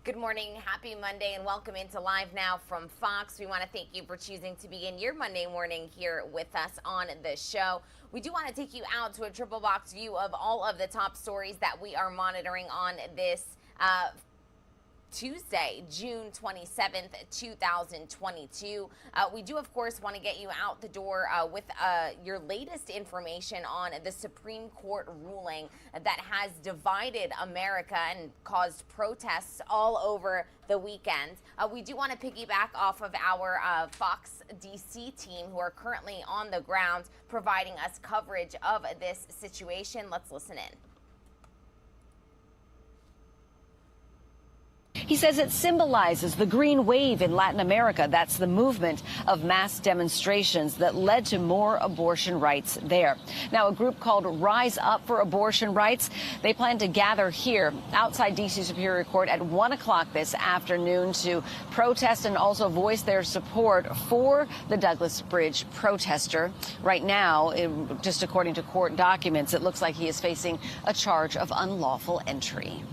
Good morning, happy Monday, and welcome into Live Now from Fox. We want to thank you for choosing to begin your Monday morning here with us on the show. We do want to take you out to a triple box view of all of the top stories that we are monitoring on this Tuesday, June 27th, 2022. We do, of course, want to get you out the door with your latest information on the Supreme Court ruling that has divided America and caused protests all over the weekend. We do want to piggyback off of our Fox DC team who are currently on the ground providing us coverage of this situation. Let's listen in. He says it symbolizes the green wave in Latin America. That's the movement of mass demonstrations that led to more abortion rights there. Now, a group called Rise Up for Abortion Rights, they plan to gather here outside D.C. Superior Court at 1 o'clock this afternoon to protest and also voice their support for the Douglas Bridge protester. Right now, just according to court documents, it looks like he is facing a charge of unlawful entry.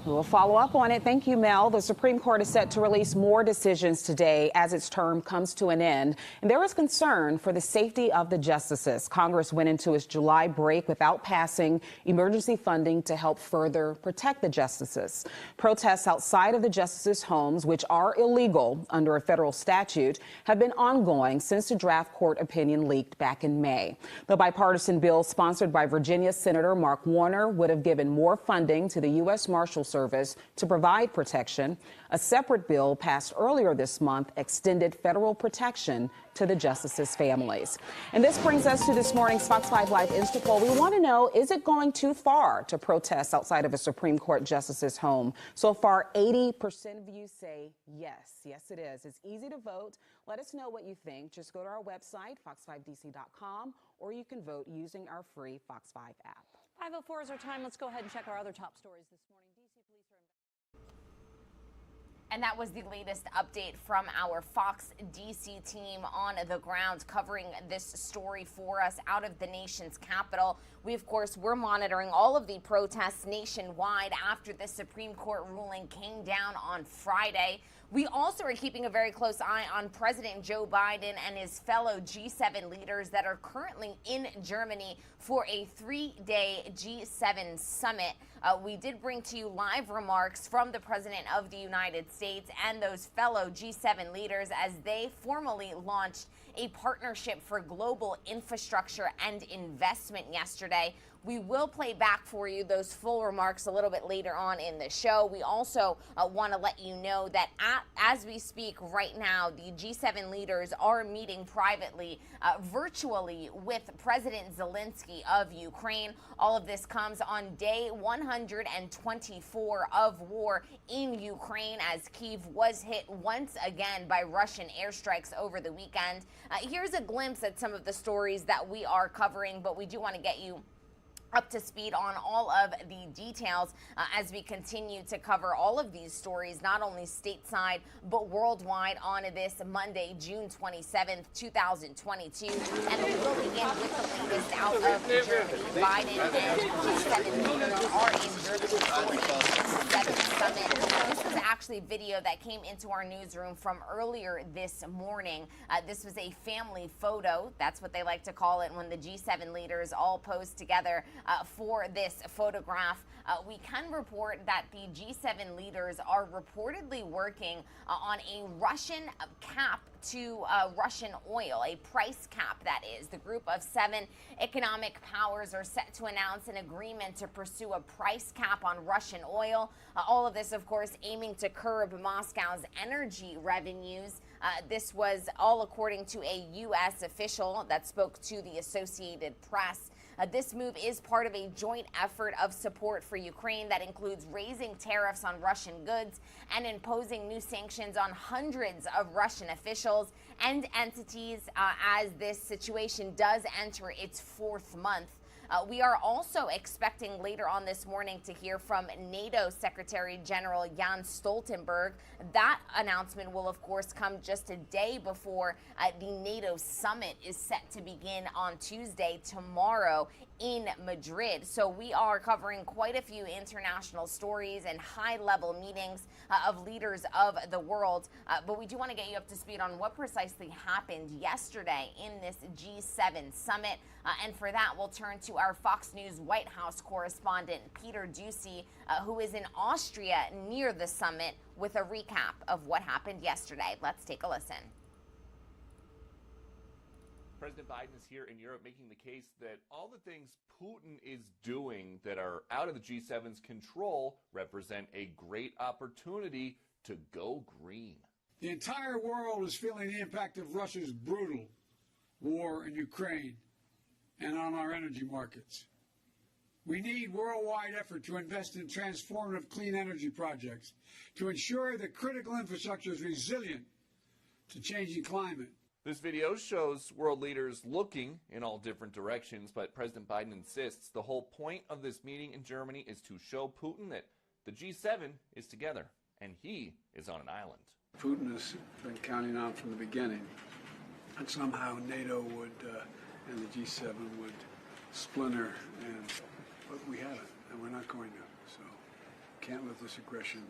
We'll follow up on it. Thank you, Mel. The Supreme Court is set to release more decisions today as its term comes to an end. And there is concern for the safety of the justices. Congress went into its July break without passing emergency funding to help further protect the justices. Protests outside of the justices' homes, which are illegal under a federal statute, have been ongoing since the draft court opinion leaked back in May. The bipartisan bill sponsored by Virginia Senator Mark Warner would have given more funding to the U.S. Marshals Service to provide protection. A separate bill passed earlier this month extended federal protection to the justices' families. And this brings us to this morning's Fox 5 Live Insta poll. We want to know, is it going too far to protest outside of a Supreme Court justice's home? So far, 80% of you say yes. Yes, it is. It's easy to vote. Let us know what you think. Just go to our website, fox5dc.com, or you can vote using our free Fox 5 app. 5:04 is our time. Let's go ahead and check our other top stories this morning. And that was the latest update from our Fox DC team on the ground covering this story for us out of the nation's capital. We, of course, were monitoring all of the protests nationwide after the Supreme Court ruling came down on Friday. We also are keeping a very close eye on President Joe Biden and his fellow G7 leaders that are currently in Germany for a 3-day G7 summit. We did bring to you live remarks from the President of the United States and those fellow G7 leaders as they formally launched a partnership for global infrastructure and investment yesterday. We will play back for you those full remarks a little bit later on in the show. We also want to let you know that as we speak right now, the G7 leaders are meeting privately, virtually with President Zelensky of Ukraine. All of this comes on day 124 of war in Ukraine as Kyiv was hit once again by Russian airstrikes over the weekend. Here's a glimpse at some of the stories that we are covering, but we do want to get you up to speed on all of the details as we continue to cover all of these stories, not only stateside, but worldwide on this Monday, June 27th, 2022. And we will begin with the latest out of Germany. Biden and G7 leaders are in Germany for a G7 summit. This was actually video that came into our newsroom from earlier this morning. This was a family photo. That's what they like to call it when the G7 leaders all pose together for this photograph. We can report that the G7 leaders are reportedly working on a Russian cap to Russian oil, a price cap that is. The group of 7 economic powers are set to announce an agreement to pursue a price cap on Russian oil. All of this, of course, aiming to curb Moscow's energy revenues. This was all according to a U.S. official that spoke to the Associated Press. This move is part of a joint effort of support for Ukraine that includes raising tariffs on Russian goods and imposing new sanctions on hundreds of Russian officials and entities as this situation does enter its 4th month. We are also expecting later on this morning to hear from NATO Secretary General Jens Stoltenberg. That announcement will, of course, come just a day before the NATO summit is set to begin on Tuesday, tomorrow, in Madrid. So we are covering quite a few international stories and high-level meetings of leaders of the world. But we do want to get you up to speed on what precisely happened yesterday in this G7 summit. And for that, we'll turn to our Fox News White House correspondent, Peter Doocy, who is in Austria near the summit, with a recap of what happened yesterday. Let's take a listen. President Biden is here in Europe making the case that all the things Putin is doing that are out of the G7's control represent a great opportunity to go green. The entire world is feeling the impact of Russia's brutal war in Ukraine and on our energy markets. We need worldwide effort to invest in transformative clean energy projects to ensure that critical infrastructure is resilient to changing climate. This video shows world leaders looking in all different directions, but President Biden insists the whole point of this meeting in Germany is to show Putin that the G7 is together and he is on an island. Putin has been counting on from the beginning that somehow NATO would and the G7 would splinter, but we haven't, and we're not going to. So can't let this aggression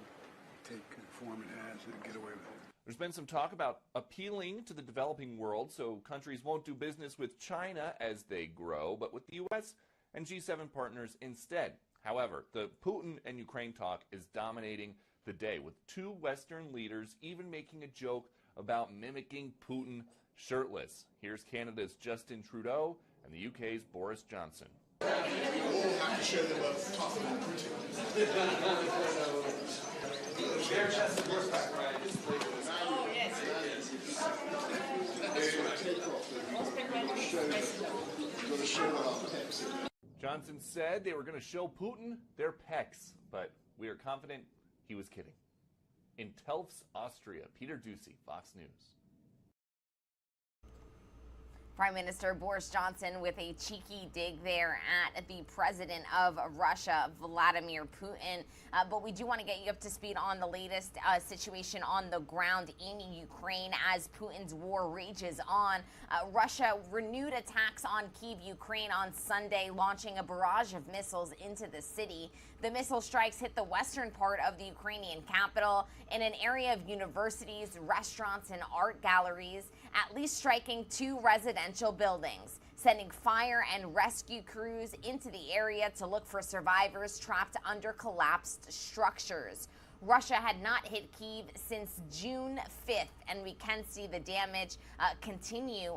take the form it has and get away with it. There's been some talk about appealing to the developing world so countries won't do business with China as they grow, but with the U.S. and G7 partners instead. However, the Putin and Ukraine talk is dominating the day, with two Western leaders even making a joke about mimicking Putin shirtless. Here's Canada's Justin Trudeau and the UK's Boris Johnson. Johnson said they were going to show Putin their pecs, but we are confident he was kidding. In Telfs, Austria, Peter Doocy, Fox News. Prime Minister Boris Johnson with a cheeky dig there at the president of Russia, Vladimir Putin. But we do want to get you up to speed on the latest situation on the ground in Ukraine as Putin's war rages on. Russia renewed attacks on Kyiv, Ukraine on Sunday, launching a barrage of missiles into the city. The missile strikes hit the western part of the Ukrainian capital in an area of universities, restaurants, and art galleries, at least striking two residential buildings, sending fire and rescue crews into the area to look for survivors trapped under collapsed structures. Russia had not hit Kyiv since June 5th, and we can see the damage continue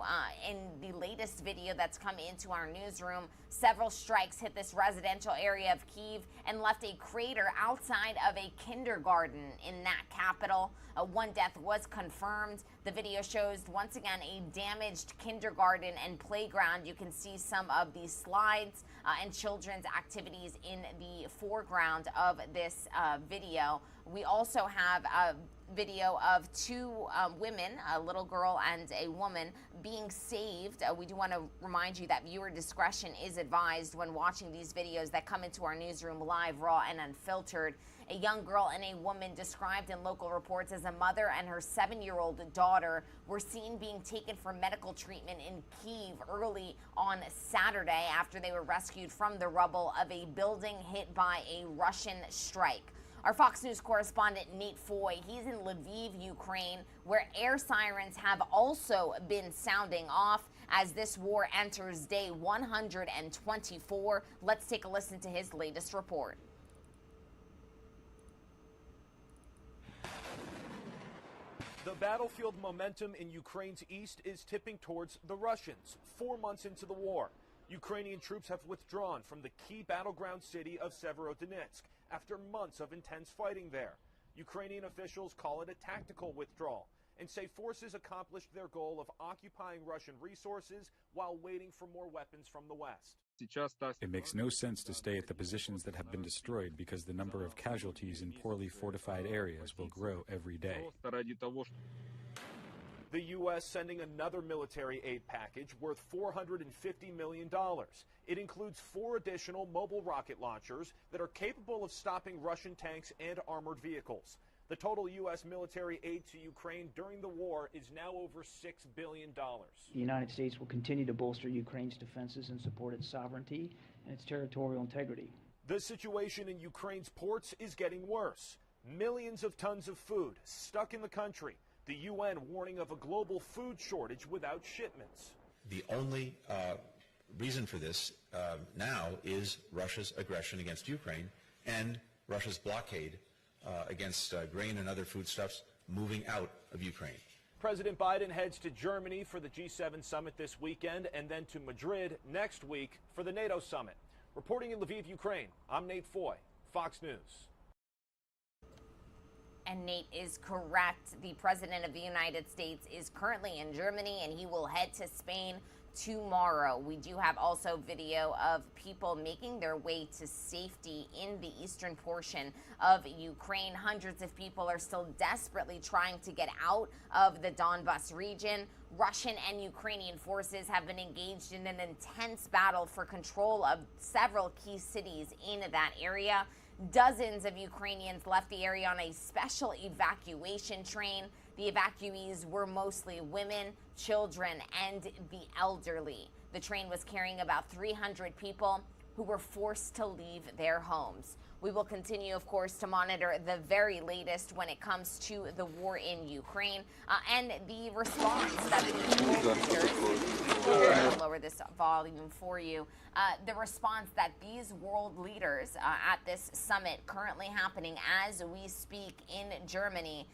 in the latest video that's come into our newsroom. Several strikes hit this residential area of Kyiv and left a crater outside of a kindergarten in that capital. One death was confirmed. The video shows, once again, a damaged kindergarten and playground. You can see some of the slides and children's activities in the foreground of this video. We also have a video of two women, a little girl and a woman, being saved. We do want to remind you that viewer discretion is advised when watching these videos that come into our newsroom live, raw, and unfiltered. A young girl and a woman described in local reports as a mother and her 7-year-old daughter were seen being taken for medical treatment in Kyiv early on Saturday after they were rescued from the rubble of a building hit by a Russian strike. Our Fox News correspondent, Nate Foy, he's in Lviv, Ukraine, where air sirens have also been sounding off as this war enters day 124. Let's take a listen to his latest report. The battlefield momentum in Ukraine's east is tipping towards the Russians. 4 months into the war, Ukrainian troops have withdrawn from the key battleground city of Severodonetsk after months of intense fighting there. Ukrainian officials call it a tactical withdrawal and say forces accomplished their goal of occupying Russian resources while waiting for more weapons from the West. It makes no sense to stay at the positions that have been destroyed because the number of casualties in poorly fortified areas will grow every day. The U.S. sending another military aid package worth $450 million. It includes 4 additional mobile rocket launchers that are capable of stopping Russian tanks and armored vehicles. The total U.S. military aid to Ukraine during the war is now over $6 billion. The United States will continue to bolster Ukraine's defenses and support its sovereignty and its territorial integrity. The situation in Ukraine's ports is getting worse. Millions of tons of food stuck in the country. The UN warning of a global food shortage without shipments. The only reason for this now is Russia's aggression against Ukraine and Russia's blockade against grain and other foodstuffs moving out of Ukraine. President Biden heads to Germany for the G7 summit this weekend and then to Madrid next week for the NATO summit. Reporting in Lviv, Ukraine, I'm Nate Foy, Fox News. And Nate is correct. The President of the United States is currently in Germany, and he will head to Spain tomorrow. We do have also video of people making their way to safety in the eastern portion of Ukraine. Hundreds of people are still desperately trying to get out of the Donbas region. Russian and Ukrainian forces have been engaged in an intense battle for control of several key cities in that area. Dozens of Ukrainians left the area on a special evacuation train. The evacuees were mostly women, children, and the elderly. The train was carrying about 300 people who were forced to leave their homes. We will continue, of course, to monitor the very latest when it comes to the war in Ukraine and the response that the I'll lower this volume for you. The response that these world leaders at this summit currently happening as we speak in Germany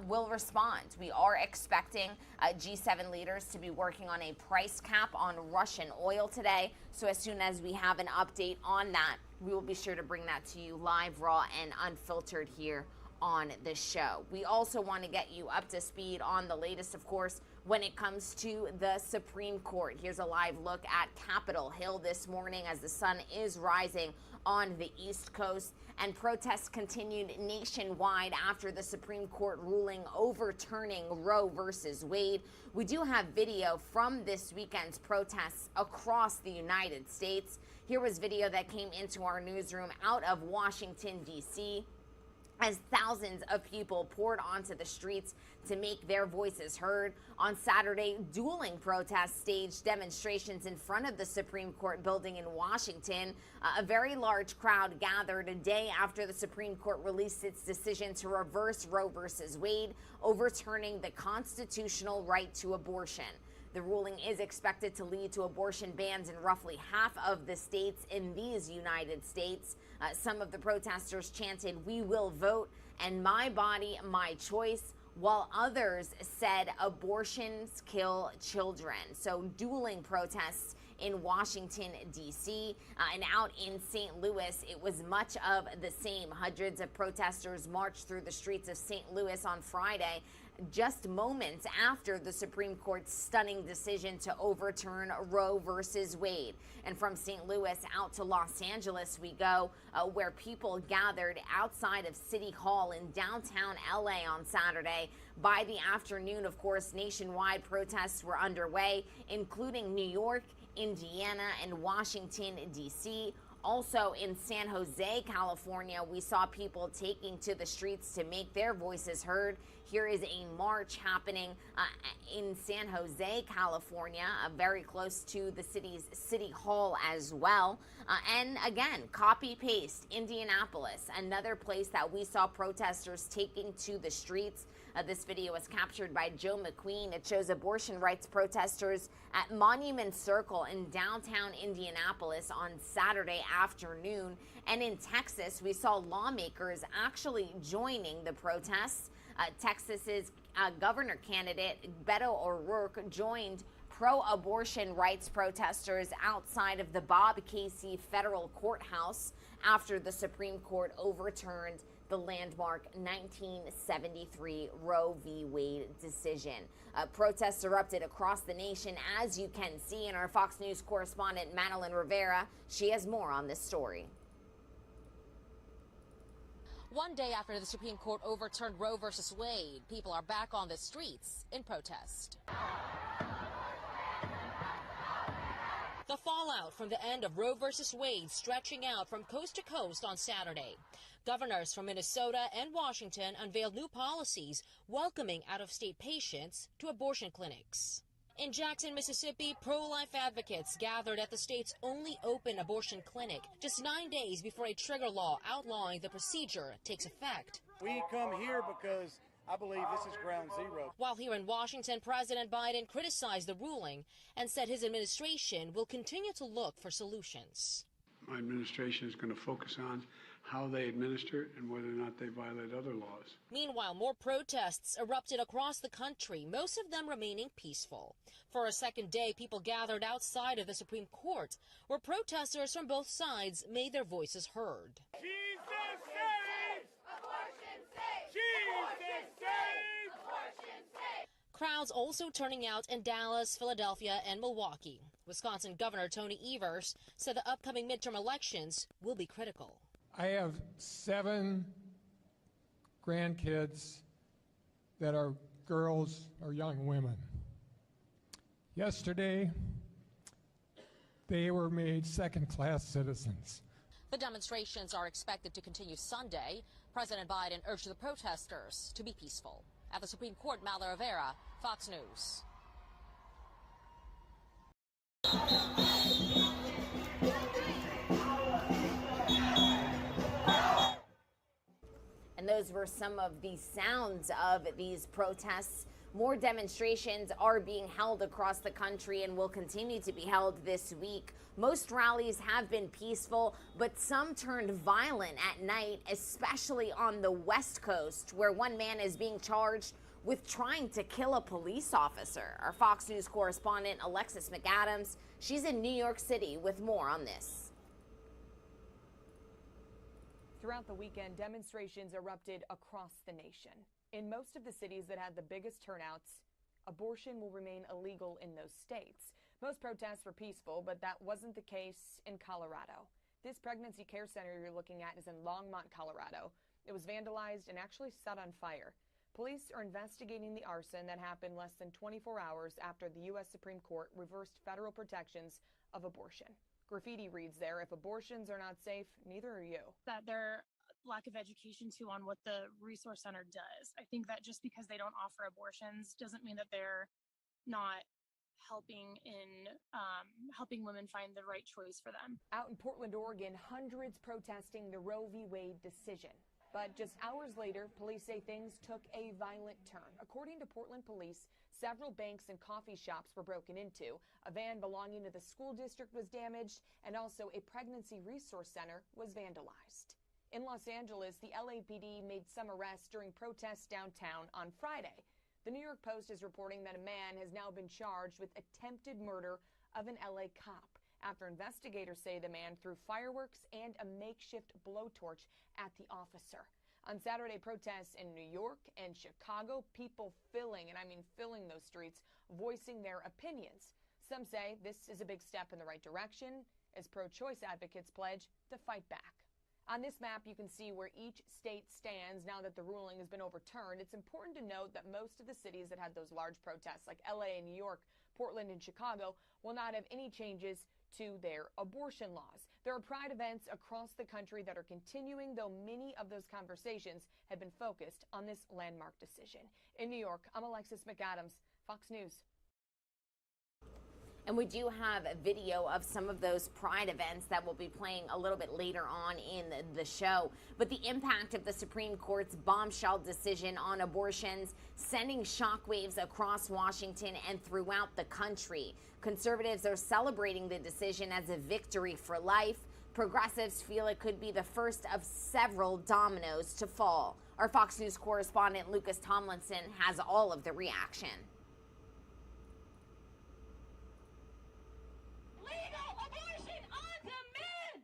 will respond. We are expecting G7 leaders to be working on a price cap on Russian oil today. So as soon as we have an update on that, we will be sure to bring that to you live, raw, and unfiltered here on the show. We also want to get you up to speed on the latest, of course, when it comes to the Supreme Court. Here's a live look at Capitol Hill this morning as the sun is rising on the East Coast, and protests continued nationwide after the Supreme Court ruling overturning Roe versus Wade. We do have video from this weekend's protests across the United States. Here was video that came into our newsroom out of Washington, D.C., as thousands of people poured onto the streets to make their voices heard. On Saturday, dueling protests staged demonstrations in front of the Supreme Court building in Washington. A very large crowd gathered a day after the Supreme Court released its decision to reverse Roe versus Wade, overturning the constitutional right to abortion. The ruling is expected to lead to abortion bans in roughly half of the states in these United States. Some of the protesters chanted, "We will vote," and "My body, my choice," while others said, "Abortions kill children." So dueling protests in Washington, D.C. And out in St. Louis, it was much of the same. Hundreds of protesters marched through the streets of St. Louis on Friday, just moments after the Supreme Court's stunning decision to overturn Roe versus Wade. And from St. Louis out to Los Angeles we go, where people gathered outside of City Hall in downtown LA on Saturday. By the afternoon, of course, nationwide protests were underway, including New York, Indiana, and Washington, D.C. Also in San Jose, California, we saw people taking to the streets to make their voices heard. Here is a march happening in San Jose, California, very close to the city's City Hall as well. And again, copy-paste, Indianapolis, another place that we saw protesters taking to the streets. This video was captured by Joe McQueen. It shows abortion rights protesters at Monument Circle in downtown Indianapolis on Saturday afternoon. And in Texas, we saw lawmakers actually joining the protests. Texas's governor candidate Beto O'Rourke joined pro-abortion rights protesters outside of the Bob Casey federal courthouse after the Supreme Court overturned the landmark 1973 Roe v. Wade decision. Protests erupted across the nation, as you can see, in our Fox News correspondent Madeline Rivera. She has more on this story. One day after the Supreme Court overturned Roe v. Wade, people are back on the streets in protest. The fallout from the end of Roe v. Wade stretching out from coast to coast on Saturday. Governors from Minnesota and Washington unveiled new policies welcoming out-of-state patients to abortion clinics. In Jackson, Mississippi, pro-life advocates gathered at the state's only open abortion clinic just 9 days before a trigger law outlawing the procedure takes effect. We come here because I believe this is ground zero. While here in Washington, President Biden criticized the ruling and said his administration will continue to look for solutions. My administration is going to focus on how they administer it and whether or not they violate other laws. Meanwhile, more protests erupted across the country, most of them remaining peaceful. For a second day, people gathered outside of the Supreme Court, where protesters from both sides made their voices heard. Jesus saves! Abortion saves! Jesus saves! Abortion saves! Crowds also turning out in Dallas, Philadelphia, and Milwaukee. Wisconsin Governor Tony Evers said the upcoming midterm elections will be critical. I have 7 grandkids that are girls or young women. Yesterday, they were made second-class citizens. The demonstrations are expected to continue Sunday. President Biden urged the protesters to be peaceful. At the Supreme Court, Mallory Rivera, Fox News. And those were some of the sounds of these protests. More demonstrations are being held across the country and will continue to be held this week. Most rallies have been peaceful, but some turned violent at night, especially on the West Coast, where one man is being charged with trying to kill a police officer. Our Fox News correspondent, Alexis McAdams, she's in New York City with more on this. Throughout the weekend, demonstrations erupted across the nation. In most of the cities that had the biggest turnouts, abortion will remain illegal in those states. Most protests were peaceful, but that wasn't the case in Colorado. This pregnancy care center you're looking at is in Longmont, Colorado. It was vandalized and actually set on fire. Police are investigating the arson that happened less than 24 hours after the U.S. Supreme Court reversed federal protections of abortion. Graffiti reads there, "If abortions are not safe, neither are you." That their lack of education too on what the resource center does. I think that just because they don't offer abortions doesn't mean that they're not helping women find the right choice for them. Out in Portland, Oregon, hundreds protesting the Roe v. Wade decision. But just hours later, police say things took a violent turn. According to Portland police, several banks and coffee shops were broken into. A van belonging to the school district was damaged, and also a pregnancy resource center was vandalized. In Los Angeles, the LAPD made some arrests during protests downtown on Friday. The New York Post is reporting that a man has now been charged with attempted murder of an LA cop after investigators say the man threw fireworks and a makeshift blowtorch at the officer. On Saturday, protests in New York and Chicago, people filling, and I mean filling those streets, voicing their opinions. Some say this is a big step in the right direction as pro-choice advocates pledge to fight back. On this map, you can see where each state stands now that the ruling has been overturned. It's important to note that most of the cities that had those large protests, like LA and New York, Portland and Chicago, will not have any changes to their abortion laws. There are pride events across the country that are continuing, though many of those conversations have been focused on this landmark decision. In New York, I'm Alexis McAdams, Fox News. And we do have a video of some of those pride events that will be playing a little bit later on in the show. But the impact of the Supreme Court's bombshell decision on abortions sending shockwaves across Washington and throughout the country. Conservatives are celebrating the decision as a victory for life. Progressives feel it could be the first of several dominoes to fall. Our Fox News correspondent Lucas Tomlinson has all of the reaction.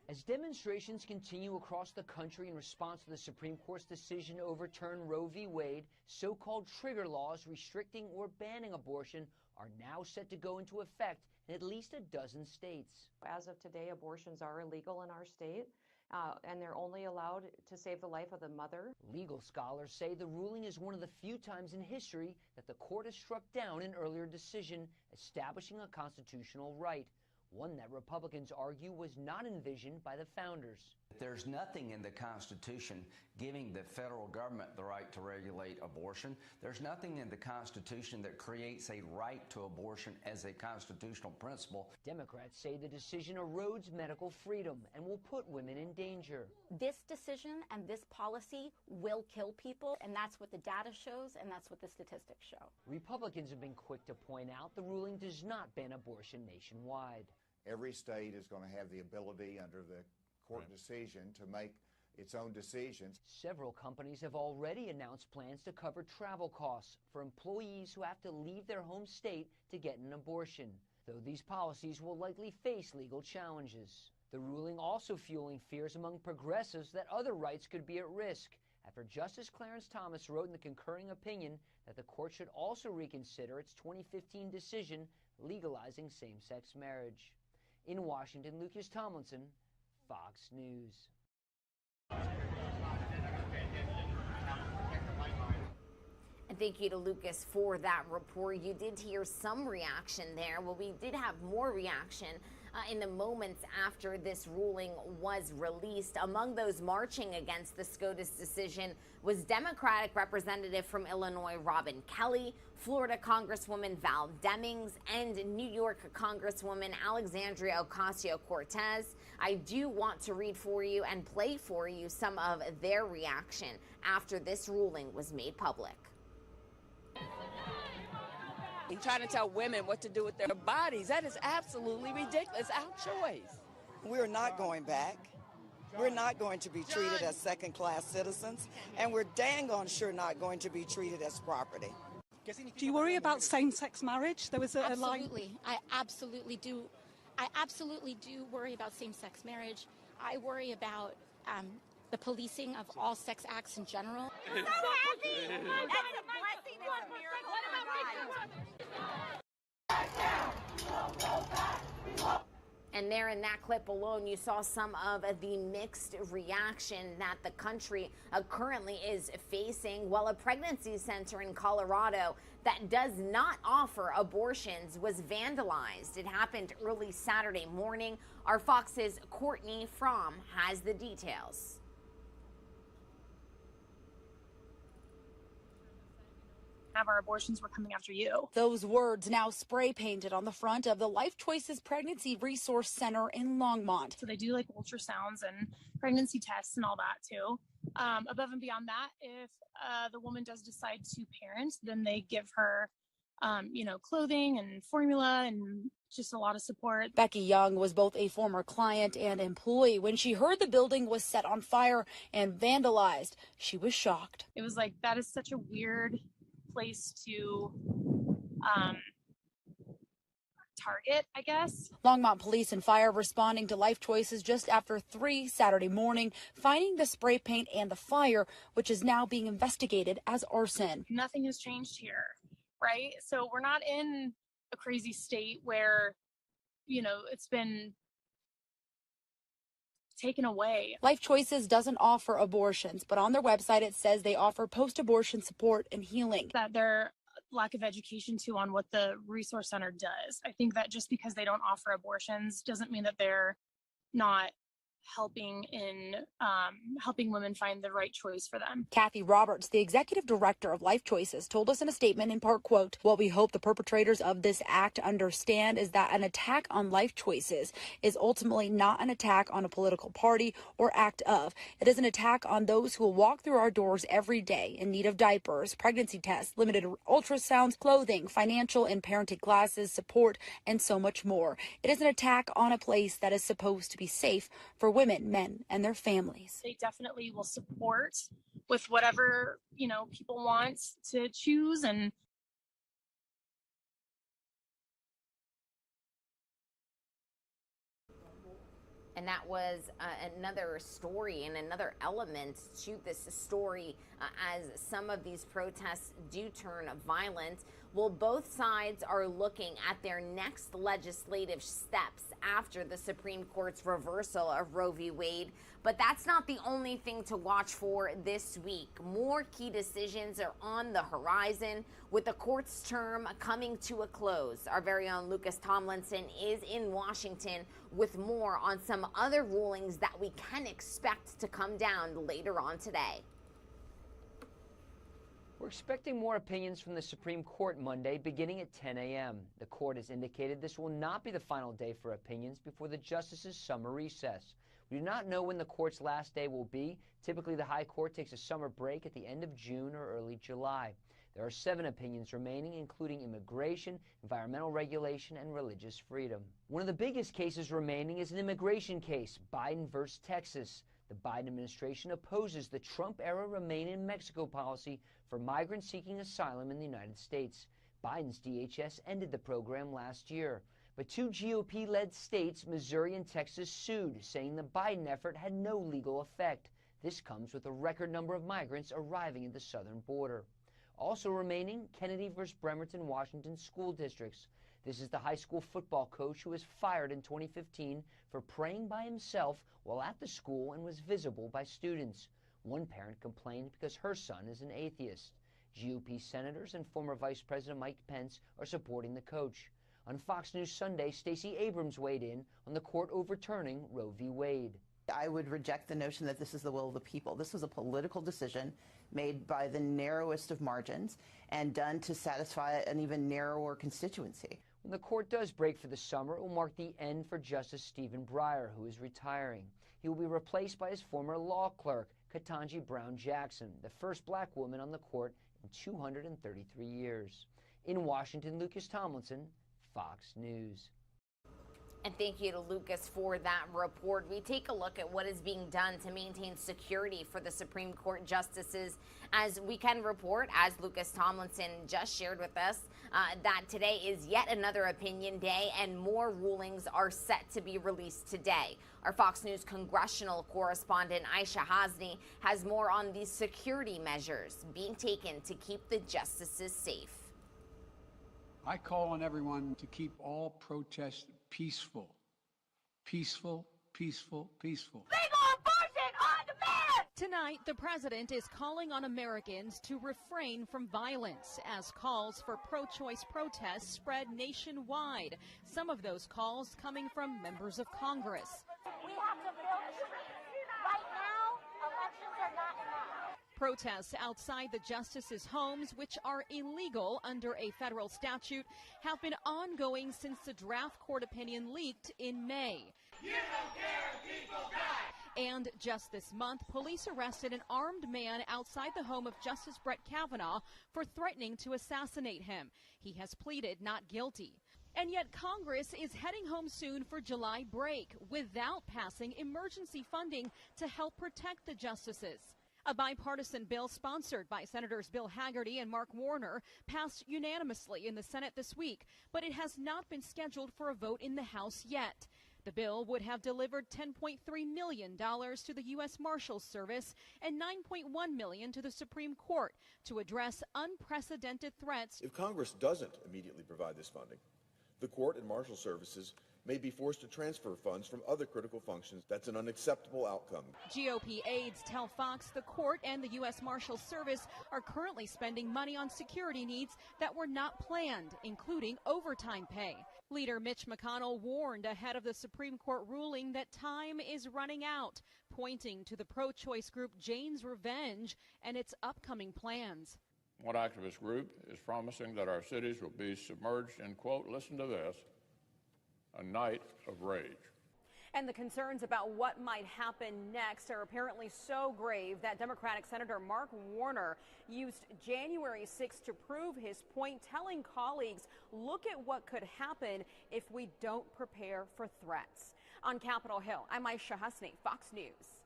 As demonstrations continue across the country in response to the Supreme Court's decision to overturn Roe v. Wade, so-called trigger laws restricting or banning abortion are now set to go into effect in at least a dozen states. As of today, abortions are illegal in our state. and they're only allowed to save the life of the mother. Legal scholars say the ruling is one of the few times in history that the court has struck down an earlier decision establishing a constitutional right, one that Republicans argue was not envisioned by the founders. There's nothing in the Constitution giving the federal government the right to regulate abortion. There's nothing in the Constitution that creates a right to abortion as a constitutional principle. Democrats say the decision erodes medical freedom and will put women in danger. This decision and this policy will kill people, and that's what the data shows, and that's what the statistics show. Republicans have been quick to point out the ruling does not ban abortion nationwide. Every state is going to have the ability under the court decision to make its own decisions. Several companies have already announced plans to cover travel costs for employees who have to leave their home state to get an abortion, though these policies will likely face legal challenges. The ruling also fueling fears among progressives that other rights could be at risk, after Justice Clarence Thomas wrote in the concurring opinion that the court should also reconsider its 2015 decision legalizing same-sex marriage. In Washington, Lucas Tomlinson, Fox News. And thank you to Lucas for that report. You did hear some reaction there. Well, we did have more reaction in the moments after this ruling was released. Among those marching against the SCOTUS decision was Democratic Representative from Illinois Robin Kelly, Florida Congresswoman Val Demings, and New York Congresswoman Alexandria Ocasio-Cortez. I do want to read for you and play for you some of their reaction after this ruling was made public. And trying to tell women what to do with their bodies, that is absolutely ridiculous. Our choice. We're not going back. We're not going to be treated as second-class citizens, and we're dang on sure not going to be treated as property. Do you worry about same-sex marriage? There was a line. Absolutely. I absolutely do. I absolutely do worry about same-sex marriage. I worry about the policing of all sex acts in general. So happy! That's a blessing. It's a miracle. And there in that clip alone, you saw some of the mixed reaction that the country currently is facing. While a pregnancy center in Colorado that does not offer abortions was vandalized. It happened early Saturday morning. Our Fox's Courtney Fromm has the details. Have our abortions, we're coming after you. Those words now spray painted on the front of the Life Choices Pregnancy Resource Center in Longmont. So they do like ultrasounds and pregnancy tests and all that too. Above and beyond that, if the woman does decide to parent, then they give her, clothing and formula and just a lot of support. Becky Young was both a former client and employee. When she heard the building was set on fire and vandalized, she was shocked. It was like, that is such a weird place to target, I guess. Longmont police and fire responding to Life Choices just after 3 Saturday morning, finding the spray paint and the fire, which is now being investigated as arson. Nothing has changed here, right? So we're not in a crazy state where, it's been taken away. Life Choices doesn't offer abortions, but on their website it says they offer post-abortion support and healing. That their lack of education too on what the resource center does. I think that just because they don't offer abortions doesn't mean that they're not helping women find the right choice for them. Kathy Roberts, the executive director of Life Choices, told us in a statement in part, quote, "What we hope the perpetrators of this act understand is that an attack on life choices is ultimately not an attack on a political party or act of. It is an attack on those who will walk through our doors every day in need of diapers, pregnancy tests, limited ultrasounds, clothing, financial and parenting classes, support, and so much more. It is an attack on a place that is supposed to be safe for women, men, and their families." They definitely will support with whatever, people want to choose. And that was another story and another element to this story as some of these protests do turn violent. Well, both sides are looking at their next legislative steps after the Supreme Court's reversal of Roe v. Wade. But that's not the only thing to watch for this week. More key decisions are on the horizon, with the court's term coming to a close. Our very own Lucas Tomlinson is in Washington with more on some other rulings that we can expect to come down later on today. We're expecting more opinions from the Supreme Court Monday, beginning at 10 a.m. The court has indicated this will not be the final day for opinions before the justices' summer recess. We do not know when the court's last day will be. Typically, the High Court takes a summer break at the end of June or early July. There are 7 opinions remaining, including immigration, environmental regulation, and religious freedom. One of the biggest cases remaining is an immigration case, Biden versus Texas. The Biden administration opposes the Trump-era Remain in Mexico policy for migrants seeking asylum in the United States. Biden's DHS ended the program last year. But 2 GOP-led states, Missouri and Texas, sued, saying the Biden effort had no legal effect. This comes with a record number of migrants arriving at the southern border. Also remaining, Kennedy versus Bremerton, Washington school districts. This is the high school football coach who was fired in 2015 for praying by himself while at the school and was visible by students. One parent complained because her son is an atheist. GOP senators and former Vice President Mike Pence are supporting the coach. On Fox News Sunday, Stacey Abrams weighed in on the court overturning Roe v. Wade. I would reject the notion that this is the will of the people. This was a political decision made by the narrowest of margins and done to satisfy an even narrower constituency. When the court does break for the summer, it will mark the end for Justice Stephen Breyer, who is retiring. He will be replaced by his former law clerk, Ketanji Brown Jackson, the first black woman on the court in 233 years. In Washington, Lucas Tomlinson, Fox News. And thank you to Lucas for that report. We take a look at what is being done to maintain security for the Supreme Court justices. As we can report, as Lucas Tomlinson just shared with us, that today is yet another opinion day and more rulings are set to be released today. Our Fox News congressional correspondent Aisha Hasni has more on these security measures being taken to keep the justices safe. I call on everyone to keep all protests peaceful. Peaceful, peaceful, peaceful. Legal abortion on demand! Tonight, the president is calling on Americans to refrain from violence as calls for pro-choice protests spread nationwide. Some of those calls coming from members of Congress. We have to build treaties. Right now, elections are not enough. Protests outside the justices' homes, which are illegal under a federal statute, have been ongoing since the draft court opinion leaked in May. You don't care if people die. And just this month, police arrested an armed man outside the home of Justice Brett Kavanaugh for threatening to assassinate him. He has pleaded not guilty. And yet Congress is heading home soon for July break without passing emergency funding to help protect the justices. A bipartisan bill sponsored by Senators Bill Hagerty and Mark Warner passed unanimously in the Senate this week, but it has not been scheduled for a vote in the House yet. The bill would have delivered $10.3 million to the U.S. Marshals Service and $9.1 million to the Supreme Court to address unprecedented threats. If Congress doesn't immediately provide this funding, the court and Marshal Services may be forced to transfer funds from other critical functions. That's an unacceptable outcome. GOP aides tell Fox the court and the U.S. Marshals Service are currently spending money on security needs that were not planned, including overtime pay. Leader Mitch McConnell warned ahead of the Supreme Court ruling that time is running out, pointing to the pro-choice group Jane's Revenge and its upcoming plans. One activist group is promising that our cities will be submerged in, quote, listen to this, a night of rage. And the concerns about what might happen next are apparently so grave that Democratic Senator Mark Warner used January 6th to prove his point, telling colleagues, look at what could happen if we don't prepare for threats. On Capitol Hill, I'm Aisha Hasni, Fox News.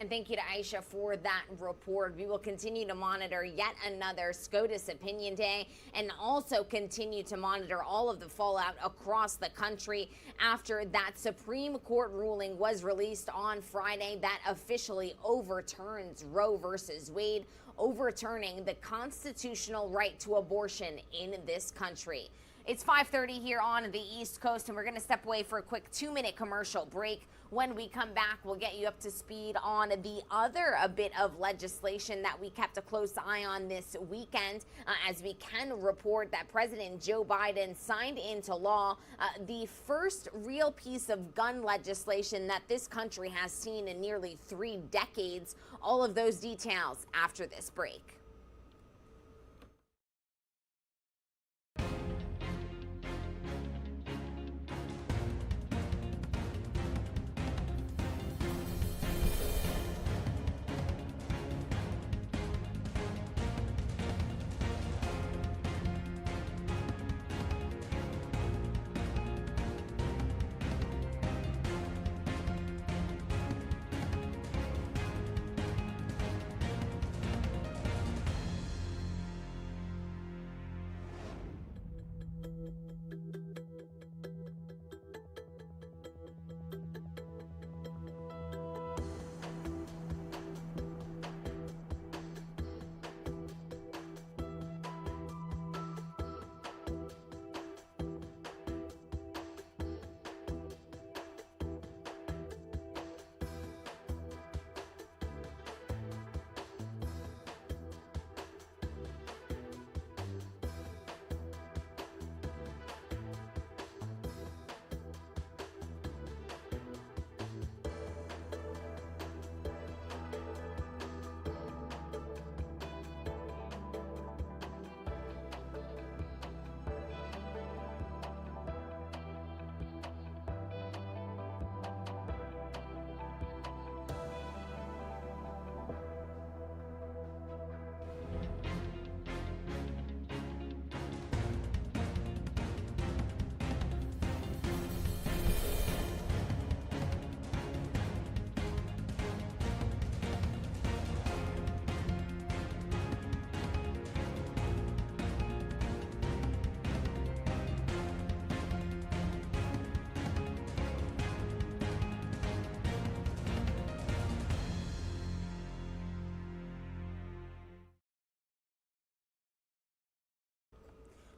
And thank you to Aisha for that report. We will continue to monitor yet another SCOTUS Opinion Day and also continue to monitor all of the fallout across the country after that Supreme Court ruling was released on Friday that officially overturns Roe versus Wade, overturning the constitutional right to abortion in this country. It's 5:30 here on the East Coast, and we're going to step away for a quick 2-minute commercial break. When we come back, we'll get you up to speed on the other bit of legislation that we kept a close eye on this weekend, as we can report that President Joe Biden signed into law the first real piece of gun legislation that this country has seen in nearly 3 decades. All of those details after this break.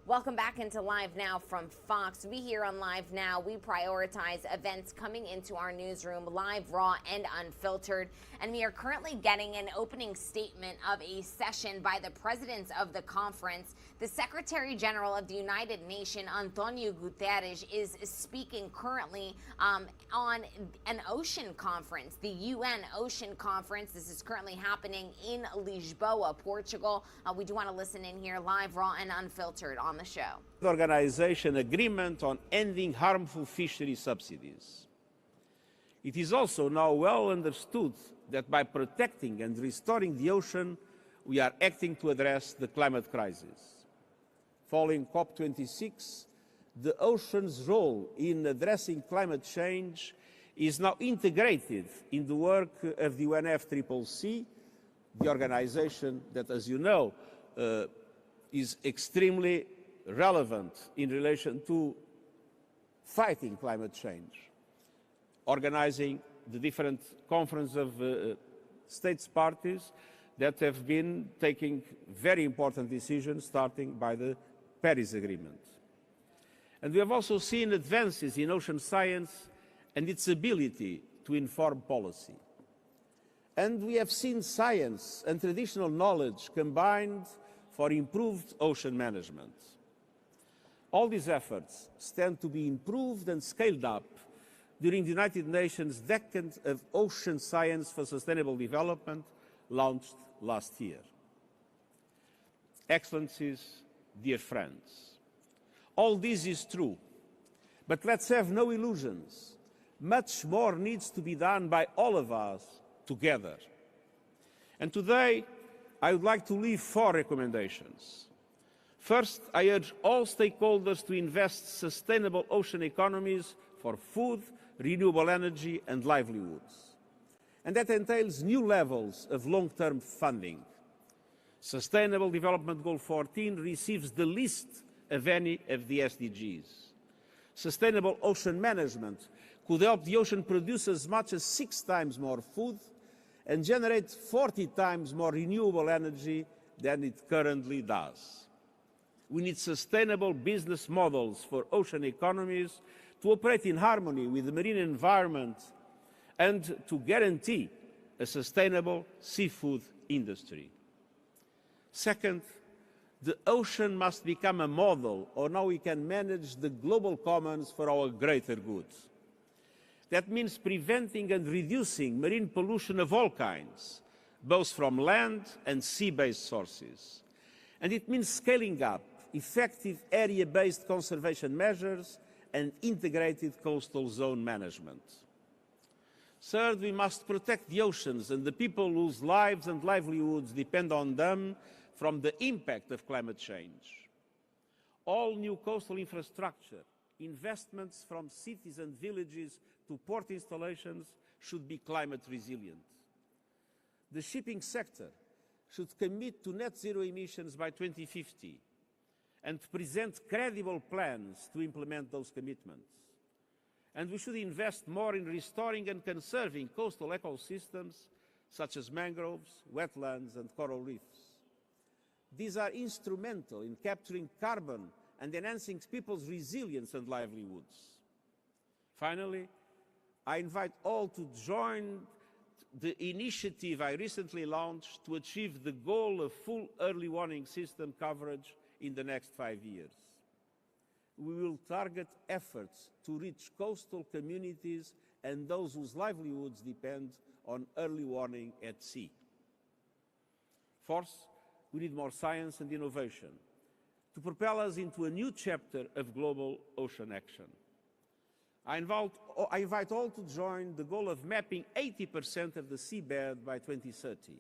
Welcome back into Live Now from Fox. We here on Live Now, we prioritize events coming into our newsroom, live, raw, and unfiltered. And we are currently getting an opening statement of a session by the presidents of the conference. The Secretary General of the United Nations, Antonio Guterres, is speaking currently on an ocean conference, the UN Ocean Conference. This is currently happening in Lisboa, Portugal. We do want to listen in here, live, raw, and unfiltered on the show. The organization agreement on ending harmful fishery subsidies. It is also now well understood that by protecting and restoring the ocean, we are acting to address the climate crisis. Following COP26, the ocean's role in addressing climate change is now integrated in the work of the UNFCCC, the organization that, as you know, is extremely relevant in relation to fighting climate change, organizing the different conference of states parties that have been taking very important decisions, starting by the Paris Agreement. And we have also seen advances in ocean science and its ability to inform policy. And we have seen science and traditional knowledge combined for improved ocean management. All these efforts stand to be improved and scaled up during the United Nations Decade of Ocean Science for Sustainable Development, launched last year. Excellencies, dear friends, all this is true, but let's have no illusions. Much more needs to be done by all of us together. And today, I would like to leave 4 recommendations. First, I urge all stakeholders to invest sustainable ocean economies for food, renewable energy and livelihoods. and that entails new levels of long-term funding. Sustainable Development Goal 14 receives the least of any of the SDGs. Sustainable ocean management could help the ocean produce as much as 6 times more food and generate 40 times more renewable energy than it currently does. We need sustainable business models for ocean economies to operate in harmony with the marine environment and to guarantee a sustainable seafood industry. Second, the ocean must become a model on how we can manage the global commons for our greater good. That means preventing and reducing marine pollution of all kinds, both from land and sea-based sources. And it means scaling up effective area-based conservation measures and integrated coastal zone management. Third, we must protect the oceans and the people whose lives and livelihoods depend on them from the impact of climate change. All new coastal infrastructure, investments from cities and villages to port installations should be climate resilient. The shipping sector should commit to net zero emissions by 2050 and present credible plans to implement those commitments. And we should invest more in restoring and conserving coastal ecosystems such as mangroves, wetlands and coral reefs. These are instrumental in capturing carbon and enhancing people's resilience and livelihoods. Finally, I invite all to join the initiative I recently launched to achieve the goal of full early warning system coverage in the next 5 years. We will target efforts to reach coastal communities and those whose livelihoods depend on early warning at sea. Fourth, we need more science and innovation to propel us into a new chapter of global ocean action. I invite all to join the goal of mapping 80% of the seabed by 2030.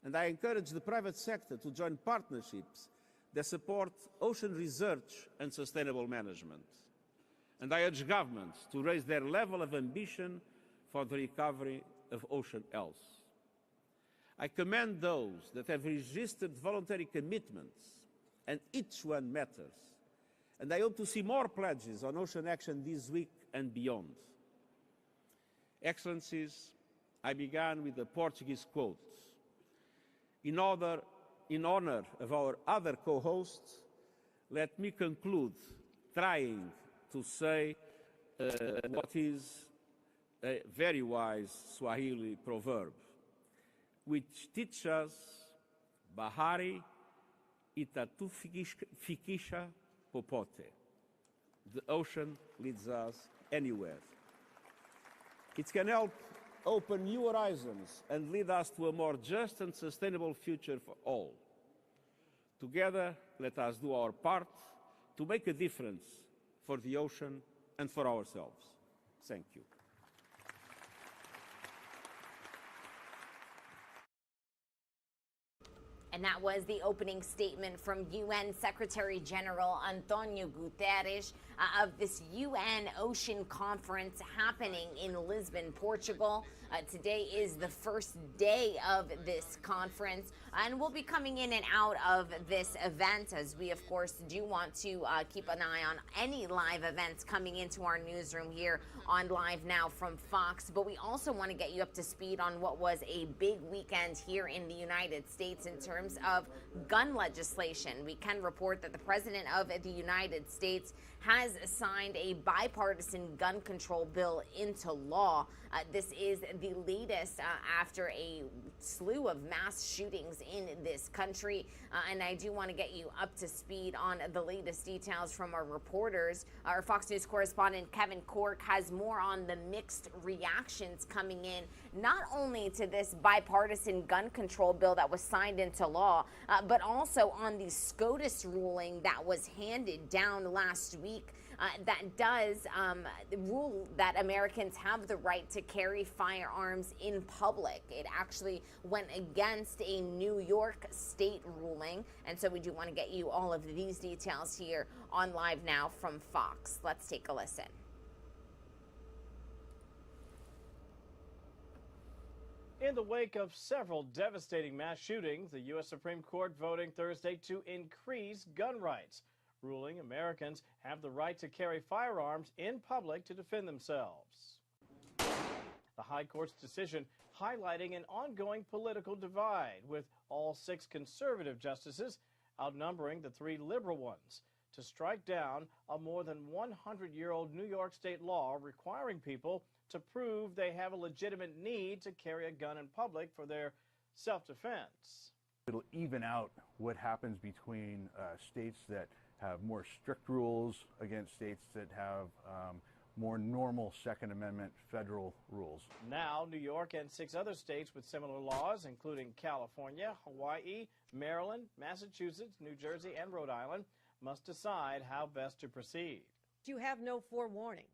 And I encourage the private sector to join partnerships that support ocean research and sustainable management. And I urge governments to raise their level of ambition for the recovery of ocean health. I commend those that have registered voluntary commitments, and each one matters. And I hope to see more pledges on ocean action this week and beyond. Excellencies, I began with a Portuguese quote. In honor of our other co-hosts, let me conclude trying to say what is a very wise Swahili proverb, which teaches us, bahari itatufikisha popote. The ocean leads us anywhere. It can help open new horizons and lead us to a more just and sustainable future for all. Together, let us do our part to make a difference for the ocean and for ourselves. Thank you. And that was the opening statement from UN Secretary General Antonio Guterres of this UN Ocean Conference happening in Lisbon, Portugal. Today is the first day of this conference, and we'll be coming in and out of this event as we, of course, do want to keep an eye on any live events coming into our newsroom here on Live Now from Fox. But we also want to get you up to speed on what was a big weekend here in the United States in terms of gun legislation. We can report that the President of the United States has signed a bipartisan gun control bill into law. This is the latest after a slew of mass shootings in this country. And I do want to get you up to speed on the latest details from our reporters. Our Fox News correspondent Kevin Cork has more on the mixed reactions coming in, not only to this bipartisan gun control bill that was signed into law, but also on the SCOTUS ruling that was handed down last week. That does rule that Americans have the right to carry firearms in public. It actually went against a New York state ruling. And so we do want to get you all of these details here on Live Now from Fox. Let's take a listen. In the wake of several devastating mass shootings, the U.S. Supreme Court voting Thursday to increase gun rights, ruling Americans have the right to carry firearms in public to defend themselves. The High Court's decision highlighting an ongoing political divide, with all 6 conservative justices outnumbering the 3 liberal ones, to strike down a more than 100-year-old New York state law requiring people to prove they have a legitimate need to carry a gun in public for their self-defense. It'll even out what happens between states that have more strict rules against states that have more normal Second Amendment federal rules. Now, New York and 6 other states with similar laws, including California, Hawaii, Maryland, Massachusetts, New Jersey, and Rhode Island, must decide how best to proceed. You have no forewarning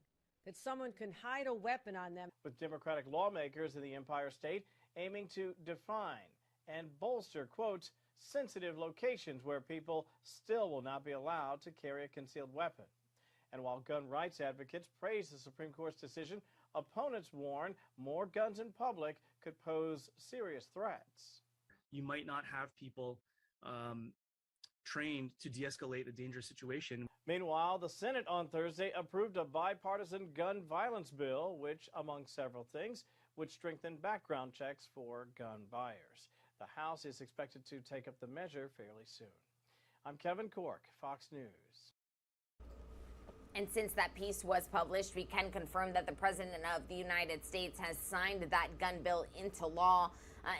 that someone can hide a weapon on them. With Democratic lawmakers in the Empire State aiming to define and bolster, quote, sensitive locations where people still will not be allowed to carry a concealed weapon. And while gun rights advocates praise the Supreme Court's decision, opponents warn more guns in public could pose serious threats. You might not have people trained to de-escalate a dangerous situation. Meanwhile, the Senate on Thursday approved a bipartisan gun violence bill, which, among several things, would strengthen background checks for gun buyers. The House is expected to take up the measure fairly soon. I'm Kevin Cork, Fox News. And since that piece was published, we can confirm that the President of the United States has signed that gun bill into law.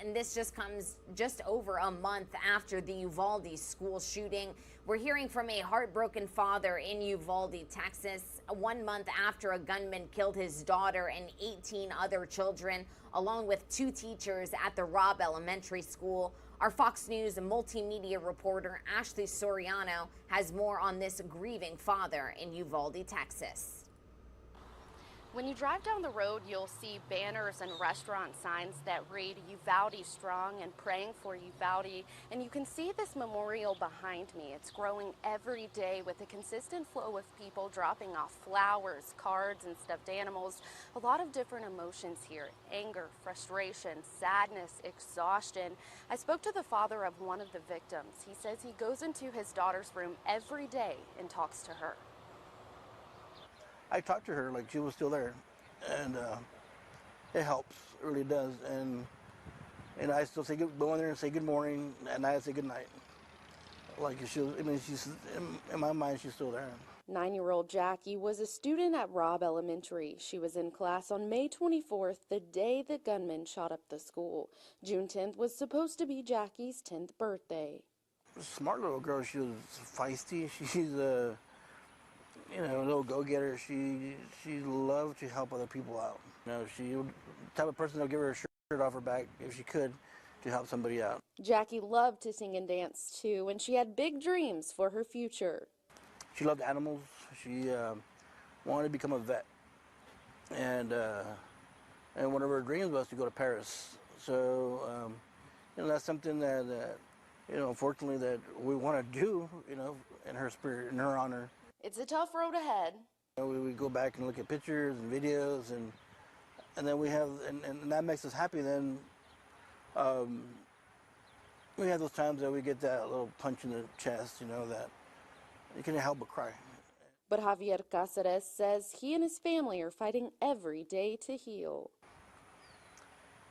And this just comes just over a month after the Uvalde school shooting. We're hearing from a heartbroken father in Uvalde, Texas, 1 month after a gunman killed his daughter and 18 other children, along with 2 teachers at the Robb Elementary School. Our Fox News multimedia reporter, Ashley Soriano, has more on this grieving father in Uvalde, Texas. When you drive down the road, you'll see banners and restaurant signs that read Uvalde Strong and Praying for Uvalde. And you can see this memorial behind me. It's growing every day with a consistent flow of people dropping off flowers, cards, and stuffed animals. A lot of different emotions here: anger, frustration, sadness, exhaustion. I spoke to the father of one of the victims. He says he goes into his daughter's room every day and talks to her. I talked to her like she was still there, and it helps, it really does. And I still go in there and say good morning, and I say good night. Like she's in my mind, she's still there. 9-year-old Jackie was a student at Robb Elementary. She was in class on May 24th, the day the gunman shot up the school. June 10th was supposed to be Jackie's 10th birthday. Smart little girl. She was feisty. She's a little go-getter. She loved to help other people out. She was the type of person that would give her a shirt off her back if she could to help somebody out. Jackie loved to sing and dance too, and she had big dreams for her future. She loved animals. She wanted to become a vet, and one of her dreams was to go to Paris. So that's something that unfortunately that we want to do, in her spirit, in her honor. It's a tough road ahead. We go back and look at pictures and videos, and then we have, and that makes us happy. Then we have those times that we get that little punch in the chest, that you can't help but cry. But Javier Cáceres says he and his family are fighting every day to heal.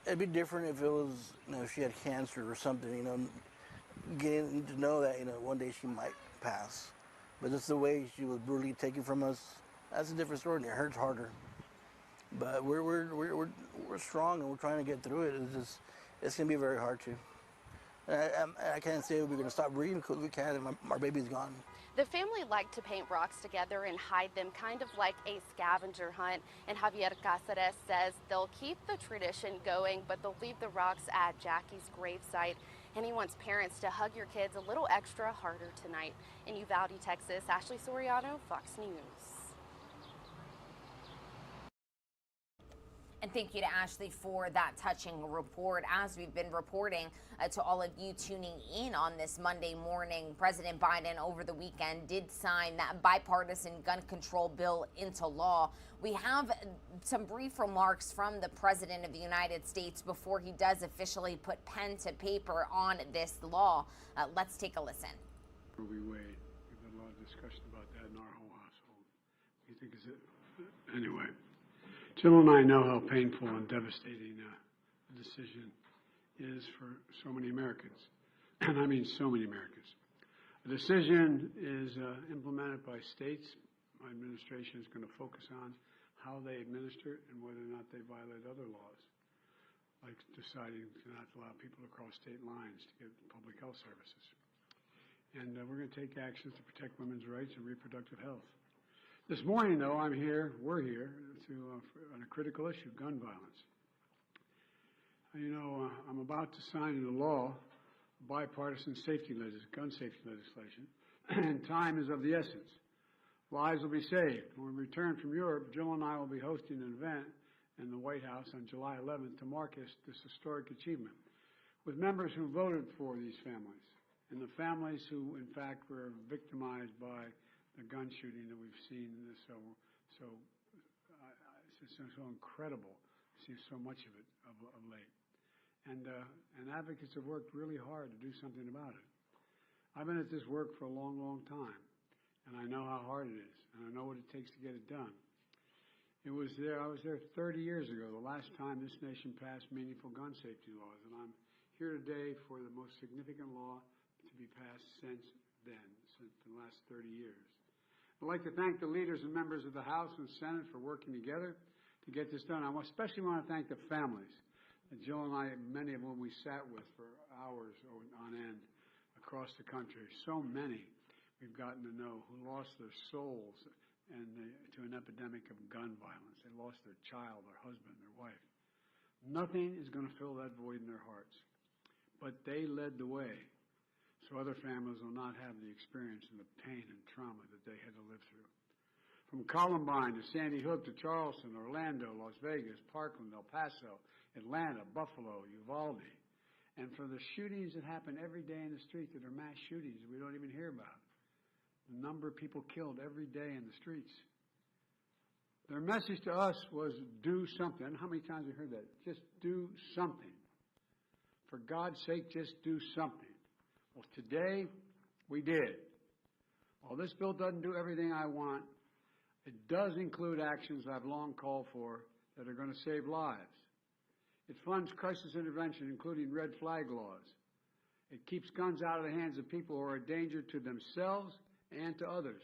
It'd be different if it was, if she had cancer or something, getting to know that, one day she might pass. But just the way she was brutally taken from us, that's a different story, and it hurts harder. But we're strong, and we're trying to get through it. It's going to be very hard too. I can't say we're going to stop breathing because we can't, and our baby's gone. The family liked to paint rocks together and hide them, kind of like a scavenger hunt. And Javier Cáceres says they'll keep the tradition going, but they'll leave the rocks at Jackie's gravesite. And he wants parents to hug your kids a little extra harder tonight. In Uvalde, Texas, Ashley Soriano, Fox News. And thank you to Ashley for that touching report. As we've been reporting to all of you tuning in on this Monday morning, President Biden over the weekend did sign that bipartisan gun control bill into law. We have some brief remarks from the President of the United States before he does officially put pen to paper on this law. Let's take a listen. Roe v. Wade. We've had a lot of discussion about that in our whole household. We think it's anyway. Jill and I know how painful and devastating the decision is for so many Americans, and I mean so many Americans. The decision is implemented by states. My administration is going to focus on how they administer it and whether or not they violate other laws, like deciding to not allow people to cross state lines to get public health services. And we're going to take actions to protect women's rights and reproductive health. This morning, though, we're here on a critical issue, gun violence. I'm about to sign into law bipartisan gun safety legislation, and time is of the essence. Lives will be saved. When we return from Europe, Jill and I will be hosting an event in the White House on July 11th to mark this historic achievement with members who voted for these families and the families who, in fact, were victimized by the gun shooting that we've seen. It's so incredible to see so much of it of late. And advocates have worked really hard to do something about it. I've been at this work for a long, long time, and I know how hard it is, and I know what it takes to get it done. I was there 30 years ago, the last time this nation passed meaningful gun safety laws, and I'm here today for the most significant law to be passed since then, since the last 30 years. I'd like to thank the leaders and members of the House and Senate for working together to get this done. I especially want to thank the families that Jill and I, many of whom we sat with for hours on end across the country. So many we've gotten to know who lost their souls to an epidemic of gun violence. They lost their child, their husband, their wife. Nothing is going to fill that void in their hearts. But they led the way, so other families will not have the experience and the pain and trauma that they had to live through. From Columbine to Sandy Hook to Charleston, Orlando, Las Vegas, Parkland, El Paso, Atlanta, Buffalo, Uvalde, and for the shootings that happen every day in the street that are mass shootings that we don't even hear about, the number of people killed every day in the streets. Their message to us was do something. How many times have you heard that? Just do something. For God's sake, just do something. Well, today, we did. While this bill doesn't do everything I want, it does include actions I've long called for that are going to save lives. It funds crisis intervention, including red flag laws. It keeps guns out of the hands of people who are a danger to themselves and to others.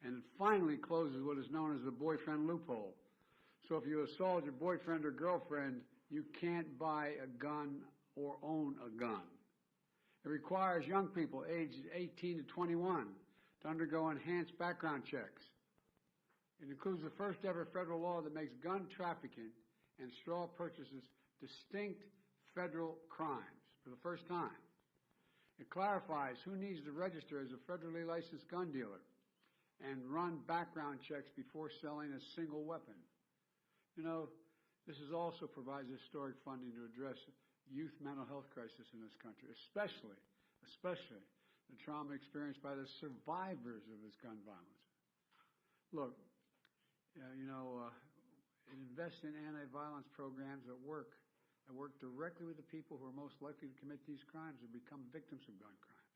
And it finally closes what is known as the boyfriend loophole. So if you assault your boyfriend or girlfriend, you can't buy a gun or own a gun. It requires young people aged 18 to 21 to undergo enhanced background checks. It includes the first ever federal law that makes gun trafficking and straw purchases distinct federal crimes for the first time. It clarifies who needs to register as a federally licensed gun dealer and run background checks before selling a single weapon. This also provides historic funding to address youth mental health crisis in this country, especially the trauma experienced by the survivors of this gun violence. Look, it invests in anti-violence programs that work directly with the people who are most likely to commit these crimes or become victims of gun crimes.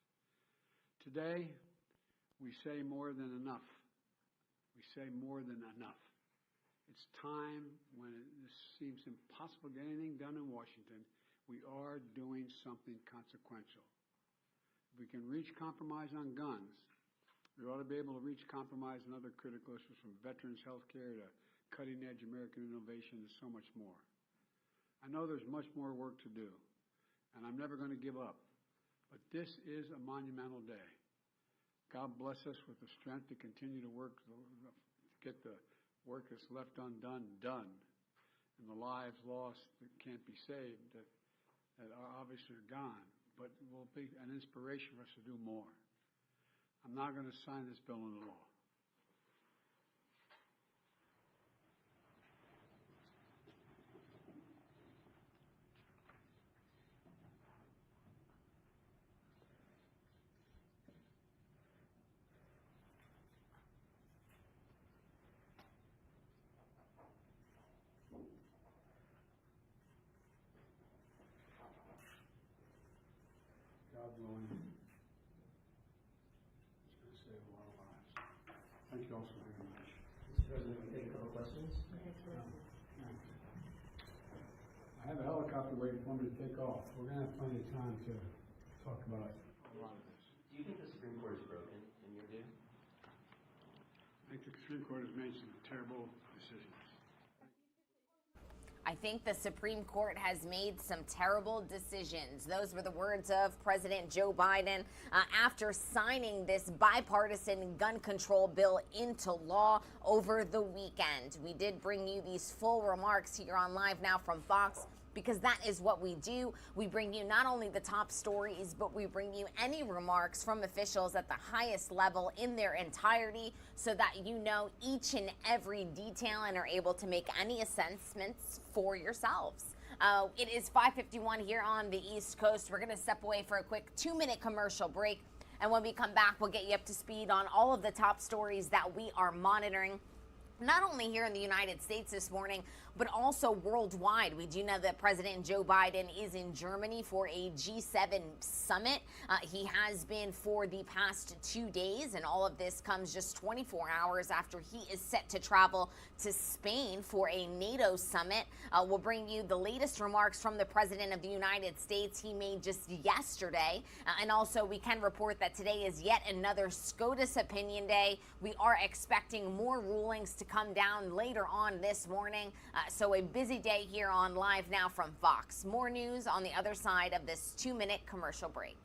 Today, we say more than enough. We say more than enough. It's time when it seems impossible to get anything done in Washington, we are doing something consequential. If we can reach compromise on guns, we ought to be able to reach compromise on other critical issues, from veterans' health care to cutting-edge American innovation and so much more. I know there's much more work to do, and I'm never going to give up. But this is a monumental day. God bless us with the strength to continue to work, to get the work that's left undone done, and the lives lost that can't be saved, that are obviously gone, but will be an inspiration for us to do more. I'm not going to sign this bill into law. God willing, it's going to save a lot of lives. Thank you all so very much. Mr. President, we take a couple questions. I have a helicopter waiting for me to take off. We're going to have plenty of time to talk about a lot of this. Do you think the Supreme Court is broken, in your view? I think the Supreme Court has made some terrible decisions. I think the Supreme Court has made some terrible decisions. Those were the words of President Joe Biden after signing this bipartisan gun control bill into law over the weekend. We did bring you these full remarks here on Live Now from Fox, because that is what we do. We bring you not only the top stories, but we bring you any remarks from officials at the highest level in their entirety so that you know each and every detail and are able to make any assessments for yourselves. It is 5:51 here on the East Coast. We're going to step away for a quick 2-minute commercial break. And when we come back, we'll get you up to speed on all of the top stories that we are monitoring, not only here in the United States this morning, but also worldwide. We do know that President Joe Biden is in Germany for a G7 summit. He has been for the past 2 days, and all of this comes just 24 hours after he is set to travel to Spain for a NATO summit. We'll bring you the latest remarks from the President of the United States he made just yesterday. And also we can report that today is yet another SCOTUS opinion day. We are expecting more rulings to come down later on this morning. So a busy day here on Live Now from Fox. More news on the other side of this 2-minute commercial break.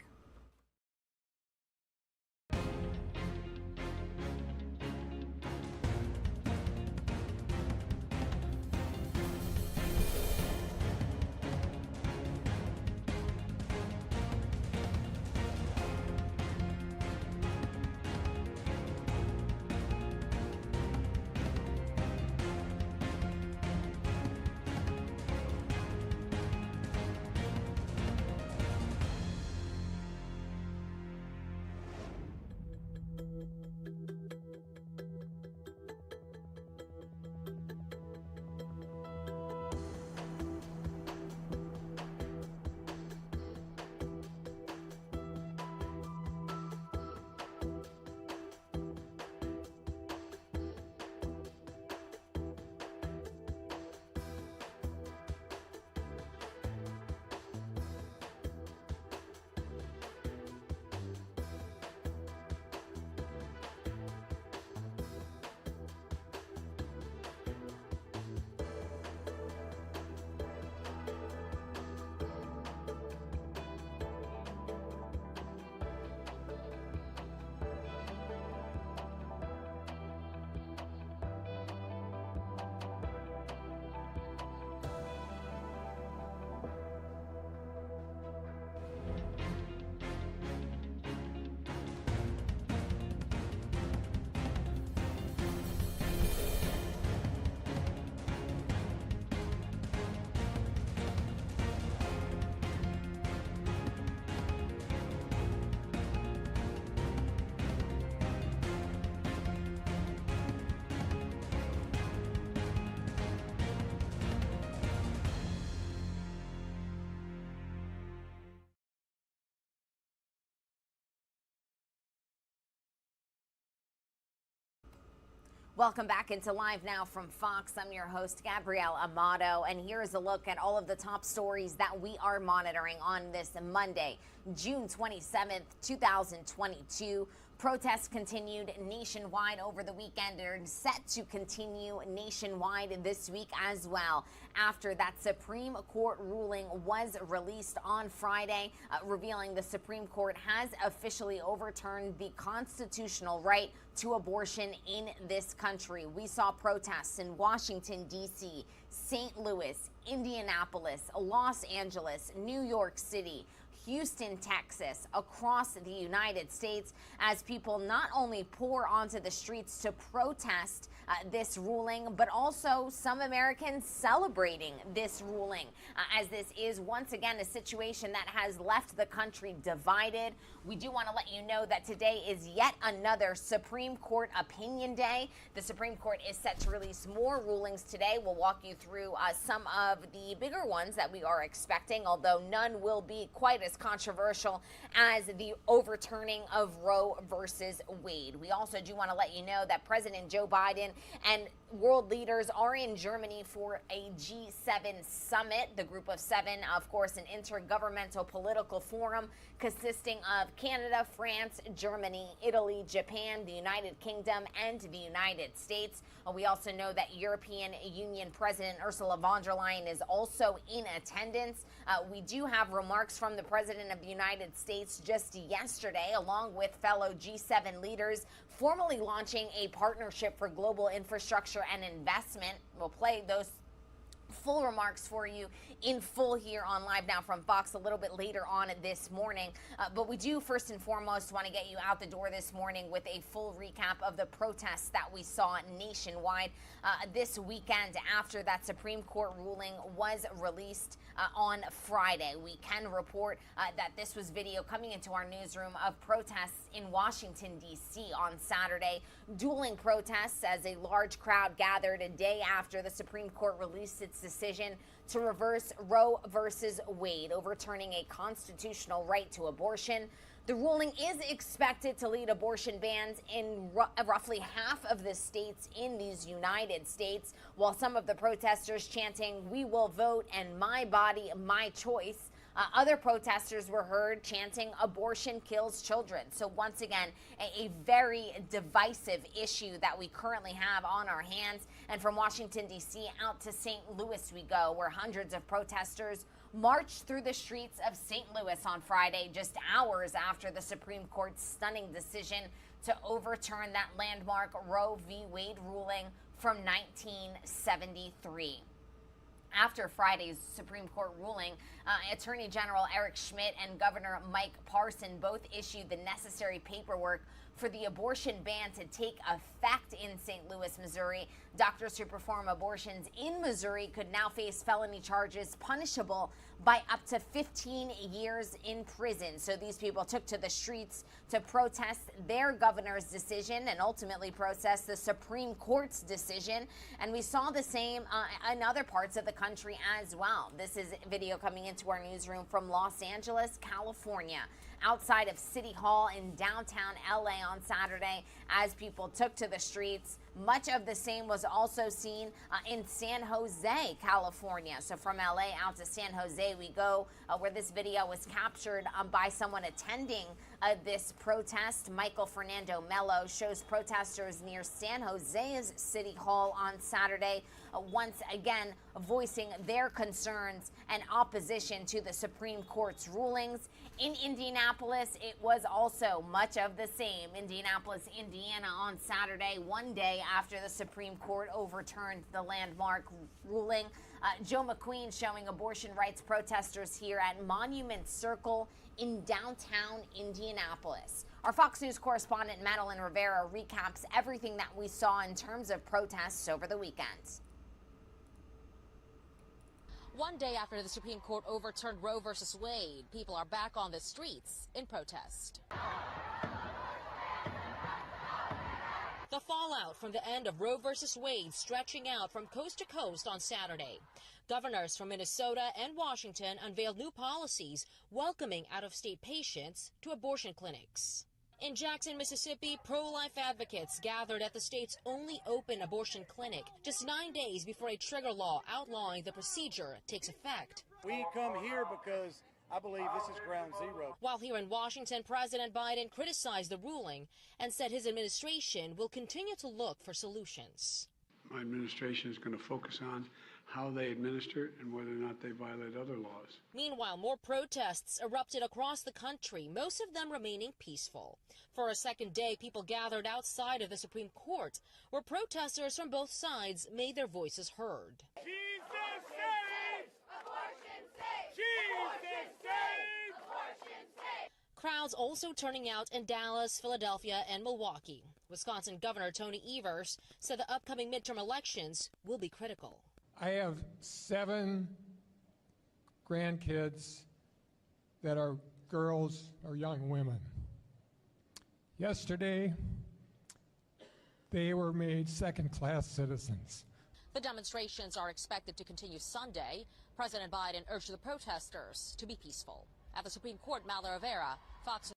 Welcome back into Live Now from Fox. I'm your host, Gabrielle Amato, and here is a look at all of the top stories that we are monitoring on this Monday, June 27th, 2022. Protests continued nationwide over the weekend and are set to continue nationwide this week as well, after that Supreme Court ruling was released on Friday, revealing the Supreme Court has officially overturned the constitutional right to abortion in this country. We saw protests in Washington, D.C., St. Louis, Indianapolis, Los Angeles, New York City, Houston, Texas, across the United States, as people not only pour onto the streets to protest this ruling, but also some Americans celebrating this ruling, as this is once again a situation that has left the country divided. We do want to let you know that today is yet another Supreme Court opinion day. The Supreme Court is set to release more rulings today. We'll walk you through some of the bigger ones that we are expecting, although none will be quite as as controversial as the overturning of Roe versus Wade. We also do want to let you know that President Joe Biden and world leaders are in Germany for a G7 summit. The Group of Seven, of course, an intergovernmental political forum consisting of Canada, France, Germany, Italy, Japan, the United Kingdom, and the United States. We also know that European Union President Ursula von der Leyen is also in attendance. We do have remarks from the President of the United States just yesterday, along with fellow G7 leaders, formally launching a partnership for global infrastructure and investment. We'll play those full remarks for you in full here on Live Now from Fox a little bit later on this morning. But we do first and foremost want to get you out the door this morning with a full recap of the protests that we saw nationwide this weekend after that Supreme Court ruling was released on Friday. We can report that this was video coming into our newsroom of protests in Washington, D.C. on Saturday. Dueling protests as a large crowd gathered a day after the Supreme Court released its decision to reverse Roe versus Wade, overturning a constitutional right to abortion. The ruling is expected to lead abortion bans in roughly half of the states in these United States, while some of the protesters chanting, "We will vote" and "My body, my choice." Other protesters were heard chanting, "Abortion kills children." So once again, a very divisive issue that we currently have on our hands. And from Washington, D.C. out to St. Louis we go, where hundreds of protesters marched through the streets of St. Louis on Friday, just hours after the Supreme Court's stunning decision to overturn that landmark Roe v. Wade ruling from 1973. After Friday's Supreme Court ruling, Attorney General Eric Schmidt and Governor Mike Parson both issued the necessary paperwork for the abortion ban to take effect in St. Louis, Missouri. Doctors who perform abortions in Missouri could now face felony charges punishable by up to 15 years in prison. So these people took to the streets to protest their governor's decision and ultimately protest the Supreme Court's decision. And we saw the same in other parts of the country as well. This is video coming into our newsroom from Los Angeles, California, outside of City Hall in downtown LA on Saturday as people took to the streets. Much of the same was also seen in San Jose, California. So from LA out to San Jose we go, where this video was captured by someone attending this protest. Michael Fernando Mello shows protesters near San Jose's City Hall on Saturday, once again voicing their concerns and opposition to the Supreme Court's rulings. In Indianapolis, it was also much of the same. Indianapolis, Indiana on Saturday, one day after the Supreme Court overturned the landmark ruling. Joe McQueen showing abortion rights protesters here at Monument Circle in downtown Indianapolis. Our Fox News correspondent Madeline Rivera recaps everything that we saw in terms of protests over the weekend. One day after the Supreme Court overturned Roe versus Wade, people are back on the streets in protest. The fallout from the end of Roe versus Wade stretching out from coast to coast on Saturday. Governors from Minnesota and Washington unveiled new policies welcoming out-of-state patients to abortion clinics. In Jackson, Mississippi, pro-life advocates gathered at the state's only open abortion clinic just 9 days before a trigger law outlawing the procedure takes effect. We come here because I believe this is ground zero. While here in Washington, President Biden criticized the ruling and said his administration will continue to look for solutions. My administration is going to focus on how they administer it and whether or not they violate other laws. Meanwhile, more protests erupted across the country, most of them remaining peaceful. For a second day, people gathered outside of the Supreme Court, where protesters from both sides made their voices heard. Jesus saves! Abortion saves! Jesus saves! Abortion saves! Crowds also turning out in Dallas, Philadelphia, and Milwaukee. Wisconsin Governor Tony Evers said the upcoming midterm elections will be critical. I have 7 grandkids that are girls or young women. Yesterday, they were made second-class citizens. The demonstrations are expected to continue Sunday. President Biden urged the protesters to be peaceful. At the Supreme Court, Mallory Rivera, Fox.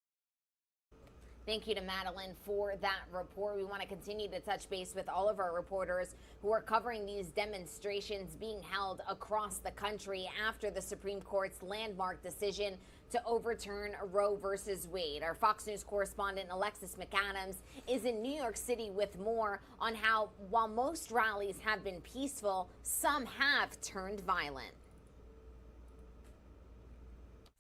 Thank you to Madeline for that report. We want to continue to touch base with all of our reporters who are covering these demonstrations being held across the country after the Supreme Court's landmark decision to overturn Roe versus Wade. Our Fox News correspondent Alexis McAdams is in New York City with more on how, while most rallies have been peaceful, some have turned violent.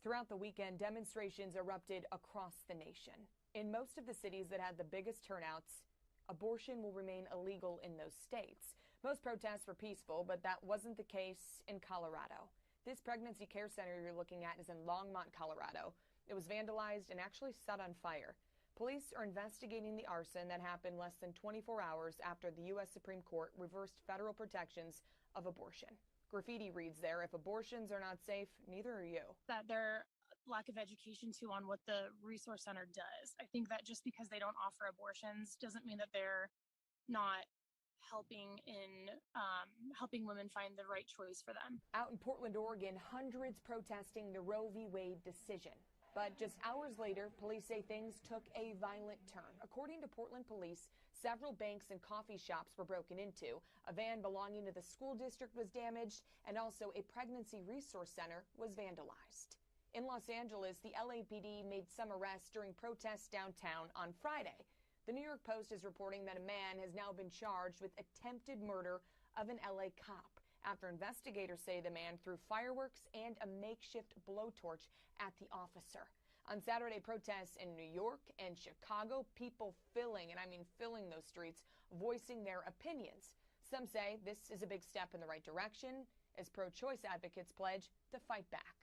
Throughout the weekend, demonstrations erupted across the nation. In most of the cities that had the biggest turnouts, abortion will remain illegal in those states. Most protests were peaceful, but that wasn't the case in Colorado. This pregnancy care center you're looking at is in Longmont, Colorado. It was vandalized and actually set on fire. Police are investigating the arson that happened less than 24 hours after the U.S. Supreme Court reversed federal protections of abortion. Graffiti reads there, "If abortions are not safe, neither are you." That their lack of education too on what the resource center does. I think that just because they don't offer abortions doesn't mean that they're not helping women find the right choice for them. Out in Portland, Oregon, hundreds protesting the Roe v. Wade decision. But just hours later, police say things took a violent turn. According to Portland police, several banks and coffee shops were broken into. A van belonging to the school district was damaged, and also a pregnancy resource center was vandalized. In Los Angeles, the LAPD made some arrests during protests downtown on Friday. The New York Post is reporting that a man has now been charged with attempted murder of an LA cop after investigators say the man threw fireworks and a makeshift blowtorch at the officer. On Saturday, protests in New York and Chicago, people filling those streets, voicing their opinions. Some say this is a big step in the right direction as pro-choice advocates pledge to fight back.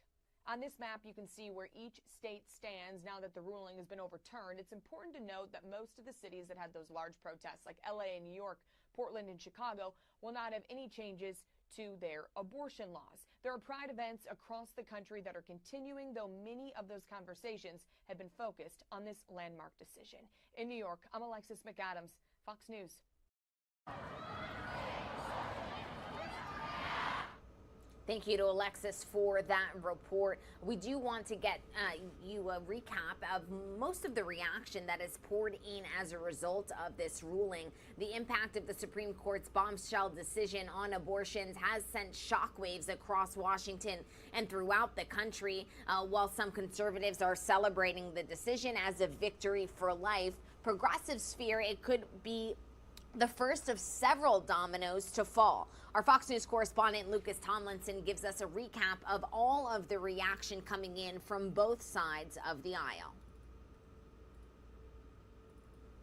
On this map, you can see where each state stands now that the ruling has been overturned. It's important to note that most of the cities that had those large protests, like LA and New York, Portland and Chicago, will not have any changes to their abortion laws. There are pride events across the country that are continuing, though many of those conversations have been focused on this landmark decision. In New York, I'm Alexis McAdams, Fox News. Thank you to Alexis for that report. We do want to get you a recap of most of the reaction that has poured in as a result of this ruling. The impact of the Supreme Court's bombshell decision on abortions has sent shockwaves across Washington and throughout the country. While some conservatives are celebrating the decision as a victory for life, progressives fear it could be the first of several dominoes to fall. Our Fox News correspondent Lucas Tomlinson gives us a recap of all of the reaction coming in from both sides of the aisle.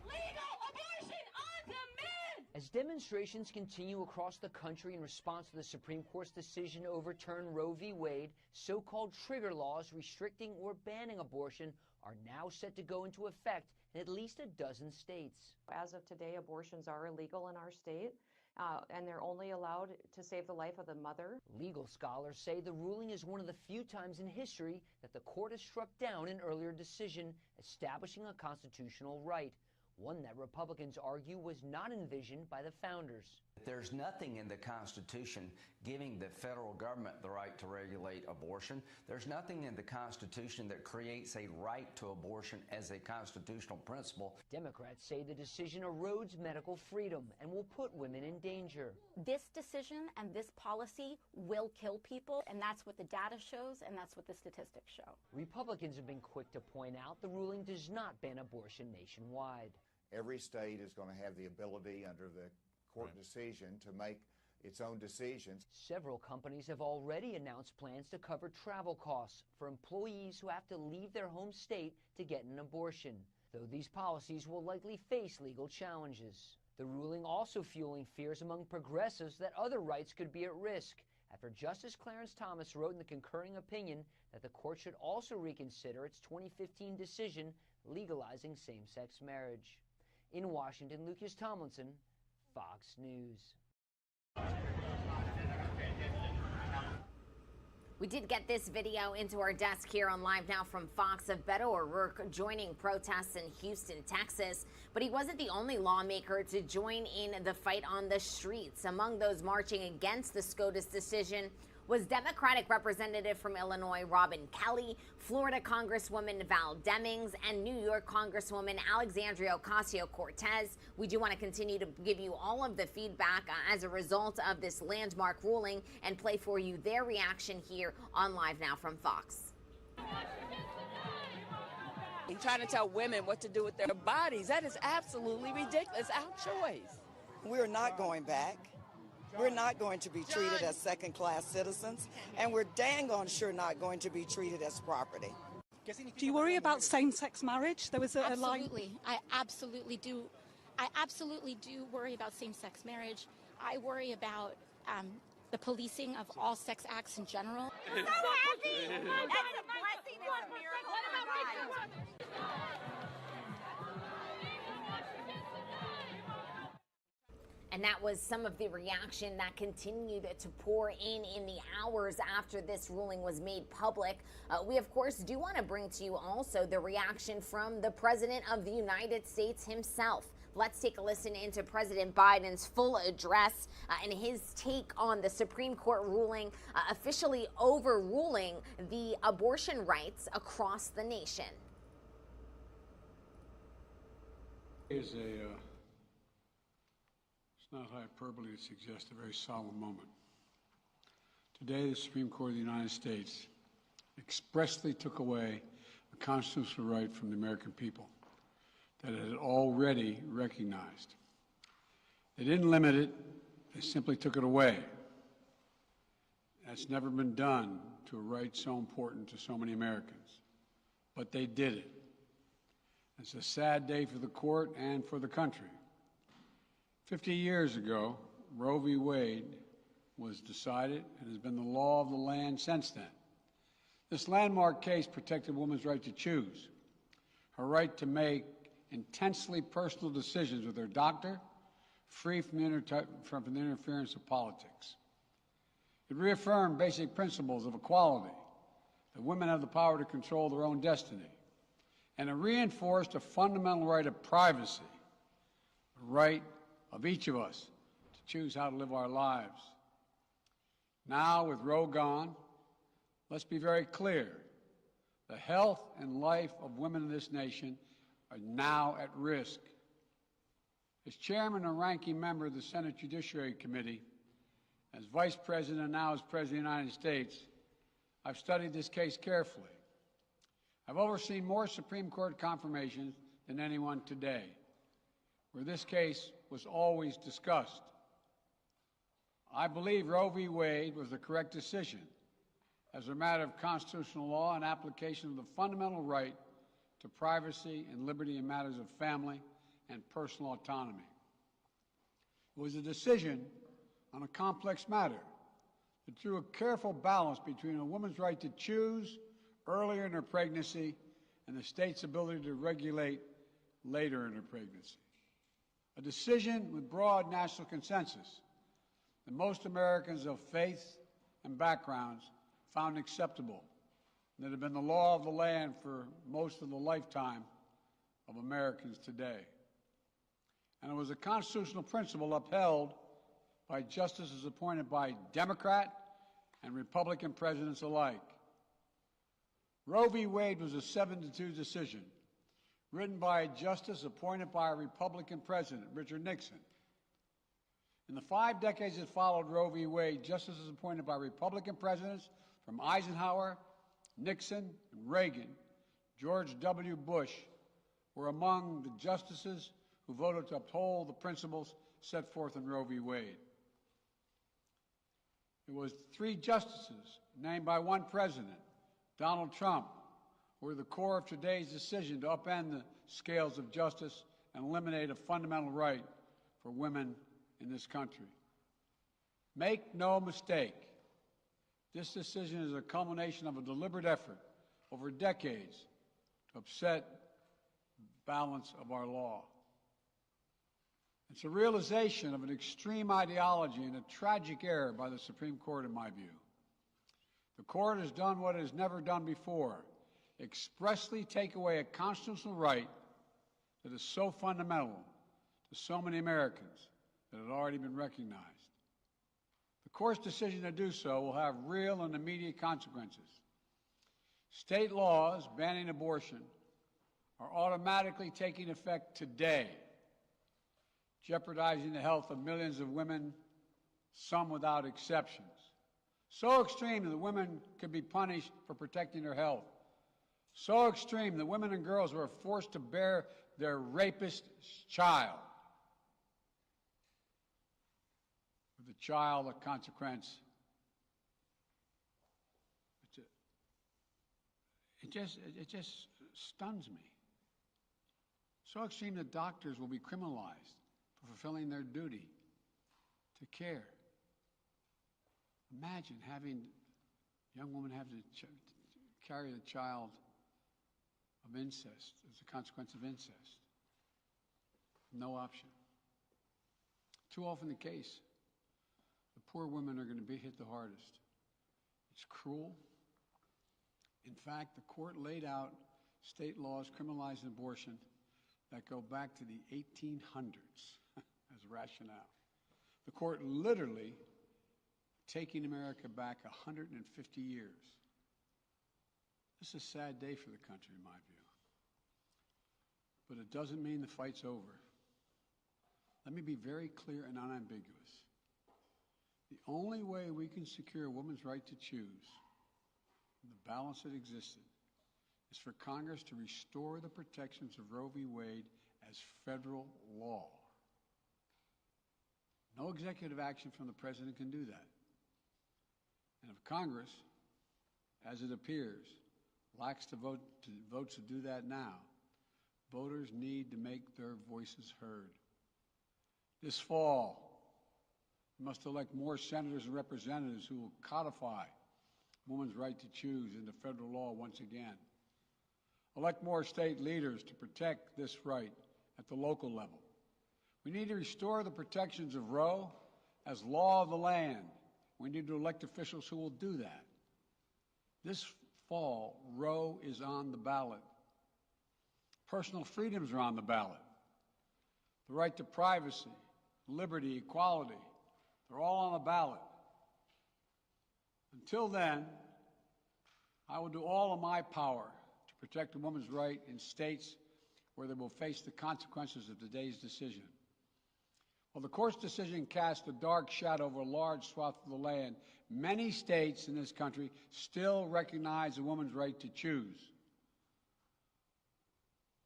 Legal abortion on demand! As demonstrations continue across the country in response to the Supreme Court's decision to overturn Roe v. Wade, so-called trigger laws restricting or banning abortion are now set to go into effect in at least a dozen states. As of today, abortions are illegal in our state, and they're only allowed to save the life of the mother. Legal scholars say the ruling is one of the few times in history that the court has struck down an earlier decision establishing a constitutional right, one that Republicans argue was not envisioned by the founders. There's nothing in the Constitution giving the federal government the right to regulate abortion. There's nothing in the Constitution that creates a right to abortion as a constitutional principle. Democrats say the decision erodes medical freedom and will put women in danger. This decision and this policy will kill people, and that's what the data shows, and that's what the statistics show. Republicans have been quick to point out the ruling does not ban abortion nationwide. Every state is going to have the ability under the court decision to make its own decisions. Several companies have already announced plans to cover travel costs for employees who have to leave their home state to get an abortion, though these policies will likely face legal challenges. The ruling also fueling fears among progressives that other rights could be at risk, after Justice Clarence Thomas wrote in the concurring opinion that the court should also reconsider its 2015 decision legalizing same-sex marriage. In Washington, Lucas Tomlinson, Fox News. We did get this video into our desk here on LiveNOW from Fox of Beto O'Rourke joining protests in Houston, Texas. But he wasn't the only lawmaker to join in the fight on the streets. Among those marching against the SCOTUS decision was Democratic Representative from Illinois Robin Kelly, Florida Congresswoman Val Demings, and New York Congresswoman Alexandria Ocasio-Cortez. We do want to continue to give you all of the feedback as a result of this landmark ruling and play for you their reaction here on Live Now from Fox. Trying to tell women what to do with their bodies, that is absolutely ridiculous. Our choice. We're not going back. We're not going to be treated as second-class citizens, and we're dang on sure not going to be treated as property. Do you worry about same-sex marriage? There was a line. Absolutely. I absolutely do. I absolutely do worry about same-sex marriage. I worry about the policing of all sex acts in general. So happy! That's a blessing. It's a miracle from God. And that was some of the reaction that continued to pour in the hours after this ruling was made public. We, of course, do want to bring to you also the reaction from the President of the United States himself. Let's take a listen into President Biden's full address and his take on the Supreme Court ruling officially overruling the abortion rights across the nation. It's not hyperbole to suggest a very solemn moment. Today, the Supreme Court of the United States expressly took away a constitutional right from the American people that it had already recognized. They didn't limit it, they simply took it away. That's never been done to a right so important to so many Americans. But they did it. It's a sad day for the court and for the country. 50 years ago, Roe v. Wade was decided and has been the law of the land since then. This landmark case protected a woman's right to choose, her right to make intensely personal decisions with her doctor, free from the interference of politics. It reaffirmed basic principles of equality, that women have the power to control their own destiny, and it reinforced a fundamental right of privacy, a right of each of us to choose how to live our lives. Now, with Roe gone, let's be very clear. The health and life of women in this nation are now at risk. As chairman and ranking member of the Senate Judiciary Committee, as vice president and now as president of the United States, I've studied this case carefully. I've overseen more Supreme Court confirmations than anyone today, where this case was always discussed. I believe Roe v. Wade was the correct decision as a matter of constitutional law and application of the fundamental right to privacy and liberty in matters of family and personal autonomy. It was a decision on a complex matter that drew a careful balance between a woman's right to choose earlier in her pregnancy and the state's ability to regulate later in her pregnancy. A decision with broad national consensus that most Americans of faith and backgrounds found acceptable, and that have been the law of the land for most of the lifetime of Americans today. And it was a constitutional principle upheld by justices appointed by Democrat and Republican presidents alike. Roe v. Wade was a 7-2 decision, written by a justice appointed by a Republican president, Richard Nixon. In the 5 decades that followed Roe v. Wade, justices appointed by Republican presidents from Eisenhower, Nixon, and Reagan, George W. Bush, were among the justices who voted to uphold the principles set forth in Roe v. Wade. It was 3 justices named by one president, Donald Trump, who were the core of today's decision to upend the scales of justice and eliminate a fundamental right for women in this country. Make no mistake, this decision is a culmination of a deliberate effort over decades to upset the balance of our law. It's a realization of an extreme ideology and a tragic error by the Supreme Court, in my view. The court has done what it has never done before, expressly take away a constitutional right that is so fundamental to so many Americans that had already been recognized. The court's decision to do so will have real and immediate consequences. State laws banning abortion are automatically taking effect today, jeopardizing the health of millions of women, some without exceptions. So extreme that women could be punished for protecting their health. So extreme that women and girls were forced to bear their rapist's child. With the child, a consequence. It just stuns me. So extreme that doctors will be criminalized for fulfilling their duty to care. Imagine having a young woman have to carry a child of incest as a consequence of incest. No option. Too often the case, the poor women are going to be hit the hardest. It's cruel. In fact, the court laid out state laws criminalizing abortion that go back to the 1800s as rationale. The court literally taking America back 150 years. This is a sad day for the country, in my view. But it doesn't mean the fight's over. Let me be very clear and unambiguous. The only way we can secure a woman's right to choose, the balance that existed, is for Congress to restore the protections of Roe v. Wade as federal law. No executive action from the president can do that. And if Congress, as it appears, lacks the votes to do that now, voters need to make their voices heard. This fall, we must elect more senators and representatives who will codify women's right to choose into federal law once again. Elect more state leaders to protect this right at the local level. We need to restore the protections of Roe as law of the land. We need to elect officials who will do that. This fall, Roe is on the ballot. Personal freedoms are on the ballot. The right to privacy, liberty, equality, they're all on the ballot. Until then, I will do all in my power to protect a woman's right in states where they will face the consequences of today's decision. While the court's decision cast a dark shadow over a large swath of the land, many states in this country still recognize a woman's right to choose.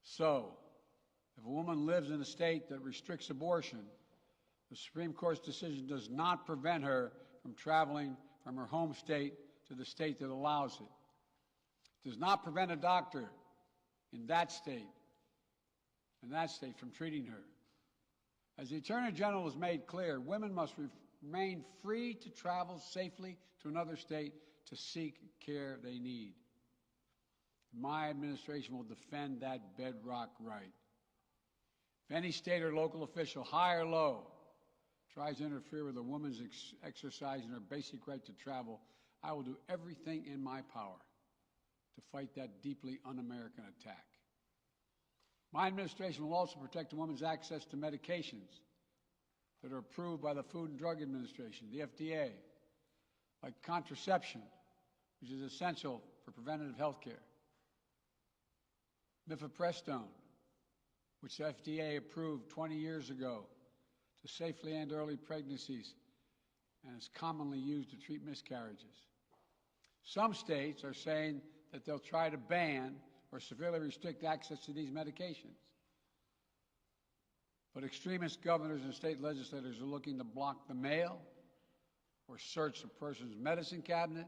So, if a woman lives in a state that restricts abortion, the Supreme Court's decision does not prevent her from traveling from her home state to the state that allows it. It does not prevent a doctor in that state from treating her. As the Attorney General has made clear, women must remain free to travel safely to another state to seek care they need. My administration will defend that bedrock right. If any state or local official, high or low, tries to interfere with a woman's exercising her basic right to travel, I will do everything in my power to fight that deeply un-American attack. My administration will also protect a woman's access to medications that are approved by the Food and Drug Administration, the FDA, like contraception, which is essential for preventative health care, mifepristone, which the FDA approved 20 years ago to safely end early pregnancies and is commonly used to treat miscarriages. Some states are saying that they'll try to ban or severely restrict access to these medications. But extremist governors and state legislators are looking to block the mail or search a person's medicine cabinet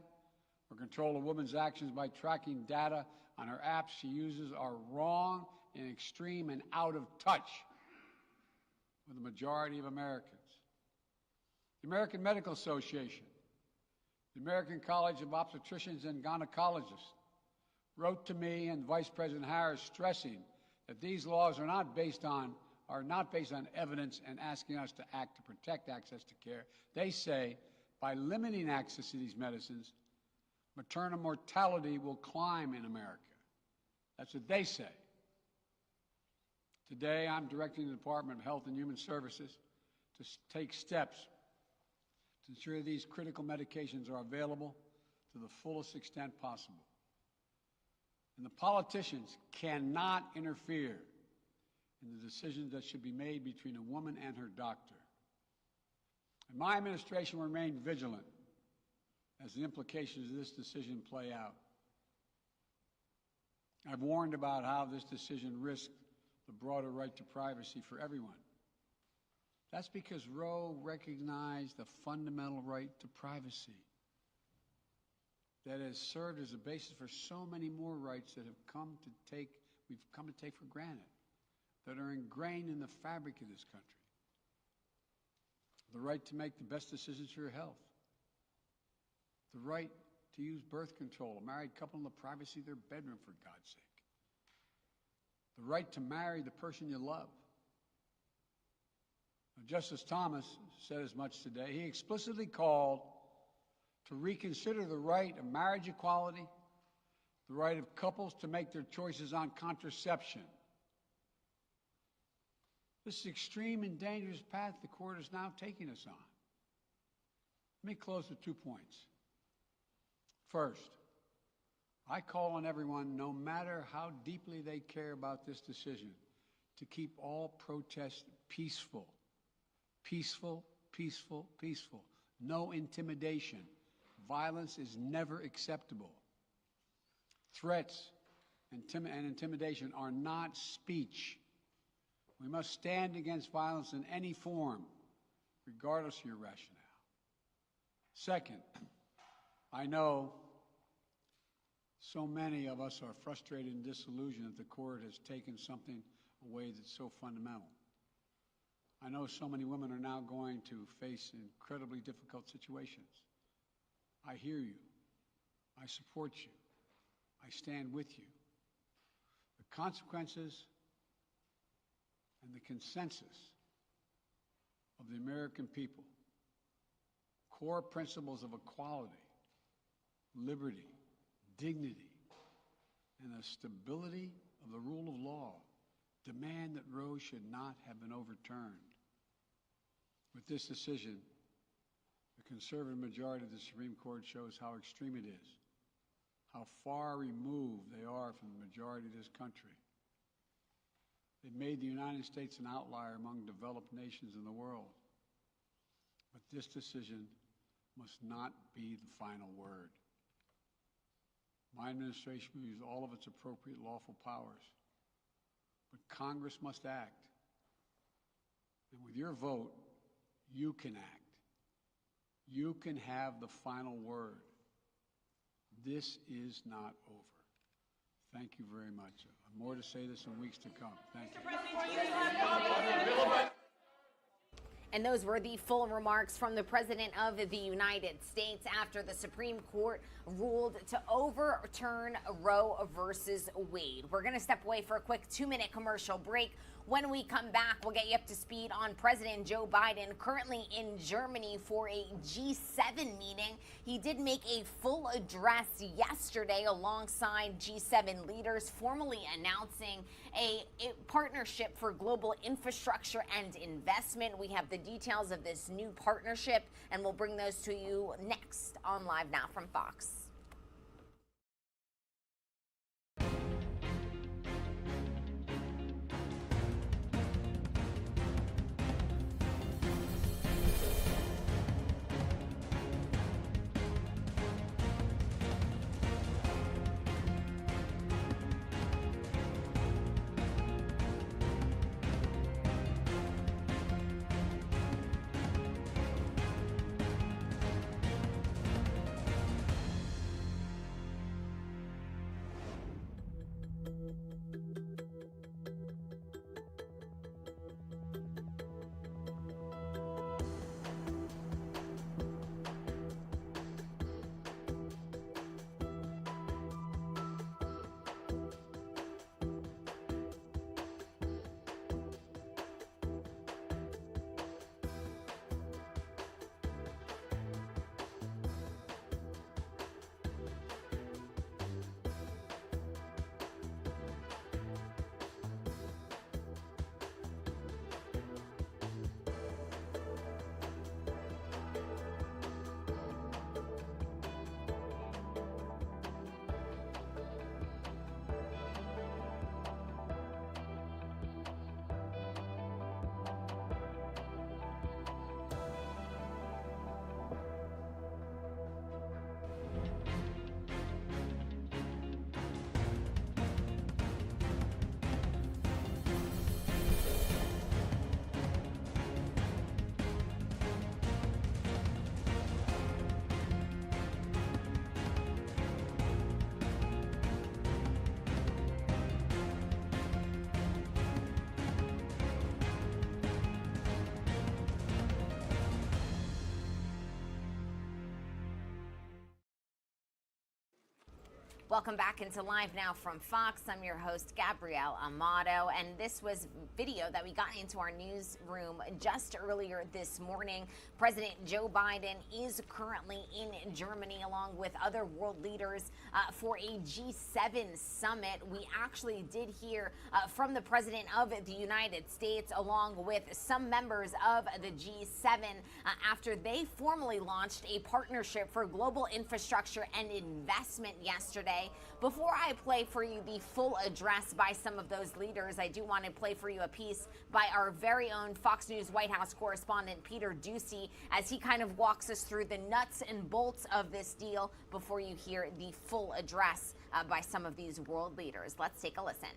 or control a woman's actions by tracking data on her apps she uses are wrong and extreme and out of touch with the majority of Americans. The American Medical Association, the American College of Obstetricians and Gynecologists wrote to me and Vice President Harris stressing that these laws are not based on evidence and asking us to act to protect access to care. They say by limiting access to these medicines, maternal mortality will climb in America. That's what they say. Today, I'm directing the Department of Health and Human Services to take steps to ensure these critical medications are available to the fullest extent possible. And the politicians cannot interfere in the decisions that should be made between a woman and her doctor. And my administration will remain vigilant as the implications of this decision play out. I've warned about how this decision risks the broader right to privacy for everyone. That's because Roe recognized the fundamental right to privacy that has served as a basis for so many more rights that we've come to take for granted, that are ingrained in the fabric of this country. The right to make the best decisions for your health. The right to use birth control, a married couple in the privacy of their bedroom, for God's sake. The right to marry the person you love. Now, Justice Thomas said as much today. He explicitly called to reconsider the right of marriage equality, the right of couples to make their choices on contraception. This is extreme and dangerous path the court is now taking us on. Let me close with 2 points. First, I call on everyone, no matter how deeply they care about this decision, to keep all protests peaceful. Peaceful, peaceful, peaceful. No intimidation. Violence is never acceptable. Threats and intimidation are not speech. We must stand against violence in any form, regardless of your rationale. Second, I know so many of us are frustrated and disillusioned that the court has taken something away that's so fundamental. I know so many women are now going to face incredibly difficult situations. I hear you. I support you. I stand with you. The consequences and the consensus of the American people, core principles of equality, liberty, dignity, and the stability of the rule of law demand that Roe should not have been overturned. With this decision, the conservative majority of the Supreme Court shows how extreme it is, how far removed they are from the majority of this country. They've made the United States an outlier among developed nations in the world. But this decision must not be the final word. My administration will use all of its appropriate lawful powers, but Congress must act. And with your vote, you can act. You can have the final word. This is not over. Thank you very much. More to say this in weeks to come. Thank you. And those were the full remarks from the President of the United States after the Supreme Court ruled to overturn Roe versus Wade. We're going to step away for a quick 2-minute commercial break. When we come back, we'll get you up to speed on President Joe Biden, currently in Germany for a G7 meeting. He did make a full address yesterday alongside G7 leaders, formally announcing a partnership for global infrastructure and investment. We have the details of this new partnership, and we'll bring those to you next on Live Now from Fox. Welcome back into Live Now from Fox. I'm your host, Gabrielle Amato, and this was video that we got into our newsroom just earlier this morning. President Joe Biden is currently in Germany along with other world leaders for a G7 summit. We actually did hear from the President of the United States along with some members of the G7 after they formally launched a partnership for global infrastructure and investment yesterday. Before I play for you the full address by some of those leaders, I do want to play for you a piece by our very own Fox News White House correspondent Peter Doocy as he kind of walks us through the nuts and bolts of this deal before you hear the full address by some of these world leaders. Let's take a listen.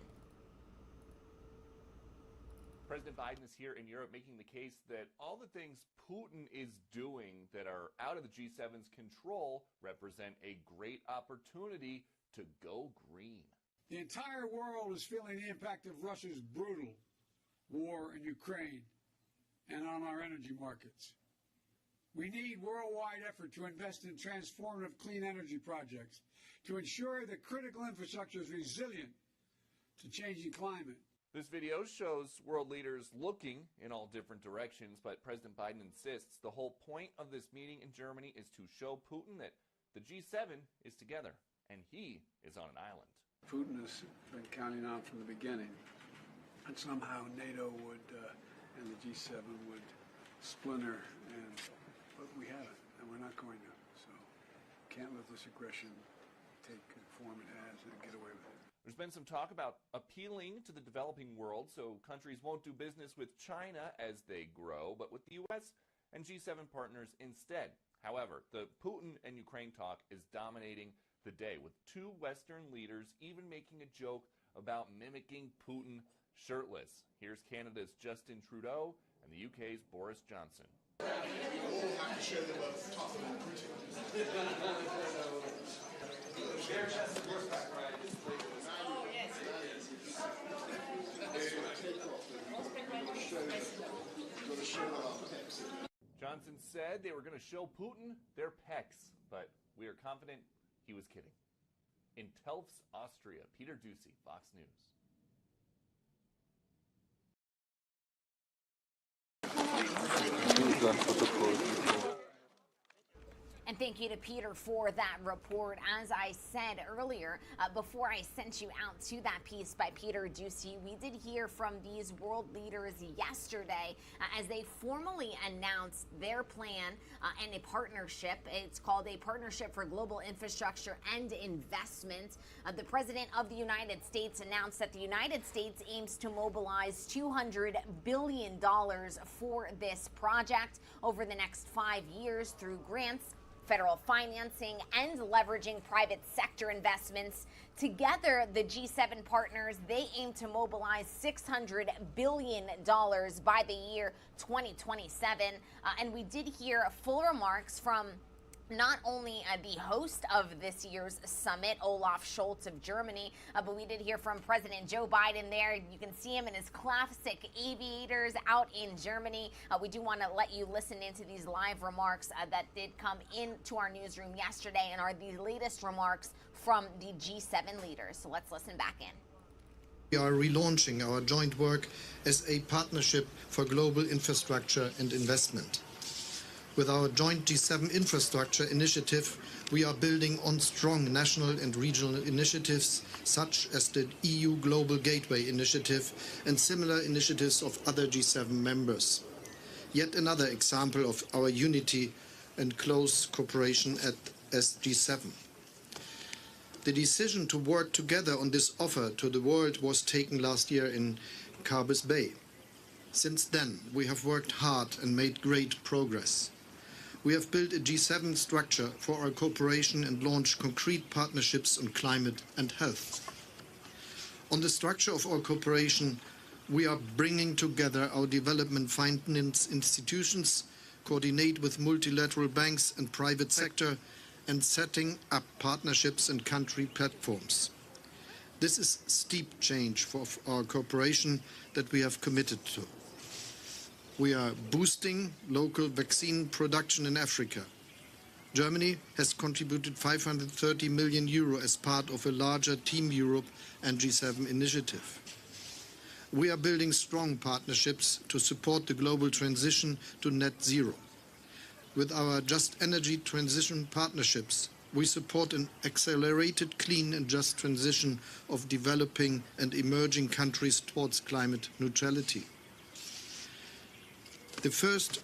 President Biden is here in Europe making the case that all the things Putin is doing that are out of the G7's control represent a great opportunity to go green. The entire world is feeling the impact of Russia's brutal war in Ukraine and on our energy markets. We need worldwide effort to invest in transformative clean energy projects to ensure that critical infrastructure is resilient to changing climate. This video shows world leaders looking in all different directions, but President Biden insists the whole point of this meeting in Germany is to show Putin that the G7 is together and he is on an island. Putin has been counting on from the beginning, and somehow NATO would and the G7 would splinter, but we haven't, and we're not going to. So can't let this aggression take the form it has and get away with it. There's been some talk about appealing to the developing world so countries won't do business with China as they grow, but with the U.S. and G7 partners instead. However, the Putin and Ukraine talk is dominating the day, with two Western leaders even making a joke about mimicking Putin shirtless. Here's Canada's Justin Trudeau and the UK's Boris Johnson. Johnson said they were going to show Putin their pecs, but we are confident he was kidding. In Telfs, Austria, Peter Doocy, Fox News. And thank you to Peter for that report. As I said earlier, before I sent you out to that piece by Peter Doocy, we did hear from these world leaders yesterday as they formally announced their plan and a partnership. It's called a Partnership for Global Infrastructure and Investment. The President of the United States announced that the United States aims to mobilize $200 billion for this project over the next 5 years through grants, federal financing, and leveraging private sector investments. Together, the G7 partners, they aim to mobilize $600 billion by the year 2027. And we did hear full remarks from not only the host of this year's summit, Olaf Scholz of Germany, but we did hear from President Joe Biden there. You can see him in his classic aviators out in Germany. We do want to let you listen into these live remarks that did come into our newsroom yesterday and are the latest remarks from the G7 leaders. So let's listen back in. We are relaunching our joint work as a partnership for global infrastructure and investment. With our joint G7 infrastructure initiative, we are building on strong national and regional initiatives, such as the EU Global Gateway Initiative and similar initiatives of other G7 members. Yet another example of our unity and close cooperation as G7. The decision to work together on this offer to the world was taken last year in Carbis Bay. Since then, we have worked hard and made great progress. We have built a G7 structure for our cooperation and launched concrete partnerships on climate and health. On the structure of our cooperation, we are bringing together our development finance institutions, coordinate with multilateral banks and private sector, and setting up partnerships and country platforms. This is steep change for our cooperation that we have committed to. We are boosting local vaccine production in Africa. Germany has contributed 530 million euro as part of a larger Team Europe and G7 initiative. We are building strong partnerships to support the global transition to net zero. With our Just Energy Transition partnerships, we support an accelerated, clean and just transition of developing and emerging countries towards climate neutrality. The first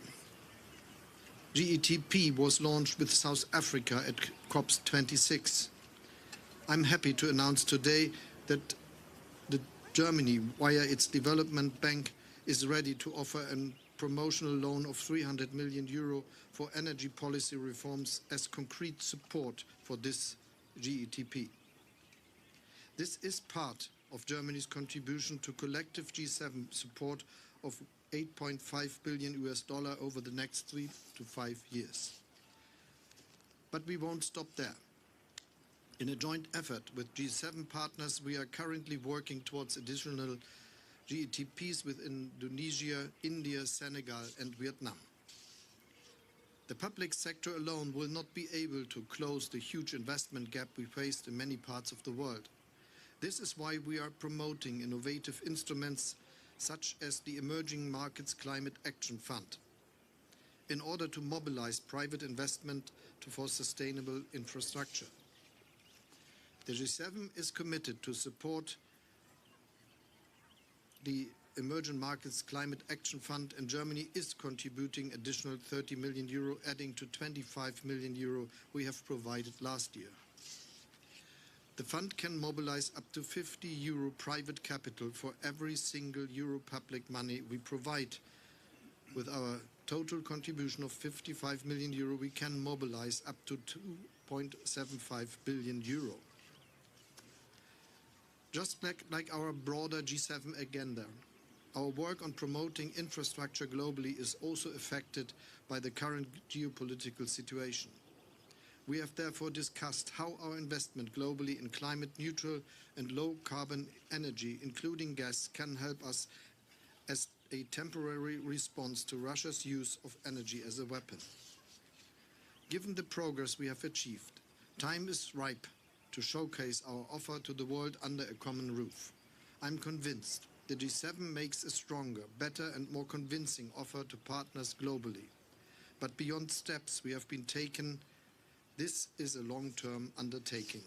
GETP was launched with South Africa at COP26. I'm happy to announce today that Germany, via its development bank, is ready to offer a promotional loan of 300 million euro for energy policy reforms as concrete support for this GETP. This is part of Germany's contribution to collective G7 support of $8.5 billion over the next 3 to 5 years. But we won't stop there. In a joint effort with G7 partners, we are currently working towards additional GETPs with Indonesia, India, Senegal and Vietnam. The public sector alone will not be able to close the huge investment gap we faced in many parts of the world. This is why we are promoting innovative instruments such as the Emerging Markets Climate Action Fund, in order to mobilize private investment for sustainable infrastructure. The G7 is committed to support the Emerging Markets Climate Action Fund, and Germany is contributing additional 30 million euro, adding to 25 million euro we have provided last year. The fund can mobilize up to 50 euro private capital for every single euro public money we provide. With our total contribution of 55 million euro, we can mobilize up to 2.75 billion euro. Just like our broader G7 agenda, our work on promoting infrastructure globally is also affected by the current geopolitical situation. We have therefore discussed how our investment globally in climate neutral and low carbon energy, including gas, can help us as a temporary response to Russia's use of energy as a weapon. Given the progress we have achieved, time is ripe to showcase our offer to the world under a common roof. I'm convinced the G7 makes a stronger, better and more convincing offer to partners globally. But beyond steps we have been taken, this is a long-term undertaking.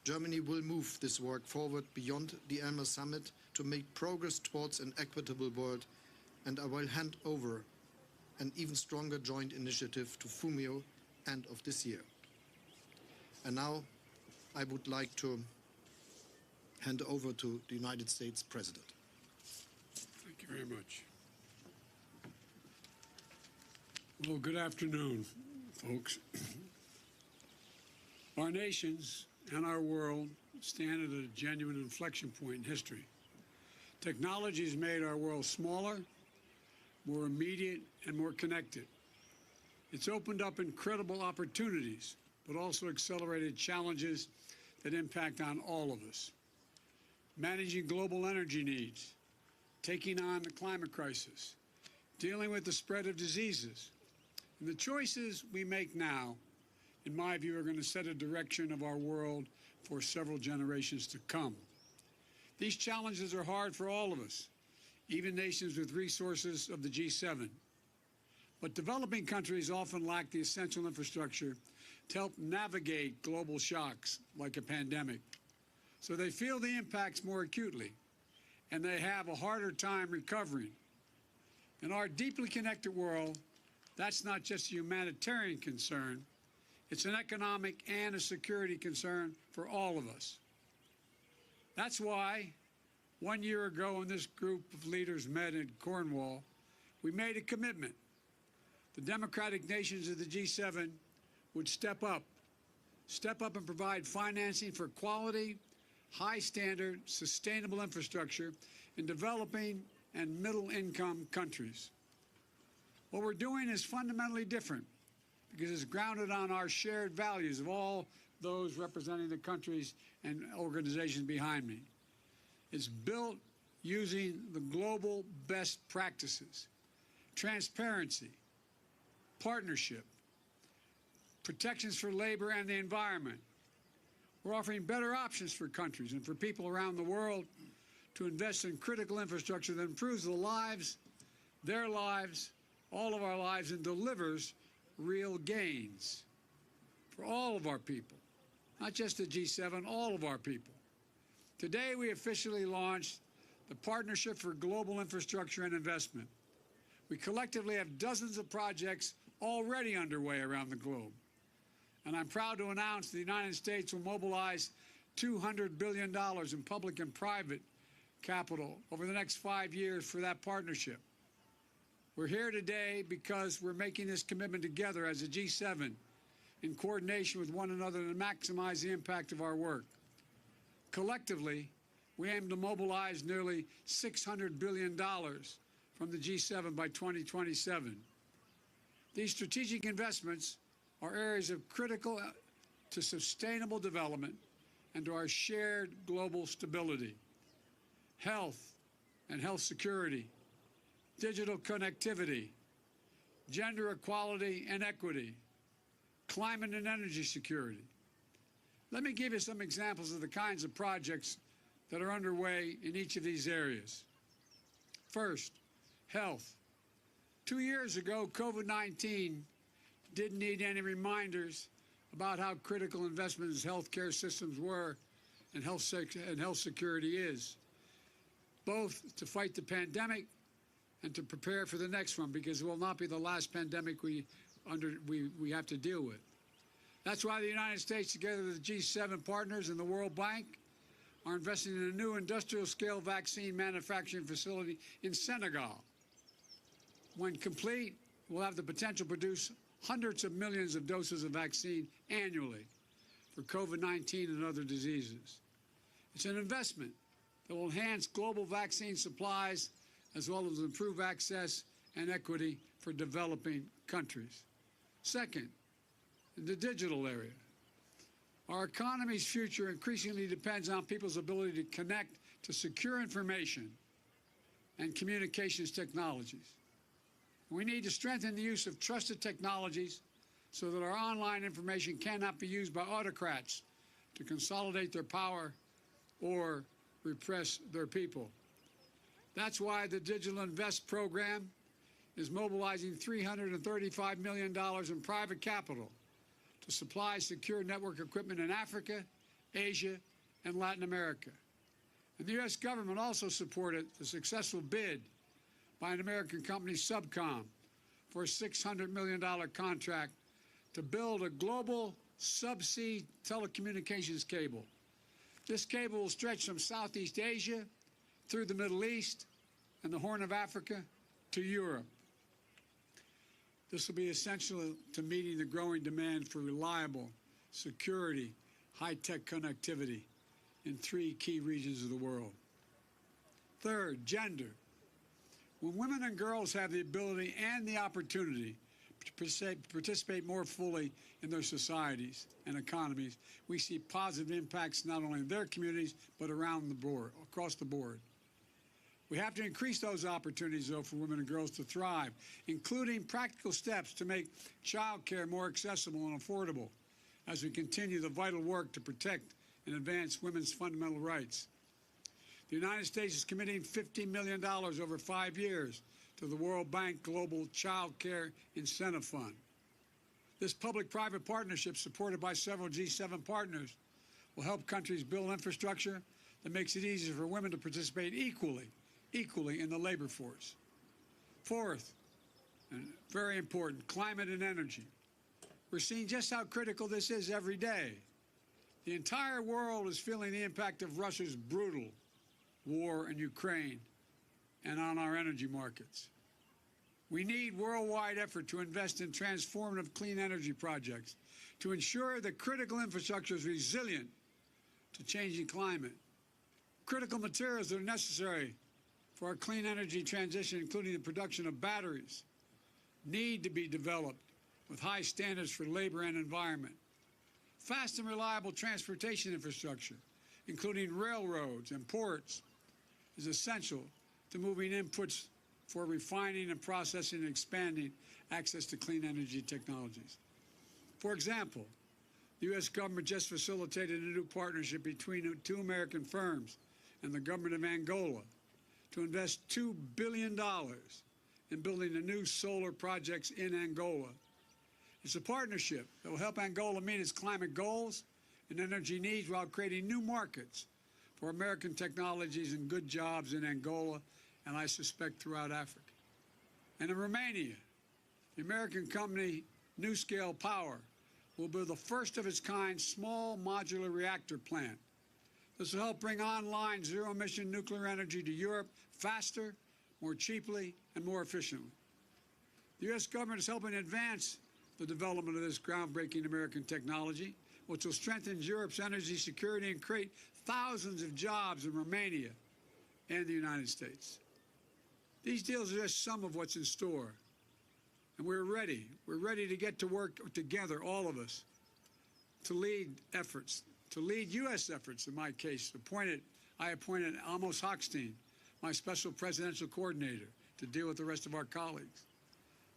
Germany will move this work forward beyond the Elmhurst Summit to make progress towards an equitable world, and I will hand over an even stronger joint initiative to Fumio end of this year. And now I would like to hand over to the United States President. Thank you very much. Well, good afternoon, folks. Our nations and our world stand at a genuine inflection point in history. Technology has made our world smaller, more immediate, and more connected. It's opened up incredible opportunities, but also accelerated challenges that impact on all of us. Managing global energy needs, taking on the climate crisis, dealing with the spread of diseases. And the choices we make now, in my view, are going to set a direction of our world for several generations to come. These challenges are hard for all of us, even nations with resources of the G7. But developing countries often lack the essential infrastructure to help navigate global shocks like a pandemic. So they feel the impacts more acutely, and they have a harder time recovering. In our deeply connected world, that's not just a humanitarian concern, it's an economic and a security concern for all of us. That's why 1 year ago when this group of leaders met in Cornwall, we made a commitment. The democratic nations of the G7 would step up and provide financing for quality, high-standard, sustainable infrastructure in developing and middle-income countries. What we're doing is fundamentally different because it's grounded on our shared values of all those representing the countries and organizations behind me. It's built using the global best practices, transparency, partnership, protections for labor and the environment. We're offering better options for countries and for people around the world to invest in critical infrastructure that improves the lives, their lives, all of our lives, and delivers real gains for all of our people, not just the G7, all of our people. Today, we officially launched the Partnership for Global Infrastructure and Investment. We collectively have dozens of projects already underway around the globe. And I'm proud to announce the United States will mobilize $200 billion in public and private capital over the next 5 years for that partnership. We're here today because we're making this commitment together as a G7 in coordination with one another to maximize the impact of our work. Collectively, we aim to mobilize nearly $600 billion from the G7 by 2027. These strategic investments are areas of critical to sustainable development and to our shared global stability. Health and health security, digital connectivity, gender equality and equity, climate and energy security. Let me give you some examples of the kinds of projects that are underway in each of these areas. First, health. 2 years ago, COVID-19 didn't need any reminders about how critical investments in healthcare systems were and health security is, both to fight the pandemic and to prepare for the next one, because it will not be the last pandemic we have to deal with. That's why the United States, together with the G7 partners and the World Bank, are investing in a new industrial-scale vaccine manufacturing facility in Senegal. When complete, we'll have the potential to produce hundreds of millions of doses of vaccine annually for COVID-19 and other diseases. It's an investment that will enhance global vaccine supplies as well as improve access and equity for developing countries. Second, in the digital area, our economy's future increasingly depends on people's ability to connect to secure information and communications technologies. We need to strengthen the use of trusted technologies so that our online information cannot be used by autocrats to consolidate their power or repress their people. That's why the Digital Invest program is mobilizing $335 million in private capital to supply secure network equipment in Africa, Asia, and Latin America. And the U.S. government also supported the successful bid by an American company, Subcom, for a $600 million contract to build a global subsea telecommunications cable. This cable will stretch from Southeast Asia through the Middle East and the Horn of Africa to Europe. This will be essential to meeting the growing demand for reliable, security, high-tech connectivity in 3 key regions of the world. Third, gender. When women and girls have the ability and the opportunity to participate more fully in their societies and economies, we see positive impacts not only in their communities, but around the board, across the board. We have to increase those opportunities, though, for women and girls to thrive, including practical steps to make child care more accessible and affordable as we continue the vital work to protect and advance women's fundamental rights. The United States is committing $50 million over 5 years to the World Bank Global Child Care Incentive Fund. This public-private partnership, supported by several G7 partners, will help countries build infrastructure that makes it easier for women to participate equally in the labor force. Fourth, and very important, climate and energy. We're seeing just how critical this is every day. The entire world is feeling the impact of Russia's brutal war in Ukraine and on our energy markets. We need worldwide effort to invest in transformative clean energy projects to ensure that critical infrastructure is resilient to changing climate. Critical materials that are necessary for our clean energy transition, including the production of batteries, need to be developed with high standards for labor and environment. Fast and reliable transportation infrastructure, including railroads and ports, is essential to moving inputs for refining and processing and expanding access to clean energy technologies. For example, the U.S. government just facilitated a new partnership between two American firms and the government of Angola to invest $2 billion in building the new solar projects in Angola. It's a partnership that will help Angola meet its climate goals and energy needs while creating new markets for American technologies and good jobs in Angola, and I suspect throughout Africa. And in Romania, the American company NuScale Power will build the first of its kind small modular reactor plant. This will help bring online zero-emission nuclear energy to Europe faster, more cheaply, and more efficiently. The U.S. government is helping advance the development of this groundbreaking American technology, which will strengthen Europe's energy security and create thousands of jobs in Romania and the United States. These deals are just some of what's in store. And we're ready. We're ready to get to work together, all of us, to lead efforts, to lead U.S. efforts, in my case. I appointed Amos Hochstein, my special presidential coordinator, to deal with the rest of our colleagues.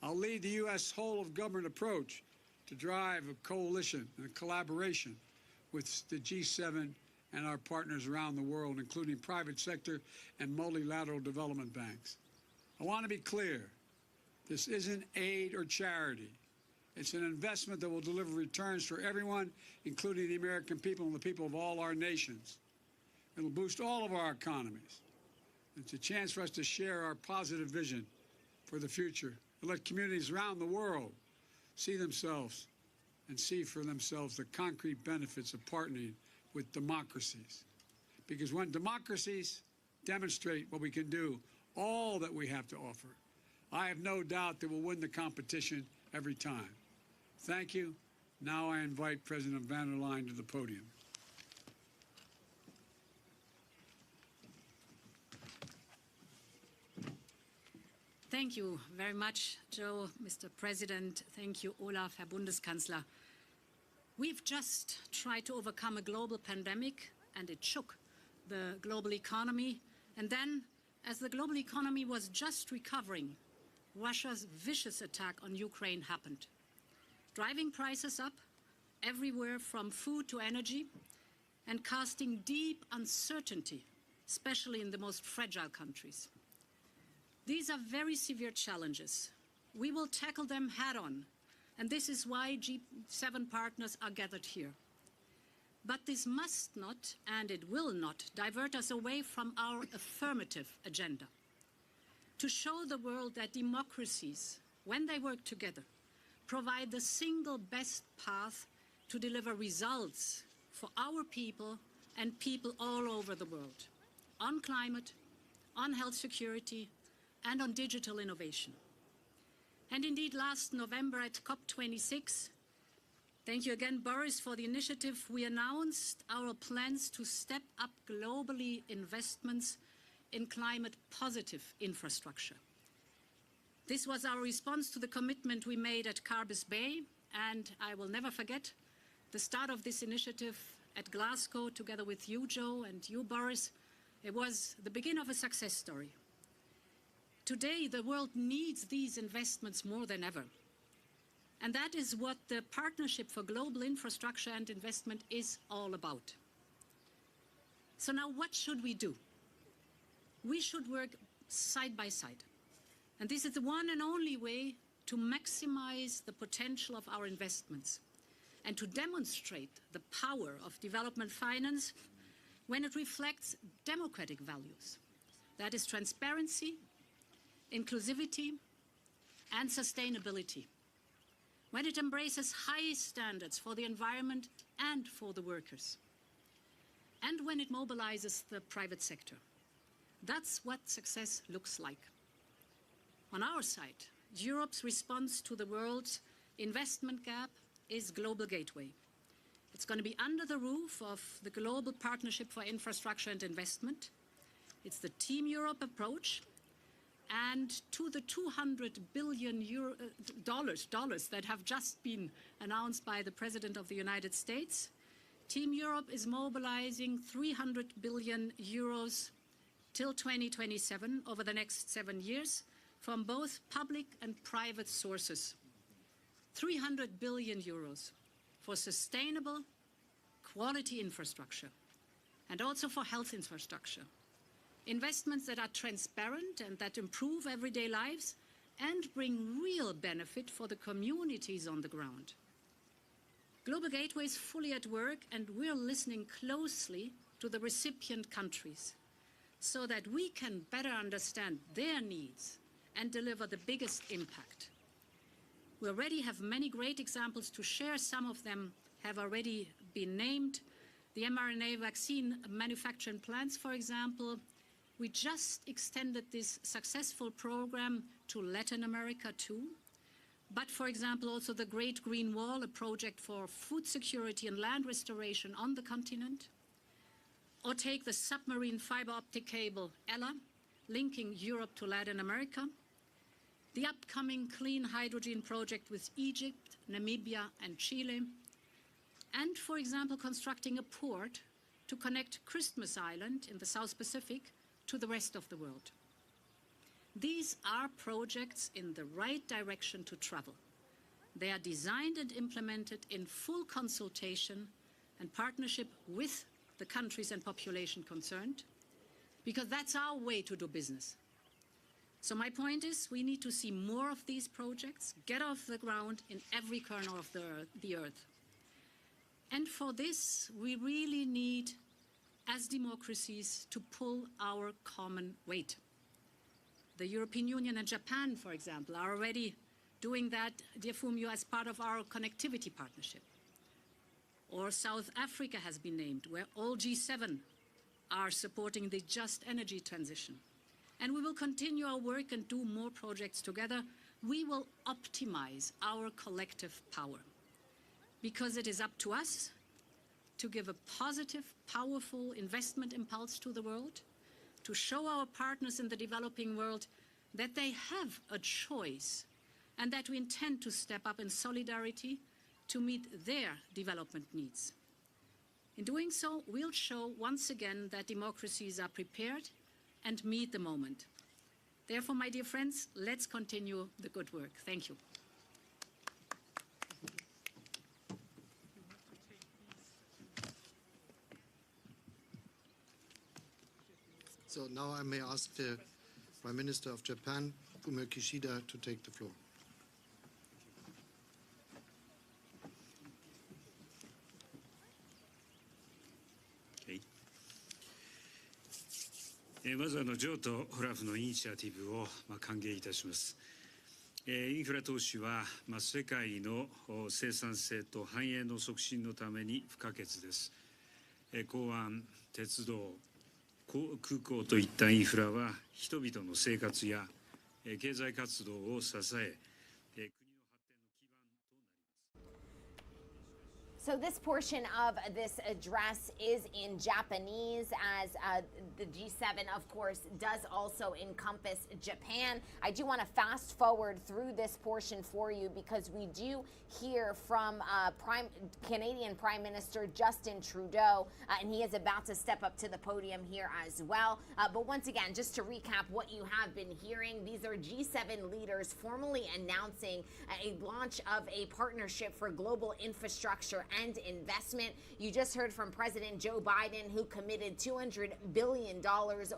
I'll lead the U.S. whole-of-government approach to drive a coalition and a collaboration with the G7 and our partners around the world, including private sector and multilateral development banks. I want to be clear. This isn't aid or charity. It's an investment that will deliver returns for everyone, including the American people and the people of all our nations. It'll boost all of our economies. It's a chance for us to share our positive vision for the future and let communities around the world see themselves and see for themselves the concrete benefits of partnering with democracies. Because when democracies demonstrate what we can do, all that we have to offer, I have no doubt that we'll win the competition every time. Thank you. Now I invite President van der Leyen to the podium. Thank you very much, Joe, Mr. President. Thank you, Olaf, Herr Bundeskanzler. We've just tried to overcome a global pandemic, and it shook the global economy. And then, as the global economy was just recovering, Russia's vicious attack on Ukraine happened, driving prices up everywhere from food to energy and casting deep uncertainty, especially in the most fragile countries. These are very severe challenges. We will tackle them head-on, and this is why G7 partners are gathered here. But this must not, and it will not, divert us away from our affirmative agenda. To show the world that democracies, when they work together, provide the single best path to deliver results for our people and people all over the world, on climate, on health security, and on digital innovation. And indeed, last November at COP26, thank you again, Boris, for the initiative, we announced our plans to step up globally investments in climate-positive infrastructure. This was our response to the commitment we made at Carbis Bay, and I will never forget the start of this initiative at Glasgow, together with you, Joe, and you, Boris. It was the beginning of a success story. Today, the world needs these investments more than ever. And that is what the Partnership for Global Infrastructure and Investment is all about. So now what should we do? We should work side by side. And this is the one and only way to maximize the potential of our investments and to demonstrate the power of development finance when it reflects democratic values. That is transparency, inclusivity, and sustainability. When it embraces high standards for the environment and for the workers. And when it mobilizes the private sector. That's what success looks like. On our side, Europe's response to the world's investment gap is Global Gateway. It's going to be under the roof of the Global Partnership for Infrastructure and Investment. It's the Team Europe approach. And to the $200 billion that have just been announced by the President of the United States, Team Europe is mobilizing 300 billion euros till 2027 over the next 7 years from both public and private sources. 300 billion euros for sustainable quality infrastructure and also for health infrastructure. Investments that are transparent and that improve everyday lives and bring real benefit for the communities on the ground. Global Gateway is fully at work, and we're listening closely to the recipient countries so that we can better understand their needs and deliver the biggest impact. We already have many great examples to share. Some of them have already been named. The mRNA vaccine manufacturing plants, for example. We just extended this successful program to Latin America too. But, for example, also the Great Green Wall, a project for food security and land restoration on the continent. Or take the submarine fiber optic cable, ELA, linking Europe to Latin America. The upcoming clean hydrogen project with Egypt, Namibia, and Chile. And, for example, constructing a port to connect Christmas Island in the South Pacific to the rest of the world. These are projects in the right direction to travel. They are designed and implemented in full consultation and partnership with the countries and population concerned, because that's our way to do business. So my point is, we need to see more of these projects get off the ground in every corner of the earth. And for this, we really need, as democracies, to pull our common weight. The European Union and Japan, for example, are already doing that, dear Fumio, as part of our connectivity partnership. Or South Africa has been named, where all G7 are supporting the just energy transition. And we will continue our work and do more projects together. We will optimize our collective power, because it is up to us to give a positive, powerful investment impulse to the world, to show our partners in the developing world that they have a choice and that we intend to step up in solidarity to meet their development needs. In doing so, we'll show once again that democracies are prepared and meet the moment. Therefore, my dear friends, let's continue the good work. Thank you. So now I may ask the Prime Minister of Japan, Fumio Kishida, to take the floor. Okay. まず譲渡ホラフのイニシアティブを歓迎いたします。インフラ投資は世界の生産性と繁栄の促進のために不可欠です。港湾、鉄道、空港といったインフラは人々の生活や経済活動を支え、国の発展の基盤となります。So this portion of this address is in Japanese, as the G7, of course, does also encompass Japan. I do want to fast forward through this portion for you, because we do hear from Canadian Prime Minister Justin Trudeau, and he is about to step up to the podium here as well. But once again, just to recap what you have been hearing, these are G7 leaders formally announcing a launch of a partnership for global infrastructure and investment. You just heard from President Joe Biden, who committed $200 billion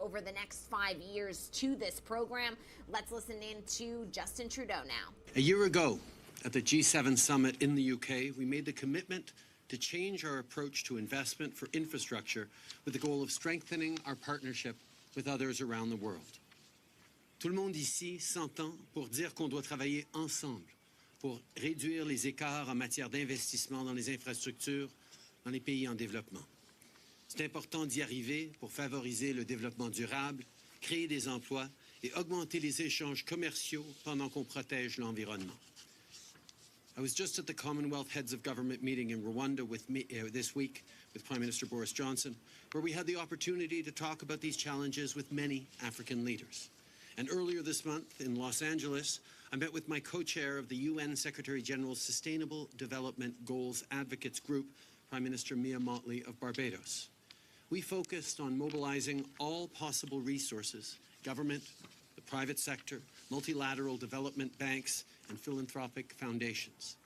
over the next 5 years to this program. Let's listen in to Justin Trudeau now. A year ago, at the G7 summit in the UK, we made the commitment to change our approach to investment for infrastructure with the goal of strengthening our partnership with others around the world. Tout le monde ici s'entend pour dire qu'on doit travailler ensemble pour réduire les écarts en matière d'investissement dans les infrastructures dans les pays en développement. C'est important d'y arriver pour favoriser le développement durable, créer des emplois et augmenter les échanges commerciaux pendant qu'on protège l'environnement. I was just at the Commonwealth Heads of Government meeting in Rwanda this week with Prime Minister Boris Johnson, where we had the opportunity to talk about these challenges with many African leaders. And earlier this month in Los Angeles, I met with my co-chair of the UN Secretary General's Sustainable Development Goals Advocates Group, Prime Minister Mia Mottley of Barbados. We focused on mobilizing all possible resources, government, the private sector, multilateral development banks, and philanthropic foundations.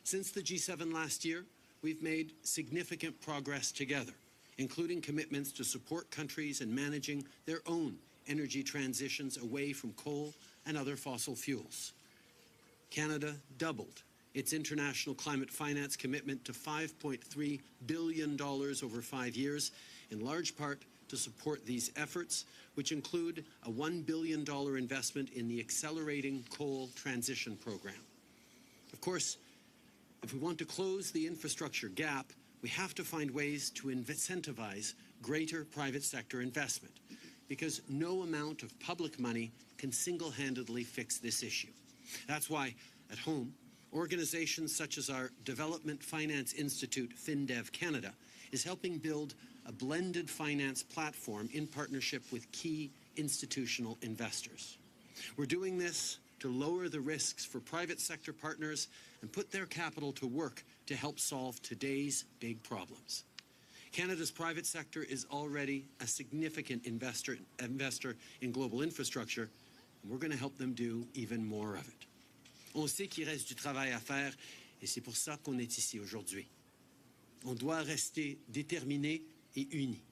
Since the G7 last year, we've made significant progress together, including commitments to support countries in managing their own energy transitions away from coal and other fossil fuels. Canada doubled its international climate finance commitment to $5.3 billion over 5 years, in large part to support these efforts, which include a $1 billion investment in the Accelerating Coal Transition Program. Of course, if we want to close the infrastructure gap, we have to find ways to incentivize greater private sector investment, because no amount of public money can single-handedly fix this issue. That's why, at home, organizations such as our Development Finance Institute, FinDev Canada, is helping build a blended finance platform in partnership with key institutional investors. We're doing this to lower the risks for private sector partners and put their capital to work to help solve today's big problems. Canada's private sector is already a significant investor in global infrastructure, and we're going to help them do even more of it. On sait qu'il reste du travail à faire, et c'est pour ça qu'on est ici aujourd'hui. On doit rester déterminés et unis.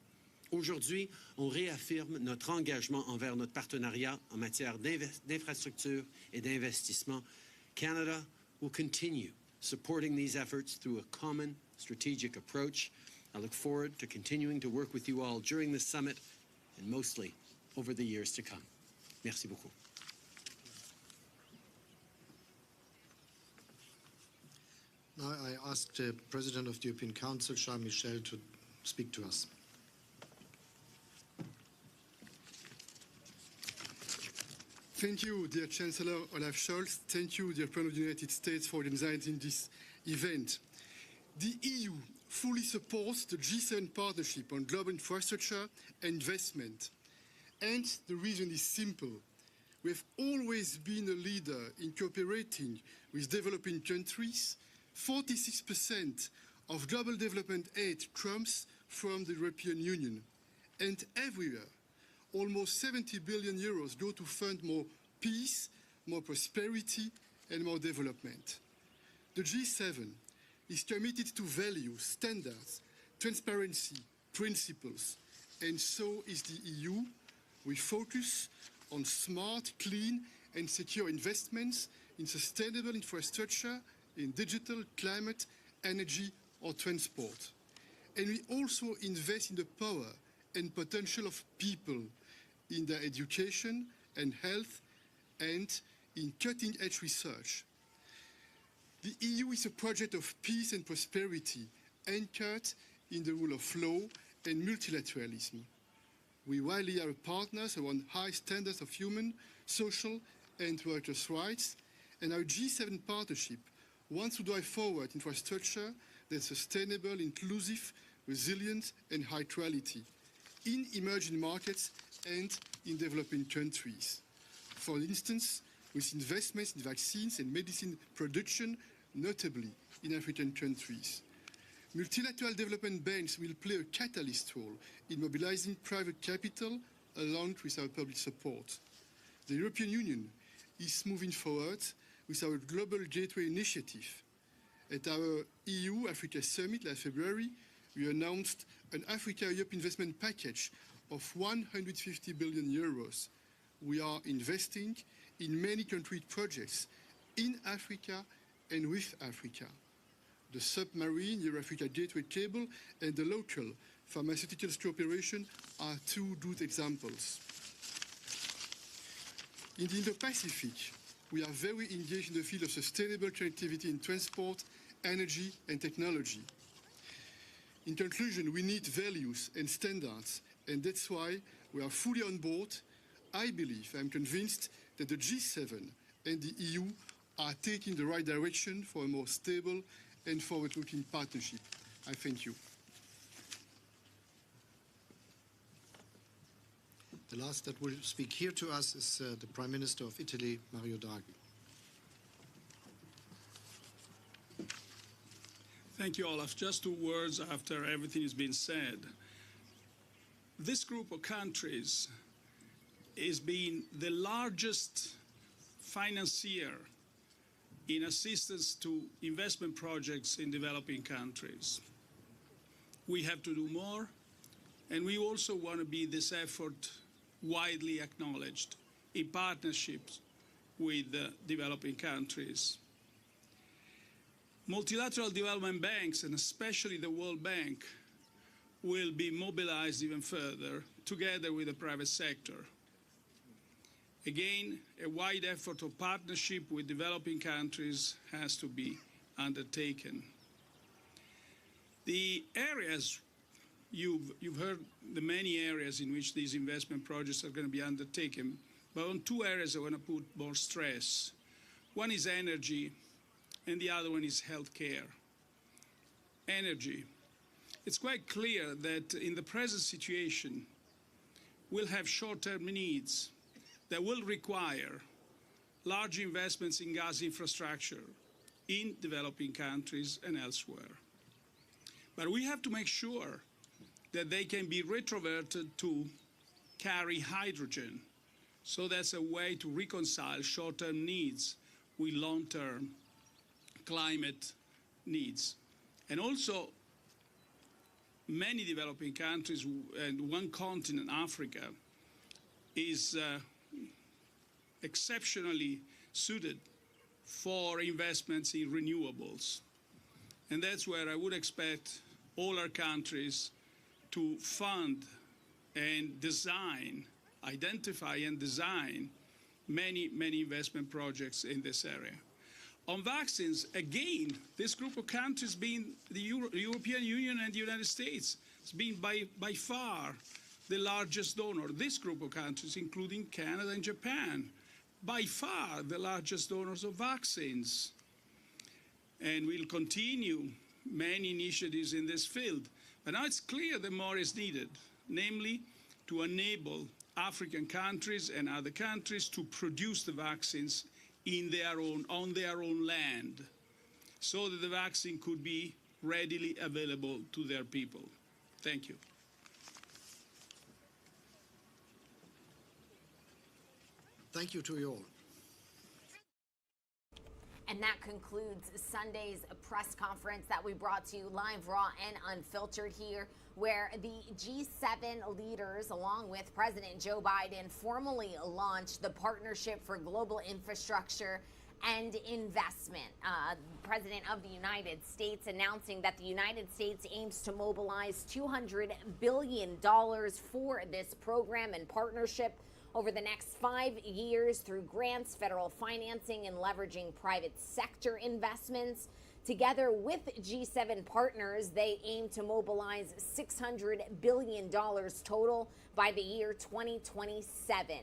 Aujourd'hui, on réaffirme notre engagement envers notre partenariat en matière d'infrastructure et d'investissement. Canada will continue supporting these efforts through a common strategic approach. I look forward to continuing to work with you all during this summit and mostly over the years to come. Merci beaucoup. Now I ask the President of the European Council, Charles Michel, to speak to us. Thank you, dear Chancellor Olaf Scholz. Thank you, dear President of the United States, for organizing this event. The EU fully supports the G7 partnership on global infrastructure and investment. And the reason is simple. We have always been a leader in cooperating with developing countries. 46% of global development aid comes from the European Union. And everywhere, almost 70 billion euros go to fund more peace, more prosperity, and more development. The G7 is committed to values, standards, transparency, principles, and so is the EU. We focus on smart, clean, and secure investments in sustainable infrastructure, in digital, climate, energy, or transport. And we also invest in the power and potential of people, in their education and health, and in cutting-edge research. The EU is a project of peace and prosperity, anchored in the rule of law and multilateralism. We rally our partners around high standards of human, social, and workers' rights, and our G7 partnership wants to drive forward infrastructure that's sustainable, inclusive, resilient, and high quality in emerging markets and in developing countries. For instance, with investments in vaccines and medicine production, notably in African countries. Multilateral development banks will play a catalyst role in mobilizing private capital along with our public support. The European Union is moving forward with our Global Gateway initiative. At our EU-Africa Summit last February, we announced an Africa-Europe investment package of 150 billion euros. We are investing in many concrete projects in Africa and with Africa. The submarine Euro-Africa Gateway cable and the local pharmaceuticals cooperation are two good examples. In the Indo-Pacific, we are very engaged in the field of sustainable connectivity in transport, energy, and technology. In conclusion, we need values and standards, and that's why we are fully on board. I'm convinced that the G7 and the EU are taking the right direction for a more stable and forward-looking partnership. I thank you. The last that will speak here to us is the Prime Minister of Italy, Mario Draghi. Thank you, Olaf. Just 2 words after everything has been said. This group of countries is being the largest financier in assistance to investment projects in developing countries. We have to do more, and we also want to be this effort widely acknowledged in partnerships with developing countries. Multilateral development banks, and especially the World Bank, will be mobilized even further together with the private sector. Again, a wide effort of partnership with developing countries has to be undertaken. The areas, you've heard the many areas in which these investment projects are going to be undertaken, but on two areas I want to put more stress. One is energy, and the other one is healthcare. Energy. It's quite clear that in the present situation, we'll have short-term needs that will require large investments in gas infrastructure in developing countries and elsewhere. But we have to make sure that they can be retroverted to carry hydrogen. So that's a way to reconcile short-term needs with long-term climate needs. And also, many developing countries and one continent, Africa, is exceptionally suited for investments in renewables. And that's where I would expect all our countries to fund and design, identify and design many, many investment projects in this area. On vaccines, again, this group of countries being the European Union and the United States, has been by far the largest donor. This group of countries, including Canada and Japan, by far the largest donors of vaccines. And we'll continue many initiatives in this field. But now it's clear that more is needed, namely to enable African countries and other countries to produce the vaccines on their own land, so that the vaccine could be readily available to their people. Thank you. Thank you to you all. And that concludes Sunday's press conference that we brought to you live, raw, and unfiltered here, where the G7 leaders, along with President Joe Biden, formally launched the Partnership for Global Infrastructure and Investment. President of the United States announcing that the United States aims to mobilize $200 billion for this program and partnership over the next 5 years through grants, federal financing, and leveraging private sector investments. Together with G7 partners, they aim to mobilize $600 billion total by the year 2027.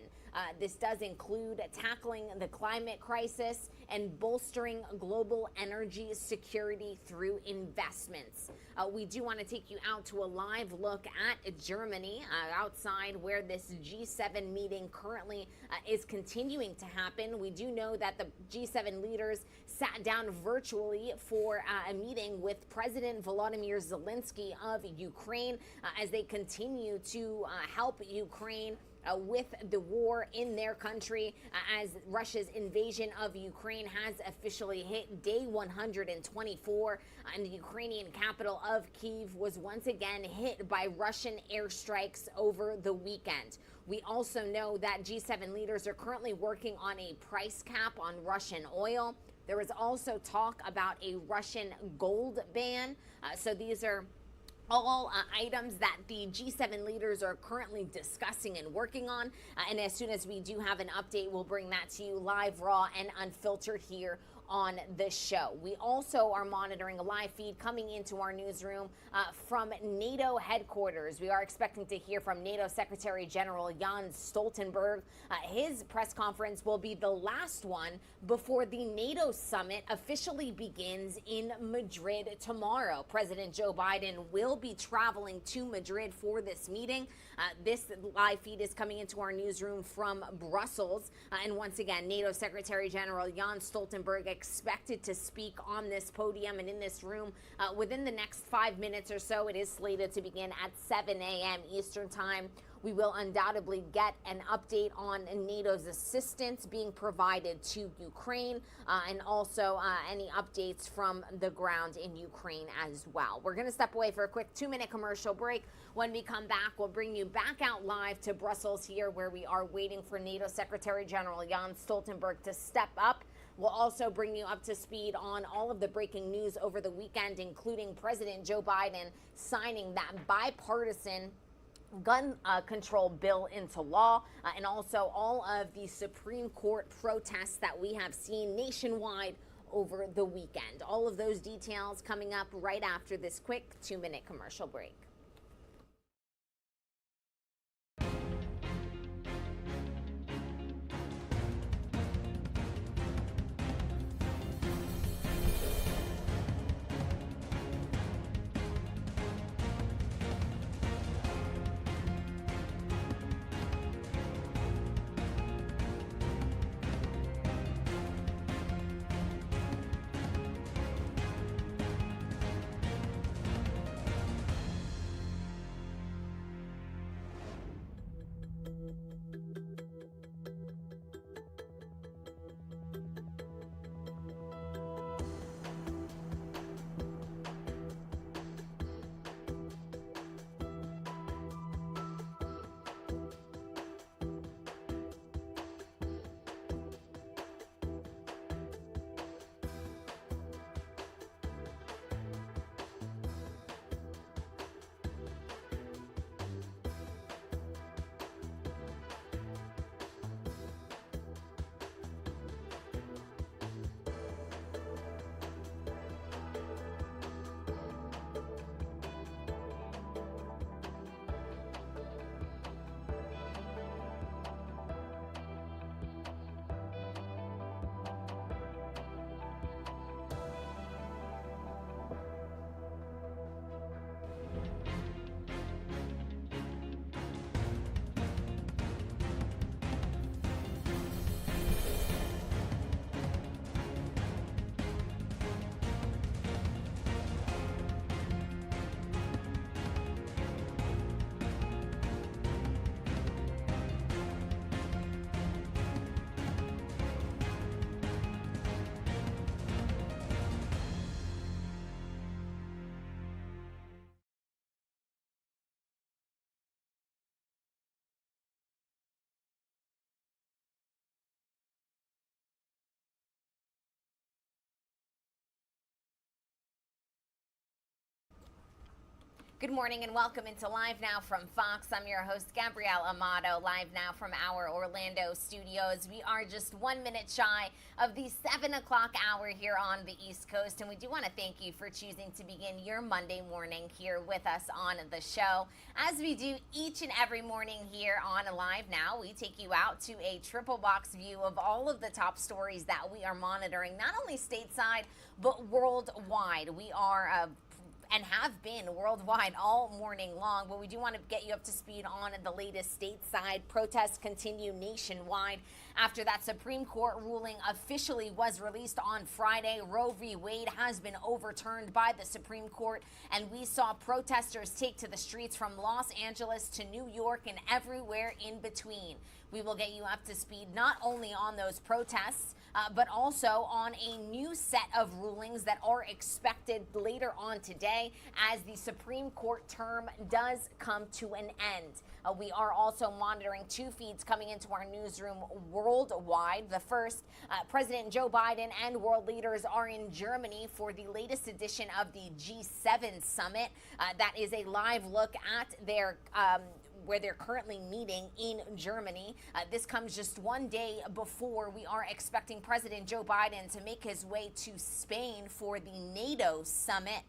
This does include tackling the climate crisis and bolstering global energy security through investments. We do want to take you out to a live look at Germany, outside where this G7 meeting currently is continuing to happen. We do know that the G7 leaders sat down virtually for a meeting with President Volodymyr Zelensky of Ukraine as they continue to help Ukraine with the war in their country, as Russia's invasion of Ukraine has officially hit day 124, and the Ukrainian capital of Kyiv was once again hit by Russian airstrikes over the weekend. We also know that G7 leaders are currently working on a price cap on Russian oil. There is also talk about a Russian gold ban. So these are all items that the G7 leaders are currently discussing and working on. And as soon as we do have an update, we'll bring that to you live, raw, and unfiltered here on the show. We also are monitoring a live feed coming into our newsroom from NATO headquarters. We are expecting to hear from NATO Secretary General Jens Stoltenberg. His press conference will be the last one before the NATO summit officially begins in Madrid tomorrow. President Joe Biden will be traveling to Madrid for this meeting. This live feed is coming into our newsroom from Brussels. And once again, NATO Secretary General Jens Stoltenberg expected to speak on this podium and in this room within the next 5 minutes or so. It is slated to begin at 7 a.m. Eastern Time. We will undoubtedly get an update on NATO's assistance being provided to Ukraine and also any updates from the ground in Ukraine as well. We're going to step away for a quick 2-minute commercial break. When we come back, we'll bring you back out live to Brussels here, where we are waiting for NATO Secretary General Jens Stoltenberg to step up. We'll also bring you up to speed on all of the breaking news over the weekend, including President Joe Biden signing that bipartisan gun control bill into law, and also all of the Supreme Court protests that we have seen nationwide over the weekend. All of those details coming up right after this quick 2-minute commercial break. Good morning and welcome into Live Now from Fox. I'm your host, Gabrielle Amato, live now from our Orlando studios. We are just 1 minute shy of the 7 o'clock hour here on the East Coast, and we do want to thank you for choosing to begin your Monday morning here with us on the show. As we do each and every morning here on Live Now, we take you out to a triple box view of all of the top stories that we are monitoring, not only stateside, but worldwide. We are and have been worldwide all morning long, but we do want to get you up to speed on the latest stateside. Protests continue nationwide after that Supreme Court ruling officially was released on Friday. Roe v. Wade has been overturned by the Supreme Court, and we saw protesters take to the streets from Los Angeles to New York and everywhere in between. We will get you up to speed not only on those protests, but also on a new set of rulings that are expected later on today as the Supreme Court term does come to an end. We are also monitoring two feeds coming into our newsroom worldwide. The first, President Joe Biden and world leaders are in Germany for the latest edition of the G7 summit. That is a live look at their where they're currently meeting in Germany. This comes just one day before we are expecting President Joe Biden to make his way to Spain for the NATO summit.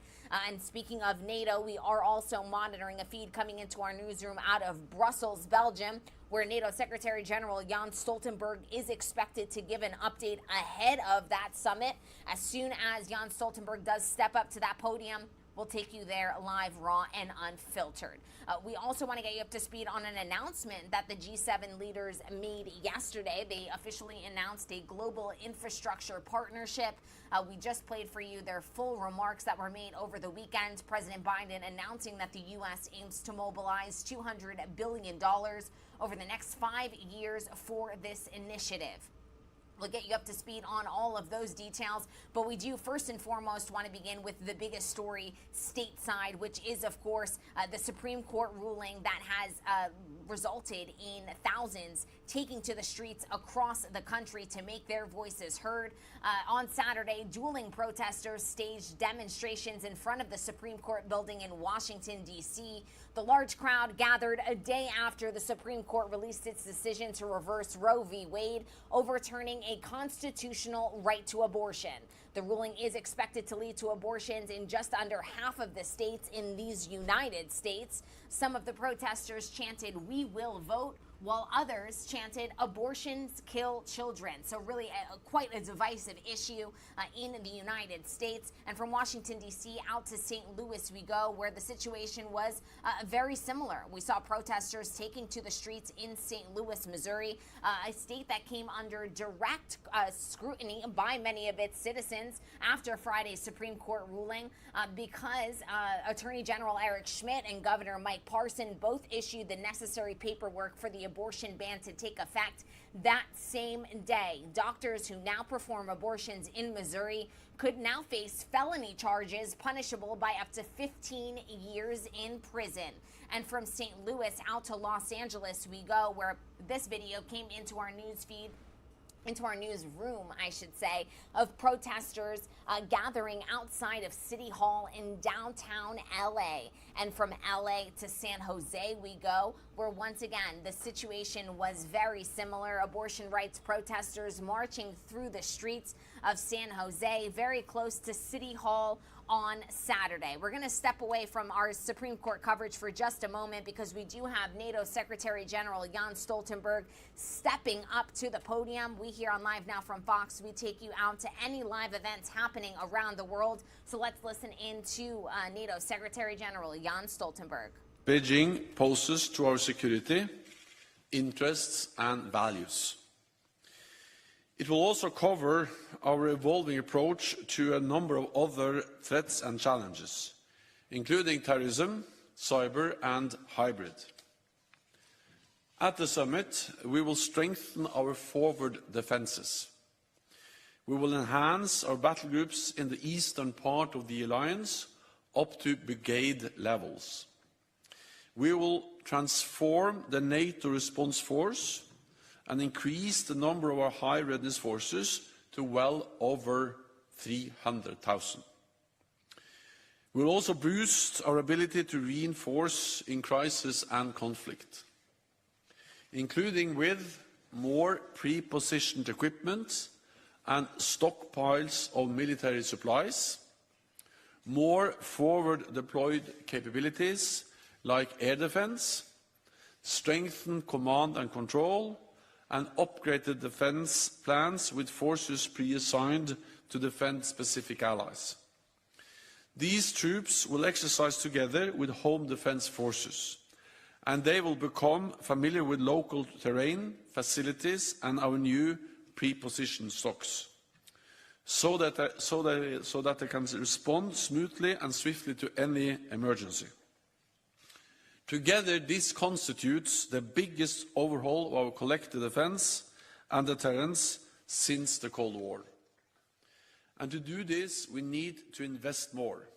And speaking of NATO, we are also monitoring a feed coming into our newsroom out of Brussels, Belgium, where NATO Secretary General Jens Stoltenberg is expected to give an update ahead of that summit. As soon as Jens Stoltenberg does step up to that podium, We'll take you there live, raw, and unfiltered. We also want to get you up to speed on an announcement that the G7 leaders made yesterday. They officially announced a global infrastructure partnership. We just played for you their full remarks that were made over the weekend. President Biden announcing that the U.S. aims to mobilize $200 billion over the next 5 years for this initiative. We'll get you up to speed on all of those details, but we do first and foremost want to begin with the biggest story stateside, which is, of course, the Supreme Court ruling that has resulted in thousands taking to the streets across the country to make their voices heard. On Saturday, dueling protesters staged demonstrations in front of the Supreme Court building in Washington, D.C. The large crowd gathered a day after the Supreme Court released its decision to reverse Roe v. Wade, overturning a constitutional right to abortion. The ruling is expected to lead to abortions in just under half of the states in these United States. Some of the protesters chanted, "We will vote," while others chanted, "Abortions kill children." So really quite a divisive issue in the United States. And from Washington, D.C. out to St. Louis we go, where the situation was very similar. We saw protesters taking to the streets in St. Louis, Missouri, a state that came under direct scrutiny by many of its citizens after Friday's Supreme Court ruling because Attorney General Eric Schmidt and Governor Mike Parson both issued the necessary paperwork for the abortion ban to take effect that same day. Doctors who now perform abortions in Missouri could now face felony charges punishable by up to 15 years in prison. And from St. Louis out to Los Angeles we go, where this video came into our news feed, into our newsroom, I should say, of protesters gathering outside of City Hall in downtown LA. And from LA to San Jose we go, where once again the situation was very similar. Abortion rights protesters marching through the streets of San Jose, very close to City Hall on Saturday. We're going to step away from our Supreme Court coverage for just a moment because we do have NATO Secretary General Jens Stoltenberg stepping up to the podium. We here on Live Now from Fox, we take you out to any live events happening around the world. So let's listen in to NATO Secretary General Jens Stoltenberg. Beijing poses to our security, interests and values. It will also cover our evolving approach to a number of other threats and challenges, including terrorism, cyber and hybrid. At the summit, we will strengthen our forward defences. We will enhance our battle groups in the eastern part of the alliance up to brigade levels. We will transform the NATO response force and increase the number of our high readiness forces to well over 300,000. We will also boost our ability to reinforce in crisis and conflict, including with more pre-positioned equipment and stockpiles of military supplies, more forward-deployed capabilities like air defense, strengthened command and control, and upgraded defence plans with forces pre-assigned to defend specific allies. These troops will exercise together with home defence forces, and they will become familiar with local terrain, facilities and our new pre-positioned stocks, so that they can respond smoothly and swiftly to any emergency. Together, this constitutes the biggest overhaul of our collective defence and deterrence since the Cold War. And to do this, we need to invest more.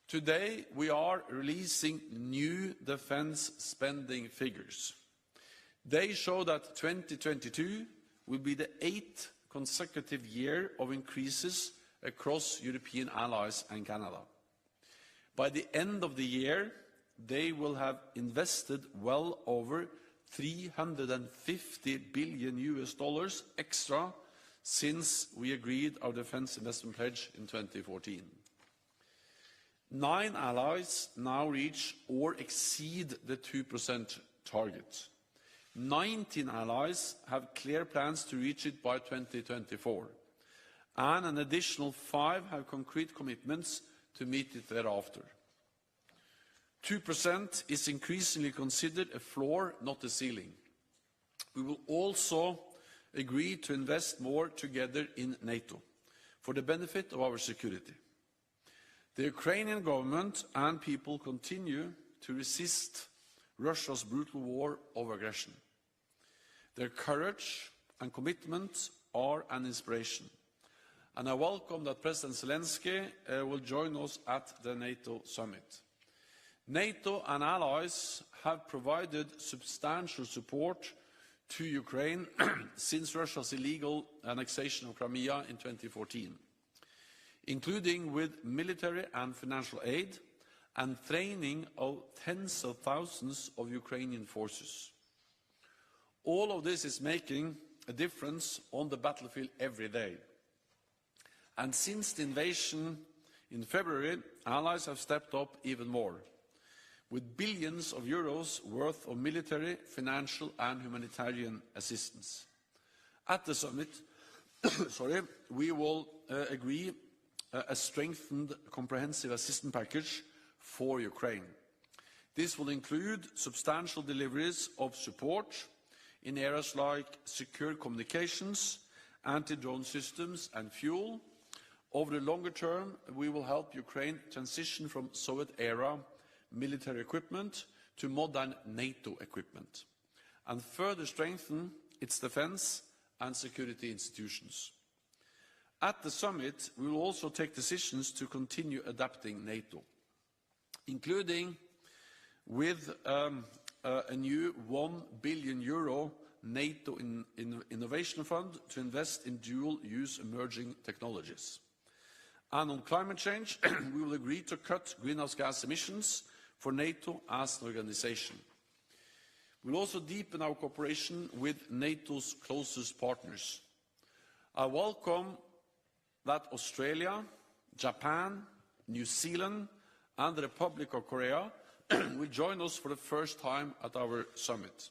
Today, we are releasing new defence spending figures. They show that 2022 will be the 8th consecutive year of increases across European allies and Canada. By the end of the year, they will have invested well over $350 billion extra since we agreed our defence investment pledge in 2014. 9 allies now reach or exceed the 2% target. 19 allies have clear plans to reach it by 2024, and an additional 5 have concrete commitments to meet it thereafter. 2% is increasingly considered a floor, not a ceiling. We will also agree to invest more together in NATO for the benefit of our security. The Ukrainian government and people continue to resist Russia's brutal war of aggression. Their courage and commitment are an inspiration, and I welcome that President Zelensky will join us at the NATO summit. NATO and allies have provided substantial support to Ukraine since Russia's illegal annexation of Crimea in 2014, including with military and financial aid and training of tens of thousands of Ukrainian forces. All of this is making a difference on the battlefield every day. And since the invasion in February, allies have stepped up even more, with billions of euros worth of military, financial and humanitarian assistance. At the summit, we will agree a strengthened comprehensive assistance package for Ukraine. This will include substantial deliveries of support in areas like secure communications, anti-drone systems and fuel. Over the longer term, we will help Ukraine transition from Soviet-era military equipment to modern NATO equipment, and further strengthen its defense and security institutions. At the summit, we will also take decisions to continue adapting NATO, including with a new €1 billion NATO Innovation Fund to invest in dual-use emerging technologies. And on climate change, we will agree to cut greenhouse gas emissions for NATO as an organization. We will also deepen our cooperation with NATO's closest partners. I welcome that Australia, Japan, New Zealand and the Republic of Korea will join us for the first time at our summit.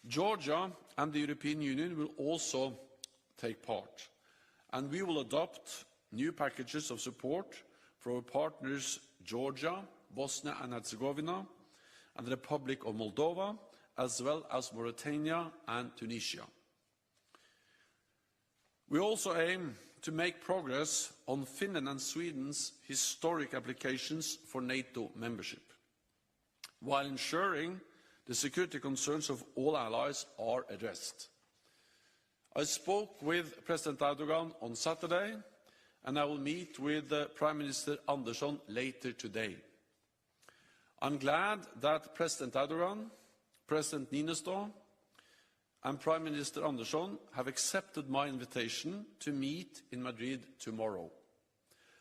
Georgia and the European Union will also take part, and we will adopt new packages of support for our partners Georgia, Bosnia and Herzegovina, and the Republic of Moldova, as well as Mauritania and Tunisia. We also aim to make progress on Finland and Sweden's historic applications for NATO membership, while ensuring the security concerns of all allies are addressed. I spoke with President Erdogan on Saturday, and I will meet with Prime Minister Andersson later today. I'm glad that President Erdogan, President Niinistö, and Prime Minister Andersson have accepted my invitation to meet in Madrid tomorrow.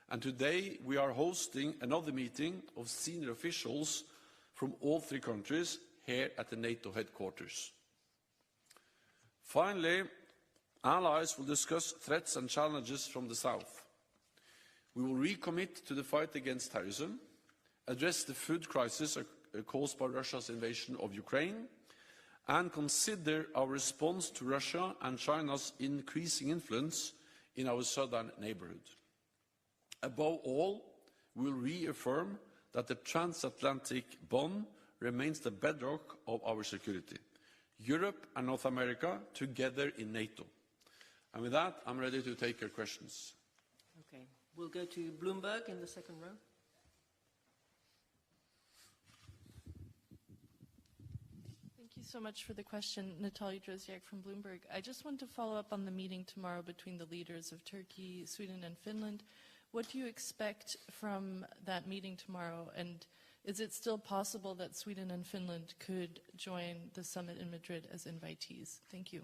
And today we are hosting another meeting of senior officials from all three countries here at the NATO headquarters. Finally, allies will discuss threats and challenges from the south. We will recommit to the fight against terrorism, address the food crisis caused by Russia's invasion of Ukraine, and consider our response to Russia and China's increasing influence in our southern neighborhood. Above all, we will reaffirm that the transatlantic bond remains the bedrock of our security. Europe and North America together in NATO. And with that, I'm ready to take your questions. Okay, we'll go to Bloomberg in the second row. Thank you so much for the question. Natalia Drozdiak from Bloomberg. I just want to follow up on the meeting tomorrow between the leaders of Turkey, Sweden and Finland. What do you expect from that meeting tomorrow? And is it still possible that Sweden and Finland could join the summit in Madrid as invitees? Thank you.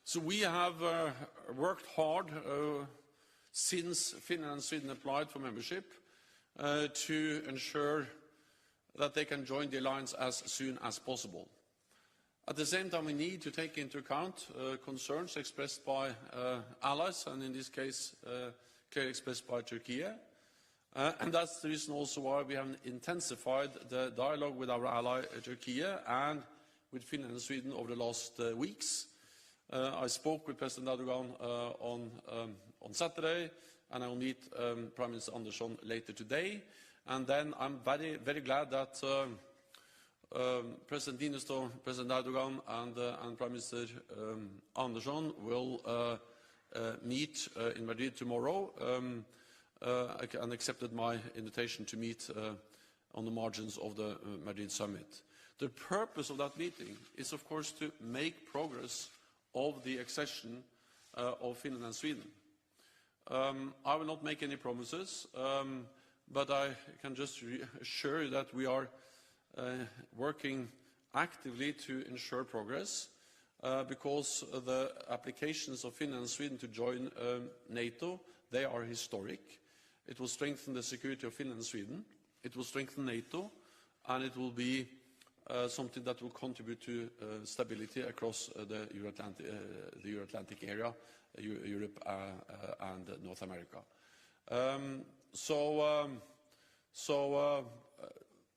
So we have worked hard since Finland and Sweden applied for membership to ensure that they can join the alliance as soon as possible. At the same time, we need to take into account concerns expressed by allies, and in this case, clearly expressed by Turkey. And that's the reason also why we have intensified the dialogue with our ally Turkey and with Finland and Sweden over the last weeks. I spoke with President Erdogan on Saturday, and I will meet Prime Minister Andersson later today. And then I'm very, very glad that President Niinistö, President Erdogan, and Prime Minister Andersson will meet in Madrid tomorrow, and accepted my invitation to meet on the margins of the Madrid summit. The purpose of that meeting is, of course, to make progress of the accession of Finland and Sweden. I will not make any promises, but I can just assure you that we are working actively to ensure progress, because the applications of Finland and Sweden to join NATO, they are historic. It will strengthen the security of Finland and Sweden. It will strengthen NATO, and it will be something that will contribute to stability across the Euro-Atlantic area, Europe and North America.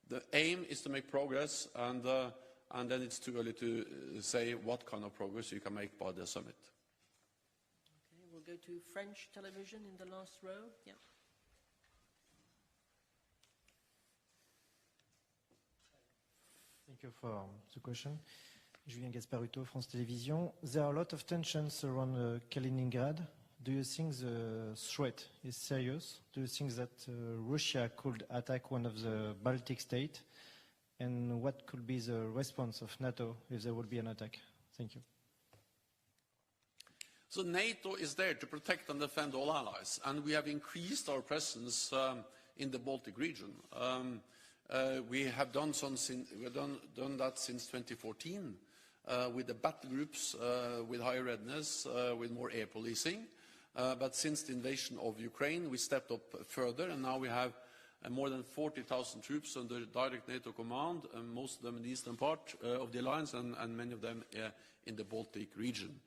The aim is to make progress, and then it's too early to say what kind of progress you can make by the summit. Okay, we'll go to French television in the last row. Yeah. Thank you for the question. Julien Gasparuto, France Télévisions. There are a lot of tensions around Kaliningrad. Do you think the threat is serious? Do you think that Russia could attack one of the Baltic states? And what could be the response of NATO if there would be an attack? Thank you. So NATO is there to protect and defend all allies, and we have increased our presence in the Baltic region. We have done that since 2014 with the battle groups, with higher readiness, with more air policing. But since the invasion of Ukraine, we stepped up further, and now we have more than 40,000 troops under direct NATO command, most of them in the eastern part of the alliance, and many of them in the Baltic region.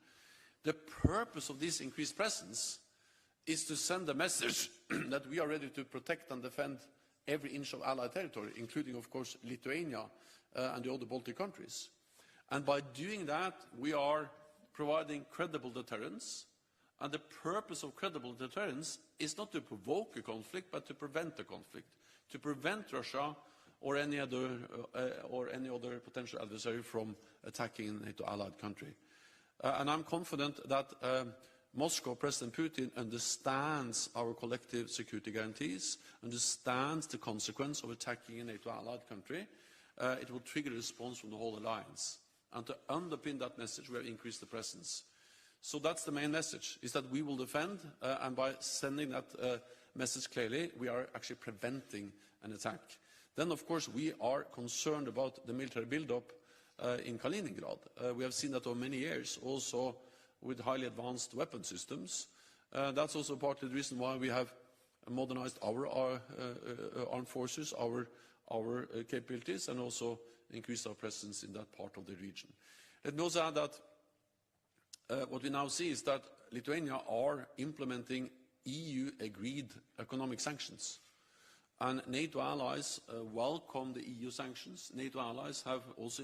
The purpose of this increased presence is to send a message that we are ready to protect and defend every inch of Allied territory, including, of course, Lithuania and the other Baltic countries. And by doing that, we are providing credible deterrence. And the purpose of credible deterrence is not to provoke a conflict, but to prevent a conflict, to prevent Russia or any other potential adversary from attacking a NATO allied country. And I'm confident that Moscow, President Putin, understands our collective security guarantees, understands the consequence of attacking a NATO allied country. It will trigger a response from the whole alliance. And to underpin that message, we have increased the presence. So that's the main message, is that we will defend, and by sending that message clearly, we are actually preventing an attack. Then, of course, we are concerned about the military build-up in Kaliningrad. We have seen that over many years, also with highly advanced weapon systems. That's also partly the reason why we have modernized our armed forces, our capabilities, and also increased our presence in that part of the region. Let me also add that what we now see is that Lithuania are implementing EU-agreed economic sanctions. And NATO allies welcome the EU sanctions. NATO allies have also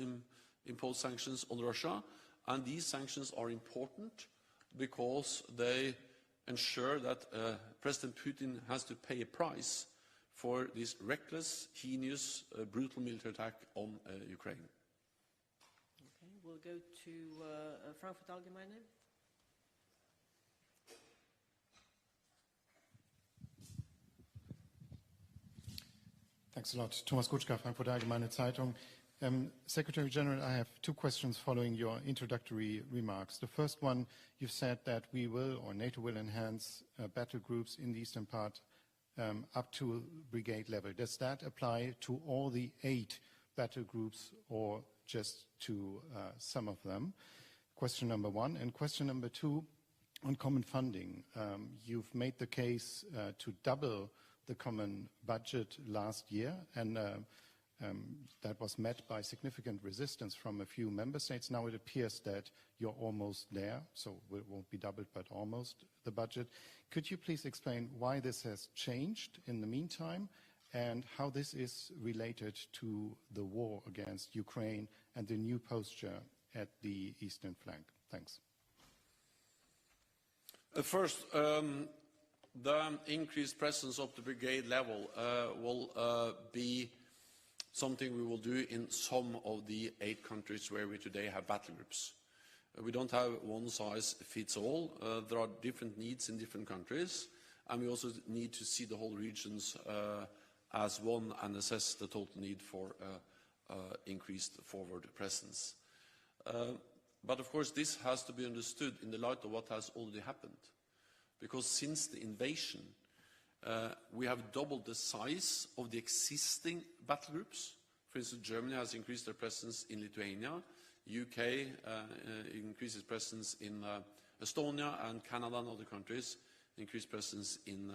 imposed sanctions on Russia. And these sanctions are important because they ensure that President Putin has to pay a price for this reckless, heinous, brutal military attack on Ukraine. Okay, we'll go to Frankfurt Allgemeine. Thanks a lot. Thomas Kutschka, Frankfurt Allgemeine Zeitung. Secretary General, I have two questions following your introductory remarks. The first one, you've said that we will, or NATO will, enhance battle groups in the eastern part up to brigade level. Does that apply to all the 8 battle groups or just to some of them? Question number one. And question number two, on common funding. You've made the case to double the common budget last year, and that was met by significant resistance from a few member states. Now it appears that you're almost there, so it won't be doubled, but almost the budget. Could you please explain why this has changed in the meantime, and how this is related to the war against Ukraine and the new posture at the eastern flank? Thanks. First, the increased presence of the brigade level will be something we will do in some of the 8 countries where we today have battle groups. We don't have one size fits all. There are different needs in different countries, and we also need to see the whole regions as one and assess the total need for increased forward presence. But of course this has to be understood in the light of what has already happened. Because since the invasion, we have doubled the size of the existing battle groups. For instance, Germany has increased their presence in Lithuania, UK increases presence in Estonia, and Canada and other countries increased presence in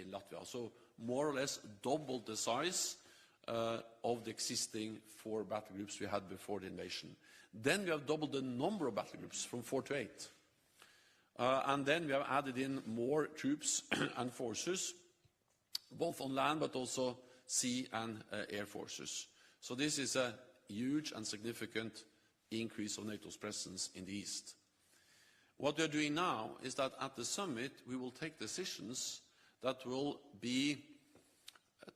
Latvia. So more or less doubled the size of the existing 4 battle groups we had before the invasion. Then we have doubled the number of battle groups from 4 to 8. And then we have added in more troops and forces, both on land but also sea and air forces. So this is a huge and significant increase of NATO's presence in the East. What we are doing now is that at the summit we will take decisions that will be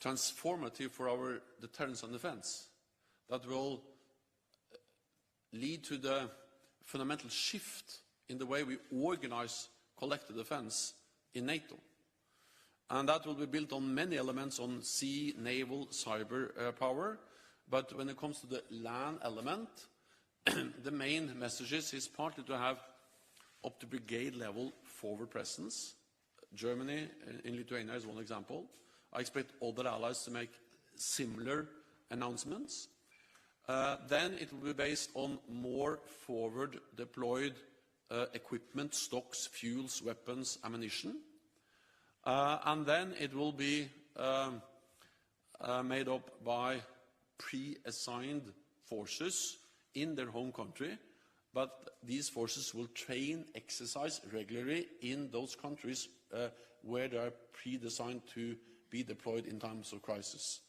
transformative for our deterrence and defense, that will lead to the fundamental shift in the way we organize collective defense in NATO. And that will be built on many elements on sea, naval, cyber power. But when it comes to the land element, the main message is partly to have up to brigade level forward presence. Germany in Lithuania is one example. I expect other allies to make similar announcements. Then it will be based on more forward deployed equipment, stocks, fuels, weapons, ammunition. And then it will be made up by pre-assigned forces in their home country, but these forces will train, exercise regularly in those countries where they are pre-designed to be deployed in times of crisis.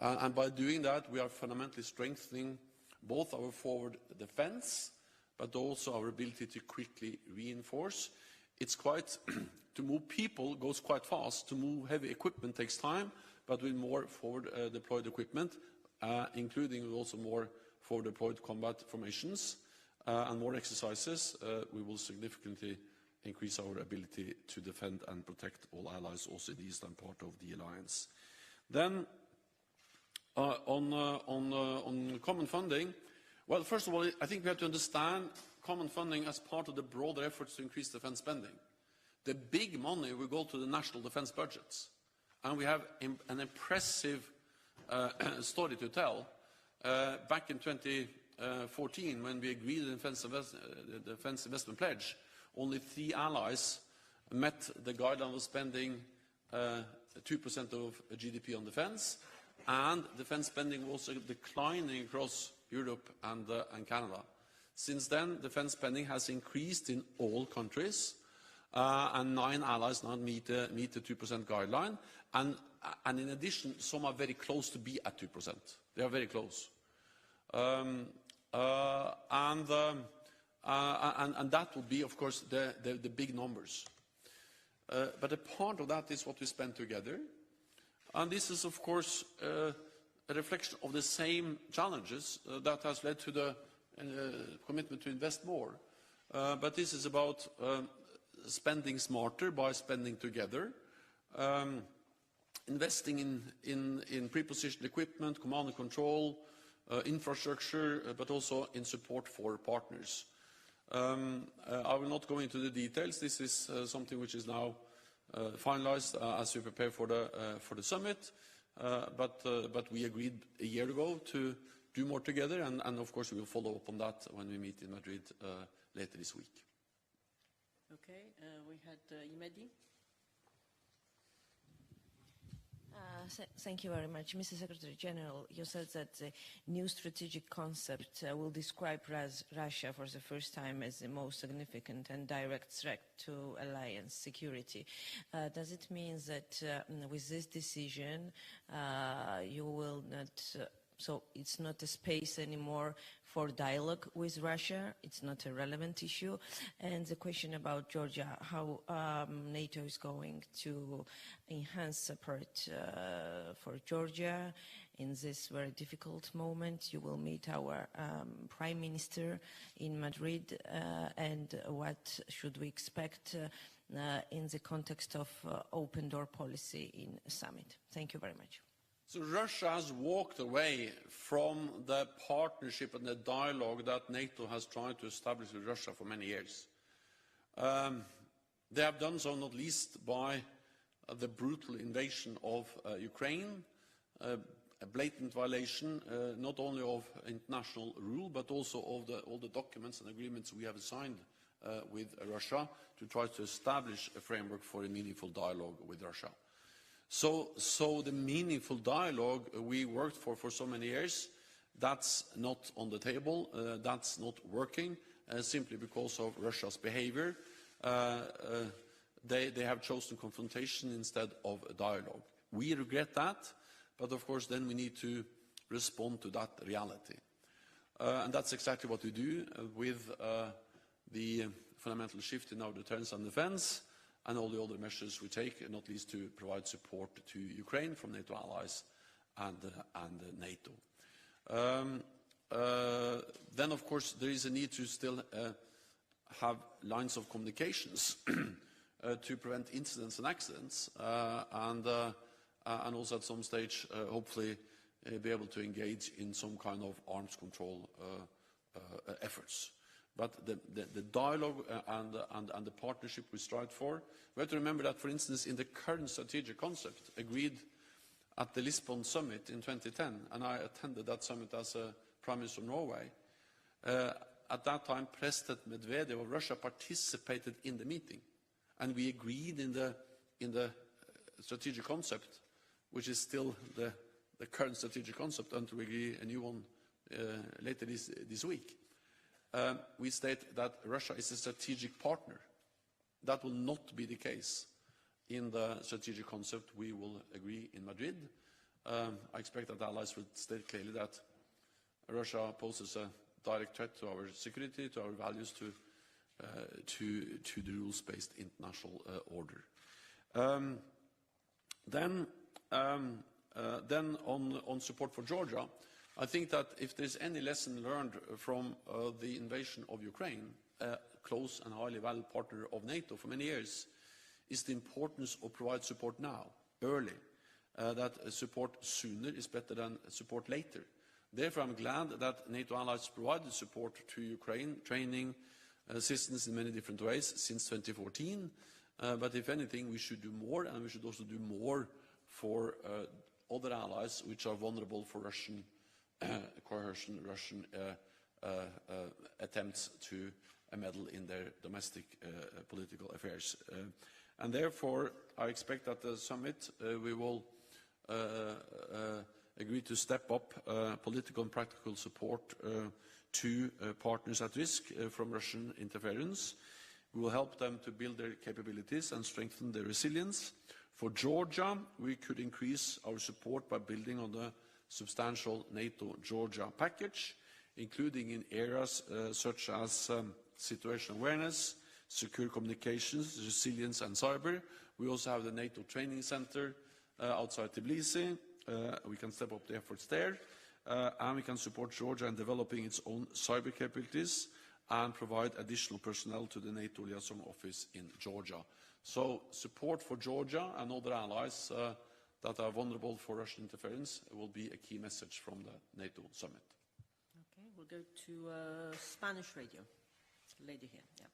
And by doing that, we are fundamentally strengthening both our forward defense, but also our ability to quickly reinforce. It's quite, to move people goes quite fast. To move heavy equipment takes time, but with more forward deployed equipment, including also more forward deployed combat formations and more exercises, we will significantly increase our ability to defend and protect all allies also in the eastern part of the alliance. Then on common funding, well, first of all, I think we have to understand common funding as part of the broader efforts to increase defense spending. The big money will go to the national defense budgets, and we have an impressive story to tell. Back in 2014, when we agreed the Defense Investment Pledge, only 3 allies met the guideline of spending 2% of GDP on defense, and defense spending was declining across Europe and Canada. Since then, defense spending has increased in all countries, and 9 allies now meet the 2% guideline, and in addition, some are very close to be at 2%. They are very close. And that will be, of course, the big numbers. But a part of that is what we spend together. And this is, of course, a reflection of the same challenges that has led to the commitment to invest more. But this is about spending smarter by spending together, investing in pre-positioned equipment, command and control, infrastructure, but also in support for partners. I will not go into the details. This is something which is now finalized as we prepare for the summit. But we agreed a year ago to do more together, and of course we will follow up on that when we meet in Madrid later this week. Okay, we had Imedi. Thank you very much. Mr. Secretary General, you said that the new strategic concept will describe Russia for the first time as the most significant and direct threat to alliance security. Does it mean that with this decision you will not, so it's not a space anymore for dialogue with Russia. It's not a relevant issue. And the question about Georgia, how NATO is going to enhance support for Georgia in this very difficult moment. You will meet our Prime Minister in Madrid, and what should we expect in the context of open door policy in summit? Thank you very much. So Russia has walked away from the partnership and the dialogue that NATO has tried to establish with Russia for many years. They have done so not least by the brutal invasion of Ukraine, a blatant violation not only of international rule but also of all the documents and agreements we have signed with Russia to try to establish a framework for a meaningful dialogue with Russia. So the meaningful dialogue we worked for so many years, that's not on the table, that's not working, simply because of Russia's behavior. They have chosen confrontation instead of a dialogue. We regret that, but of course then we need to respond to that reality. And that's exactly what we do with the fundamental shift in our deterrence and defense, and all the other measures we take, not least to provide support to Ukraine from NATO allies and NATO. Then, of course, there is a need to still have lines of communications to prevent incidents and accidents, and also at some stage, hopefully, be able to engage in some kind of arms control efforts. But the dialogue and the partnership we strive for, we have to remember that, for instance, in the current strategic concept agreed at the Lisbon summit in 2010, and I attended that summit as a Prime Minister of Norway, at that time President Medvedev of Russia participated in the meeting, and we agreed in the strategic concept, which is still the current strategic concept until we agree a new one later this week. We state that Russia is a strategic partner. That will not be the case in the strategic concept we will agree in Madrid. I expect that allies will state clearly that Russia poses a direct threat to our security, to our values, to the rules-based international order. Then on support for Georgia, I think that if there's any lesson learned from the invasion of Ukraine, a close and highly valued partner of NATO for many years, is the importance of provide support now, early. That support sooner is better than support later. Therefore, I'm glad that NATO allies provided support to Ukraine, training, assistance in many different ways since 2014. But if anything, we should do more, and we should also do more for other allies which are vulnerable for Russian coercion, Russian attempts to meddle in their domestic political affairs. And therefore, I expect at the summit we will agree to step up political and practical support to partners at risk from Russian interference. We will help them to build their capabilities and strengthen their resilience. For Georgia, we could increase our support by building on the substantial NATO-Georgia package, including in areas such as situational awareness, secure communications, resilience and cyber. We also have the NATO training center outside Tbilisi. We can step up the efforts there, and we can support Georgia in developing its own cyber capabilities and provide additional personnel to the NATO liaison office in Georgia. So support for Georgia and other allies that are vulnerable for Russian interference will be a key message from the NATO summit. Okay, we'll go to Spanish radio. Lady here, yeah.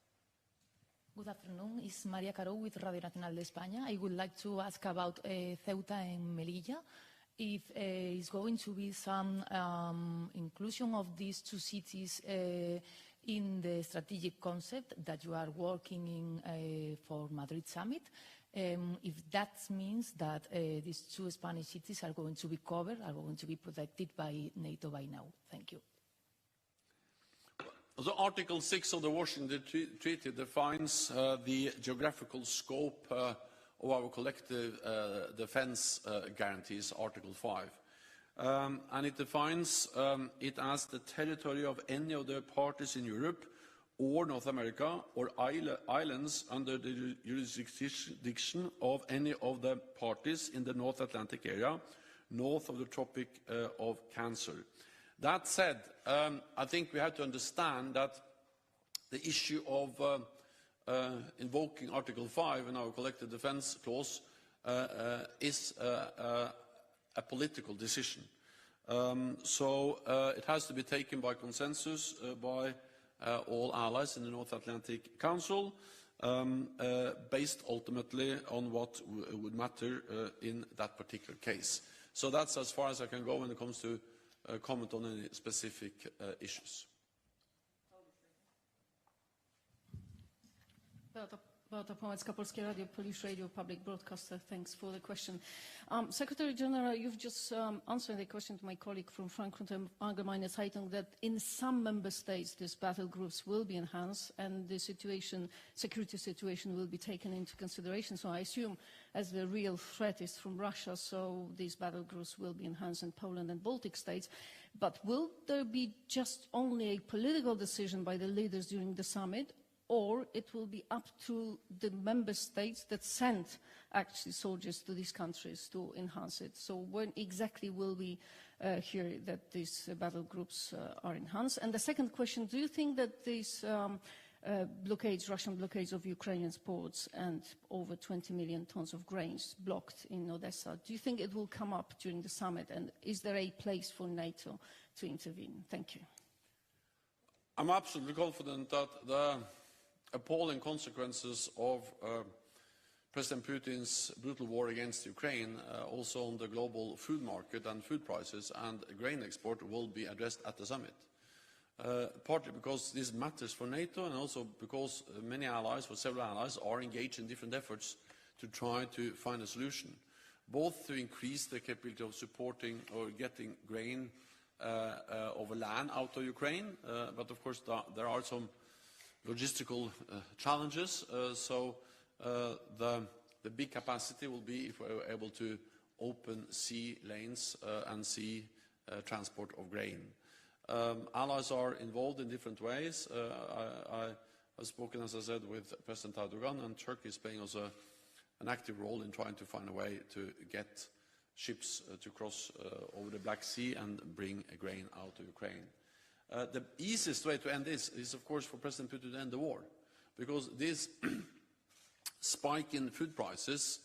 Good afternoon, it's Maria Caro with Radio Nacional de España. I would like to ask about Ceuta and Melilla. If it's going to be some inclusion of these two cities in the strategic concept that you are working in for Madrid summit, if that means that these two Spanish cities are going to be covered, are going to be protected by NATO by now. Thank you. So Article 6 of the Washington Treaty defines the geographical scope of our collective defense guarantees, Article 5. and it defines it as the territory of any of the parties in Europe or North America or islands under the jurisdiction of any of the parties in the North Atlantic area, north of the Tropic of Cancer. That said, I think we have to understand that the issue of invoking Article 5 in our collective defense clause is a political decision. So it has to be taken by consensus by all allies in the North Atlantic Council, based ultimately on what would matter in that particular case. So that's as far as I can go when it comes to comment on any specific issues. Beata Pomecka, Polskie Radio, Polish Radio, Public Broadcaster. Thanks for the question. Secretary General, you've just answered the question to my colleague from Frankfurter Allgemeine Zeitung that in some member states these battle groups will be enhanced and the security situation will be taken into consideration. So I assume as the real threat is from Russia, so these battle groups will be enhanced in Poland and Baltic states. But will there be just only a political decision by the leaders during the summit, or it will be up to the member states that send actually soldiers to these countries to enhance it? So when exactly will we hear that these battle groups are enhanced? And the second question, do you think that these Russian blockades of Ukrainian ports and over 20 million tons of grains blocked in Odessa, do you think it will come up during the summit? And is there a place for NATO to intervene? Thank you. I'm absolutely confident that the appalling consequences of President Putin's brutal war against Ukraine, also on the global food market and food prices and grain export, will be addressed at the summit. Partly because this matters for NATO and also because many allies, or several allies, are engaged in different efforts to try to find a solution, both to increase the capability of supporting or getting grain over land out of Ukraine, but of course there are some logistical challenges, so the big capacity will be if we're able to open sea lanes and sea transport of grain. Allies are involved in different ways. I have spoken, as I said, with President Erdogan, and Turkey is playing also an active role in trying to find a way to get ships to cross over the Black Sea and bring grain out of Ukraine. The easiest way to end this is, of course, for President Putin to end the war, because this spike in food prices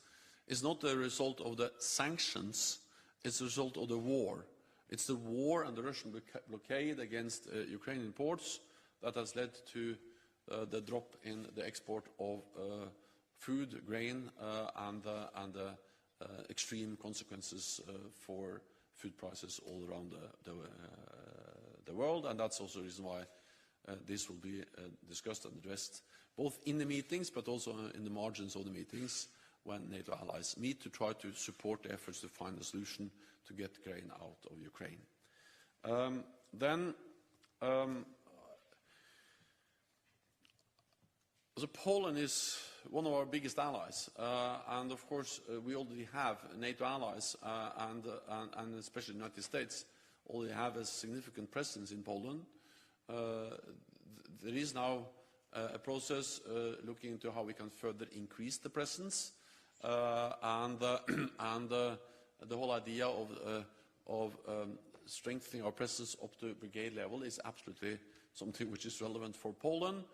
is not the result of the sanctions, it's the result of the war. It's the war and the Russian blockade against Ukrainian ports that has led to the drop in the export of food, grain, and the extreme consequences for food prices all around the world, and that's also the reason why this will be discussed and addressed both in the meetings but also in the margins of the meetings when NATO allies meet to try to support the efforts to find a solution to get grain out of Ukraine. So Poland is one of our biggest allies, and of course we already have NATO allies, and especially the United States already have a significant presence in Poland. There is now a process looking into how we can further increase the presence, and the whole idea of strengthening our presence up to brigade level is absolutely something which is relevant for Poland.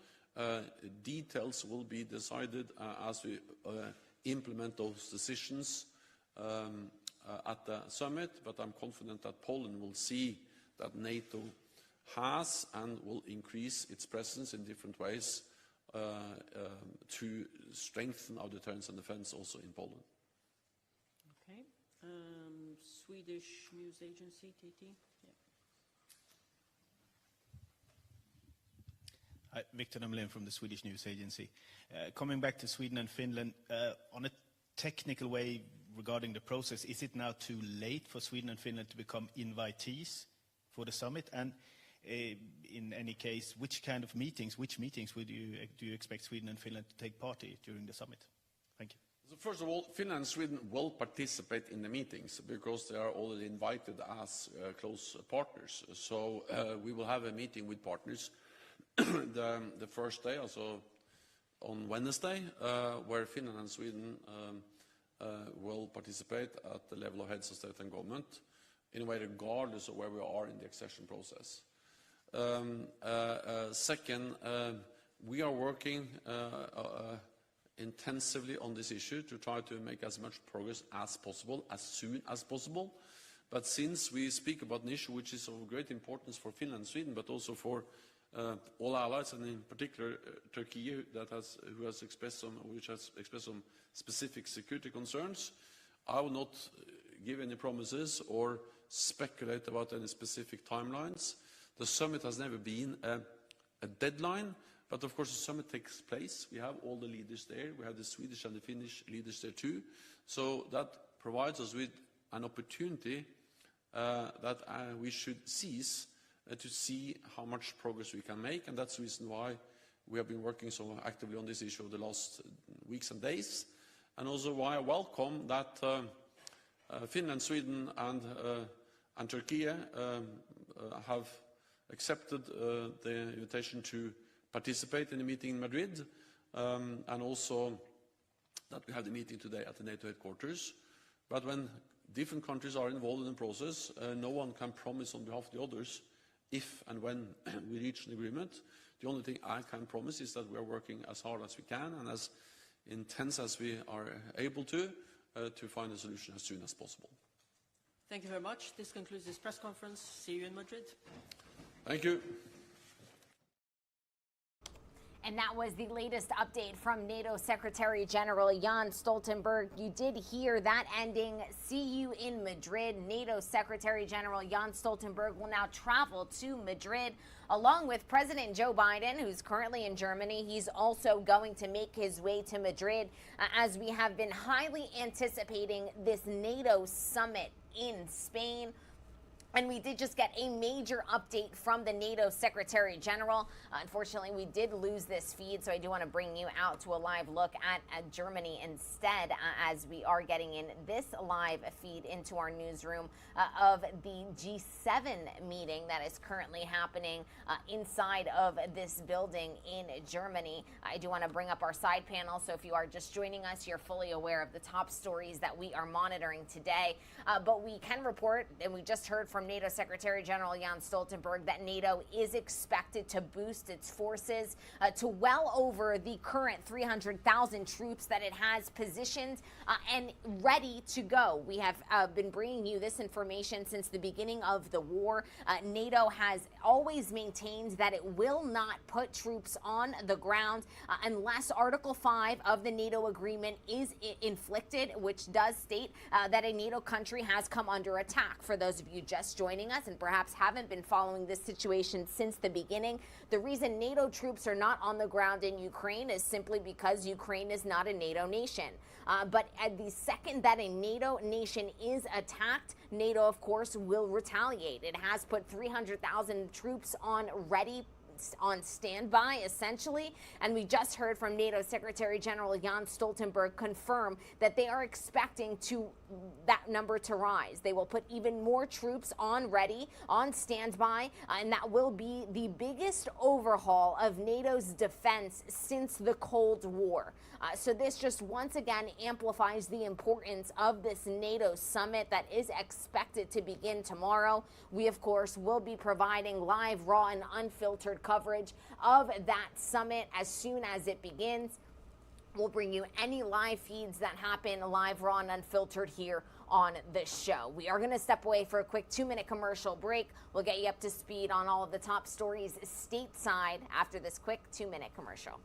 Details will be decided as we implement those decisions at the summit, but I'm confident that Poland will see that NATO has and will increase its presence in different ways to strengthen our deterrence and defense also in Poland. Okay. Swedish news agency, TT. Hi, Victor Nemlin from the Swedish news agency. Coming back to Sweden and Finland, on a technical way regarding the process, is it now too late for Sweden and Finland to become invitees for the summit? And in any case, which meetings do you expect Sweden and Finland to take part in during the summit? Thank you. So First of all, Finland and Sweden will participate in the meetings because they are already invited as close partners. So we will have a meeting with partners the first day, also on Wednesday, where Finland and Sweden will participate at the level of heads of state and government, in a way regardless of where we are in the accession process. Second, we are working intensively on this issue to try to make as much progress as possible, as soon as possible. But since we speak about an issue which is of great importance for Finland and Sweden, but also for all allies, and in particular Turkey, which has expressed some specific security concerns, I will not give any promises or speculate about any specific timelines. The summit has never been a deadline. But of course, the summit takes place. We have all the leaders there. We have the Swedish and the Finnish leaders there too. So that provides us with an opportunity that we should seize to see how much progress we can make. And that's the reason why we have been working so actively on this issue over the last weeks and days. And also why I welcome that Finland, Sweden, and Turkey have accepted the invitation to participate in the meeting in Madrid, and also that we have the meeting today at the NATO headquarters. But when different countries are involved in the process, no one can promise on behalf of the others if and when we reach an agreement. The only thing I can promise is that we are working as hard as we can and as intense as we are able to find a solution as soon as possible. Thank you very much. This concludes this press conference. See you in Madrid. Thank you. And that was the latest update from NATO Secretary General Jens Stoltenberg. You did hear that ending. See you in Madrid. NATO Secretary General Jens Stoltenberg will now travel to Madrid along with President Joe Biden, who's currently in Germany. He's also going to make his way to Madrid as we have been highly anticipating this NATO summit in Spain. And we did just get a major update from the NATO Secretary General. Unfortunately, we did lose this feed, so I do want to bring you out to a live look at Germany instead, as we are getting in this live feed into our newsroom of the G7 meeting that is currently happening inside of this building in Germany. I do want to bring up our side panel, so if you are just joining us, you're fully aware of the top stories that we are monitoring today. But we can report, and we just heard from NATO Secretary General Jens Stoltenberg, that NATO is expected to boost its forces to well over the current 300,000 troops that it has positioned and ready to go. We have been bringing you this information since the beginning of the war. NATO has always maintained that it will not put troops on the ground unless Article 5 of the NATO agreement is inflicted, which does state that a NATO country has come under attack. For those of you just joining us and perhaps haven't been following this situation since the beginning, the reason NATO troops are not on the ground in Ukraine is simply because Ukraine is not a NATO nation. But at the second that a NATO nation is attacked, NATO, of course, will retaliate. It has put 300,000 troops on standby, essentially. And we just heard from NATO Secretary General Jens Stoltenberg confirm that they are expecting that number to rise. They will put even more troops on standby, and that will be the biggest overhaul of NATO's defense since the Cold War. So this just once again amplifies the importance of this NATO summit that is expected to begin tomorrow. We, of course, will be providing live, raw, and unfiltered coverage of that summit as soon as it begins. We'll bring you any live feeds that happen live, raw, and unfiltered here on the show. We are going to step away for a quick 2-minute commercial break. We'll get you up to speed on all of the top stories stateside after this quick 2-minute commercial.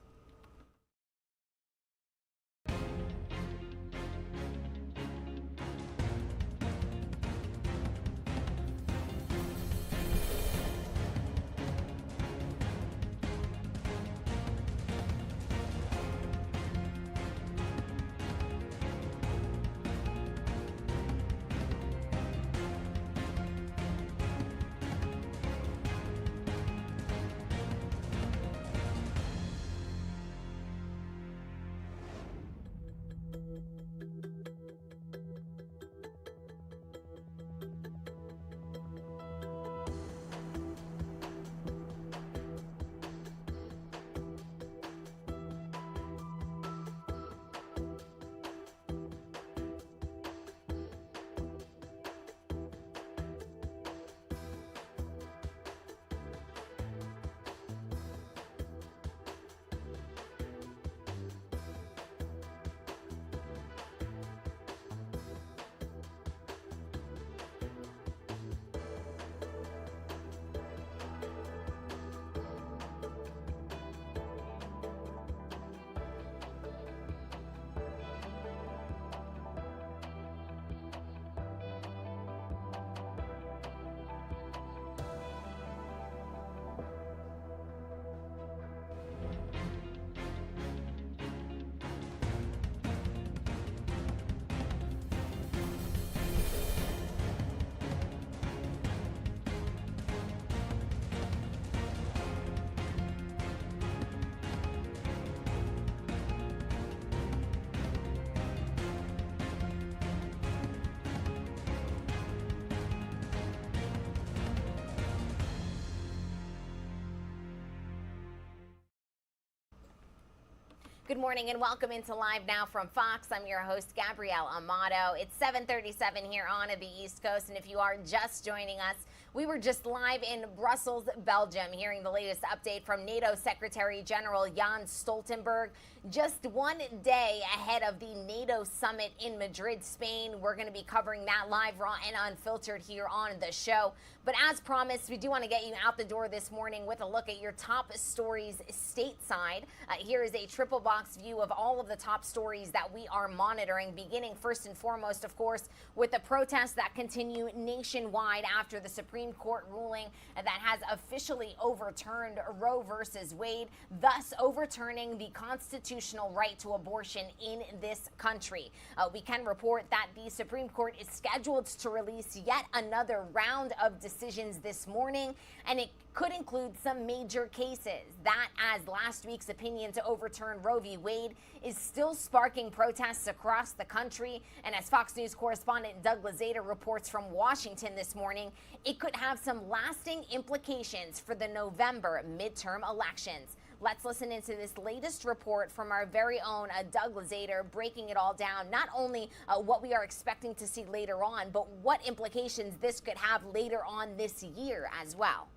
Good morning and welcome into Live Now from Fox. I'm your host, Gabrielle Amato. It's 7:37 here on the East Coast, and if you are just joining us, we were just live in Brussels, Belgium, hearing the latest update from NATO Secretary General Jens Stoltenberg. Just one day ahead of the NATO summit in Madrid, Spain. We're going to be covering that live, raw, and unfiltered here on the show. But as promised, we do want to get you out the door this morning with a look at your top stories stateside. Here is a triple box view of all of the top stories that we are monitoring, beginning first and foremost, of course, with the protests that continue nationwide after the Supreme Court ruling that has officially overturned Roe versus Wade, thus overturning the constitutional right to abortion in this country. We can report that the Supreme Court is scheduled to release yet another round of decisions this morning, and it could include some major cases. That, as last week's opinion to overturn Roe v. Wade is still sparking protests across the country. And as Fox News correspondent Doug Lazater reports from Washington this morning, it could have some lasting implications for the November midterm elections. Let's listen into this latest report from our very own Doug Lazater, breaking it all down, not only what we are expecting to see later on, but what implications this could have later on this year as well.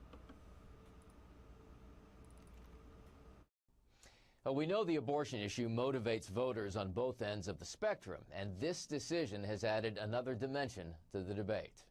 We know the abortion issue motivates voters on both ends of the spectrum, and this decision has added another dimension to the debate.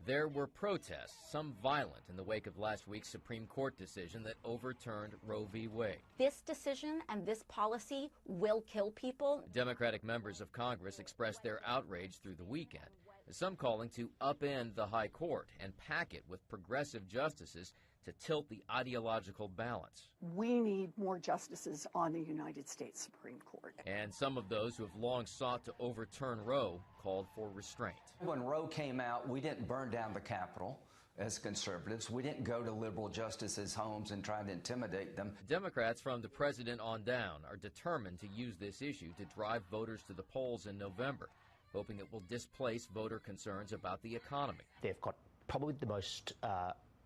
There were protests, some violent, in the wake of last week's Supreme Court decision that overturned Roe v. Wade. This decision and this policy will kill people. Democratic members of Congress expressed their outrage through the weekend, some calling to upend the high court and pack it with progressive justices to tilt the ideological balance. We need more justices on the United States Supreme Court. And some of those who have long sought to overturn Roe called for restraint. When Roe came out, we didn't burn down the Capitol as conservatives. We didn't go to liberal justices' homes and try to intimidate them. Democrats from the president on down are determined to use this issue to drive voters to the polls in November, hoping it will displace voter concerns about the economy. They've got probably the most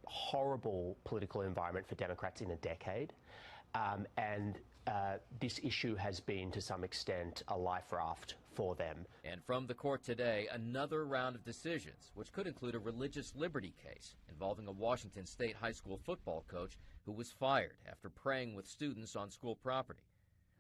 horrible political environment for Democrats in a decade, and this issue has been, to some extent, a life raft for them. And from the court today, another round of decisions, which could include a religious liberty case involving a Washington State high school football coach who was fired after praying with students on school property.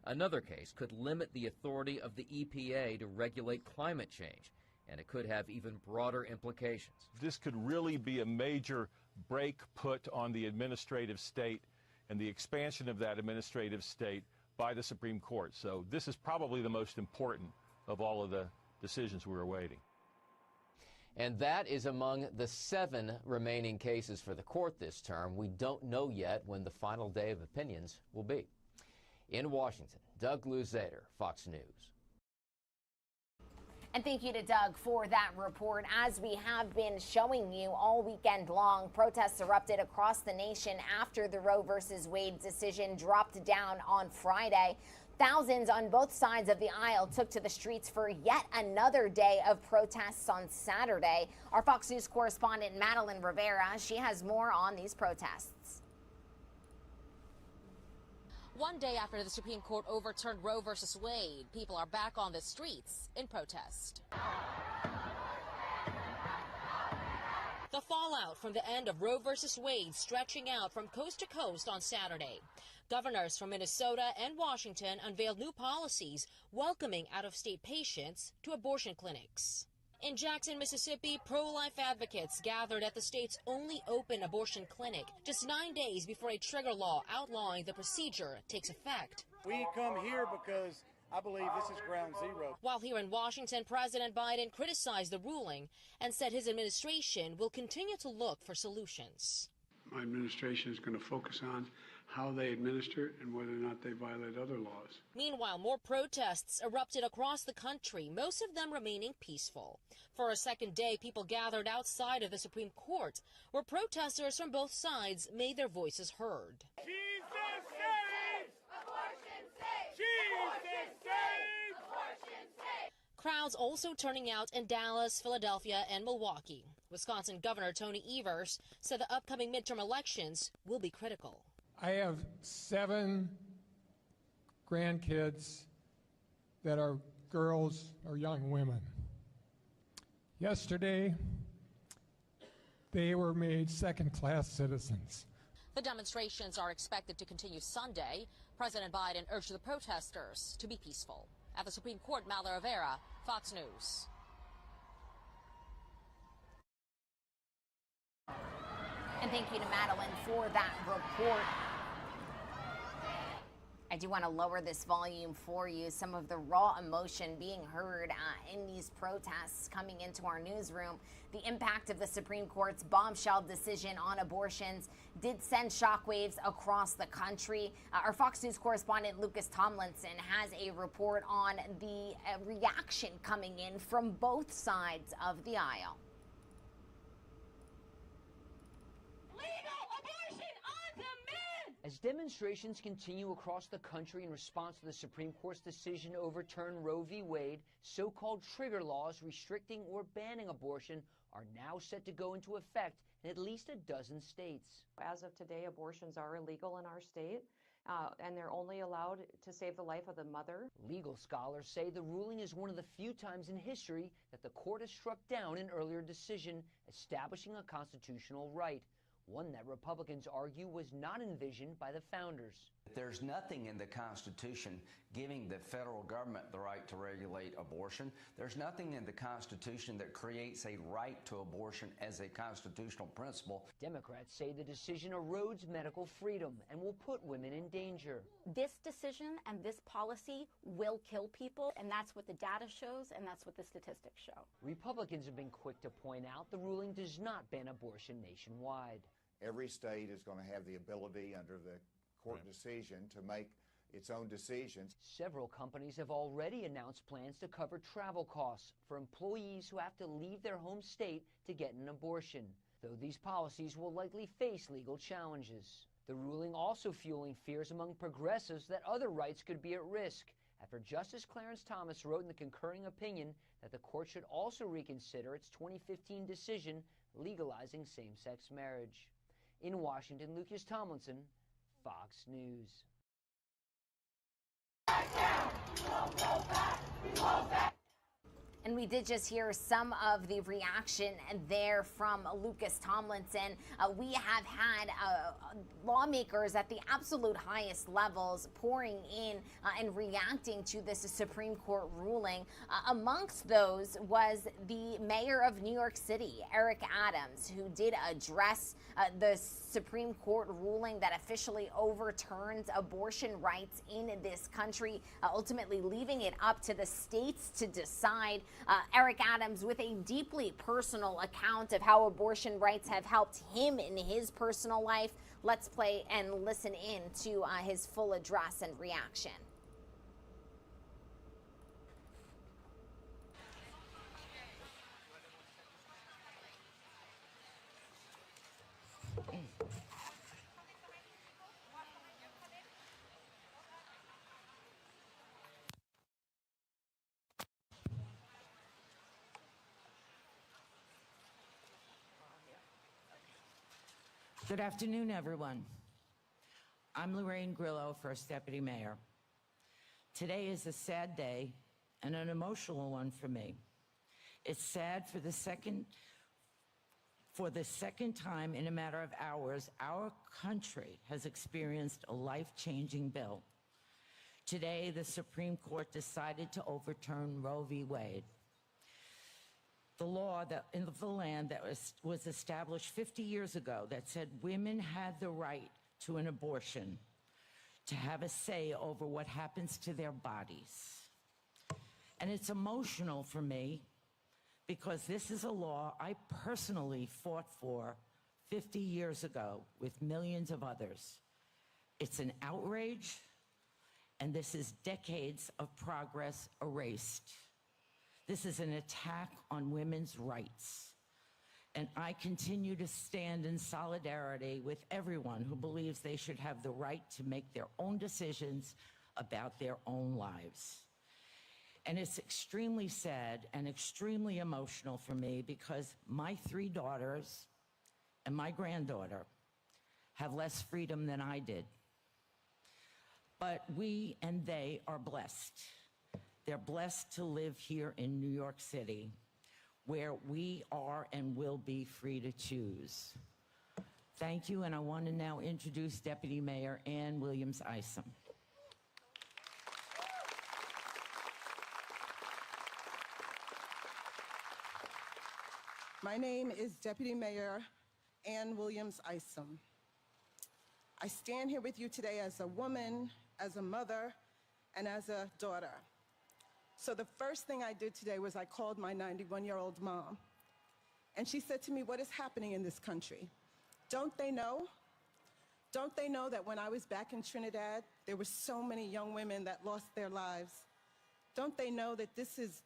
Another case could limit the authority of the EPA to regulate climate change, and it could have even broader implications. This could really be a major break put on the administrative state and the expansion of that administrative state by the Supreme Court. So this is probably the most important of all of the decisions we're awaiting. And that is among the 7 remaining cases for the court this term. We don't know yet when the final day of opinions will be. In Washington, Doug Lazater, Fox News. And thank you to Doug for that report. As we have been showing you all weekend long, protests erupted across the nation after the Roe versus Wade decision dropped down on Friday. Thousands on both sides of the aisle took to the streets for yet another day of protests on Saturday. Our Fox News correspondent Madeline Rivera, she has more on these protests. One day after the Supreme Court overturned Roe versus Wade, people are back on the streets in protest. The fallout from the end of Roe versus Wade stretching out from coast to coast on Saturday. Governors from Minnesota and Washington unveiled new policies welcoming out-of-state patients to abortion clinics. In Jackson, Mississippi, pro-life advocates gathered at the state's only open abortion clinic just 9 days before a trigger law outlawing the procedure takes effect. We come here because I believe this is ground zero. While here in Washington, President Biden criticized the ruling and said his administration will continue to look for solutions. My administration is going to focus on how they administer and whether or not they violate other laws. Meanwhile, more protests erupted across the country, most of them remaining peaceful. For a second day, people gathered outside of the Supreme Court, where protesters from both sides made their voices heard. Jesus saves! Abortion saves! Jesus saves! Abortion saves! Crowds also turning out in Dallas, Philadelphia, and Milwaukee. Wisconsin Governor Tony Evers said the upcoming midterm elections will be critical. I have 7 grandkids that are girls or young women. Yesterday, they were made second-class citizens. The demonstrations are expected to continue Sunday. President Biden urged the protesters to be peaceful. At the Supreme Court, Mallory Rivera, Fox News. And thank you to Madeline for that report. I do want to lower this volume for you. Some of the raw emotion being heard in these protests coming into our newsroom. The impact of the Supreme Court's bombshell decision on abortions did send shockwaves across the country. Our Fox News correspondent Lucas Tomlinson has a report on the reaction coming in from both sides of the aisle. As demonstrations continue across the country in response to the Supreme Court's decision to overturn Roe v. Wade, so-called trigger laws restricting or banning abortion are now set to go into effect in at least a dozen states. As of today, abortions are illegal in our state, and they're only allowed to save the life of the mother. Legal scholars say the ruling is one of the few times in history that the court has struck down an earlier decision establishing a constitutional right, one that Republicans argue was not envisioned by the founders. There's nothing in the Constitution giving the federal government the right to regulate abortion. There's nothing in the Constitution that creates a right to abortion as a constitutional principle. Democrats say the decision erodes medical freedom and will put women in danger. This decision and this policy will kill people, and that's what the data shows, and that's what the statistics show. Republicans have been quick to point out the ruling does not ban abortion nationwide. Every state is going to have the ability under the court decision to make its own decisions. Several companies have already announced plans to cover travel costs for employees who have to leave their home state to get an abortion, though these policies will likely face legal challenges. The ruling also fueling fears among progressives that other rights could be at risk, after Justice Clarence Thomas wrote in the concurring opinion that the court should also reconsider its 2015 decision legalizing same-sex marriage. In Washington, Lucas Tomlinson, Fox News. And we did just hear some of the reaction there from Lucas Tomlinson. We have had lawmakers at the absolute highest levels pouring in and reacting to this Supreme Court ruling. Amongst those was the mayor of New York City, Eric Adams, who did address the Supreme Court ruling that officially overturns abortion rights in this country, ultimately leaving it up to the states to decide. Eric Adams with a deeply personal account of how abortion rights have helped him in his personal life. Let's play and listen in to his full address and reaction. Good afternoon, everyone. I'm Lorraine Grillo, First Deputy Mayor. Today is a sad day and an emotional one for me. It's sad for the second time in a matter of hours, our country has experienced a life-changing bill. Today, the Supreme Court decided to overturn Roe v. Wade. The law that in the land that was established 50 years ago that said women had the right to an abortion, to have a say over what happens to their bodies. And it's emotional for me because this is a law I personally fought for 50 years ago with millions of others. It's an outrage, and this is decades of progress erased. This is an attack on women's rights. And I continue to stand in solidarity with everyone who believes they should have the right to make their own decisions about their own lives. And it's extremely sad and extremely emotional for me because my 3 daughters and my granddaughter have less freedom than I did. But we and they are blessed. They're blessed to live here in New York City, where we are and will be free to choose. Thank you, and I want to now introduce Deputy Mayor Ann Williams-Isom. My name is Deputy Mayor Ann Williams-Isom. I stand here with you today as a woman, as a mother, and as a daughter. So the first thing I did today was I called my 91-year-old mom. And she said to me, what is happening in this country? Don't they know? Don't they know that when I was back in Trinidad, there were so many young women that lost their lives? Don't they know that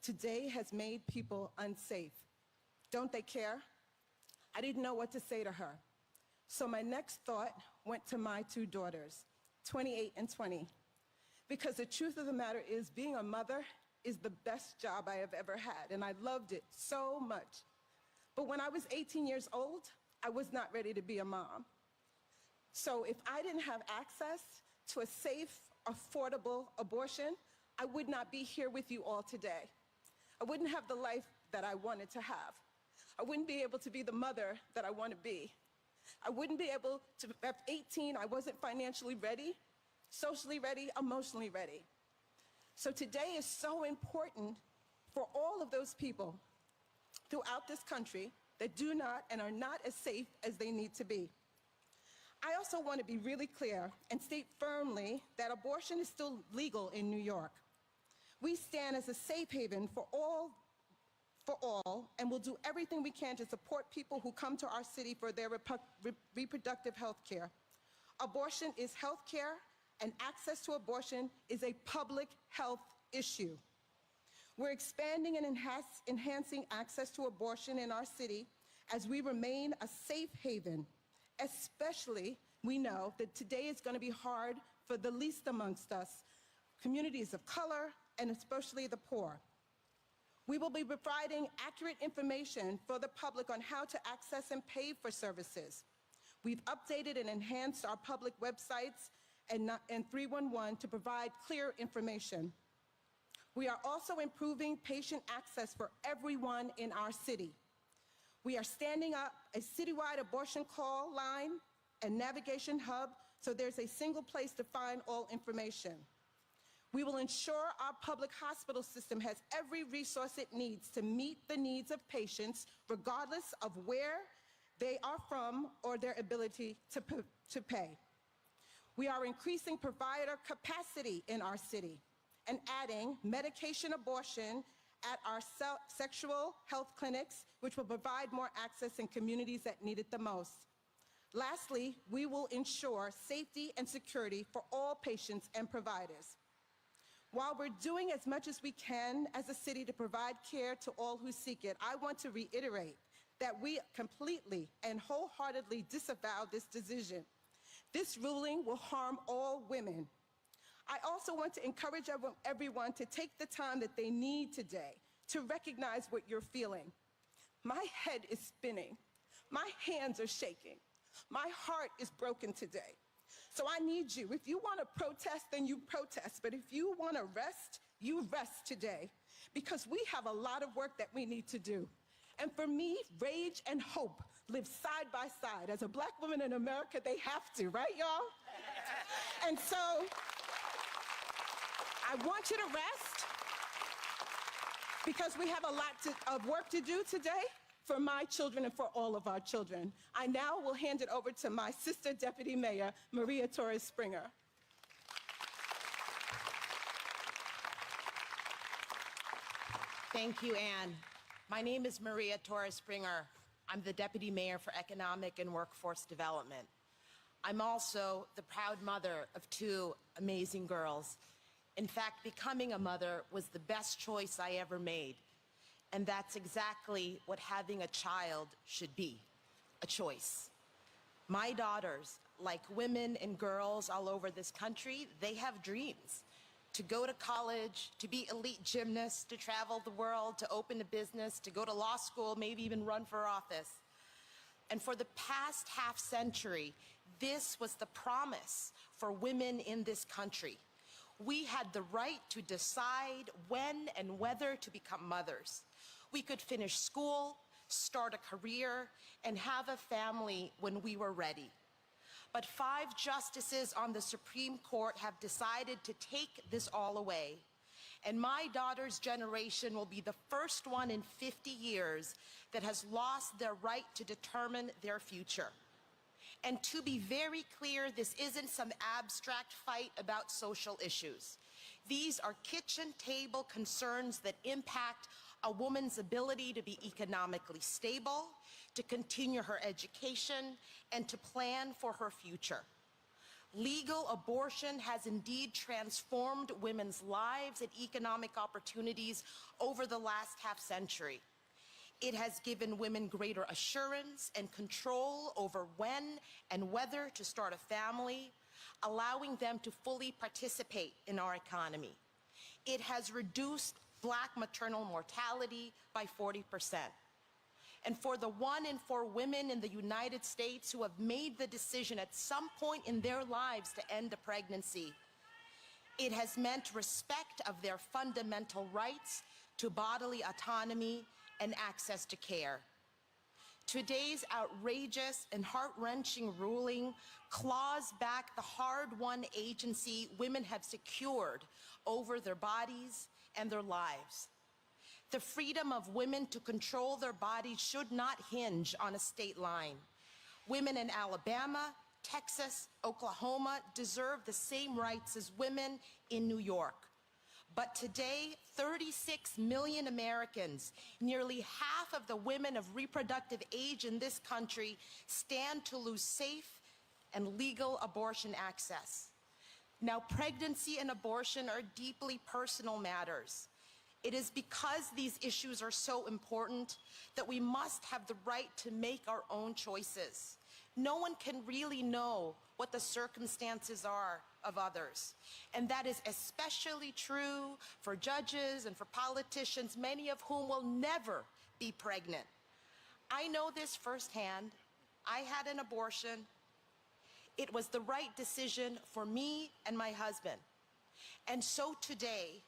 today has made people unsafe? Don't they care? I didn't know what to say to her. So my next thought went to my two daughters, 28 and 20. Because the truth of the matter is, being a mother is the best job I have ever had, and I loved it so much. But when I was 18 years old, I was not ready to be a mom. So if I didn't have access to a safe, affordable abortion, I would not be here with you all today. I wouldn't have the life that I wanted to have. I wouldn't be able to be the mother that I want to be. I wouldn't be able to, at 18, I wasn't financially ready, socially ready, emotionally ready. So today is so important for all of those people throughout this country that do not and are not as safe as they need to be. I also want to be really clear and state firmly that abortion is still legal in New York. We stand as a safe haven for all, and will do everything we can to support people who come to our city for their reproductive health care. Abortion is health care, and access to abortion is a public health issue. We're expanding and enhancing access to abortion in our city as we remain a safe haven. Especially, we know that today is going to be hard for the least amongst us, communities of color, and especially the poor. We will be providing accurate information for the public on how to access and pay for services. We've updated and enhanced our public websites and 311 to provide clear information. We are also improving patient access for everyone in our city. We are standing up a citywide abortion call line and navigation hub so there's a single place to find all information. We will ensure our public hospital system has every resource it needs to meet the needs of patients regardless of where they are from or their ability to pay. We are increasing provider capacity in our city and adding medication abortion at our sexual health clinics, which will provide more access in communities that need it the most. Lastly, we will ensure safety and security for all patients and providers. While we're doing as much as we can as a city to provide care to all who seek it, I want to reiterate that we completely and wholeheartedly disavow this decision. This ruling will harm all women. I also want to encourage everyone to take the time that they need today to recognize what you're feeling. My head is spinning. My hands are shaking. My heart is broken today. So I need you. If you want to protest, then you protest. But if you want to rest, you rest today. Because we have a lot of work that we need to do. And for me, rage and hope live side by side. As a black woman in America, they have to, right, y'all? And so I want you to rest because we have a lot of work to do today for my children and for all of our children. I now will hand it over to my sister Deputy Mayor, Maria Torres Springer. Thank you, Ann. My name is Maria Torres Springer. I'm the Deputy Mayor for Economic and Workforce Development. I'm also the proud mother of two amazing girls. In fact, becoming a mother was the best choice I ever made. And that's exactly what having a child should be, a choice. My daughters, like women and girls all over this country, they have dreams. To go to college, to be elite gymnasts, to travel the world, to open a business, to go to law school, maybe even run for office. And for the past half century, this was the promise for women in this country. We had the right to decide when and whether to become mothers. We could finish school, start a career, and have a family when we were ready. But 5 justices on the Supreme Court have decided to take this all away. And my daughter's generation will be the first one in 50 years that has lost their right to determine their future. And to be very clear, this isn't some abstract fight about social issues. These are kitchen table concerns that impact a woman's ability to be economically stable, to continue her education, and to plan for her future. Legal abortion has indeed transformed women's lives and economic opportunities over the last half-century. It has given women greater assurance and control over when and whether to start a family, allowing them to fully participate in our economy. It has reduced Black maternal mortality by 40%. And for the 1 in 4 women in the United States who have made the decision at some point in their lives to end a pregnancy, it has meant respect of their fundamental rights to bodily autonomy and access to care. Today's outrageous and heart-wrenching ruling claws back the hard-won agency women have secured over their bodies and their lives. The freedom of women to control their bodies should not hinge on a state line. Women in Alabama, Texas, Oklahoma deserve the same rights as women in New York. But today, 36 million Americans, nearly half of the women of reproductive age in this country, stand to lose safe and legal abortion access. Now, pregnancy and abortion are deeply personal matters. It is because these issues are so important that we must have the right to make our own choices. No one can really know what the circumstances are of others. And that is especially true for judges and for politicians, many of whom will never be pregnant. I know this firsthand. I had an abortion. It was the right decision for me and my husband. And so today,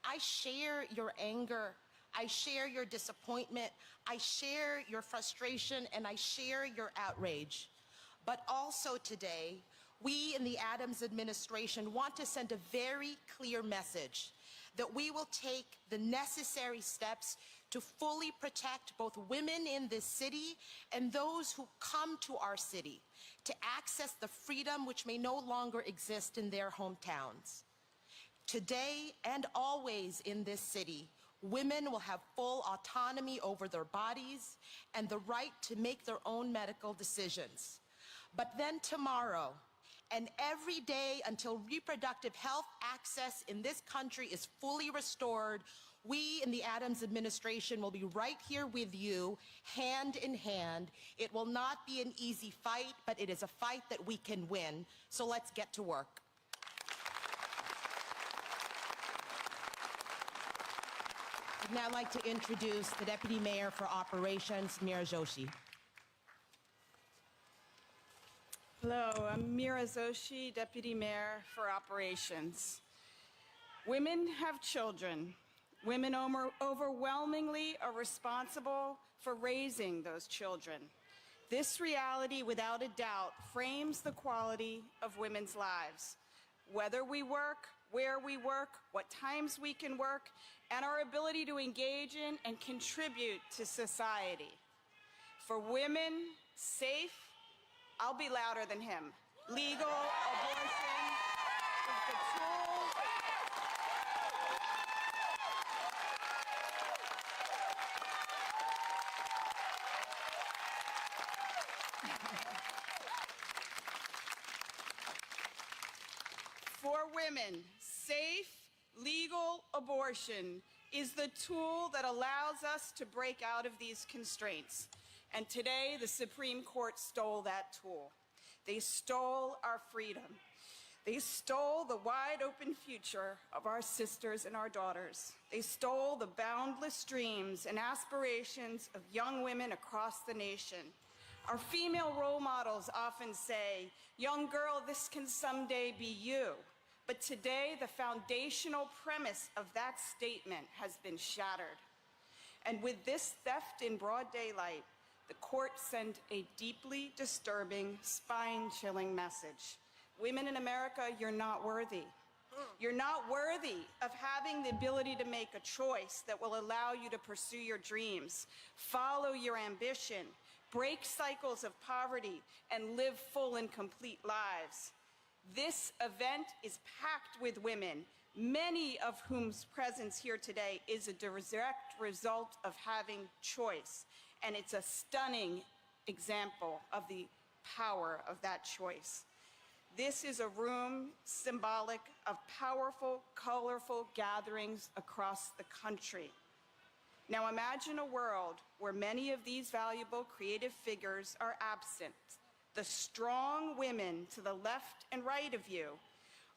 I share your anger, I share your disappointment, I share your frustration, and I share your outrage. But also today, we in the Adams administration want to send a very clear message that we will take the necessary steps to fully protect both women in this city and those who come to our city to access the freedom which may no longer exist in their hometowns. Today and always in this city, women will have full autonomy over their bodies and the right to make their own medical decisions. But then tomorrow, and every day until reproductive health access in this country is fully restored, we in the Adams administration will be right here with you, hand in hand. It will not be an easy fight, but it is a fight that we can win. So let's get to work. I'd now like to introduce the Deputy Mayor for Operations, Meera Joshi. Hello, I'm Meera Joshi, Deputy Mayor for Operations. Women have children. Women overwhelmingly are responsible for raising those children. This reality, without a doubt, frames the quality of women's lives. Whether we work, where we work, what times we can work, and our ability to engage in and contribute to society. For women, safe, I'll be louder than him. Legal abortion is the tool. For women, safe, legal abortion is the tool that allows us to break out of these constraints. And today, the Supreme Court stole that tool. They stole our freedom. They stole the wide open future of our sisters and our daughters. They stole the boundless dreams and aspirations of young women across the nation. Our female role models often say, young girl, this can someday be you. But today, the foundational premise of that statement has been shattered. And with this theft in broad daylight, the court sent a deeply disturbing, spine-chilling message. Women in America, you're not worthy. You're not worthy of having the ability to make a choice that will allow you to pursue your dreams, follow your ambition, break cycles of poverty, and live full and complete lives. This event is packed with women, many of whose presence here today is a direct result of having choice, and it's a stunning example of the power of that choice. This is a room symbolic of powerful, colorful gatherings across the country. Now imagine a world where many of these valuable creative figures are absent. The strong women to the left and right of you,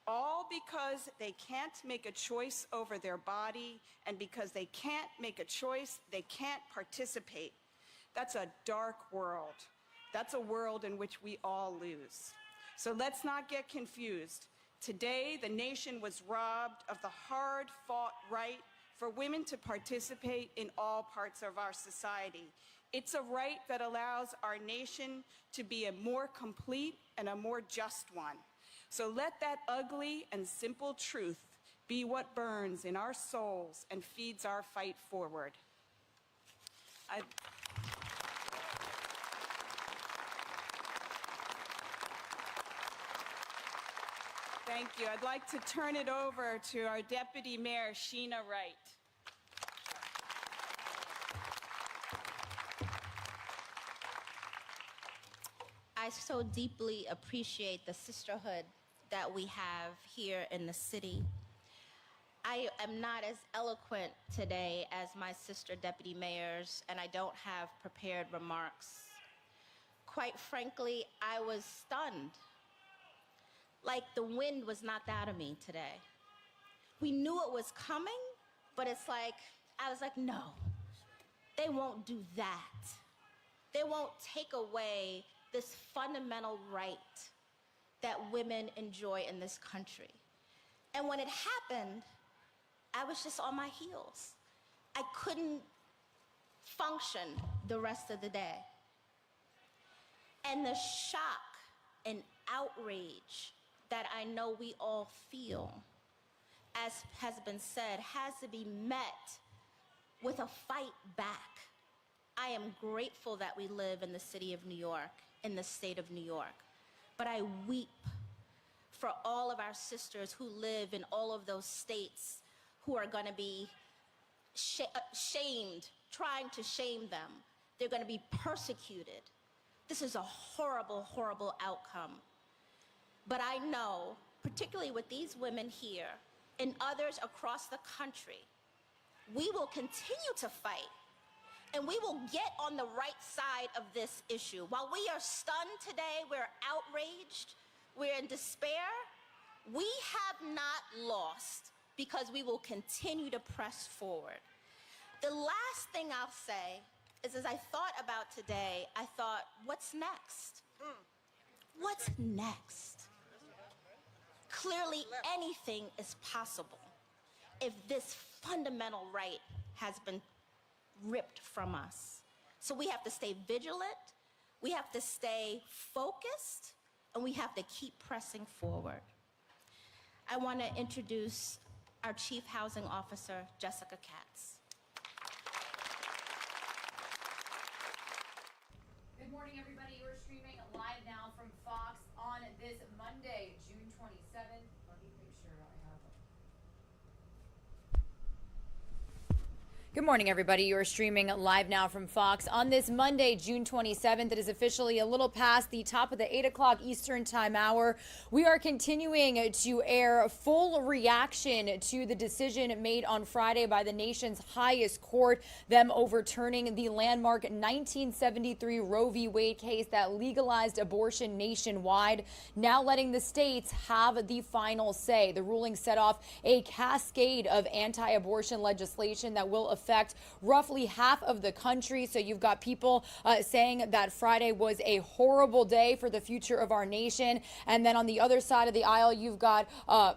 all because they can't make a choice over their body, and because they can't make a choice, they can't participate. That's a dark world. That's a world in which we all lose. So let's not get confused. Today, the nation was robbed of the hard-fought right for women to participate in all parts of our society. It's a right that allows our nation to be a more complete and a more just one. So let that ugly and simple truth be what burns in our souls and feeds our fight forward. Thank you. I'd like to turn it over to our Deputy Mayor, Sheena Wright. I so deeply appreciate the sisterhood that we have here in the city. I am not as eloquent today as my sister deputy mayors, and I don't have prepared remarks. Quite frankly, I was stunned. Like the wind was knocked out of me today. We knew it was coming, but it's like, I was like, no, they won't do that. They won't take away this fundamental right that women enjoy in this country. And when it happened, I was just on my heels. I couldn't function the rest of the day. And the shock and outrage that I know we all feel, as has been said, has to be met with a fight back. I am grateful that we live in the city of New York, in the state of New York, but I weep for all of our sisters who live in all of those states who are going to be shamed, trying to shame them. They're going to be persecuted. This is a horrible, horrible outcome. But I know, particularly with these women here and others across the country, we will continue to fight, and we will get on the right side of this issue. While we are stunned today, we're outraged, we're in despair, we have not lost, because we will continue to press forward. The last thing I'll say is, as I thought about today, I thought, what's next? What's next? Clearly, anything is possible if this fundamental right has been ripped from us. So we have to stay vigilant, we have to stay focused, and we have to keep pressing forward. I want to introduce our Chief Housing Officer, Jessica Katz. Good morning, everybody. We're streaming live now from Fox on this Monday, June 27th. Let me make sure I have it. Good morning, everybody. You are streaming live now from Fox on this Monday, June 27th. It is officially a little past the top of the 8 o'clock Eastern Time hour. We are continuing to air full reaction to the decision made on Friday by the nation's highest court, them overturning the landmark 1973 Roe v. Wade case that legalized abortion nationwide, now letting the states have the final say. The ruling set off a cascade of anti-abortion legislation that will affect roughly half of the country. So you've got people saying that Friday was a horrible day for the future of our nation. And then on the other side of the aisle, you've got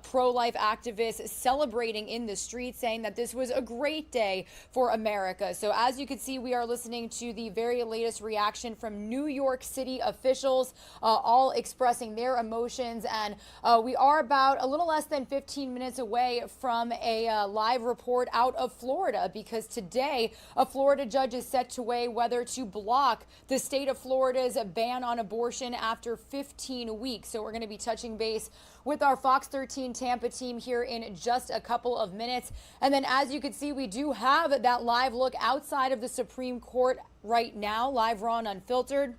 pro-life activists celebrating in the streets, saying that this was a great day for America. So as you can see, we are listening to the very latest reaction from New York City officials, all expressing their emotions. And we are about a little less than 15 minutes away from a live report out of Florida, because today a Florida judge is set to weigh whether to block the state of Florida's ban on abortion after 15 weeks. So we're going to be touching base with our Fox 13 Tampa team here in just a couple of minutes. And then as you can see, we do have that live look outside of the Supreme Court right now, live, raw, and unfiltered.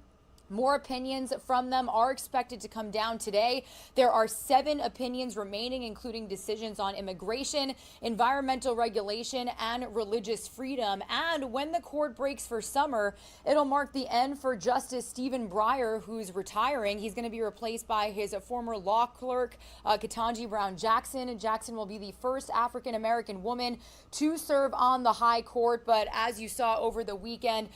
More opinions from them are expected to come down today. There are 7 opinions remaining, including decisions on immigration, environmental regulation, and religious freedom. And when the court breaks for summer, it'll mark the end for Justice Stephen Breyer, who's retiring. He's going to be replaced by his former law clerk, Ketanji Brown Jackson. Jackson will be the first African-American woman to serve on the high court. But as you saw over the weekend,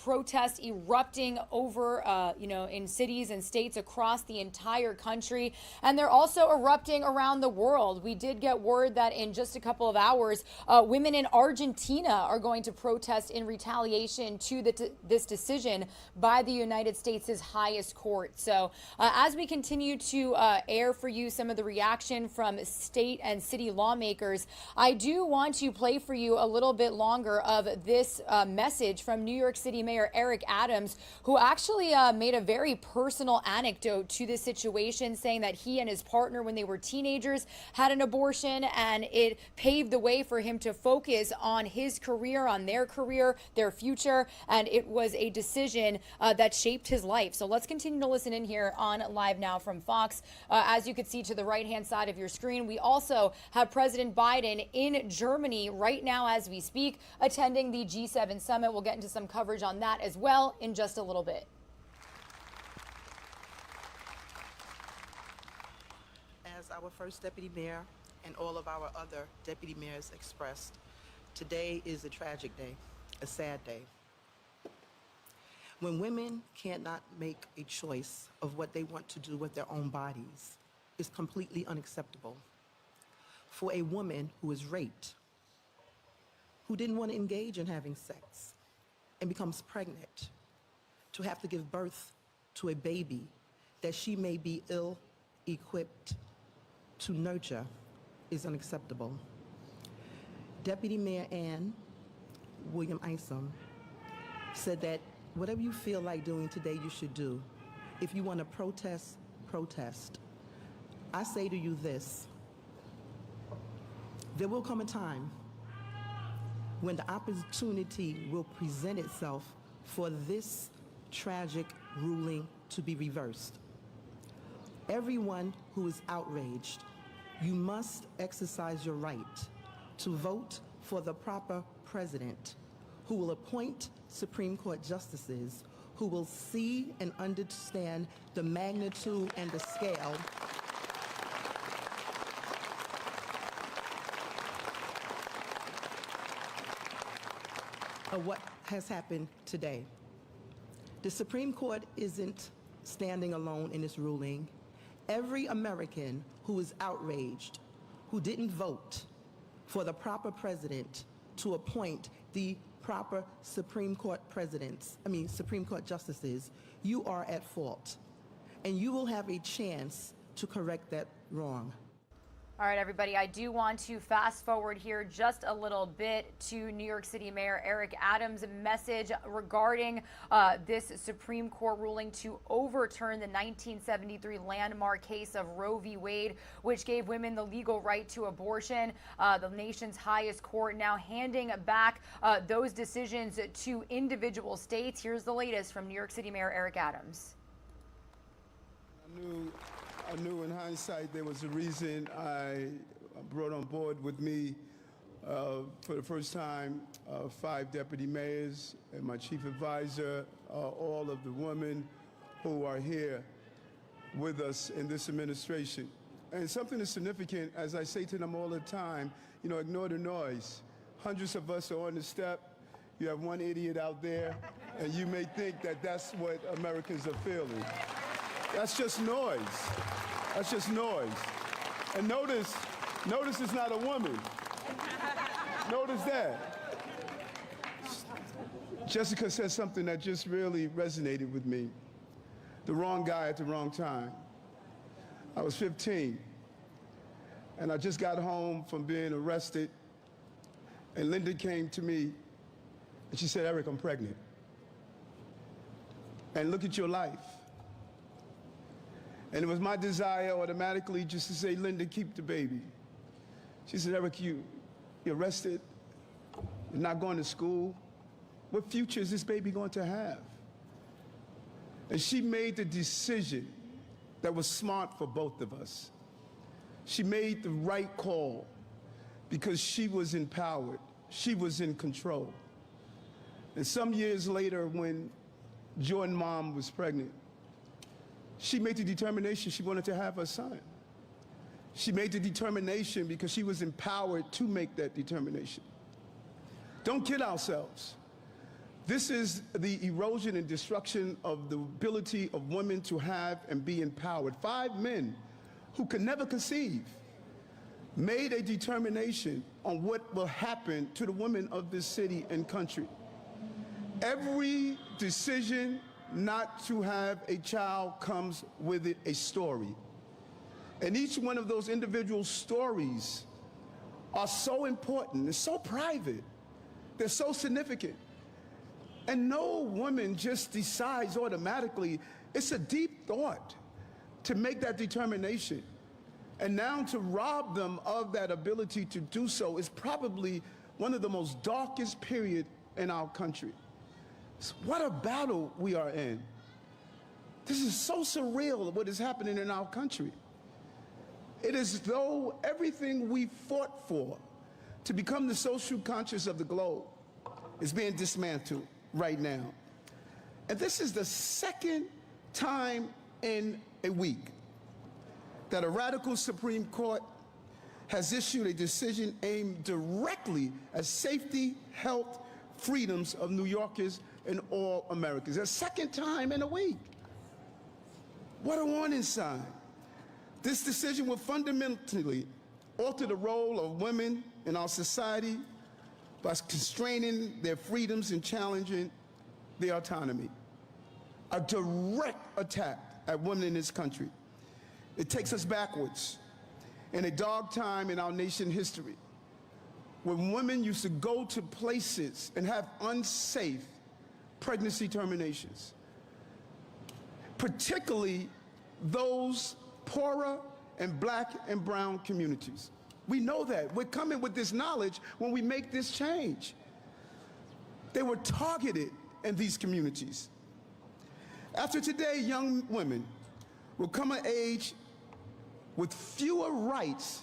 protests erupting over in cities and states across the entire country. And they're also erupting around the world. We did get word that in just a couple of hours, women in Argentina are going to protest in retaliation to this decision by the United States' highest court. So as we continue to air for you some of the reaction from state and city lawmakers, I do want to play for you a little bit longer of this message from New York City Mayor Eric Adams, who actually made a very personal anecdote to this situation, saying that he and his partner, when they were teenagers, had an abortion, and it paved the way for him to focus on his career, on their career, their future, and it was a decision that shaped his life. So let's continue to listen in here on Live Now from Fox. As you can see to the right-hand side of your screen, we also have President Biden in Germany right now as we speak, attending the G7 summit. We'll get into some coverage on that as well in just a little bit. As our first deputy mayor and all of our other deputy mayors expressed, today is a tragic day, a sad day. When women cannot make a choice of what they want to do with their own bodies, it's completely unacceptable. For a woman who is raped, who didn't want to engage in having sex, and becomes pregnant, to have to give birth to a baby that she may be ill-equipped to nurture is unacceptable. Deputy Mayor Ann William Isom said that whatever you feel like doing today, you should do. If you want to protest, protest. I say to you this: there will come a time when the opportunity will present itself for this tragic ruling to be reversed. Everyone who is outraged, you must exercise your right to vote for the proper president who will appoint Supreme Court justices who will see and understand the magnitude and the scale of what has happened today. The Supreme Court isn't standing alone in its ruling. Every American who is outraged, who didn't vote for the proper president to appoint the proper Supreme Court Supreme Court justices, you are at fault. And you will have a chance to correct that wrong. All right, everybody, I do want to fast forward here just a little bit to New York City Mayor Eric Adams' message regarding this Supreme Court ruling to overturn the 1973 landmark case of Roe v. Wade, which gave women the legal right to abortion. The nation's highest court now handing back those decisions to individual states. Here's the latest from New York City Mayor Eric Adams. I knew in hindsight there was a reason I brought on board with me for the first time 5 deputy mayors and my chief advisor, all of the women who are here with us in this administration. And something is significant, as I say to them all the time, ignore the noise. hundreds of us are on the step. You have one idiot out there, and you may think that that's what Americans are feeling. That's just noise. That's just noise. And notice it's not a woman. Notice that. Jessica said something that just really resonated with me. The wrong guy at the wrong time. I was 15, and I just got home from being arrested, and Linda came to me, and she said, Eric, I'm pregnant. And look at your life. And it was my desire automatically just to say, Linda, keep the baby. She said, Eric, you're arrested, you're not going to school. What future is this baby going to have? And she made the decision that was smart for both of us. She made the right call because she was empowered. She was in control. And some years later, when Jordan's mom was pregnant, she made the determination she wanted to have her son. She made the determination because she was empowered to make that determination. Don't kid ourselves. This is the erosion and destruction of the ability of women to have and be empowered. 5 men who could never conceive made a determination on what will happen to the women of this city and country. Every decision not to have a child comes with it a story. And each one of those individual stories are so important, they're so private, they're so significant. And no woman just decides automatically. It's a deep thought to make that determination. And now to rob them of that ability to do so is probably one of the most darkest periods in our country. What a battle we are in. This is so surreal what is happening in our country. It is as though everything we fought for to become the social conscience of the globe is being dismantled right now. And this is the second time in a week that a radical Supreme Court has issued a decision aimed directly at safety, health, freedoms of New Yorkers and all Americans. The second time in a week. What a warning sign. This decision will fundamentally alter the role of women in our society by constraining their freedoms and challenging their autonomy. A direct attack at women in this country. It takes us backwards in a dark time in our nation's history when women used to go to places and have unsafe pregnancy terminations, particularly those poorer and black and brown communities. We know that. We're coming with this knowledge when we make this change. They were targeted in these communities. After today, young women will come of age with fewer rights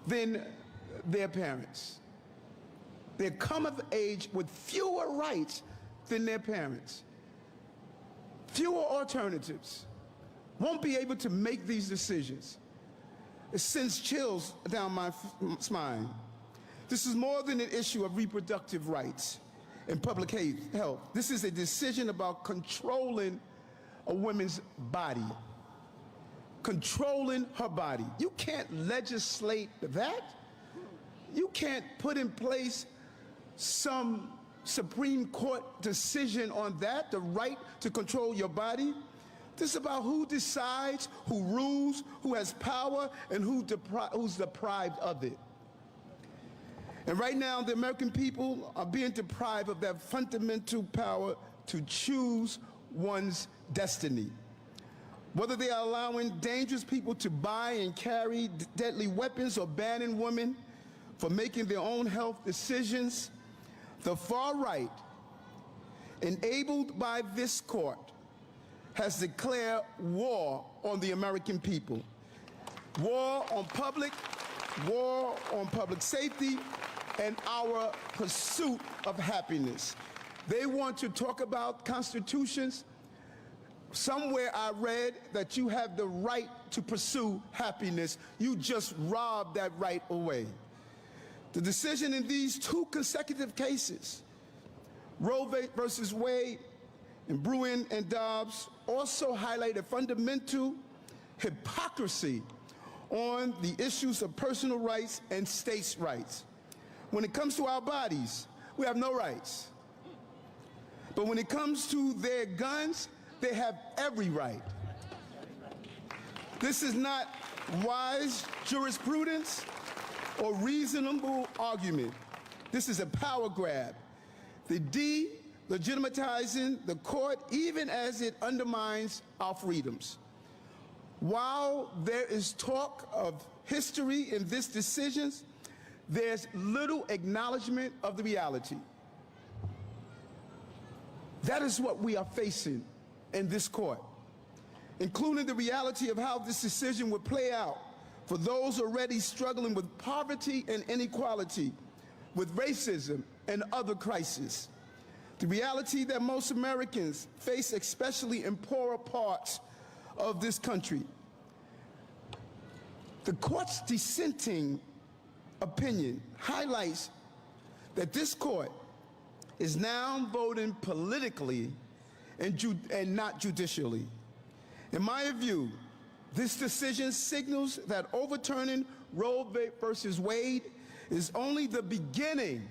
than their parents. They come of age with fewer rights than their parents. Fewer alternatives. Won't be able to make these decisions. It sends chills down my spine. This is more than an issue of reproductive rights and public health. This is a decision about controlling a woman's body. Controlling her body. You can't legislate that. You can't put in place some Supreme Court decision on that, the right to control your body. This is about who decides, who rules, who has power, and who's deprived of it. And right now, the American people are being deprived of that fundamental power to choose one's destiny. Whether they are allowing dangerous people to buy and carry deadly weapons or banning women from making their own health decisions, the far right, enabled by this court, has declared war on the American people. War on public safety, and our pursuit of happiness. They want to talk about constitutions. Somewhere I read that you have the right to pursue happiness. You just robbed that right away. The decision in these two consecutive cases, Roe versus Wade and Bruin and Dobbs, also highlight a fundamental hypocrisy on the issues of personal rights and states' rights. When it comes to our bodies, we have no rights. But when it comes to their guns, they have every right. This is not wise jurisprudence or reasonable argument. This is a power grab. The de-legitimatizing the court even as it undermines our freedoms. While there is talk of history in this decision, there's little acknowledgement of the reality. That is what we are facing in this court, including the reality of how this decision would play out for those already struggling with poverty and inequality, with racism and other crises. The reality that most Americans face, especially in poorer parts of this country. The court's dissenting opinion highlights that this court is now voting politically and not judicially. In my view, this decision signals that overturning Roe versus Wade is only the beginning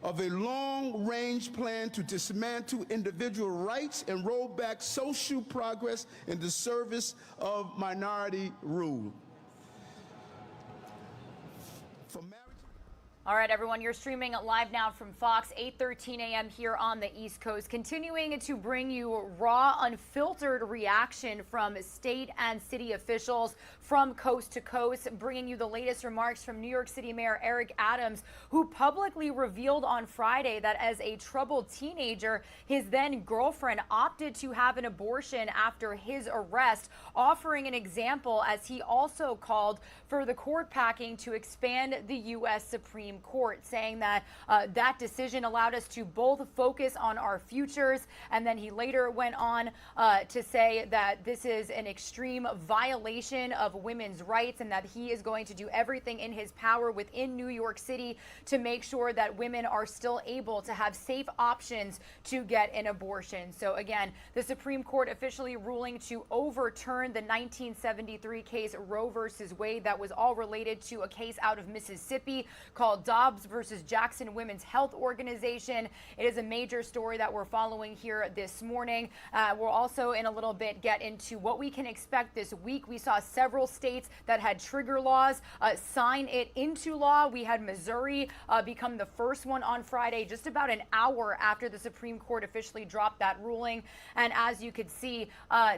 of a long-range plan to dismantle individual rights and roll back social progress in the service of minority rule. All right, everyone, you're streaming live now from Fox, 8:13 a.m. here on the East Coast, continuing to bring you raw, unfiltered reaction from state and city officials from coast to coast, bringing you the latest remarks from New York City Mayor Eric Adams, who publicly revealed on Friday that as a troubled teenager, his then girlfriend opted to have an abortion after his arrest, offering an example as he also called for the court packing to expand the U.S. Supreme Court, saying that that decision allowed us to both focus on our futures. And then he later went on to say that this is an extreme violation of women's rights and that he is going to do everything in his power within New York City to make sure that women are still able to have safe options to get an abortion. So again, the Supreme Court officially ruling to overturn the 1973 case Roe versus Wade that was all related to a case out of Mississippi called Dobbs versus Jackson Women's Health Organization. It is a major story that we're following here this morning. We'll also in a little bit get into what we can expect this week. We saw several states that had trigger laws sign it into law. We had Missouri become the first one on Friday, just about an hour after the Supreme Court officially dropped that ruling. And as you could see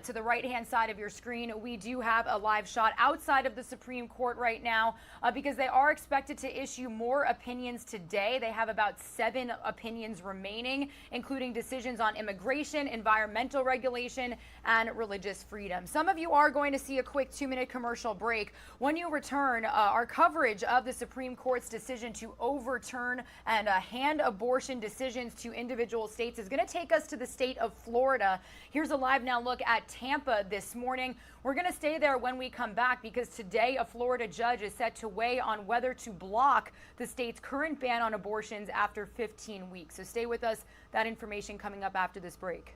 to the right-hand side of your screen, we do have a live shot outside of the Supreme Court right now because they are expected to issue more opinions today. They have about 7 opinions remaining, including decisions on immigration, environmental regulation, and religious freedom. Some of you are going to see a quick 2-minute commercial break. When you return, our coverage of the Supreme Court's decision to overturn and hand abortion decisions to individual states is going to take us to the state of Florida. Here's a live now look at Tampa this morning. We're going to stay there when we come back because today a Florida judge is set to weigh on whether to block the state's current ban on abortions after 15 weeks. So stay with us. That information coming up after this break.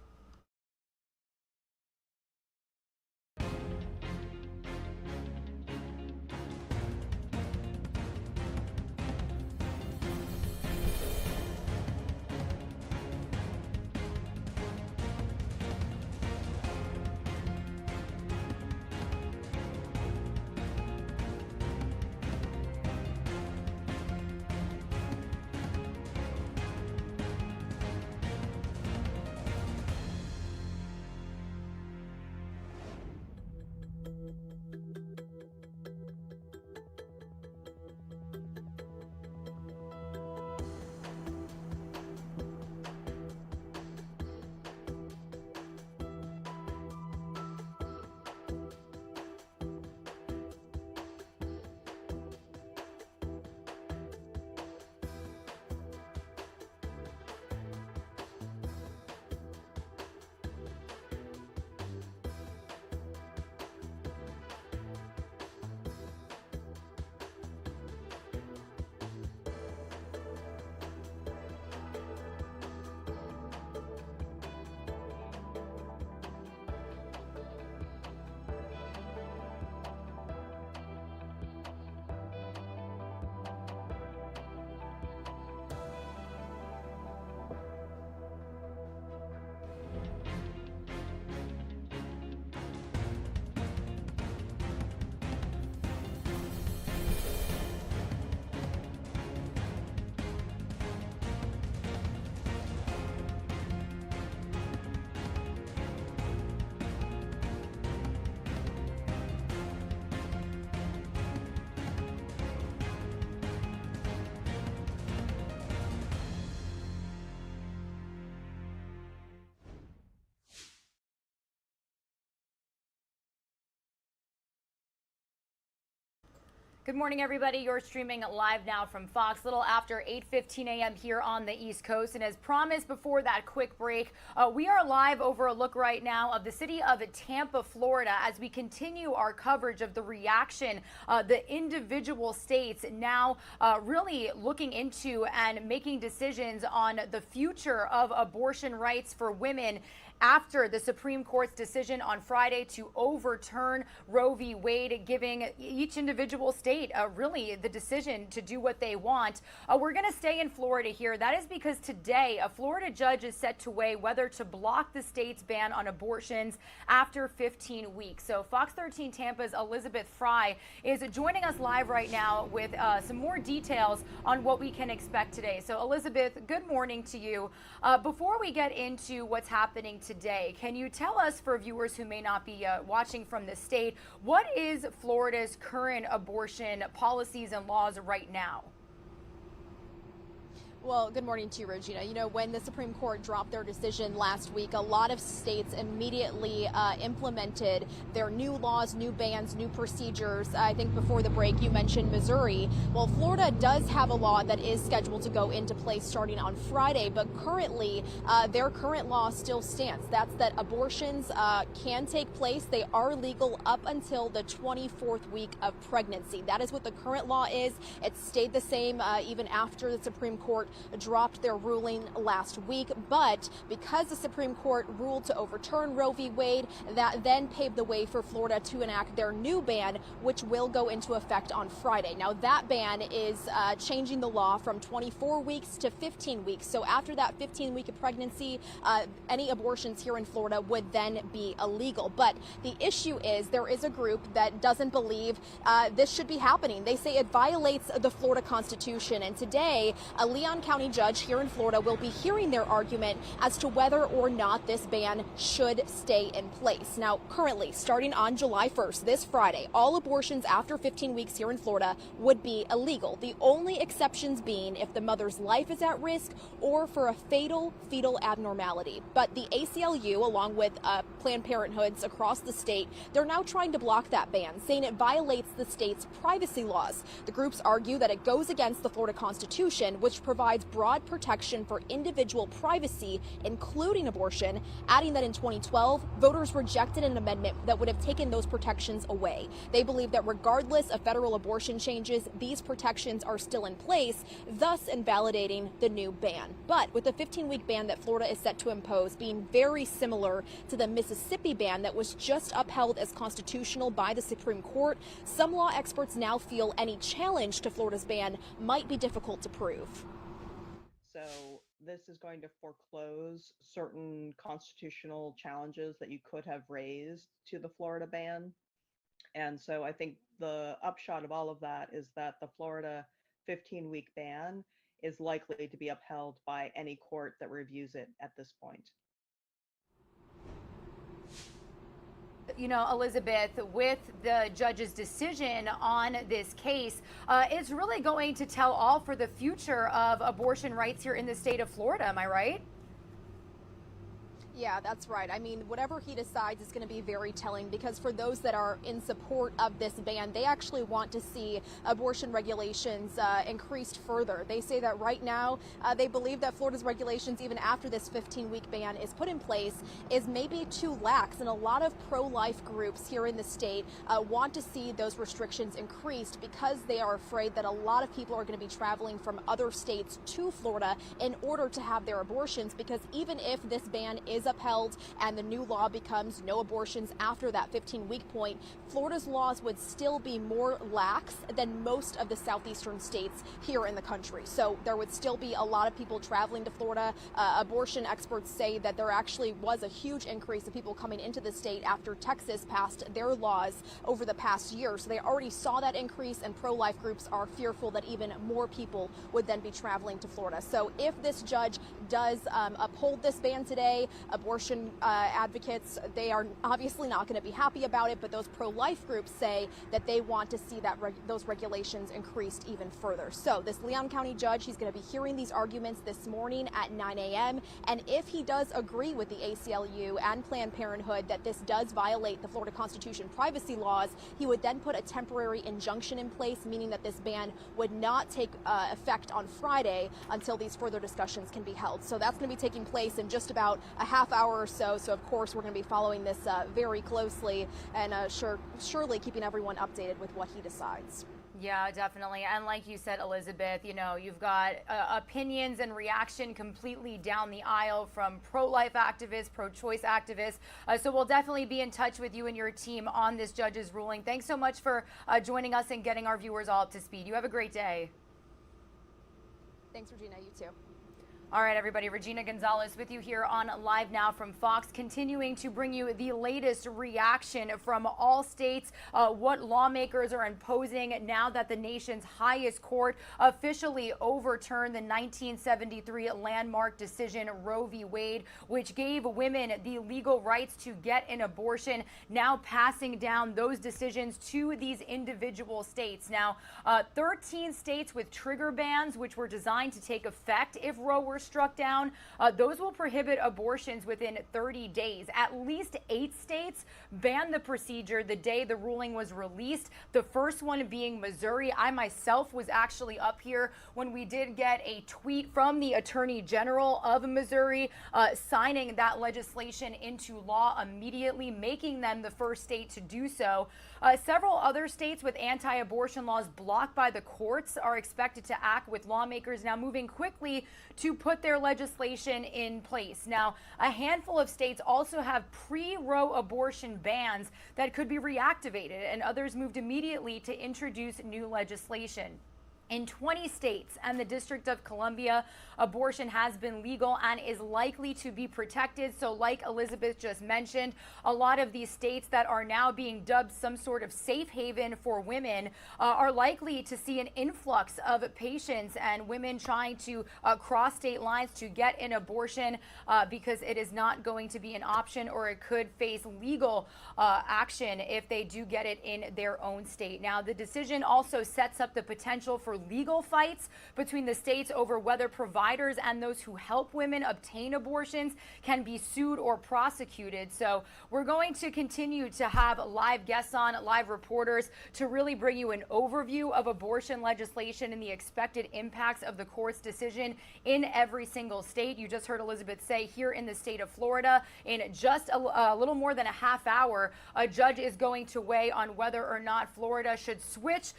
Good morning, everybody. You're streaming live now from Fox, a little after 8:15 a.m. here on the East Coast. And as promised before that quick break, we are live over a look right now of the city of Tampa, Florida, as we continue our coverage of the reaction the individual states now really looking into and making decisions on the future of abortion rights for women after the Supreme Court's decision on Friday to overturn Roe v. Wade, giving each individual state really the decision to do what they want. We're going to stay in Florida here. That is because today a Florida judge is set to weigh whether to block the state's ban on abortions after 15 weeks. So Fox 13 Tampa's Elizabeth Fry is joining us live right now with some more details on what we can expect today. So Elizabeth, good morning to you. Before we get into what's happening today, can you tell us, for viewers who may not be watching from the state, what is Florida's current abortion policies and laws right now? Well, good morning to you, Regina. You know, when the Supreme Court dropped their decision last week, a lot of states immediately implemented their new laws, new bans, new procedures. I think before the break, you mentioned Missouri. Well, Florida does have a law that is scheduled to go into place starting on Friday, but currently their current law still stands. That's that abortions can take place. They are legal up until the 24th week of pregnancy. That is what the current law is. It stayed the same even after the Supreme Court dropped their ruling last week, but because the Supreme Court ruled to overturn Roe v. Wade, that then paved the way for Florida to enact their new ban, which will go into effect on Friday. Now, that ban is changing the law from 24 weeks to 15 weeks. So after that 15-week of pregnancy, any abortions here in Florida would then be illegal. But the issue is there is a group that doesn't believe this should be happening. They say it violates the Florida Constitution. And today, a Leon County judge here in Florida will be hearing their argument as to whether or not this ban should stay in place. Now, currently, starting on July 1st, this Friday, all abortions after 15 weeks here in Florida would be illegal. The only exceptions being if the mother's life is at risk or for a fatal fetal abnormality. But the ACLU, along with Planned Parenthoods across the state, they're now trying to block that ban, saying it violates the state's privacy laws. The groups argue that it goes against the Florida Constitution, which provides broad protection for individual privacy, including abortion, adding that in 2012, voters rejected an amendment that would have taken those protections away. They believe that regardless of federal abortion changes, these protections are still in place, thus invalidating the new ban. But with the 15-week ban that Florida is set to impose being very similar to the Mississippi ban that was just upheld as constitutional by the Supreme Court, some law experts now feel any challenge to Florida's ban might be difficult to prove. So this is going to foreclose certain constitutional challenges that you could have raised to the Florida ban. And so I think the upshot of all of that is that the Florida 15-week ban is likely to be upheld by any court that reviews it at this point. You know, Elizabeth, with the judge's decision on this case, it's really going to tell all for the future of abortion rights here in the state of Florida. Am I right? Yeah, that's right. I mean, whatever he decides is going to be very telling, because for those that are in support of this ban, they actually want to see abortion regulations increased further. They say that right now, they believe that Florida's regulations, even after this 15-week ban is put in place, is maybe too lax. And a lot of pro-life groups here in the state want to see those restrictions increased because they are afraid that a lot of people are going to be traveling from other states to Florida in order to have their abortions, because even if this ban is upheld and the new law becomes no abortions after that 15-week point, Florida's laws would still be more lax than most of the southeastern states here in the country. So there would still be a lot of people traveling to Florida. Abortion experts say that there actually was a huge increase of people coming into the state after Texas passed their laws over the past year. So they already saw that increase, and pro-life groups are fearful that even more people would then be traveling to Florida. So if this judge does uphold this ban today, abortion advocates, they are obviously not going to be happy about it, but those pro-life groups say that they want to see that those regulations increased even further. So this Leon County judge, he's going to be hearing these arguments this morning at 9 a.m. And if he does agree with the ACLU and Planned Parenthood that this does violate the Florida Constitution privacy laws, he would then put a temporary injunction in place, meaning that this ban would not take effect on Friday until these further discussions can be held. So that's going to be taking place in just about a half hour or so. So of course we're going to be following this very closely and surely keeping everyone updated with what he decides. Yeah, definitely. And like you said, Elizabeth, you know, you've got opinions and reaction completely down the aisle from pro-life activists, pro-choice activists. So we'll definitely be in touch with you and your team on this judge's ruling. Thanks so much for joining us and getting our viewers all up to speed. You have a great day. Thanks, Regina. You too. All right, everybody. Regina Gonzalez with you here on Live Now from Fox, continuing to bring you the latest reaction from all states, what lawmakers are imposing now that the nation's highest court officially overturned the 1973 landmark decision Roe v. Wade, which gave women the legal rights to get an abortion, now passing down those decisions to these individual states. Now, 13 states with trigger bans, which were designed to take effect if Roe were struck down, those will prohibit abortions within 30 days. At least 8 states banned the procedure the day the ruling was released. The first one being Missouri. I myself was actually up here when we did get a tweet from the Attorney General of Missouri signing that legislation into law immediately, making them the first state to do so. Several other states with anti-abortion laws blocked by the courts are expected to act, with lawmakers now moving quickly to put their legislation in place. Now, a handful of states also have pre-Roe abortion bans that could be reactivated, and others moved immediately to introduce new legislation. In 20 states and the District of Columbia, abortion has been legal and is likely to be protected. So like Elizabeth just mentioned, a lot of these states that are now being dubbed some sort of safe haven for women are likely to see an influx of patients and women trying to cross state lines to get an abortion because it is not going to be an option, or it could face legal action if they do get it in their own state. Now, the decision also sets up the potential for legal fights between the states over whether providers and those who help women obtain abortions can be sued or prosecuted. So we're going to continue to have live guests on, live reporters, to really bring you an overview of abortion legislation and the expected impacts of the court's decision in every single state. You just heard Elizabeth say here in the state of Florida, in just a little more than a half hour, a judge is going to weigh on whether or not Florida should switch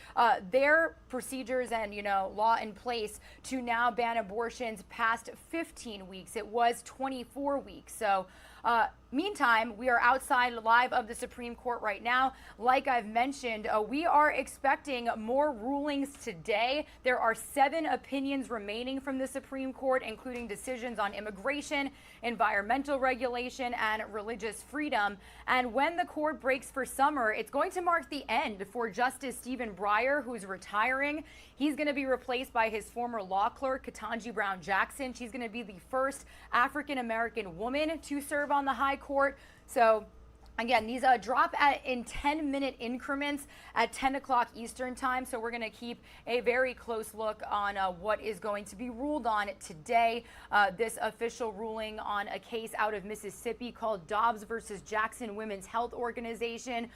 their procedures and, law in place to now ban abortions past 15 weeks. It was 24 weeks. So meantime, we are outside live of the Supreme Court right now. Like I've mentioned, we are expecting more rulings today. There are 7 opinions remaining from the Supreme Court, including decisions on immigration, environmental regulation, and religious freedom. And when the court breaks for summer, it's going to mark the end for Justice Stephen Breyer, who's retiring. He's going to be replaced by his former law clerk, Ketanji Brown Jackson. She's going to be the first African-American woman to serve on the high court. So again, these drop in 10-minute increments at 10 o'clock Eastern time. So we're going to keep a very close look on what is going to be ruled on today. This official ruling on a case out of Mississippi called Dobbs versus Jackson Women's Health Organization,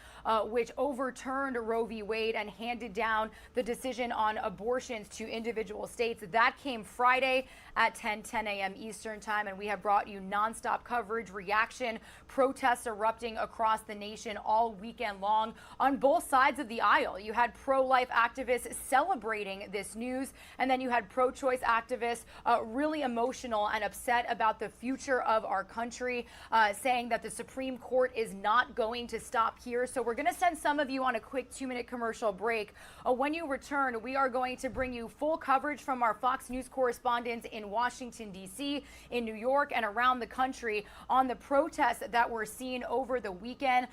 which overturned Roe v. Wade and handed down the decision on abortions to individual states. That came Friday at 10 a.m. Eastern time, and we have brought you nonstop coverage, reaction, protests erupting across the nation all weekend long on both sides of the aisle. You had pro-life activists celebrating this news, and then you had pro-choice activists really emotional and upset about the future of our country, saying that the Supreme Court is not going to stop here. So we're going to send some of you on a quick 2-minute commercial break. When you return, we are going to bring you full coverage from our Fox News correspondents in Washington, D.C., in New York, and around the country on the protests that were seen over the weekend.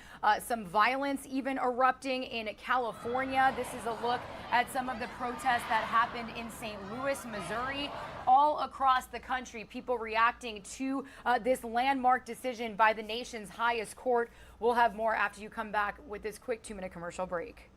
Some violence even erupting in California. This is a look at some of the protests that happened in St. Louis, Missouri. All across the country, people reacting to this landmark decision by the nation's highest court. We'll have more after you come back with this quick 2-minute commercial break.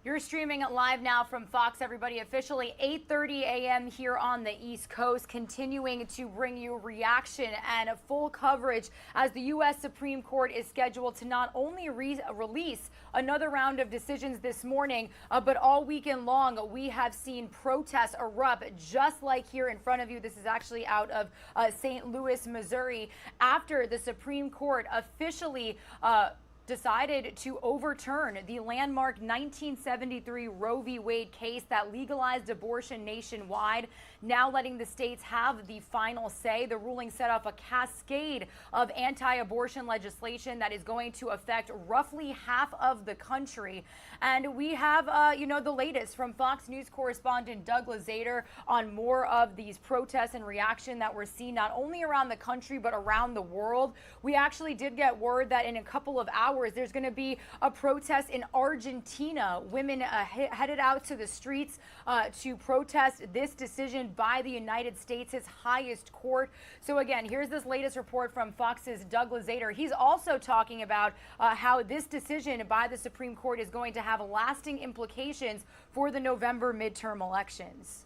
You're streaming live now from Fox, everybody. Officially 8:30 a.m. here on the East Coast, continuing to bring you reaction and full coverage as the U.S. Supreme Court is scheduled to not only release another round of decisions this morning, but all weekend long we have seen protests erupt just like here in front of you. This is actually out of St. Louis, Missouri, after the Supreme Court officially decided to overturn the landmark 1973 Roe v. Wade case that legalized abortion nationwide, now letting the states have the final say. The ruling set off a cascade of anti-abortion legislation that is going to affect roughly half of the country. And we have, the latest from Fox News correspondent Doug Lazater on more of these protests and reaction that we're seeing not only around the country but around the world. We actually did get word that in a couple of hours there's going to be a protest in Argentina. Women headed out to the streets to protest this decision by the United States' highest court. So again, here's this latest report from Fox's Doug Lazater. He's also talking about how this decision by the Supreme Court is going to have lasting implications for the November midterm elections.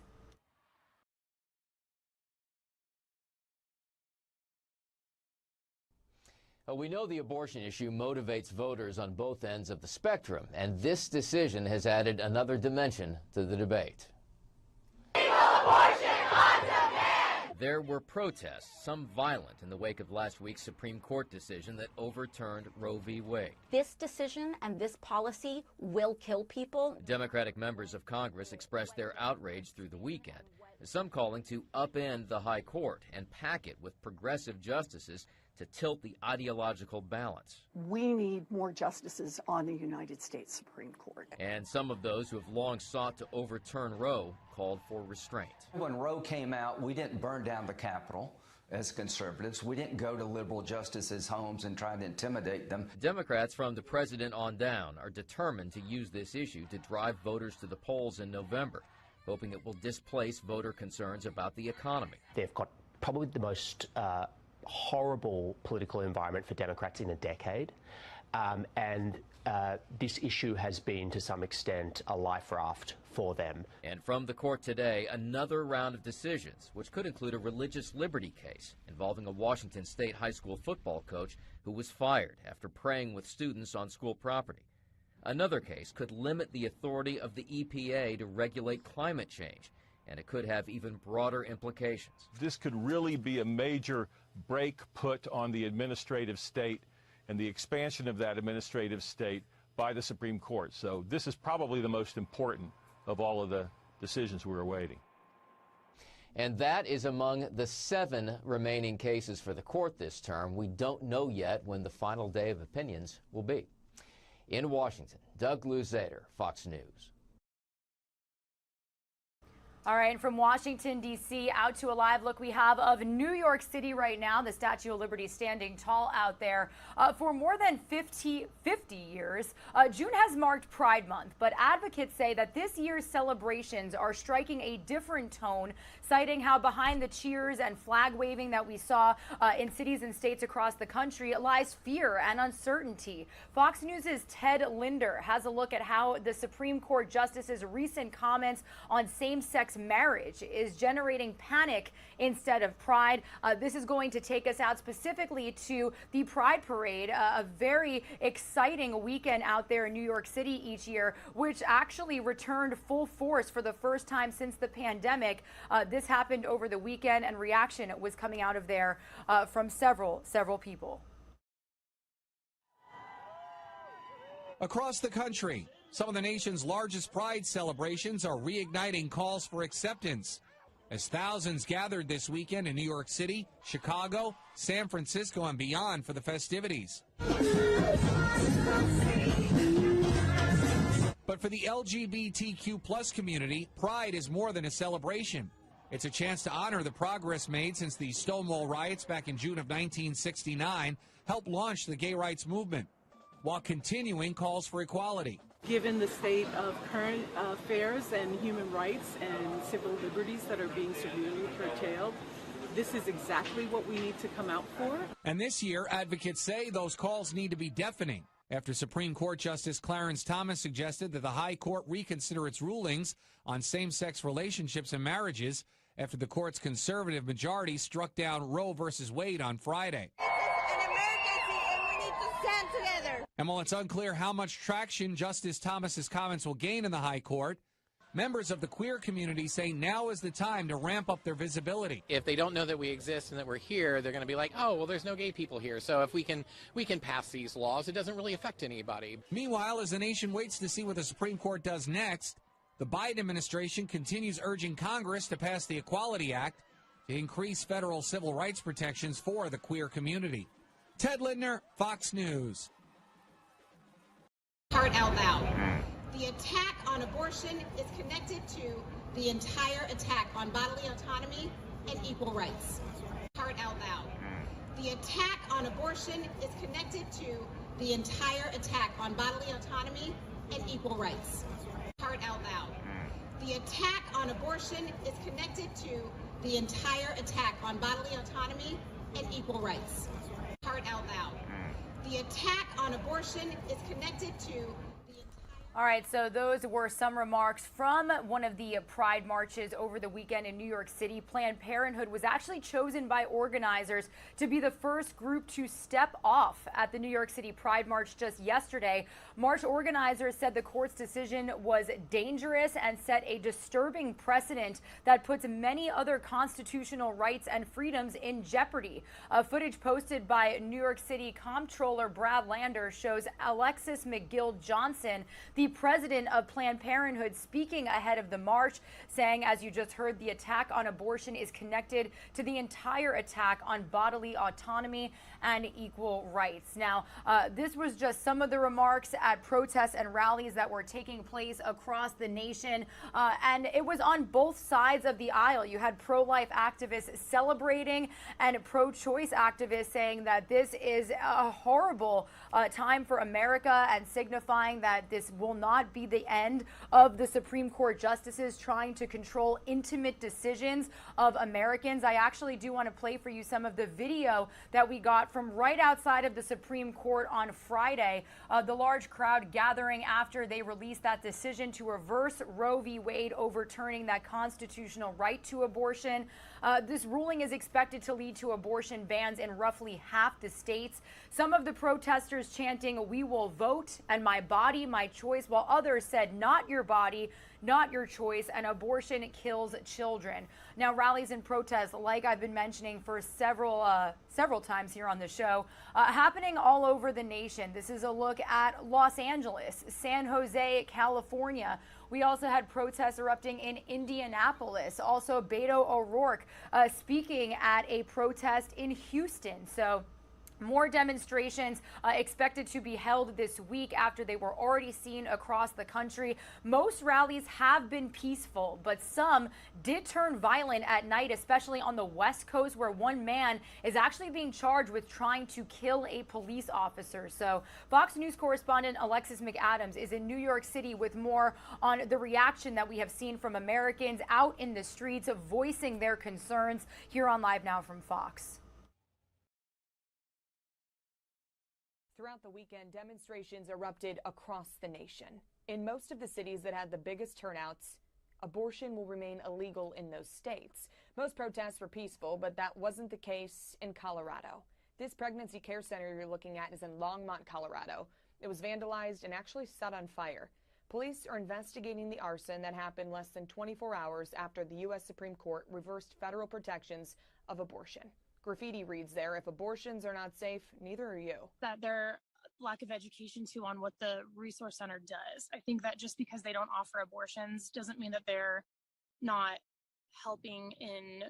We know the abortion issue motivates voters on both ends of the spectrum, and this decision has added another dimension to the debate. There were protests, some violent, in the wake of last week's Supreme Court decision that overturned Roe v. Wade. This decision and this policy will kill people. Democratic members of Congress expressed their outrage through the weekend, some calling to upend the high court and pack it with progressive justices to tilt the ideological balance. We need more justices on the United States Supreme Court. And some of those who have long sought to overturn Roe called for restraint. When Roe came out, we didn't burn down the Capitol as conservatives. We didn't go to liberal justices' homes and try to intimidate them. Democrats from the president on down are determined to use this issue to drive voters to the polls in November. hoping it will displace voter concerns about the economy. They've got probably the most horrible political environment for Democrats in a decade. This issue has been, to some extent, a life raft for them. And from the court today, another round of decisions, which could include a religious liberty case involving a Washington State high school football coach who was fired after praying with students on school property. Another case could limit the authority of the EPA to regulate climate change, and it could have even broader implications. This could really be a major brake put on the administrative state and the expansion of that administrative state by the Supreme Court. So this is probably the most important of all of the decisions we're awaiting. And that is among the 7 remaining cases for the court this term. We don't know yet when the final day of opinions will be. In Washington, Doug Luzader, Fox News. All right, and from Washington, D.C., out to a live look we have of New York City right now. The Statue of Liberty standing tall out there. For more than 50 years, June has marked Pride Month, but advocates say that this year's celebrations are striking a different tone, citing how behind the cheers and flag waving that we saw in cities and states across the country lies fear and uncertainty. Fox News' Ted Linder has a look at how the Supreme Court Justice's recent comments on same-sex marriage is generating panic instead of pride. This is going to take us out specifically to the Pride Parade, a very exciting weekend out there in New York City each year, which actually returned full force for the first time since the pandemic. This happened over the weekend, and reaction was coming out of there from several people. Across the country, some of the nation's largest pride celebrations are reigniting calls for acceptance, as thousands gathered this weekend in New York City, Chicago, San Francisco, and beyond for the festivities. But for the LGBTQ+ community, Pride is more than a celebration. It's a chance to honor the progress made since the Stonewall riots back in June of 1969 helped launch the gay rights movement, while continuing calls for equality. Given the state of current affairs and human rights and civil liberties that are being severely curtailed, this is exactly what we need to come out for. And this year, advocates say those calls need to be deafening after Supreme Court Justice Clarence Thomas suggested that the High Court reconsider its rulings on same-sex relationships and marriages after the court's conservative majority struck down Roe v. Wade on Friday. And while it's unclear how much traction Justice Thomas's comments will gain in the High Court, members of the queer community say now is the time to ramp up their visibility. If they don't know that we exist and that we're here, they're going to be like, oh, well, there's no gay people here. So if we can pass these laws, it doesn't really affect anybody. Meanwhile, as the nation waits to see what the Supreme Court does next, the Biden administration continues urging Congress to pass the Equality Act to increase federal civil rights protections for the queer community. Ted Lindner, Fox News. Heart out loud. The attack on abortion is connected to the entire attack on bodily autonomy and equal rights. Heart out loud. The attack on abortion is connected to the entire attack on bodily autonomy and equal rights. Heart out loud. The attack on abortion is connected to the entire attack on bodily autonomy and equal rights. Heart out loud. The attack on abortion is connected to All right, so those were some remarks from one of the Pride marches over the weekend in New York City. Planned Parenthood was actually chosen by organizers to be the first group to step off at the New York City Pride March just yesterday. March organizers said the court's decision was dangerous and set a disturbing precedent that puts many other constitutional rights and freedoms in jeopardy. Footage posted by New York City Comptroller Brad Lander shows Alexis McGill Johnson, the president of Planned Parenthood, speaking ahead of the march, saying, as you just heard, the attack on abortion is connected to the entire attack on bodily autonomy and equal rights. Now, this was just some of the remarks at protests and rallies that were taking place across the nation, and it was on both sides of the aisle. You had pro-life activists celebrating and pro-choice activists saying that this is a horrible time for America and signifying that this will not be the end of the Supreme Court justices trying to control intimate decisions of Americans. I actually do want to play for you some of the video that we got from right outside of the Supreme Court on Friday. The large crowd gathering after they released that decision to reverse Roe v. Wade, overturning that constitutional right to abortion. This ruling is expected to lead to abortion bans in roughly half the states. Some of the protesters chanting, "We will vote," and "My body, my choice," while others said, "Not your body, not your choice," and "Abortion kills children." Now, rallies and protests, like I've been mentioning for several times here on the show, happening all over the nation. This is a look at Los Angeles, San Jose, California. We also had protests erupting in Indianapolis. Also, Beto O'Rourke speaking at a protest in Houston. So more demonstrations expected to be held this week after they were already seen across the country. Most rallies have been peaceful, but some did turn violent at night, especially on the West Coast, where one man is actually being charged with trying to kill a police officer. So Fox News correspondent Alexis McAdams is in New York City with more on the reaction that we have seen from Americans out in the streets voicing their concerns here on Live Now from Fox. Throughout the weekend, demonstrations erupted across the nation. In most of the cities that had the biggest turnouts, abortion will remain illegal in those states. Most protests were peaceful, but that wasn't the case in Colorado. This pregnancy care center you're looking at is in Longmont, Colorado. It was vandalized and actually set on fire. Police are investigating the arson that happened less than 24 hours after the U.S. Supreme Court reversed federal protections of abortion. Graffiti reads there, "If abortions are not safe, neither are you." That their lack of education too on what the resource center does. I think that just because they don't offer abortions doesn't mean that they're not helping in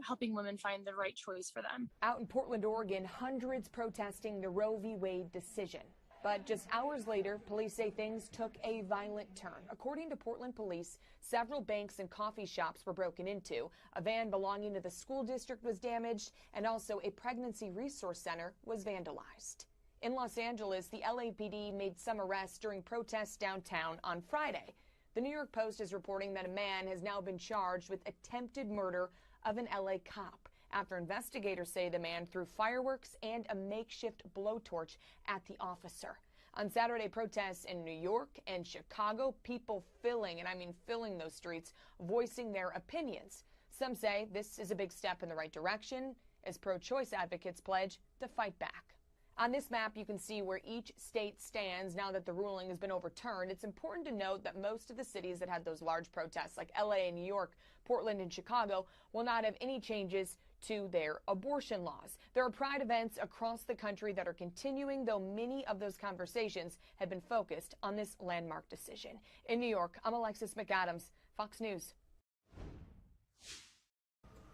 helping women find the right choice for them. Out in Portland, Oregon, hundreds protesting the Roe v. Wade decision. But just hours later, police say things took a violent turn. According to Portland police, several banks and coffee shops were broken into. A van belonging to the school district was damaged, and also a pregnancy resource center was vandalized. In Los Angeles, the LAPD made some arrests during protests downtown on Friday. The New York Post is reporting that a man has now been charged with attempted murder of an LA cop, after investigators say the man threw fireworks and a makeshift blowtorch at the officer. On Saturday, protests in New York and Chicago, people filling, and I mean filling those streets, voicing their opinions. Some say this is a big step in the right direction, as pro-choice advocates pledge to fight back. On this map, you can see where each state stands now that the ruling has been overturned. It's important to note that most of the cities that had those large protests, like LA and New York, Portland and Chicago, will not have any changes to their abortion laws. There are pride events across the country that are continuing, though many of those conversations have been focused on this landmark decision. In New York, I'm Alexis McAdams, Fox News.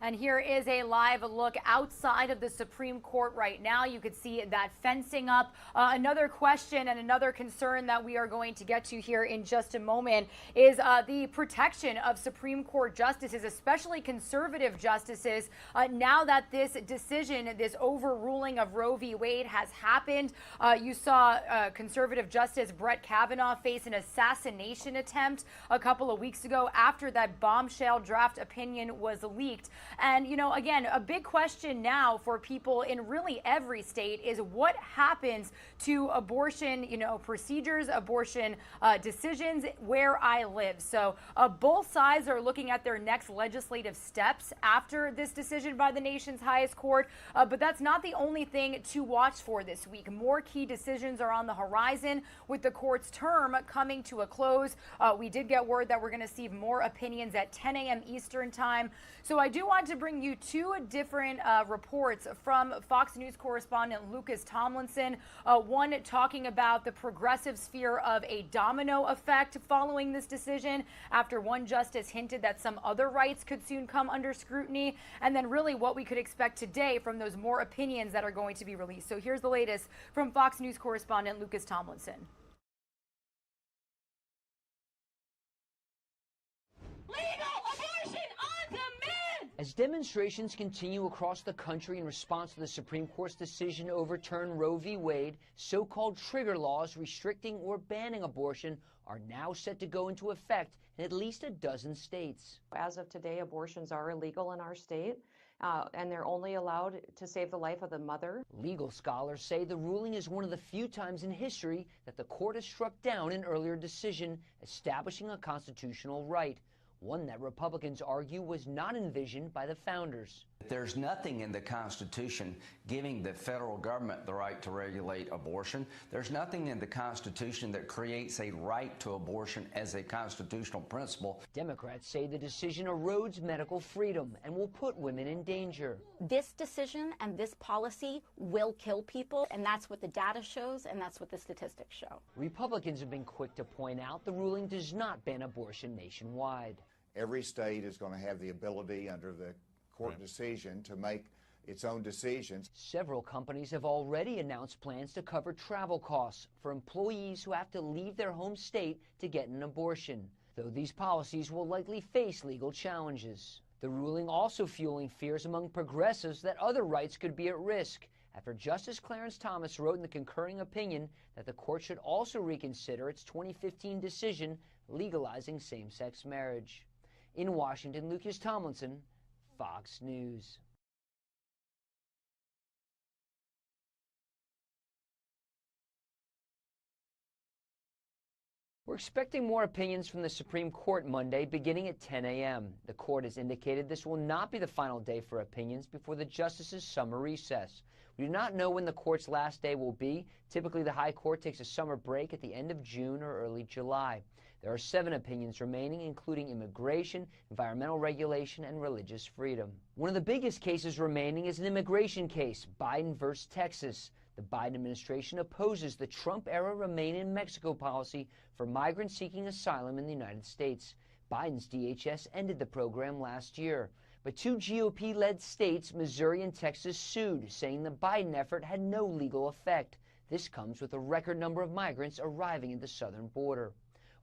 And here is a live look outside of the Supreme Court right now. You could see that fencing up. Another question and another concern that we are going to get to here in just a moment is the protection of Supreme Court justices, especially conservative justices. Now that this decision, this overruling of Roe v. Wade has happened, you saw conservative Justice Brett Kavanaugh face an assassination attempt a couple of weeks ago after that bombshell draft opinion was leaked. And, you know, again, a big question now for people in really every state is what happens to abortion, procedures, abortion decisions where I live. So both sides are looking at their next legislative steps after this decision by the nation's highest court. But that's not the only thing to watch for this week. More key decisions are on the horizon with the court's term coming to a close. We did get word that we're going to see more opinions at 10 a.m. Eastern time. So I do want to bring you two different reports from Fox News correspondent Lucas Tomlinson. One talking about the progressive fear of a domino effect following this decision after one justice hinted that some other rights could soon come under scrutiny, and then really what we could expect today from those more opinions that are going to be released. So here's the latest from Fox News correspondent Lucas Tomlinson. Legal abortion on demand! As demonstrations continue across the country in response to the Supreme Court's decision to overturn Roe v. Wade, so-called trigger laws restricting or banning abortion are now set to go into effect in at least a dozen states. As of today, abortions are illegal in our state, and they're only allowed to save the life of the mother. Legal scholars say the ruling is one of the few times in history that the court has struck down an earlier decision establishing a constitutional right, one that Republicans argue was not envisioned by the founders. There's nothing in the Constitution giving the federal government the right to regulate abortion. There's nothing in the Constitution that creates a right to abortion as a constitutional principle. Democrats say the decision erodes medical freedom and will put women in danger. This decision and this policy will kill people, and that's what the data shows, and that's what the statistics show. Republicans have been quick to point out the ruling does not ban abortion nationwide. Every state is going to have the ability under the court decision to make its own decisions. Several companies have already announced plans to cover travel costs for employees who have to leave their home state to get an abortion, though these policies will likely face legal challenges. The ruling also fueling fears among progressives that other rights could be at risk after Justice Clarence Thomas wrote in the concurring opinion that the court should also reconsider its 2015 decision legalizing same-sex marriage. In Washington, Lucas Tomlinson, Fox News. We're expecting more opinions from the Supreme Court Monday, beginning at 10 a.m. The court has indicated this will not be the final day for opinions before the justices' summer recess. We do not know when the court's last day will be. Typically, the High Court takes a summer break at the end of June or early July. There are 7 opinions remaining, including immigration, environmental regulation, and religious freedom. One of the biggest cases remaining is an immigration case, Biden versus Texas. The Biden administration opposes the Trump-era Remain in Mexico policy for migrants seeking asylum in the United States. Biden's DHS ended the program last year. But 2 GOP-led states, Missouri and Texas, sued, saying the Biden effort had no legal effect. This comes with a record number of migrants arriving at the southern border.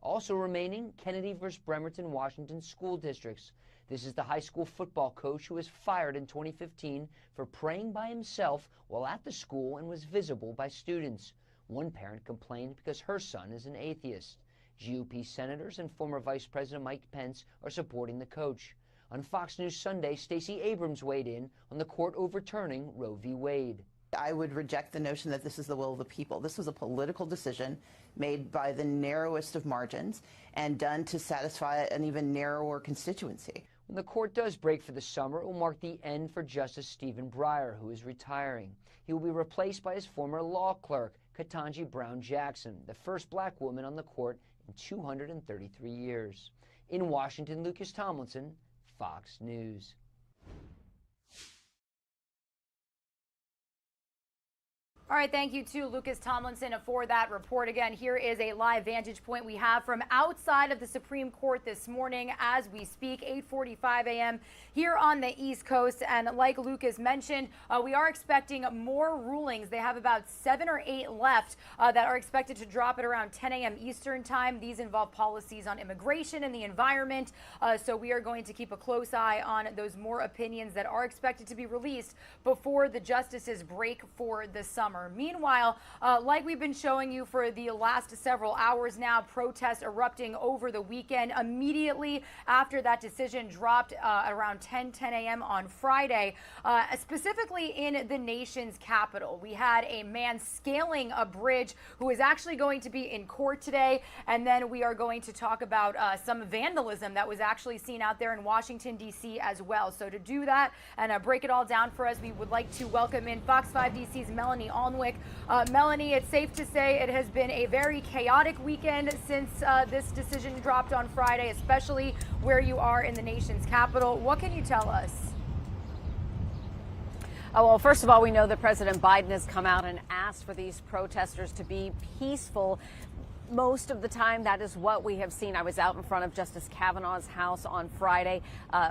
Also remaining, Kennedy versus Bremerton, Washington school districts. This is the high school football coach who was fired in 2015 for praying by himself while at the school and was visible by students. One parent complained because her son is an atheist. GOP senators and former Vice President Mike Pence are supporting the coach. On Fox News Sunday, Stacey Abrams weighed in on the court overturning Roe v. Wade. I would reject the notion that this is the will of the people. This was a political decision made by the narrowest of margins and done to satisfy an even narrower constituency. When the court does break for the summer, it will mark the end for Justice Stephen Breyer, who is retiring. He will be replaced by his former law clerk, Ketanji Brown Jackson, the first black woman on the court in 233 years. In Washington, Lucas Tomlinson, Fox News. All right, thank you to Lucas Tomlinson for that report. Again, here is a live vantage point we have from outside of the Supreme Court this morning as we speak, 8:45 a.m. here on the East Coast. And like Lucas mentioned, we are expecting more rulings. They have about 7 or 8 left that are expected to drop at around 10 a.m. Eastern time. These involve policies on immigration and the environment. So we are going to keep a close eye on those more opinions that are expected to be released before the justices break for the summer. Meanwhile, like we've been showing you for the last several hours now, protests erupting over the weekend immediately after that decision dropped around 10 a.m. on Friday, specifically in the nation's capital. We had a man scaling a bridge who is actually going to be in court today, and then we are going to talk about some vandalism that was actually seen out there in Washington, D.C. as well. So to do that and break it all down for us, we would like to welcome in Fox 5 DC's Melanie Alnwick. Melanie, it's safe to say it has been a very chaotic weekend since this decision dropped on Friday, especially where you are in the nation's capital. What can you tell us? Well, first of all, we know that President Biden has come out and asked for these protesters to be peaceful. Most of the time, that is what we have seen. I was out in front of Justice Kavanaugh's house on Friday,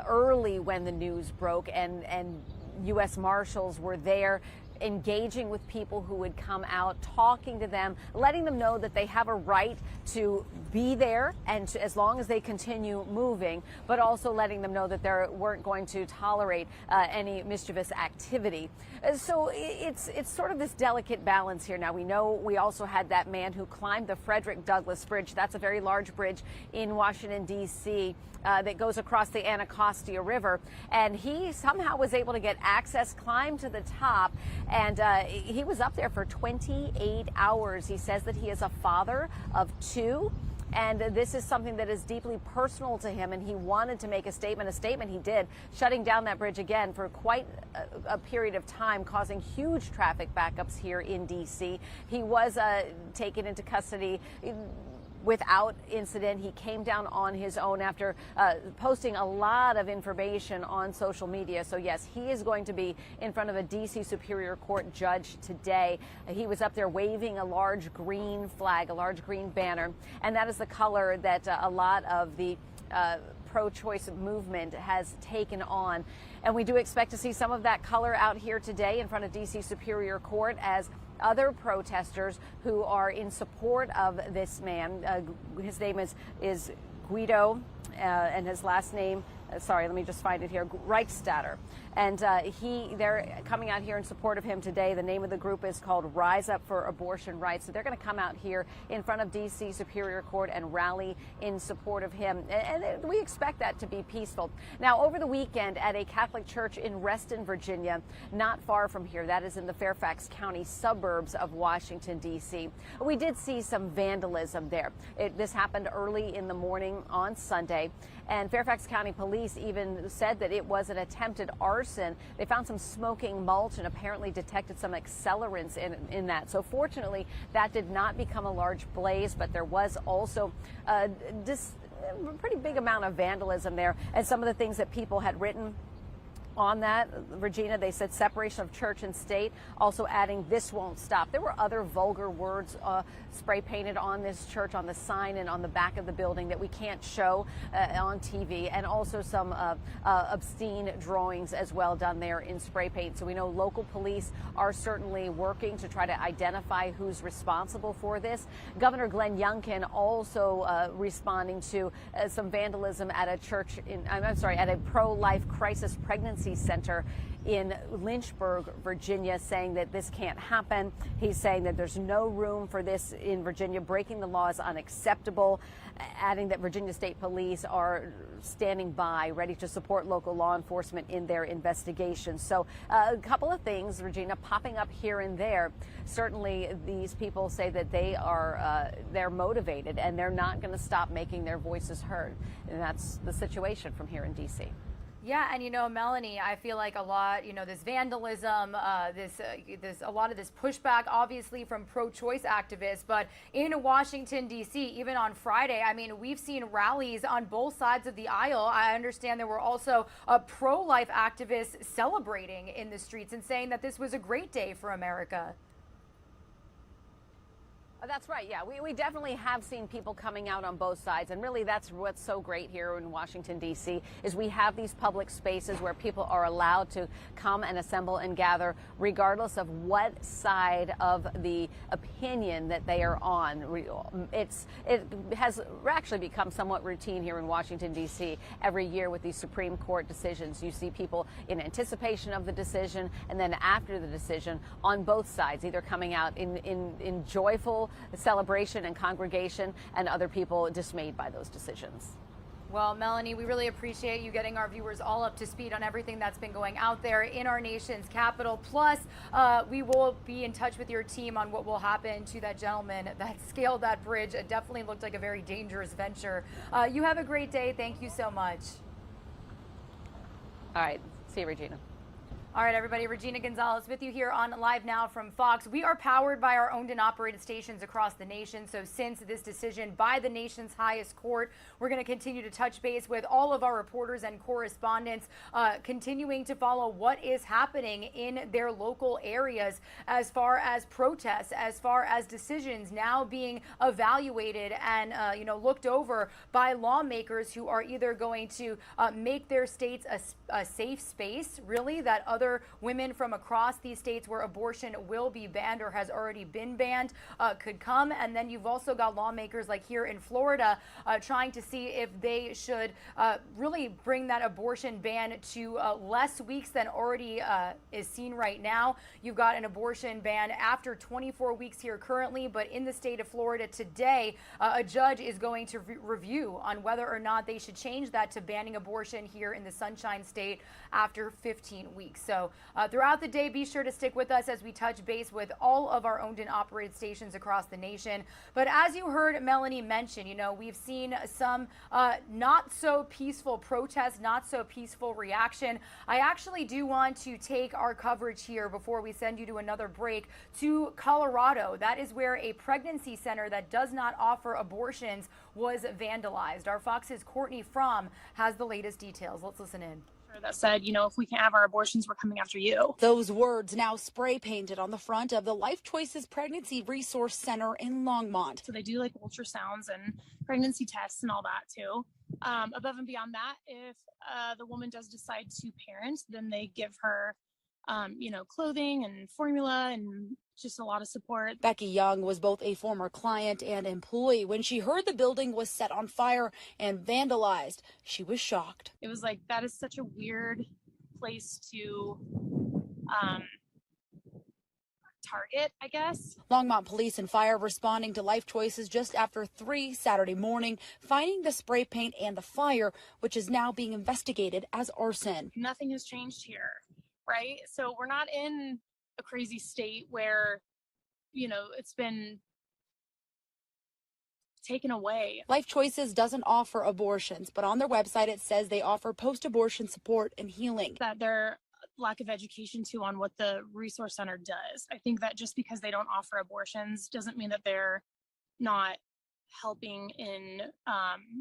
early when the news broke, and U.S. Marshals were there engaging with people who would come out, talking to them, letting them know that they have a right to be there and to, as long as they continue moving, but also letting them know that they weren't going to tolerate any mischievous activity. So it's sort of this delicate balance here. Now, we know we also had that man who climbed the Frederick Douglass Bridge. That's a very large bridge in Washington, D.C. That goes across the Anacostia River, and he somehow was able to get access, climb to the top, and he was up there for 28 hours. He says that he is a father of 2. And this is something that is deeply personal to him, and he wanted to make a statement he did, shutting down that bridge again for quite a period of time, causing huge traffic backups here in D.C. He was taken into custody without incident. He came down on his own after posting a lot of information on social media. So yes, he is going to be in front of a D.C. Superior Court judge today. He was up there waving a large green flag, a large green banner, and that is the color that a lot of the pro-choice movement has taken on. And we do expect to see some of that color out here today in front of D.C. Superior Court as other protesters who are in support of this man. His name is Guido, and his last name, sorry, let me just find it here, Reichstatter. And they're coming out here in support of him today. The name of the group is called Rise Up for Abortion Rights. So they're going to come out here in front of D.C. Superior Court and rally in support of him. And we expect that to be peaceful. Now, over the weekend at a Catholic church in Reston, Virginia, not far from here, that is in the Fairfax County suburbs of Washington, D.C., we did see some vandalism there. This happened early in the morning on Sunday. And Fairfax County Police even said that it was an attempted arson. They found some smoking mulch and apparently detected some accelerants in that. So fortunately, that did not become a large blaze, but there was also a pretty big amount of vandalism there. And some of the things that people had written on that, Regina, they said separation of church and state, also adding "this won't stop." There were other vulgar words spray painted on this church, on the sign and on the back of the building that we can't show on TV, and also some obscene drawings as well done there in spray paint. So we know local police are certainly working to try to identify who's responsible for this. Governor Glenn Youngkin also responding to some vandalism at a church at a pro-life crisis pregnancy center in Lynchburg, Virginia, saying that this can't happen. He's saying that there's no room for this in Virginia. Breaking the law is unacceptable, adding that Virginia State Police are standing by, ready to support local law enforcement in their investigations. So a couple of things, Regina, popping up here and there. Certainly these people say that they're motivated and they're not going to stop making their voices heard. And that's the situation from here in D.C. Yeah, and Melanie, I feel like a lot, this vandalism, a lot of this pushback, obviously from pro-choice activists, but in Washington, D.C., even on Friday, I mean, we've seen rallies on both sides of the aisle. I understand there were also pro-life activists celebrating in the streets and saying that this was a great day for America. That's right. Yeah, we definitely have seen people coming out on both sides. And really, that's what's so great here in Washington, D.C., is we have these public spaces where people are allowed to come and assemble and gather, regardless of what side of the opinion that they are on. It has actually become somewhat routine here in Washington, D.C. Every year with these Supreme Court decisions. You see people in anticipation of the decision and then after the decision on both sides, either coming out in joyful celebration and congregation, and other people dismayed by those decisions. Well, Melanie, we really appreciate you getting our viewers all up to speed on everything that's been going out there in our nation's capital. Plus, we will be in touch with your team on what will happen to that gentleman that scaled that bridge. It definitely looked like a very dangerous venture. You have a great day. Thank you so much. All right. See you, Regina. All right, everybody, Regina Gonzalez with you here on Live Now from Fox. We are powered by our owned and operated stations across the nation. So since this decision by the nation's highest court, we're going to continue to touch base with all of our reporters and correspondents, continuing to follow what is happening in their local areas as far as protests, as far as decisions now being evaluated and, looked over by lawmakers who are either going to make their states a safe space, really, that other other women from across these states where abortion will be banned or has already been banned could come. And then you've also got lawmakers like here in Florida trying to see if they should really bring that abortion ban to less weeks than already is seen right now. You've got an abortion ban after 24 weeks here currently, but in the state of Florida today, a judge is going to review on whether or not they should change that to banning abortion here in the Sunshine State after 15 weeks. So throughout the day, be sure to stick with us as we touch base with all of our owned and operated stations across the nation. But as you heard Melanie mention, you know, we've seen some not so peaceful protests, not so peaceful reaction. I actually do want to take our coverage here before we send you to another break to Colorado. That is where a pregnancy center that does not offer abortions was vandalized. Our Fox's Courtney Fromm has the latest details. Let's listen in. That said, you know, if we can't have our abortions, we're coming after you. Those words now spray painted on the front of the Life Choices Pregnancy Resource Center in Longmont. So they do like ultrasounds and pregnancy tests and all that too. Above and beyond that, if the woman does decide to parent, then they give her, you know, clothing and formula and just a lot of support. Becky Young was both a former client and employee. When she heard the building was set on fire and vandalized, she was shocked. It was like, that is such a weird place to target, I guess. Longmont police and fire responding to Life Choices just after 3 Saturday morning, finding the spray paint and the fire, which is now being investigated as arson. Nothing has changed here, right? So we're not in a crazy state where, you know, it's been taken away. Life Choices doesn't offer abortions, but on their website it says they offer post-abortion support and healing. That their lack of education too on what the resource center does. I think that just because they don't offer abortions doesn't mean that they're not helping in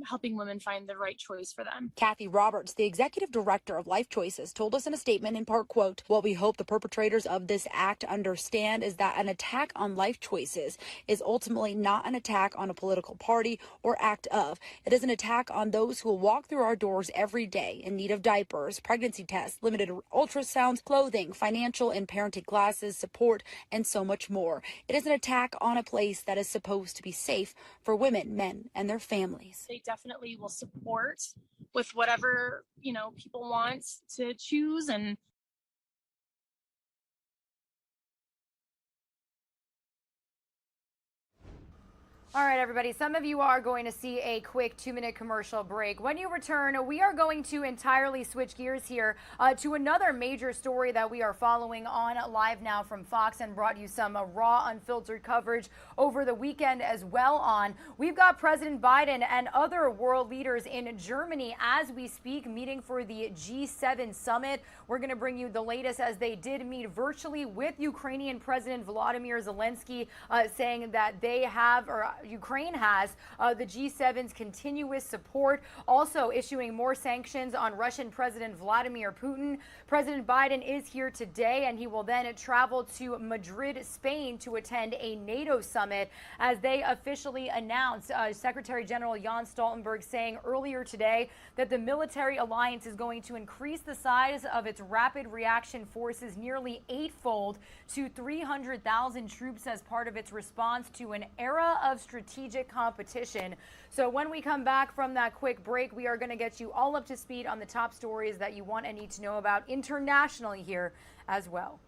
helping women find the right choice for them. Kathy Roberts, the executive director of Life Choices, told us in a statement in part, quote, "What we hope the perpetrators of this act understand is that an attack on life choices is ultimately not an attack on a political party or act of. It is an attack on those who will walk through our doors every day in need of diapers, pregnancy tests, limited ultrasounds, clothing, financial and parenting classes, support, and so much more. It is an attack on a place that is supposed to be safe for women, men, and their families." They definitely will support with whatever, you know, people want to choose. And all right, everybody, some of you are going to see a quick 2-minute commercial break. When you return, we are going to entirely switch gears here to another major story that we are following on Live Now from Fox and brought you some raw, unfiltered coverage over the weekend as well on. We've got President Biden and other world leaders in Germany as we speak, meeting for the G7 summit. We're going to bring you the latest as they did meet virtually with Ukrainian President Volodymyr Zelensky, saying that they have, or Ukraine has, the G7's continuous support, also issuing more sanctions on Russian President Vladimir Putin. President Biden is here today, and he will then travel to Madrid, Spain, to attend a NATO summit as they officially announced. Secretary General Jens Stoltenberg saying earlier today that the military alliance is going to increase the size of its rapid reaction forces nearly 8-fold to 300,000 troops as part of its response to an era of strategic competition. So when we come back from that quick break, we are going to get you all up to speed on the top stories that you want and need to know about internationally here as well.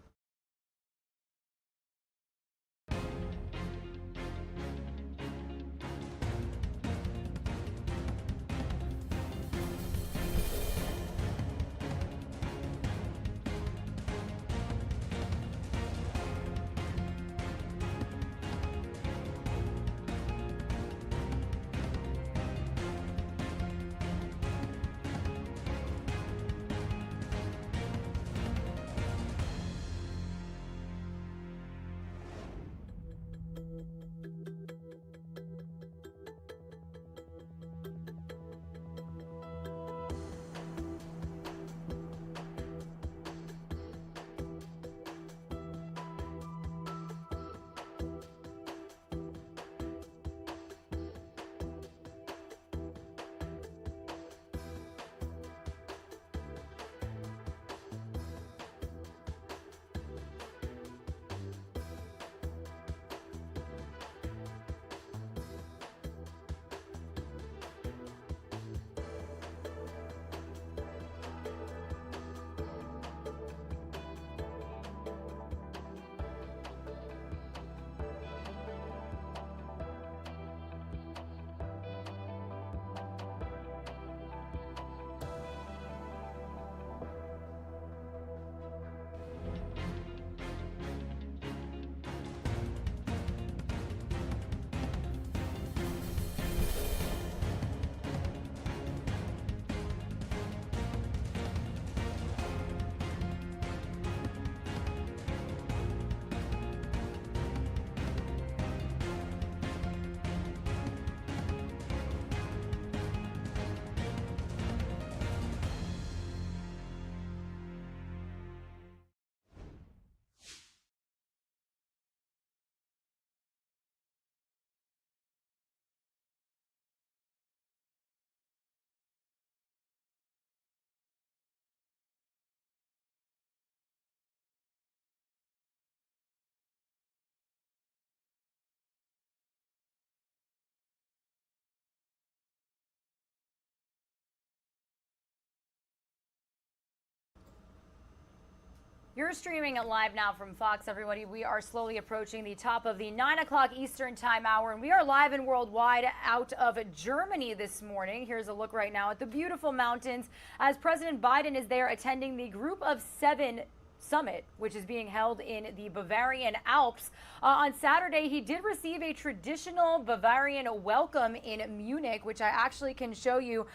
You're streaming live now from Fox, everybody. We are slowly approaching the top of the 9 o'clock Eastern time hour, and we are live and worldwide out of Germany this morning. Here's a look right now at the beautiful mountains as President Biden is there attending the Group of 7 summit, which is being held in the Bavarian Alps. On Saturday, he did receive a traditional Bavarian welcome in Munich, which I actually can show you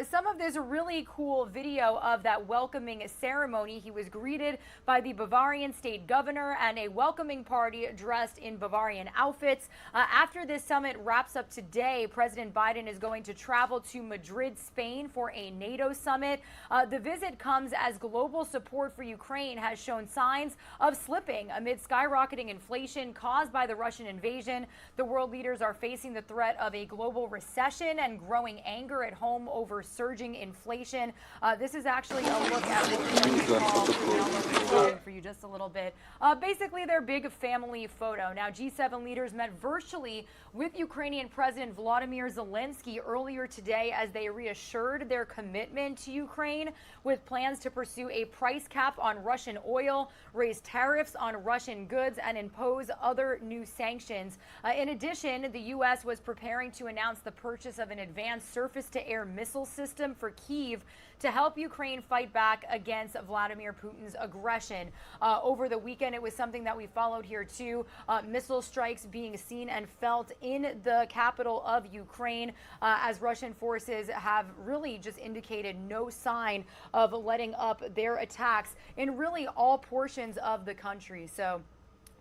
some of this really cool video of that welcoming ceremony. He was greeted by the Bavarian state governor and a welcoming party dressed in Bavarian outfits. After this summit wraps up today, President Biden is going to travel to Madrid, Spain for a NATO summit. The visit comes as global support for Ukraine has shown signs of slipping amid skyrocketing inflation caused by the Russian invasion. The world leaders are facing the threat of a global recession and growing anger at home over surging inflation. This is actually a look at what for you just a little bit. Basically, their big family photo. Now, G7 leaders met virtually with Ukrainian President Volodymyr Zelensky earlier today as they reassured their commitment to Ukraine with plans to pursue a price cap on Russian oil, raise tariffs on Russian goods, and impose other new sanctions. In addition, the U.S. was preparing to announce the purchase of an advanced surface-to-air missile system for Kyiv to help Ukraine fight back against Vladimir Putin's aggression. Over the weekend, it was something that we followed here too. Missile strikes being seen and felt in the capital of Ukraine as Russian forces have really just indicated no sign of letting up their attacks in really all portions of the country. So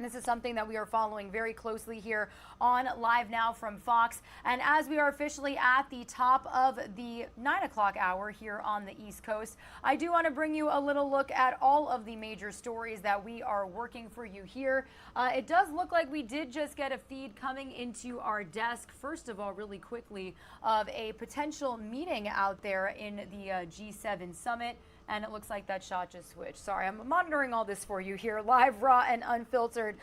this is something that we are following very closely here on Live Now from Fox. And as we are officially at the top of the 9 o'clock hour here on the East Coast, I do want to bring you a little look at all of the major stories that we are working for you here. It does look like we did just get a feed coming into our desk, first of all, really quickly, of a potential meeting out there in the G7 summit. And it looks like that shot just switched. Sorry, I'm monitoring all this for you here, live, raw, and unfiltered.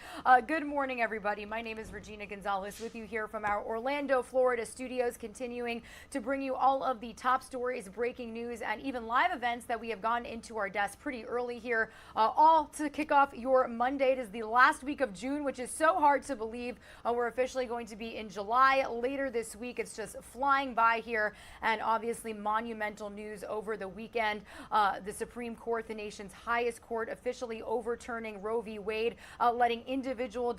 Good morning, everybody. My name is Regina Gonzalez with you here from our Orlando, Florida studios, continuing to bring you all of the top stories, breaking news, and even live events that we have gone into our desk pretty early here, all to kick off your Monday. It is the last week of June, which is so hard to believe. We're officially going to be in July later this week. It's just flying by here, and obviously monumental news over the weekend. The Supreme Court, the nation's highest court, officially overturning Roe v. Wade, letting individual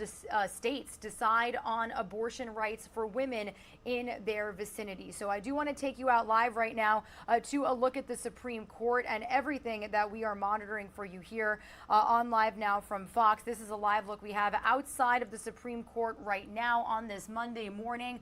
states decide on abortion rights for women in their vicinity. So I do want to take you out live right now to a look at the Supreme Court and everything that we are monitoring for you here on Live Now from Fox. This is a live look we have outside of the Supreme Court right now on this Monday morning.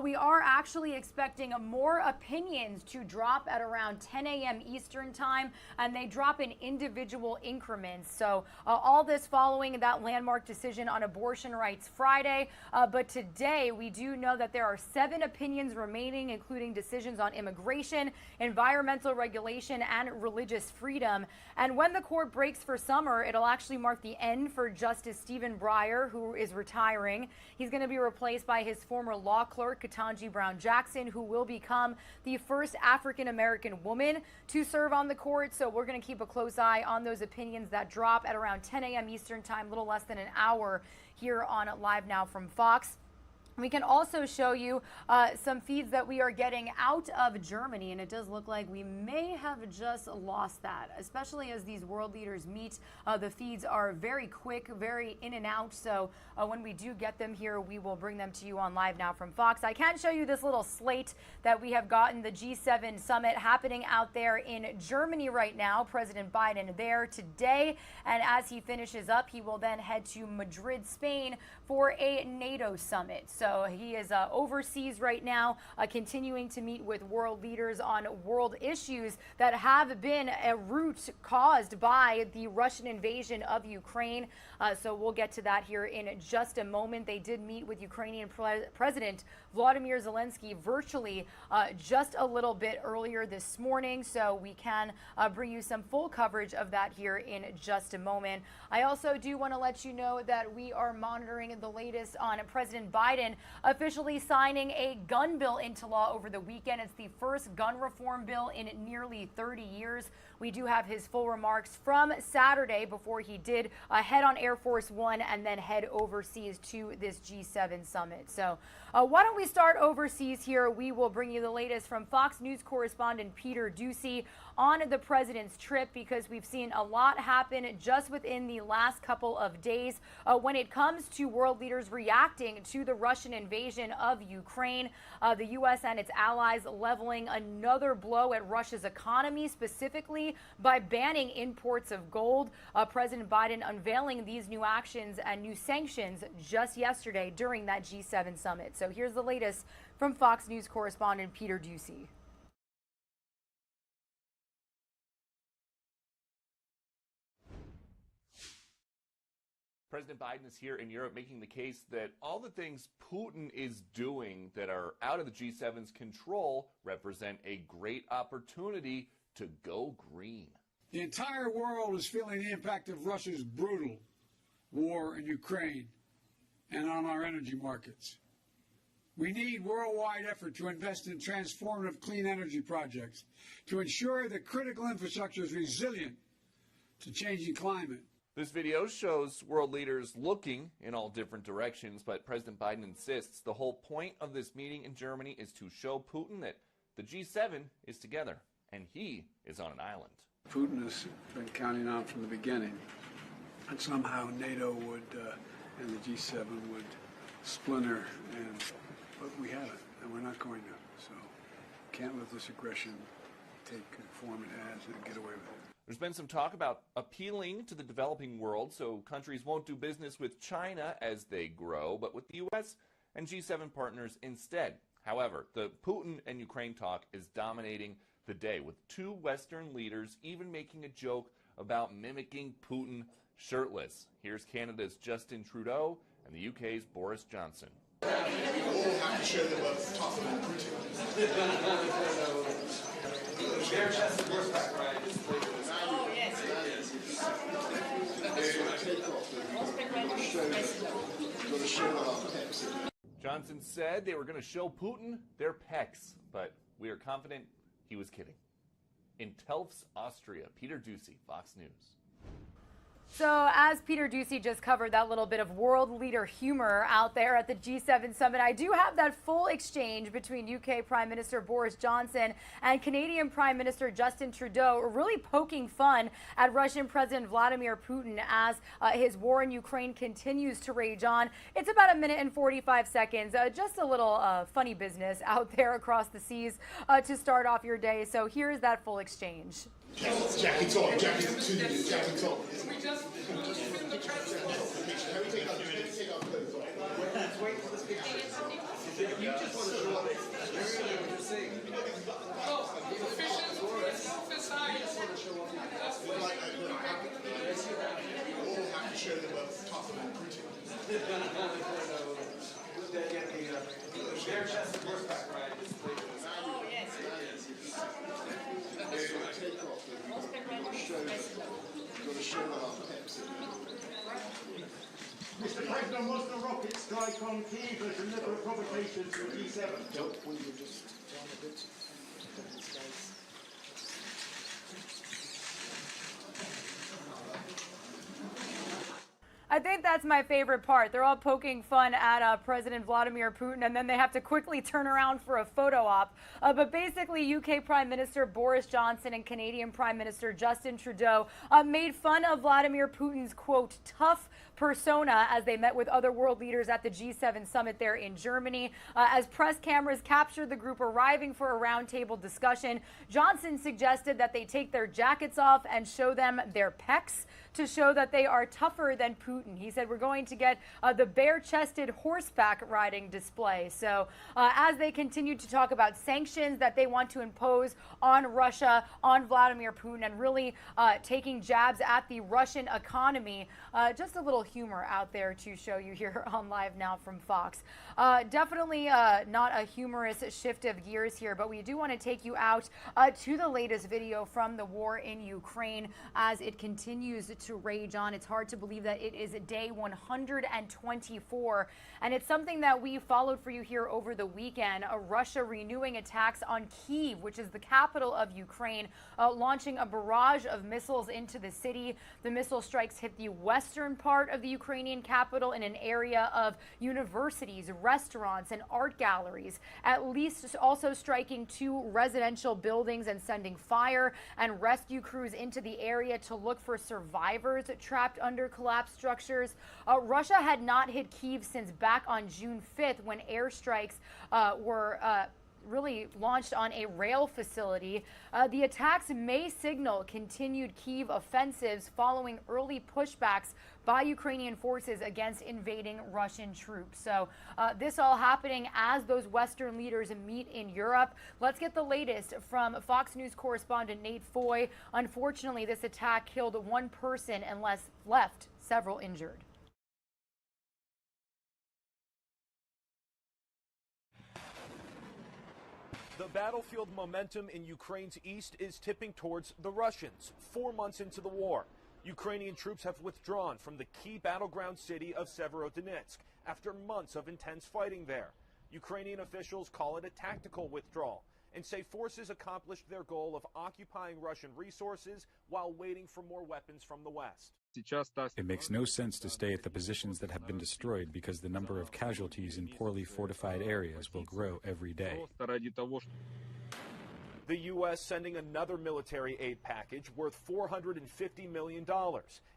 We are actually expecting more opinions to drop at around 10 a.m. Eastern time, and they drop in individual increments. So all this following that landmark decision on abortion rights Friday. But today we do know that there are 7 opinions remaining, including decisions on immigration, environmental regulation, and religious freedom. And when the court breaks for summer, it'll actually mark the end for Justice Stephen Breyer, who is retiring. He's going to be replaced by his former law clerk, Ketanji Brown Jackson, who will become the first African-American woman to serve on the court. So we're going to keep a close eye on those opinions that drop at around 10 a.m. Eastern time, a little less than an hour here on Live Now from Fox. We can also show you some feeds that we are getting out of Germany, and it does look like we may have just lost that, especially as these world leaders meet. The feeds are very quick, very in and out, so when we do get them here, we will bring them to you on Live Now from Fox. I can show you this little slate that we have gotten, the G7 summit happening out there in Germany right now. President Biden there today, and as he finishes up, he will then head to Madrid, Spain for a NATO summit. So he is overseas right now, continuing to meet with world leaders on world issues that have been a root caused by the Russian invasion of Ukraine. So we'll get to that here in just a moment. They did meet with Ukrainian President Volodymyr Zelensky virtually just a little bit earlier this morning. So we can bring you some full coverage of that here in just a moment. I also do want to let you know that we are monitoring the latest on President Biden administration officially signing a gun bill into law over the weekend. It's the first gun reform bill in nearly 30 years. We do have his full remarks from Saturday before he did head on Air Force One and then head overseas to this G7 summit. So why don't we start overseas here? We will bring you the latest from Fox News correspondent Peter Doocy on the president's trip, because we've seen a lot happen just within the last couple of days when it comes to world leaders reacting to the Russian invasion of Ukraine. The U.S. and its allies leveling another blow at Russia's economy, specifically by banning imports of gold. President Biden unveiling these new actions and new sanctions just yesterday during that G7 summit. So here's the latest from Fox News correspondent Peter Doocy. President Biden is here in Europe making the case that all the things Putin is doing that are out of the G7's control represent a great opportunity to go green. The entire world is feeling the impact of Russia's brutal war in Ukraine and on our energy markets. We need worldwide effort to invest in transformative clean energy projects to ensure that critical infrastructure is resilient to changing climate. This video shows world leaders looking in all different directions, but President Biden insists the whole point of this meeting in Germany is to show Putin that the G7 is together and he is on an island. Putin has been counting on from the beginning that somehow NATO would and the G7 would splinter, but we haven't, and we're not going to. So can't let this aggression take the form it has and get away with it. There's been some talk about appealing to the developing world so countries won't do business with China as they grow, but with the U.S. and G7 partners instead. However, the Putin and Ukraine talk is dominating the day, with two Western leaders even making a joke about mimicking Putin shirtless. Here's Canada's Justin Trudeau and the UK's Boris Johnson. We all have to show them what's tough and Johnson said they were going to show Putin their pecs, but we are confident he was kidding. In Telfs, Austria, Peter Doocy, Fox News. So as Peter Doocy just covered that little bit of world leader humor out there at the G7 summit, I do have that full exchange between UK Prime Minister Boris Johnson and Canadian Prime Minister Justin Trudeau, really poking fun at Russian President Vladimir Putin as his war in Ukraine continues to rage on. It's about 1 minute and 45 seconds, just a little funny business out there across the seas to start off your day. So here's that full exchange. Jackie top, Jackie top. Mr. President, was the rocket strike on Kyiv a deliberate provocation to the G7? Nope, we were just down a bit. I think that's my favorite part. They're all poking fun at President Vladimir Putin, and then they have to quickly turn around for a photo op. But basically, UK Prime Minister Boris Johnson and Canadian Prime Minister Justin Trudeau made fun of Vladimir Putin's, quote, tough persona as they met with other world leaders at the G7 summit there in Germany. As press cameras captured the group arriving for a roundtable discussion, Johnson suggested that they take their jackets off and show them their pecs to show that they are tougher than Putin. He said, we're going to get the bare-chested horseback riding display. So as they continue to talk about sanctions that they want to impose on Russia, on Vladimir Putin, and really taking jabs at the Russian economy, just a little humor out there to show you here on Live Now from Fox. Definitely not a humorous shift of gears here, but we do want to take you out to the latest video from the war in Ukraine as it continues to rage on. It's hard to believe that it is is day 124, and it's something that we followed for you here over the weekend. Russia renewing attacks on Kyiv, which is the capital of Ukraine, launching a barrage of missiles into the city. The missile strikes hit the western part of the Ukrainian capital in an area of universities, restaurants, and art galleries, at least also striking 2 residential buildings and sending fire and rescue crews into the area to look for survivors trapped under collapsed structures. Russia had not hit Kyiv since back on June 5th when airstrikes were really launched on a rail facility. The attacks may signal continued Kyiv offensives following early pushbacks by Ukrainian forces against invading Russian troops. So this all happening as those Western leaders meet in Europe. Let's get the latest from Fox News correspondent Nate Foy. Unfortunately, this attack killed 1 person and left several injured. The battlefield momentum in Ukraine's east is tipping towards the Russians. 4 months into the war, Ukrainian troops have withdrawn from the key battleground city of Severodonetsk after months of intense fighting there. Ukrainian officials call it a tactical withdrawal and say forces accomplished their goal of occupying Russian resources while waiting for more weapons from the West. It makes no sense to stay at the positions that have been destroyed because the number of casualties in poorly fortified areas will grow every day. The U.S. sending another military aid package worth $450 million.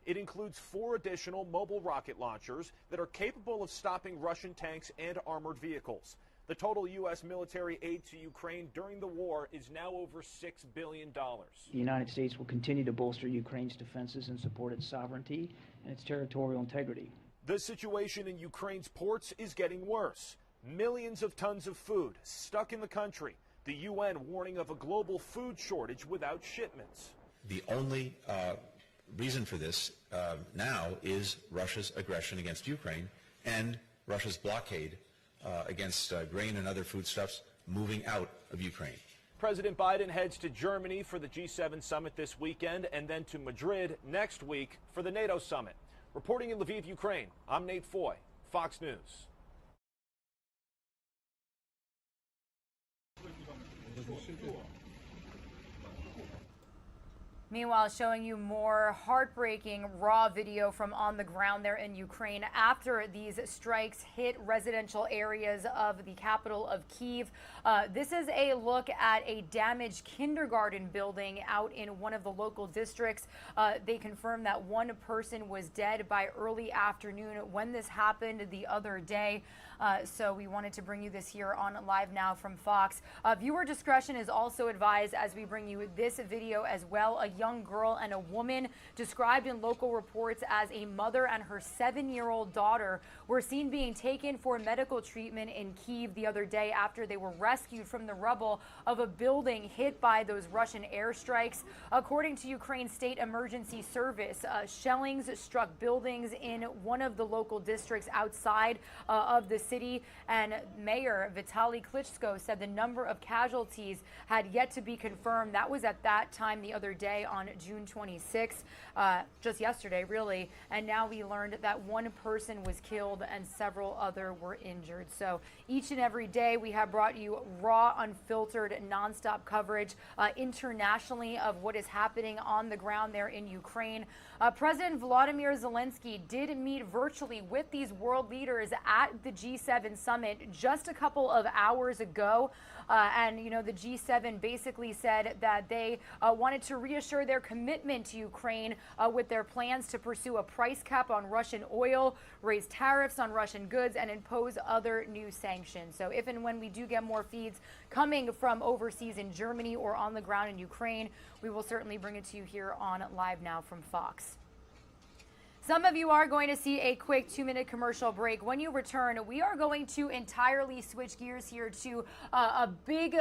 It includes 4 additional mobile rocket launchers that are capable of stopping Russian tanks and armored vehicles. The total U.S. military aid to Ukraine during the war is now over $6 billion. The United States will continue to bolster Ukraine's defenses and support its sovereignty and its territorial integrity. The situation in Ukraine's ports is getting worse. Millions of tons of food stuck in the country. The UN warning of a global food shortage without shipments. The only reason for this now is Russia's aggression against Ukraine and Russia's blockade against grain and other foodstuffs moving out of Ukraine. President Biden heads to Germany for the G7 summit this weekend and then to Madrid next week for the NATO summit. Reporting in Lviv, Ukraine, I'm Nate Foy, Fox News. Meanwhile, showing you more heartbreaking raw video from on the ground there in Ukraine after these strikes hit residential areas of the capital of Kyiv. This is a look at a damaged kindergarten building out in one of the local districts. They confirmed that 1 person was dead by early afternoon when this happened the other day. So we wanted to bring you this here on Live Now from Fox. Viewer discretion is also advised as we bring you this video as well. A young girl and a woman described in local reports as a mother and her 7-year-old daughter were seen being taken for medical treatment in Kyiv the other day after they were rescued from the rubble of a building hit by those Russian airstrikes. According to Ukraine's State Emergency Service, shellings struck buildings in one of the local districts outside of the city, and Mayor Vitaly Klitschko said the number of casualties had yet to be confirmed. That was at that time the other day on June 26th, just yesterday really, and now we learned that 1 person was killed and several other were injured. So each and every day we have brought you raw, unfiltered, nonstop coverage internationally of what is happening on the ground there in Ukraine. President Volodymyr Zelensky did meet virtually with these world leaders at the G7 summit just a couple of hours ago. And, you know, the G7 basically said that they wanted to reassure their commitment to Ukraine with their plans to pursue a price cap on Russian oil, raise tariffs on Russian goods, and impose other new sanctions. So if and when we do get more feeds coming from overseas in Germany or on the ground in Ukraine, we will certainly bring it to you here on Live Now from Fox. Some of you are going to see a quick 2-minute commercial break. When you return, we are going to entirely switch gears here to a big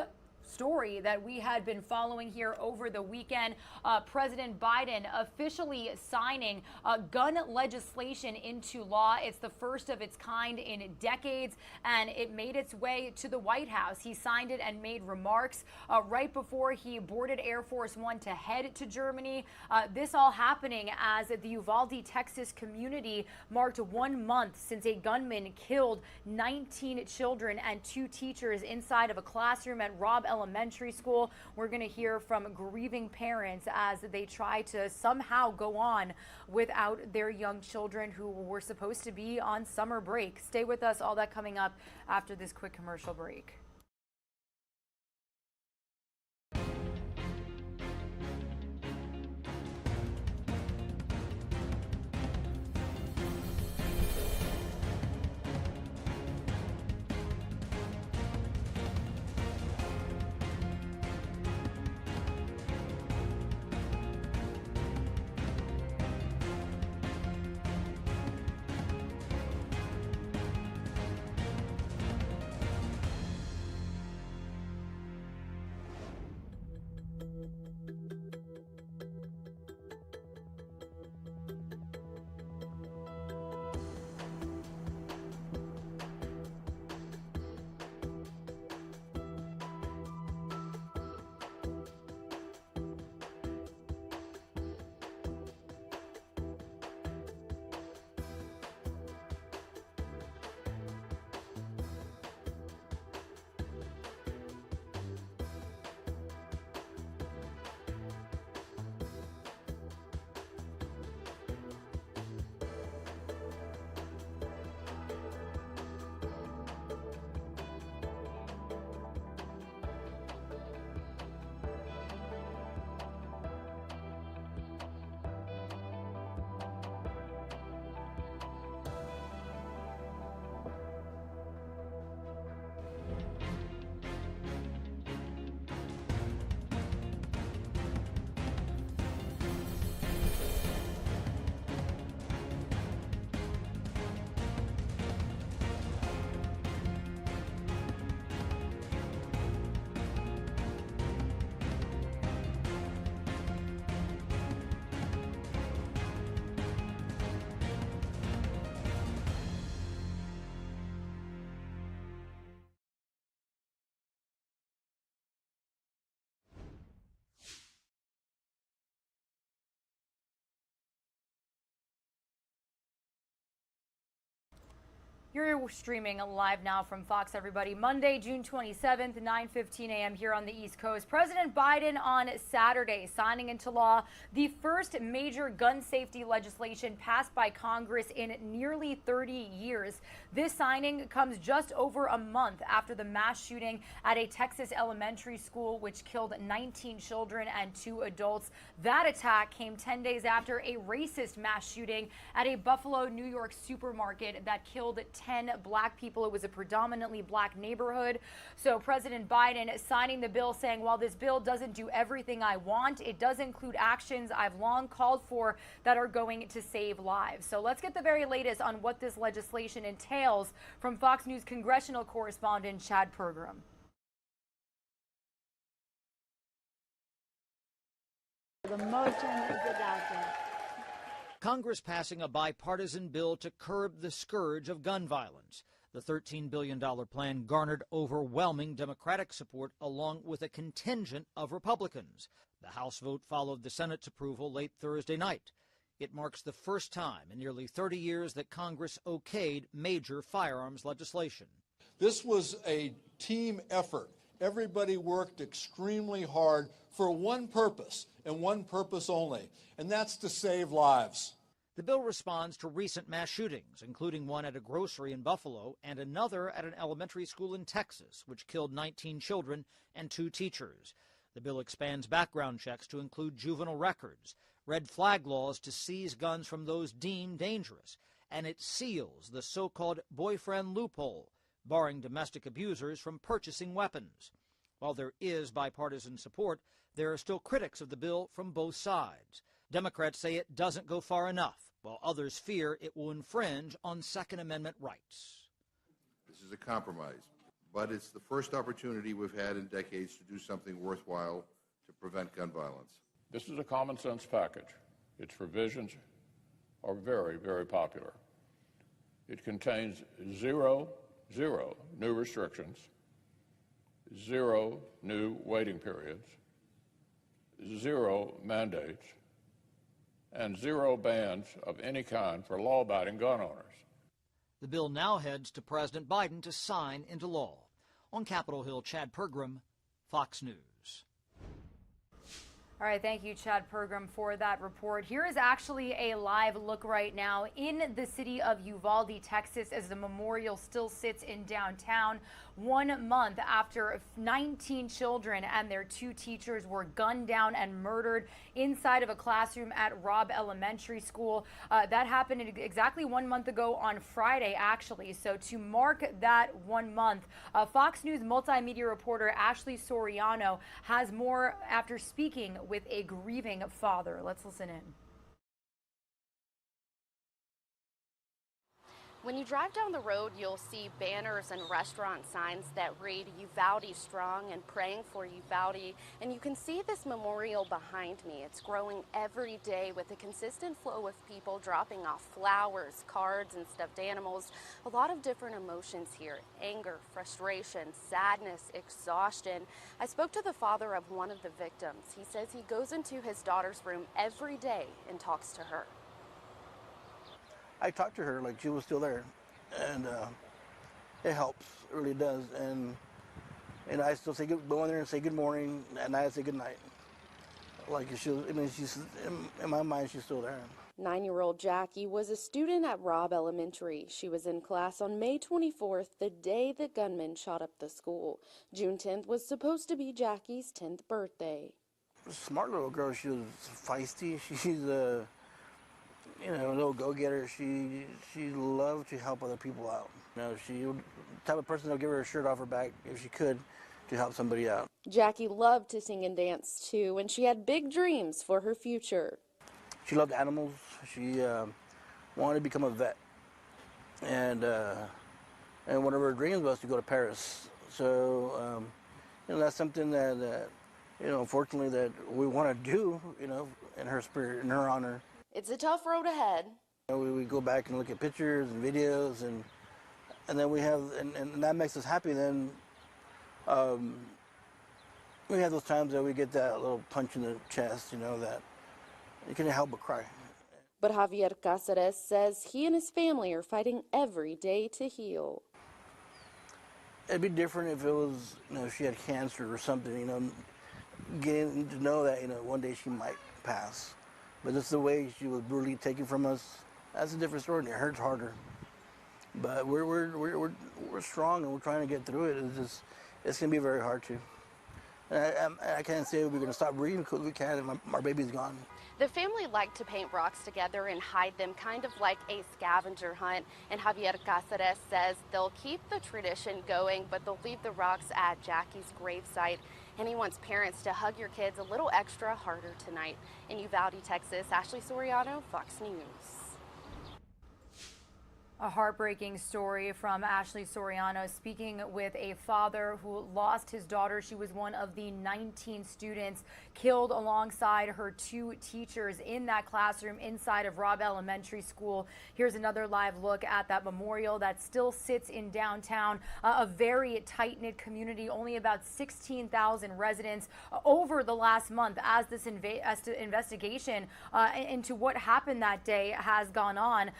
story that we had been following here over the weekend. President Biden officially signing gun legislation into law. It's the first of its kind in decades, and it made its way to the White House. He signed it and made remarks right before he boarded Air Force One to head to Germany. This all happening as the Uvalde, Texas community marked 1 month since a gunman killed 19 children and 2 teachers inside of a classroom at Robb Elementary School. We're going to hear from grieving parents as they try to somehow go on without their young children who were supposed to be on summer break. Stay with us. All that coming up after this quick commercial break. You're streaming live now from Fox, everybody. Monday, June 27th, 9:15 a.m. here on the East Coast. President Biden on Saturday signing into law the first major gun safety legislation passed by Congress in nearly 30 years. This signing comes just over a month after the mass shooting at a Texas elementary school, which killed 19 children and 2 adults. That attack came 10 days after a racist mass shooting at a Buffalo, New York supermarket that killed 10 black people. It was a predominantly black neighborhood. So President Biden signing the bill saying, while this bill doesn't do everything I want, it does include actions I've long called for that are going to save lives. So let's get the very latest on what this legislation entails from Fox News congressional correspondent Chad Pergram. The motion is adopted. Congress passing a bipartisan bill to curb the scourge of gun violence. The $13 billion plan garnered overwhelming Democratic support along with a contingent of Republicans. The House vote followed the Senate's approval late Thursday night. It marks the first time in nearly 30 years that Congress okayed major firearms legislation. This was a team effort. Everybody worked extremely hard for one purpose and one purpose only, and that's to save lives. The bill responds to recent mass shootings, including one at a grocery in Buffalo and another at an elementary school in Texas, which killed 19 children and 2 teachers. The bill expands background checks to include juvenile records, red flag laws to seize guns from those deemed dangerous, and it seals the so-called boyfriend loophole, barring domestic abusers from purchasing weapons. While there is bipartisan support, there are still critics of the bill from both sides. Democrats say it doesn't go far enough, while others fear it will infringe on Second Amendment rights. This is a compromise, but it's the first opportunity we've had in decades to do something worthwhile to prevent gun violence. This is a common sense package. Its provisions are very, very popular. It contains zero new restrictions, 0 new waiting periods, 0 mandates, and 0 bans of any kind for law-abiding gun owners. The bill now heads to President Biden to sign into law. On Capitol Hill, Chad Pergram, Fox News. All right, thank you, Chad Pergram, for that report. Here is actually a live look right now in the city of Uvalde, Texas, as the memorial still sits in downtown 1 month after 19 children and their 2 teachers were gunned down and murdered inside of a classroom at Robb Elementary School. That happened exactly 1 month ago on Friday, actually. So to mark that 1 month, Fox News multimedia reporter Ashley Soriano has more after speaking with a grieving father. Let's listen in. When you drive down the road, you'll see banners and restaurant signs that read Uvalde Strong and Praying for Uvalde. And you can see this memorial behind me. It's growing every day with a consistent flow of people dropping off flowers, cards, and stuffed animals. A lot of different emotions here: anger, frustration, sadness, exhaustion. I spoke to the father of one of the victims. He says he goes into his daughter's room every day and talks to her. I talked to her like she was still there, and it helps, it really does. And I still say go in there and say good morning, and I say good night. Like she's in my mind, she's still there. 9-year-old Jackie was a student at Robb Elementary. She was in class on May 24th, the day the gunman shot up the school. June 10th was supposed to be Jackie's 10th birthday. Smart little girl. She was feisty. She's a little go-getter. She loved to help other people out. She was the type of person that would give her a shirt off her back if she could to help somebody out. Jackie loved to sing and dance too, and she had big dreams for her future. She loved animals. She wanted to become a vet, and one of her dreams was to go to Paris. So that's something that unfortunately that we want to do, in her spirit, in her honor. It's a tough road ahead. We go back and look at pictures and videos, and then we have, and that makes us happy. Then we have those times that we get that little punch in the chest, that you can't help but cry. But Javier Cáceres says he and his family are fighting every day to heal. It'd be different if it was, she had cancer or something, getting to know that, one day she might pass. But just the way she was brutally taken from us, that's a different story, and it hurts harder. But we're strong, and we're trying to get through it. It's going to be very hard to. And I can't say we're going to stop breathing because we can't, and our baby's gone. The family liked to paint rocks together and hide them, kind of like a scavenger hunt. And Javier Cáceres says they'll keep the tradition going, but they'll leave the rocks at Jackie's gravesite. And he wants parents to hug your kids a little extra harder tonight. In Uvalde, Texas, Ashley Soriano, Fox News. A heartbreaking story from Ashley Soriano, speaking with a father who lost his daughter. She was one of the 19 students killed alongside her 2 teachers in that classroom inside of Robb Elementary School. Here's another live look at that memorial that still sits in downtown, a very tight-knit community, only about 16,000 residents over the last month as this investigation into what happened that day has gone on.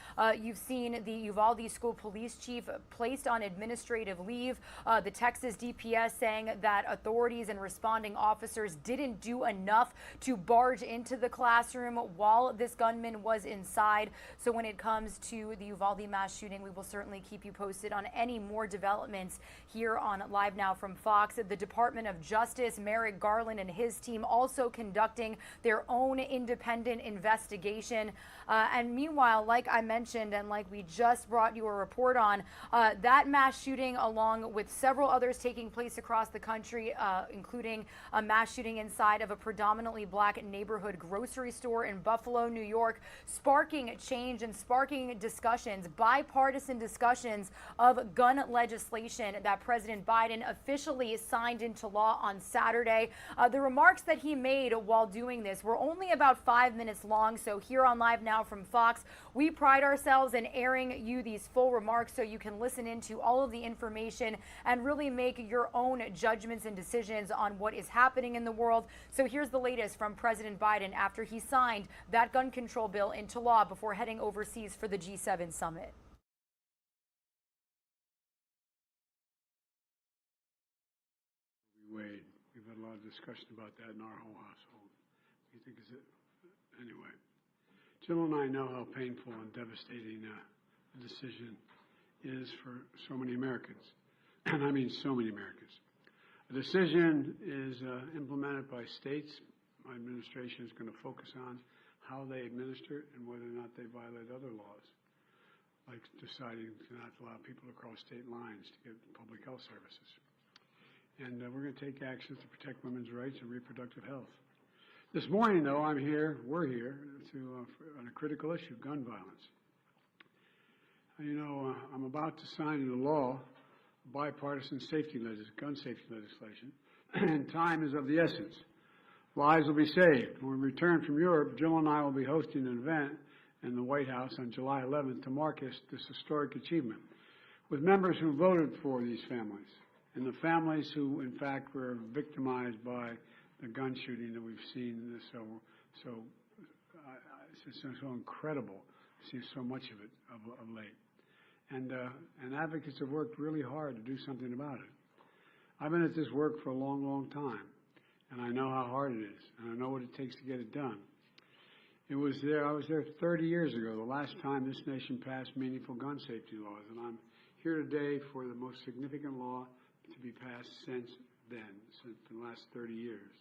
You've seen the Uvalde School Police Chief placed on administrative leave. The Texas DPS saying that authorities and responding officers didn't do enough to barge into the classroom while this gunman was inside. So when it comes to the Uvalde mass shooting, we will certainly keep you posted on any more developments here on Live Now from Fox. The Department of Justice, Merrick Garland and his team also conducting their own independent investigation. And meanwhile, like I mentioned and like we just just brought you a report on. That mass shooting, along with several others taking place across the country, including a mass shooting inside of a predominantly black neighborhood grocery store in Buffalo, New York, sparking change and sparking discussions, bipartisan discussions of gun legislation that President Biden officially signed into law on Saturday. The remarks that he made while doing this were only about 5 minutes long. So here on Live Now from Fox, we pride ourselves in airing you these full remarks so you can listen into all of the information and really make your own judgments and decisions on what is happening in the world. So here's the latest from President Biden after he signed that gun control bill into law before heading overseas for the G7 summit. Wade. We've had a lot of discussion about that in our whole household. You think is it? Anyway, Jill and I know how painful and devastating the decision is for so many Americans, and I mean so many Americans. A decision is implemented by states. My administration is going to focus on how they administer it and whether or not they violate other laws, like deciding to not allow people to cross state lines to get public health services. And we're going to take actions to protect women's rights and reproductive health. This morning, though, we're here on a critical issue, gun violence. I'm about to sign into law bipartisan gun safety legislation, and time is of the essence. Lives will be saved. When we return from Europe, Jill and I will be hosting an event in the White House on July 11th to mark this historic achievement with members who voted for these families and the families who, in fact, were victimized by the gun shooting that we've seen. It's so incredible to see so much of it of late. And advocates have worked really hard to do something about it. I've been at this work for a long, long time, and I know how hard it is, and I know what it takes to get it done. I was there 30 years ago, the last time this nation passed meaningful gun safety laws, and I'm here today for the most significant law to be passed since then, since the last 30 years.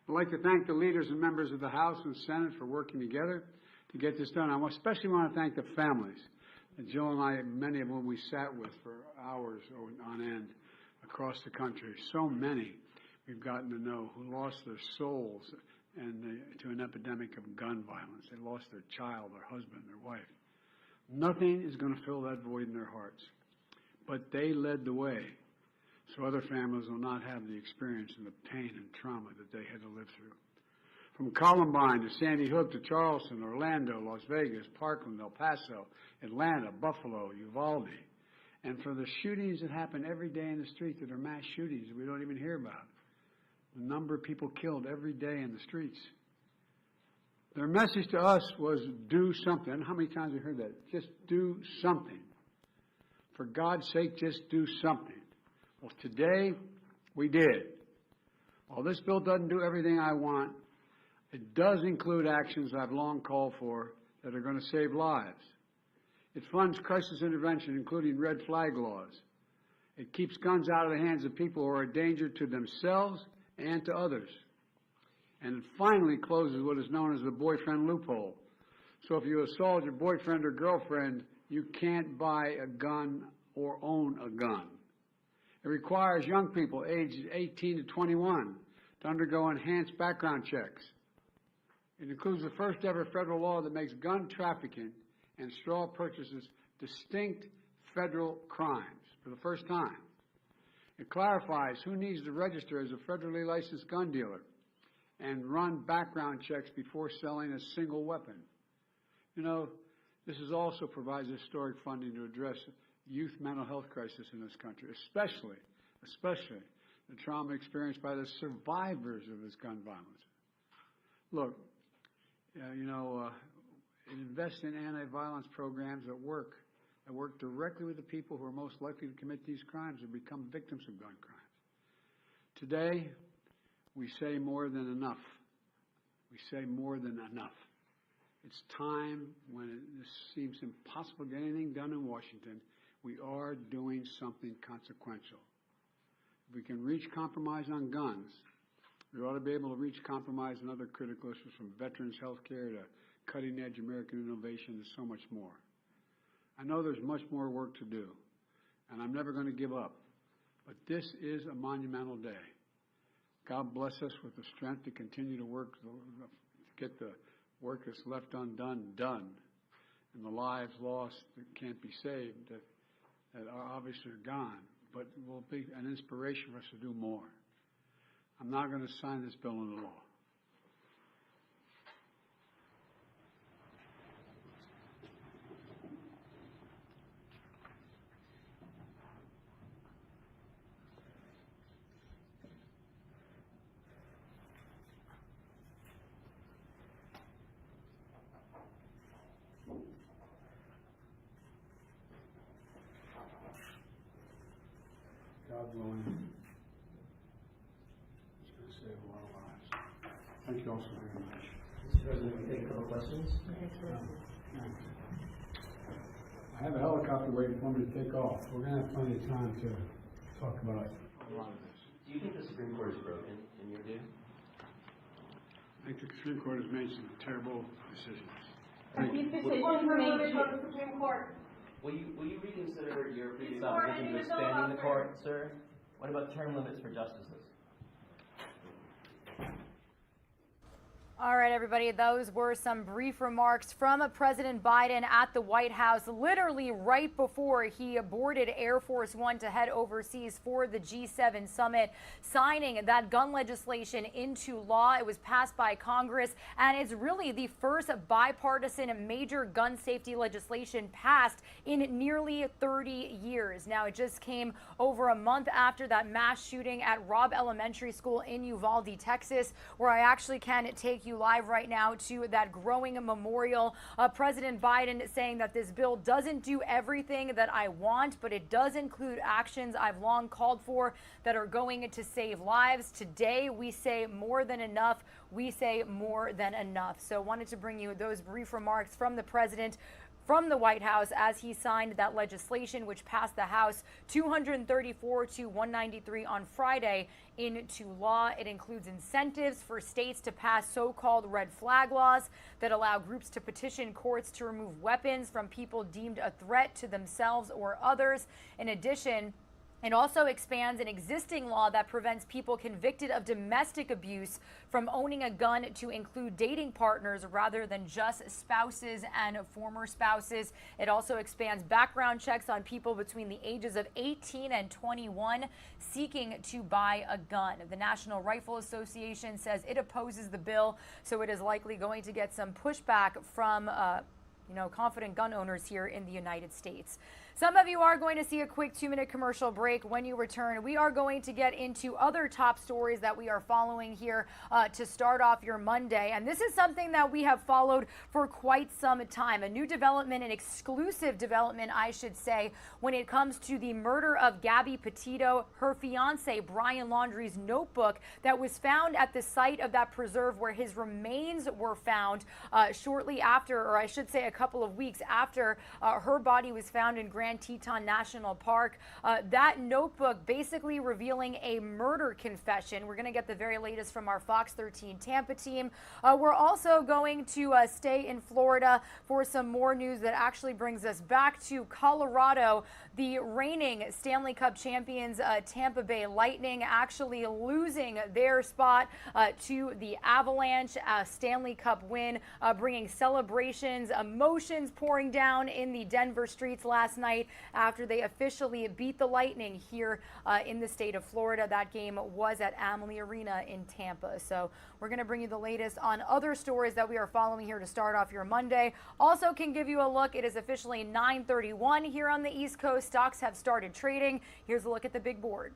I'd like to thank the leaders and members of the House and Senate for working together to get this done. I especially want to thank the families that Jill and I, many of whom we sat with for hours on end across the country. So many we've gotten to know who lost their souls to an epidemic of gun violence. They lost their child, their husband, their wife. Nothing is going to fill that void in their hearts. But they led the way, so other families will not have the experience and the pain and trauma that they had to live through. From Columbine to Sandy Hook to Charleston, Orlando, Las Vegas, Parkland, El Paso, Atlanta, Buffalo, Uvalde, and for the shootings that happen every day in the street that are mass shootings that we don't even hear about, the number of people killed every day in the streets. Their message to us was do something. How many times have we heard that? Just do something. For God's sake, just do something. Well, today, we did. While this bill doesn't do everything I want, it does include actions I've long called for that are going to save lives. It funds crisis intervention, including red flag laws. It keeps guns out of the hands of people who are a danger to themselves and to others. And it finally closes what is known as the boyfriend loophole. So if you assault your boyfriend or girlfriend, you can't buy a gun or own a gun. It requires young people aged 18 to 21 to undergo enhanced background checks. It includes the first ever federal law that makes gun trafficking and straw purchases distinct federal crimes for the first time. It clarifies who needs to register as a federally licensed gun dealer and run background checks before selling a single weapon. This also provides historic funding to address youth mental health crisis in this country, especially the trauma experienced by the survivors of this gun violence. Look, it invests in anti-violence programs that work directly with the people who are most likely to commit these crimes or become victims of gun crimes. Today, we say more than enough. We say more than enough. It's time when it seems impossible to get anything done in Washington. We are doing something consequential. If we can reach compromise on guns, we ought to be able to reach compromise on other critical issues, from veterans health care to cutting-edge American innovation and so much more. I know there's much more work to do, and I'm never going to give up. But this is a monumental day. God bless us with the strength to continue to work, to get the work that's left undone done, and the lives lost that can't be saved, that are obviously gone, but will be an inspiration for us to do more. I'm not going to sign this bill into law. God willing, it's going to save a lot of lives. Thank you all so very much. Mr. President, we take a couple questions. I have a helicopter waiting for me to take off. We're going to have plenty of time to talk about a lot of this. Do you think the Supreme Court is broken, in your view? I think the Supreme Court has made some terrible decisions. Will you reconsider your previous opposition to expanding the court, sir? What about term limits for justices? All right, everybody, those were some brief remarks from President Biden at the White House, literally right before he boarded Air Force One to head overseas for the G7 summit, signing that gun legislation into law. It was passed by Congress, and it's really the first bipartisan major gun safety legislation passed in nearly 30 years. Now, it just came over a month after that mass shooting at Robb Elementary School in Uvalde, Texas, where I actually can take you live right now to that growing memorial. President Biden saying that this bill doesn't do everything that I want, but it does include actions I've long called for that are going to save lives. Today, we say more than enough. We say more than enough. So wanted to bring you those brief remarks from the president from the White House as he signed that legislation, which passed the House 234 to 193 on Friday into law. It includes incentives for states to pass so-called red flag laws that allow groups to petition courts to remove weapons from people deemed a threat to themselves or others. In addition, it also expands an existing law that prevents people convicted of domestic abuse from owning a gun to include dating partners rather than just spouses and former spouses. It also expands background checks on people between the ages of 18 and 21 seeking to buy a gun. The National Rifle Association says it opposes the bill, so it is likely going to get some pushback from confident gun owners here in the United States. Some of you are going to see a quick 2-minute commercial break. When you return, we are going to get into other top stories that we are following here to start off your Monday. And this is something that we have followed for quite some time. A new development, an exclusive development, I should say, when it comes to the murder of Gabby Petito, her fiance, Brian Laundrie's notebook that was found at the site of that preserve where his remains were found shortly after, or I should say a couple of weeks after her body was found in Grand Teton National Park. That notebook basically revealing a murder confession. We're going to get the very latest from our Fox 13 Tampa team. We're also going to stay in Florida for some more news that actually brings us back to Colorado. The reigning Stanley Cup champions, Tampa Bay Lightning, actually losing their spot to the Avalanche. Stanley Cup win, bringing celebrations, emotions pouring down in the Denver streets last night after they officially beat the Lightning here in the state of Florida. That game was at Amalie Arena in Tampa. So we're going to bring you the latest on other stories that we are following here to start off your Monday. Also can give you a look. It is officially 9:31 here on the East Coast. Stocks have started trading. Here's a look at the big board.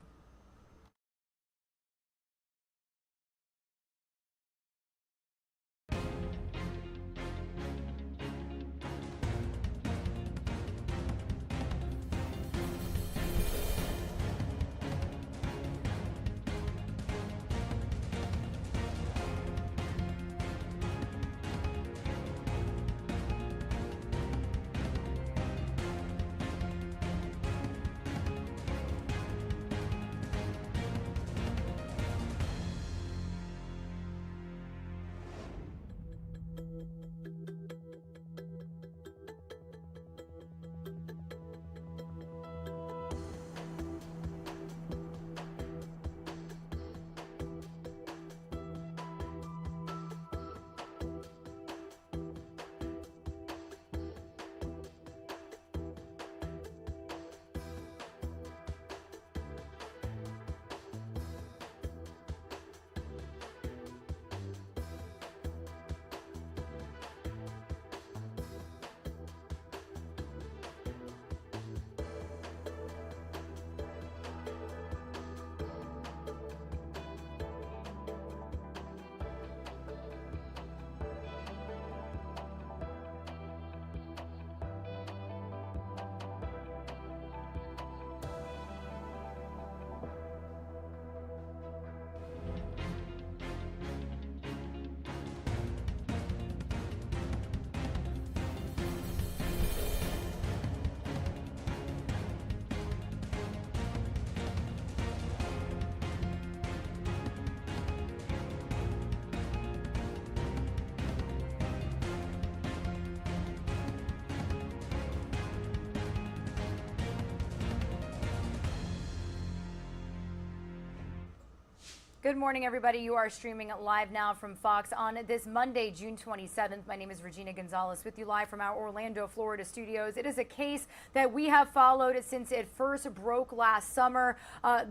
Good morning, everybody. You are streaming live now from Fox on this Monday, June 27th. My name is Regina Gonzalez with you live from our Orlando, Florida studios. It is a case that we have followed since it first broke last summer.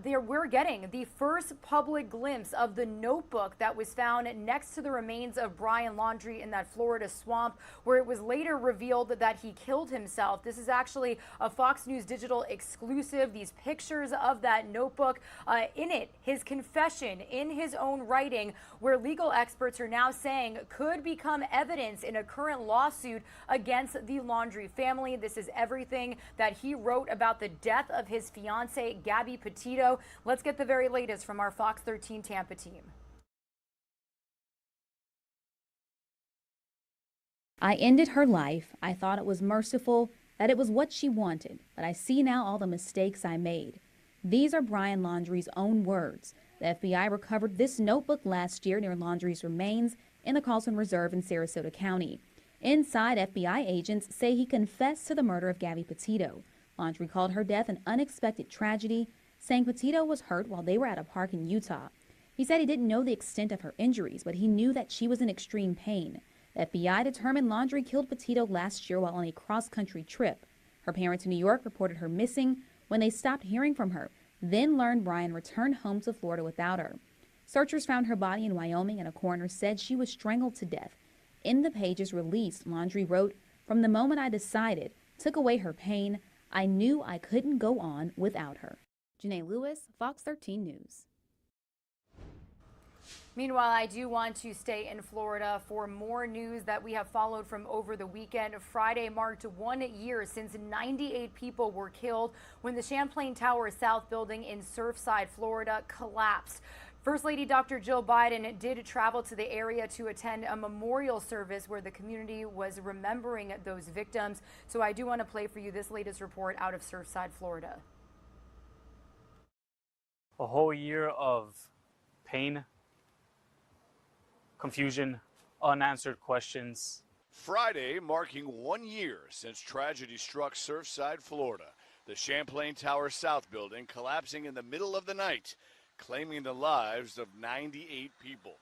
We're getting the first public glimpse of the notebook that was found next to the remains of Brian Laundrie in that Florida swamp, where it was later revealed that he killed himself. This is actually a Fox News Digital exclusive. These pictures of that notebook, in it, his confession in his own writing, where legal experts are now saying could become evidence in a current lawsuit against the Laundrie family. This is everything that he wrote about the death of his fiancee, Gabby Petito. Let's get the very latest from our Fox 13 Tampa team. I ended her life. I thought it was merciful, that it was what she wanted, but I see now all the mistakes I made. These are Brian Laundrie's own words. The FBI recovered this notebook last year near Laundrie's remains in the Carlson Reserve in Sarasota County. Inside, FBI agents say he confessed to the murder of Gabby Petito. Laundrie called her death an unexpected tragedy, saying Petito was hurt while they were at a park in Utah. He said he didn't know the extent of her injuries, but he knew that she was in extreme pain. The FBI determined Laundrie killed Petito last year while on a cross-country trip. Her parents in New York reported her missing when they stopped hearing from her, then learned Brian returned home to Florida without her. Searchers found her body in Wyoming, and a coroner said she was strangled to death. In the pages released, Laundrie wrote, "From the moment I decided, took away her pain, I knew I couldn't go on without her." Janae Lewis, Fox 13 News. Meanwhile, I do want to stay in Florida for more news that we have followed from over the weekend. Friday marked 1 year since 98 people were killed when the Champlain Tower South building in Surfside, Florida collapsed. First Lady Dr. Jill Biden did travel to the area to attend a memorial service where the community was remembering those victims. So I do want to play for you this latest report out of Surfside, Florida. A whole year of pain, confusion, unanswered questions. Friday marking 1 year since tragedy struck Surfside, Florida. The Champlain Tower South building collapsing in the middle of the night, claiming the lives of 98 people.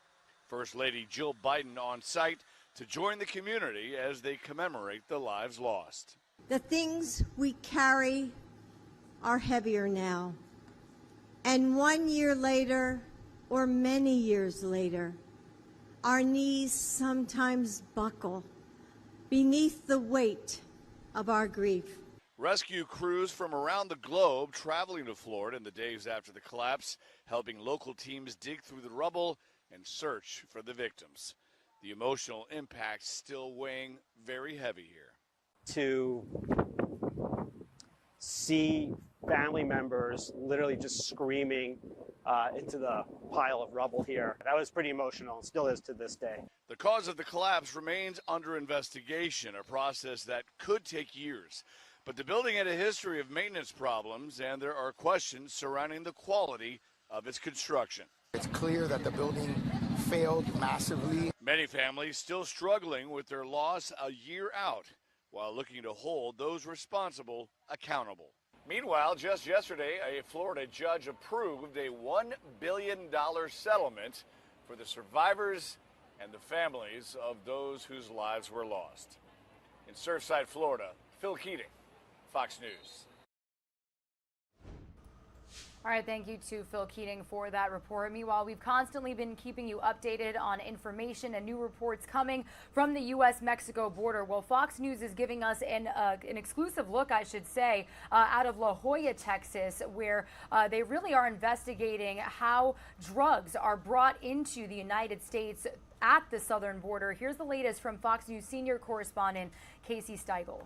First Lady Jill Biden on site to join the community as they commemorate the lives lost. The things we carry are heavier now. And 1 year later, or many years later, our knees sometimes buckle beneath the weight of our grief. Rescue crews from around the globe traveling to Florida in the days after the collapse, helping local teams dig through the rubble and search for the victims. The emotional impact still weighing very heavy here. To see family members literally just screaming into the pile of rubble here. That was pretty emotional and still is to this day. The cause of the collapse remains under investigation, a process that could take years. But the building had a history of maintenance problems, and there are questions surrounding the quality of its construction. It's clear that the building failed massively. Many families still struggling with their loss a year out, while looking to hold those responsible accountable. Meanwhile, just yesterday, a Florida judge approved a $1 billion settlement for the survivors and the families of those whose lives were lost. In Surfside, Florida, Phil Keating, Fox News. All right, thank you to Phil Keating for that report. Meanwhile, we've constantly been keeping you updated on information and new reports coming from the U.S.-Mexico border. Well, Fox News is giving us an exclusive look, I should say, out of La Jolla, Texas, where they really are investigating how drugs are brought into the United States at the southern border. Here's the latest from Fox News senior correspondent Casey Steigel.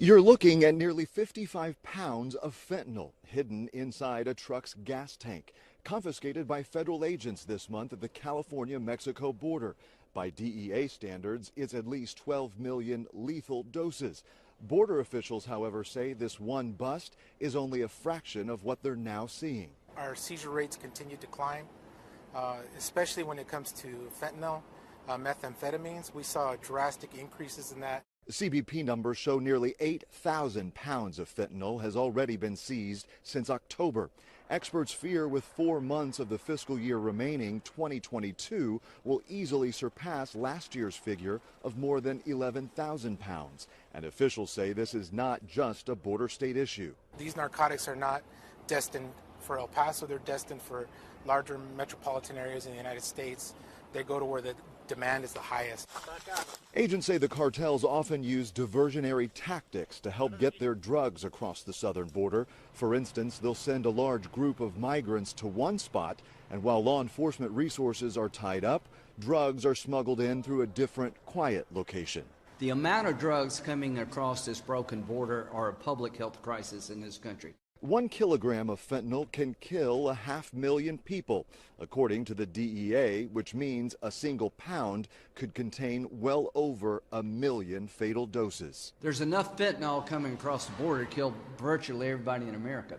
You're looking at nearly 55 pounds of fentanyl hidden inside a truck's gas tank, confiscated by federal agents this month at the California-Mexico border. By DEA standards, it's at least 12 million lethal doses. Border officials, however, say this one bust is only a fraction of what they're now seeing. Our seizure rates continue to climb, especially when it comes to fentanyl, methamphetamines. We saw drastic increases in that. CBP numbers show nearly 8,000 pounds of fentanyl has already been seized since October. Experts fear with 4 months of the fiscal year remaining, 2022 will easily surpass last year's figure of more than 11,000 pounds. And officials say this is not just a border state issue. These narcotics are not destined for El Paso. They're destined for larger metropolitan areas in the United States. They go to where the demand is the highest. Agents say the cartels often use diversionary tactics to help get their drugs across the southern border. For instance, they'll send a large group of migrants to one spot, and while law enforcement resources are tied up, drugs are smuggled in through a different, quiet location. The amount of drugs coming across this broken border are a public health crisis in this country. 1 kilogram of fentanyl can kill 500,000 people, according to the DEA, which means a single pound could contain well over 1 million fatal doses. There's enough fentanyl coming across the border to kill virtually everybody in America.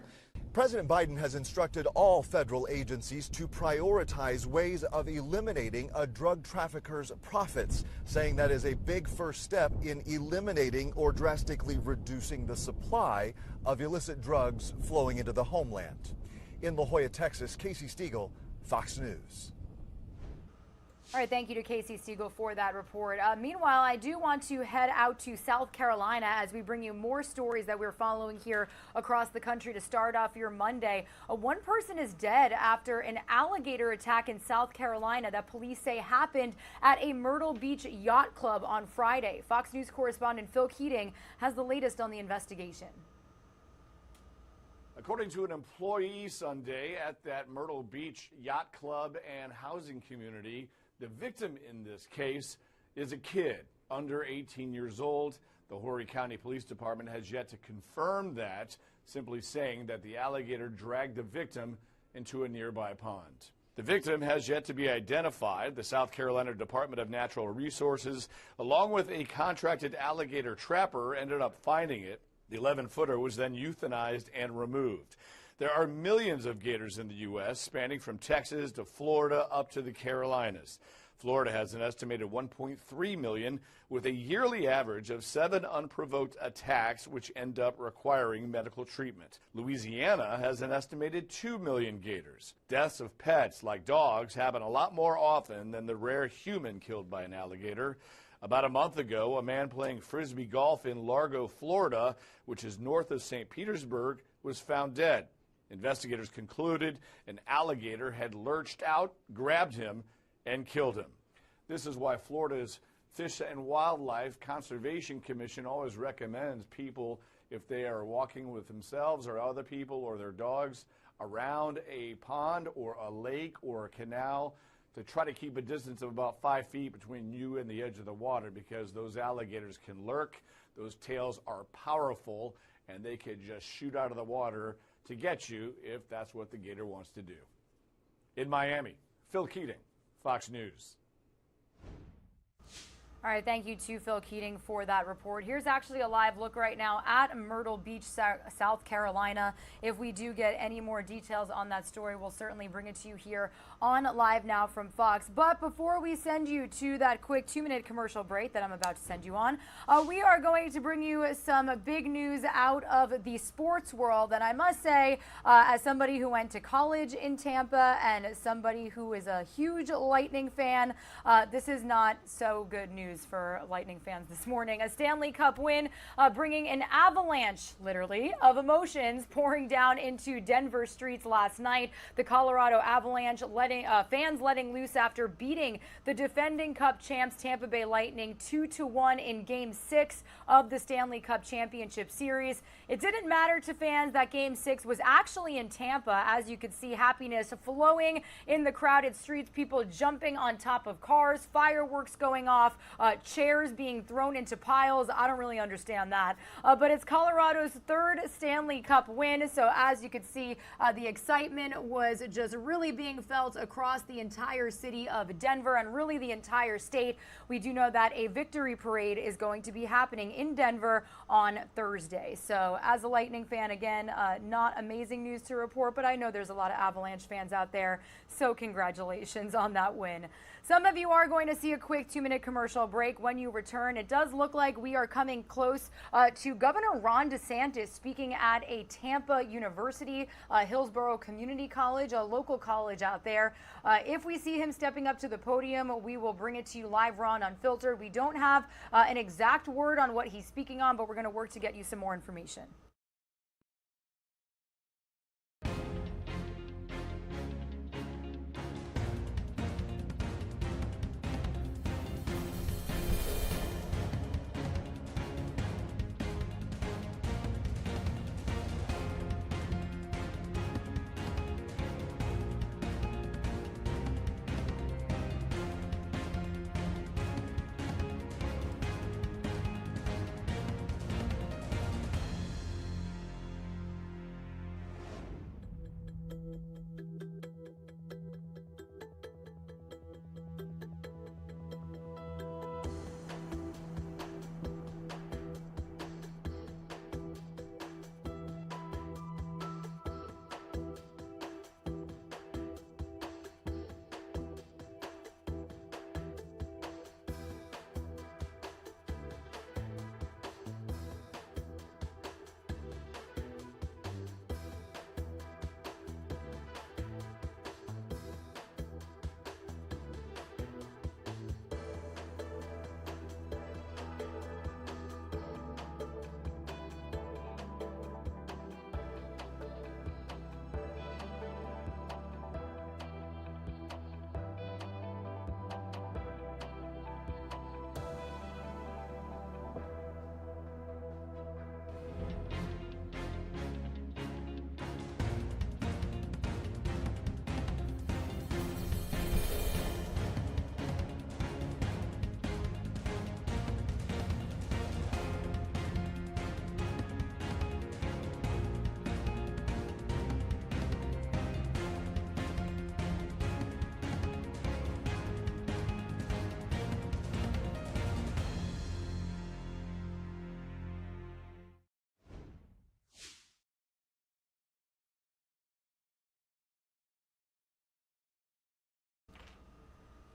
President Biden has instructed all federal agencies to prioritize ways of eliminating a drug trafficker's profits, saying that is a big first step in eliminating or drastically reducing the supply of illicit drugs flowing into the homeland. In La Jolla, Texas, Casey Stiegel, Fox News. All right, thank you to Casey Siegel for that report. Meanwhile, I do want to head out to South Carolina as we bring you more stories that we're following here across the country to start off your Monday. One person is dead after an alligator attack in South Carolina that police say happened at a Myrtle Beach yacht club on Friday. Fox News correspondent Phil Keating has the latest on the investigation. According to an employee Sunday at that Myrtle Beach yacht club and housing community, the victim in this case is a kid under 18 years old. The Horry County Police Department has yet to confirm that, simply saying that the alligator dragged the victim into a nearby pond. The victim has yet to be identified. The South Carolina Department of Natural Resources, along with a contracted alligator trapper, ended up finding it. The 11-footer was then euthanized and removed. There are millions of gators in the U.S., spanning from Texas to Florida up to the Carolinas. Florida has an estimated 1.3 million, with a yearly average of 7 unprovoked attacks, which end up requiring medical treatment. Louisiana has an estimated 2 million gators. Deaths of pets, like dogs, happen a lot more often than the rare human killed by an alligator. About a month ago, a man playing frisbee golf in Largo, Florida, which is north of St. Petersburg, was found dead. Investigators concluded an alligator had lurched out, grabbed him, and killed him. This is why Florida's Fish and Wildlife Conservation Commission always recommends people, if they are walking with themselves or other people or their dogs around a pond or a lake or a canal, to try to keep a distance of about 5 feet between you and the edge of the water, because those alligators can lurk. Those tails are powerful, and they can just shoot out of the water to get you if that's what the gator wants to do. In Miami, Phil Keating, Fox News. All right, thank you to Phil Keating for that report. Here's actually a live look right now at Myrtle Beach, South Carolina. If we do get any more details on that story, we'll certainly bring it to you here on Live Now from Fox. But before we send you to that quick 2-minute commercial break that I'm about to send you on, we are going to bring you some big news out of the sports world. And I must say, as somebody who went to college in Tampa and somebody who is a huge Lightning fan, this is not so good news for Lightning fans this morning. A Stanley Cup win, bringing an avalanche, literally, of emotions pouring down into Denver streets last night. The Colorado Avalanche fans letting loose after beating the defending Cup champs Tampa Bay Lightning 2-1 in Game 6 of the Stanley Cup Championship Series. It didn't matter to fans that Game 6 was actually in Tampa. As you could see, happiness flowing in the crowded streets, people jumping on top of cars, fireworks going off, chairs being thrown into piles. I don't really understand that. But it's Colorado's 3rd Stanley Cup win. So as you could see, the excitement was just really being felt across the entire city of Denver and really the entire state. We do know that a victory parade is going to be happening in Denver on Thursday. So as a Lightning fan, again, not amazing news to report, but I know there's a lot of Avalanche fans out there. So congratulations on that win. Some of you are going to see a quick 2-minute commercial break. When you return, it does look like we are coming close to Governor Ron DeSantis speaking at a Tampa University, Hillsborough Community College, a local college out there. If we see him stepping up to the podium, we will bring it to you live, Ron, unfiltered. We don't have an exact word on what he's speaking on, but we're going to work to get you some more information.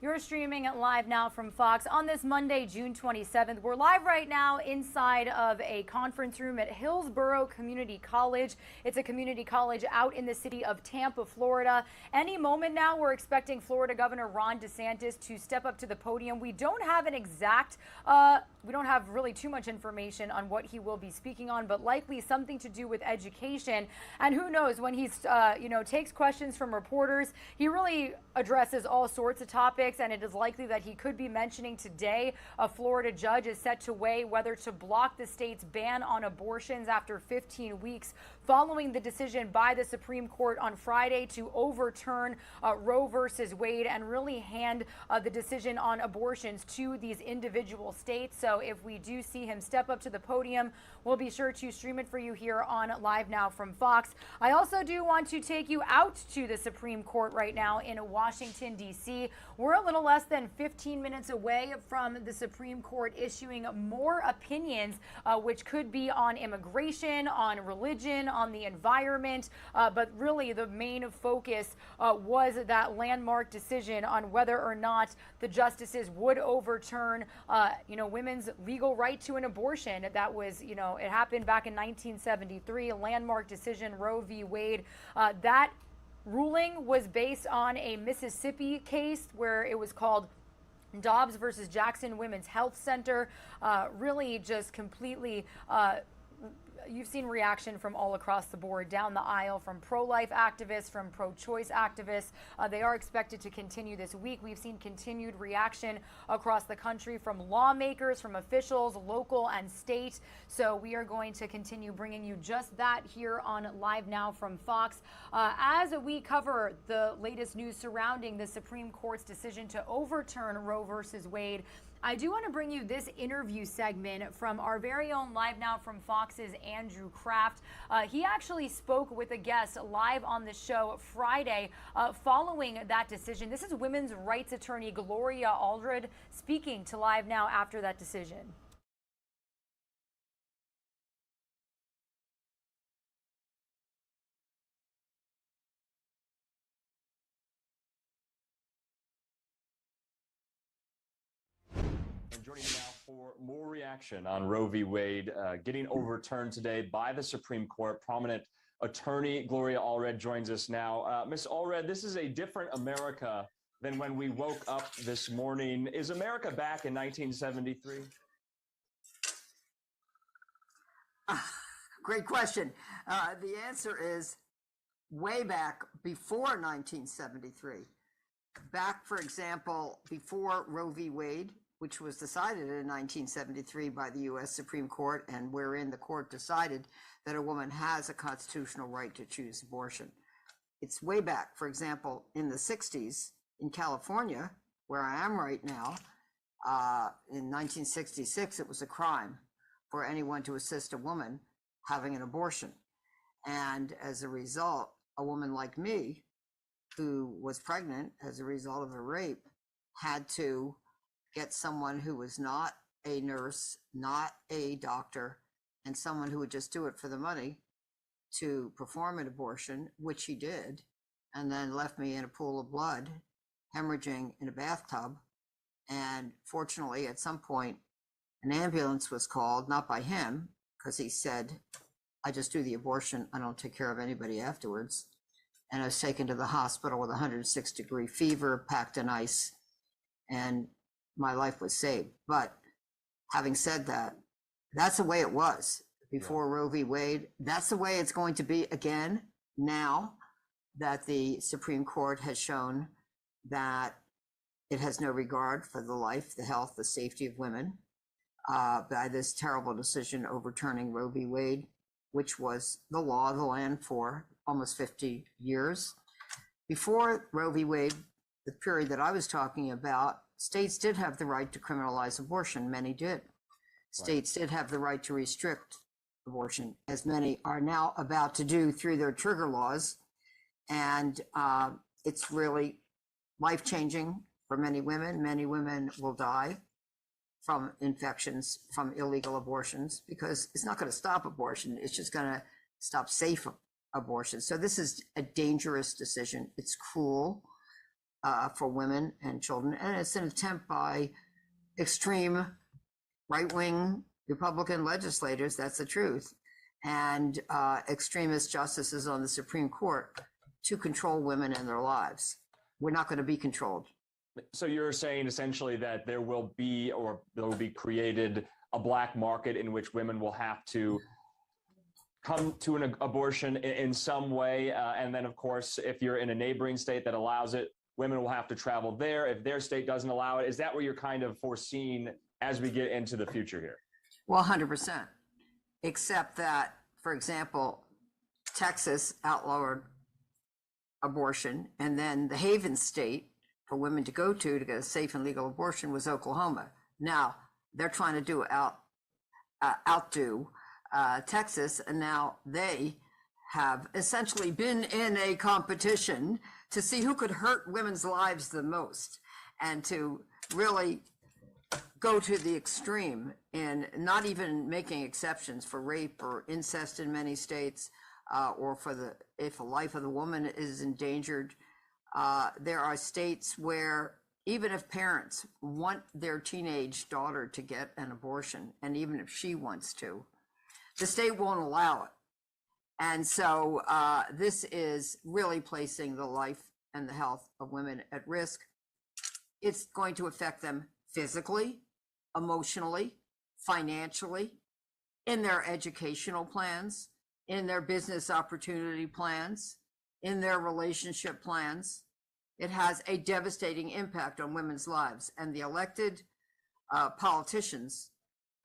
You're streaming live now from Fox on this Monday, June 27th. We're live right now inside of a conference room at Hillsborough Community College. It's a community college out in the city of Tampa, Florida. Any moment now, we're expecting Florida Governor Ron DeSantis to step up to the podium. We don't have an exact, we don't have really too much information on what he will be speaking on, but likely something to do with education. And who knows, when he's, takes questions from reporters, he really addresses all sorts of topics. And it is likely that he could be mentioning today a Florida judge is set to weigh whether to block the state's ban on abortions after 15 weeks following the decision by the Supreme Court on Friday to overturn Roe versus Wade and really hand the decision on abortions to these individual states. So if we do see him step up to the podium, we'll be sure to stream it for you here on Live Now from Fox. I also do want to take you out to the Supreme Court right now in Washington, D.C. We're a little less than 15 minutes away from the Supreme Court issuing more opinions, which could be on immigration, on religion, on the environment, but really the main focus was that landmark decision on whether or not the justices would overturn, women's legal right to an abortion. That was, it happened back in 1973, a landmark decision, Roe v. Wade. That ruling was based on a Mississippi case where it was called Dobbs versus Jackson Women's Health Center. Really just completely you've seen reaction from all across the board, down the aisle, from pro-life activists, from pro-choice activists. They are expected to continue this week. We've seen continued reaction across the country from lawmakers, from officials, local and state. So we are going to continue bringing you just that here on Live Now from Fox. As we cover the latest news surrounding the Supreme Court's decision to overturn Roe versus Wade, I do want to bring you this interview segment from our very own Live Now from Fox's Andrew Kraft. He actually spoke with a guest live on the show Friday following that decision. This is women's rights attorney Gloria Aldred speaking to Live Now after that decision. And joining me now for more reaction on Roe v. Wade getting overturned today by the Supreme Court, prominent attorney Gloria Allred joins us now. Ms. Allred, this is a different America than when we woke up this morning. Is America back in 1973? Great question. The answer is way back before 1973. Back, for example, before Roe v. Wade, which was decided in 1973 by the U.S. Supreme Court, and wherein the court decided that a woman has a constitutional right to choose abortion. It's way back, for example, in the 60s in California, where I am right now. In 1966, it was a crime for anyone to assist a woman having an abortion. And as a result, a woman like me, who was pregnant as a result of a rape, had to get someone who was not a nurse, not a doctor, and someone who would just do it for the money to perform an abortion, which he did, and then left me in a pool of blood, hemorrhaging in a bathtub. And fortunately, at some point, an ambulance was called, not by him, because he said, I just do the abortion, I don't take care of anybody afterwards. And I was taken to the hospital with 106-degree fever, packed in ice, and my life was saved. But having said that, that's the way it was before Roe v. Wade. That's the way it's going to be again now that the Supreme Court has shown that it has no regard for the life, the health, the safety of women by this terrible decision overturning Roe v. Wade, which was the law of the land for almost 50 years. Before Roe v. Wade, the period that I was talking about, states did have the right to criminalize abortion. Many did. States did have the right to restrict abortion, as many are now about to do through their trigger laws. And it's really life-changing for many women. Many women will die from infections from illegal abortions because it's not going to stop abortion. It's just going to stop safe abortion. So this is a dangerous decision. It's cruel for women and children. And it's an attempt by extreme right-wing Republican legislators, that's the truth, and extremist justices on the Supreme Court to control women and their lives. We're not going to be controlled. So you're saying essentially that there will be created a black market in which women will have to come to an abortion in some way. And then, of course, if you're in a neighboring state that allows it, women will have to travel there. If their state doesn't allow it, is that what you're kind of foreseeing as we get into the future here? Well, 100%, except that, for example, Texas outlawed abortion, and then the haven state for women to go to get a safe and legal abortion was Oklahoma. Now they're trying to outdo Texas, and now they have essentially been in a competition to see who could hurt women's lives the most, and to really go to the extreme in not even making exceptions for rape or incest in many states, or for if a life of the woman is endangered. There are states where even if parents want their teenage daughter to get an abortion, and even if she wants to, the state won't allow it. And so this is really placing the life and the health of women at risk. It's going to affect them physically, emotionally, financially, in their educational plans, in their business opportunity plans, in their relationship plans. It has a devastating impact on women's lives. And the elected politicians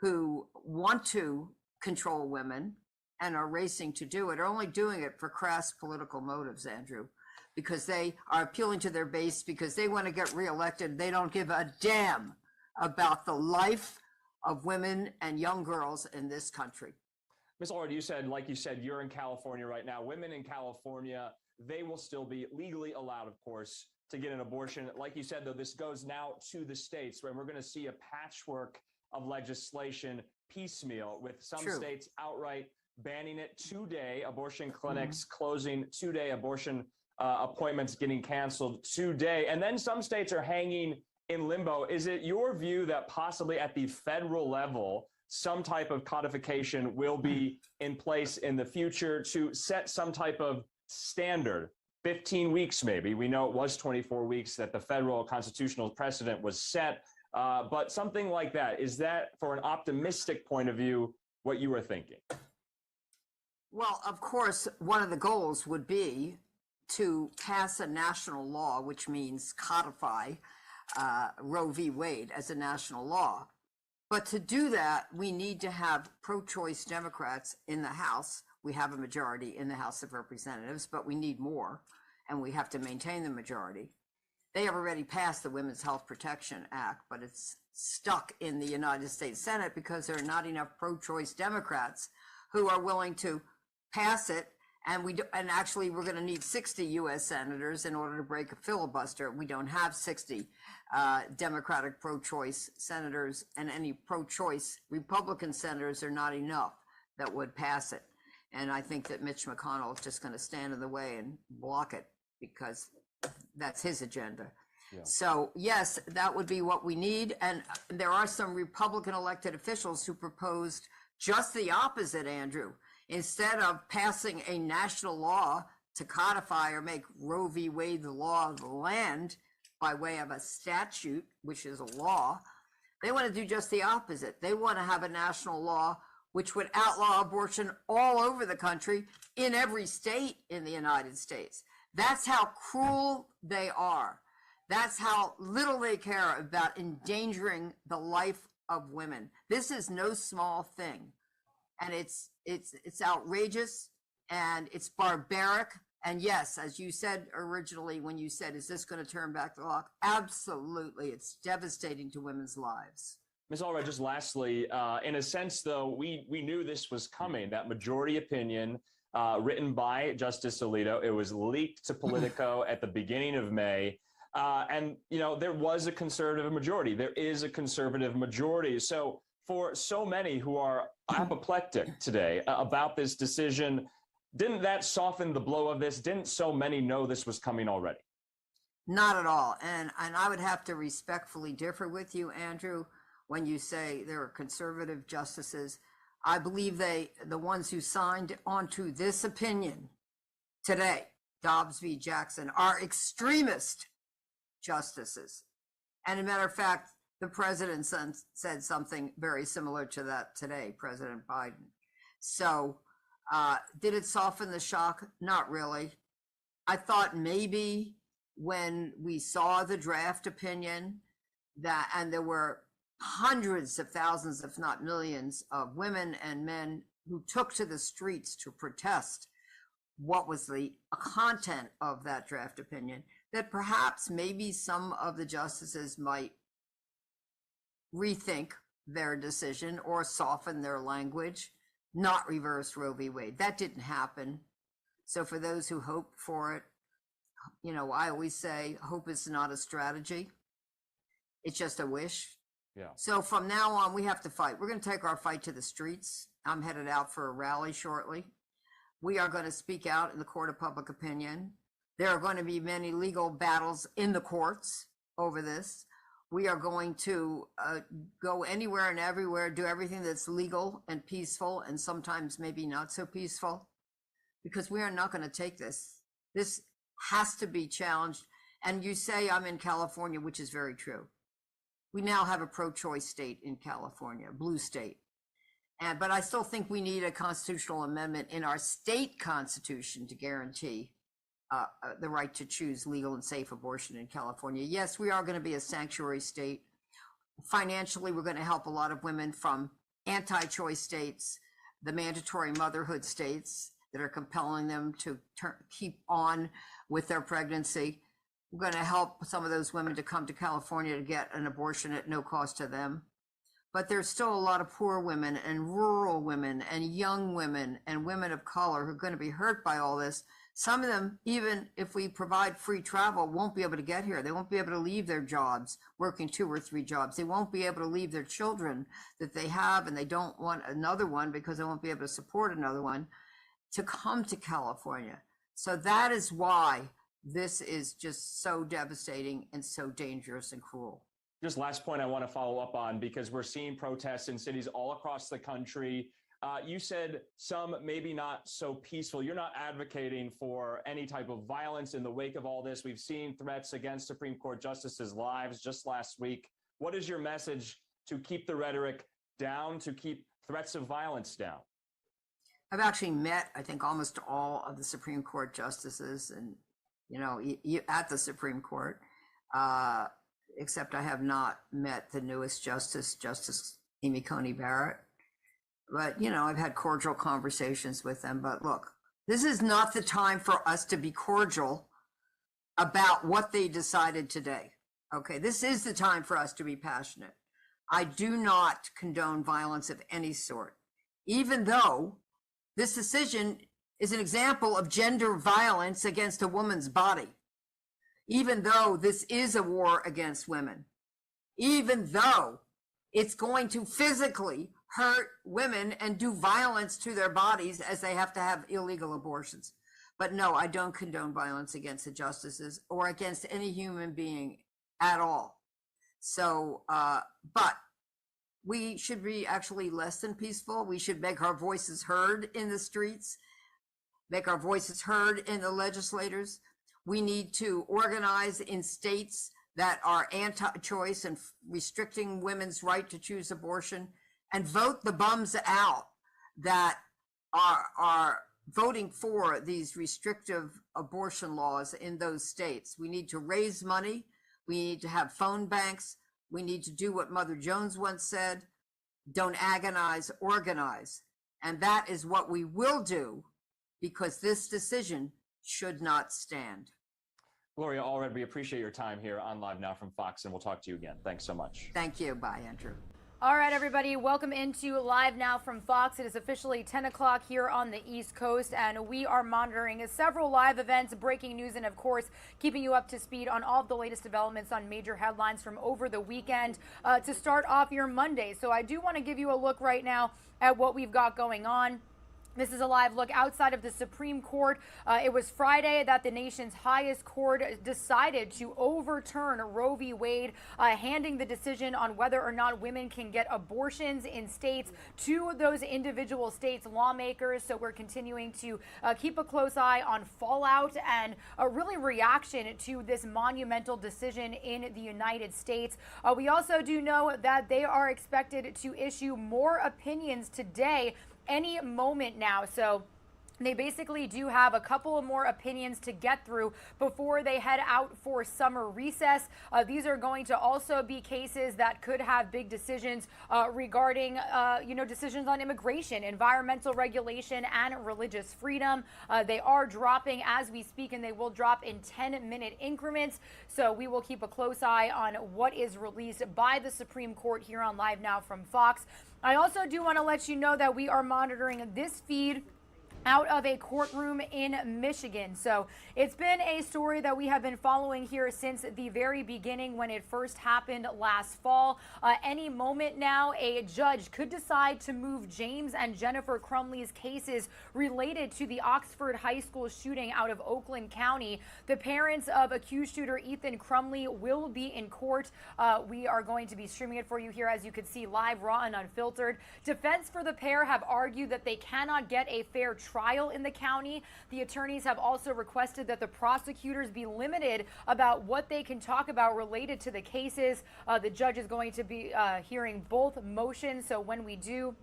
who want to control women and are racing to do it are only doing it for crass political motives, Andrew, because they are appealing to their base because they want to get reelected. They don't give a damn about the life of women and young girls in this country. Ms. Allred, you said, like you said, you're in California right now. Women in California, they will still be legally allowed, of course, to get an abortion. Like you said, though, this goes now to the states, where we're going to see a patchwork of legislation piecemeal, with some states outright banning it today, abortion clinics closing today, abortion appointments getting canceled today. And then some states are hanging in limbo. Is it your view that possibly at the federal level, some type of codification will be in place in the future to set some type of standard? 15 weeks, maybe. We know it was 24 weeks that the federal constitutional precedent was set, but something like that. Is that, for an optimistic point of view, what you were thinking? Well, of course, one of the goals would be to pass a national law, which means codify Roe v. Wade as a national law. But to do that, we need to have pro-choice Democrats in the House. We have a majority in the House of Representatives, but we need more, and we have to maintain the majority. They have already passed the Women's Health Protection Act, but it's stuck in the United States Senate because there are not enough pro-choice Democrats who are willing to pass it. And actually, we're going to need 60 U.S. senators in order to break a filibuster. We don't have 60 Democratic pro-choice senators, and any pro-choice Republican senators are not enough that would pass it. And I think that Mitch McConnell is just going to stand in the way and block it because that's his agenda. Yeah. So yes, that would be what we need. And there are some Republican elected officials who proposed just the opposite, Andrew. Instead of passing a national law to codify or make Roe v. Wade the law of the land by way of a statute, which is a law, they want to do just the opposite. They want to have a national law which would outlaw abortion all over the country, in every state in the United States. That's how cruel they are. That's how little they care about endangering the life of women. This is no small thing. And it's outrageous, and it's barbaric. And yes, as you said originally, when you said, is this going to turn back the clock? Absolutely. It's devastating to women's lives. Ms. Allred, just lastly, in a sense, though, we knew this was coming, that majority opinion written by Justice Alito. It was leaked to Politico at the beginning of May. And, you know, there was a conservative majority. There is a conservative majority. So for so many who are apoplectic today about this decision, didn't that soften the blow of this? Didn't so many know this was coming already? Not at all. And I would have to respectfully differ with you, Andrew, when you say there are conservative justices. I believe the ones who signed onto this opinion today, Dobbs v. Jackson, are extremist justices. And as a matter of fact, the president said something very similar to that today, President Biden. So did it soften the shock? Not really. I thought maybe when we saw the draft opinion and there were hundreds of thousands, if not millions, of women and men who took to the streets to protest what was the content of that draft opinion, that perhaps maybe some of the justices might rethink their decision or soften their language, not reverse Roe v. Wade. That didn't happen. So for those who hope for it, you know, I always say hope is not a strategy. It's just a wish. Yeah. So from now on, we have to fight. We're going to take our fight to the streets. I'm headed out for a rally shortly. We are going to speak out in the court of public opinion. There are going to be many legal battles in the courts over this. We are going to go anywhere and everywhere, do everything that's legal and peaceful, and sometimes maybe not so peaceful, because we are not going to take this. This has to be challenged. And you say I'm in California, which is very true. We now have a pro-choice state in California, a blue state. But I still think we need a constitutional amendment in our state constitution to guarantee the right to choose legal and safe abortion in California. Yes, we are going to be a sanctuary state. Financially, we're going to help a lot of women from anti-choice states, the mandatory motherhood states that are compelling them to keep on with their pregnancy. We're going to help some of those women to come to California to get an abortion at no cost to them. But there's still a lot of poor women and rural women and young women and women of color who are going to be hurt by all this. Some of them, even if we provide free travel, won't be able to get here. They won't be able to leave their jobs, working 2 or 3 jobs. They won't be able to leave their children that they have, and they don't want another one because they won't be able to support another one, to come to California. So that is why this is just so devastating and so dangerous and cruel. Just last point I want to follow up on, because we're seeing protests in cities all across the country. You said some maybe not so peaceful. You're not advocating for any type of violence in the wake of all this. We've seen threats against Supreme Court justices' lives just last week. What is your message to keep the rhetoric down, to keep threats of violence down? I've actually met, I think, almost all of the Supreme Court justices, and at the Supreme Court, except I have not met the newest justice, Justice Amy Coney Barrett. But I've had cordial conversations with them. But look, this is not the time for us to be cordial about what they decided today. Okay, this is the time for us to be passionate. I do not condone violence of any sort, even though this decision is an example of gender violence against a woman's body, even though this is a war against women, even though it's going to physically hurt women and do violence to their bodies as they have to have illegal abortions. But no, I don't condone violence against the justices or against any human being at all. So, but we should be actually less than peaceful. We should make our voices heard in the streets, make our voices heard in the legislators. We need to organize in states that are anti-choice and restricting women's right to choose abortion, and vote the bums out that are voting for these restrictive abortion laws in those states. We need to raise money. We need to have phone banks. We need to do what Mother Jones once said, don't agonize, organize. And that is what we will do, because this decision should not stand. Gloria Allred, we appreciate your time here on Live Now from Fox, and we'll talk to you again. Thanks so much. Thank you. Bye, Andrew. All right, everybody, welcome into Live Now from Fox. It is officially 10 o'clock here on the East Coast, and we are monitoring several live events, breaking news, and, of course, keeping you up to speed on all of the latest developments on major headlines from over the weekend to start off your Monday. So I do want to give you a look right now at what we've got going on. This is a live look outside of the Supreme Court. It was Friday that the nation's highest court decided to overturn Roe v. Wade, handing the decision on whether or not women can get abortions in states to those individual states' lawmakers. So we're continuing to keep a close eye on fallout and really reaction to this monumental decision in the United States. We also do know that they are expected to issue more opinions today, any moment now. So they basically do have a couple of more opinions to get through before they head out for summer recess. These are going to also be cases that could have big decisions regarding, decisions on immigration, environmental regulation, and religious freedom. They are dropping as we speak, and they will drop in 10-minute increments. So we will keep a close eye on what is released by the Supreme Court here on Live Now from Fox. I also do want to let you know that we are monitoring this feed out of a courtroom in Michigan. So it's been a story that we have been following here since the very beginning when it first happened last fall. Any moment now, a judge could decide to move James and Jennifer Crumbley's cases related to the Oxford High School shooting out of Oakland County. The parents of accused shooter Ethan Crumbley will be in court. We are going to be streaming it for you here, as you can see, live, raw, and unfiltered. Defense for the pair have argued that they cannot get a fair trial in the county. The attorneys have also requested that the prosecutors be limited about what they can talk about related to the cases. The judge is going to be hearing both motions. So when we do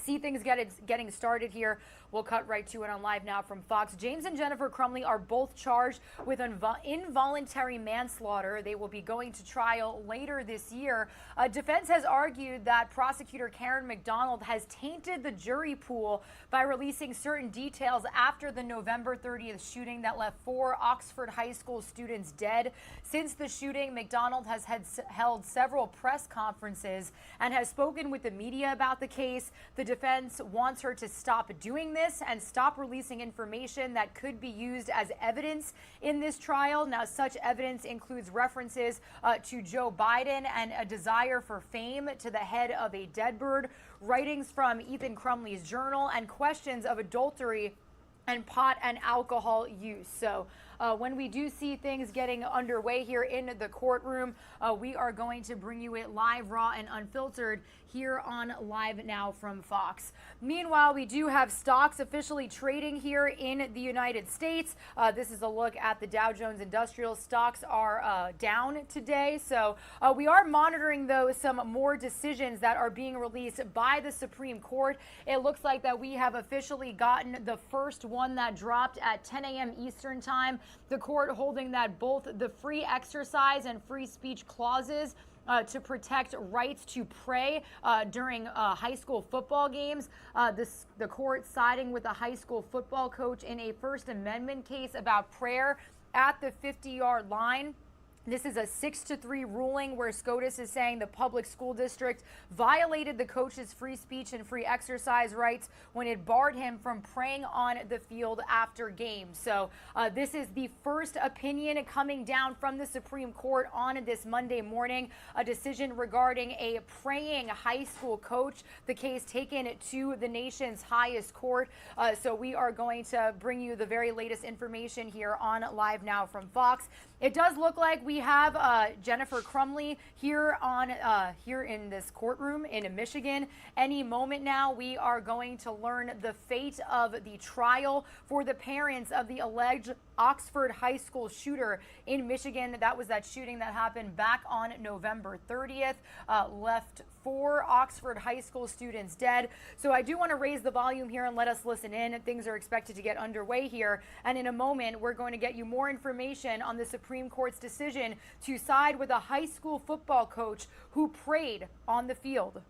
see things getting started here, we'll cut right to it on Live Now from Fox. James and Jennifer Crumbley are both charged with involuntary manslaughter. They will be going to trial later this year. Defense has argued that prosecutor Karen McDonald has tainted the jury pool by releasing certain details after the November 30th shooting that left 4 Oxford High School students dead. Since the shooting, McDonald has held several press conferences and has spoken with the media about the case. The defense wants her to stop doing this and stop releasing information that could be used as evidence in this trial. Now, such evidence includes references to Joe Biden and a desire for fame to the head of a dead bird, writings from Ethan Crumbley's journal, and questions of adultery and pot and alcohol use. So when we do see things getting underway here in the courtroom, we are going to bring you it live, raw, and unfiltered here on Live Now from Fox. Meanwhile, we do have stocks officially trading here in the United States. This is a look at the Dow Jones Industrial. Stocks are down today. So we are monitoring, though, some more decisions that are being released by the Supreme Court. It looks like that we have officially gotten the first one that dropped at 10 a.m. Eastern time. The court holding that both the free exercise and free speech clauses to protect rights to pray during high school football games. The court siding with a high school football coach in a First Amendment case about prayer at the 50-yard line. This is a 6-3 ruling where SCOTUS is saying the public school district violated the coach's free speech and free exercise rights when it barred him from praying on the field after games. So this is the first opinion coming down from the Supreme Court on this Monday morning, a decision regarding a praying high school coach, the case taken to the nation's highest court. So we are going to bring you the very latest information here on Live Now from Fox. It does look like we have Jennifer Crumbley here in this courtroom in Michigan. Any moment now, we are going to learn the fate of the trial for the parents of the alleged Oxford High School shooter in Michigan. That was that shooting that happened back on November 30th, left 4 Oxford High School students dead. So I do want to raise the volume here and let us listen in. Things are expected to get underway here. And in a moment, we're going to get you more information on the Supreme Court's decision to side with a high school football coach who prayed on the field.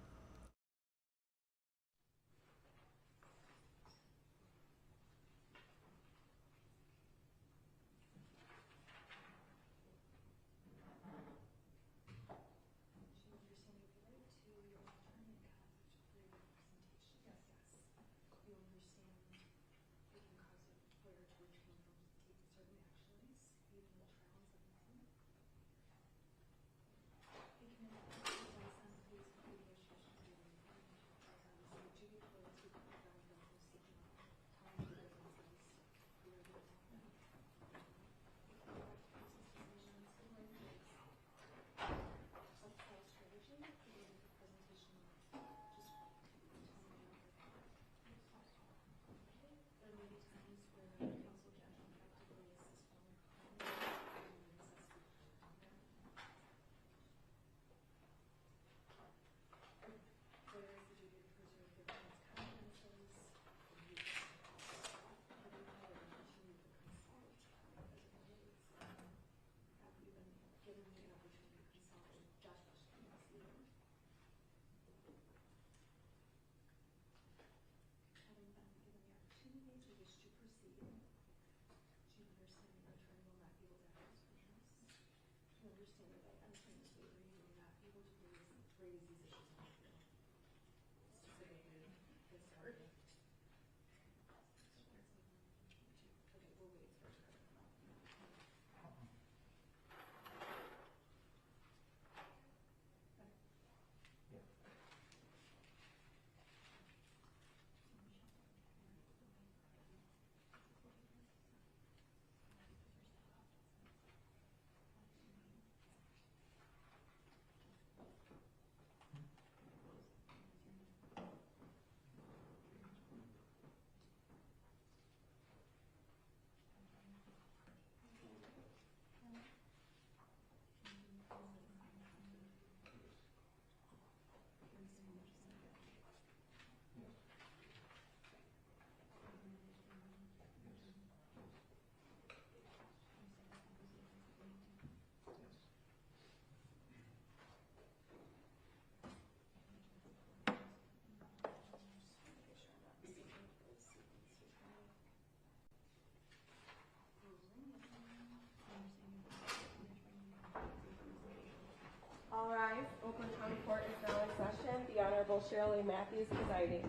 All rise. Oakland County Court is now in session. The Honorable Shirley Matthews presiding.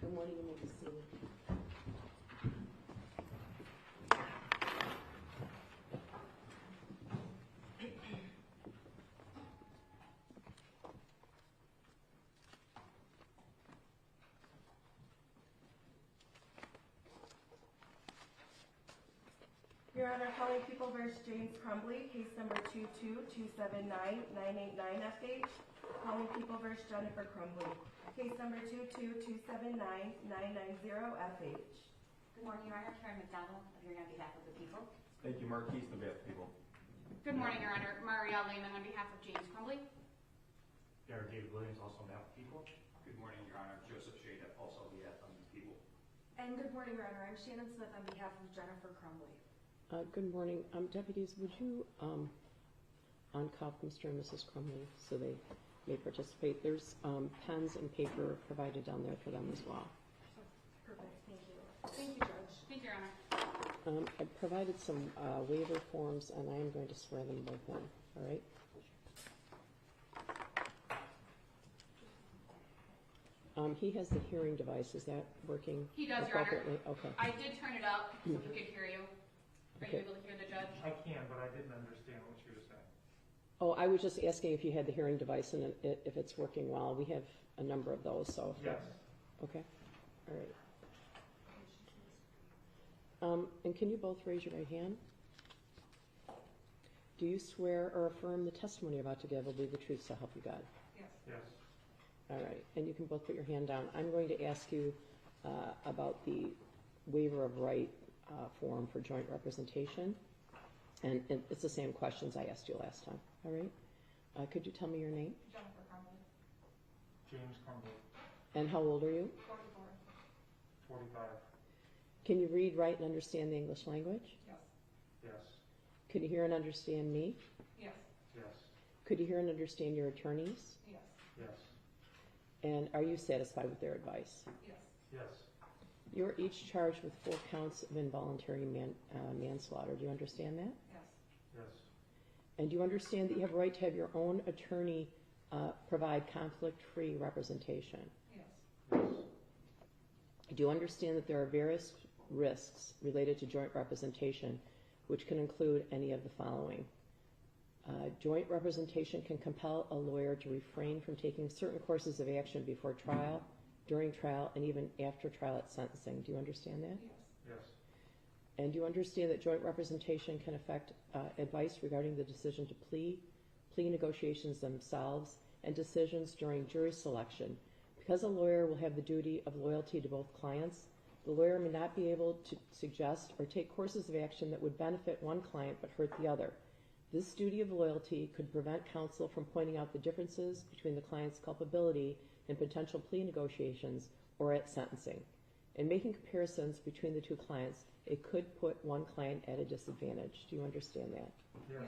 Good morning, you may be seated. Your Honor, calling People v. James Crumbley, case number 22279-989FH. Calling People v. Jennifer Crumbley, case number 22279-990FH. Good morning, Your Honor. Karen McDonald, appearing on behalf of the people. Thank you, Marquise, on behalf of the people. Good morning, Your Honor. Marielle Lehman on behalf of James Crumbley. Garrett David Williams, also on behalf of the people. Good morning, Your Honor. Joseph Shada, also on behalf of the people. And good morning, Your Honor. I'm Shannon Smith on behalf of Jennifer Crumbley. Good morning. Deputies, would you uncuff Mr. and Mrs. Crumbley so they may participate? There's pens and paper provided down there for them as well. Perfect. Thank you. Thank you, Judge. Thank you, Your Honor. I provided some waiver forms, and I am going to swear them both in. All right? He has the hearing device. Is that working? He does, Your Honor. Okay. I did turn it up so we could hear you. Are Okay. you able to hear the judge? I can, but I didn't understand what you were saying. Oh, I was just asking if you had the hearing device and if it's working well. We have a number of those, so. Yes. Okay. All right. And can you both raise your right hand? Do you swear or affirm the testimony you're about to give will be the truth, so help you God? Yes. Yes. All right. And you can both put your hand down. I'm going to ask you about the waiver of right form for joint representation. And it's the same questions I asked you last time. All right? Could you tell me your name? Jennifer Crumbley. James Crumbley. And how old are you? 44. 45. Can you read, write, and understand the English language? Yes. Yes. Could you hear and understand me? Yes. Yes. Could you hear and understand your attorneys? Yes. Yes. And are you satisfied with their advice? Yes. Yes. You're each charged with 4 counts of involuntary manslaughter. Do you understand that? Yes. Yes. And do you understand that you have a right to have your own attorney provide conflict-free representation? Yes. Yes. Do you understand that there are various risks related to joint representation, which can include any of the following? Joint representation can compel a lawyer to refrain from taking certain courses of action before trial, during trial, and even after trial at sentencing. Do you understand that? Yes. Yes. And do you understand that joint representation can affect advice regarding the decision to plea negotiations themselves, and decisions during jury selection? Because a lawyer will have the duty of loyalty to both clients, the lawyer may not be able to suggest or take courses of action that would benefit one client but hurt the other. This duty of loyalty could prevent counsel from pointing out the differences between the client's culpability in potential plea negotiations or at sentencing. In making comparisons between the two clients, it could put one client at a disadvantage. Do you understand that? Yes.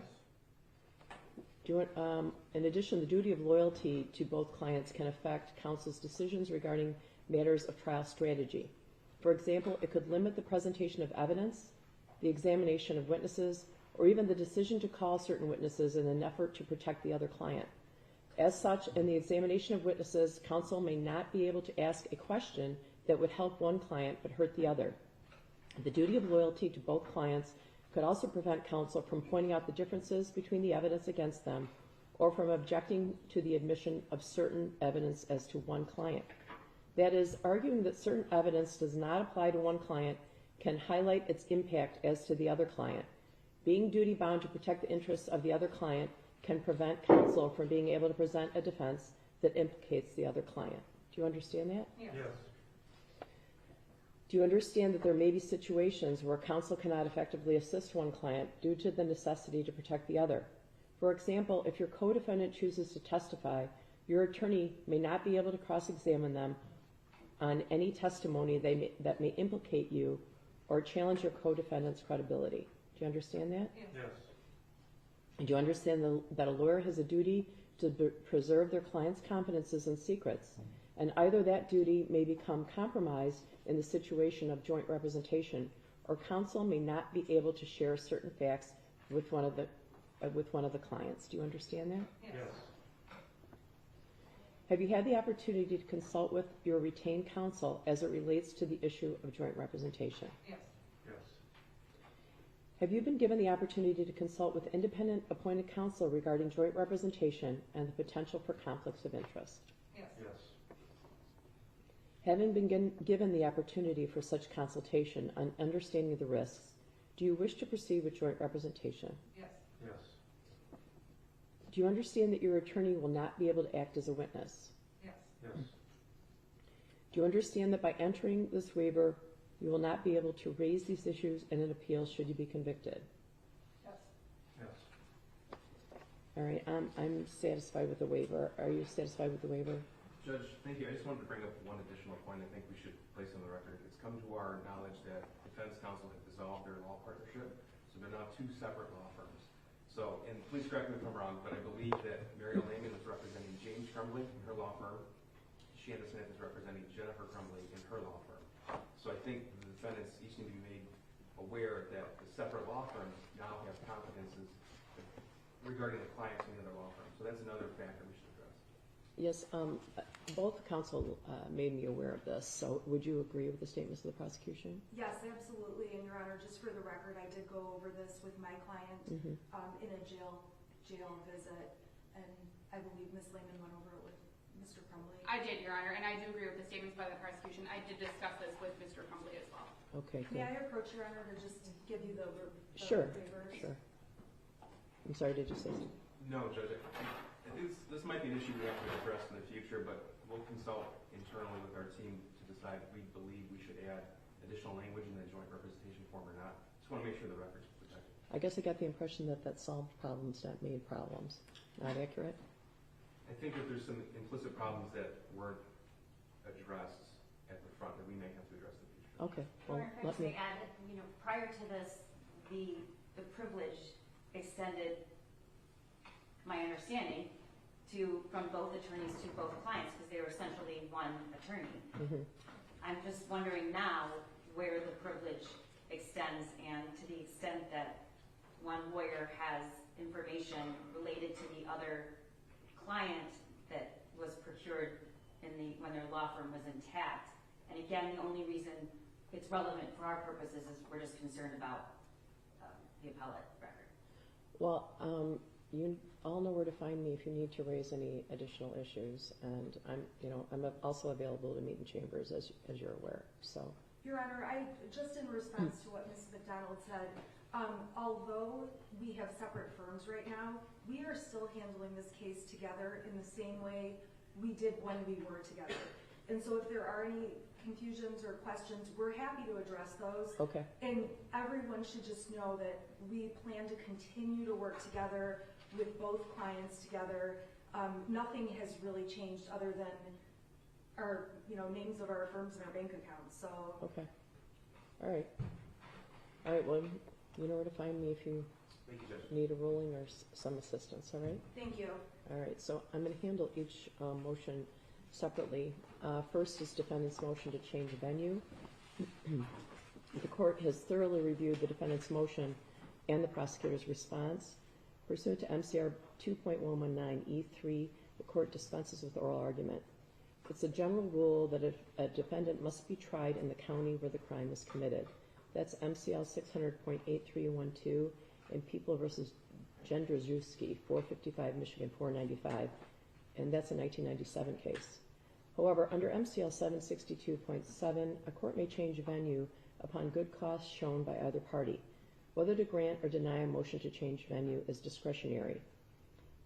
In addition, the duty of loyalty to both clients can affect counsel's decisions regarding matters of trial strategy. For example, it could limit the presentation of evidence, the examination of witnesses, or even the decision to call certain witnesses in an effort to protect the other client. As such, in the examination of witnesses, counsel may not be able to ask a question that would help one client but hurt the other. The duty of loyalty to both clients could also prevent counsel from pointing out the differences between the evidence against them or from objecting to the admission of certain evidence as to one client. That is, arguing that certain evidence does not apply to one client can highlight its impact as to the other client. Being duty-bound to protect the interests of the other client can prevent counsel from being able to present a defense that implicates the other client. Do you understand that? Yes. Yes. Do you understand that there may be situations where counsel cannot effectively assist one client due to the necessity to protect the other? For example, if your co-defendant chooses to testify, your attorney may not be able to cross-examine them on any testimony that may implicate you or challenge your co-defendant's credibility. Do you understand that? Yes. Yes. Do you understand that a lawyer has a duty to preserve their client's confidences and secrets, and either that duty may become compromised in the situation of joint representation, or counsel may not be able to share certain facts with one of the clients. Do you understand that? Yes. Yes. Have you had the opportunity to consult with your retained counsel as it relates to the issue of joint representation? Yes. Yes. Have you been given the opportunity to consult with independent appointed counsel regarding joint representation and the potential for conflicts of interest? Yes. Yes. Having been given the opportunity for such consultation on understanding the risks, Do you wish to proceed with joint representation? Yes. Yes. Do you understand that your attorney will not be able to act as a witness? Yes. Yes. Do you understand that by entering this waiver, you will not be able to raise these issues in an appeal should you be convicted? Yes. Yes. All right, I'm satisfied with the waiver. Are you satisfied with the waiver? Judge, thank you. I just wanted to bring up one additional point I think we should place on the record. It's come to our knowledge that defense counsel has dissolved their law partnership, so they're now two separate law firms. So, and please correct me if I'm wrong, but I believe that Mariel Lehman is representing James Crumbley in her law firm. Shannon Smith is representing Jennifer Crumbley in her law firm. So I think the defendants each need to be made aware that the separate law firms now have confidences regarding the clients in the other law firms. So that's another factor we should address. Yes, both counsel made me aware of this, so would you agree with the statements of the prosecution? Yes, absolutely. And Your Honor, just for the record, I did go over this with my client in a jail visit, and I believe Ms. Lehman went over it with Mr. Crumbley. I did, Your Honor, and I do agree with the statements by the prosecution. I did discuss this with Mr. Crumbley as well. Okay, May good. I approach, Your Honor, to just give you the Sure, waivers? sure. I'm sorry, did you say something? No, Judge, I think this might be an issue we have to address in the future, but we'll consult internally with our team to decide if we believe we should add additional language in the joint representation form or not. Just want to make sure the record's protected. I guess I got the impression that solved problems, not made problems. Not accurate? I think that there's some implicit problems that weren't addressed at the front that we may have to address in the future. Okay, well, If I let just me... may add, prior to this, the privilege extended, my understanding, from both attorneys to both clients, because they were essentially one attorney. I'm just wondering now where the privilege extends, and to the extent that one lawyer has information related to the other client that was procured when their law firm was intact. And again, the only reason it's relevant for our purposes is we're just concerned about the appellate record. Well, you all know where to find me if you need to raise any additional issues, and I'm also available to meet in chambers, as you're aware. So, Your Honor, just in response to what Ms. McDonald said, although we have separate firms right now, we are still handling this case together in the same way we did when we were together. And so if there are any confusions or questions, we're happy to address those. Okay. And everyone should just know that we plan to continue to work together with both clients together. Nothing has really changed other than our, names of our firms and our bank accounts. So. Okay. All right. Well, you know where to find me if you need a ruling or some assistance. All right. Thank you. All right. So I'm going to handle each motion separately. First is defendant's motion to change venue. The court has thoroughly reviewed the defendant's motion and the prosecutor's response. Pursuant to MCR 2.119E3, the court dispenses with oral argument. It's a general rule that if a defendant must be tried in the county where the crime is committed. That's MCL 600.8312 and People v. Jędrzejewski, 455 Michigan 495, and that's a 1997 case. However, under MCL 762.7, a court may change venue upon good cause shown by either party. Whether to grant or deny a motion to change venue is discretionary.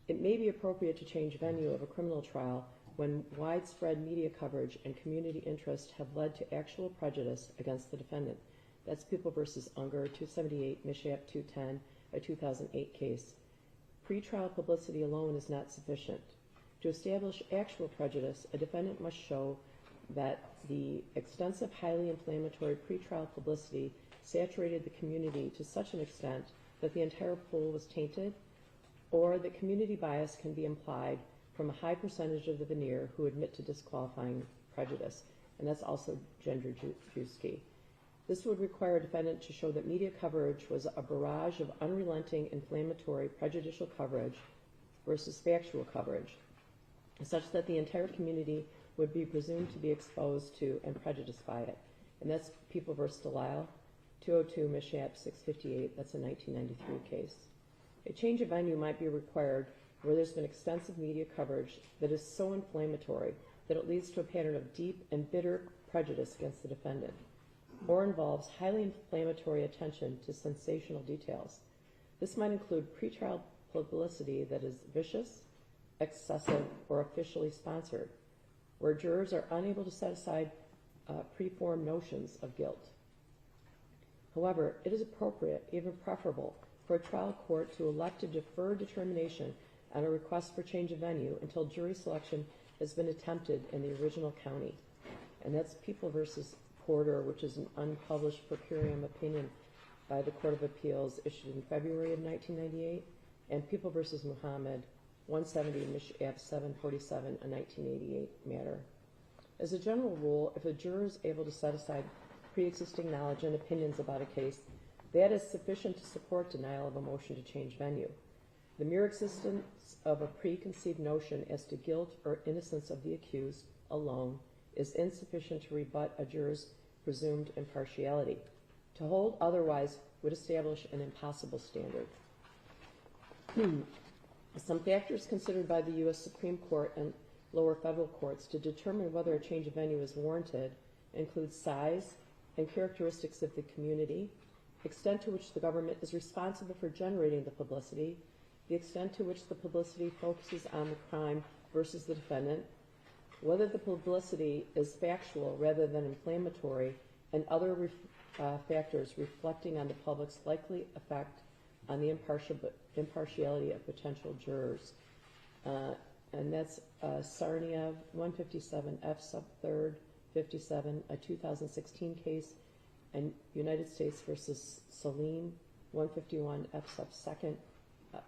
It may be appropriate to change venue of a criminal trial when widespread media coverage and community interest have led to actual prejudice against the defendant. That's People v. Unger, 278 Mishap 210, a 2008 case. Pretrial publicity alone is not sufficient. To establish actual prejudice, a defendant must show that the extensive, highly inflammatory pretrial publicity saturated the community to such an extent that the entire pool was tainted, or that community bias can be implied from a high percentage of the veneer who admit to disqualifying prejudice, and that's also Jędrzejewski. This would require a defendant to show that media coverage was a barrage of unrelenting, inflammatory, prejudicial coverage versus factual coverage, such that the entire community would be presumed to be exposed to and prejudiced by it. And that's People v. Delisle, 202 Mishap 658, that's a 1993 case. A change of venue might be required where there's been extensive media coverage that is so inflammatory that it leads to a pattern of deep and bitter prejudice against the defendant. or involves highly inflammatory attention to sensational details. This might include pretrial publicity that is vicious, excessive, or officially sponsored, where jurors are unable to set aside preformed notions of guilt. However, it is appropriate, even preferable, for a trial court to elect to defer determination on a request for change of venue until jury selection has been attempted in the original county. And that's People versus Porter, which is an unpublished per curiam opinion by the Court of Appeals issued in February of 1998, and People versus Muhammad, 170 Mich. Ave. 747, a 1988 matter. As a general rule, if a juror is able to set aside pre-existing knowledge and opinions about a case, that is sufficient to support denial of a motion to change venue. The mere existence of a preconceived notion as to guilt or innocence of the accused alone is insufficient to rebut a juror's presumed impartiality. To hold otherwise would establish an impossible standard. Some factors considered by the U.S. Supreme Court and lower federal courts to determine whether a change of venue is warranted include size and characteristics of the community, extent to which the government is responsible for generating the publicity, the extent to which the publicity focuses on the crime versus the defendant, whether the publicity is factual rather than inflammatory, and other factors reflecting on the public's likely effect on the impartiality of potential jurors. And that's Sarniev, 157 F sub 3rd, 57, a 2016 case, and United States versus Salim, 151 F sub 2nd,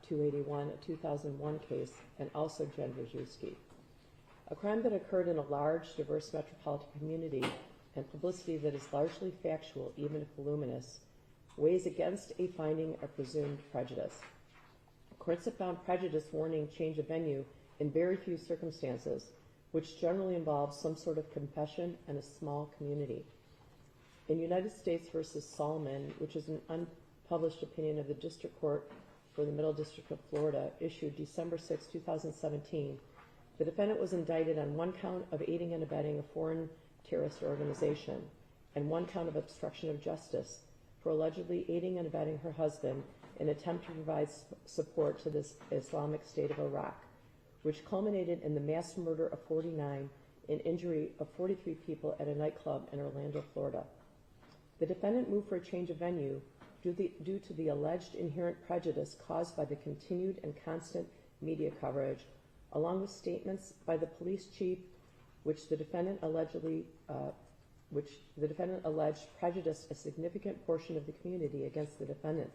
281, a 2001 case, and also Jen Wojcicki. A crime that occurred in a large, diverse metropolitan community and publicity that is largely factual, even if voluminous, weighs against a finding of presumed prejudice. Courts have found prejudice warning change of venue in very few circumstances, which generally involves some sort of confession and a small community. In United States versus Solomon, which is an unpublished opinion of the District Court for the Middle District of Florida, issued December 6, 2017, the defendant was indicted on one count of aiding and abetting a foreign terrorist organization and one count of obstruction of justice for allegedly aiding and abetting her husband in an attempt to provide support to this Islamic State of Iraq, which culminated in the mass murder of 49 and injury of 43 people at a nightclub in Orlando, Florida. The defendant moved for a change of venue due to the alleged inherent prejudice caused by the continued and constant media coverage, along with statements by the police chief, which the defendant alleged prejudiced a significant portion of the community against the defendant.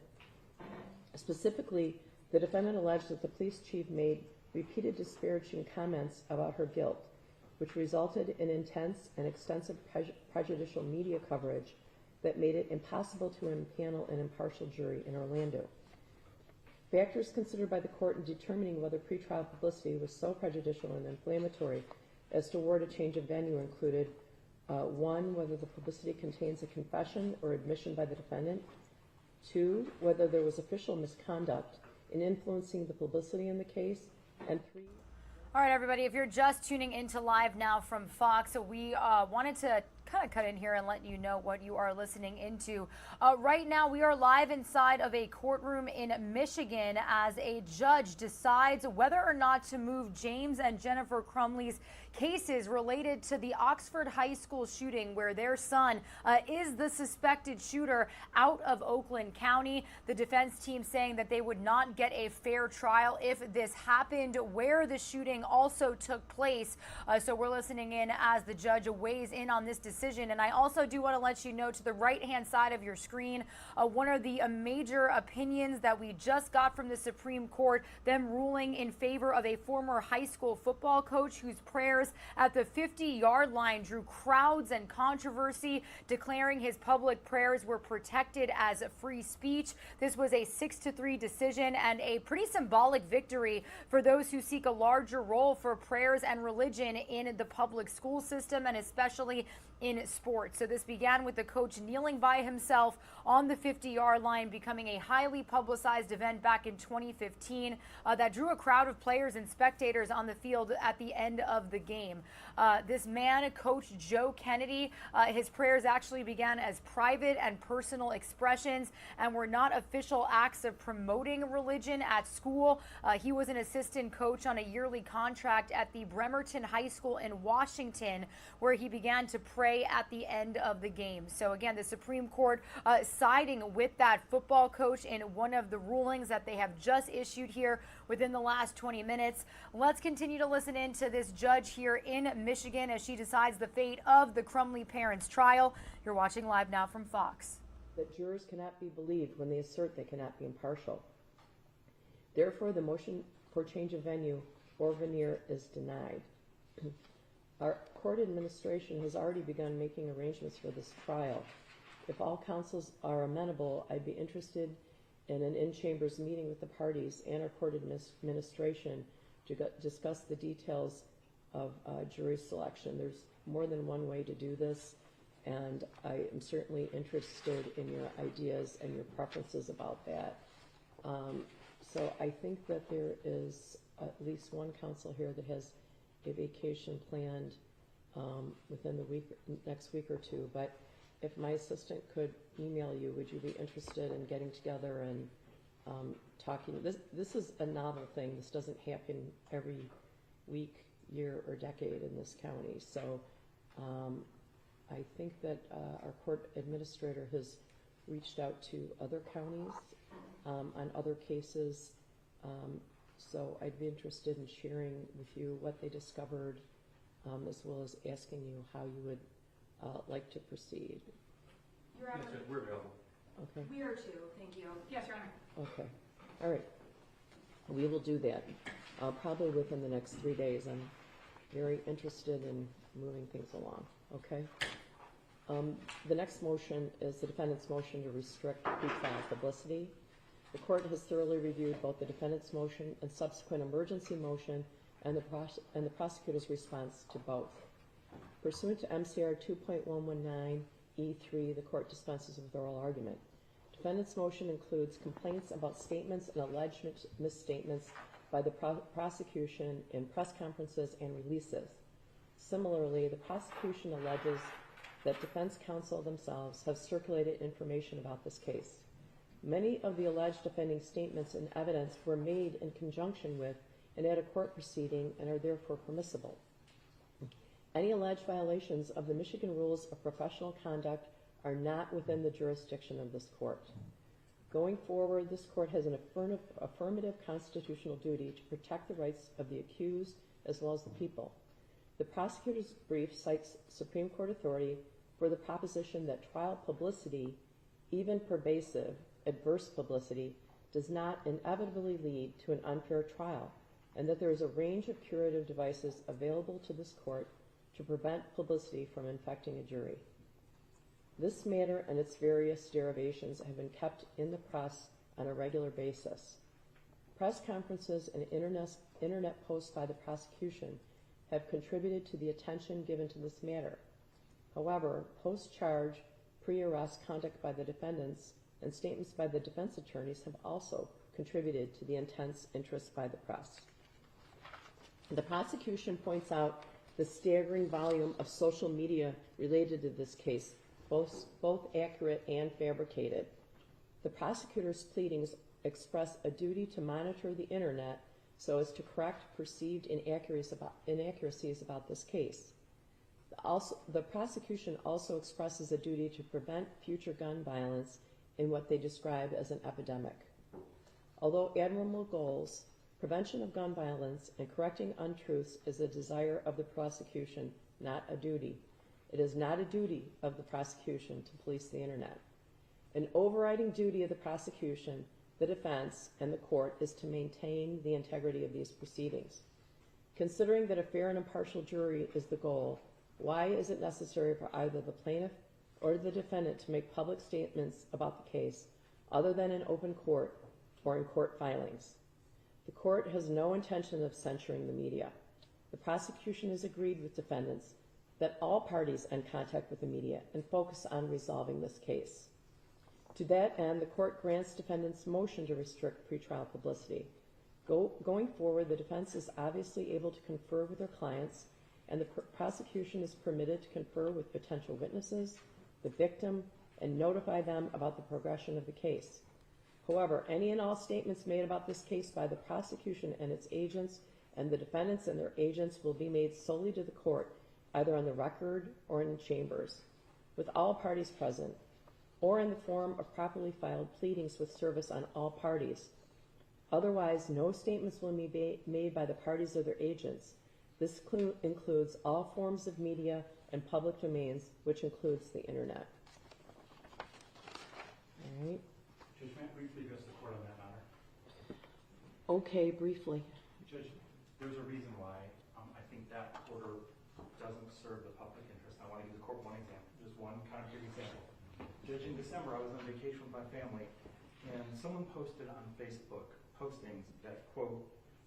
Specifically, the defendant alleged that the police chief made repeated disparaging comments about her guilt, which resulted in intense and extensive prejudicial media coverage that made it impossible to impanel an impartial jury in Orlando. Factors considered by the court in determining whether pretrial publicity was so prejudicial and inflammatory as to warrant a change of venue included 1, whether the publicity contains a confession or admission by the defendant, 2, whether there was official misconduct in influencing the publicity in the case, and 3. All right, everybody, if you're just tuning into Live Now from Fox, we wanted to kind of cut in here and let you know what you are listening into. Right now, we are live inside of a courtroom in Michigan as a judge decides whether or not to move James and Jennifer Crumbley's cases related to the Oxford High School shooting, where their son is the suspected shooter, out of Oakland County. The defense team saying that they would not get a fair trial if this happened where the shooting also took place. So we're listening in as the judge weighs in on this decision. And I also do want to let you know, to the right-hand side of your screen, one of the major opinions that we just got from the Supreme Court, them ruling in favor of a former high school football coach whose prayers at the 50-yard line drew crowds and controversy, declaring his public prayers were protected as free speech. This was a 6-3 decision and a pretty symbolic victory for those who seek a larger role for prayers and religion in the public school system, and especially in sports. So this began with the coach kneeling by himself on the 50-yard line, becoming a highly publicized event back in 2015 that drew a crowd of players and spectators on the field at the end of the game. game. This man, Coach Joe Kennedy, his prayers actually began as private and personal expressions and were not official acts of promoting religion at school. He was an assistant coach on a yearly contract at the Bremerton High School in Washington, where he began to pray at the end of the game. So again, the Supreme Court siding with that football coach in one of the rulings that they have just issued here within the last 20 minutes. Let's continue to listen in to this judge here in Michigan as she decides the fate of the Crumbley parents' trial. You're watching Live Now from Fox. That jurors cannot be believed when they assert they cannot be impartial. Therefore, the motion for change of venue or veneer is denied. Our court administration has already begun making arrangements for this trial. If all counsels are amenable, I'd be interested in an in-chambers meeting with the parties and our court administration to discuss the details of jury selection. There's more than one way to do this, and I am certainly interested in your ideas and your preferences about that. So I think that there is at least one counsel here that has a vacation planned within the next week or two, but if my assistant could email you, would you be interested in getting together and talking? This is a novel thing. This doesn't happen every week, year, or decade in this county. So I think that our court administrator has reached out to other counties on other cases. So I'd be interested in sharing with you what they discovered, as well as asking you how you would like to proceed. Your Honor. Yes, we're available. Okay. We are too, thank you. Yes, Your Honor. Okay. All right. We will do that probably within the next 3 days. I'm very interested in moving things along. Okay. The next motion is the defendant's motion to restrict pretrial publicity. The court has thoroughly reviewed both the defendant's motion and subsequent emergency motion and the prosecutor's response to both. Pursuant to MCR 2.119E3, the court dispenses with oral argument. Defendant's motion includes complaints about statements and alleged misstatements by the prosecution in press conferences and releases. Similarly, the prosecution alleges that defense counsel themselves have circulated information about this case. Many of the alleged offending statements and evidence were made in conjunction with and at a court proceeding and are therefore permissible. Any alleged violations of the Michigan rules of professional conduct are not within the jurisdiction of this court. Going forward, this court has an affirmative constitutional duty to protect the rights of the accused as well as the people. The prosecutor's brief cites Supreme Court authority for the proposition that trial publicity, even pervasive, adverse publicity, does not inevitably lead to an unfair trial, and that there is a range of curative devices available to this court to prevent publicity from infecting a jury. This matter and its various derivations have been kept in the press on a regular basis. Press conferences and internet posts by the prosecution have contributed to the attention given to this matter. However, post-charge, pre-arrest conduct by the defendants and statements by the defense attorneys have also contributed to the intense interest by the press. The prosecution points out the staggering volume of social media related to this case, both accurate and fabricated. The prosecutor's pleadings express a duty to monitor the internet so as to correct perceived inaccuracies about this case. The prosecution also expresses a duty to prevent future gun violence in what they describe as an epidemic. Although admirable goals, prevention of gun violence and correcting untruths is a desire of the prosecution, not a duty. It is not a duty of the prosecution to police the internet. An overriding duty of the prosecution, the defense, and the court is to maintain the integrity of these proceedings. Considering that a fair and impartial jury is the goal, why is it necessary for either the plaintiff or the defendant to make public statements about the case other than in open court or in court filings? The court has no intention of censuring the media. The prosecution has agreed with defendants that all parties end contact with the media and focus on resolving this case. To that end, the court grants defendants' motion to restrict pretrial publicity. Going forward, the defense is obviously able to confer with their clients and the prosecution is permitted to confer with potential witnesses, the victim, and notify them about the progression of the case. However, any and all statements made about this case by the prosecution and its agents and the defendants and their agents will be made solely to the court, either on the record or in chambers, with all parties present, or in the form of properly filed pleadings with service on all parties. Otherwise, no statements will be made by the parties or their agents. This includes all forms of media and public domains, which includes the internet. All right. Judge, may I briefly address the court on that matter? Okay, briefly. Judge, there's a reason why I think that order doesn't serve the public interest. I want to give the court one example, just one concrete example. Judge, in December, I was on vacation with my family, and someone posted on Facebook postings that, quote,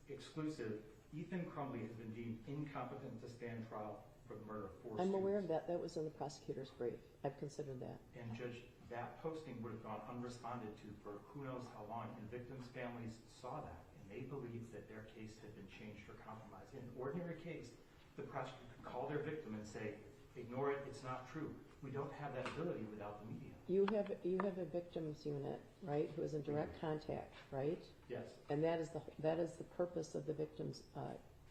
exclusive, Ethan Crumbley has been deemed incompetent to stand trial for the murder of 4 I'm students. aware of that. That was in the prosecutor's brief. I've considered that. And Judge, that posting would have gone unresponded to for who knows how long, and victims' families saw that, and they believed that their case had been changed or compromised. In an ordinary case, the prosecutor could call their victim and say, ignore it, it's not true. We don't have that ability without the media. You have a victims unit, right, who is in direct contact, right? Yes. And that is the purpose of the victims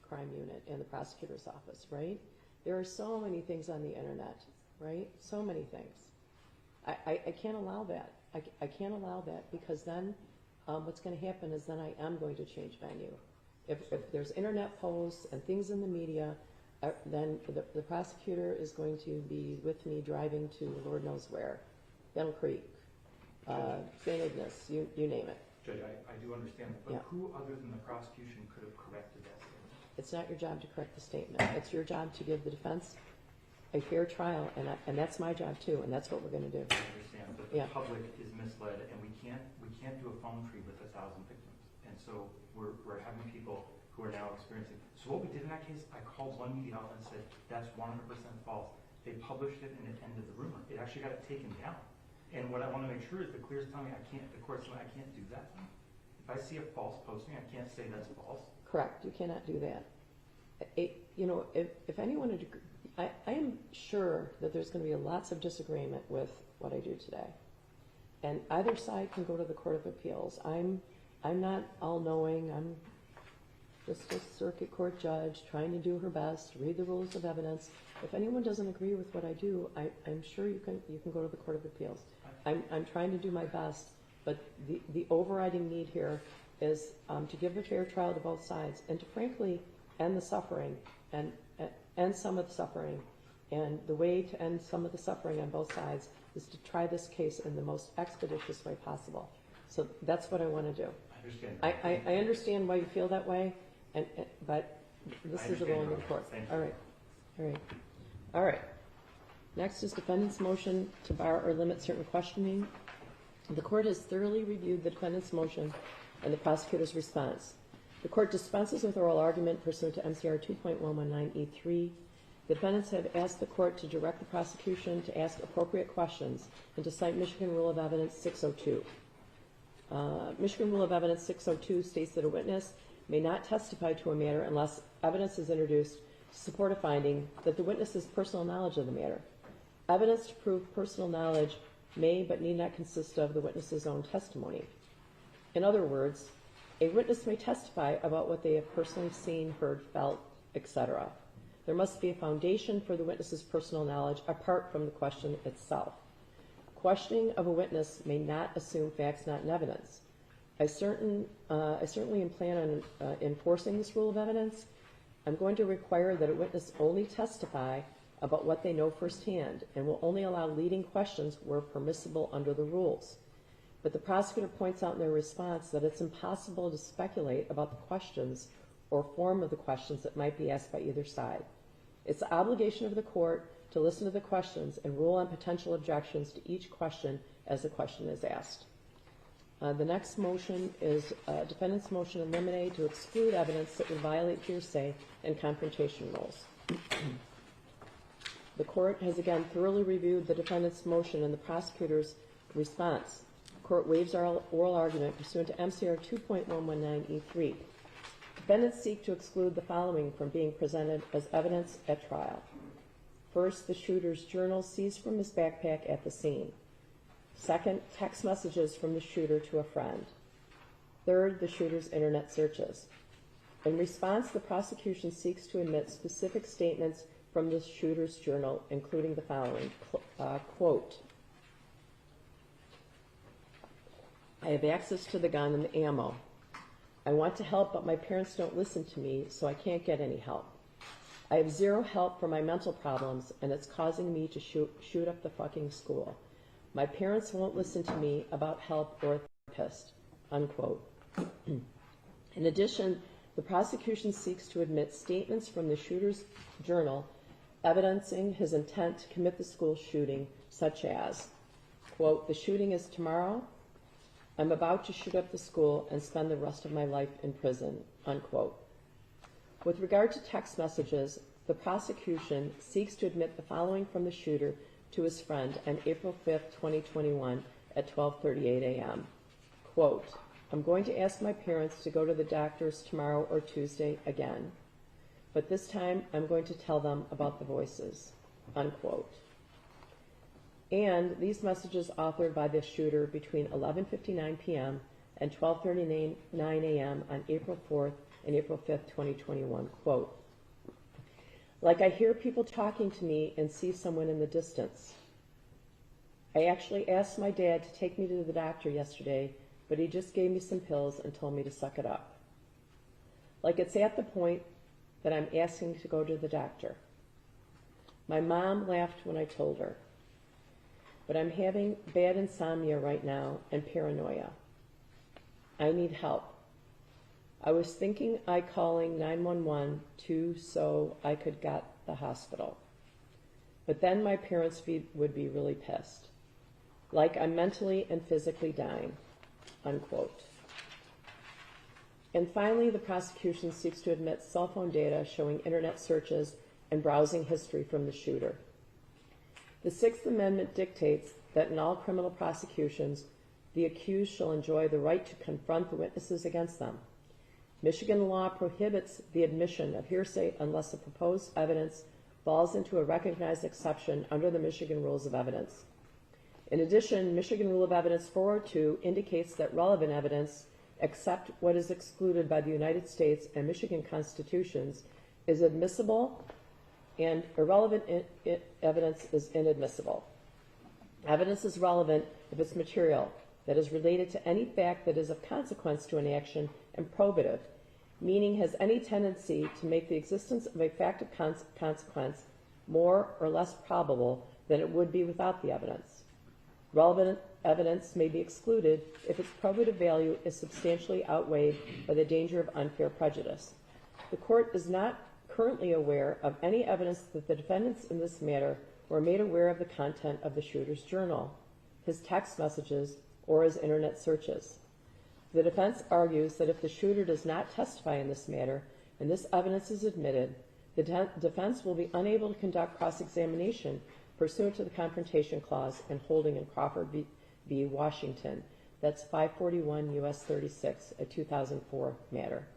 crime unit and the prosecutor's office, right? There are so many things on the internet, right? So many things. I can't allow that. I can't allow that, because then what's going to happen is then I am going to change venue. If there's internet posts and things in the media, then the prosecutor is going to be with me driving to Lord knows where, Bell Creek, St. Ignace, you name it. Judge, I do understand that, but Yeah. who other than the prosecution could have corrected that statement? It's not your job to correct the statement. It's your job to give the defense a fair trial, and that's my job too, and that's what we're going to do. I understand, but the Yeah. public is misled, and we can't do a phone tree with 1,000 victims, and so we're having people who are now experiencing. So what we did in that case, I called one media outlet and said that's 100% false. They published it and it ended the rumor. It actually got it taken down. And what I want to make sure is the clear's telling me the court's telling me I can't do that. If I see a false posting, I can't say that's false. Correct. You cannot do that. If anyone would agree, I am sure that there's going to be lots of disagreement with what I do today, and either side can go to the Court of Appeals. I'm not all-knowing. I'm just a circuit court judge trying to do her best, read the rules of evidence. If anyone doesn't agree with what I do, I'm sure you can go to the Court of Appeals. I'm trying to do my best, but the overriding need here is to give a fair trial to both sides and to frankly end the suffering and end some of the suffering. And the way to end some of the suffering on both sides is to try this case in the most expeditious way possible. So that's what I want to do. I understand why you feel that way, but this is the ruling of the court. All right. Next is defendant's motion to bar or limit certain questioning. The court has thoroughly reviewed the defendant's motion and the prosecutor's response. The court dispenses with oral argument pursuant to MCR 2.119E3. The defendants have asked the court to direct the prosecution to ask appropriate questions and to cite Michigan Rule of Evidence 602. Michigan Rule of Evidence 602 states that a witness may not testify to a matter unless evidence is introduced to support a finding that the witness has personal knowledge of the matter. Evidence to prove personal knowledge may but need not consist of the witness's own testimony. In other words, a witness may testify about what they have personally seen, heard, felt, etc. There must be a foundation for the witness's personal knowledge apart from the question itself. Questioning of a witness may not assume facts not in evidence. I certainly plan on enforcing this rule of evidence. I'm going to require that a witness only testify about what they know firsthand and will only allow leading questions where permissible under the rules. But the prosecutor points out in their response that it's impossible to speculate about the questions or form of the questions that might be asked by either side. It's the obligation of the court to listen to the questions and rule on potential objections to each question as the question is asked. The next motion is defendant's motion in limine to exclude evidence that would violate hearsay and confrontation rules. The court has again thoroughly reviewed the defendant's motion and the prosecutor's response. The court waives our oral argument pursuant to MCR 2.119E3. The Defendants seek to exclude the following from being presented as evidence at trial. First, the shooter's journal seized from his backpack at the scene. Second, text messages from the shooter to a friend. Third, the shooter's internet searches. In response, the prosecution seeks to admit specific statements from the shooter's journal, including the following, quote, I have access to the gun and the ammo. I want to help, but my parents don't listen to me, so I can't get any help. I have zero help for my mental problems, and it's causing me to shoot up the fucking school. My parents won't listen to me about help or a therapist, unquote. In addition, the prosecution seeks to admit statements from the shooter's journal evidencing his intent to commit the school shooting, such as, quote, the shooting is tomorrow. I'm about to shoot up the school and spend the rest of my life in prison, unquote. With regard to text messages, the prosecution seeks to admit the following from the shooter to his friend on April 5th, 2021 at 12:38 a.m. Quote, I'm going to ask my parents to go to the doctors tomorrow or Tuesday again, but this time I'm going to tell them about the voices, unquote. And these messages authored by the shooter between 11:59 p.m. and 12:39 a.m. on April 4th and April 5th, 2021, quote, like I hear people talking to me and see someone in the distance. I actually asked my dad to take me to the doctor yesterday, but he just gave me some pills and told me to suck it up. Like it's at the point that I'm asking to go to the doctor. My mom laughed when I told her, but I'm having bad insomnia right now and paranoia. I need help. I was thinking I calling 911 too so I could get the hospital. But then my parents would be really pissed. Like I'm mentally and physically dying, unquote. And finally, the prosecution seeks to admit cell phone data showing internet searches and browsing history from the shooter. The Sixth Amendment dictates that in all criminal prosecutions, the accused shall enjoy the right to confront the witnesses against them. Michigan law prohibits the admission of hearsay unless the proposed evidence falls into a recognized exception under the Michigan Rules of Evidence. In addition, Michigan Rule of Evidence 402 indicates that relevant evidence, except what is excluded by the United States and Michigan constitutions, is admissible, and irrelevant evidence is inadmissible. Evidence is relevant if it's material, that is related to any fact that is of consequence to an action, and probative, meaning has any tendency to make the existence of a fact of consequence more or less probable than it would be without the evidence. Relevant evidence may be excluded if its probative value is substantially outweighed by the danger of unfair prejudice. The court is not currently aware of any evidence that the defendants in this matter were made aware of the content of the shooter's journal, his text messages, or his internet searches. The defense argues that if the shooter does not testify in this matter and this evidence is admitted, the defense will be unable to conduct cross-examination pursuant to the Confrontation Clause and holding in Crawford v. Washington. That's 541 U.S. 36, a 2004 matter.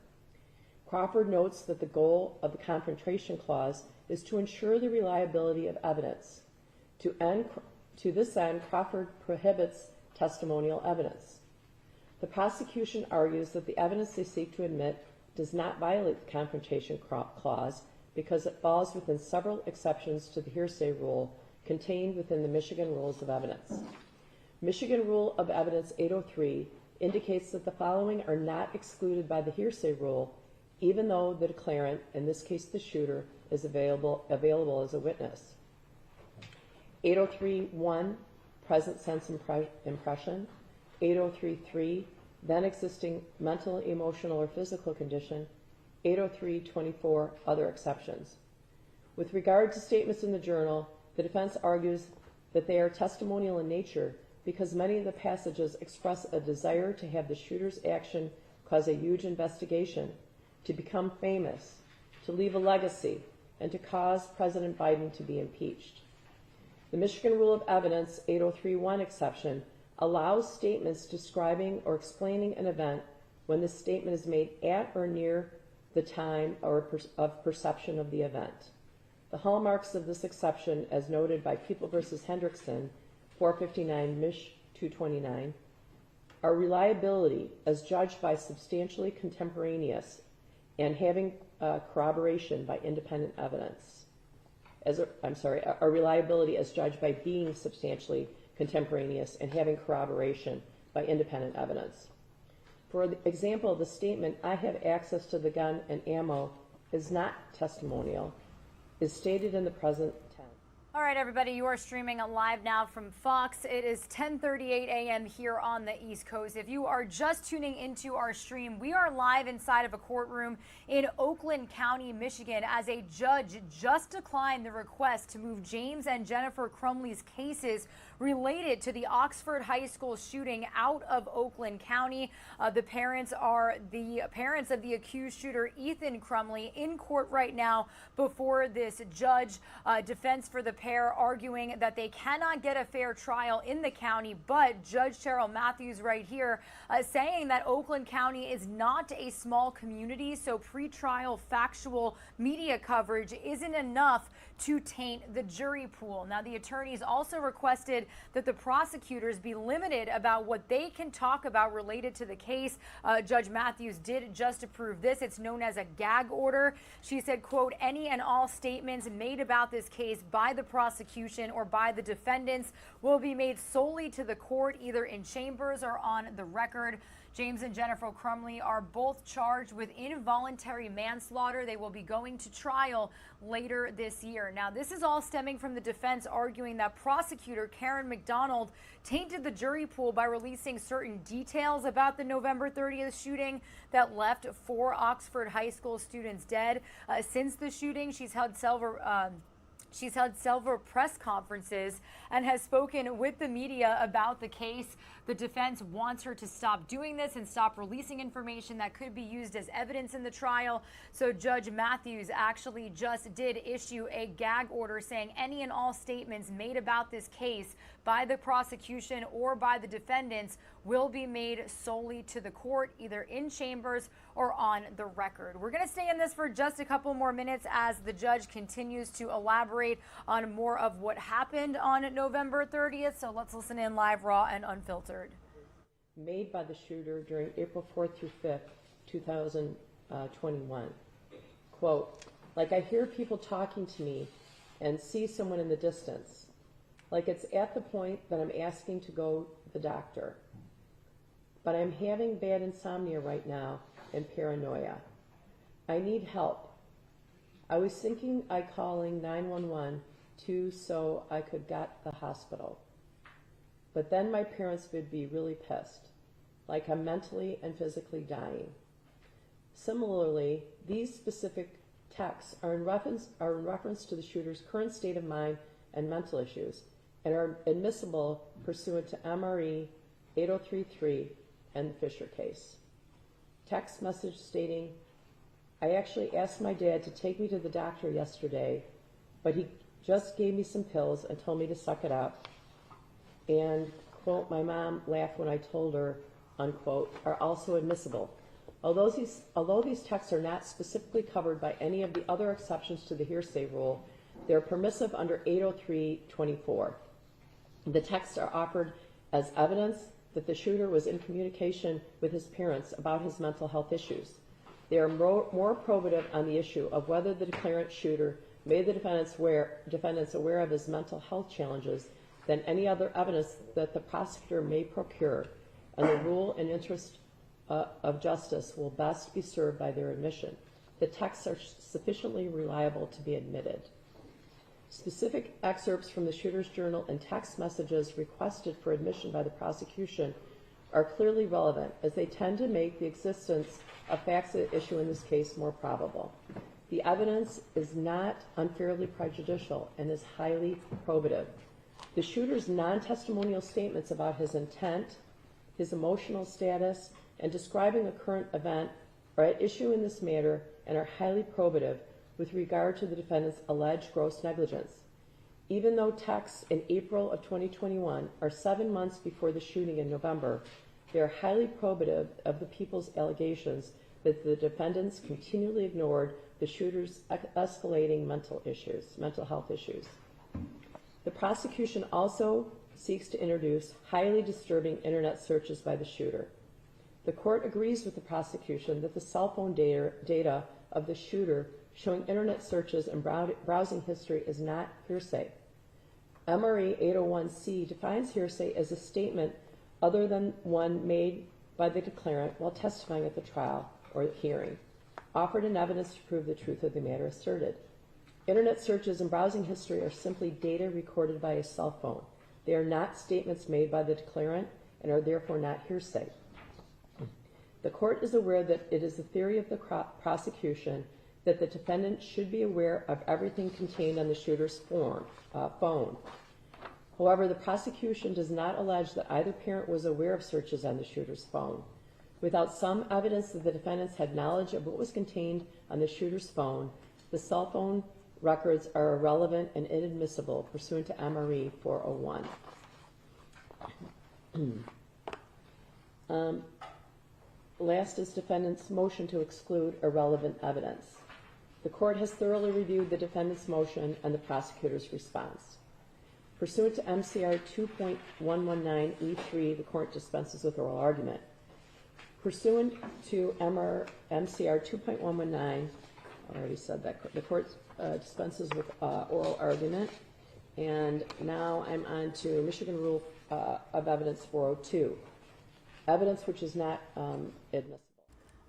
Crawford notes that the goal of the Confrontation Clause is to ensure the reliability of evidence. To this end, Crawford prohibits testimonial evidence. The prosecution argues that the evidence they seek to admit does not violate the Confrontation Clause because it falls within several exceptions to the hearsay rule contained within the Michigan Rules of Evidence. Michigan Rule of Evidence 803 indicates that the following are not excluded by the hearsay rule, even though the declarant, in this case the shooter, is available as a witness. 803.1, present sense impression. 803.3, then existing mental, emotional, or physical condition. 803.24, other exceptions. With regard to statements in the journal, the defense argues that they are testimonial in nature because many of the passages express a desire to have the shooter's action cause a huge investigation, to become famous, to leave a legacy, and to cause President Biden to be impeached. The Michigan Rule of Evidence 803.1 exception allows statements describing or explaining an event when the statement is made at or near the time of perception of the event. The hallmarks of this exception, as noted by People v. Hendrickson, 459 Mich. 229, are reliability as judged by substantially contemporaneous and having corroboration by independent evidence. Our reliability as judged by being substantially contemporaneous and having corroboration by independent evidence. For example, the statement, "I have access to the gun and ammo," is not testimonial, is stated in the present tense. All right, everybody, you are streaming live now from Fox. It is 10:38 a.m. here on the East Coast. If you are just tuning into our stream, we are live inside of a courtroom in Oakland County, Michigan, as a judge just declined the request to move James and Jennifer Crumbley's cases related to the Oxford High School shooting out of Oakland County. The parents are the parents of the accused shooter, Ethan Crumbley, in court right now before this judge. Defense for the pair arguing that they cannot get a fair trial in the county, but Judge Cheryl Matthews right here saying that Oakland County is not a small community, so pretrial factual media coverage isn't enough to taint the jury pool. Now, the attorneys also requested that the prosecutors be limited about what they can talk about related to the case. Judge Matthews did just approve this. It's known as a gag order. She said, quote, "Any and all statements made about this case by the prosecution or by the defendants will be made solely to the court, either in chambers or on the record." James and Jennifer Crumbley are both charged with involuntary manslaughter. They will be going to trial later this year. Now, this is all stemming from the defense arguing that prosecutor Karen McDonald tainted the jury pool by releasing certain details about the November 30th shooting that left 4 Oxford High School students dead. Since the shooting, she's held several press conferences and has spoken with the media about the case. The defense wants her to stop doing this and stop releasing information that could be used as evidence in the trial. So Judge Matthews actually just did issue a gag order saying any and all statements made about this case by the prosecution or by the defendants will be made solely to the court, either in chambers or on the record. We're going to stay in this for just a couple more minutes as the judge continues to elaborate on more of what happened on November 30th. So let's listen in live, raw, and unfiltered. Made by the shooter during April 4th through 5th, 2021. Quote, "Like I hear people talking to me and see someone in the distance. Like it's at the point that I'm asking to go to the doctor. But I'm having bad insomnia right now and paranoia. I need help. I was thinking I calling 911 too so I could get the hospital. But then my parents would be really pissed, like I'm mentally and physically dying. Similarly, these specific texts are in reference to the shooter's current state of mind and mental issues and are admissible pursuant to MRE 8033 and the Fisher case. Text message stating, I actually asked my dad to take me to the doctor yesterday, but he just gave me some pills and told me to suck it up. And, quote, my mom laughed when I told her, unquote, are also admissible. Although these texts are not specifically covered by any of the other exceptions to the hearsay rule, they are permissive under 803.24. The texts are offered as evidence that the shooter was in communication with his parents about his mental health issues. They are more probative on the issue of whether the declarant shooter made the defendants aware of his mental health challenges than any other evidence that the prosecutor may procure, and the rule and interest of justice will best be served by their admission. The texts are sufficiently reliable to be admitted. Specific excerpts from the shooter's journal and text messages requested for admission by the prosecution are clearly relevant, as they tend to make the existence of facts at issue in this case more probable. The evidence is not unfairly prejudicial and is highly probative. The shooter's non-testimonial statements about his intent, his emotional status, and describing a current event are at issue in this matter and are highly probative with regard to the defendant's alleged gross negligence. Even though texts in April of 2021 are 7 months before the shooting in November, they are highly probative of the people's allegations that the defendants continually ignored the shooter's escalating mental health issues. The prosecution also seeks to introduce highly disturbing internet searches by the shooter. The court agrees with the prosecution that the cell phone data of the shooter showing internet searches and browsing history is not hearsay. MRE 801C defines hearsay as a statement other than one made by the declarant while testifying at the trial or hearing, offered in evidence to prove the truth of the matter asserted. Internet searches and browsing history are simply data recorded by a cell phone. They are not statements made by the declarant and are therefore not hearsay. The court is aware that it is the theory of the prosecution that the defendant should be aware of everything contained on the shooter's phone. However, the prosecution does not allege that either parent was aware of searches on the shooter's phone. Without some evidence that the defendants had knowledge of what was contained on the shooter's phone, the cell phone records are irrelevant and inadmissible pursuant to MRE 401. Last is defendant's motion to exclude irrelevant evidence. The court has thoroughly reviewed the defendant's motion and the prosecutor's response. Pursuant to MCR 2.119E3, the court dispenses with oral argument. Pursuant to MCR 2.119, I already said that, the court dispenses with oral argument. And now I'm on to Michigan Rule of Evidence 402, evidence which is not admissible.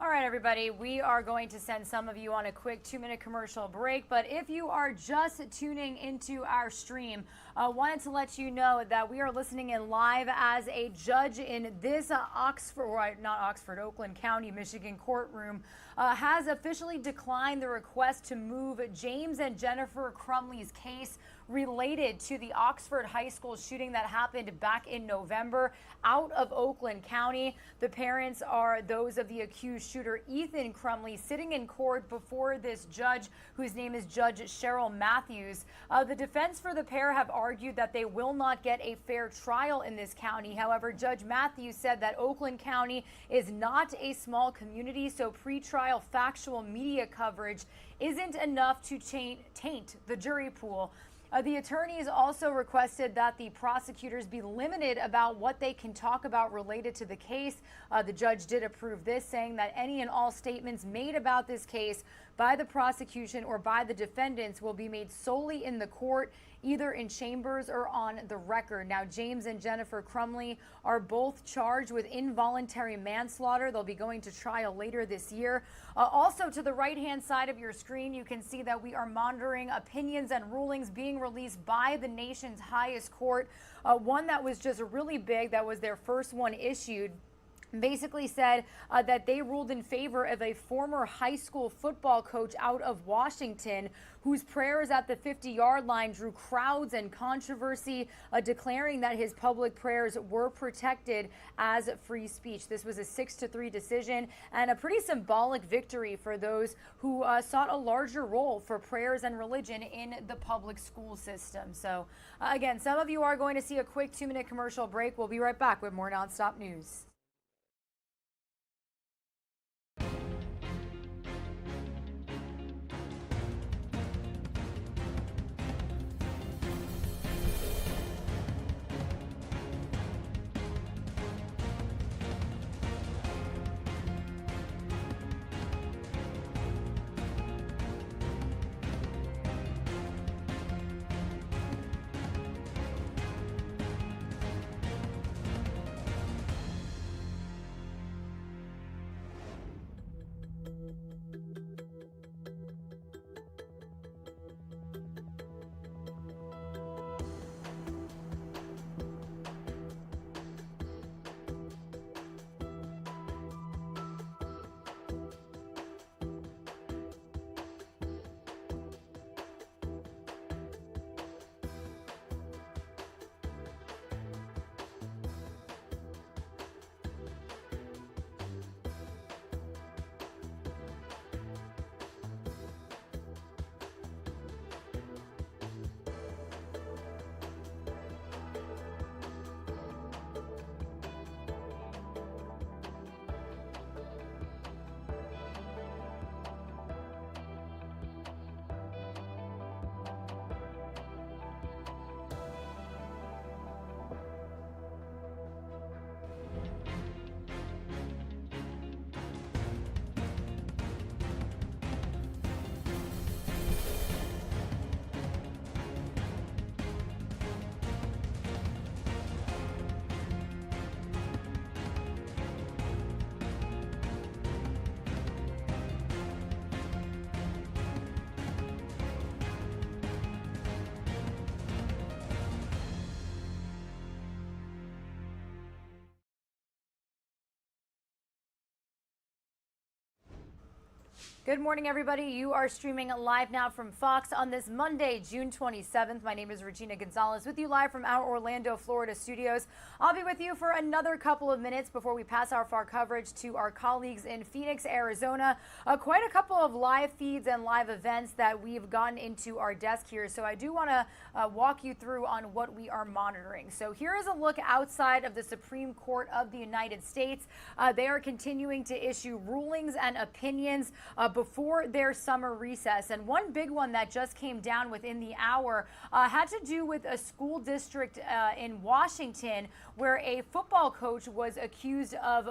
All right, everybody, we are going to send some of you on a quick 2-minute commercial break, but if you are just tuning into our stream, wanted to let you know that we are listening in live as a judge in this Oakland County, Michigan courtroom has officially declined the request to move James and Jennifer Crumbley's case related to the Oxford High School shooting that happened back in November out of Oakland County. The parents are those of the accused shooter, Ethan Crumbley, sitting in court before this judge, whose name is Judge Cheryl Matthews. The defense for the pair have argued that they will not get a fair trial in this county. However, Judge Matthews said that Oakland County is not a small community, so pretrial factual media coverage isn't enough to taint the jury pool. The attorneys also requested that the prosecutors be limited about what they can talk about related to the case. The judge did approve this, saying that any and all statements made about this case by the prosecution or by the defendants will be made solely in the court, either in chambers or on the record. Now, James and Jennifer Crumbley are both charged with involuntary manslaughter. They'll be going to trial later this year. Also, to the right-hand side of your screen, you can see that we are monitoring opinions and rulings being released by the nation's highest court. One that was just really big, that was their first one issued, basically said that they ruled in favor of a former high school football coach out of Washington whose prayers at the 50-yard line drew crowds and controversy, declaring that his public prayers were protected as free speech. This was a 6-3 decision and a pretty symbolic victory for those who sought a larger role for prayers and religion in the public school system. So again, some of you are going to see a quick 2-minute commercial break. We'll be right back with more Nonstop News. Good morning, everybody. You are streaming live now from Fox on this Monday, June 27th. My name is Regina Gonzalez with you live from our Orlando, Florida studios. I'll be with you for another couple of minutes before we pass our far coverage to our colleagues in Phoenix, Arizona. Quite a couple of live feeds and live events that we've gotten into our desk here. So I do want to walk you through on what we are monitoring. So here is a look outside of the Supreme Court of the United States. They are continuing to issue rulings and opinions before their summer recess. And one big one that just came down within the hour had to do with a school district in Washington where a football coach was accused of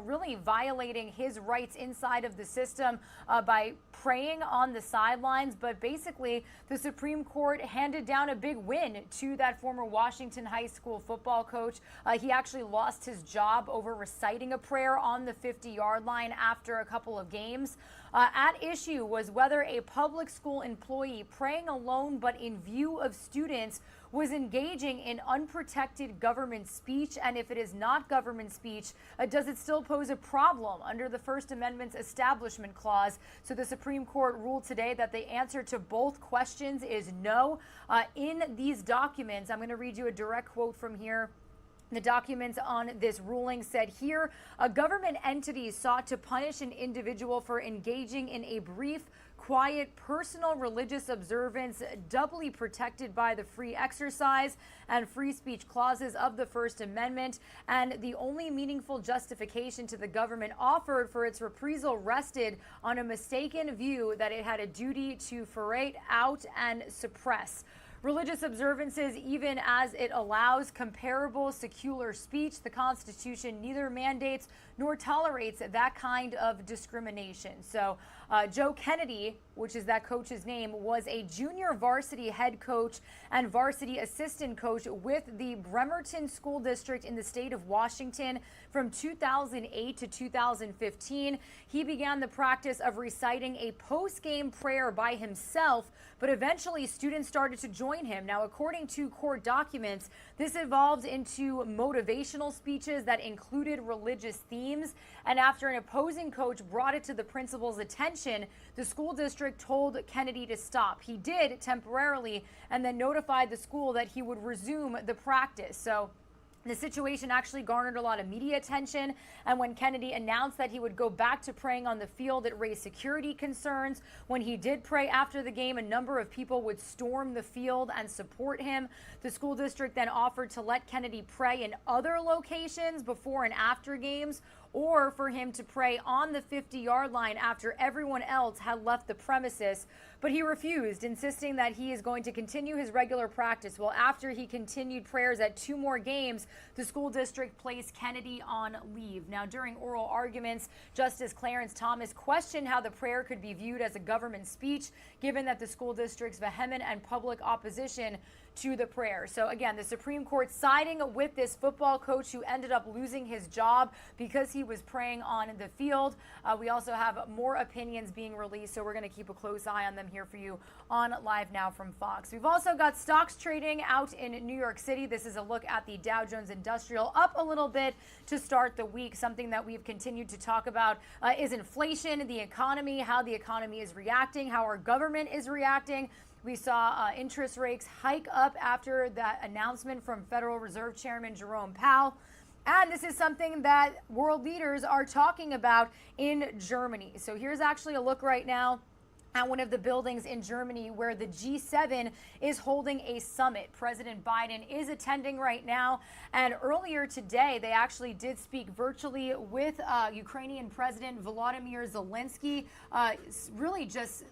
really violating his rights inside of the system by praying on the sidelines. But basically, the Supreme Court handed down a big win to that former Washington high school football coach. He actually lost his job over reciting a prayer on the 50-yard line after a couple of games. At issue was whether a public school employee praying alone but in view of students was engaging in unprotected government speech, and if it is not government speech, does it still pose a problem under the First Amendment's Establishment Clause? So the Supreme Court ruled today that the answer to both questions is no. In these documents, I'm going to read you a direct quote from here. The documents on this ruling said here, a government entity sought to punish an individual for engaging in a brief, quiet, personal religious observance doubly protected by the free exercise and free speech clauses of the First Amendment. And the only meaningful justification to the government offered for its reprisal rested on a mistaken view that it had a duty to ferret out and suppress religious observances, even as it allows comparable secular speech. The Constitution neither mandates nor tolerates that kind of discrimination. So Joe Kennedy, which is that coach's name, was a junior varsity head coach and varsity assistant coach with the Bremerton School District in the state of Washington from 2008 to 2015. He began the practice of reciting a post-game prayer by himself, but eventually students started to join him. Now, according to court documents, this evolved into motivational speeches that included religious themes. And after an opposing coach brought it to the principal's attention, the school district told Kennedy to stop. He did temporarily, and then notified the school that he would resume the practice. So the situation actually garnered a lot of media attention, and when Kennedy announced that he would go back to praying on the field, it raised security concerns. When he did pray after the game, a number of people would storm the field and support him. The school district then offered to let Kennedy pray in other locations before and after games, or for him to pray on the 50-yard line after everyone else had left the premises. But he refused, insisting that he is going to continue his regular practice. Well, after he continued prayers at 2 more games, the school district placed Kennedy on leave. Now, during oral arguments, Justice Clarence Thomas questioned how the prayer could be viewed as a government speech, given that the school district's vehement and public opposition to the prayer. So again, the Supreme Court siding with this football coach who ended up losing his job because he was praying on the field. We also have more opinions being released, so we're going to keep a close eye on them here for you on Live Now from Fox. We've also got stocks trading out in New York City. This is a look at the Dow Jones Industrial, up a little bit to start the week. Something that we've continued to talk about is inflation, the economy, how the economy is reacting, how our government is reacting. We saw interest rates hike up after that announcement from Federal Reserve Chairman Jerome Powell. And this is something that world leaders are talking about in Germany. So here's actually a look right now at one of the buildings in Germany where the G7 is holding a summit. President Biden is attending right now. And earlier today, they actually did speak virtually with Ukrainian President Volodymyr Zelensky, really just,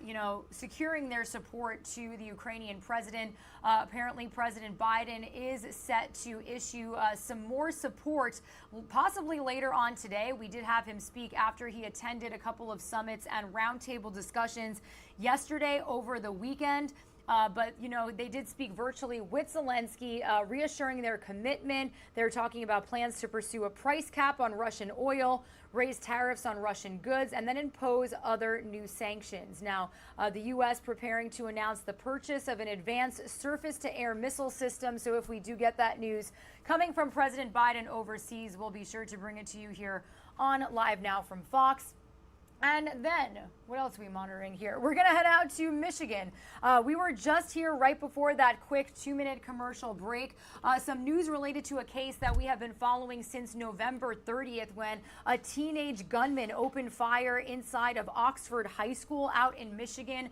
securing their support to the Ukrainian president. Apparently, President Biden is set to issue some more support, possibly later on today. We did have him speak after he attended a couple of summits and roundtable discussions yesterday over the weekend. But they did speak virtually with Zelensky, reassuring their commitment. They're talking about plans to pursue a price cap on Russian oil, raise tariffs on Russian goods, and then impose other new sanctions. Now, the U.S. preparing to announce the purchase of an advanced surface-to-air missile system. So if we do get that news coming from President Biden overseas, we'll be sure to bring it to you here on Live Now from Fox. And then, what else are we monitoring here? We're going to head out to Michigan. We were just here right before that quick 2-minute commercial break. Some news related to a case that we have been following since November 30th when a teenage gunman opened fire inside of Oxford High School out in Michigan,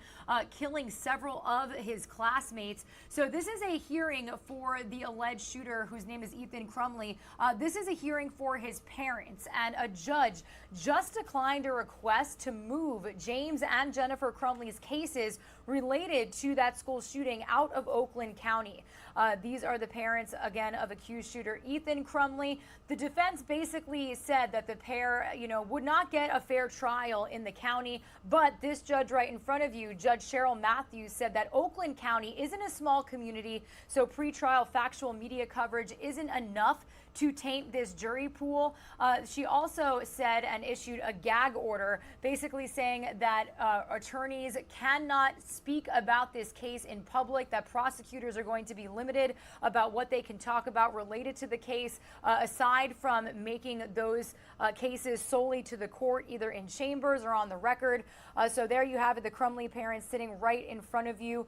killing several of his classmates. So this is a hearing for the alleged shooter, whose name is Ethan Crumbley. This is a hearing for his parents, and a judge just declined a request to move James and Jennifer Crumbley's cases related to that school shooting out of Oakland County. These are the parents, again, of accused shooter Ethan Crumbley. The defense basically said that the pair, would not get a fair trial in the county, but this judge right in front of you, Judge Cheryl Matthews, said that Oakland County isn't a small community, so pretrial factual media coverage isn't enough to taint this jury pool. She also said and issued a gag order basically saying that attorneys cannot speak about this case in public, that prosecutors are going to be limited about what they can talk about related to the case, aside from making those cases solely to the court, either in chambers or on the record. So there you have it, the Crumbley parents sitting right in front of you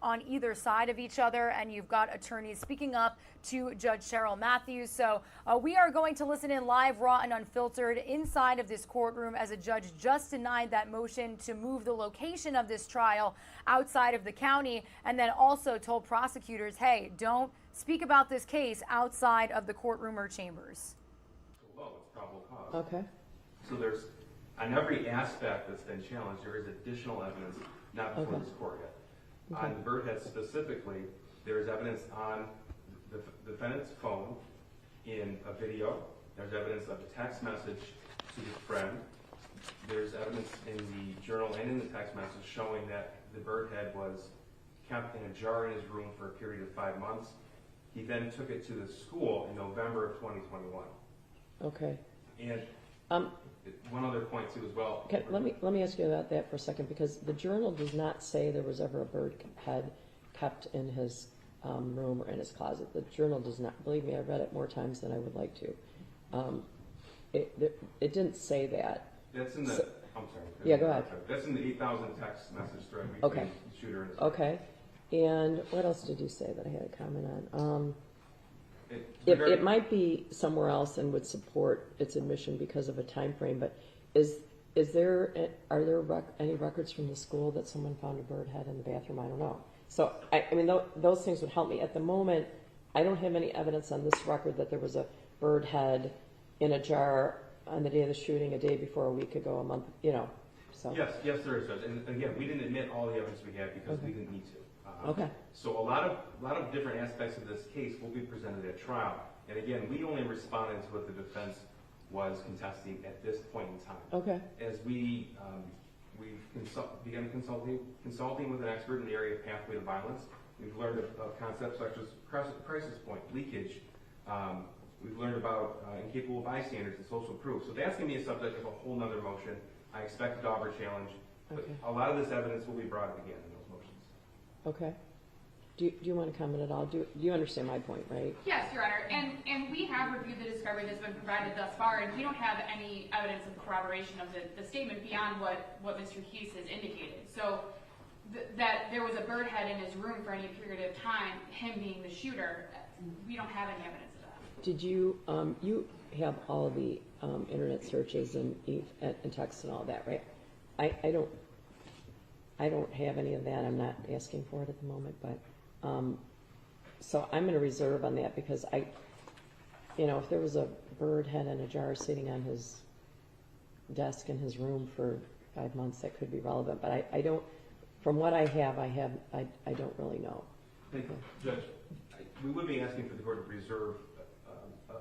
on either side of each other, and you've got attorneys speaking up to Judge Cheryl Matthews. So we are going to listen in live, raw, and unfiltered inside of this courtroom as a judge just denied that motion to move the location of this trial outside of the county, and then also told prosecutors, hey, don't speak about this case outside of the courtroom or chambers. Well, it's probable cause. Okay. So there's, on every aspect that's been challenged, there is additional evidence not before this court yet. Okay. On the Birdhead specifically, there is evidence on the defendant's phone in a video. There's evidence of a text message to the friend. There's evidence in the journal and in the text message showing that the Birdhead was kept in a jar in his room for a period of 5 months. He then took it to the school in November of 2021. Okay. And one other point too as well. Okay, let me ask you about that for a second, because the journal does not say there was ever a bird head kept in his room or in his closet. The journal does not. Believe me, I've read it more times than I would like to. It didn't say that. That's in the. I'm sorry. Yeah, go ahead. That's in the 8,000 text message thread between Okay. the shooter and his. Okay. And what else did you say that I had a comment on? It might be somewhere else and would support its admission because of a time frame, but are there any records from the school that someone found a bird head in the bathroom? I don't know. So, I mean, those things would help me. At the moment, I don't have any evidence on this record that there was a bird head in a jar on the day of the shooting, a day before, a week ago, a month, so. Yes, there is, Judge. And again, we didn't admit all the evidence we had because we didn't need to. Okay. So a lot of different aspects of this case will be presented at trial. And again, we only responded to what the defense was contesting at this point in time. Okay. As we've begun consulting with an expert in the area of pathway to violence. We've learned of concepts such as crisis point, leakage. We've learned about incapable bystanders and social proof. So that's going to be a subject of a whole nother motion. I expect a Dauber challenge. But a lot of this evidence will be brought up again in those motions. Okay. Do you want to comment at all? Do you understand my point, right? Yes, Your Honor. And we have reviewed the discovery that's been provided thus far, and we don't have any evidence of corroboration of the statement beyond what Mr. Keese has indicated. So that there was a bird head in his room for any period of time, him being the shooter, we don't have any evidence of that. Did you have all of the internet searches and texts and all that, right? I don't have any of that. I'm not asking for it at the moment, but so I'm going to reserve on that because if there was a bird head in a jar sitting on his desk in his room for 5 months, that could be relevant. But I don't. From what I don't really know. Thank you, Judge. We would be asking for the court to reserve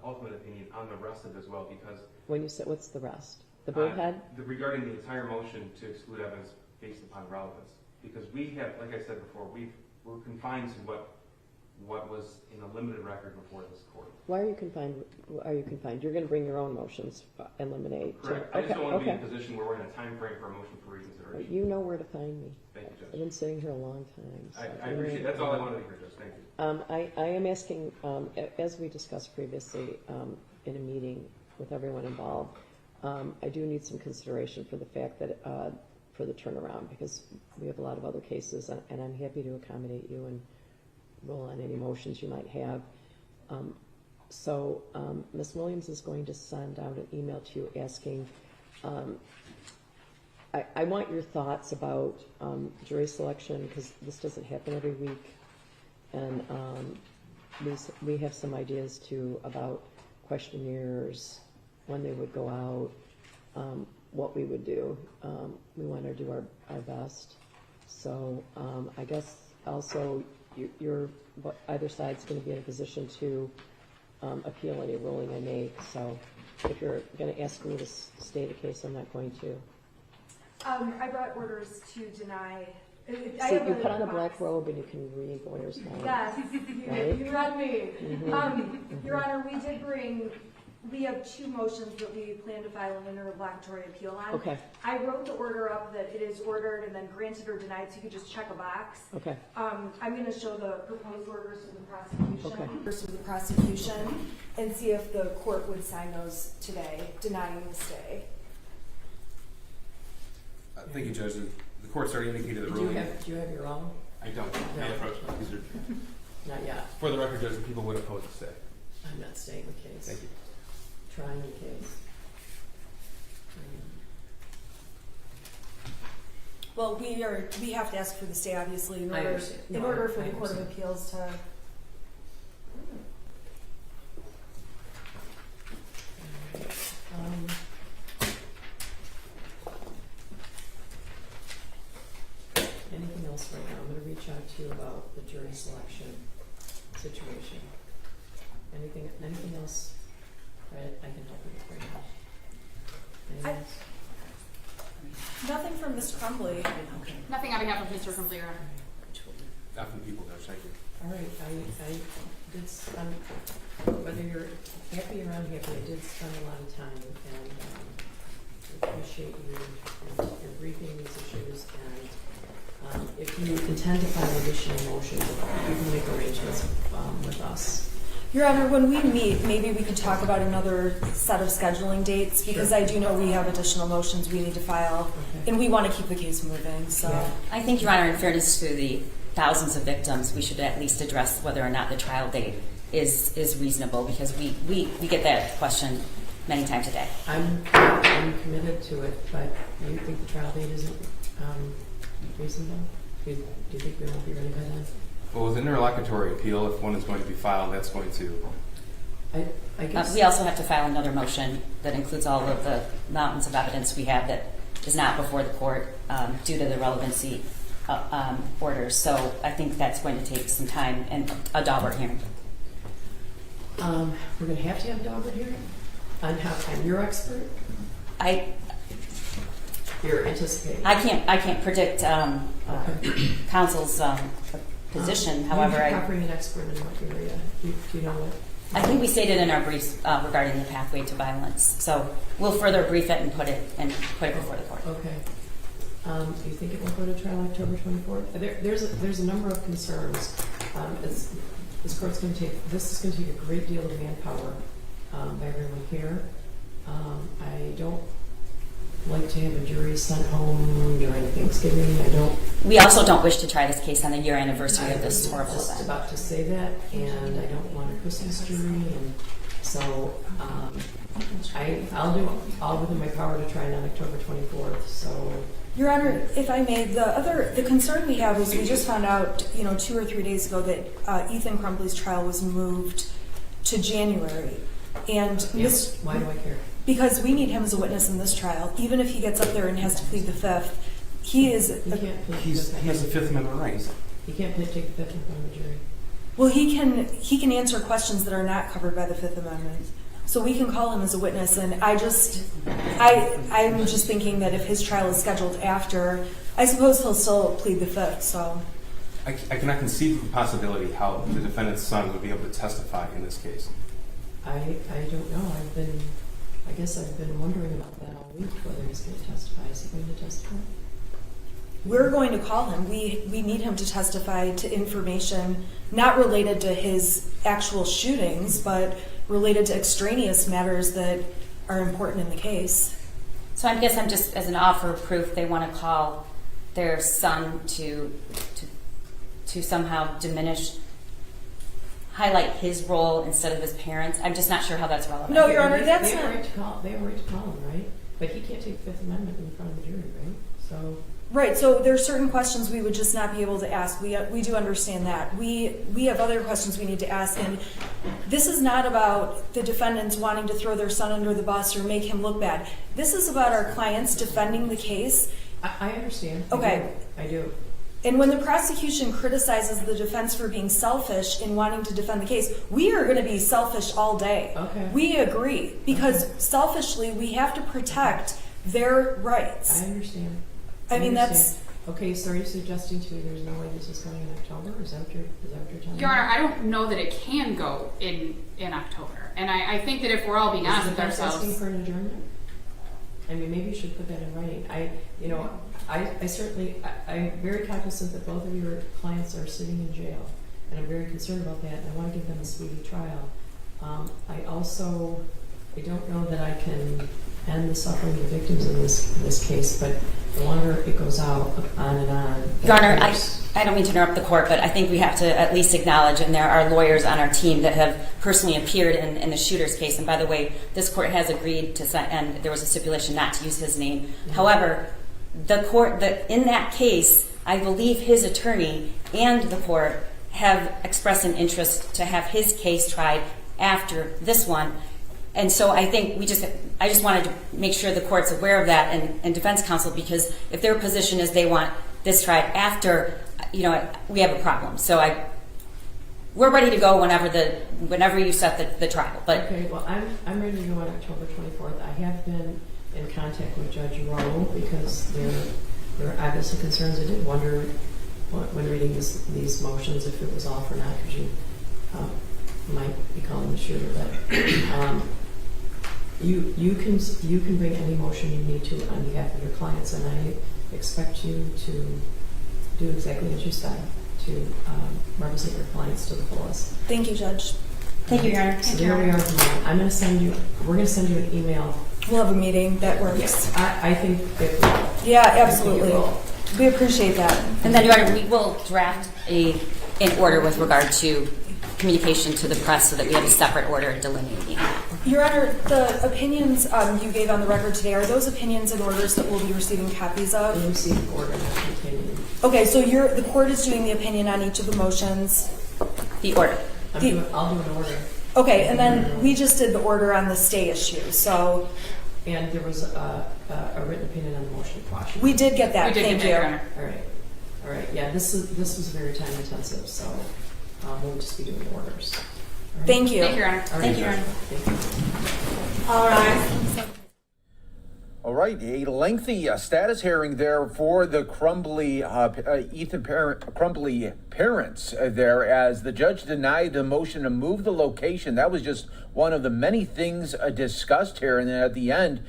ultimate opinion on the rest of it as well because. When you said what's the rest? The bird head? Regarding the entire motion to exclude evidence based upon relevance, because we have, like I said before, we're confined to what was in a limited record before this court. Why are you confined? You're going to bring your own motions, eliminate. Correct. I just don't want to be in a position where we're in a time frame for a motion for reconsideration. You know where to find me. Thank you, Judge. I've been sitting here a long time. So I appreciate it. That's all I wanted to hear, Judge. Thank you. I am asking, as we discussed previously in a meeting with everyone involved, I do need some consideration for the fact that, for the turnaround, because we have a lot of other cases, and I'm happy to accommodate you and roll on any motions you might have. So Ms. Williams is going to send out an email to you asking, I want your thoughts about jury selection, because this doesn't happen every week, and we have some ideas too about questionnaires, when they would go out, what we would do. We want to do our best. So I guess also either side's going to be in a position to appeal any ruling I make. So if you're going to ask me to stay the case, I'm not going to. I brought orders to deny. See, you put on a black robe and you can read lawyers' minds. Yes, right? you read me. Mm-hmm. Your Honor, we have 2 motions that we plan to file an interlocutory appeal on. Okay. I wrote the order up that it is ordered and then granted or denied, so you could just check a box. Okay. I'm going to show the proposed orders to the prosecution, Okay. to the prosecution, and see if the court would sign those today, denying the stay. Thank you, Judge. The court's already indicated the Do ruling. you have your own? I don't. No. These are, Not yet. for the record, Judge, people would oppose the stay. I'm not staying the case. Thank you. Trying the case. Well, we have to ask for the stay, obviously, in I order, understand. in No, order for I the Court of understand. Appeals to. Anything else right now? I'm going to reach out to you about the jury selection situation. Anything else I can help you with right now? Anything else? Nothing from Ms. Crumbley. Nothing on behalf of Mr. Crumbley, Your Honor. Not from people, Judge. Thank you. All right, I did spend, whether you're happy or unhappy, I did spend a lot of time, and appreciate you in briefing these issues, and if you intend to file additional motions, you can make arrangements with us. Your Honor, when we meet, maybe we could talk about another set of scheduling dates, because I do know we have additional motions we need to file, and we want to keep the case moving, so. I think, Your Honor, in fairness to the thousands of victims, we should at least address whether or not the trial date is reasonable, because we get that question many times a day. I'm committed to it, but do you think the trial date isn't reasonable? Do you think we won't be ready by then? Well, with an interlocutory appeal, if one is going to be filed, that's going to. I guess. We also have to file another motion that includes all of the mountains of evidence we have that is not before the court due to the relevancy orders. So I think that's going to take some time and a Daubert hearing. We're going to have a Daubert hearing? On how time? You're expert? You're anticipating? I can't predict counsel's position. However, You're covering an expert in what area? Do you know what? I think we stated in our briefs regarding the pathway to violence. So we'll further brief it and put it before the court. Okay. Do you think it will go to trial October 24th? There's a number of concerns. This is going to take a great deal of manpower by everyone here. I don't like to have a jury sent home during Thanksgiving. We also don't wish to try this case on the year anniversary of this horrible event. I was about to say that, and I don't want a Christmas jury, and so I'll do all within my power to try it on October 24th. So. Your Honor, if I may, the concern we have is we just found out, 2 or 3 days ago that Ethan Crumbley's trial was moved to January, and Why do I care? Because we need him as a witness in this trial, even if he gets up there and has to plead the Fifth. He has the Fifth Amendment right. He can't take the Fifth in front of the jury. Well, he can answer questions that are not covered by the Fifth Amendment. So we can call him as a witness, and I'm just thinking that if his trial is scheduled after, I suppose he'll still plead the Fifth, so. I cannot conceive of the possibility how the defendant's son would be able to testify in this case. I don't know. I guess I've been wondering about that all week, whether he's going to testify. Is he going to testify? We're going to call him. We need him to testify to information not related to his actual shootings, but related to extraneous matters that are important in the case. So I guess I'm just, as an offer of proof, they want to call their son to somehow highlight his role instead of his parents. I'm just not sure how that's relevant. No, Your Honor, that's they have not. a right to call. They have a right to call him, right? But he can't take the Fifth Amendment in front of the jury, right? So. Right, so there's certain questions we would just not be able to ask. We do understand that. We have other questions we need to ask, and this is not about the defendants wanting to throw their son under the bus or make him look bad. This is about our clients defending the case. I understand. Okay. I do. And when the prosecution criticizes the defense for being selfish in wanting to defend the case, we are going to be selfish all day. Okay. We agree, because selfishly we have to protect their rights. I understand. I mean, that's... Okay, so are you suggesting to me there's no way this is coming in October? Is that what you're telling me? Your Honor, I don't know that it can go in October. And I think that if we're all being honest with ourselves... asking for an adjournment? I mean, maybe you should put that in writing. I'm very cognizant that both of your clients are sitting in jail, and I'm very concerned about that, and I want to give them a speedy trial. I don't know that I can end the suffering of the victims in this case, but the longer it goes out, on and on. Your Honor, I don't mean to interrupt the court, but I think we have to at least acknowledge, and there are lawyers on our team that have personally appeared in the shooter's case. And by the way, this court has agreed to, and there was a stipulation not to use his name. Mm-hmm. However, the court, in that case, I believe his attorney and the court have expressed an interest to have his case tried after this one. And so I think I just wanted to make sure the court's aware of that, and defense counsel, because if their position is they want this tried after, we have a problem. So we're ready to go whenever you set the trial. But okay, well, I'm ready to go on October 24th. I have been in contact with Judge Rowe because there are obviously concerns. I did wonder when reading these motions if it was off or not, because you might be calling the shooter. But you can bring any motion you need to on behalf of your clients, and I expect you to do exactly as you said, to represent your clients to the fullest. Thank you, Judge. Thank you, Your Honor. So there we are tonight. We're going to send you an email. We'll have a meeting that works. Yes, I think it will. Yeah, absolutely. We appreciate that. And then, Your Honor, we will draft an order with regard to communication to the press so that we have a separate order delineating that. Your Honor, the opinions you gave on the record today, are those opinions and orders that we'll be receiving copies of? We'll receive an order, not opinion. Okay, so the court is doing the opinion on each of the motions? The order. I'll do an order. Okay, and then we just did the order on the stay issue, so... And there was a written opinion on the motion to quash. We did get that, thank you. you. All right, yeah, this was very time intensive, so we'll just be doing orders. Right. Thank you. Thank you, Your Honor. Thank you, Your Honor. All right. All right, a lengthy status hearing there for the Crumbley Crumbley parents there, as the judge denied the motion to move the location. That was just one of the many things discussed here, and then at the end,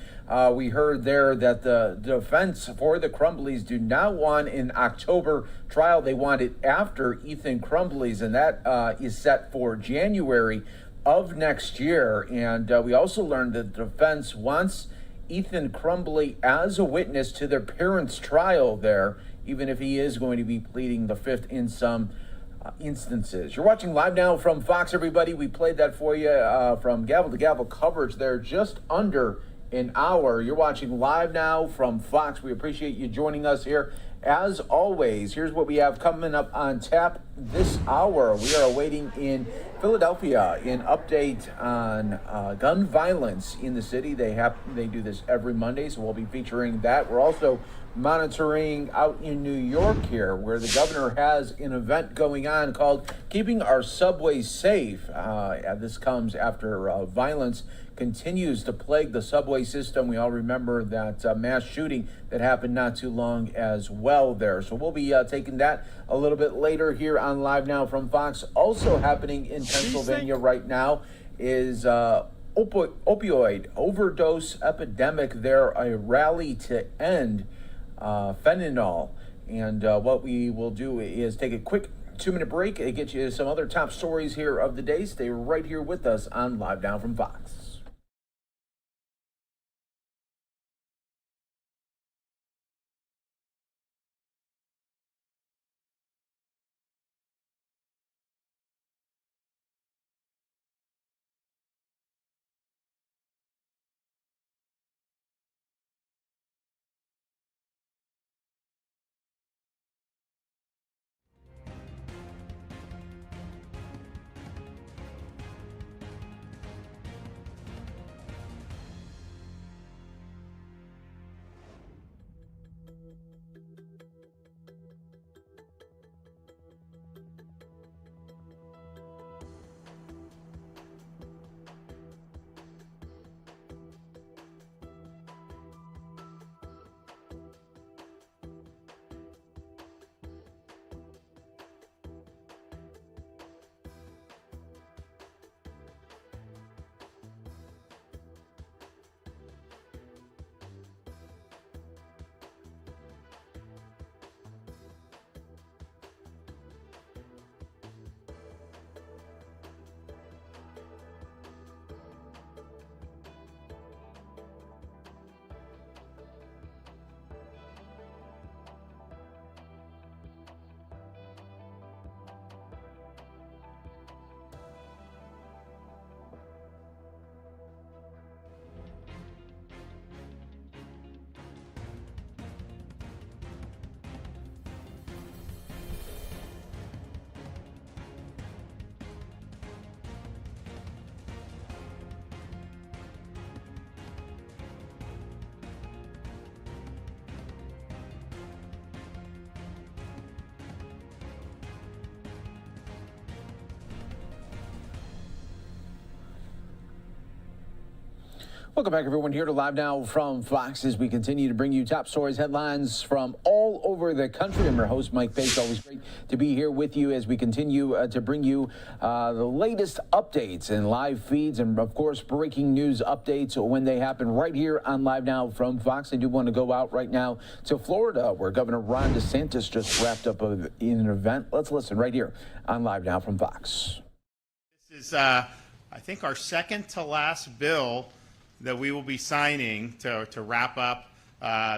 we heard there that the defense for the Crumbleys do not want an October trial. They want it after Ethan Crumbley's, and that is set for January of next year. And we also learned that the defense wants Ethan Crumbley as a witness to their parents' trial there, even if he is going to be pleading the fifth in some instances. You're watching Live Now from Fox, everybody. We played that for you from gavel to gavel coverage there, just under an hour. You're watching Live Now from Fox. We appreciate you joining us here. As always, here's what we have coming up on tap this hour. We are awaiting in Philadelphia an update on gun violence in the city. They do this every Monday, so we'll be featuring that. We're also monitoring out in New York here, where the governor has an event going on called Keeping Our Subways Safe. This comes after violence continues to plague the subway system. We all remember that mass shooting that happened not too long as well there. So we'll be taking that a little bit later here on Live Now from Fox. Also happening in Pennsylvania right now is opioid overdose epidemic there, a rally to end fentanyl. And what we will do is take a quick 2-minute break and get you some other top stories here of the day. Stay right here with us on Live Now from Fox. Welcome back, everyone, here to Live Now from Fox as we continue to bring you top stories, headlines from all over the country. I'm your host, Mike Bates. Always great to be here with you as we continue to bring you the latest updates and live feeds and, of course, breaking news updates when they happen right here on Live Now from Fox. I do want to go out right now to Florida, where Governor Ron DeSantis just wrapped up an event. Let's listen right here on Live Now from Fox. This is, I think, our second to last bill that we will be signing to wrap up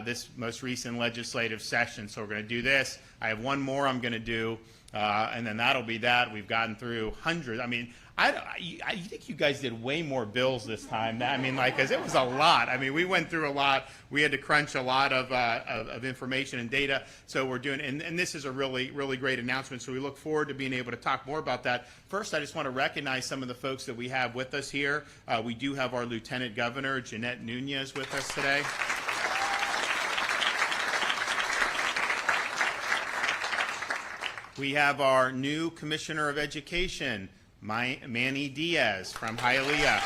this most recent legislative session. So we're going to do this. I have one more I'm going to do, and then that'll be that. We've gotten through hundreds. I mean, I think you guys did way more bills this time. I mean, like, because it was a lot. I mean, we went through a lot. We had to crunch a lot of information and data. So we're doing, and this is a really, really great announcement. So we look forward to being able to talk more about that. First, I just want to recognize some of the folks that we have with us here. We do have our Lieutenant Governor, Jeanette Nunez, with us today. We have our new Commissioner of Education, Manny Diaz from Hialeah.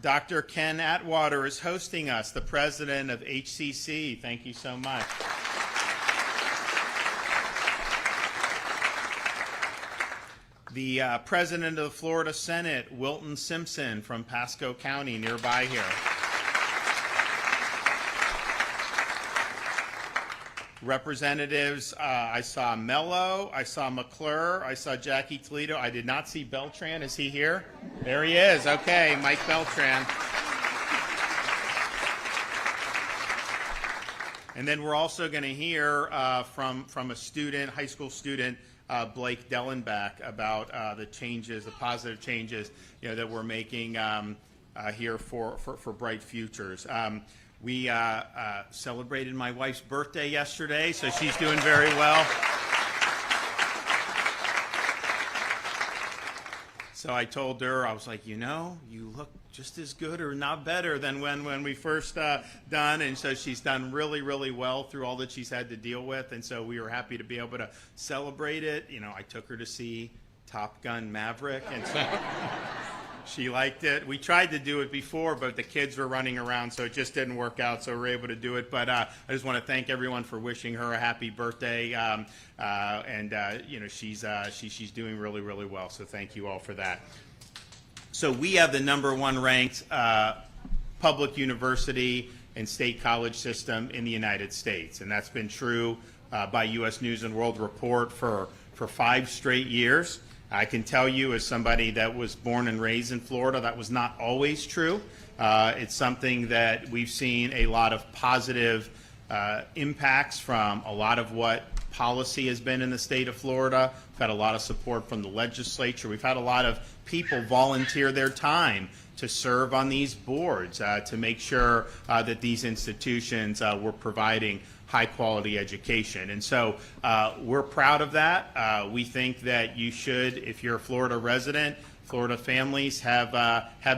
Dr. Ken Atwater is hosting us, the president of HCC. Thank you so much. The president of the Florida Senate, Wilton Simpson from Pasco County, nearby here. Representatives, I saw Mello, I saw McClure, I saw Jackie Toledo. I did not see Beltran. Is he here? There he is. Okay, Mike Beltran. And then we're also going to hear from a student, high school student, Blake Dellenbach, about the changes, the positive changes, that we're making here for Bright Futures. We celebrated my wife's birthday yesterday, so she's doing very well. So I told her, I was like, you look just as good or not better than when we first done. And so she's done really, really well through all that she's had to deal with. And so we were happy to be able to celebrate it. I took her to see Top Gun Maverick, and so she liked it. We tried to do it before, but the kids were running around, so it just didn't work out, so we were able to do it. But I just want to thank everyone for wishing her a happy birthday. She's doing really, really well, so thank you all for that. So we have the #1 ranked public university and state college system in the United States, and that's been true by U.S. News and World Report for 5 straight years. I can tell you, as somebody that was born and raised in Florida, that was not always true. It's something that we've seen a lot of positive impacts from a lot of what policy has been in the state of Florida. We've had a lot of support from the legislature. We've had a lot of people volunteer their time to serve on these boards to make sure that these institutions were providing high-quality education. And so we're proud of that. We think that you should, if you're a Florida resident, Florida families have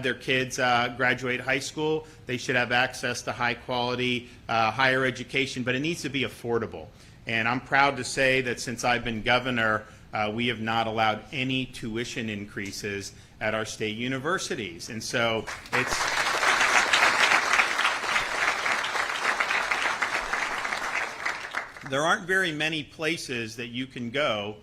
their kids graduate high school. They should have access to high-quality higher education, but it needs to be affordable. And I'm proud to say that since I've been governor, we have not allowed any tuition increases at our state universities. And so it's... There aren't very many places that you can go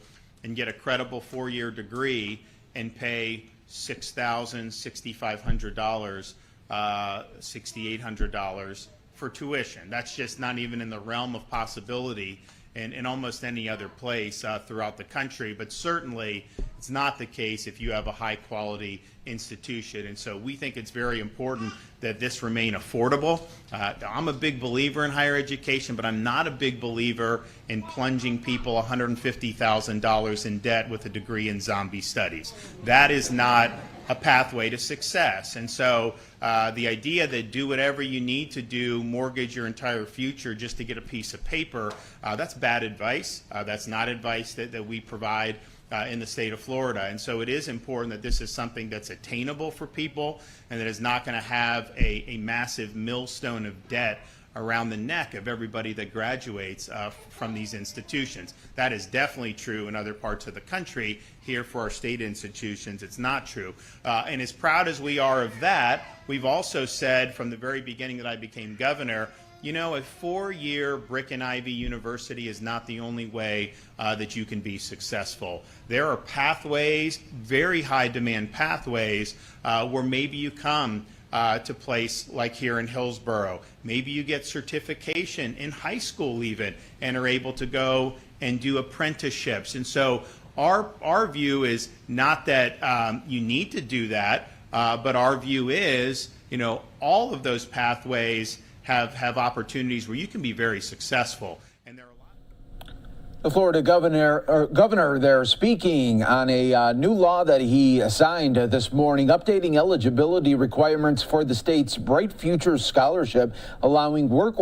and get a credible 4-year degree and pay $6,000, $6,500, $6,800 for tuition. That's just not even in the realm of possibility in almost any other place throughout the country. But certainly it's not the case if you have a high quality institution. And so we think it's very important that this remain affordable. I'm a big believer in higher education, but I'm not a big believer in plunging people $150,000 in debt with a degree in zombie studies. That is not a pathway to success. And so the idea that do whatever you need to do, mortgage your entire future just to get a piece of paper, that's bad advice. That's not advice that we provide in the state of Florida. And so it is important that this is something that's attainable for people and that is not going to have a massive millstone of debt around the neck of everybody that graduates from these institutions. That is definitely true in other parts of the country. Here for our state institutions, it's not true. And as proud as we are of that, we've also said from the very beginning that I became governor, you know, a 4-year brick and ivy university is not the only way that you can be successful. There are pathways, very high demand pathways, where maybe you come to place like here in Hillsborough. Maybe you get certification in high school even and are able to go and do apprenticeships. And so our view is not that you need to do that, but our view is, you know, all of those pathways have opportunities where you can be very successful. And there are a lot. The Florida governor there speaking on a new law that he signed this morning, updating eligibility requirements for the state's Bright Future Scholarship, allowing work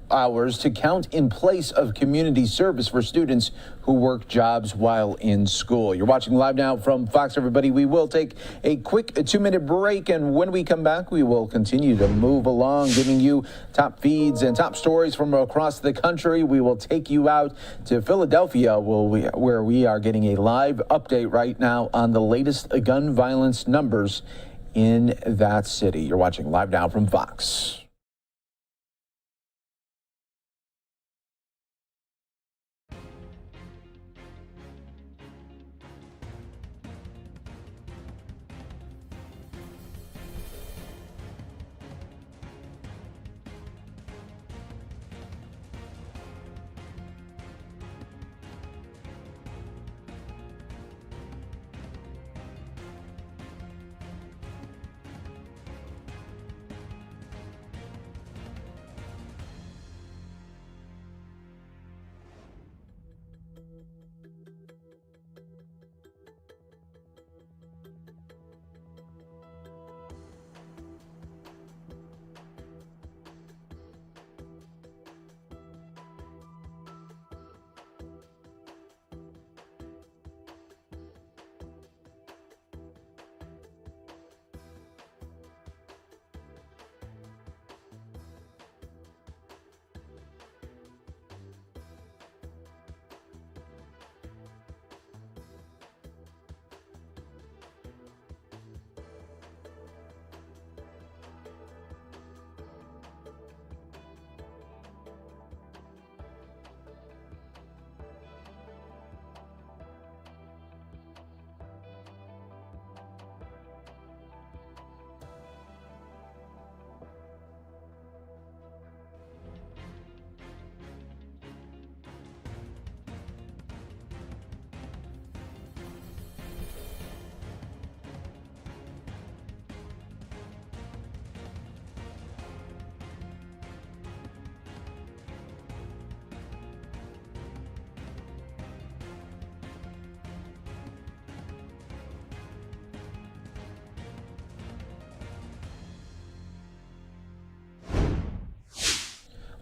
hours to count in place of community service for students who work jobs while in school. You're watching Live Now from Fox, everybody. We will take a quick 2-minute break, and when we come back, we will continue to move along, giving you top feeds and top stories from across the country. We will take you out to Philadelphia, where we are getting a live update right now on the latest gun violence numbers in that city. You're watching Live Now from Fox.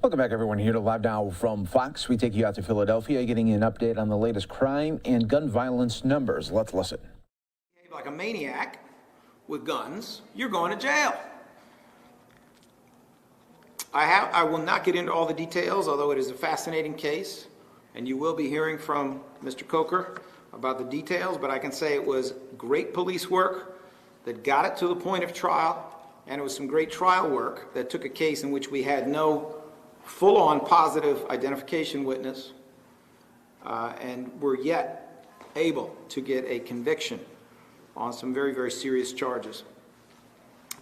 Welcome back, everyone, here to Live Now from Fox. We take you out to Philadelphia, getting an update on the latest crime and gun violence numbers. Let's listen. Like a maniac with guns, you're going to jail. I will not get into all the details, although it is a fascinating case, and you will be hearing from Mr. Coker about the details, but I can say it was great police work that got it to the point of trial, and it was some great trial work that took a case in which we had no full-on positive identification witness, and were yet able to get a conviction on some very, very serious charges.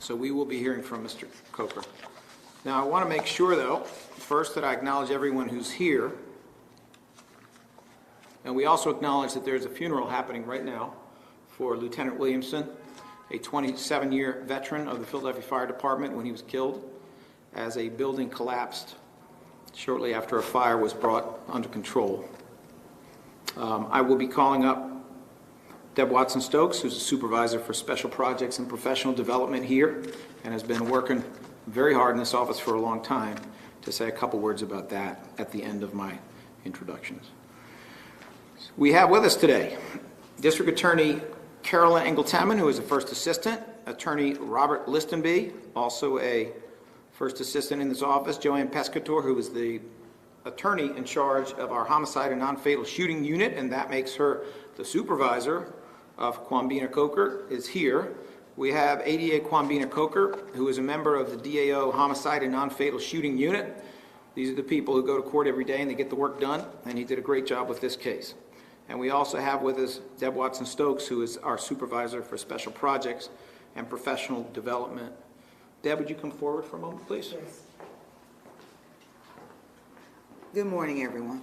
So we will be hearing from Mr. Coker. Now, I want to make sure, though, first that I acknowledge everyone who's here, and we also acknowledge that there's a funeral happening right now for Lieutenant Williamson, a 27-year veteran of the Philadelphia Fire Department when he was killed as a building collapsed shortly after a fire was brought under control. I will be calling up Deb Watson-Stokes, who's a supervisor for special projects and professional development here and has been working very hard in this office for a long time, to say a couple words about that at the end of my introductions. We have with us today District Attorney Carolyn Engeltamen, who is a first assistant, Attorney Robert Listenby, also a First assistant in this office, Joanne Pescator, who is the attorney in charge of our homicide and non-fatal shooting unit, and that makes her the supervisor of Kwambina Coker, is here. We have ADA Kwambina Coker, who is a member of the DAO homicide and non-fatal shooting unit. These are the people who go to court every day and they get the work done, and he did a great job with this case. And we also have with us Deb Watson-Stokes, who is our supervisor for special projects and professional development. Deb, would you come forward for a moment, please? Yes. Good morning, everyone.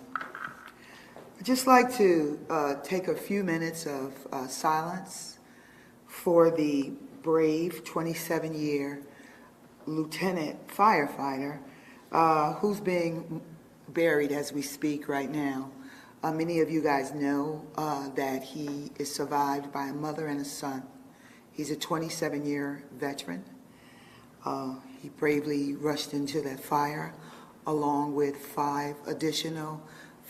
I'd just like to take a few minutes of silence for the brave 27-year lieutenant firefighter who's being buried as we speak right now. Many of you guys know that he is survived by a mother and a son. He's a 27-year veteran. He bravely rushed into that fire along with 5 additional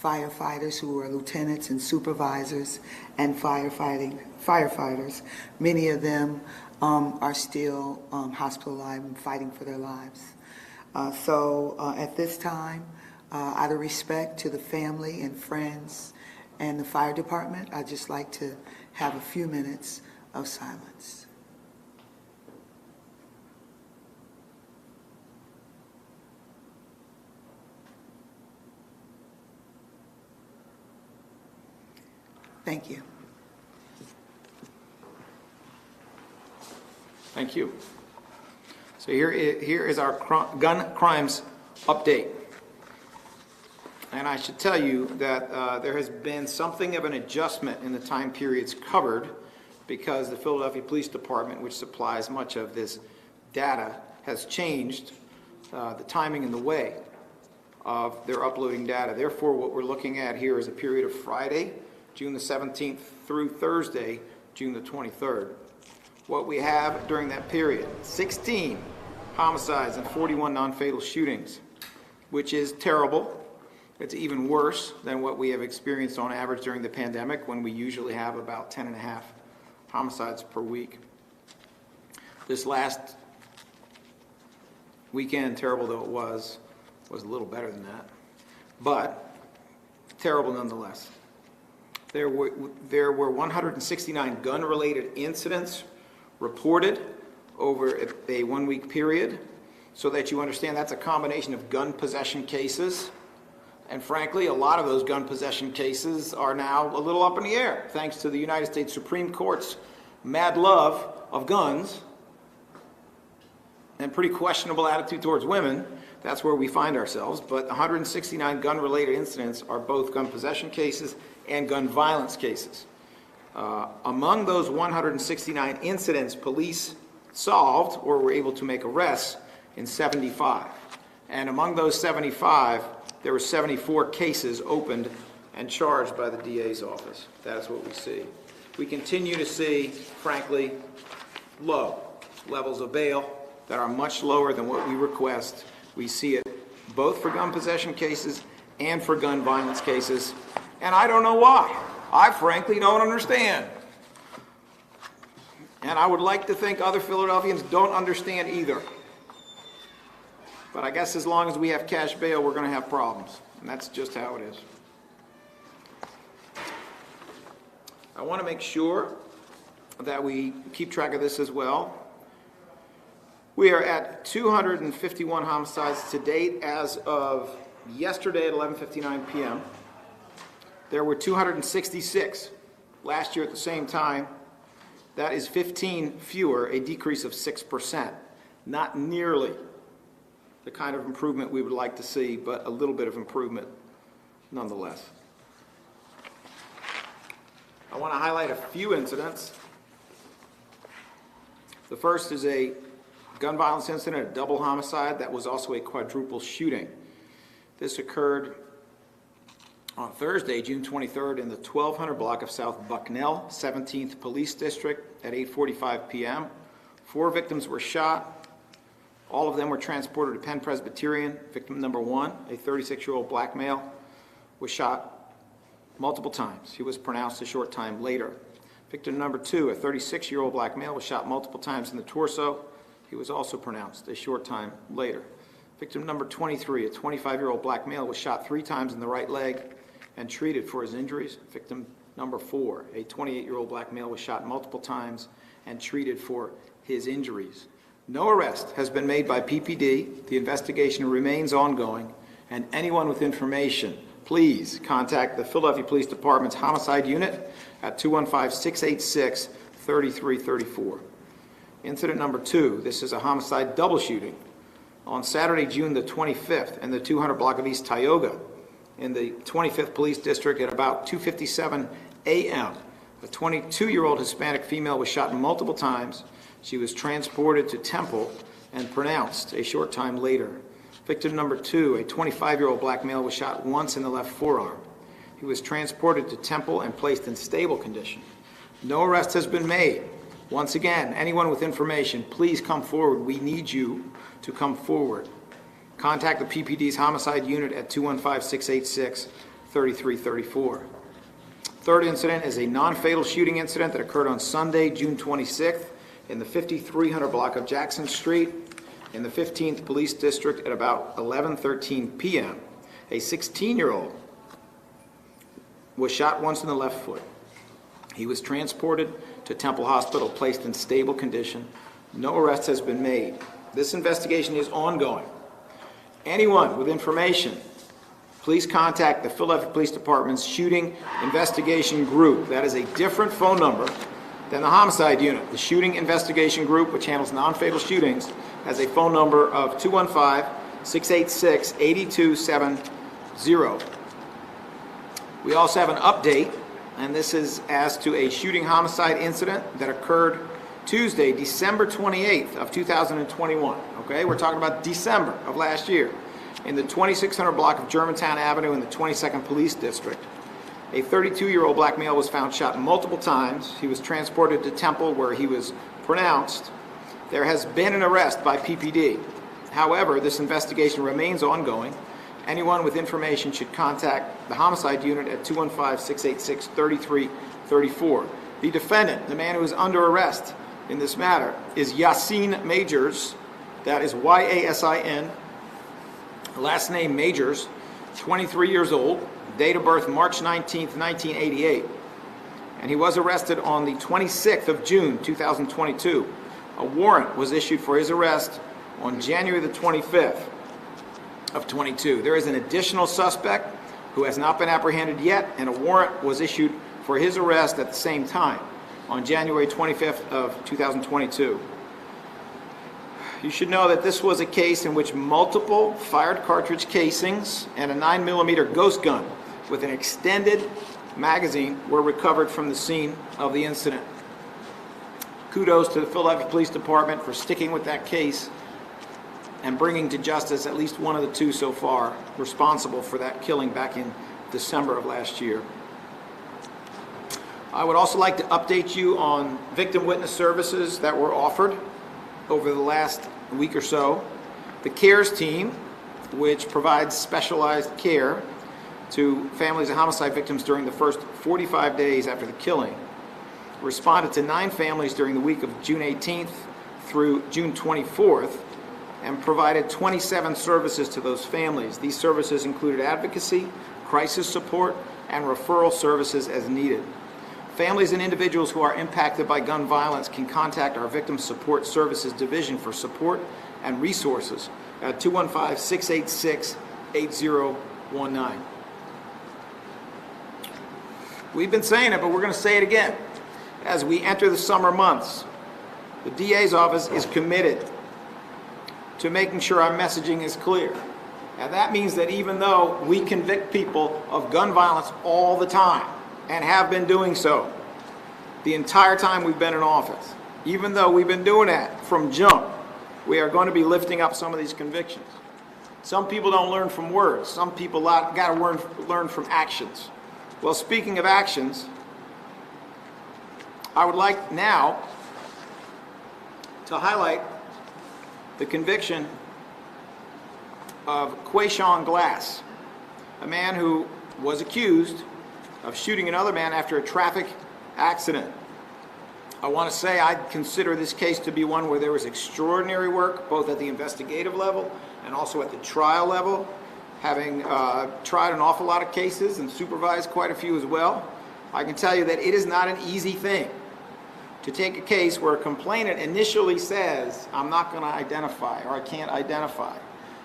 firefighters who were lieutenants and supervisors and firefighters. Many of them are still hospitalized and fighting for their lives. So at this time, out of respect to the family and friends and the fire department, I'd just like to have a few minutes of silence. Thank you. Thank you. So here is our gun crimes update. And I should tell you that there has been something of an adjustment in the time periods covered because the Philadelphia Police Department, which supplies much of this data, has changed the timing and the way of their uploading data. Therefore, what we're looking at here is a period of Friday, June the 17th through Thursday, June the 23rd. What we have during that period, 16 homicides and 41 non-fatal shootings, which is terrible. It's even worse than what we have experienced on average during the pandemic, when we usually have about 10.5 homicides per week. This last weekend, terrible though it was a little better than that, but terrible nonetheless. There were 169 gun-related incidents reported over a 1-week period, so that you understand that's a combination of gun possession cases, and frankly, a lot of those gun possession cases are now a little up in the air, thanks to the United States Supreme Court's mad love of guns and pretty questionable attitude towards women. That's where we find ourselves, but 169 gun-related incidents are both gun possession cases and gun violence cases. Among those 169 incidents, police solved or were able to make arrests in 75. And among those 75, there were 74 cases opened and charged by the DA's office. That's what we see. We continue to see, frankly, low levels of bail that are much lower than what we request. We see it both for gun possession cases and for gun violence cases. And I don't know why. I frankly don't understand. And I would like to think other Philadelphians don't understand either. But I guess as long as we have cash bail, we're going to have problems. And that's just how it is. I want to make sure that we keep track of this as well. We are at 251 homicides to date as of yesterday at 11:59 p.m. There were 266 last year at the same time. That is 15 fewer, a decrease of 6%. Not nearly the kind of improvement we would like to see, but a little bit of improvement nonetheless. I want to highlight a few incidents. The first is a gun violence incident, a double homicide that was also a quadruple shooting. This occurred on Thursday, June 23rd, in the 1200 block of South Bucknell, 17th Police District at 8:45 p.m. 4 victims were shot. All of them were transported to Penn Presbyterian. Victim number 1, a 36-year-old black male, was shot multiple times. He was pronounced a short time later. Victim number 2, a 36-year-old black male, was shot multiple times in the torso. He was also pronounced a short time later. Victim number 23, a 25-year-old black male, was shot 3 times in the right leg and treated for his injuries. Victim number 4, a 28-year-old black male, was shot multiple times and treated for his injuries. No arrest has been made by PPD. The investigation remains ongoing, and anyone with information, please contact the Philadelphia Police Department's Homicide Unit at 215-686-3334. Incident number 2, this is a homicide double shooting on Saturday, June the 25th in the 200 block of East Tioga in the 25th Police District at about 2:57 a.m. A 22-year-old Hispanic female was shot multiple times. She was transported to Temple and pronounced a short time later. Victim number 2, a 25-year-old black male, was shot once in the left forearm. He was transported to Temple and placed in stable condition. No arrest has been made. Once again, anyone with information, please come forward. We need you to come forward. Contact the PPD's Homicide Unit at 215-686-3334. Third incident is a non-fatal shooting incident that occurred on Sunday, June 26th in the 5300 block of Jackson Street in the 15th Police District at about 11:13 p.m. A 16-year-old was shot once in the left foot. He was transported to Temple Hospital, placed in stable condition. No arrest has been made. This investigation is ongoing. Anyone with information, please contact the Philadelphia Police Department's Shooting Investigation Group. That is a different phone number than the Homicide Unit. The Shooting Investigation Group, which handles non-fatal shootings, has a phone number of 215-686-8270. We also have an update, and this is as to a shooting homicide incident that occurred Tuesday, December 28th of 2021. Okay, we're talking about December of last year in the 2600 block of Germantown Avenue in the 22nd Police District. A 32-year-old black male was found shot multiple times. He was transported to Temple where he was pronounced. There has been an arrest by PPD. However, this investigation remains ongoing. Anyone with information should contact the Homicide Unit at 215-686-3334. The defendant, the man who is under arrest in this matter, is Yasin Majors. That is Y-A-S-I-N. Last name Majors, 23 years old, date of birth March 19th, 1988. And he was arrested on the 26th of June, 2022. A warrant was issued for his arrest on January the 25th of 22. There is an additional suspect who has not been apprehended yet, and a warrant was issued for his arrest at the same time on January 25th of 2022. You should know that this was a case in which multiple fired cartridge casings and a 9mm ghost gun with an extended magazine were recovered from the scene of the incident. Kudos to the Philadelphia Police Department for sticking with that case and bringing to justice at least one of the two so far responsible for that killing back in December of last year. I would also like to update you on victim witness services that were offered over the last week or so. The CARES team, which provides specialized care to families of homicide victims during the first 45 days after the killing, responded to 9 families during the week of June 18th through June 24th and provided 27 services to those families. These services included advocacy, crisis support, and referral services as needed. Families and individuals who are impacted by gun violence can contact our Victim Support Services Division for support and resources at 215-686-8019. We've been saying it, but we're going to say it again. As we enter the summer months, the DA's office is committed to making sure our messaging is clear. And that means that even though we convict people of gun violence all the time, and have been doing so the entire time we've been in office, even though we've been doing that from jump, we are going to be lifting up some of these convictions. Some people don't learn from words. Some people got to learn from actions. Well, speaking of actions, I would like now to highlight the conviction of Quayshawn Glass, a man who was accused of shooting another man after a traffic accident. I want to say I consider this case to be one where there was extraordinary work, both at the investigative level and also at the trial level, having tried an awful lot of cases and supervised quite a few as well. I can tell you that it is not an easy thing to take a case where a complainant initially says, I'm not going to identify, or I can't identify,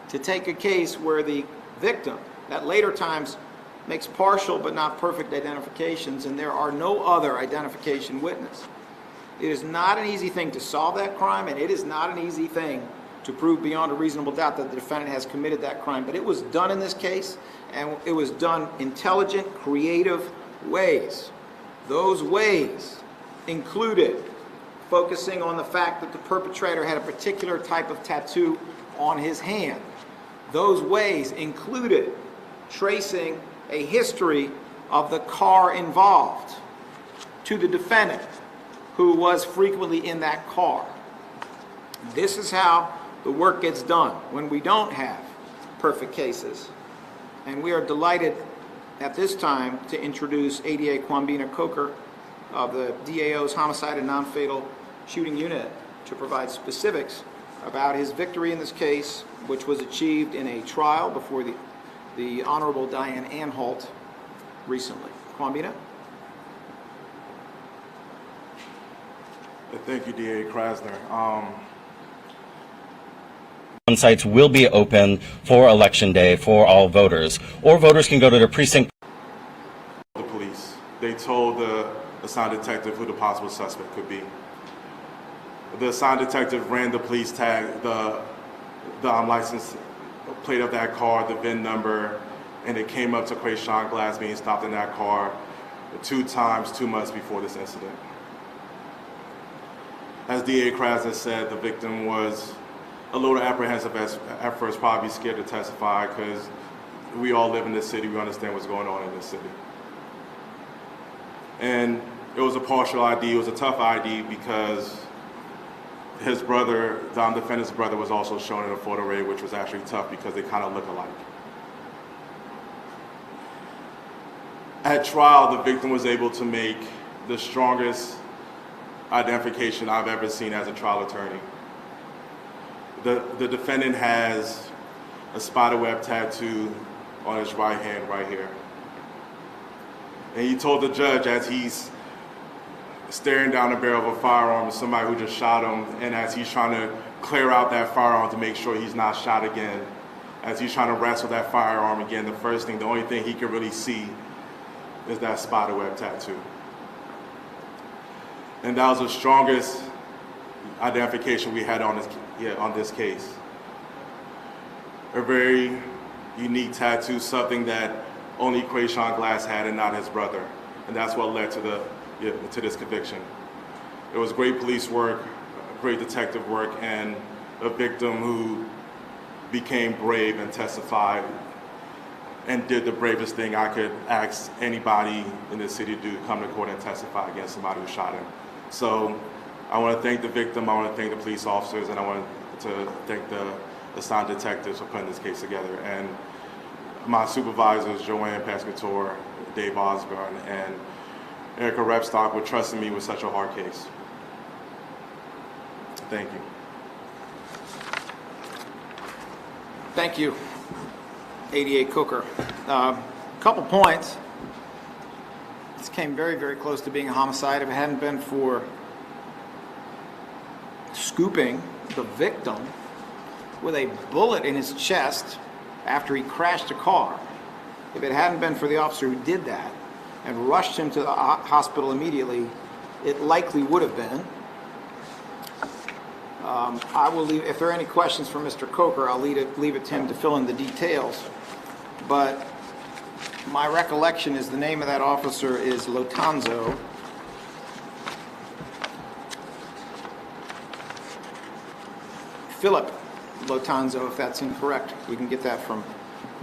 to take a case where the victim, at later times, makes partial but not perfect identifications, and there are no other identification witness. It is not an easy thing to solve that crime, and it is not an easy thing to prove beyond a reasonable doubt that the defendant has committed that crime. But it was done in this case, and it was done intelligent, creative ways. Those ways included focusing on the fact that the perpetrator had a particular type of tattoo on his hand. Those ways included tracing a history of the car involved to the defendant, who was frequently in that car. This is how the work gets done when we don't have perfect cases. And we are delighted at this time to introduce ADA Kwambina Coker of the DAO's Homicide and Non-Fatal Shooting Unit to provide specifics about his victory in this case, which was achieved in a trial before the Honorable Diane Anhalt recently. Kwambina? Thank you, DA Krasner. Sites will be open for Election Day for all voters, or voters can go to their precinct. The police. They told the assigned detective who the possible suspect could be. The assigned detective ran the police tag, the license plate of that car, the VIN number, and it came up to Quayshawn Glass being stopped in that car 2 times 2 months before this incident. As DA Krasner said, the victim was a little apprehensive at first, probably scared to testify, because we all live in this city, we understand what's going on in this city. And it was a partial ID, it was a tough ID because his brother, the defendant's brother, was also shown in a photo array, which was actually tough because they kind of look alike. At trial, the victim was able to make the strongest identification I've ever seen as a trial attorney. The defendant has a spiderweb tattoo on his right hand right here. And he told the judge, as he's staring down the barrel of a firearm of somebody who just shot him, and as he's trying to clear out that firearm to make sure he's not shot again, as he's trying to wrestle that firearm again, the only thing he could really see is that spiderweb tattoo. And that was the strongest identification we had on this case. A very unique tattoo, something that only Quayshawn Glass had and not his brother. And that's what led to this conviction. It was great police work, great detective work, and a victim who became brave and testified and did the bravest thing I could ask anybody in this city to do, come to court and testify against somebody who shot him. So I want to thank the victim, I want to thank the police officers, and I want to thank the assigned detectives for putting this case together. And my supervisors, Joanne Pescator, Dave Osborne, and Erica Repstock, for trusting me with such a hard case. Thank you. Thank you, ADA Coker. Couple points. This came very, very close to being a homicide. If it hadn't been for scooping the victim with a bullet in his chest after he crashed a car, if it hadn't been for the officer who did that and rushed him to the hospital immediately, it likely would have been. I will leave, if there are any questions for Mr. Coker, I'll leave it to him to fill in the details. But my recollection is the name of that officer is Lotanzo. Philip Lotanzo, if that's incorrect. We can get that from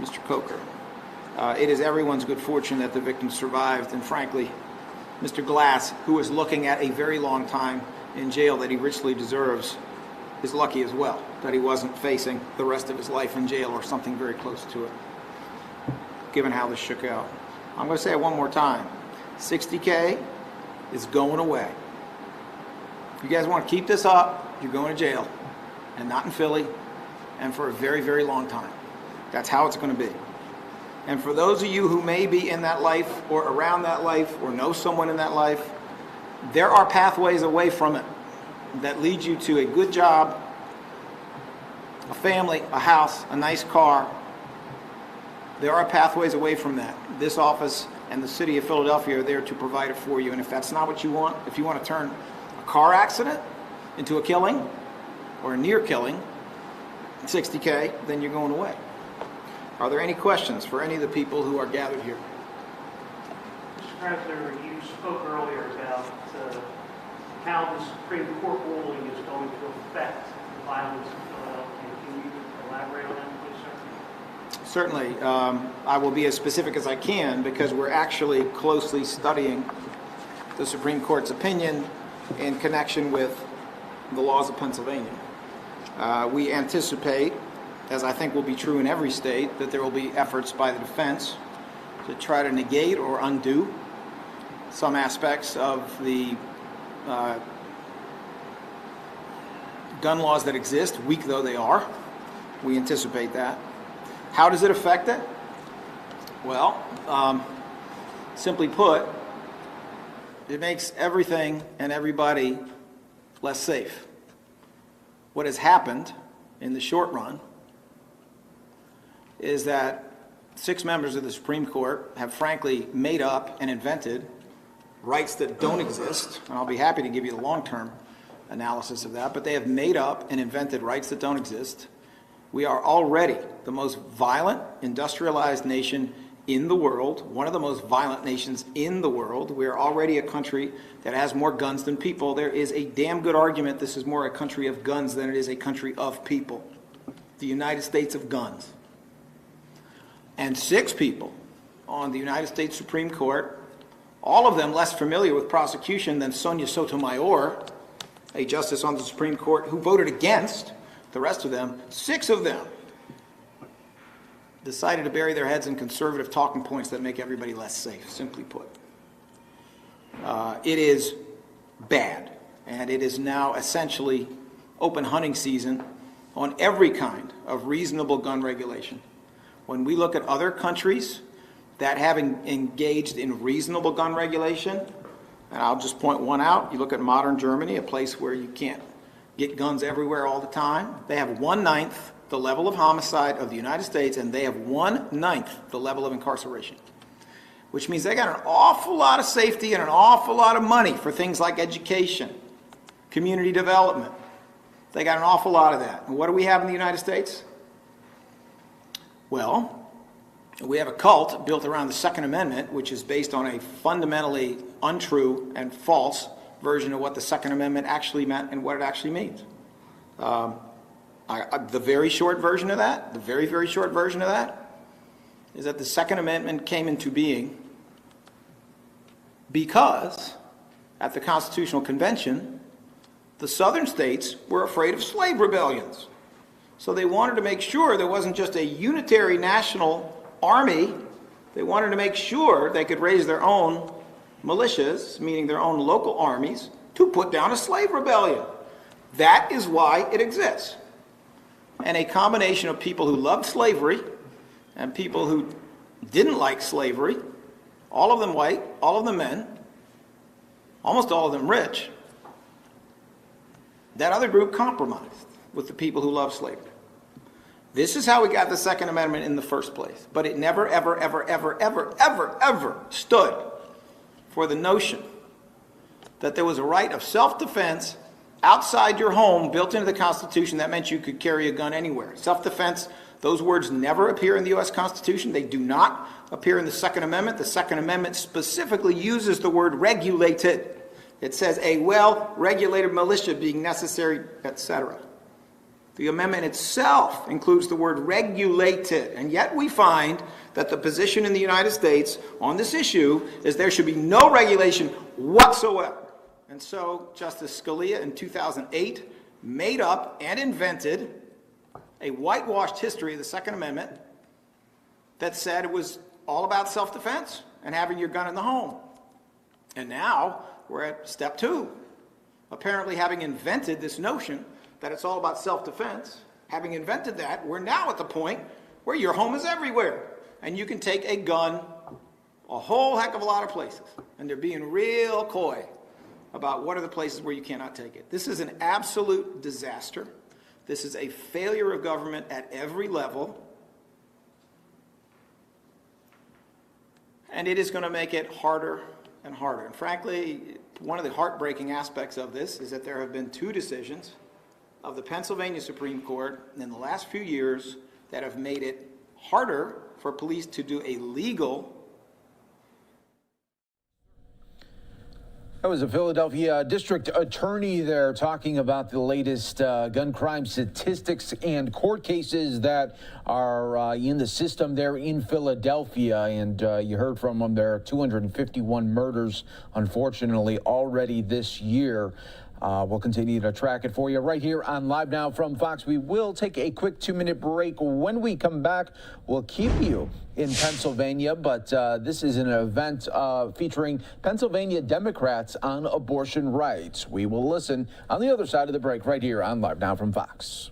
Mr. Coker. It is everyone's good fortune that the victim survived, and frankly, Mr. Glass, who is looking at a very long time in jail that he richly deserves, is lucky as well that he wasn't facing the rest of his life in jail or something very close to it, given how this shook out. I'm going to say it one more time. 60K is going away. You guys want to keep this up, you're going to jail, and not in Philly, and for a very, very long time. That's how it's going to be. And for those of you who may be in that life or around that life or know someone in that life, there are pathways away from it that lead you to a good job, a family, a house, a nice car. There are pathways away from that. This office and the city of Philadelphia are there to provide it for you. And if that's not what you want, if you want to turn a car accident into a killing or a near killing, $60K, then you're going away. Are there any questions for any of the people who are gathered here? Mr. Krasner, you spoke earlier about how the Supreme Court ruling is going to affect the violence in Philadelphia. Can you elaborate on that, please, sir? Certainly. I will be as specific as I can because we're actually closely studying the Supreme Court's opinion in connection with the laws of Pennsylvania. We anticipate, as I think will be true in every state, that there will be efforts by the defense to try to negate or undo some aspects of the gun laws that exist, weak though they are. We anticipate that. How does it affect it? Well, simply put, it makes everything and everybody less safe. What has happened in the short run is that 6 members of the Supreme Court have frankly made up and invented rights that don't exist, and I'll be happy to give you the long-term analysis of that, but they have made up and invented rights that don't exist. We are already the most violent, industrialized nation in the world, one of the most violent nations in the world. We are already a country that has more guns than people. There is a damn good argument this is more a country of guns than it is a country of people. The United States of guns. And 6 people on the United States Supreme Court, all of them less familiar with prosecution than Sonia Sotomayor, a justice on the Supreme Court who voted against the rest of them. 6 of them decided to bury their heads in conservative talking points that make everybody less safe, simply put. It is bad, and it is now essentially open hunting season on every kind of reasonable gun regulation. When we look at other countries that have engaged in reasonable gun regulation, and I'll just point one out, you look at modern Germany, a place where you can't get guns everywhere all the time. They have 1/9 the level of homicide of the United States, and they have 1/9 the level of incarceration, which means they got an awful lot of safety and an awful lot of money for things like education, community development. They got an awful lot of that. And what do we have in the United States? Well, we have a cult built around the Second Amendment, which is based on a fundamentally untrue and false version of what the Second Amendment actually meant and what it actually means. The very short version of that, the very, very short version of that, is that the Second Amendment came into being because at the Constitutional Convention, the southern states were afraid of slave rebellions. So they wanted to make sure there wasn't just a unitary national army. They wanted to make sure they could raise their own militias, meaning their own local armies, to put down a slave rebellion. That is why it exists. And a combination of people who loved slavery and people who didn't like slavery, all of them white, all of them men, almost all of them rich, that other group compromised with the people who loved slavery. This is how we got the Second Amendment in the first place. But it never, ever, ever, ever, ever, ever, ever stood for the notion that there was a right of self-defense outside your home built into the Constitution that meant you could carry a gun anywhere. Self-defense, those words never appear in the U.S. Constitution. They do not appear in the Second Amendment. The Second Amendment specifically uses the word regulated. It says a well-regulated militia being necessary, etc. The amendment itself includes the word regulated, and yet we find that the position in the United States on this issue is there should be no regulation whatsoever. And so Justice Scalia in 2008 made up and invented a whitewashed history of the Second Amendment that said it was all about self-defense and having your gun in the home. And now we're at step 2 apparently having invented this notion that it's all about self-defense, having invented that, we're now at the point where your home is everywhere. And you can take a gun a whole heck of a lot of places. And they're being real coy about what are the places where you cannot take it. This is an absolute disaster. This is a failure of government at every level. And it is going to make it harder and harder. And frankly, one of the heartbreaking aspects of this is that there have been two decisions of the Pennsylvania Supreme Court in the last few years that have made it harder for police to do a legal. That was a Philadelphia district attorney there talking about the latest gun crime statistics and court cases that are in the system there in Philadelphia. And you heard from them there, 251 murders, unfortunately, already this year. We'll continue to track it for you right here on Live Now from Fox. We will take a quick 2-minute break. When we come back, we'll keep you in Pennsylvania, but this is an event featuring Pennsylvania Democrats on abortion rights. We will listen on the other side of the break right here on Live Now from Fox.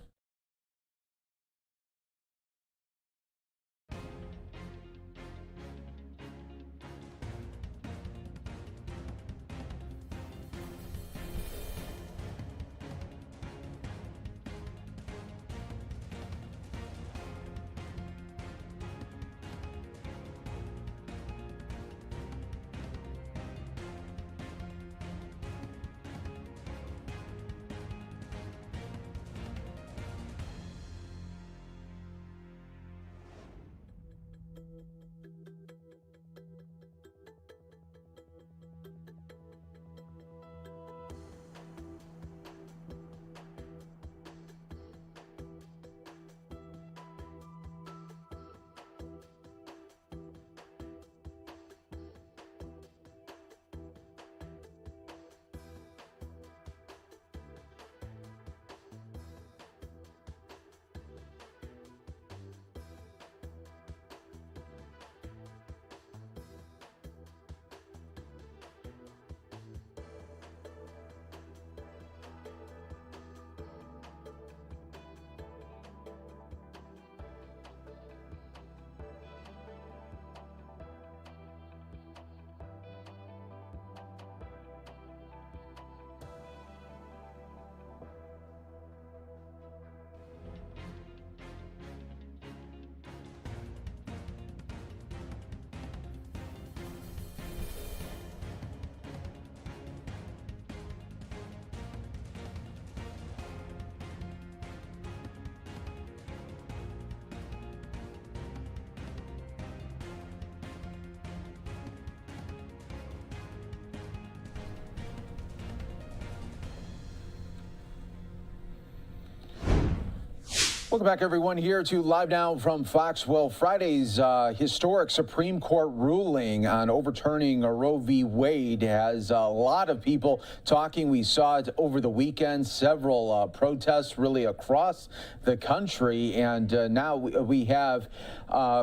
Welcome back, everyone, here to Live Now from Fox. Well, Friday's historic Supreme Court ruling on overturning Roe v. Wade has a lot of people talking. We saw it over the weekend, several protests really across the country. And now we have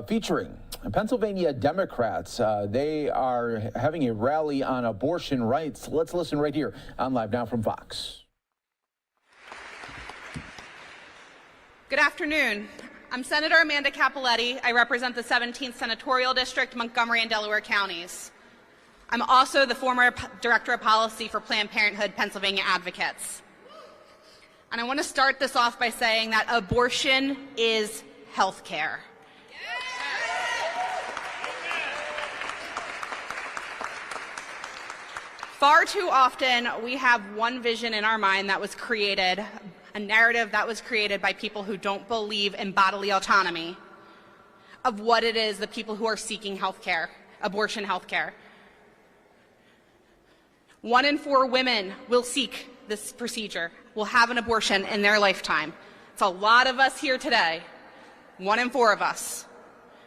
featuring Pennsylvania Democrats. They are having a rally on abortion rights. Let's listen right here on Live Now from Fox. Good afternoon. I'm Senator Amanda Capoletti. I represent the 17th Senatorial District, Montgomery and Delaware counties. I'm also the former Director of Policy for Planned Parenthood Pennsylvania Advocates. And I want to start this off by saying that abortion is health care. Far too often, we have one vision in our mind that was created, a narrative that was created by people who don't believe in bodily autonomy of what it is the people who are seeking health care, abortion health care. 1 in 4 women will seek this procedure, will have an abortion in their lifetime. It's a lot of us here today, 1 in 4 of us,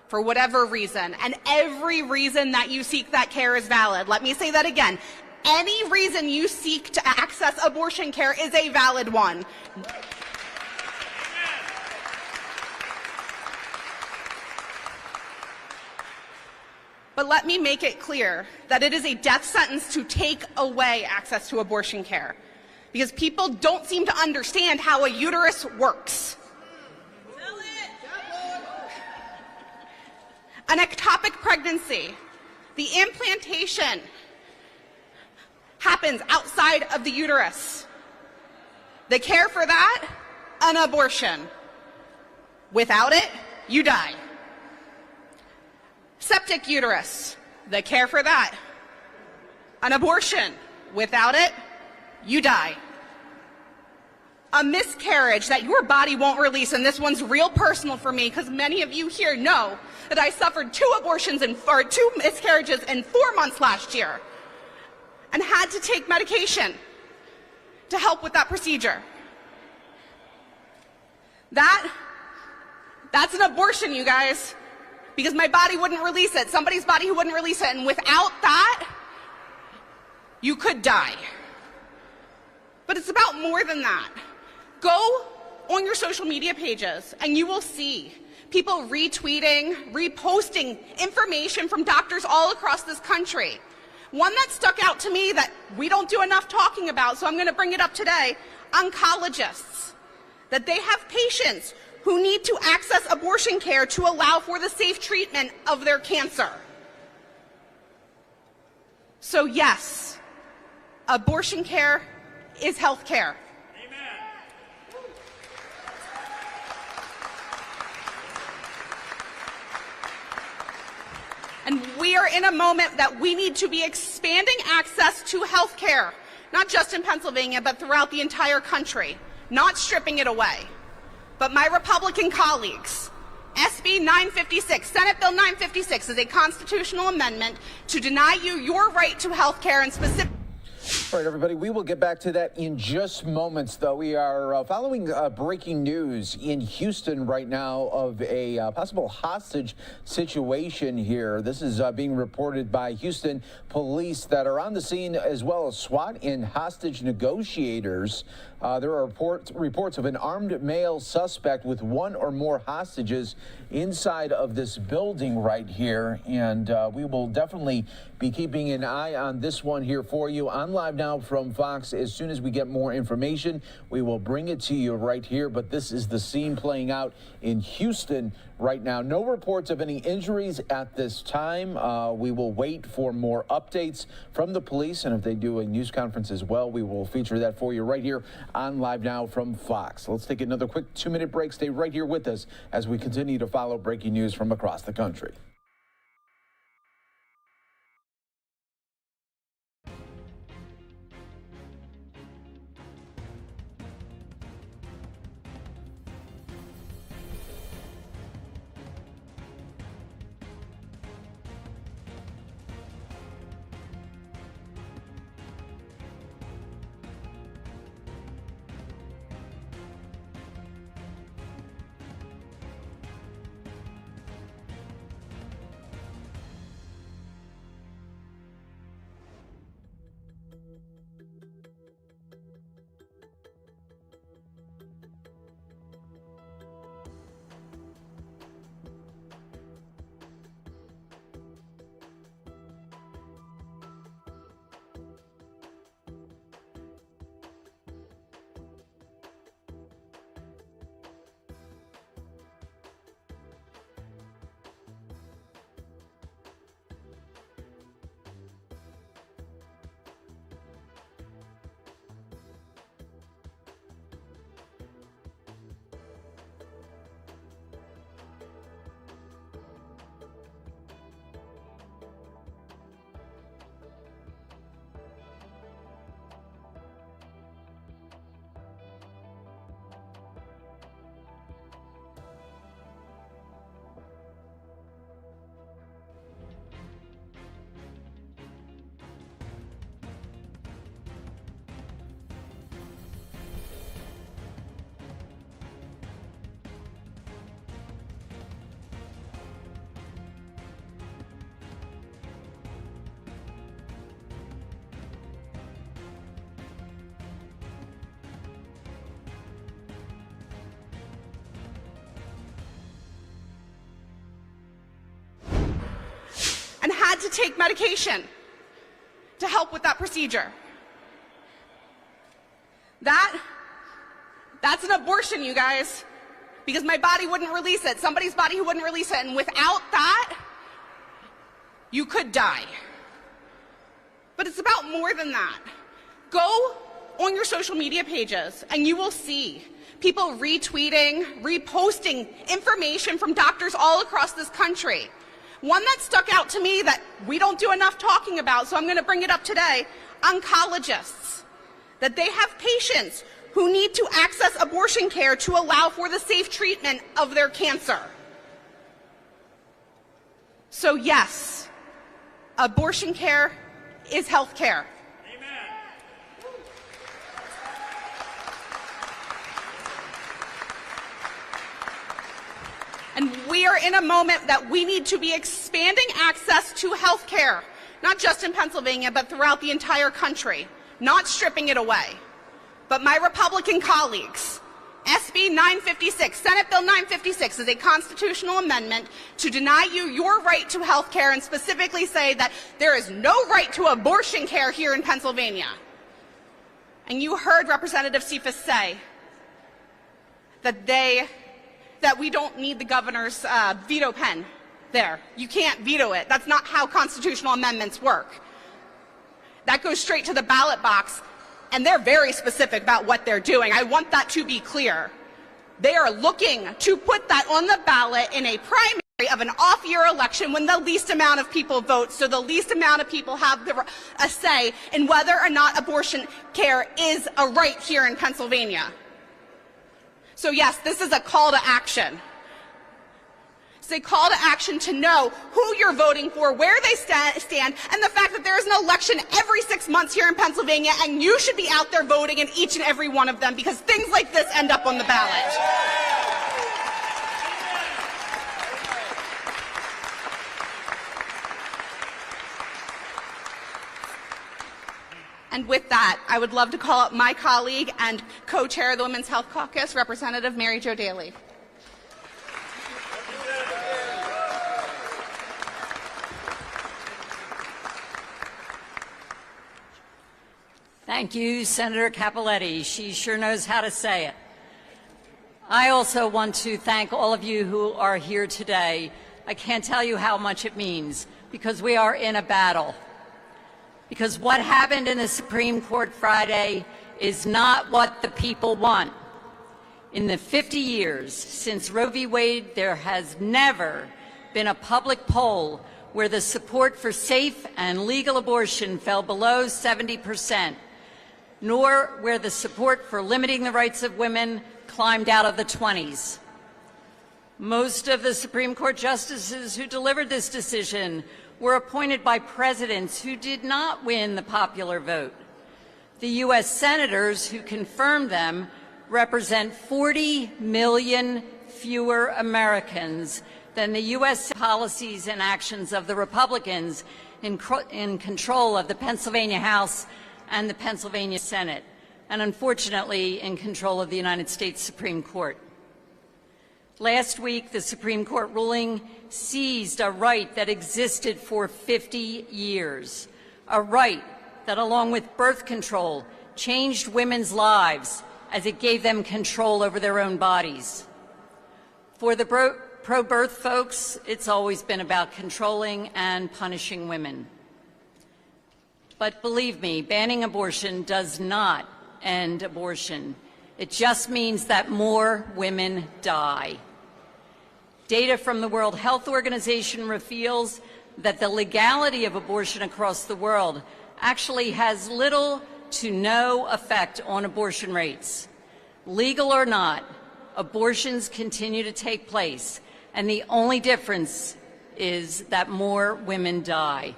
for whatever reason. And every reason that you seek that care is valid. Let me say that again. Any reason you seek to access abortion care is a valid one. But let me make it clear that it is a death sentence to take away access to abortion care. because people don't seem to understand how a uterus works. An ectopic pregnancy, the implantation happens outside of the uterus. The care for that, an abortion. Without it, you die. Septic uterus, the care for that, an abortion. Without it, you die. A miscarriage that your body won't release, and this one's real personal for me because many of you here know that I suffered 2 miscarriages in 4 months last year and had to take medication to help with that procedure. That's an abortion, you guys, because my body wouldn't release it. Somebody's body who wouldn't release it, and without that, you could die. But it's about more than that. Go on your social media pages and you will see people retweeting, reposting information from doctors all across this country. One that stuck out to me that we don't do enough talking about, so I'm going to bring it up today, oncologists, that they have patients who need to access abortion care to allow for the safe treatment of their cancer. So yes, abortion care is health care. And we are in a moment that we need to be expanding access to health care, not just in Pennsylvania, but throughout the entire country, not stripping it away. But my Republican colleagues, SB 956, Senate Bill 956, is a constitutional amendment to deny you your right to health care and specific. All right, everybody, we will get back to that in just moments, though. We are following breaking news in Houston right now of a possible hostage situation here. This is being reported by Houston police that are on the scene, as well as SWAT and hostage negotiators. There are reports of an armed male suspect with 1 or more hostages inside of this building right here. And we will definitely be keeping an eye on this one here for you on Live Now from Fox. As soon as we get more information, we will bring it to you right here. But this is the scene playing out in Houston right now. No reports of any injuries at this time. We will wait for more updates from the police, and if they do a news conference as well, we will feature that for you right here on Live Now from Fox. Let's take another quick 2-minute break. Stay right here with us as we continue to follow breaking news from across the country. And had to take medication to help with that procedure. That's an abortion, you guys, because my body wouldn't release it. Somebody's body who wouldn't release it, and without that, you could die. But it's about more than that. Go on your social media pages, and you will see people retweeting, reposting information from doctors all across this country. One that stuck out to me that we don't do enough talking about, so I'm going to bring it up today, oncologists, that they have patients who need to access abortion care to allow for the safe treatment of their cancer. So yes, abortion care is health care. And we are in a moment that we need to be expanding access to health care, not just in Pennsylvania, but throughout the entire country, not stripping it away. But my Republican colleagues, SB 956, Senate Bill 956, is a constitutional amendment to deny you your right to health care and specifically say that there is no right to abortion care here in Pennsylvania. And you heard Representative Cephas say that we don't need the governor's veto pen there. You can't veto it. That's not how constitutional amendments work. That goes straight to the ballot box, and they're very specific about what they're doing. I want that to be clear. They are looking to put that on the ballot in a primary of an off-year election when the least amount of people vote, so the least amount of people have a say in whether or not abortion care is a right here in Pennsylvania. So yes, this is a call to action. It's a call to action to know who you're voting for, where they stand, and the fact that there is an election every 6 months here in Pennsylvania, and you should be out there voting in each and every one of them because things like this end up on the ballot. And with that, I would love to call up my colleague and co-chair of the Women's Health Caucus, Representative Mary Jo Daley. Thank you, Senator Capoletti. She sure knows how to say it. I also want to thank all of you who are here today. I can't tell you how much it means because we are in a battle. Because what happened in the Supreme Court Friday is not what the people want. In the 50 years since Roe v. Wade, there has never been a public poll where the support for safe and legal abortion fell below 70%, nor where the support for limiting the rights of women climbed out of the 20s. Most of the Supreme Court justices who delivered this decision were appointed by presidents who did not win the popular vote. The U.S. senators who confirmed them represent 40 million fewer Americans than the U.S. policies and actions of the Republicans in control of the Pennsylvania House and the Pennsylvania Senate, and unfortunately in control of the United States Supreme Court. Last week, the Supreme Court ruling seized a right that existed for 50 years, a right that, along with birth control, changed women's lives as it gave them control over their own bodies. For the pro-birth folks, it's always been about controlling and punishing women. But believe me, banning abortion does not end abortion. It just means that more women die. Data from the World Health Organization reveals that the legality of abortion across the world actually has little to no effect on abortion rates. Legal or not, abortions continue to take place, and the only difference is that more women die.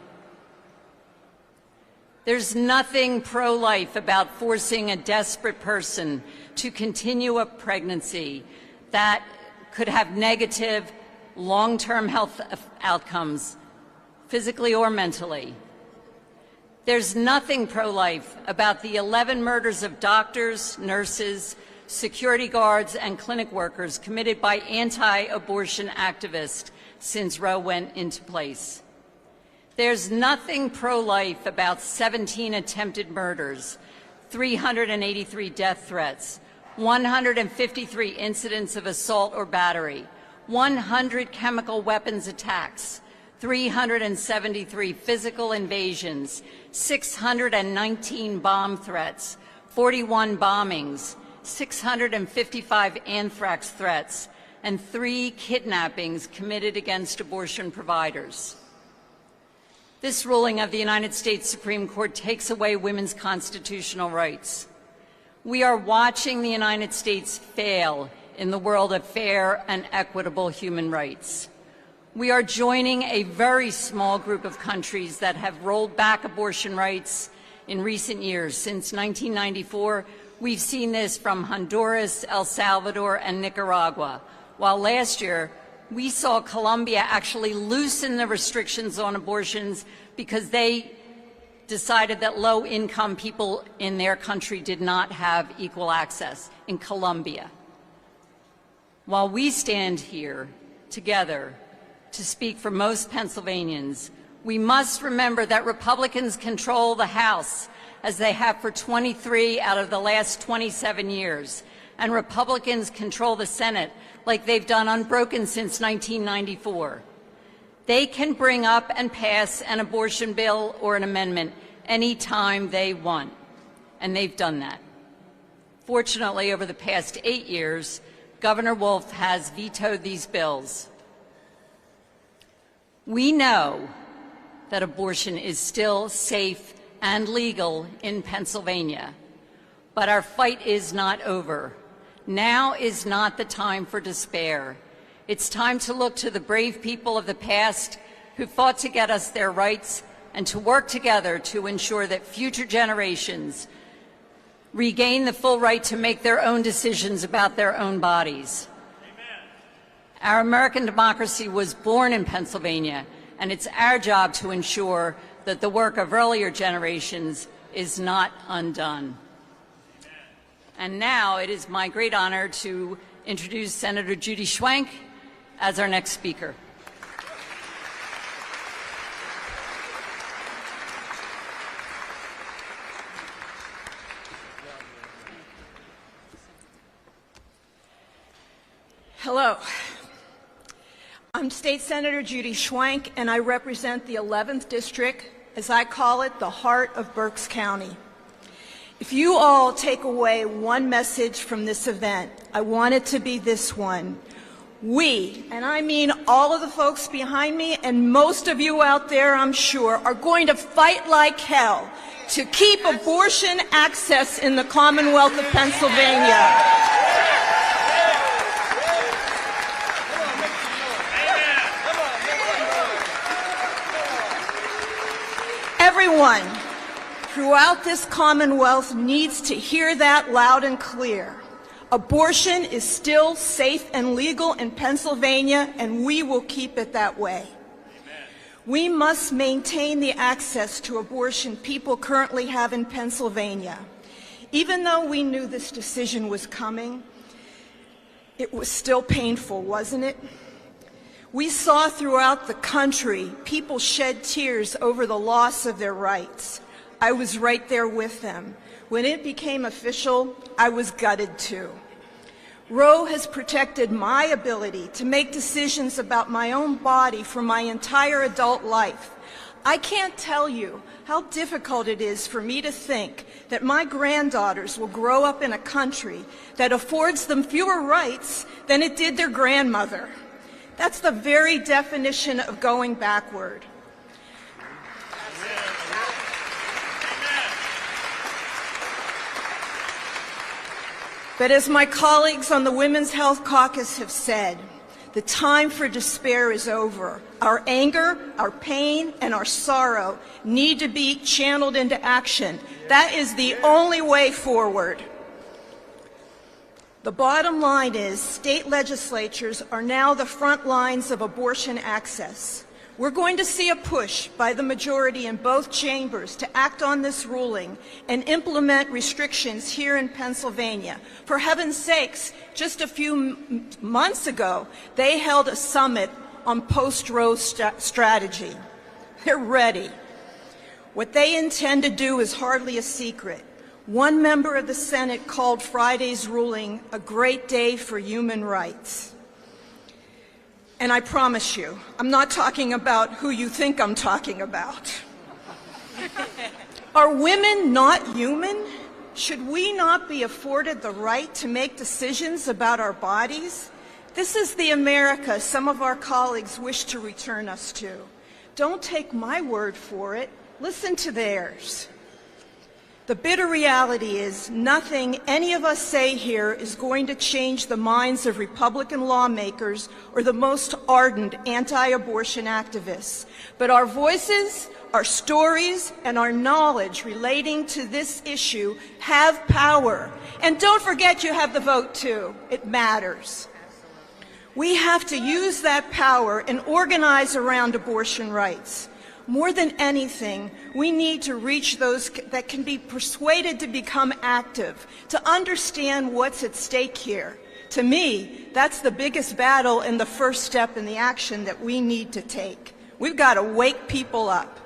There's nothing pro-life about forcing a desperate person to continue a pregnancy that could have negative long-term health outcomes, physically or mentally. There's nothing pro-life about the 11 murders of doctors, nurses, security guards, and clinic workers committed by anti-abortion activists since Roe went into place. There's nothing pro-life about 17 attempted murders, 383 death threats, 153 incidents of assault or battery, 100 chemical weapons attacks, 373 physical invasions, 619 bomb threats, 41 bombings, 655 anthrax threats, and 3 kidnappings committed against abortion providers. This ruling of the United States Supreme Court takes away women's constitutional rights. We are watching the United States fail in the world of fair and equitable human rights. We are joining a very small group of countries that have rolled back abortion rights in recent years. Since 1994, we've seen this from Honduras, El Salvador, and Nicaragua, while last year we saw Colombia actually loosen the restrictions on abortions because they decided that low-income people in their country did not have equal access in Colombia. While we stand here together to speak for most Pennsylvanians, we must remember that Republicans control the House, as they have for 23 out of the last 27 years, and Republicans control the Senate like they've done unbroken since 1994. They can bring up and pass an abortion bill or an amendment anytime they want, and they've done that. Fortunately, over the past 8 years, Governor Wolf has vetoed these bills. We know that abortion is still safe and legal in Pennsylvania, but our fight is not over. Now is not the time for despair. It's time to look to the brave people of the past who fought to get us their rights and to work together to ensure that future generations regain the full right to make their own decisions about their own bodies. Amen. Our American democracy was born in Pennsylvania, and it's our job to ensure that the work of earlier generations is not undone. And now it is my great honor to introduce Senator Judy Schwenk as our next speaker. Hello. I'm State Senator Judy Schwenk, and I represent the 11th District, as I call it, the heart of Berks County. If you all take away one message from this event, I want it to be this one. We, and I mean all of the folks behind me and most of you out there, I'm sure, are going to fight like hell to keep abortion access in the Commonwealth of Pennsylvania. Everyone throughout this Commonwealth needs to hear that loud and clear. Abortion is still safe and legal in Pennsylvania, and we will keep it that way. Amen. We must maintain the access to abortion people currently have in Pennsylvania. Even though we knew this decision was coming, it was still painful, wasn't it? We saw throughout the country people shed tears over the loss of their rights. I was right there with them. When it became official, I was gutted too. Roe has protected my ability to make decisions about my own body for my entire adult life. I can't tell you how difficult it is for me to think that my granddaughters will grow up in a country that affords them fewer rights than it did their grandmother. That's the very definition of going backward. But as my colleagues on the Women's Health Caucus have said, the time for despair is over. Our anger, our pain, and our sorrow need to be channeled into action. That is the only way forward. The bottom line is state legislatures are now the front lines of abortion access. We're going to see a push by the majority in both chambers to act on this ruling and implement restrictions here in Pennsylvania. For heaven's sakes, just a few months ago, they held a summit on post-Roe strategy. They're ready. What they intend to do is hardly a secret. One member of the Senate called Friday's ruling a great day for human rights. And I promise you, I'm not talking about who you think I'm talking about. Are women not human? Should we not be afforded the right to make decisions about our bodies? This is the America some of our colleagues wish to return us to. Don't take my word for it. Listen to theirs. The bitter reality is nothing any of us say here is going to change the minds of Republican lawmakers or the most ardent anti-abortion activists. But our voices, our stories, and our knowledge relating to this issue have power. And don't forget you have the vote too. It matters. We have to use that power and organize around abortion rights. More than anything, we need to reach those that can be persuaded to become active, to understand what's at stake here. To me, that's the biggest battle and the first step in the action that we need to take. We've got to wake people up.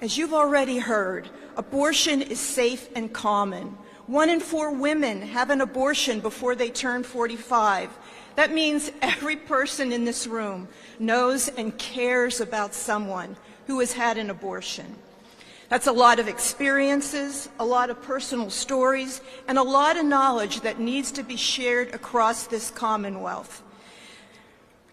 As you've already heard, abortion is safe and common. 1 in 4 women have an abortion before they turn 45. That means every person in this room knows and cares about someone who has had an abortion. That's a lot of experiences, a lot of personal stories, and a lot of knowledge that needs to be shared across this Commonwealth.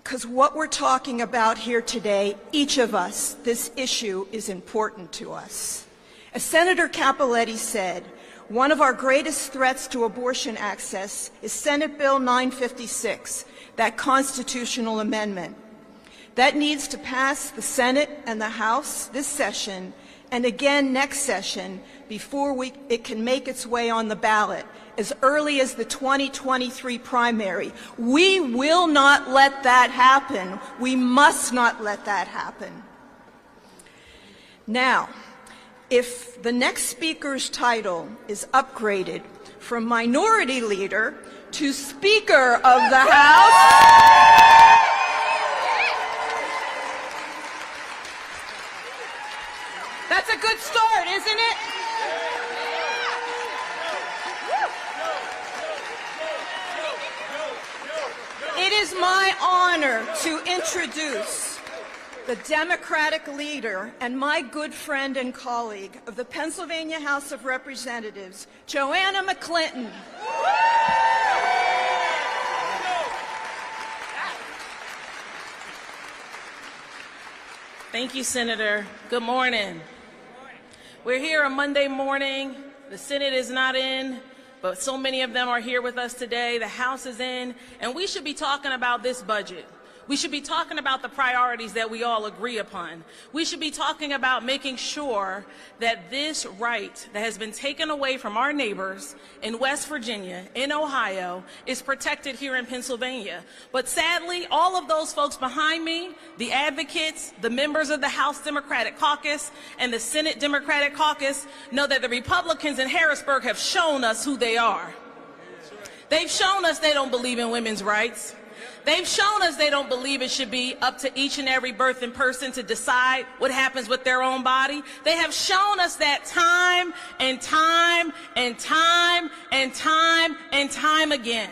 Because what we're talking about here today, each of us, this issue is important to us. As Senator Capoletti said, one of our greatest threats to abortion access is Senate Bill 956, that constitutional amendment. That needs to pass the Senate and the House this session and again next session before it can make its way on the ballot as early as the 2023 primary. We will not let that happen. We must not let that happen. Now, if the next speaker's title is upgraded from Minority Leader to Speaker of the House, that's a good start, isn't it? It is my honor to introduce the Democratic leader and my good friend and colleague of the Pennsylvania House of Representatives, Joanna McClinton. Thank you, Senator. Good morning. We're here on Monday morning. The Senate is not in, but so many of them are here with us today. The House is in, and we should be talking about this budget. We should be talking about the priorities that we all agree upon. We should be talking about making sure that this right that has been taken away from our neighbors in West Virginia, in Ohio, is protected here in Pennsylvania. But sadly, all of those folks behind me, the advocates, the members of the House Democratic Caucus and the Senate Democratic Caucus, know that the Republicans in Harrisburg have shown us who they are. They've shown us they don't believe in women's rights. They've shown us they don't believe it should be up to each and every birthing person to decide what happens with their own body. They have shown us that time and time and time and time and time again.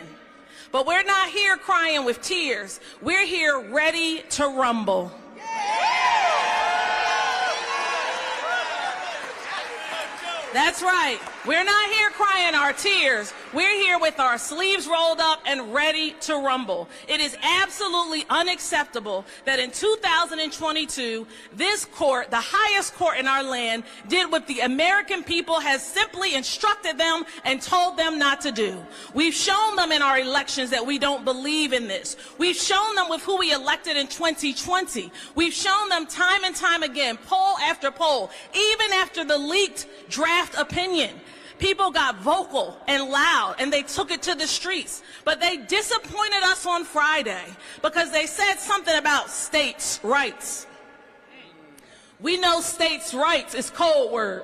But we're not here crying with tears. We're here ready to rumble. That's right. We're not here crying our tears. We're here with our sleeves rolled up and ready to rumble. It is absolutely unacceptable that in 2022, this court, the highest court in our land, did what the American people has simply instructed them and told them not to do. We've shown them in our elections that we don't believe in this. We've shown them with who we elected in 2020. We've shown them time and time again, poll after poll, even after the leaked draft opinion. People got vocal and loud, and they took it to the streets. But they disappointed us on Friday because they said something about states' rights. We know states' rights is code word.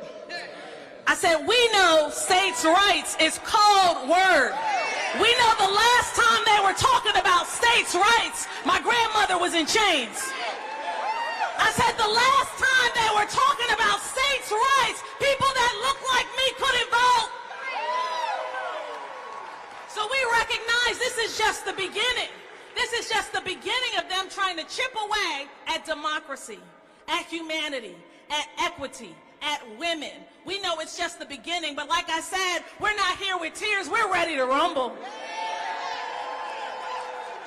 I said, we know states' rights is code word. We know the last time they were talking about states' rights, my grandmother was in chains. I said the last time they were talking about states' rights, people that look like me couldn't vote. But we recognize this is just the beginning. This is just the beginning of them trying to chip away at democracy, at humanity, at equity, at women. We know it's just the beginning, but like I said, we're not here with tears. We're ready to rumble.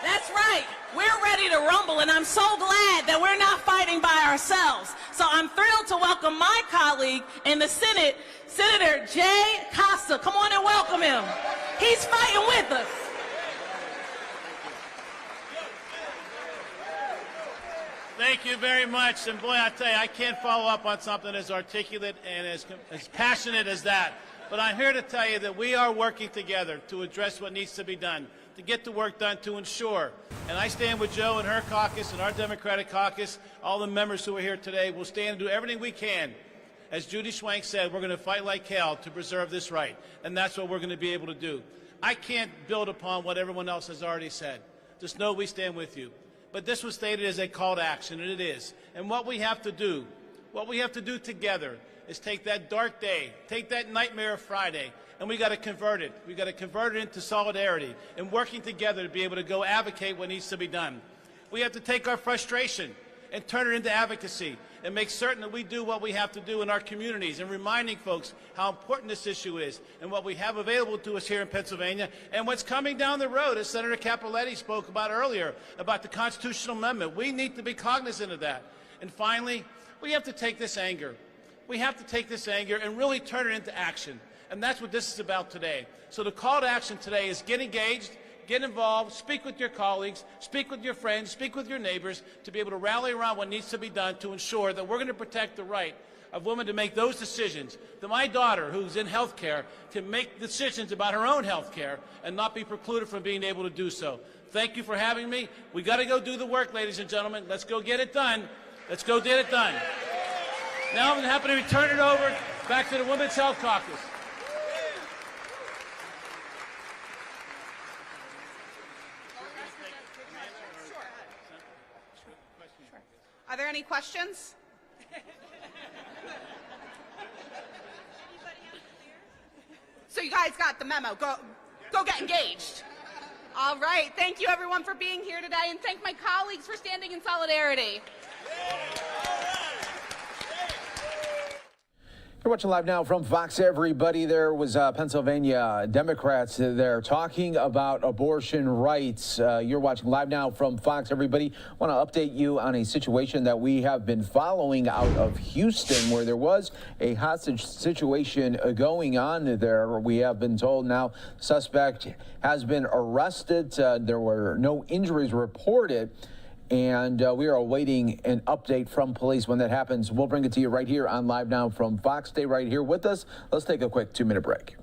That's right. We're ready to rumble, and I'm so glad that we're not fighting by ourselves. So I'm thrilled to welcome my colleague in the Senate, Senator Jay Costa. Come on and welcome him. He's fighting with us. Thank you very much. And boy, I tell you, I can't follow up on something as articulate and as passionate as that. But I'm here to tell you that we are working together to address what needs to be done, to get the work done, to ensure. And I stand with Joe and her caucus and our Democratic caucus, all the members who are here today. We'll stand and do everything we can. As Judy Schwenk said, we're going to fight like hell to preserve this right. And that's what we're going to be able to do. I can't build upon what everyone else has already said. Just know we stand with you. But this was stated as a call to action, and it is. And what we have to do together is take that dark day, take that nightmare of Friday, and we got to convert it. We got to convert it into solidarity and working together to be able to go advocate what needs to be done. We have to take our frustration and turn it into advocacy and make certain that we do what we have to do in our communities and reminding folks how important this issue is and what we have available to us here in Pennsylvania and what's coming down the road, as Senator Cappelletti spoke about earlier, about the constitutional amendment. We need to be cognizant of that. And finally, we have to take this anger. We have to take this anger and really turn it into action. And that's what this is about today. So the call to action today is get engaged, get involved, speak with your colleagues, speak with your friends, speak with your neighbors to be able to rally around what needs to be done to ensure that we're going to protect the right of women to make those decisions, that my daughter, who's in health care, can make decisions about her own health care and not be precluded from being able to do so. Thank you for having me. We got to go do the work, ladies and gentlemen. Let's go get it done. Let's go get it done. Now I'm happy to turn it over back to the Women's Health Caucus. Are there any questions? So you guys got the memo. Go get engaged. All right. Thank you, everyone, for being here today, and thank my colleagues for standing in solidarity. You're watching Live Now from Fox, everybody. There was Pennsylvania Democrats there talking about abortion rights. You're watching Live Now from Fox, everybody. I want to update you on a situation that we have been following out of Houston, where there was a hostage situation going on there. We have been told now suspect has been arrested. There were no injuries reported. And we are awaiting an update from police when that happens. We'll bring it to you right here on Live Now from Fox. Stay right here with us. Let's take a quick 2-minute break.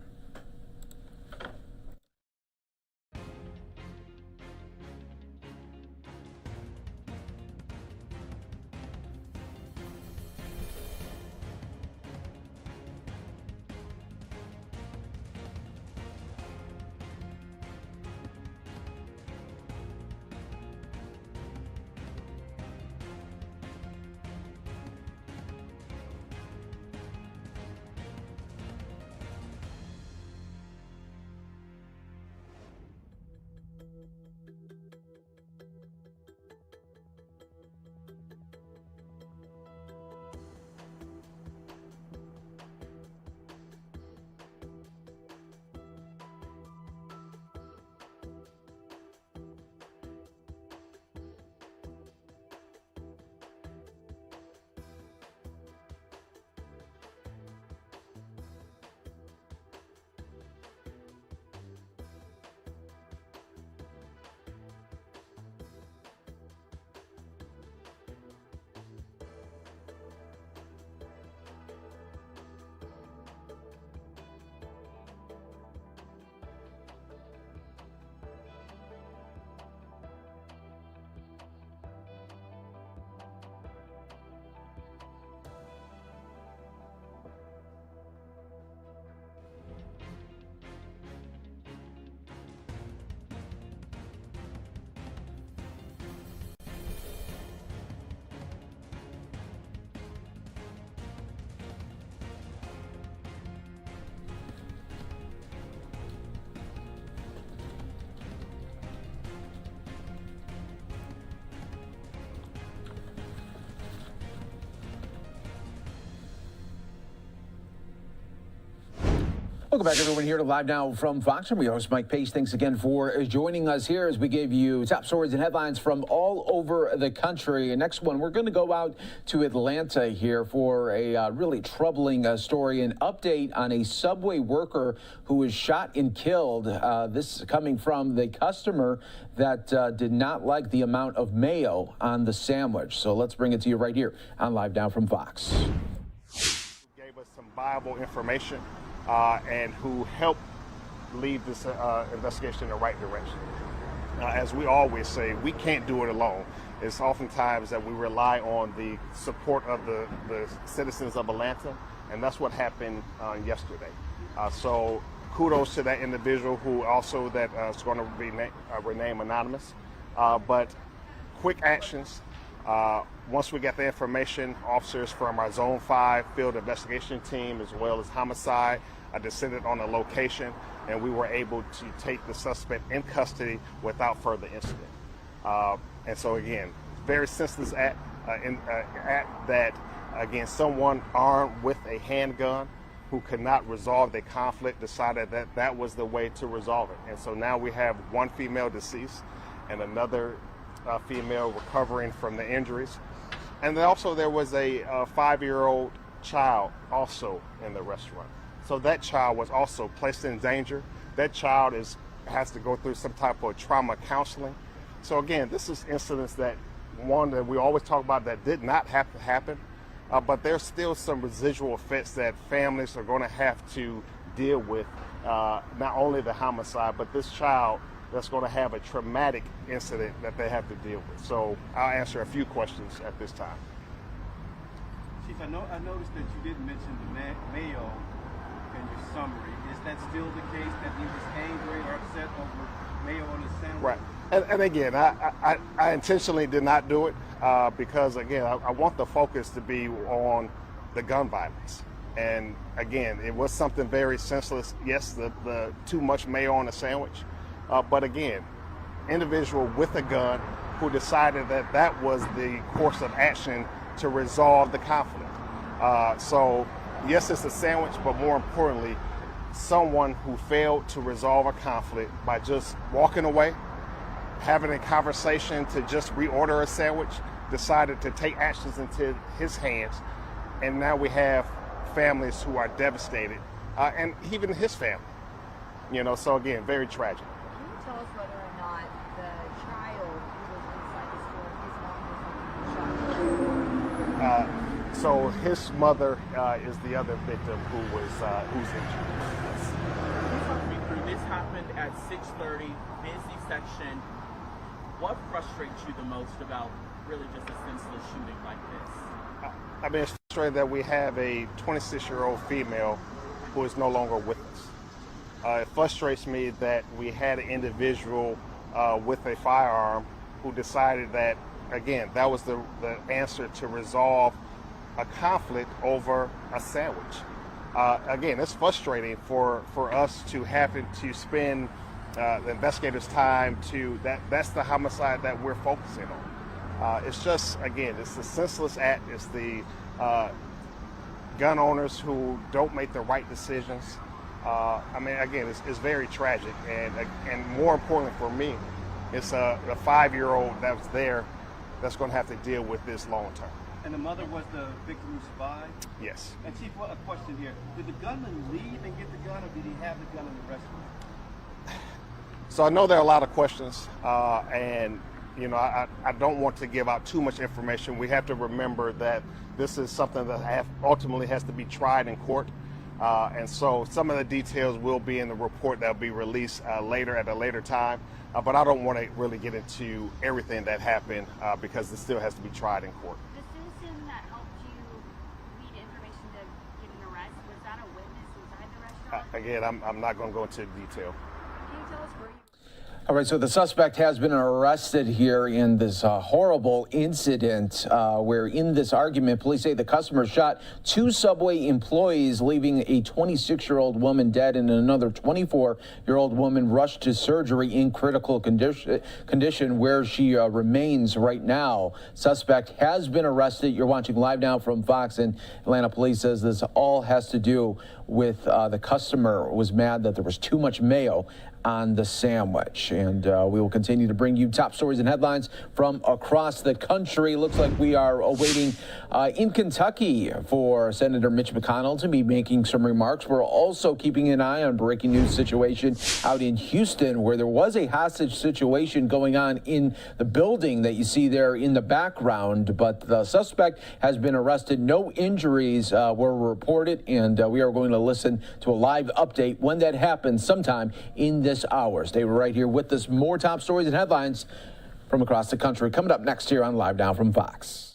Welcome back, everyone, here to Live Now from Fox. I'm your host, Mike Pace. Thanks again for joining us here as we gave you top stories and headlines from all over the country. And next one, we're going to go out to Atlanta here for a really troubling story, an update on a Subway worker who was shot and killed. This coming from the customer that did not like the amount of mayo on the sandwich. So let's bring it to you right here on Live Now from Fox. Gave us some viable information. And who helped lead this investigation in the right direction. As we always say, we can't do it alone. It's oftentimes that we rely on the support of the citizens of Atlanta, and that's what happened yesterday. So kudos to that individual who also that is going to be remain anonymous. But quick actions. Once we got the information, officers from our Zone 5 field investigation team as well as homicide descended on the location, and we were able to take the suspect in custody without further incident. And so again, very senseless act that, again, someone armed with a handgun who could not resolve the conflict decided that that was the way to resolve it. And so now we have one female deceased and another female recovering from the injuries. And then also there was a 5-year-old child also in the restaurant. So that child was also placed in danger. That child has to go through some type of trauma counseling. So again, this is incidents that we always talk about that did not have to happen, but there's still some residual effects that families are going to have to deal with, not only the homicide, but this child that's going to have a traumatic incident that they have to deal with. So I'll answer a few questions at this time. Chief, I noticed that you didn't mention the mayo in your summary. Is that still the case, that he was angry or upset over mayo on his sandwich? Right. And again, I intentionally did not do it because, again, I want the focus to be on the gun violence. And again, it was something very senseless. Yes, the too much mayo on a sandwich. But again, individual with a gun who decided that that was the course of action to resolve the conflict. So yes, it's a sandwich, but more importantly, someone who failed to resolve a conflict by just walking away, having a conversation to just reorder a sandwich, decided to take actions into his hands. And now we have families who are devastated, and even his family. You know, so again, very tragic. Can you tell us whether or not the child who was inside the store, his mom was shot? So his mother is the other victim who's injured. Yes. This happened at 6:30, busy section. What frustrates you the most about really just a senseless shooting like this? I mean, it's frustrating that we have a 26-year-old female who is no longer with us. It frustrates me that we had an individual with a firearm who decided that, again, that was the answer to resolve a conflict over a sandwich. Again, it's frustrating for us to have to spend the investigators' time that's the homicide that we're focusing on. It's just, again, it's the senseless act. It's the gun owners who don't make the right decisions. I mean, again, it's very tragic. And more importantly for me, it's a 5-year-old that was there that's going to have to deal with this long term. And the mother was the victim who survived? Yes. And Chief, a question here. Did the gunman leave and get the gun, or did he have the gun in the restaurant? So I know there are a lot of questions, and you know, I don't want to give out too much information. We have to remember that this is something that ultimately has to be tried in court, and so some of the details will be in the report that will be released later at a later time. But I don't want to really get into everything that happened because it still has to be tried in court. That helped you lead information to get an arrest? Was that a witness inside the restaurant? Again, I'm not going to go into detail. Can you tell us where All right, so the suspect has been arrested here in this horrible incident where in this argument, police say the customer shot 2 subway employees, leaving a 26-year-old woman dead and another 24-year-old woman rushed to surgery in critical condition where she remains right now. Suspect has been arrested. You're watching Live Now from Fox, and Atlanta police says this all has to do with the customer was mad that there was too much mayo on the sandwich. And we will continue to bring you top stories and headlines from across the country. Looks like we are awaiting in Kentucky for Senator Mitch McConnell to be making some remarks. We're also keeping an eye on breaking news situation out in Houston, where there was a hostage situation going on in the building that you see there in the background. But the suspect has been arrested. No injuries were reported, and we are going to listen to a live update when that happens sometime in this hour. Stay right here with us. More top stories and headlines from across the country coming up next here on Live Now from Fox.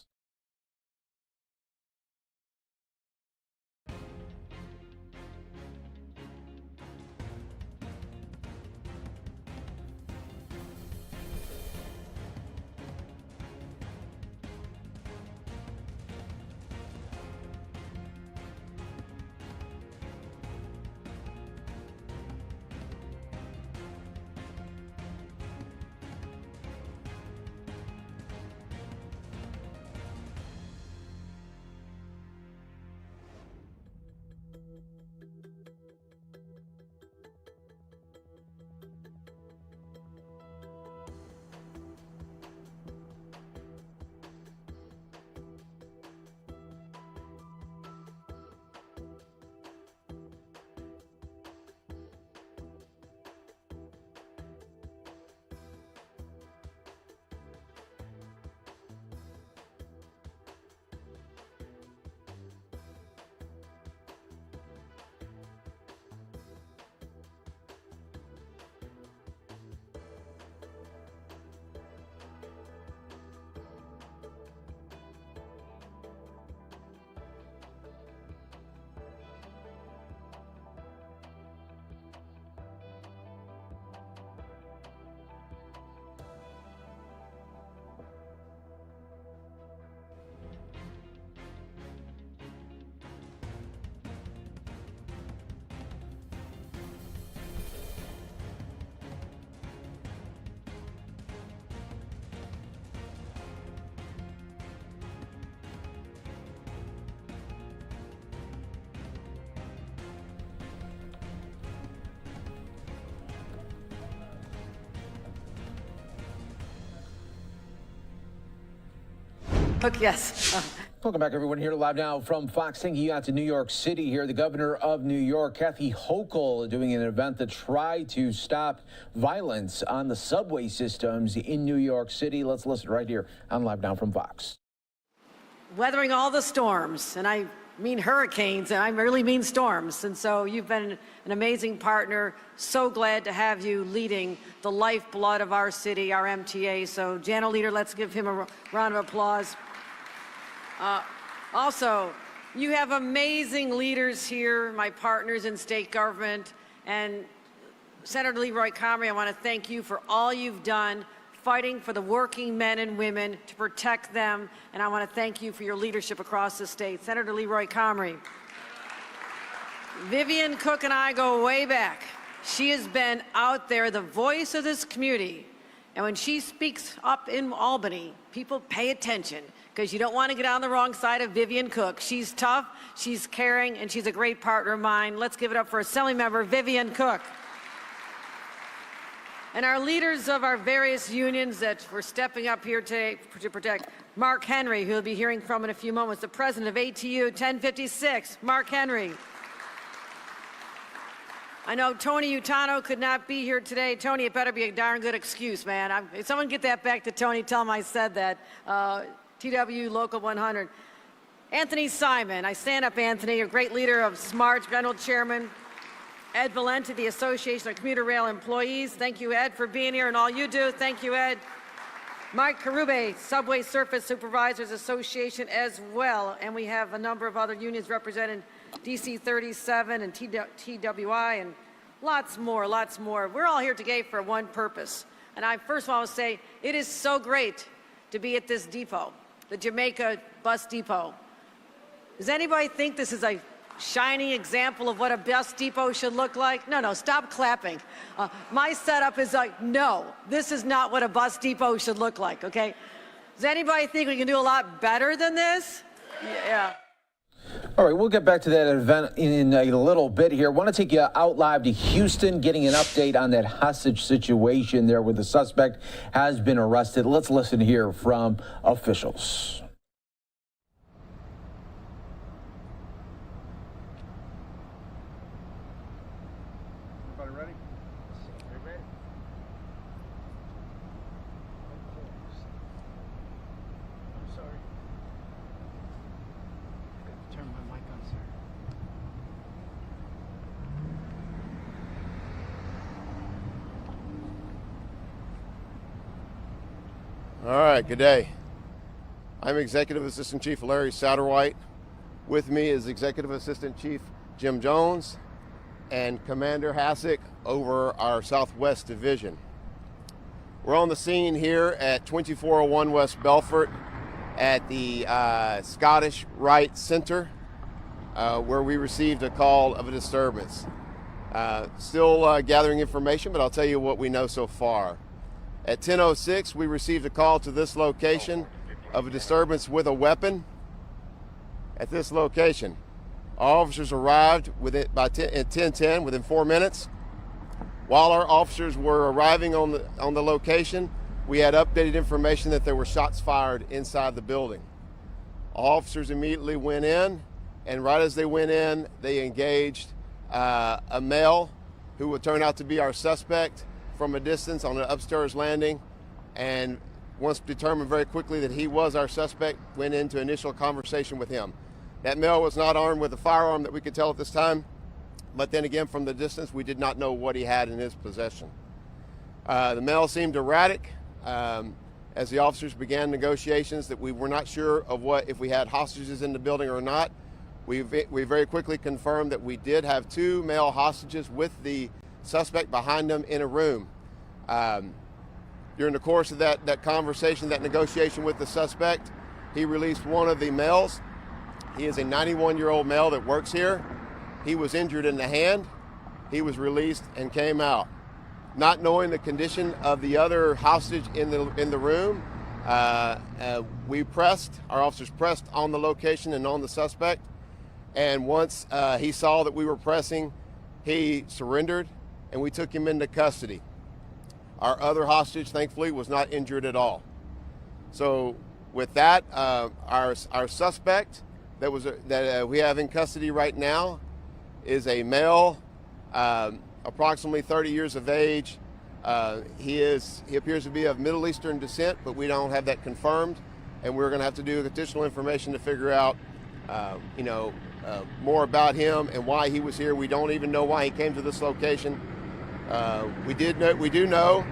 Yes. Welcome back, everyone, here to Live Now from Fox. Taking you out to New York City here. The governor of New York, Kathy Hochul, doing an event to try to stop violence on the subway systems in New York City. Let's listen right here on Live Now from Fox. Weathering all the storms, and I mean hurricanes, and I really mean storms. And so you've been an amazing partner. So glad to have you leading the lifeblood of our city, our MTA. So, Janel Leader, let's give him a round of applause. Also, you have amazing leaders here, my partners in state government, and Senator Leroy Comrie, I want to thank you for all you've done fighting for the working men and women to protect them, and I want to thank you for your leadership across the state. Senator Leroy Comrie. Vivian Cook and I go way back. She has been out there, the voice of this community, and when she speaks up in Albany, people pay attention, because you don't want to get on the wrong side of Vivian Cook. She's tough, she's caring, and she's a great partner of mine. Let's give it up for Assembly Member Vivian Cook. And our leaders of our various unions that we're stepping up here today to protect. Mark Henry, who we'll be hearing from in a few moments, the president of ATU 1056. Mark Henry. I know Tony Utano could not be here today. Tony, it better be a darn good excuse, man. Someone get that back to Tony, tell him I said that. TW Local 100. Anthony Simon, I stand up, Anthony, a great leader of SMART, General Chairman. Ed Valenti, the Association of Commuter Rail Employees. Thank you, Ed, for being here and all you do. Thank you, Ed. Mike Karube, Subway Surface Supervisors Association as well. And we have a number of other unions represented, DC 37 and TWI. And Lots more, lots more. We're all here today for one purpose. And I first of all want to say it is so great to be at this depot, the Jamaica bus depot. Does anybody think this is a shining example of what a bus depot should look like? No, stop clapping. My setup is like, no, this is not what a bus depot should look like, okay? Does anybody think we can do a lot better than this? Yeah. All right, we'll get back to that event in a little bit here. I want to take you out live to Houston, getting an update on that hostage situation there where the suspect has been arrested. Let's listen here from officials. Everybody ready? Ready? I'm sorry. Turn my mic on, sir. All right, good day. I'm Executive Assistant Chief Larry Satterwhite. With me is Executive Assistant Chief Jim Jones and Commander Hassick over our Southwest Division. We're on the scene here at 2401 West Belfort at the Scottish Rite Center, where we received a call of a disturbance. Still gathering information, but I'll tell you what we know so far. At 10:06, we received a call to this location of a disturbance with a weapon at this location. Our officers arrived at 10:10, within 4 minutes. While our officers were arriving on the location, we had updated information that there were shots fired inside the building. All officers immediately went in, and right as they went in, they engaged a male who would turn out to be our suspect from a distance on an upstairs landing, and once determined very quickly that he was our suspect, went into initial conversation with him. That male was not armed with a firearm that we could tell at this time, but then again, from the distance, we did not know what he had in his possession. The male seemed erratic as the officers began negotiations that we were not sure of if we had hostages in the building or not. We very quickly confirmed that we did have 2 male hostages with the suspect behind them in a room. During the course of that conversation, that negotiation with the suspect, he released one of the males. He is a 91-year-old male that works here. He was injured in the hand. He was released and came out. Not knowing the condition of the other hostage in the room, our officers pressed on the location and on the suspect. And once he saw that we were pressing, he surrendered, and we took him into custody. Our other hostage, thankfully, was not injured at all. So with that, our suspect that we have in custody right now is a male, approximately 30 years of age. He appears to be of Middle Eastern descent, but we don't have that confirmed, and we're going to have to do additional information to figure out, more about him and why he was here. We don't even know why he came to this location. We do know.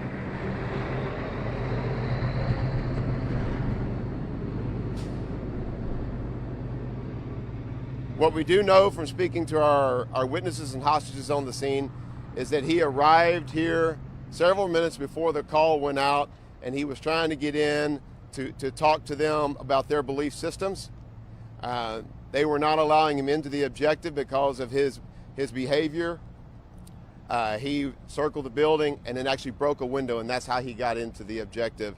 What we do know from speaking to our witnesses and hostages on the scene is that he arrived here several minutes before the call went out, and he was trying to get in to talk to them about their belief systems. They were not allowing him into the objective because of his behavior. He circled the building and then actually broke a window, and that's how he got into the objective.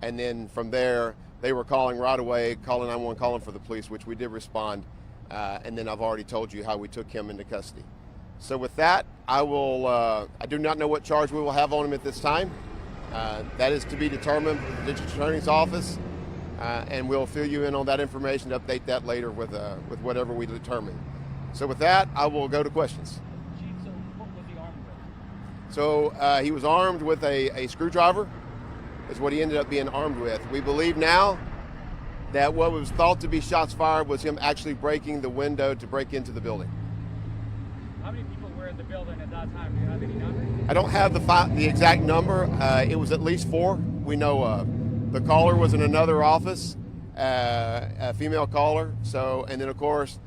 And then from there, they were calling right away, calling 911, calling for the police, which we did respond. And then I've already told you how we took him into custody. So with that, I do not know what charge we will have on him at this time. That is to be determined with the District Attorney's Office, and we'll fill you in on that information to update that later with whatever we determine. So with that, I will go to questions. Chief, so what was he armed with? So he was armed with a screwdriver, is what he ended up being armed with. We believe now that what was thought to be shots fired was him actually breaking the window to break into the building. How many people were in the building at that time? Do you have any numbers? I don't have the exact number. It was at least 4 we know of. The caller was in another office, a female caller. And then of course,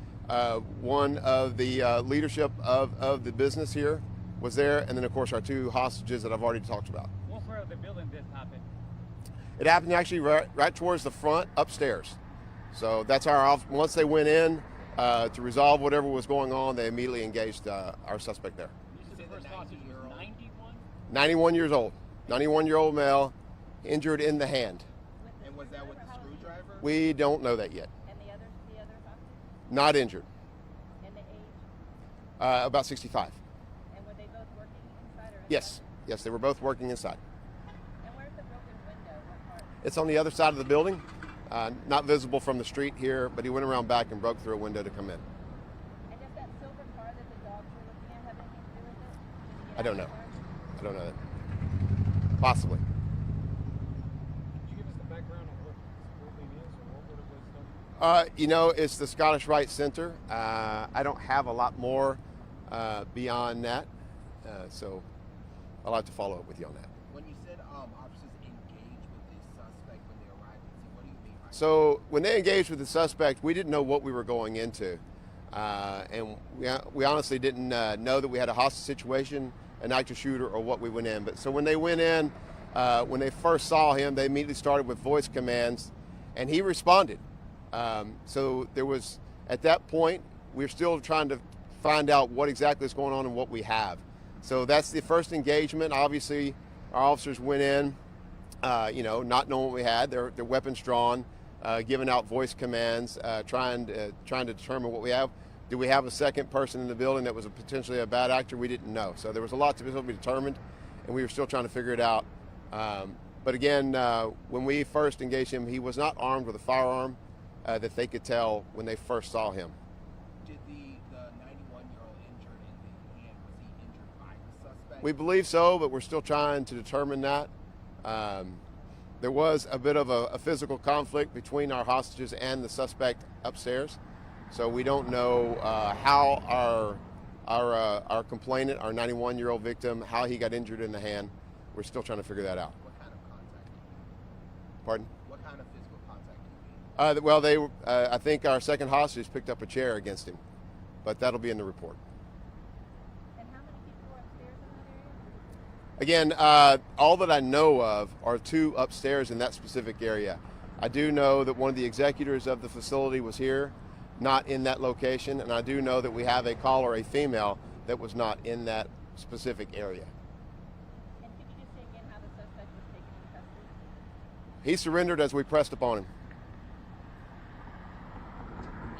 one of the leadership of the business here was there, and then of course our 2 hostages that I've already talked about. What part of the building did happen? It happened actually right towards the front upstairs. So that's once they went in to resolve whatever was going on, they immediately engaged our suspect there. You said the first hostage was 91? 91 years old, 91-year-old male, injured in the hand. And was that with the screwdriver? We don't know that yet. And the other hostage? Not injured. And the age? About 65. And were they both working inside or Yes, yes, they were both working inside. And where's the broken window? What part? It's on the other side of the building, not visible from the street here, but he went around back and broke through a window to come in. And does that silver car that the dogs were looking at have anything to do with it? I don't know. I don't know that. Possibly. Could you give us the background on what this building is or what it was done? You know, it's the Scottish Rite Center. I don't have a lot more beyond that, so I'll have to follow up with you on that. When you said officers engaged with the suspect when they arrived at the scene, what do you mean by that? So when they engaged with the suspect, we didn't know what we were going into, and we honestly didn't know that we had a hostage situation, an active shooter, or what we went in. But so when they went in, when they first saw him, they immediately started with voice commands, and he responded. So there was, at that point, we're still trying to find out what exactly is going on and what we have. So that's the first engagement. Obviously, our officers went in, you know, not knowing what we had, their weapons drawn, giving out voice commands, trying to determine what we have. Do we have a second person in the building that was potentially a bad actor? We didn't know. So there was a lot to be determined, and we were still trying to figure it out. But again, when we first engaged him, he was not armed with a firearm that they could tell when they first saw him. Did the 91-year-old injured in the hand, was he injured by the suspect? We believe so, but we're still trying to determine that. There was a bit of a physical conflict between our hostages and the suspect upstairs. So we don't know how our complainant, our 91-year-old victim, how he got injured in the hand. We're still trying to figure that out. What kind of contact? Pardon? What kind of physical contact? Well, I think our second hostage picked up a chair against him, but that'll be in the report. And how many people were upstairs in that area? Again, all that I know of are 2 upstairs in that specific area. I do know that one of the executors of the facility was here, not in that location, and I do know that we have a caller, a female, that was not in that specific area. And could you just say again how the suspect was taken into custody? He surrendered as we pressed upon him.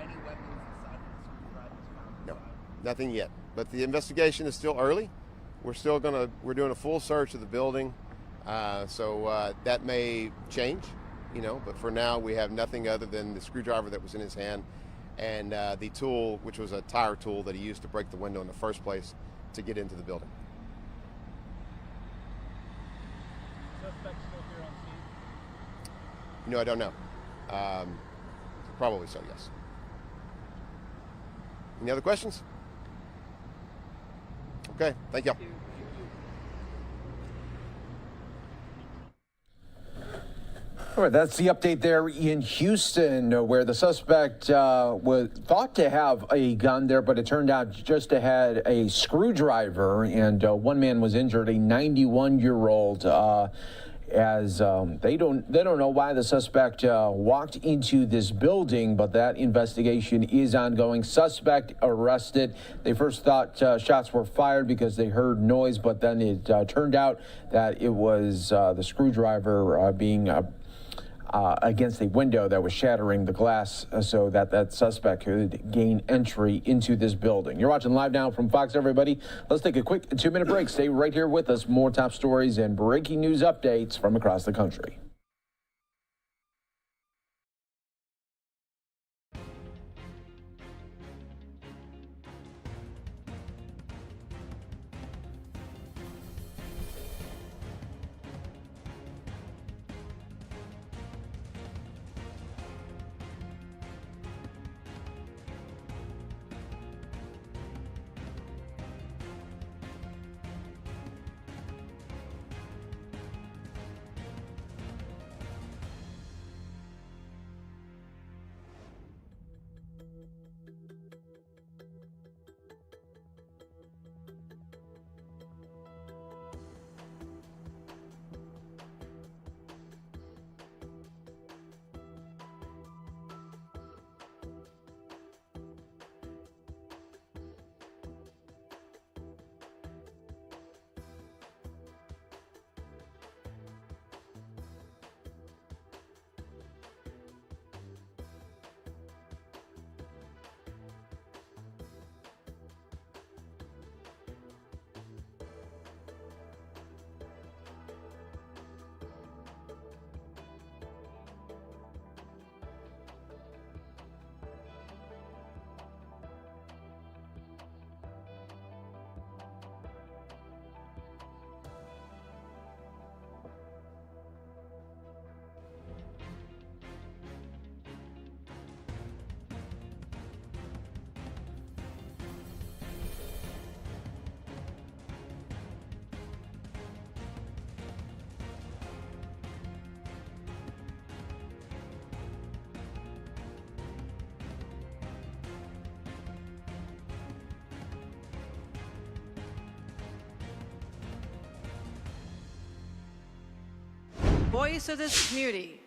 Any weapons inside of the screwdrivers found? No, nothing yet. But the investigation is still early. We're doing a full search of the building, so that may change, you know. But for now, we have nothing other than the screwdriver that was in his hand, and the tool, which was a tire tool that he used to break the window in the first place to get into the building. Suspect still here on scene? You know, I don't know. Probably so, yes. Any other questions? Okay, thank you. All right, that's the update there in Houston, where the suspect was thought to have a gun there, but it turned out just to had a screwdriver, and one man was injured, a 91-year-old. As they don't know why the suspect walked into this building, but that investigation is ongoing. Suspect arrested. They first thought shots were fired because they heard noise, but then it turned out that it was the screwdriver being against a window that was shattering the glass so that suspect could gain entry into this building. You're watching Live Now from Fox, everybody. Let's take a quick 2-minute break. Stay right here with us. More top stories and breaking news updates from across the country. voice of this community.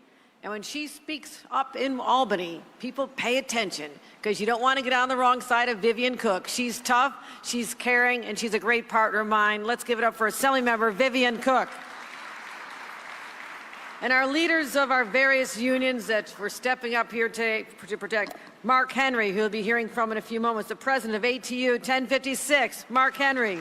And when she speaks up in Albany, people pay attention because you don't want to get on the wrong side of Vivian Cook. She's tough, she's caring, and she's a great partner of mine. Let's give it up for Assembly Member Vivian Cook. And our leaders of our various unions that were stepping up here today to protect Mark Henry, who we'll be hearing from in a few moments, the president of ATU 1056, Mark Henry.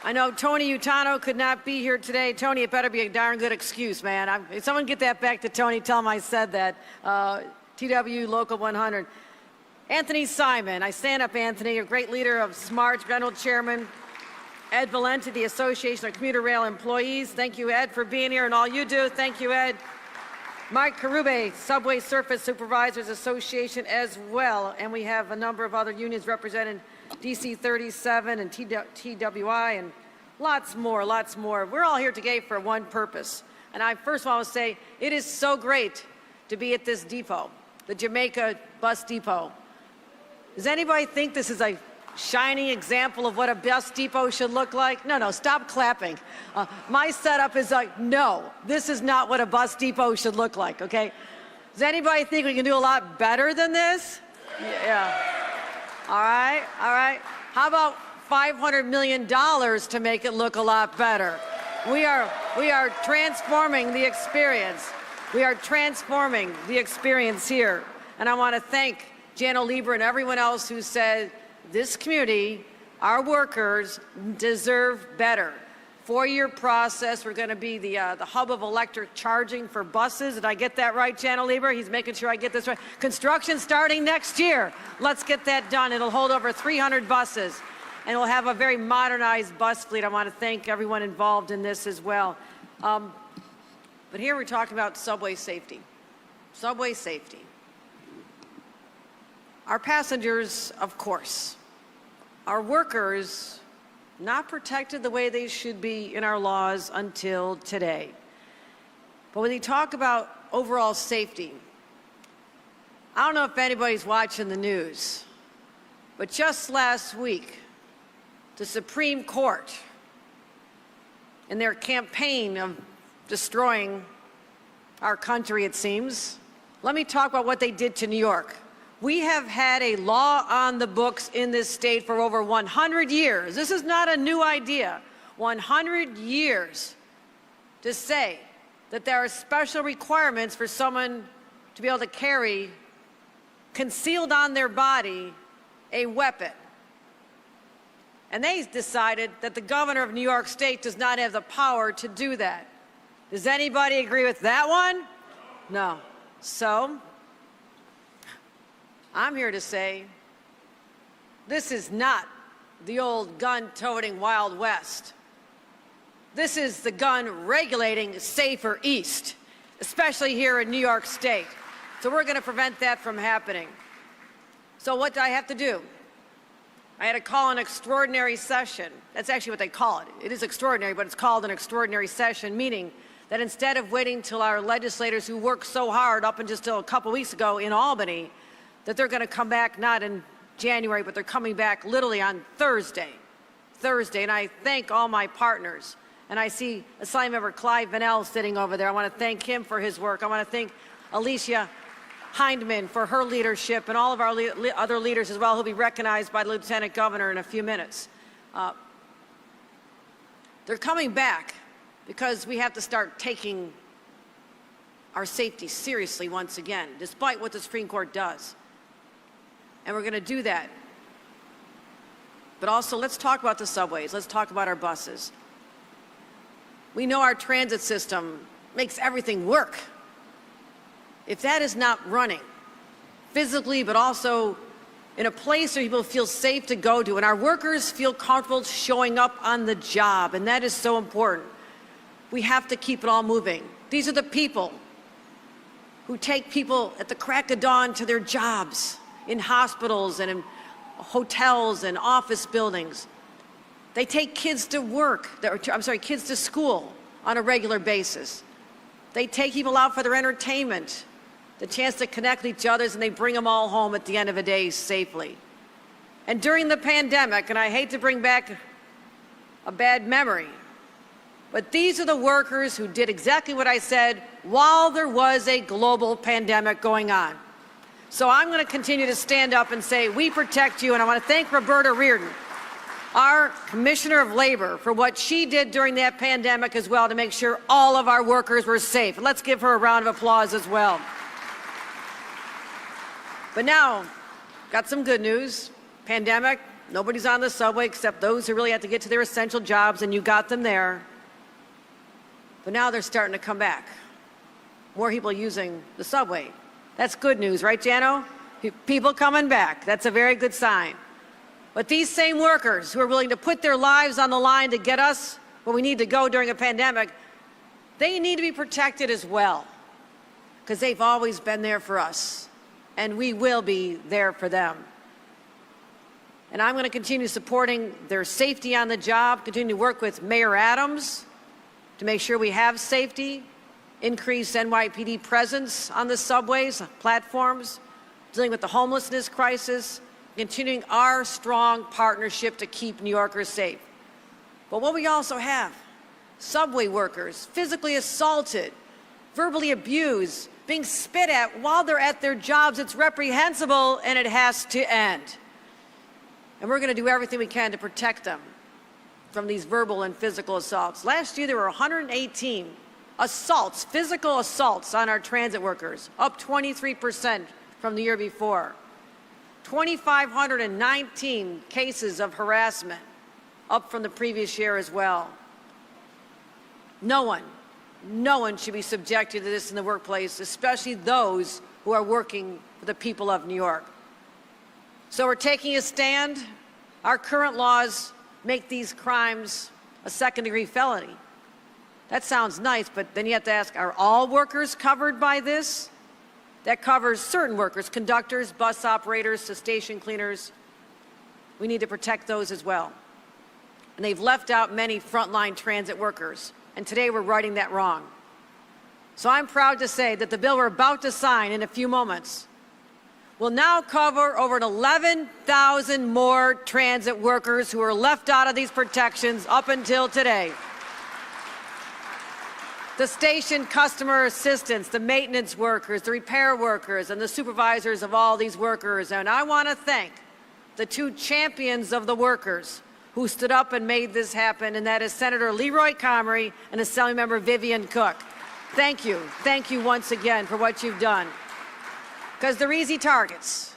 I know Tony Utano could not be here today. Tony, it better be a darn good excuse, man. Someone get that back to Tony. Tell him I said that. TW Local 100. Anthony Simon. I stand up, Anthony, a great leader of SMART, General Chairman. Ed Valenti, the Association of Commuter Rail Employees. Thank you, Ed, for being here and all you do. Thank you, Ed. Mike Karube, Subway Surface Supervisors Association as well. And we have a number of other unions represented, DC 37 and TWI and lots more, lots more. We're all here today for one purpose. And I first want to say it is so great to be at this depot, the Jamaica Bus Depot. Does anybody think this is a shining example of what a bus depot should look like? No, stop clapping. My setup is like, no, this is not what a bus depot should look like, okay? Does anybody think we can do a lot better than this? Yeah. All right. How about $500 million to make it look a lot better? We are transforming the experience. We are transforming the experience here. And I want to thank Jano Lieber and everyone else who said, this community, our workers deserve better. 4-year process. We're going to be the hub of electric charging for buses. Did I get that right, Jano Lieber? He's making sure I get this right. Construction starting next year. Let's get that done. It'll hold over 300 buses, and we'll have a very modernized bus fleet. I want to thank everyone involved in this as well. But here we're talking about subway safety. Subway safety. Our passengers, of course. Our workers, not protected the way they should be in our laws until today. But when you talk about overall safety, I don't know if anybody's watching the news, but just last week, the Supreme Court, in their campaign of destroying our country, it seems, let me talk about what they did to New York. We have had a law on the books in this state for over 100 years. This is not a new idea. 100 years to say that there are special requirements for someone to be able to carry concealed on their body a weapon. And they decided that the governor of New York State does not have the power to do that. Does anybody agree with that one? No. So, I'm here to say this is not the old gun-toting Wild West. This is the gun-regulating safer East, especially here in New York State. So we're going to prevent that from happening. So what do I have to do? I had to call an extraordinary session. That's actually what they call it. It is extraordinary, but it's called an extraordinary session, meaning that instead of waiting till our legislators who worked so hard up until a couple weeks ago in Albany, that they're going to come back not in January, but they're coming back literally on Thursday. And I thank all my partners. And I see Assembly Member Clyde Vanell sitting over there. I want to thank him for his work. I want to thank Alicia Hindman for her leadership and all of our other leaders as well who will be recognized by the Lieutenant Governor in a few minutes. They're coming back because we have to start taking our safety seriously once again, despite what the Supreme Court does. And we're going to do that. But also, let's talk about the subways. Let's talk about our buses. We know our transit system makes everything work. If that is not running physically, but also in a place where people feel safe to go to, and our workers feel comfortable showing up on the job, and that is so important. We have to keep it all moving. These are the people who take people at the crack of dawn to their jobs in hospitals and in hotels and office buildings. They take kids to work, kids to school on a regular basis. They take people out for their entertainment, the chance to connect with each other, and they bring them all home at the end of the day safely. And during the pandemic, and I hate to bring back a bad memory, But these are the workers who did exactly what I said while there was a global pandemic going on. So I'm going to continue to stand up and say, we protect you. And I want to thank Roberta Reardon, our Commissioner of Labor, for what she did during that pandemic as well to make sure all of our workers were safe. Let's give her a round of applause as well. But now, got some good news. Pandemic, nobody's on the subway except those who really had to get to their essential jobs, and you got them there. But now they're starting to come back. More people using the subway. That's good news, right, Jano? People coming back. That's a very good sign. But these same workers who are willing to put their lives on the line to get us where we need to go during a pandemic, they need to be protected as well, because they've always been there for us, and we will be there for them. And I'm going to continue supporting their safety on the job, continue to work with Mayor Adams to make sure we have safety, increase NYPD presence on the subways, platforms, dealing with the homelessness crisis, continuing our strong partnership to keep New Yorkers safe. But what we also have, subway workers physically assaulted, verbally abused, being spit at while they're at their jobs. It's reprehensible, and it has to end. And we're going to do everything we can to protect them from these verbal and physical assaults. Last year, there were 118 assaults, physical assaults on our transit workers, up 23% from the year before. 2,519 cases of harassment, up from the previous year as well. No one should be subjected to this in the workplace, especially those who are working for the people of New York. So we're taking a stand. Our current laws make these crimes a second-degree felony. That sounds nice, but then you have to ask, are all workers covered by this? That covers certain workers, conductors, bus operators, station cleaners. We need to protect those as well. And they've left out many frontline transit workers, and today we're righting that wrong. So I'm proud to say that the bill we're about to sign in a few moments will now cover over 11,000 more transit workers who are left out of these protections up until today. The station customer assistants, the maintenance workers, the repair workers, and the supervisors of all these workers. And I want to thank the two champions of the workers who stood up and made this happen, and that is Senator Leroy Comrie and Assemblymember Vivian Cook. Thank you. Thank you once again for what you've done. Because they're easy targets.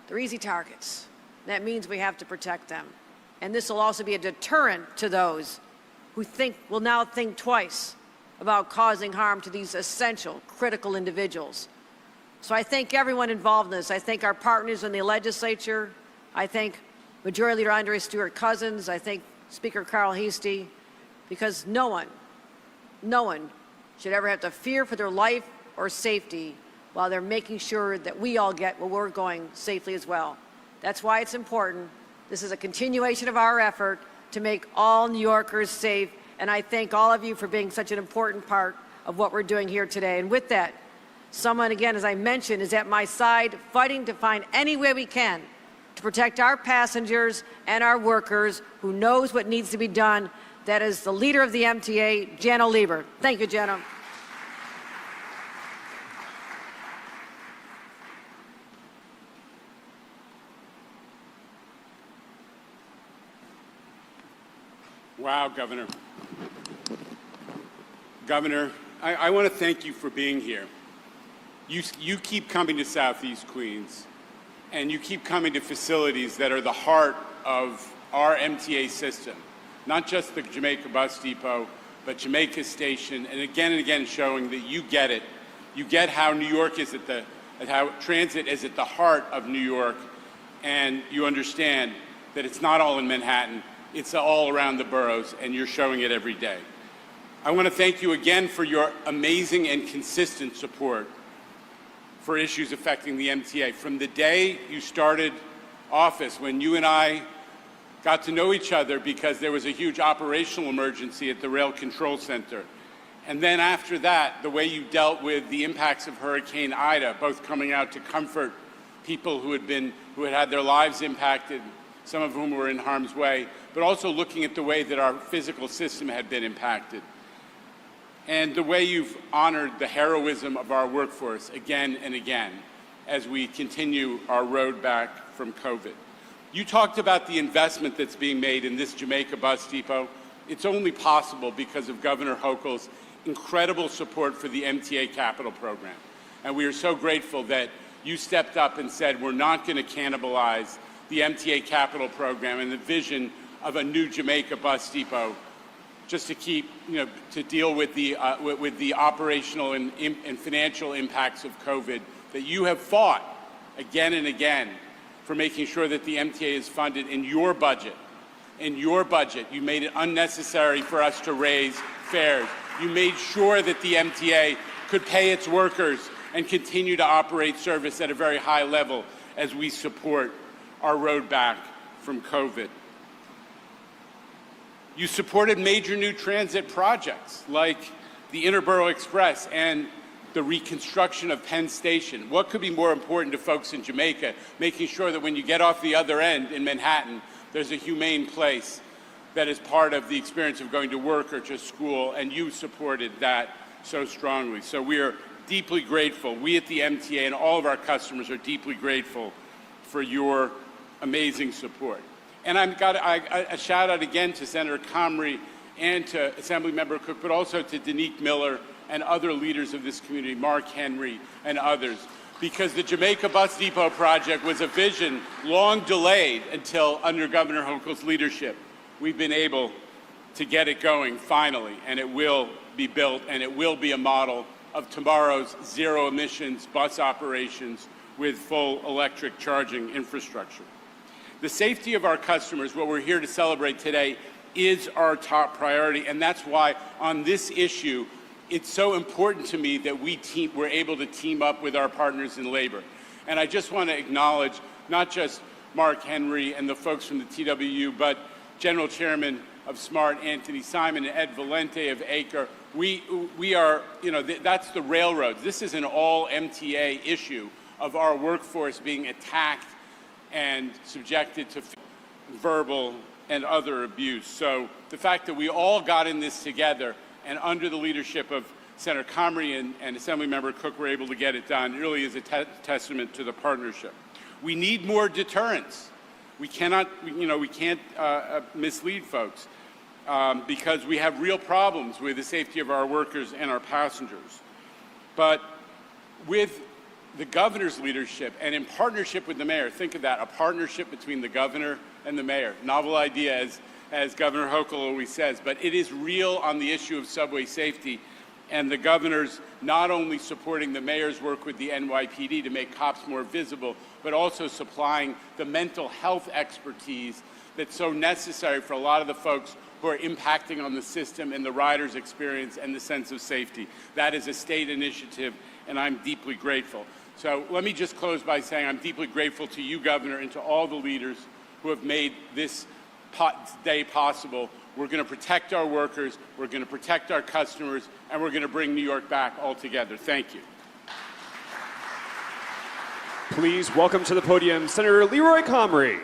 They're easy targets. That means we have to protect them. And this will also be a deterrent to those who will now think twice about causing harm to these essential, critical individuals. So I thank everyone involved in this. I thank our partners in the legislature. I thank Majority Leader Andre Stewart Cousins. I thank Speaker Carl Heastie, because no one should ever have to fear for their life or safety while they're making sure that we all get where we're going safely as well. That's why it's important. This is a continuation of our effort to make all New Yorkers safe, and I thank all of you for being such an important part of what we're doing here today. And with that, someone, again, as I mentioned, is at my side fighting to find any way we can to protect our passengers and our workers, who knows what needs to be done. That is the leader of the MTA, Janno Lieber. Thank you, Janno. Wow, Governor. Governor, I want to thank you for being here. You keep coming to Southeast Queens, and you keep coming to facilities that are the heart of our MTA system, not just the Jamaica Bus Depot, but Jamaica Station, and again showing that you get it. You get how New York is how transit is at the heart of New York, and you understand that it's not all in Manhattan. It's all around the boroughs, and you're showing it every day. I want to thank you again for your amazing and consistent support for issues affecting the MTA. From the day you started office, when you and I got to know each other because there was a huge operational emergency at the Rail Control Center. And then after that, the way you dealt with the impacts of Hurricane Ida, both coming out to comfort people who had had their lives impacted, some of whom were in harm's way, but also looking at the way that our physical system had been impacted. and the way you've honored the heroism of our workforce again and again as we continue our road back from COVID. You talked about the investment that's being made in this Jamaica bus depot. It's only possible because of Governor Hochul's incredible support for the MTA Capital Program. And we are so grateful that you stepped up and said we're not going to cannibalize the MTA Capital Program and the vision of a new Jamaica bus depot just to keep, to deal with the operational and financial impacts of COVID, that you have fought again and again for making sure that the MTA is funded in your budget. In your budget, you made it unnecessary for us to raise fares. You made sure that the MTA could pay its workers and continue to operate service at a very high level as we support our road back from COVID. You supported major new transit projects like the Interborough Express and the reconstruction of Penn Station. What could be more important to folks in Jamaica, making sure that when you get off the other end in Manhattan, there's a humane place that is part of the experience of going to work or to school, and you supported that so strongly. So we are deeply grateful. We at the MTA and all of our customers are deeply grateful for your amazing support. And I've got a shout out again to Senator Comrie and to Assemblymember Cook, but also to Danique Miller and other leaders of this community, Mark Henry and others, because the Jamaica Bus Depot project was a vision long delayed until under Governor Hochul's leadership. We've been able to get it going finally, and it will be built, and it will be a model of tomorrow's zero emissions bus operations with full electric charging infrastructure. The safety of our customers, what we're here to celebrate today, is our top priority, and that's why on this issue, it's so important to me that we're able to team up with our partners in labor. And I just want to acknowledge not just Mark Henry and the folks from the TWU, but General Chairman of SMART, Anthony Simon, and Ed Valente of ACRE. We are, that's the railroads. This is an all MTA issue of our workforce being attacked and subjected to verbal and other abuse. So the fact that we all got in this together and under the leadership of Senator Comrie and Assemblymember Cook were able to get it done really is a testament to the partnership. We need more deterrence. We cannot, we can't mislead folks because we have real problems with the safety of our workers and our passengers. But with the governor's leadership and in partnership with the mayor, think of that, a partnership between the governor and the mayor. Novel idea, as Governor Hochul always says, but it is real on the issue of subway safety, and the governor's not only supporting the mayor's work with the NYPD to make cops more visible, but also supplying the mental health expertise that's so necessary for a lot of the folks who are impacting on the system and the rider's experience and the sense of safety. That is a state initiative, and I'm deeply grateful. So let me just close by saying I'm deeply grateful to you, Governor, and to all the leaders who have made this day possible. We're going to protect our workers, we're going to protect our customers, and we're going to bring New York back all together. Thank you. Please welcome to the podium Senator Leroy Comrie.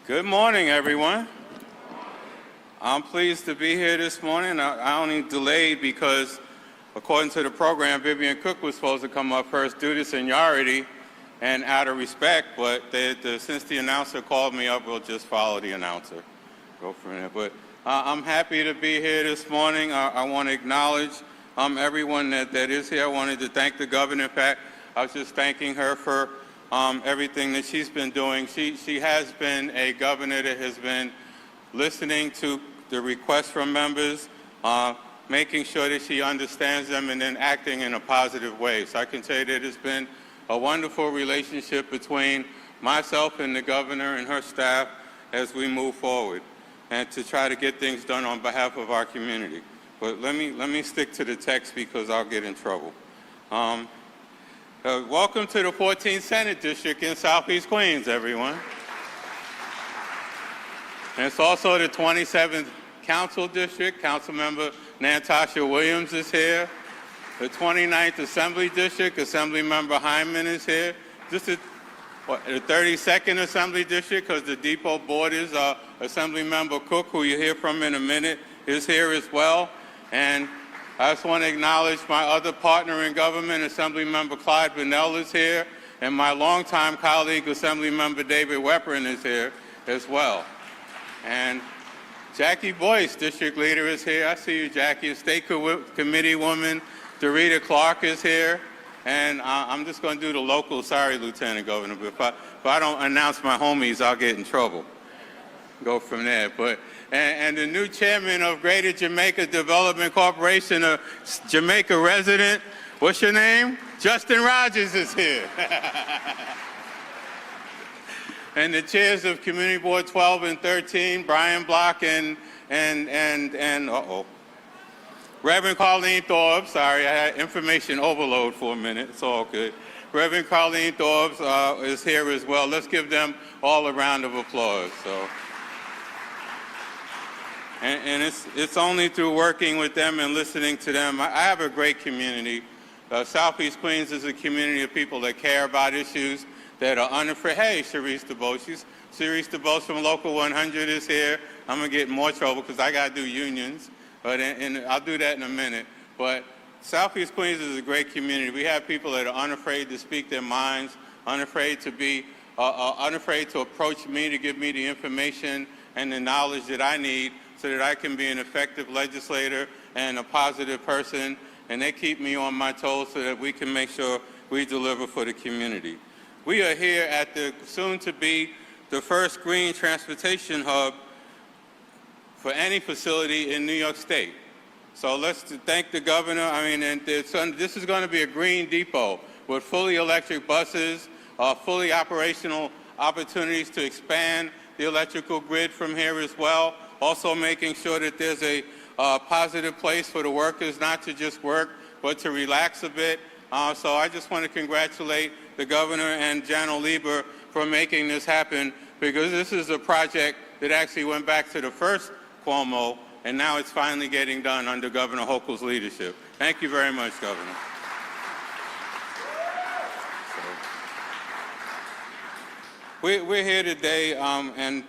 Good morning, everyone. I'm pleased to be here this morning. I only delayed because, according to the program, Vivian Cook was supposed to come up first due to seniority and out of respect, but since the announcer called me up, we'll just follow the announcer. Go from there. But I'm happy to be here this morning. I want to acknowledge everyone that is here. I wanted to thank the governor. In fact, I was just thanking her for everything that she's been doing. She has been a governor that has been listening to the requests from members, making sure that she understands them, and then acting in a positive way. So I can say that it's been a wonderful relationship between myself and the governor and her staff as we move forward and to try to get things done on behalf of our community. But let me stick to the text because I'll get in trouble. Welcome to the 14th Senate District in Southeast Queens, everyone. And it's also the 27th Council District. Councilmember Natasha Williams is here. The 29th Assembly District, Assemblymember Hyman is here. This is the 32nd Assembly District, because the depot board is Assemblymember Cook, who you'll hear from in a minute, is here as well. And I just want to acknowledge my other partner in government, Assemblymember Clyde Bunnell is here, and my longtime colleague, Assemblymember David Weprin is here as well. And Jackie Boyce, District Leader, is here. I see you, Jackie. State Committee Woman Dorita Clark is here. And I'm just going to do the local, sorry, Lieutenant Governor, but if I don't announce my homies, I'll get in trouble. Go from there. But and the new chairman of Greater Jamaica Development Corporation, a Jamaica resident, what's your name? Justin Rogers is here. And the chairs of Community Board 12 and 13, Brian Block and Reverend Colleen Thorbs, sorry, I had information overload for a minute, it's all good. Reverend Colleen Thorbs is here as well. Let's give them all a round of applause. So, and it's only through working with them and listening to them. I have a great community. Southeast Queens is a community of people that care about issues, that are unafraid. Hey, Sharice DeBose. Sharice DeBose from Local 100 is here. I'm going to get in more trouble because I got to do unions. But I'll do that in a minute. But Southeast Queens is a great community. We have people that are unafraid to speak their minds, unafraid to approach me to give me the information and the knowledge that I need so that I can be an effective legislator and a positive person. And they keep me on my toes so that we can make sure we deliver for the community. We are here at the soon-to-be the first green transportation hub for any facility in New York State. So let's thank the governor. I mean, and this is going to be a green depot with fully electric buses, fully operational opportunities to expand the electrical grid from here as well. Also making sure that there's a positive place for the workers not to just work, but to relax a bit. So I just want to congratulate the governor and Janel Lieber for making this happen, because this is a project that actually went back to the first Cuomo, and now it's finally getting done under Governor Hochul's leadership. Thank you very much, Governor. We're here today and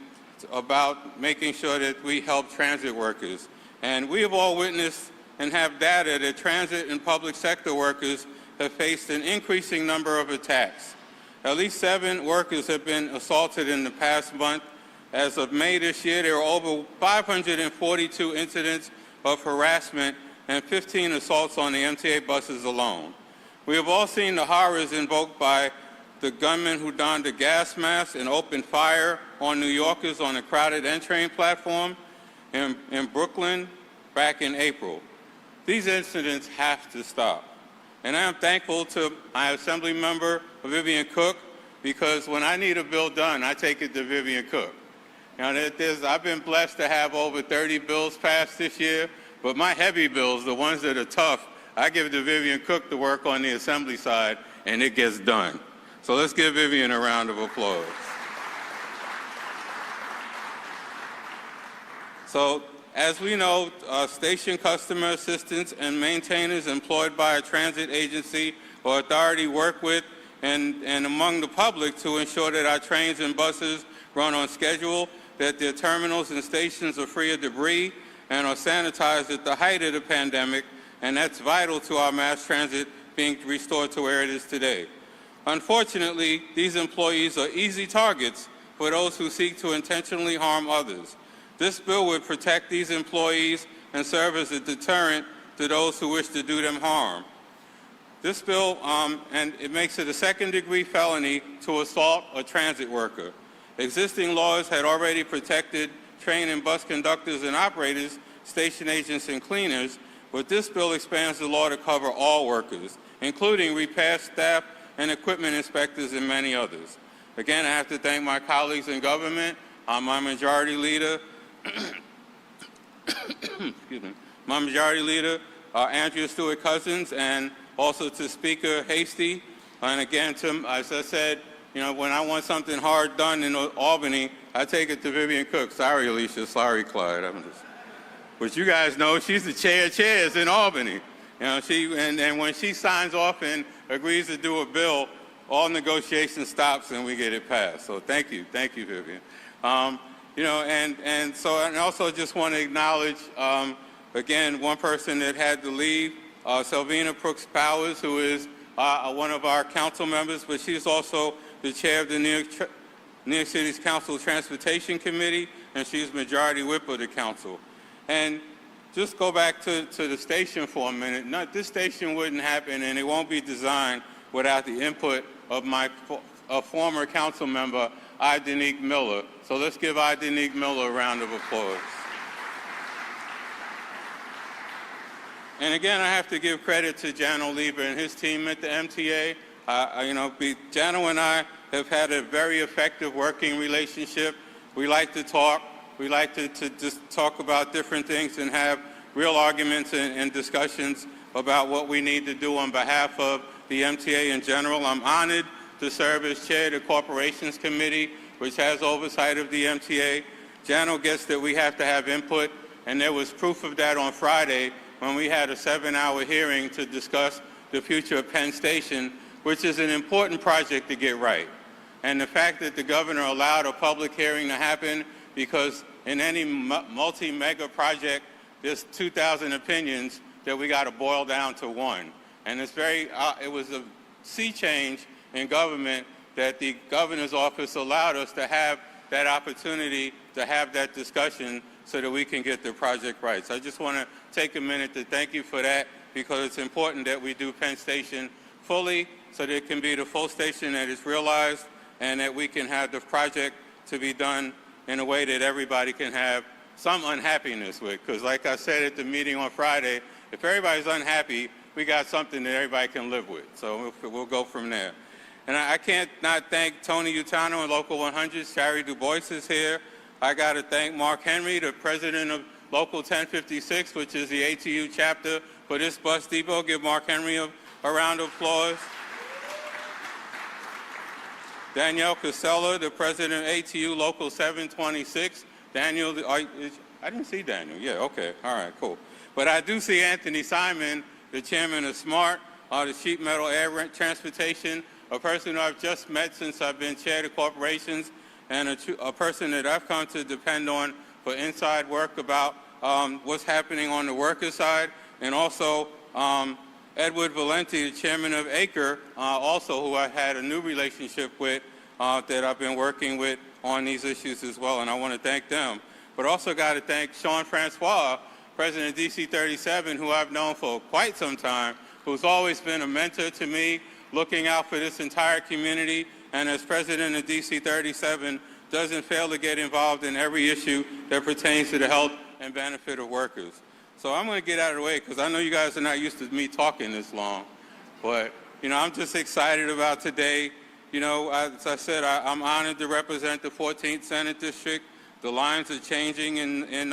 about making sure that we help transit workers. And we have all witnessed and have data that transit and public sector workers have faced an increasing number of attacks. At least 7 workers have been assaulted in the past month. As of May this year, there are over 542 incidents of harassment and 15 assaults on the MTA buses alone. We have all seen the horrors invoked by the gunman who donned a gas mask and opened fire on New Yorkers on a crowded N-train platform in Brooklyn back in April. These incidents have to stop. And I am thankful to my Assembly member, Vivian Cook, because when I need a bill done, I take it to Vivian Cook. Now, I've been blessed to have over 30 bills passed this year, but my heavy bills, the ones that are tough, I give to Vivian Cook to work on the Assembly side, and it gets done. So let's give Vivian a round of applause. So, as we know, station customer assistants and maintainers employed by a transit agency or authority work with and among the public to ensure that our trains and buses run on schedule, that their terminals and stations are free of debris and are sanitized at the height of the pandemic, and that's vital to our mass transit being restored to where it is today. Unfortunately, these employees are easy targets for those who seek to intentionally harm others. This bill would protect these employees and serve as a deterrent to those who wish to do them harm. This bill, and it makes it a second-degree felony to assault a transit worker. Existing laws had already protected train and bus conductors and operators, station agents and cleaners, but this bill expands the law to cover all workers, including repair staff and equipment inspectors, and many others. Again, I have to thank my colleagues in government, my majority leader, excuse me, my majority leader, Andrea Stewart-Cousins, and also to Speaker Hasty. And again, as I said, you know, when I want something hard done in Albany, I take it to Vivian Cook. Sorry, Alicia. Sorry, Clyde. But you guys know she's the chair of chairs in Albany. You know, and when she signs off and agrees to do a bill, all negotiation stops and we get it passed. So thank you, Vivian. You know, and also just want to acknowledge again one person that had to leave, Selvina Brooks Powers, who is one of our council members, but she's also the chair of the New York City's Council Transportation Committee, and she's majority whip of the council. And just go back to the station for a minute. This station wouldn't happen, and it won't be designed without the input of my former council member, Idanique Miller. So let's give Idanique Miller a round of applause. And again, I have to give credit to Jano Lieber and his team at the MTA. You know, Jano and I have had a very effective working relationship. We like to talk. We like to just talk about different things and have real arguments and discussions about what we need to do on behalf of the MTA in general. I'm honored to serve as chair of the Corporations Committee, which has oversight of the MTA. Jano gets that we have to have input, and there was proof of that on Friday when we had a 7-hour hearing to discuss the future of Penn Station, which is an important project to get right. And the fact that the governor allowed a public hearing to happen, because in any multi-mega project, there's 2,000 opinions that we got to boil down to one. And it's it was a sea change in government that the governor's office allowed us to have that opportunity to have that discussion so that we can get the project right. So I just want to take a minute to thank you for that, because it's important that we do Penn Station fully so that it can be the full station that is realized, and that we can have the project to be done in a way that everybody can have some unhappiness with. Because like I said at the meeting on Friday, if everybody's unhappy, we got something that everybody can live with. So we'll go from there. And I can't not thank Tony Utano and Local 100. Shari Du Bois is here. I got to thank Mark Henry, the president of Local 1056, which is the ATU chapter for this bus depot. Give Mark Henry a round of applause. Danielle Casella, the president of ATU Local 726. Daniel, I didn't see Daniel. Yeah, okay, all right, cool. But I do see Anthony Simon, the chairman of SMART, the Sheet Metal Air Transportation, a person who I've just met since I've been chair of corporations, and a person that I've come to depend on for inside work about what's happening on the worker side, and also Edward Valenti, the chairman of ACRE, also who I had a new relationship with that I've been working with on these issues as well, and I want to thank them. But also got to thank Sean Francois, president of DC 37, who I've known for quite some time, who's always been a mentor to me, looking out for this entire community, and as president of DC 37, doesn't fail to get involved in every issue that pertains to the health and benefit of workers. So I'm going to get out of the way, because I know you guys are not used to me talking this long. But, you know, I'm just excited about today. You know, as I said, I'm honored to represent the 14th Senate District. The lines are changing in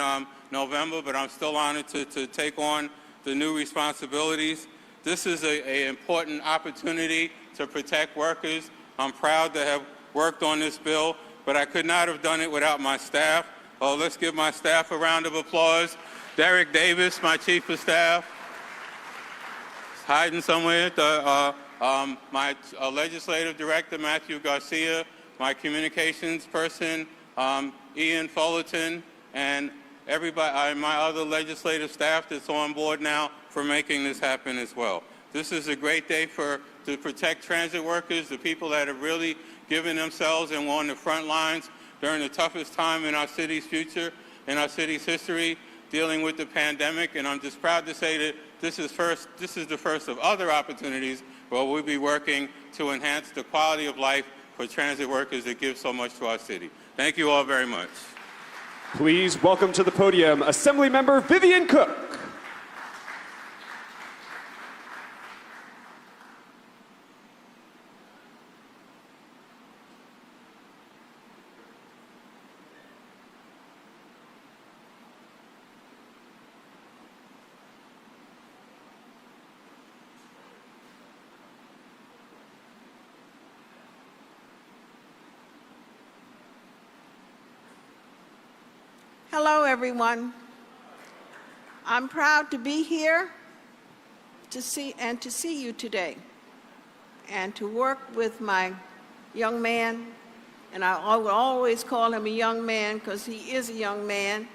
November, but I'm still honored to take on the new responsibilities. This is an important opportunity to protect workers. I'm proud to have worked on this bill, but I could not have done it without my staff. Oh, let's give my staff a round of applause. Derek Davis, my chief of staff, hiding somewhere. My legislative director, Matthew Garcia, my communications person, Ian Fullerton, and everybody, my other legislative staff that's on board now for making this happen as well. This is a great day to protect transit workers, the people that have really given themselves and were on the front lines during the toughest time in our city's future, in our city's history, dealing with the pandemic. And I'm just proud to say that this is the first of other opportunities where we'll be working to enhance the quality of life for transit workers that give so much to our city. Thank you all very much. Please welcome to the podium Assemblymember Vivian Cook. Hello, everyone. I'm proud to be here to see you today and to work with my young man, and I will always call him a young man because he is a young man,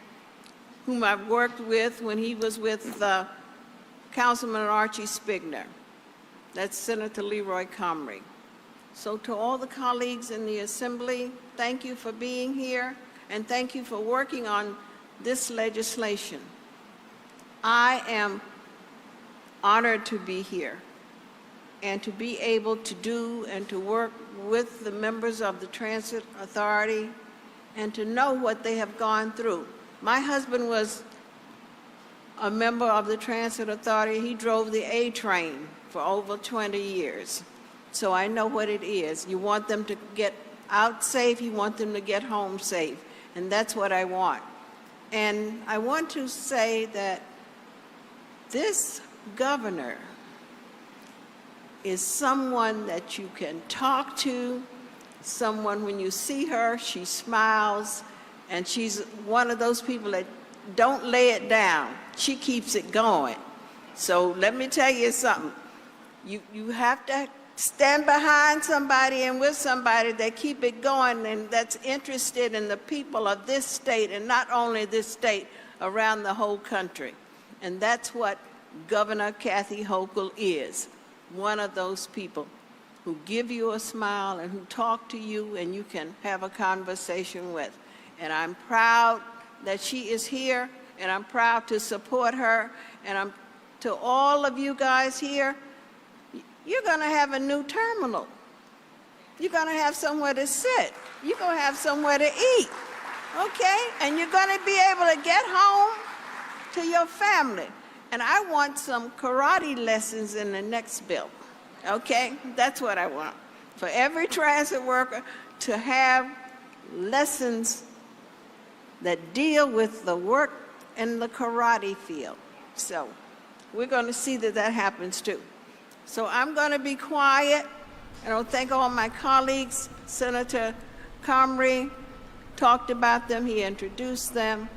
whom I've worked with when he was with Councilman Archie Spigner. That's Senator Leroy Comrie. So to all the colleagues in the Assembly, thank you for being here, and thank you for working on this legislation. I am honored to be here and to be able to do and to work with the members of the Transit Authority and to know what they have gone through. My husband was a member of the Transit Authority. He drove the A train for over 20 years. So I know what it is. You want them to get out safe, you want them to get home safe, and that's what I want. And I want to say that this governor is someone that you can talk to, someone when you see her, she smiles, and she's one of those people that don't lay it down. She keeps it going. So let me tell you something. You have to stand behind somebody and with somebody that keep it going and that's interested in the people of this state, and not only this state, around the whole country. And that's what Governor Kathy Hochul is, one of those people who give you a smile and who talk to you and you can have a conversation with. And I'm proud that she is here, and I'm proud to support her. And to all of you guys here, you're going to have a new terminal. You're going to have somewhere to sit. You're going to have somewhere to eat, okay? And you're going to be able to get home to your family. And I want some karate lessons in the next bill, okay? That's what I want. For every transit worker to have lessons that deal with the work in the karate field. So we're going to see that that happens too. So I'm going to be quiet, and I'll thank all my colleagues. Senator Comrie talked about them, he introduced them,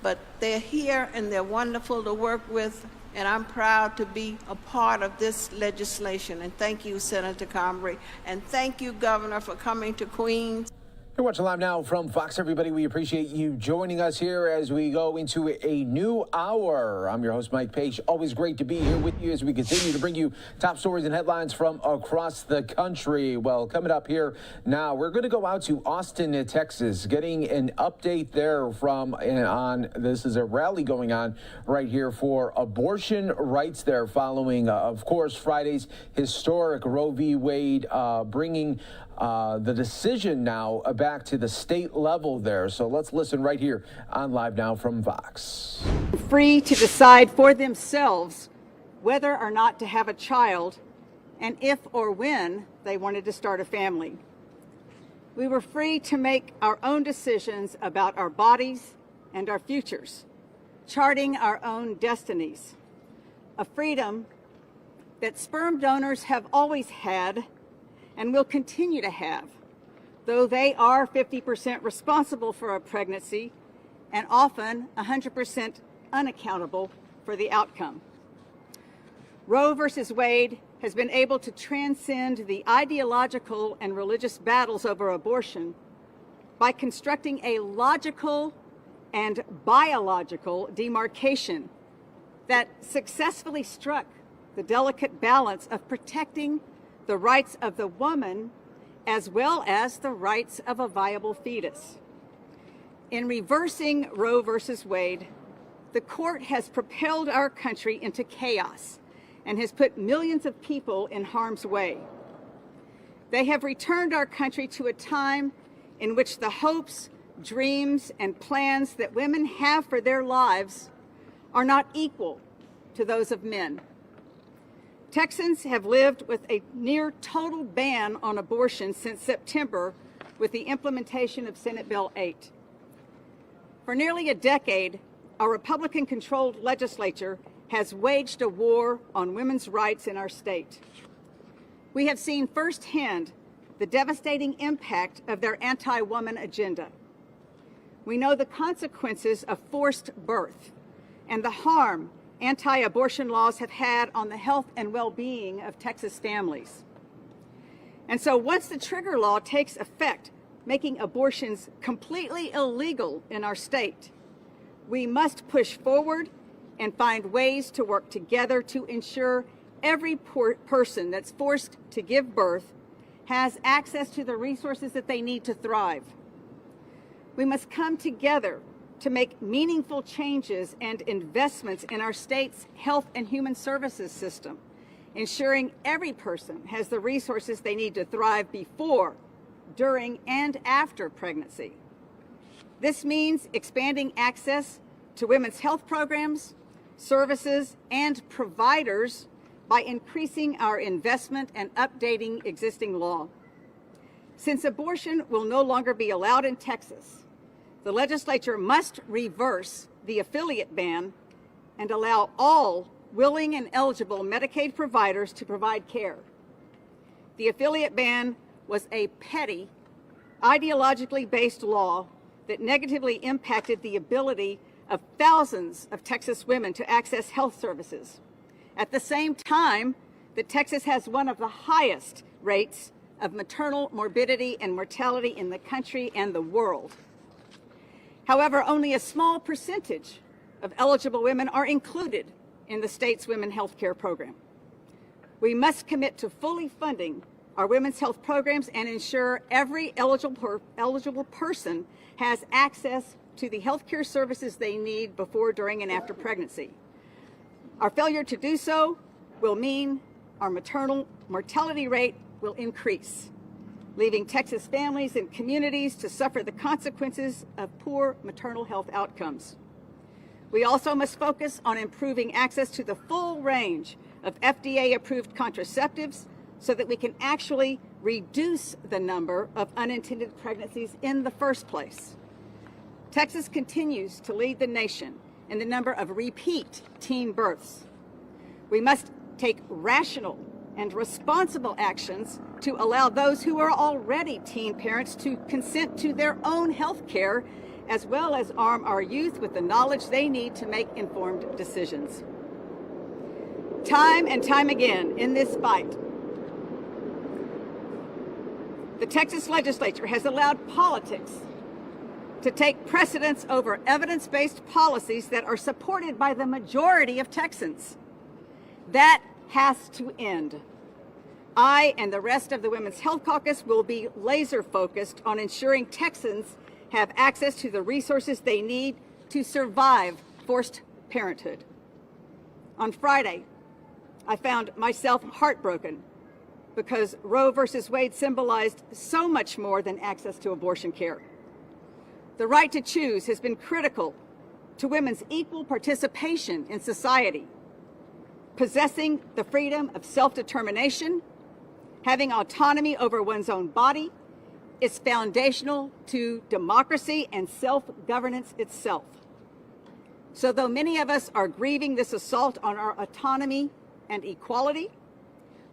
but they're here and they're wonderful to work with, and I'm proud to be a part of this legislation. And thank you, Senator Comrie, and thank you, Governor, for coming to Queens. You're watching Live Now from Fox, everybody. We appreciate you joining us here as we go into a new hour. I'm your host, Mike Page. Always great to be here with you as we continue to bring you top stories and headlines from across the country. Well, coming up here now, we're going to go out to Austin, Texas, getting an update there this is a rally going on right here for abortion rights there following, of course, Friday's historic Roe v. Wade bringing the decision now back to the state level there. So let's listen right here on Live Now from Fox. Free to decide for themselves whether or not to have a child and if or when they wanted to start a family. We were free to make our own decisions about our bodies and our futures, charting our own destinies. A freedom that sperm donors have always had and will continue to have, though they are 50% responsible for a pregnancy and often 100% unaccountable for the outcome. Roe versus Wade has been able to transcend the ideological and religious battles over abortion by constructing a logical and biological demarcation that successfully struck the delicate balance of protecting the rights of the woman as well as the rights of a viable fetus. In reversing Roe versus Wade, the court has propelled our country into chaos and has put millions of people in harm's way. They have returned our country to a time in which the hopes, dreams, and plans that women have for their lives are not equal to those of men. Texans have lived with a near total ban on abortion since September with the implementation of Senate Bill 8. For nearly a decade, our Republican-controlled legislature has waged a war on women's rights in our state. We have seen firsthand the devastating impact of their anti-woman agenda. We know the consequences of forced birth and the harm anti-abortion laws have had on the health and well-being of Texas families. And so once the trigger law takes effect, making abortions completely illegal in our state, we must push forward and find ways to work together to ensure every person that's forced to give birth has access to the resources that they need to thrive. We must come together to make meaningful changes and investments in our state's health and human services system, ensuring every person has the resources they need to thrive before, during, and after pregnancy. This means expanding access to women's health programs, services, and providers by increasing our investment and updating existing law. Since abortion will no longer be allowed in Texas, the legislature must reverse the affiliate ban and allow all willing and eligible Medicaid providers to provide care. The affiliate ban was a petty, ideologically based law that negatively impacted the ability of thousands of Texas women to access health services. At the same time that Texas has one of the highest rates of maternal morbidity and mortality in the country and the world. However, only a small percentage of eligible women are included in the state's women's health care program. We must commit to fully funding our women's health programs and ensure every eligible person has access to the health care services they need before, during, and after pregnancy. Our failure to do so will mean our maternal mortality rate will increase, leaving Texas families and communities to suffer the consequences of poor maternal health outcomes. We also must focus on improving access to the full range of FDA-approved contraceptives so that we can actually reduce the number of unintended pregnancies in the first place. Texas continues to lead the nation in the number of repeat teen births. We must take rational and responsible actions to allow those who are already teen parents to consent to their own health care, as well as arm our youth with the knowledge they need to make informed decisions. Time and time again in this fight, the Texas legislature has allowed politics to take precedence over evidence-based policies that are supported by the majority of Texans. That has to end. I and the rest of the Women's Health Caucus will be laser-focused on ensuring Texans have access to the resources they need to survive forced parenthood. On Friday, I found myself heartbroken because Roe versus Wade symbolized so much more than access to abortion care. The right to choose has been critical to women's equal participation in society. Possessing the freedom of self-determination, having autonomy over one's own body, is foundational to democracy and self-governance itself. So though many of us are grieving this assault on our autonomy and equality,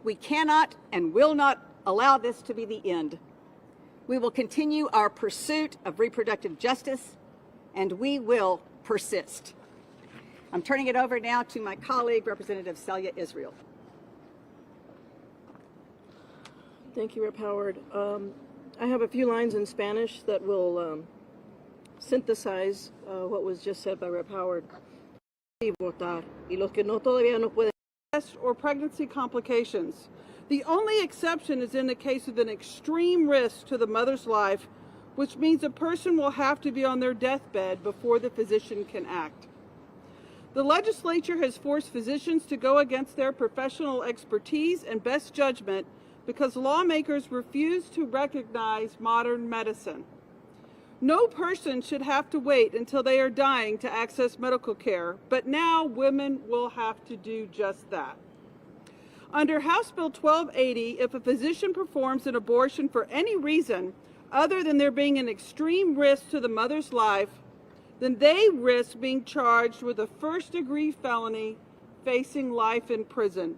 we cannot and will not allow this to be the end. We will continue our pursuit of reproductive justice, and we will persist. I'm turning it over now to my colleague, Representative Celia Israel. Thank you, Rep. Howard. I have a few lines in Spanish that will synthesize what was just said by Rep. Howard. Or pregnancy complications. The only exception is in the case of an extreme risk to the mother's life, which means a person will have to be on their deathbed before the physician can act. The legislature has forced physicians to go against their professional expertise and best judgment because lawmakers refuse to recognize modern medicine. No person should have to wait until they are dying to access medical care, but now women will have to do just that. Under House Bill 1280, if a physician performs an abortion for any reason other than there being an extreme risk to the mother's life, then they risk being charged with a first-degree felony facing life in prison.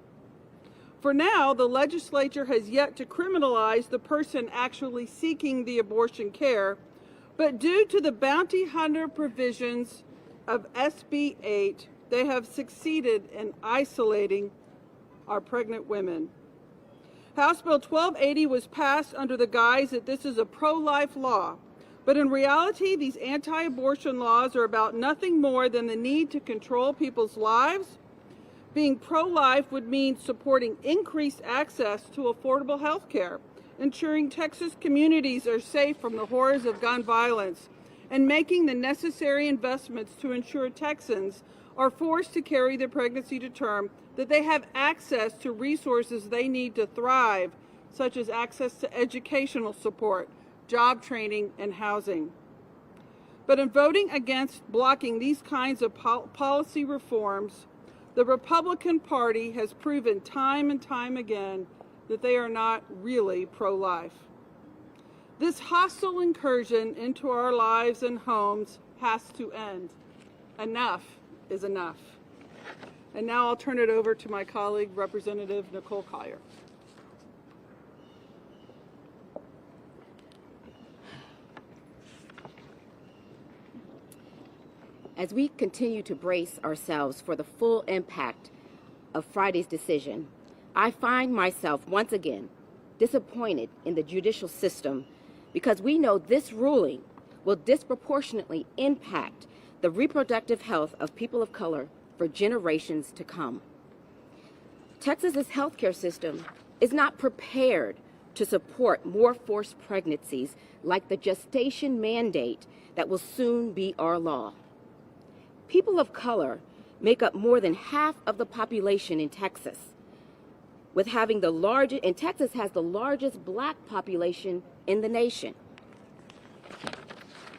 For now, the legislature has yet to criminalize the person actually seeking the abortion care, But due to the bounty hunter provisions of SB 8, they have succeeded in isolating our pregnant women. House Bill 1280 was passed under the guise that this is a pro-life law, but in reality, these anti-abortion laws are about nothing more than the need to control people's lives. Being pro-life would mean supporting increased access to affordable health care, ensuring Texas communities are safe from the horrors of gun violence, and making the necessary investments to ensure Texans are forced to carry their pregnancy to term, that they have access to resources they need to thrive, such as access to educational support, job training, and housing. But in voting against blocking these kinds of policy reforms, the Republican Party has proven time and time again that they are not really pro-life. This hostile incursion into our lives and homes has to end. Enough is enough. And now I'll turn it over to my colleague, Representative Nicole Collier. As we continue to brace ourselves for the full impact of Friday's decision, I find myself once again disappointed in the judicial system because we know this ruling will disproportionately impact the reproductive health of people of color for generations to come. Texas's healthcare system is not prepared to support more forced pregnancies like the gestation mandate that will soon be our law. People of color make up more than half of the population in Texas, with having the largest, and Texas has the largest black population in the nation.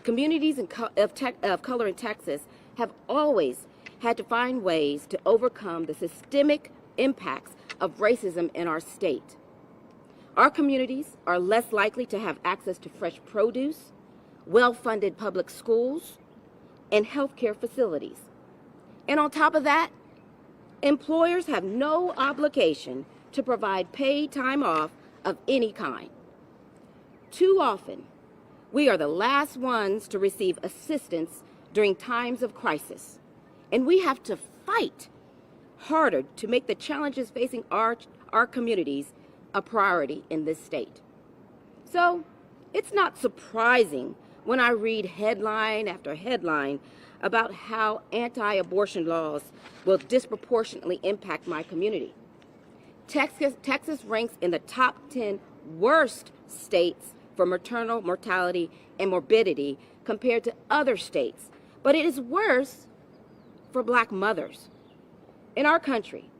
Communities of color in Texas have always had to find ways to overcome the systemic impacts of racism in our state. Our communities are less likely to have access to fresh produce, well-funded public schools, and healthcare facilities. And on top of that, employers have no obligation to provide paid time off of any kind. Too often, we are the last ones to receive assistance during times of crisis, and we have to fight harder to make the challenges facing our communities a priority in this state. So, it's not surprising when I read headline after headline about how anti-abortion laws will disproportionately impact my community. Texas ranks in the top 10 worst states for maternal mortality and morbidity compared to other states, but it is worse for black mothers. In our country,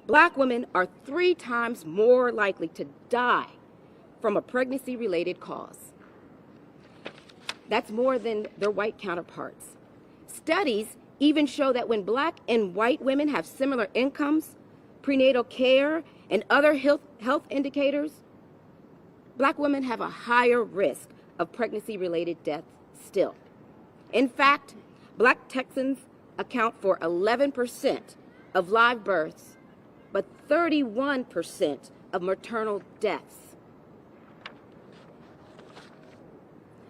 black women are 3 times more likely to die from a pregnancy-related cause. That's more than their white counterparts. Studies even show that when black and white women have similar incomes, prenatal care, and other health indicators, black women have a higher risk of pregnancy-related death still. In fact, black Texans account for 11% of live births, but 31% of maternal deaths.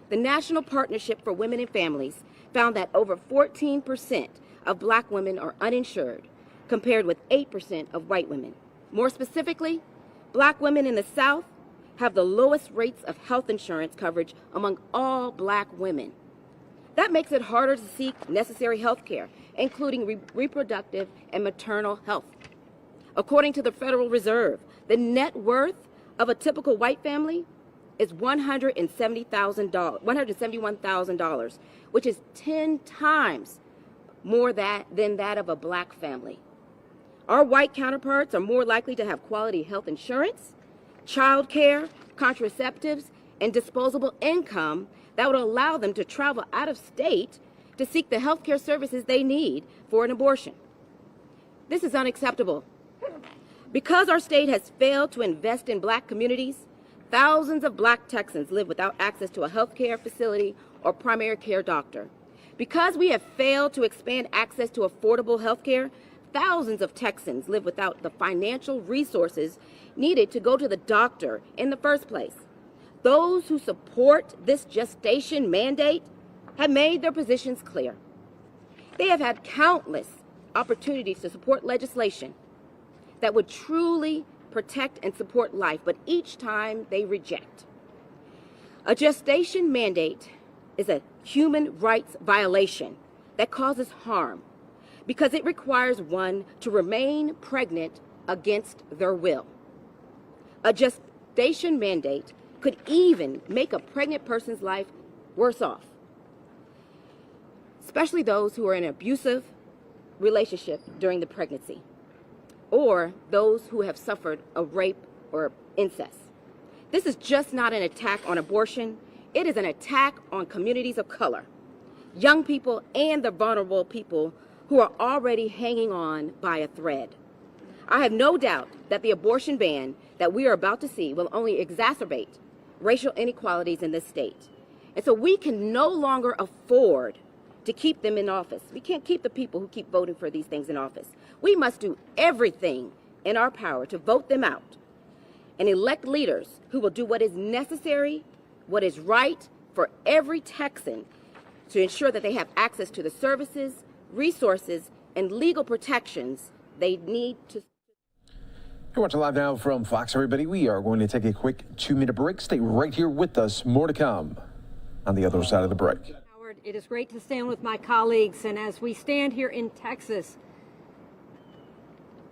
The National Partnership for Women and Families found that over 14% of black women are uninsured, compared with 8% of white women. More specifically, black women in the South have the lowest rates of health insurance coverage among all black women. That makes it harder to seek necessary health care, including reproductive and maternal health. According to the Federal Reserve, the net worth of a typical white family is $171,000, which is 10 times more than that of a black family. Our white counterparts are more likely to have quality health insurance, child care, contraceptives, and disposable income that would allow them to travel out of state to seek the health care services they need for an abortion. This is unacceptable. Because our state has failed to invest in black communities, thousands of black Texans live without access to a health care facility or primary care doctor. Because we have failed to expand access to affordable health care, thousands of Texans live without the financial resources needed to go to the doctor in the first place. Those who support this gestation mandate have made their positions clear. They have had countless opportunities to support legislation that would truly protect and support life, but each time they reject. A gestation mandate is a human rights violation that causes harm because it requires one to remain pregnant against their will. A gestation mandate could even make a pregnant person's life worse off, especially those who are in an abusive relationship during the pregnancy, or those who have suffered a rape or incest. This is just not an attack on abortion. It is an attack on communities of color, young people, and the vulnerable people who are already hanging on by a thread. I have no doubt that the abortion ban that we are about to see will only exacerbate racial inequalities in this state. And so we can no longer afford to keep them in office. We can't keep the people who keep voting for these things in office. We must do everything in our power to vote them out and elect leaders who will do what is necessary, what is right for every Texan to ensure that they have access to the services, resources, and legal protections they need to. You're watching Live Now from Fox, everybody. We are going to take a quick 2-minute break. Stay right here with us. More to come on the other side of the break. Howard, it is great to stand with my colleagues, and as we stand here in Texas,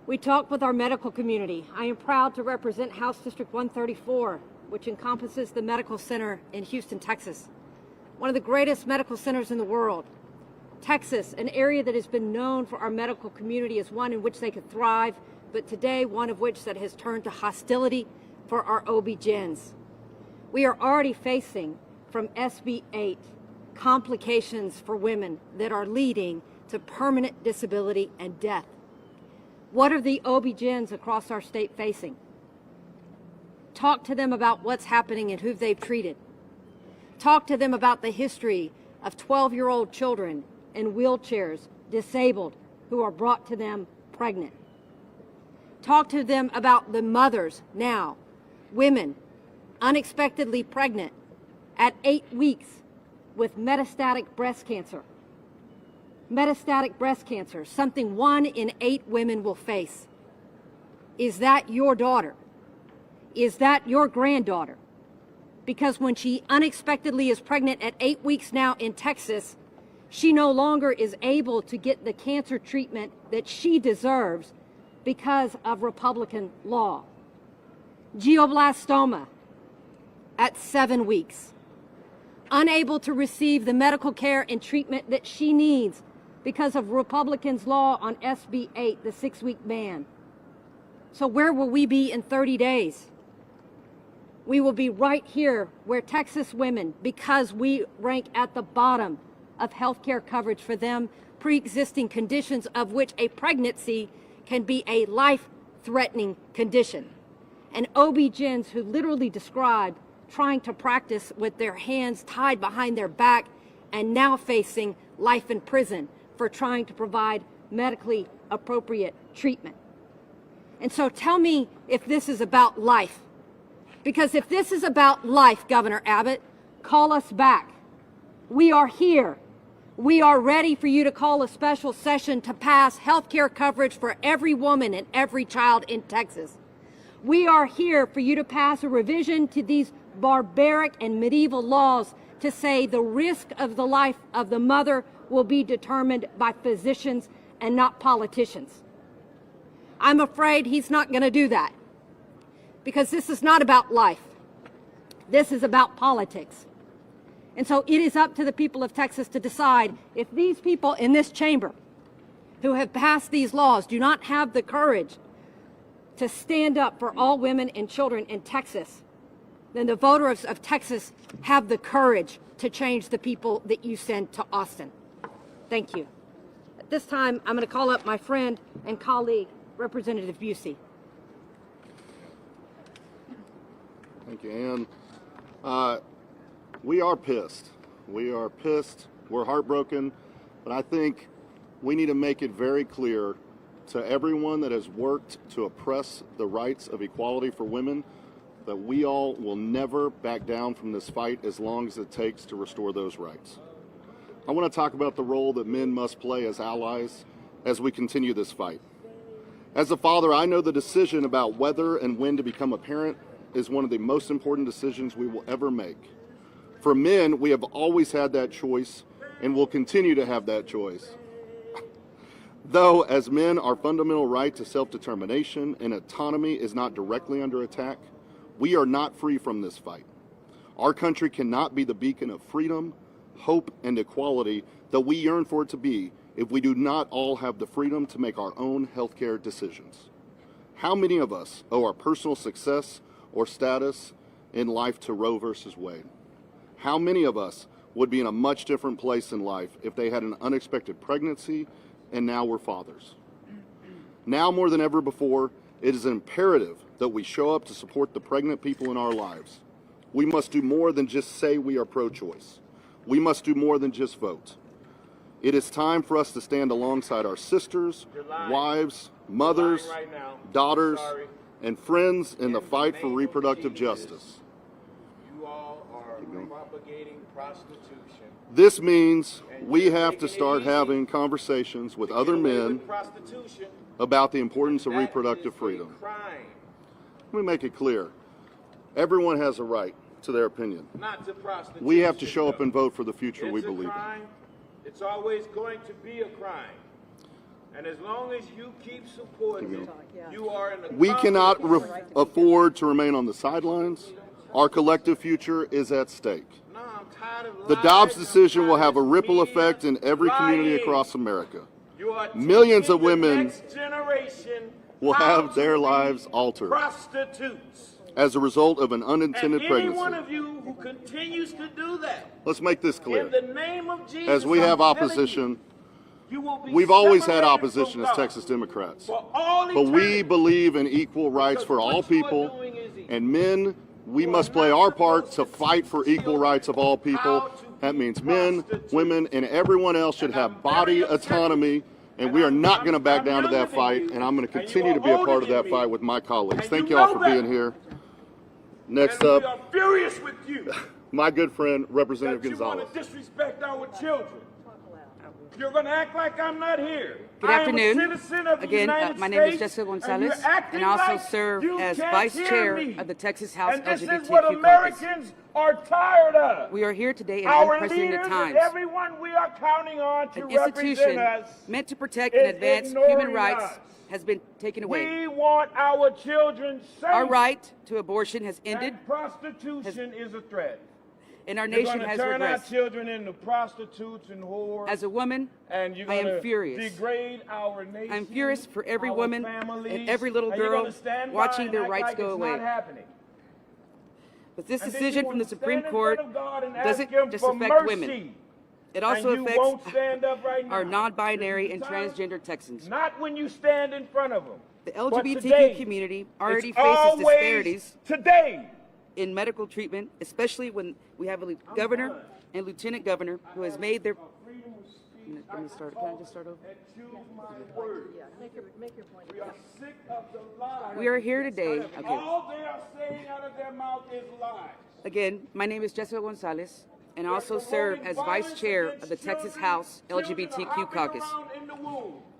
we talk with our medical community. I am proud to represent House District 134, which encompasses the medical center in Houston, Texas, one of the greatest medical centers in the world. Texas, an area that has been known for our medical community as one in which they could thrive, but today one of which that has turned to hostility for our OB-GYNs. We are already facing from SB 8 complications for women that are leading to permanent disability and death. What are the OB-GYNs across our state facing? Talk to them about what's happening and who they've treated. Talk to them about the history of 12-year-old children in wheelchairs, disabled, who are brought to them pregnant. Talk to them about the mothers now, women unexpectedly pregnant at 8 weeks with metastatic breast cancer. Metastatic breast cancer, something 1 in 8 women will face. Is that your daughter? Is that your granddaughter? Because when she unexpectedly is pregnant at 8 weeks now in Texas, she no longer is able to get the cancer treatment that she deserves because of Republican law. Glioblastoma at 7 weeks. Unable to receive the medical care and treatment that she needs because of Republicans' law on SB 8, the 6-week ban. So where will we be in 30 days? We will be right here where Texas women, because we rank at the bottom of health care coverage for them, pre-existing conditions of which a pregnancy can be a life-threatening condition. And OB-GYNs who literally describe trying to practice with their hands tied behind their back and now facing life in prison for trying to provide medically appropriate treatment. And so tell me if this is about life. Because if this is about life, Governor Abbott, call us back. We are here. We are ready for you to call a special session to pass health care coverage for every woman and every child in Texas. We are here for you to pass a revision to these barbaric and medieval laws to say the risk of the life of the mother will be determined by physicians and not politicians. I'm afraid he's not going to do that, because this is not about life. This is about politics. And so it is up to the people of Texas to decide if these people in this chamber who have passed these laws do not have the courage to stand up for all women and children in Texas, then the voters of Texas have the courage to change the people that you send to Austin. Thank you. At this time, I'm going to call up my friend and colleague, Representative Busey. Thank you, Ann. We are pissed. We are pissed. We're heartbroken. But I think we need to make it very clear to everyone that has worked to oppress the rights of equality for women that we all will never back down from this fight as long as it takes to restore those rights. I want to talk about the role that men must play as allies as we continue this fight. As a father, I know the decision about whether and when to become a parent is one of the most important decisions we will ever make. For men, we have always had that choice and will continue to have that choice. Though, as men, our fundamental right to self-determination and autonomy is not directly under attack, we are not free from this fight. Our country cannot be the beacon of freedom, hope, and equality that we yearn for it to be if we do not all have the freedom to make our own healthcare decisions. How many of us owe our personal success or status in life to Roe versus Wade? How many of us would be in a much different place in life if they had an unexpected pregnancy and now we're fathers? Now more than ever before, it is imperative that we show up to support the pregnant people in our lives. We must do more than just say we are pro-choice. We must do more than just vote. It is time for us to stand alongside our sisters, wives, mothers, daughters, and friends in the fight for reproductive justice. You all are propagating prostitution. This means we have to start having conversations with other men about the importance of reproductive freedom. Let me make it clear. Everyone has a right to their opinion. Not to prostitution. We have to show up and vote for the future we believe in. It's always going to be a crime. And as long as you keep supporting it, you are in a We cannot afford to remain on the sidelines. Our collective future is at stake. The Dobbs decision will have a ripple effect in every community across America. Millions of women will have their lives altered as a result of an unintended pregnancy. Any one of you who continues to do that, Let's make this clear. in the name of Jesus, As we have opposition, we've always had opposition as Texas Democrats. But we believe in equal rights for all people, and men, we must play our part to fight for equal rights of all people. That means men, women, and everyone else should have body autonomy, and we are not going to back down to that fight, and I'm going to continue to be a part of that fight with my colleagues. Thank you all for being here. Next we are up, furious with you my good friend, Representative that you want Gonzalez. to disrespect our children. You're going to act like I'm not here. Good afternoon. Again, my name is Jessica Gonzalez, and I also serve as Vice Chair of the Texas House LGBTQ what Caucus. Americans are tired of. We are here today in Our unprecedented leaders times. and everyone we are counting on to An institution represent us meant to protect and is advance ignoring human rights us. has been taken away. We want our children safe. Our right to abortion has ended, And prostitution is a threat. and our You're nation gonna has turn our regressed. children into prostitutes and whores. As a woman, and you're I am gonna furious. degrade our nation. I'm furious for every our woman families, and every little and you're girl gonna stand by watching and their act rights like go it's away. not happening. But this And then decision you from the want to Supreme stand in Court front of God and doesn't ask him just for affect mercy. women. It also And you won't affects stand up right now. our non-binary and transgender Texans. Not when you stand in front of them. The But LGBTQ today, community already it's faces always disparities today in medical treatment, especially when we have a governor and lieutenant governor who has made their. Can I just start over? We are sick of the lies. We are here today. Okay. All they are saying out of their mouth is lies. Again, my name is Jessica Gonzalez, and I also serve as Vice Chair of the Texas House LGBTQ Caucus.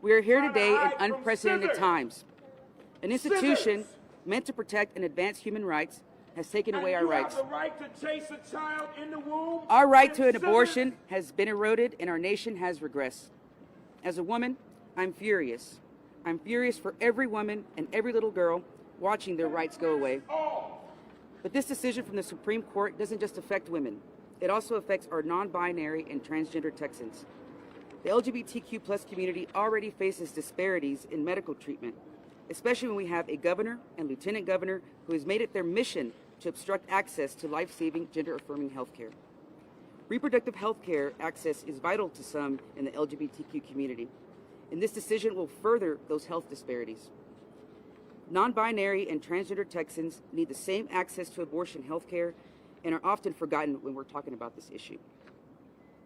We are here today in unprecedented times. An institution meant to protect and advance human rights has taken away our rights. You have the right to chase a child in the womb. Our right to an abortion has been eroded, and our nation has regressed. As a woman, I'm furious. I'm furious for every woman and every little girl watching their rights go away. But this decision from the Supreme Court doesn't just affect women. It also affects our non-binary and transgender Texans. The LGBTQ plus community already faces disparities in medical treatment, especially when we have a governor and lieutenant governor who has made it their mission to obstruct access to life-saving, gender-affirming health care. Reproductive health care access is vital to some in the LGBTQ community, and this decision will further those health disparities. Non-binary and transgender Texans need the same access to abortion health care and are often forgotten when we're talking about this issue.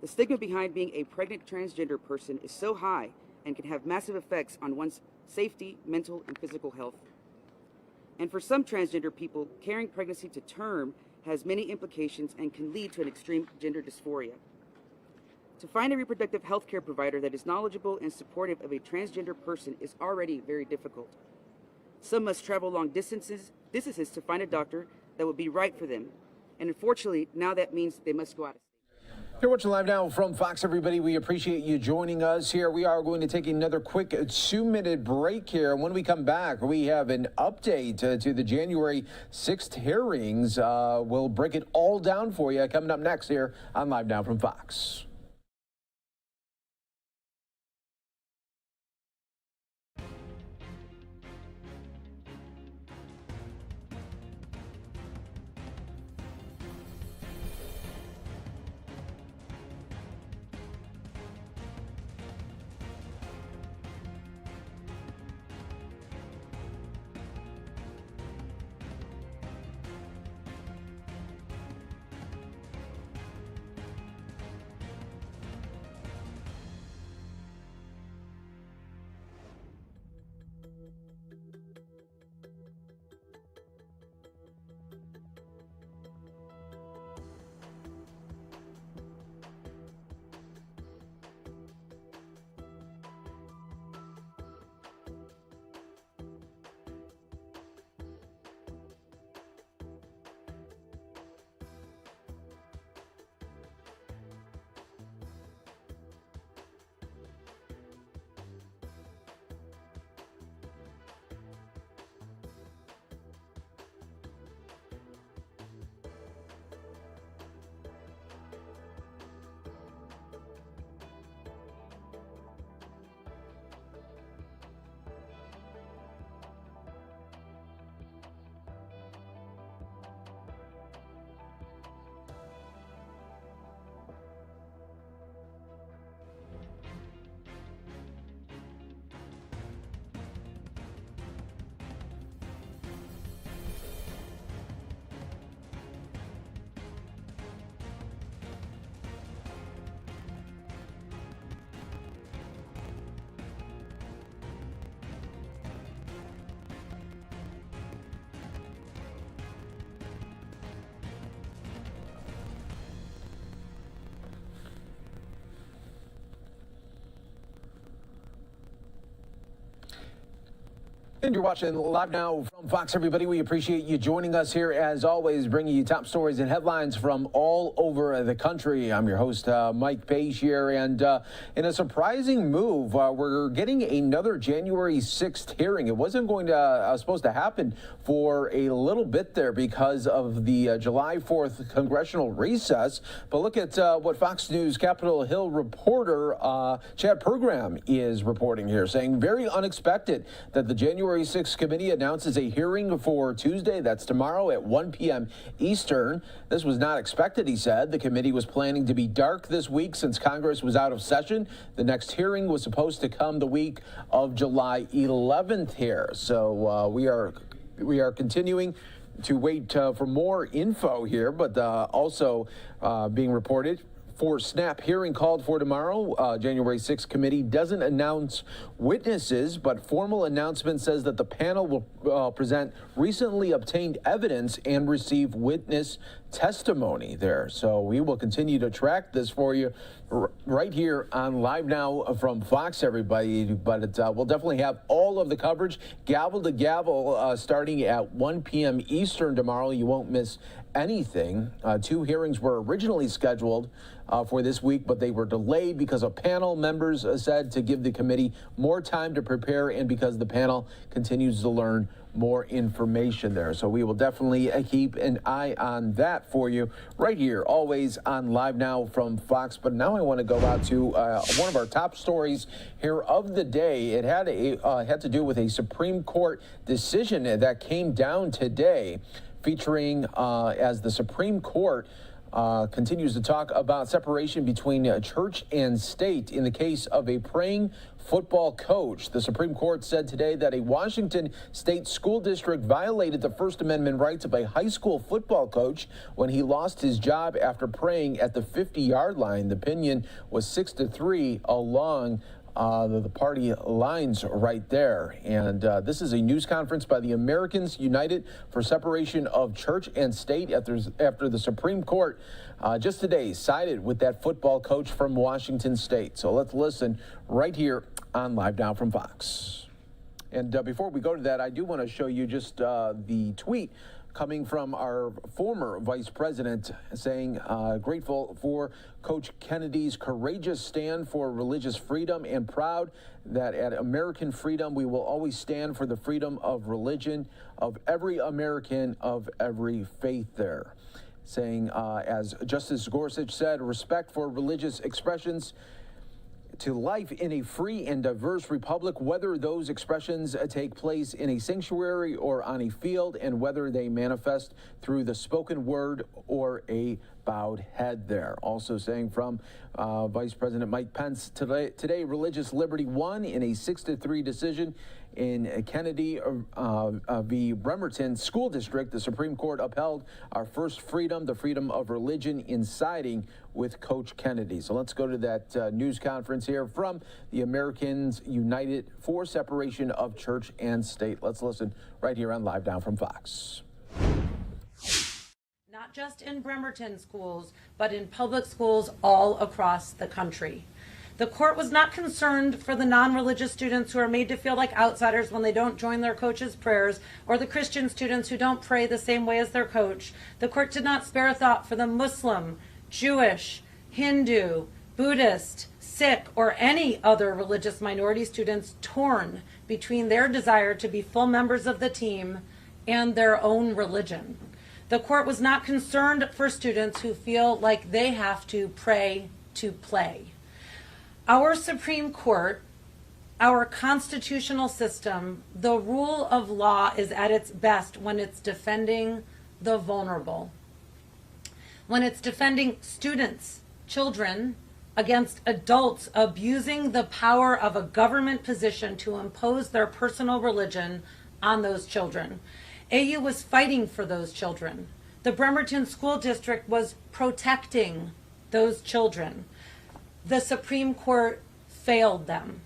The stigma behind being a pregnant transgender person is so high and can have massive effects on one's safety, mental, and physical health. And for some transgender people, carrying pregnancy to term has many implications and can lead to an extreme gender dysphoria. To find a reproductive health care provider that is knowledgeable and supportive of a transgender person is already very difficult. Some must travel long distances to find a doctor that will be right for them. And unfortunately, now that means they must go out of state. You're watching Live Now from Fox, everybody. We appreciate you joining us here. We are going to take another quick 2-minute break here. When we come back, we have an update to the January 6th hearings. We'll break it all down for you coming up next here on Live Now from Fox. And you're watching Live Now from Fox, everybody. We appreciate you joining us here, as always, bringing you top stories and headlines from all over the country. I'm your host, Mike Page here, and in a surprising move, we're getting another January 6th hearing. It wasn't going to supposed to happen for a little bit there because of the July 4th congressional recess, but look at what Fox News Capitol Hill reporter Chad Pergram is reporting here, saying very unexpected that the January 6th committee announces a hearing for Tuesday, that's tomorrow at 1 p.m. Eastern. This was not expected, he said. The committee was planning to be dark this week since Congress was out of session. The next hearing was supposed to come the week of July 11th here. So we are continuing to wait for more info here, but also being reported for SNAP hearing called for tomorrow. January 6th committee doesn't announce witnesses, but formal announcement says that the panel will present recently obtained evidence and receive witness testimony there. So we will continue to track this for you right here on Live Now from Fox, everybody. But we'll definitely have all of the coverage, gavel to gavel, starting at 1 p.m. Eastern tomorrow. You won't miss anything. 2 hearings were originally scheduled for this week, but they were delayed because of panel members said to give the committee more time to prepare and because the panel continues to learn more information there. So we will definitely keep an eye on that for you right here, always on Live Now from Fox. But now I want to go out to one of our top stories here of the day. It had to do with a Supreme Court decision that came down today, featuring as the Supreme Court continues to talk about separation between church and state in the case of a praying football coach. The Supreme Court said today that a Washington state school district violated the First Amendment rights of a high school football coach when he lost his job after praying at the 50-yard line. The opinion was 6-3 along the party lines right there. And this is a news conference by the Americans United for Separation of Church and State after the Supreme Court just today sided with that football coach from Washington State. So let's listen right here on Live Now from Fox. And before we go to that, I do want to show you just the tweet coming from our former vice president saying, grateful for Coach Kennedy's courageous stand for religious freedom and proud that at American Freedom, we will always stand for the freedom of religion of every American of every faith there. Saying, as Justice Gorsuch said, respect for religious expressions to life in a free and diverse republic, whether those expressions take place in a sanctuary or on a field, and whether they manifest through the spoken word or a bowed head there. Also saying from Vice President Mike Pence, today religious liberty won in a 6-3 decision in Kennedy v. Bremerton School District. The Supreme Court upheld our first freedom, the freedom of religion, in siding with Coach Kennedy. So let's go to that news conference here from the Americans United for Separation of Church and State. Let's listen right here on Live Now from Fox. Not just in Bremerton schools, but in public schools all across the country. The court was not concerned for the non-religious students who are made to feel like outsiders when they don't join their coach's prayers, or the Christian students who don't pray the same way as their coach. The court did not spare a thought for the Muslim, Jewish, Hindu, Buddhist, Sikh, or any other religious minority students torn between their desire to be full members of the team and their own religion. The court was not concerned for students who feel like they have to pray to play. Our Supreme Court, our constitutional system, the rule of law is at its best when it's defending the vulnerable. When it's defending students, children, against adults abusing the power of a government position to impose their personal religion on those children. AU was fighting for those children. The Bremerton School District was protecting those children. The Supreme Court failed them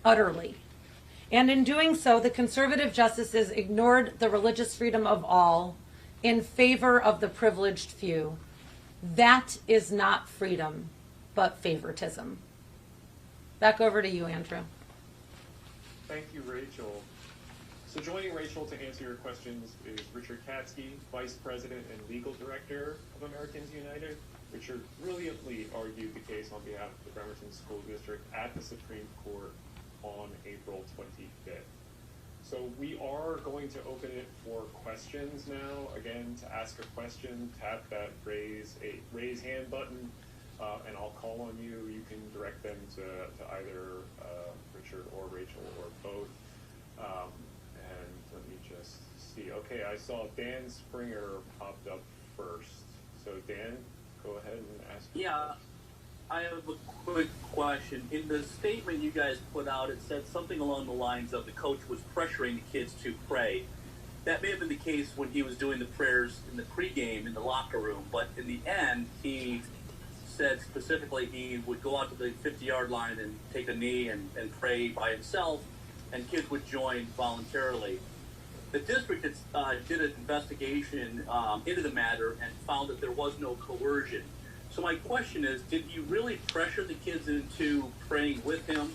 utterly. And in doing so, the conservative justices ignored the religious freedom of all in favor of the privileged few. That is not freedom, but favoritism. Back over to you, Andrew. Thank you, Rachel. So joining Rachel to answer your questions is Richard Katzke, Vice President and Legal Director of Americans United. Richard brilliantly argued the case on behalf of the Bremerton School District at the Supreme Court on April 25th. So we are going to open it for questions now. Again, to ask a question, tap that raise hand button, and I'll call on you. You can direct them to either Richard or Rachel or both. And let me just see. Okay, I saw Dan Springer popped up first. So Dan, go ahead and ask. Yeah, I have a quick question. In the statement you guys put out, it said something along the lines of the coach was pressuring the kids to pray. That may have been the case when he was doing the prayers in the pregame in the locker room, but in the end, he said specifically he would go out to the 50-yard line and take a knee and pray by himself, and kids would join voluntarily. The district did an investigation into the matter and found that there was no coercion. So my question is, did he really pressure the kids into praying with him,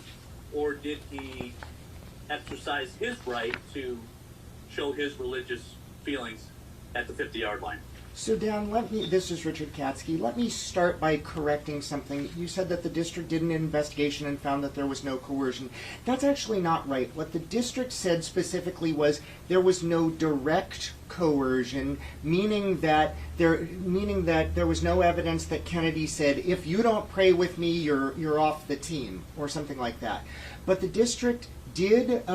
or did he exercise his right to show his religious feelings at the 50-yard line? So Dan, this is Richard Katzke. Let me start by correcting something. You said that the district did an investigation and found that there was no coercion. That's actually not right. What the district said specifically was there was no direct coercion, meaning that there was no evidence that Kennedy said, if you don't pray with me, you're off the team, or something like that. But the district did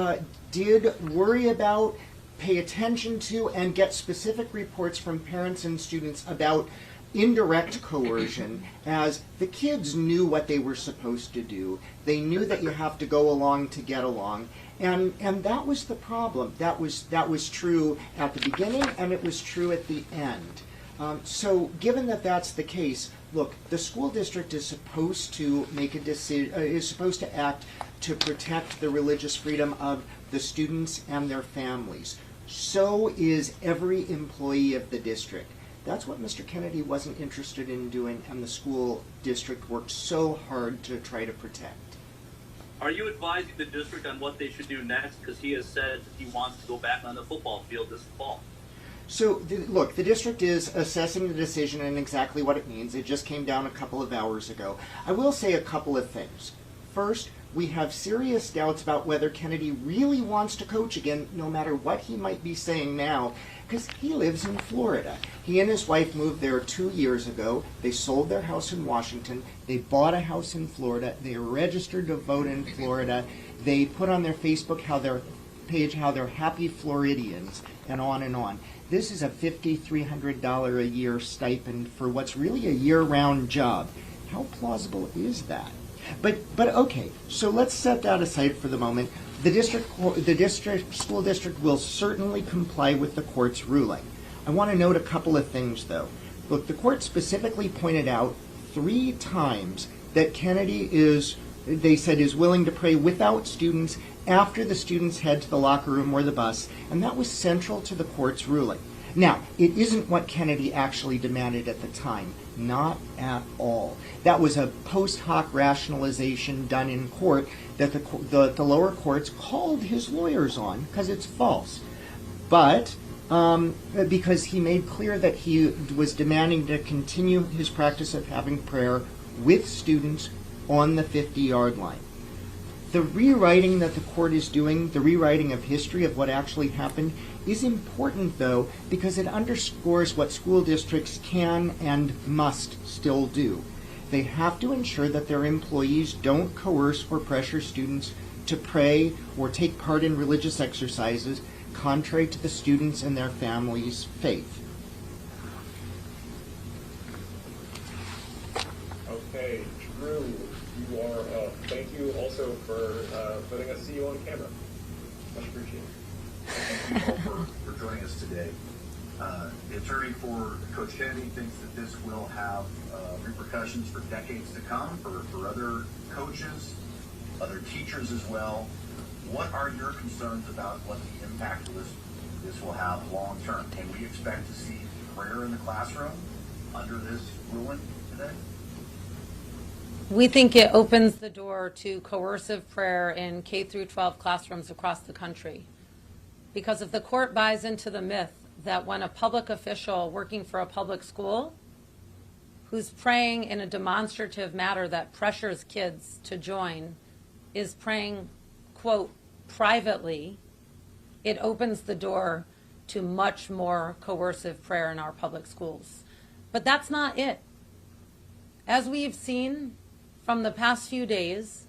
worry about, pay attention to, and get specific reports from parents and students about indirect coercion, as the kids knew what they were supposed to do. They knew that you have to go along to get along, and that was the problem. That was true at the beginning, and it was true at the end. So given that that's the case, look, the school district is supposed to make a decision, is supposed to act to protect the religious freedom of the students and their families. So is every employee of the district. That's what Mr. Kennedy wasn't interested in doing, and the school district worked so hard to try to protect. Are you advising the district on what they should do next? Because he has said he wants to go back on the football field this fall. So, look, the district is assessing the decision and exactly what it means. It just came down a couple of hours ago. I will say a couple of things. First, we have serious doubts about whether Kennedy really wants to coach again, no matter what he might be saying now, because he lives in Florida. He and his wife moved there 2 years ago. They sold their house in Washington. They bought a house in Florida. They are registered to vote in Florida. They put on their Facebook page how they're happy Floridians, and on and on. This is a $5,300 a year stipend for what's really a year-round job. How plausible is that? But okay, so let's set that aside for the moment. The school district will certainly comply with the court's ruling. I want to note a couple of things, though. Look, the court specifically pointed out 3 times that Kennedy they said, is willing to pray without students after the students head to the locker room or the bus, and that was central to the court's ruling. Now, it isn't what Kennedy actually demanded at the time. Not at all. That was a post hoc rationalization done in court that the lower courts called his lawyers on because it's false. But because he made clear that he was demanding to continue his practice of having prayer with students on the 50-yard line. The rewriting that the court is doing, the rewriting of history of what actually happened, is important, though, because it underscores what school districts can and must still do. They have to ensure that their employees don't coerce or pressure students to pray or take part in religious exercises contrary to the students and their families' faith. Okay, Drew, you are up. Thank you also for letting us see you on camera. Much appreciated. Thank you all for joining us today. The attorney for Coach Kennedy thinks that this will have repercussions for decades to come for other coaches, other teachers as well. What are your concerns about what the impact of this will have long term? Can we expect to see prayer in the classroom under this ruling today? We think it opens the door to coercive prayer in K through 12 classrooms across the country. Because if the court buys into the myth that when a public official working for a public school who's praying in a demonstrative manner that pressures kids to join is praying, quote, privately, it opens the door to much more coercive prayer in our public schools. But that's not it. As we've seen from the past few days,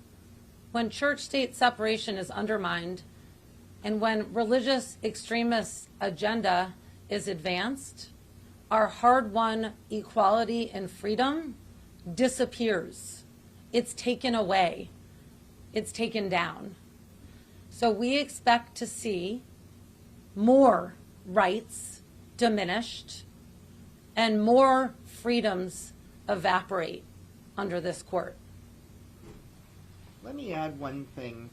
when church-state separation is undermined and when religious extremist agenda is advanced, our hard-won equality and freedom disappears. It's taken away. It's taken down. So we expect to see more rights diminished and more freedoms evaporate under this court. Let me add one thing.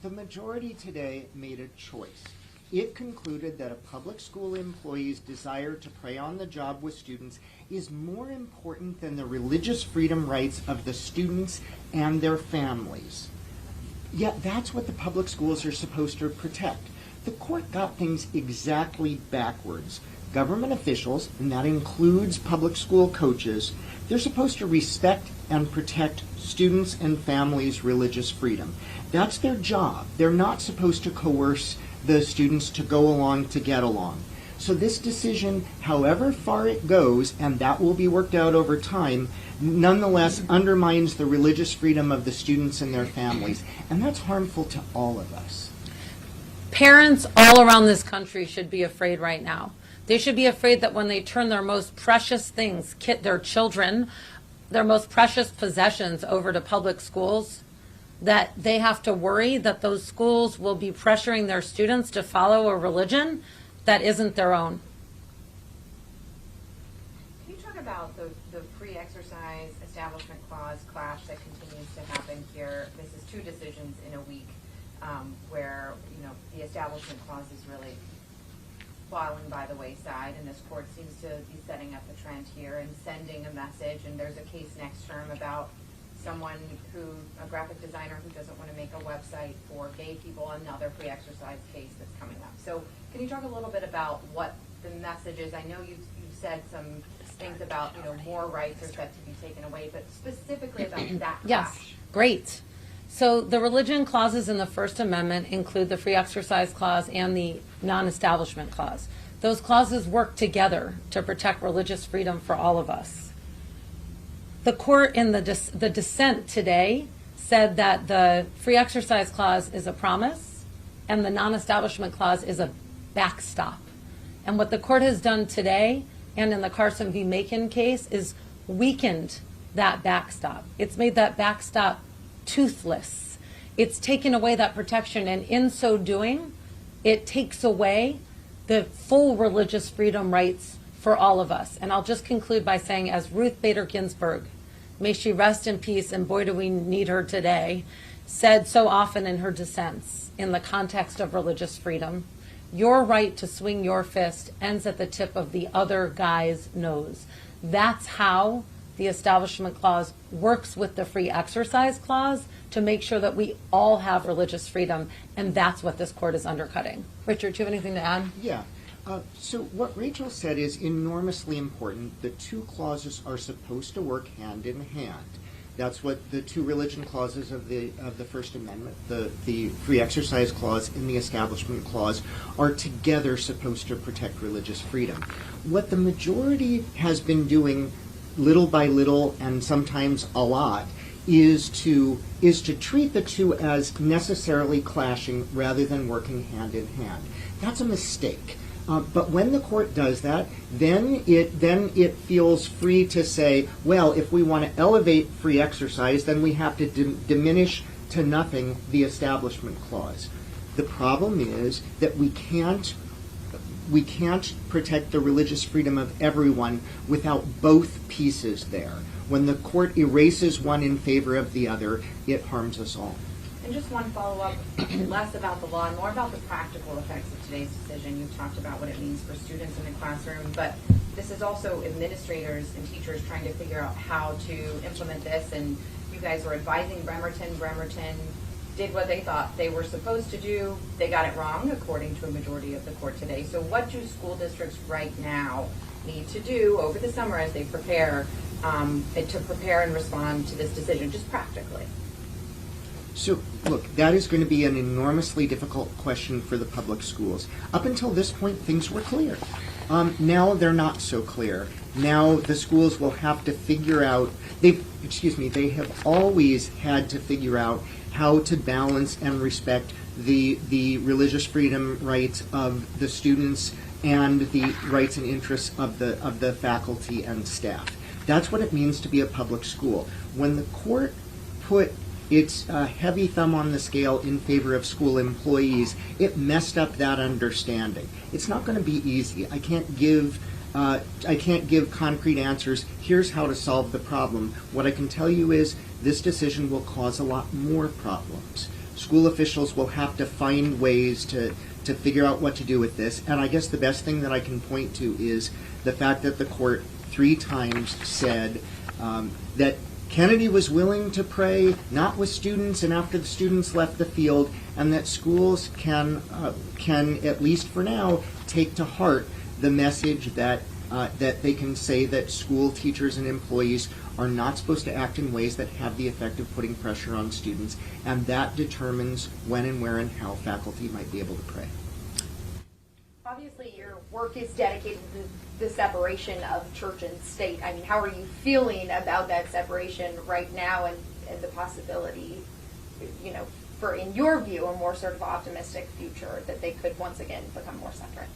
The majority today made a choice. It concluded that a public school employee's desire to pray on the job with students is more important than the religious freedom rights of the students and their families. Yet that's what the public schools are supposed to protect. The court got things exactly backwards. Government officials, and that includes public school coaches, they're supposed to respect and protect students and families' religious freedom. That's their job. They're not supposed to coerce the students to go along to get along. So this decision, however far it goes, and that will be worked out over time, nonetheless undermines the religious freedom of the students and their families. And that's harmful to all of us. Parents all around this country should be afraid right now. They should be afraid that when they turn their most precious things, their children, their most precious possessions over to public schools, that they have to worry that those schools will be pressuring their students to follow a religion that isn't their own. Establishment Clause clash that continues to happen here. This is two decisions in a week where, the Establishment Clause is really falling by the wayside, and this court seems to be setting up a trend here and sending a message. And there's a case next term about a graphic designer who doesn't want to make a website for gay people, another free exercise case that's coming up. So can you talk a little bit about what the message is? I know you've said some things about, more rights are set to be taken away, but specifically about that Yes, clash. great. So the religion clauses in the First Amendment include the free exercise clause and the non-establishment clause. Those clauses work together to protect religious freedom for all of us. The court in the dissent today said that the free exercise clause is a promise and the non-establishment clause is a backstop. And what the court has done today and in the Carson v. Macon case is weakened that backstop. It's made that backstop toothless. It's taken away that protection, and in so doing, it takes away the full religious freedom rights for all of us. And I'll just conclude by saying, as Ruth Bader Ginsburg, may she rest in peace, and boy do we need her today, said so often in her dissents in the context of religious freedom, your right to swing your fist ends at the tip of the other guy's nose. That's how the Establishment Clause works with the Free Exercise Clause to make sure that we all have religious freedom, and that's what this court is undercutting. Richard, do you have anything to add? Yeah. So what Rachel said is enormously important. The two clauses are supposed to work hand in hand. That's what the two religion clauses of the First Amendment, the Free Exercise Clause and the Establishment Clause, are together supposed to protect religious freedom. What the majority has been doing little by little and sometimes a lot is to treat the two as necessarily clashing rather than working hand in hand. That's a mistake. But when the court does that, then it feels free to say, well, if we want to elevate free exercise, then we have to diminish to nothing the Establishment Clause. The problem is that we can't protect the religious freedom of everyone without both pieces there. When the court erases one in favor of the other, it harms us all. And just one follow-up, less about the law and more about the practical effects of today's decision. You've talked about what it means for students in the classroom, but this is also administrators and teachers trying to figure out how to implement this. And you guys are advising Bremerton. Bremerton did what they thought they were supposed to do. They got it wrong, according to a majority of the court today. So what do school districts right now need to do over the summer as they prepare to prepare and respond to this decision, just practically? So, look, that is going to be an enormously difficult question for the public schools. Up until this point, things were clear. Now they're not so clear. Now the schools will have to figure out, they have always had to figure out how to balance and respect the religious freedom rights of the students and the rights and interests of the faculty and staff. That's what it means to be a public school. When the court put its heavy thumb on the scale in favor of school employees, it messed up that understanding. It's not going to be easy. I can't give concrete answers. Here's how to solve the problem. What I can tell you is this decision will cause a lot more problems. School officials will have to find ways to figure out what to do with this. And I guess the best thing that I can point to is the fact that the court 3 times said that Kennedy was willing to pray, not with students and after the students left the field, and that schools can at least for now, take to heart the message that they can say that school teachers and employees are not supposed to act in ways that have the effect of putting pressure on students, and that determines when and where and how faculty might be able to pray. Obviously, your work is dedicated to the separation of church and state. I mean, how are you feeling about that separation right now and the possibility, for, in your view, a more sort of optimistic future that they could once again become more separate?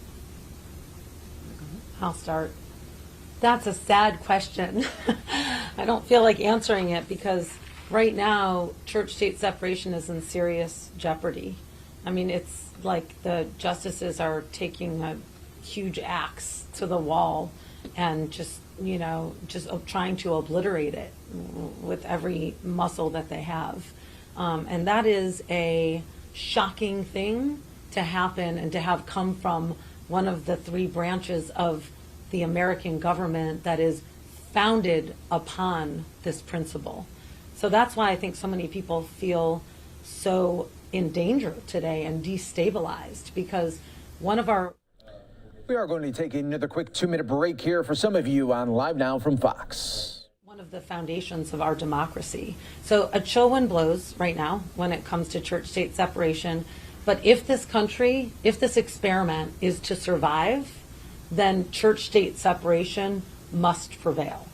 I'll start. That's a sad question. I don't feel like answering it because right now, church-state separation is in serious jeopardy. I mean, it's like the justices are taking a huge axe to the wall and just you know, just trying to obliterate it with every muscle that they have. And that is a shocking thing to happen and to have come from one of the three branches of the American government that is founded upon this principle. So that's why I think so many people feel so in danger today and destabilized, because one of our... We are going to take another quick 2-minute break here for some of you on Live Now from Fox. One of the foundations of our democracy. So a chill wind blows right now when it comes to church-state separation. But if this country, if this experiment is to survive, then church-state separation must prevail.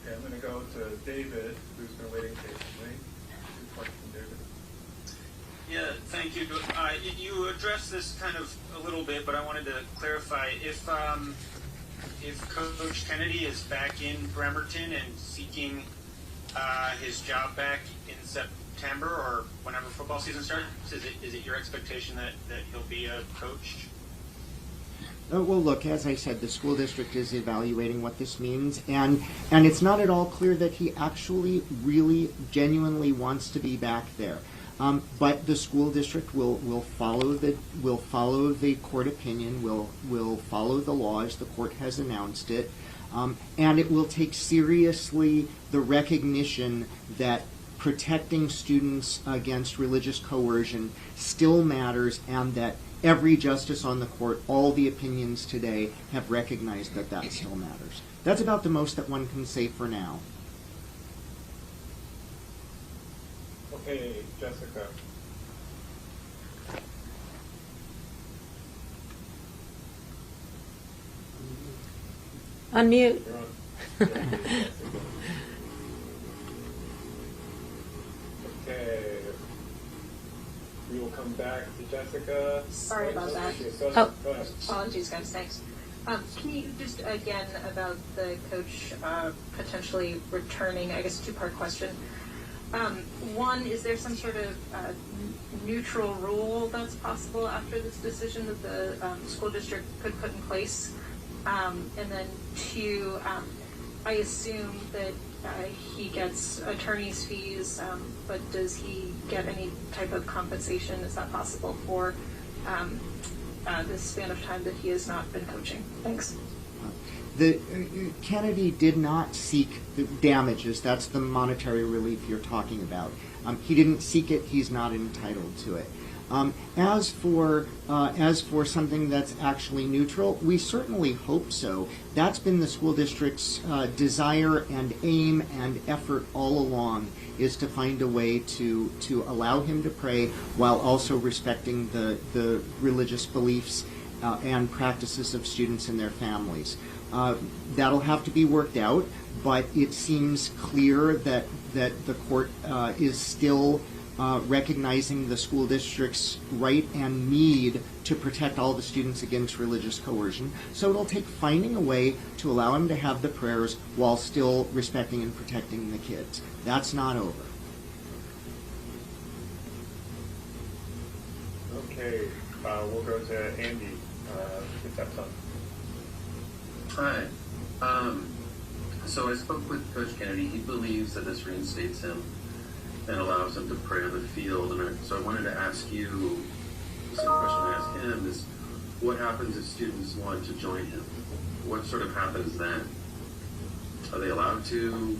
Okay, I'm going to go to David, who's been waiting patiently. Good question, David. Yeah, thank you. You addressed this kind of a little bit, but I wanted to clarify. If Coach Kennedy is back in Bremerton and seeking his job back in September or whenever football season starts, is it your expectation that he'll be a coach? Well, look, as I said, the school district is evaluating what this means, and it's not at all clear that he actually really genuinely wants to be back there. But the school district will follow the court opinion, will follow the law as the court has announced it, and it will take seriously the recognition that protecting students against religious coercion still matters, and that every justice on the court, all the opinions today, have recognized that that still matters. That's about the most that one can say for now. Okay, Jessica. Unmute. Okay. We will come back to Jessica. Sorry about that. Oh. Go ahead. Apologies, guys. Thanks. Can you just, again, about the coach potentially returning, I guess, two-part question. One, is there some sort of neutral rule that's possible after this decision that the school district could put in place? And then two, I assume that he gets attorney's fees, but does he get any type of compensation? Is that possible for this span of time that he has not been coaching? Thanks. Kennedy did not seek the damages. That's the monetary relief you're talking about. He didn't seek it. He's not entitled to it. As for something that's actually neutral, we certainly hope so. That's been the school district's desire and aim and effort all along, is to find a way to allow him to pray while also respecting the religious beliefs and practices of students and their families. That'll have to be worked out, but it seems clear that the court is still recognizing the school district's right and need to protect all the students against religious coercion. So it'll take finding a way to allow him to have the prayers while still respecting and protecting the kids. That's not over. Okay, we'll go to Andy. If that's on. Hi. So I spoke with Coach Kennedy. He believes that this reinstates him and allows him to pray on the field. And so I wanted to ask you, the same question I asked him is, what happens if students want to join him? What sort of happens then? Are they allowed to?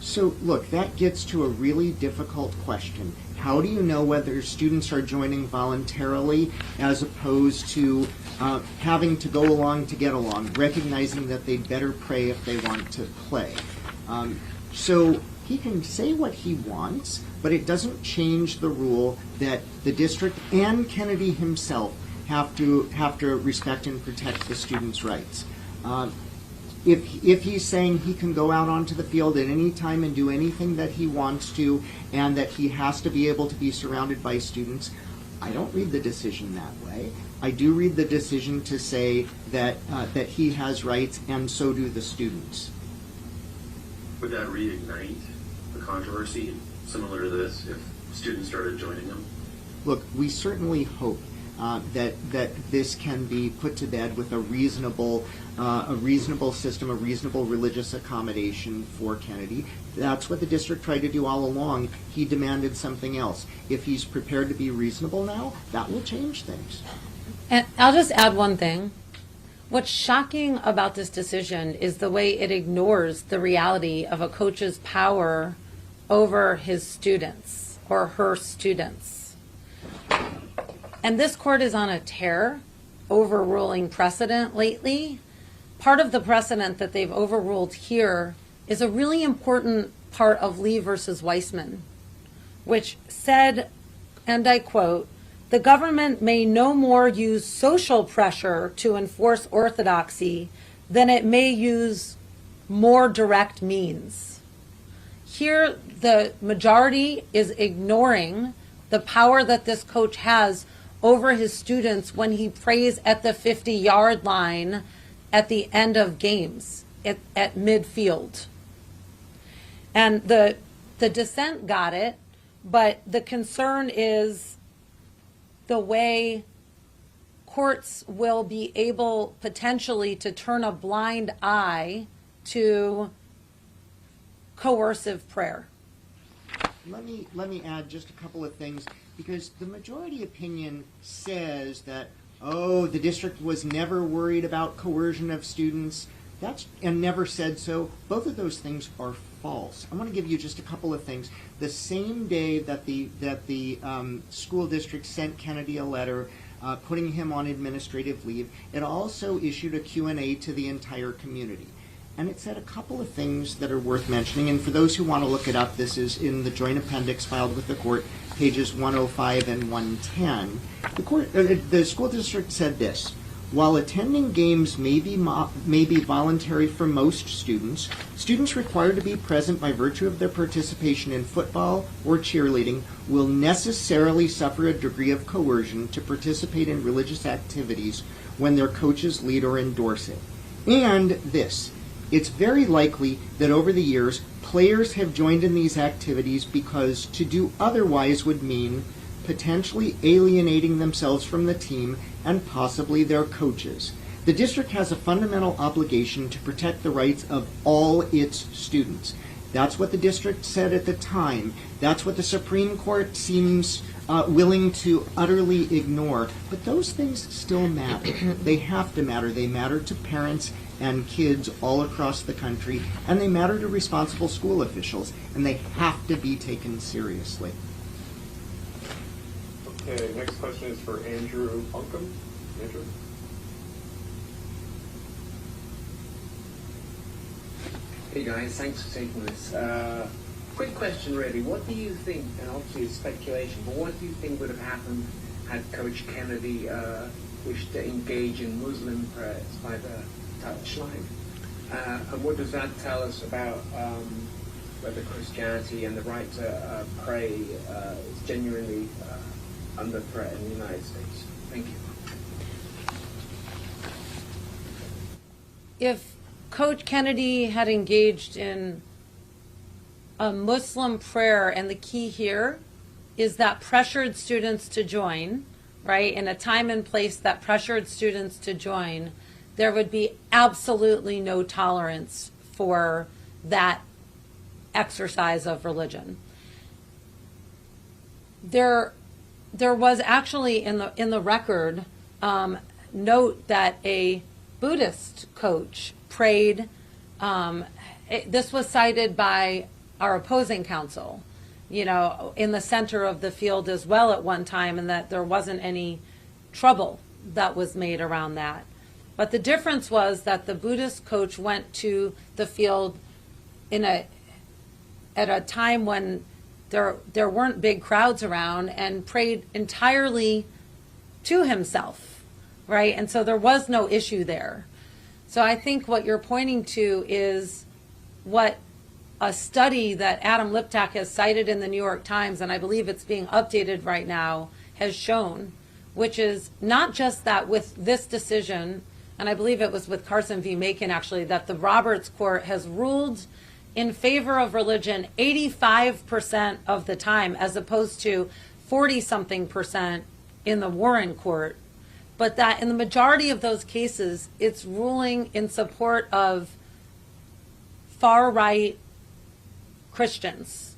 So look, that gets to a really difficult question. How do you know whether students are joining voluntarily as opposed to having to go along to get along, recognizing that they'd better pray if they want to play? So he can say what he wants, but it doesn't change the rule that the district and Kennedy himself have to respect and protect the students' rights. If he's saying he can go out onto the field at any time and do anything that he wants to, and that he has to be able to be surrounded by students, I don't read the decision that way. I do read the decision to say that that he has rights, and so do the students. Would that reignite the controversy similar to this if students started joining him? Look, we certainly hope that this can be put to bed with a reasonable system, a reasonable religious accommodation for Kennedy. That's what the district tried to do all along. He demanded something else. If he's prepared to be reasonable now, that will change things. And I'll just add one thing. What's shocking about this decision is the way it ignores the reality of a coach's power over his students or her students. And this court is on a tear overruling precedent lately. Part of the precedent that they've overruled here is a really important part of Lee versus Weissman, which said, and I quote, "The government may no more use social pressure to enforce orthodoxy than it may use more direct means." Here, the majority is ignoring the power that this coach has over his students when he prays at the 50-yard line at the end of games, at midfield. And the dissent got it, but the concern is the way courts will be able potentially to turn a blind eye to coercive prayer. Let me add just a couple of things, because the majority opinion says that, oh, the district was never worried about coercion of students, and never said so. Both of those things are false. I want to give you just a couple of things. The same day that the school district sent Kennedy a letter putting him on administrative leave, it also issued a Q&A to the entire community. And it said a couple of things that are worth mentioning. And for those who want to look it up, this is in the joint appendix filed with the court, pages 105 and 110. The school district said this: while attending games may be voluntary for most students, students required to be present by virtue of their participation in football or cheerleading will necessarily suffer a degree of coercion to participate in religious activities when their coaches lead or endorse it. And this: it's very likely that over the years, players have joined in these activities because to do otherwise would mean potentially alienating themselves from the team and possibly their coaches. The district has a fundamental obligation to protect the rights of all its students. That's what the district said at the time. That's what the Supreme Court seems willing to utterly ignore. But those things still matter. They have to matter. They matter to parents and kids all across the country, and they matter to responsible school officials, and they have to be taken seriously. Okay, next question is for Andrew Uncombe. Andrew? Hey guys, thanks for taking this. Quick question really, what do you think, and obviously it's speculation, but what do you think would have happened had Coach Kennedy wished to engage in Muslim prayers by the touchline? And what does that tell us about whether Christianity and the right to pray is genuinely under threat in the United States? Thank you. If Coach Kennedy had engaged in a Muslim prayer, and the key here is that pressured students to join, right, in a time and place that pressured students to join, there would be absolutely no tolerance for that exercise of religion. There was actually in the record note that a Buddhist coach prayed. This was cited by our opposing counsel, in the center of the field as well at one time, and that there wasn't any trouble that was made around that. But the difference was that the Buddhist coach went to the field at a time when there weren't big crowds around, and prayed entirely to himself, right? And so there was no issue there. So I think what you're pointing to is what a study that Adam Liptak has cited in the New York Times, and I believe it's being updated right now, has shown, which is not just that with this decision, and I believe it was with Carson v. Macon actually, that the Roberts Court has ruled in favor of religion 85% of the time, as opposed to 40-something% in the Warren court, but that in the majority of those cases, it's ruling in support of far-right Christians.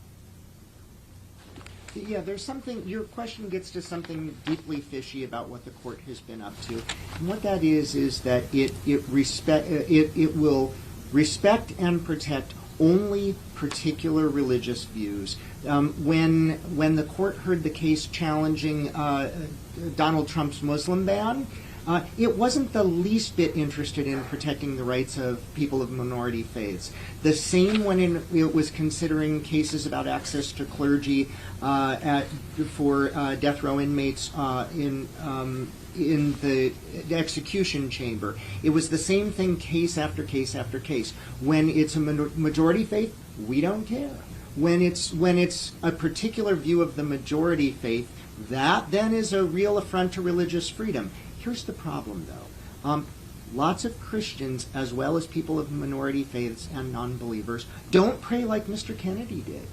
Yeah, there's something, your question gets to something deeply fishy about what the court has been up to. And what that is that it will respect and protect only particular religious views. When the court heard the case challenging Donald Trump's Muslim ban, it wasn't the least bit interested in protecting the rights of people of minority faiths. The same when it was considering cases about access to clergy for death row inmates in the execution chamber. It was the same thing case after case after case. When it's a majority faith, we don't care. When it's a particular view of the majority faith, that then is a real affront to religious freedom. Here's the problem, though. Lots of Christians, as well as people of minority faiths and non-believers, don't pray like Mr. Kennedy did.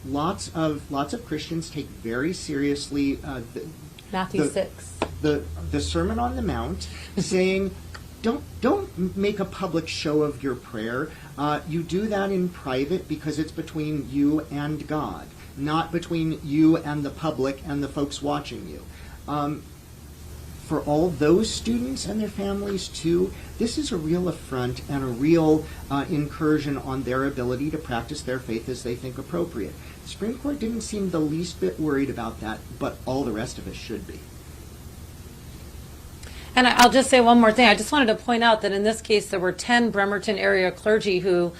Lots of Christians take very seriously Matthew 6. The Sermon on the Mount, saying, don't make a public show of your prayer. You do that in private because it's between you and God, not between you and the public and the folks watching you. For all those students and their families, too, this is a real affront and a real incursion on their ability to practice their faith as they think appropriate. The Supreme Court didn't seem the least bit worried about that, but all the rest of us should be. And I'll just say one more thing. I just wanted to point out that in this case, there were 10 Bremerton area clergy who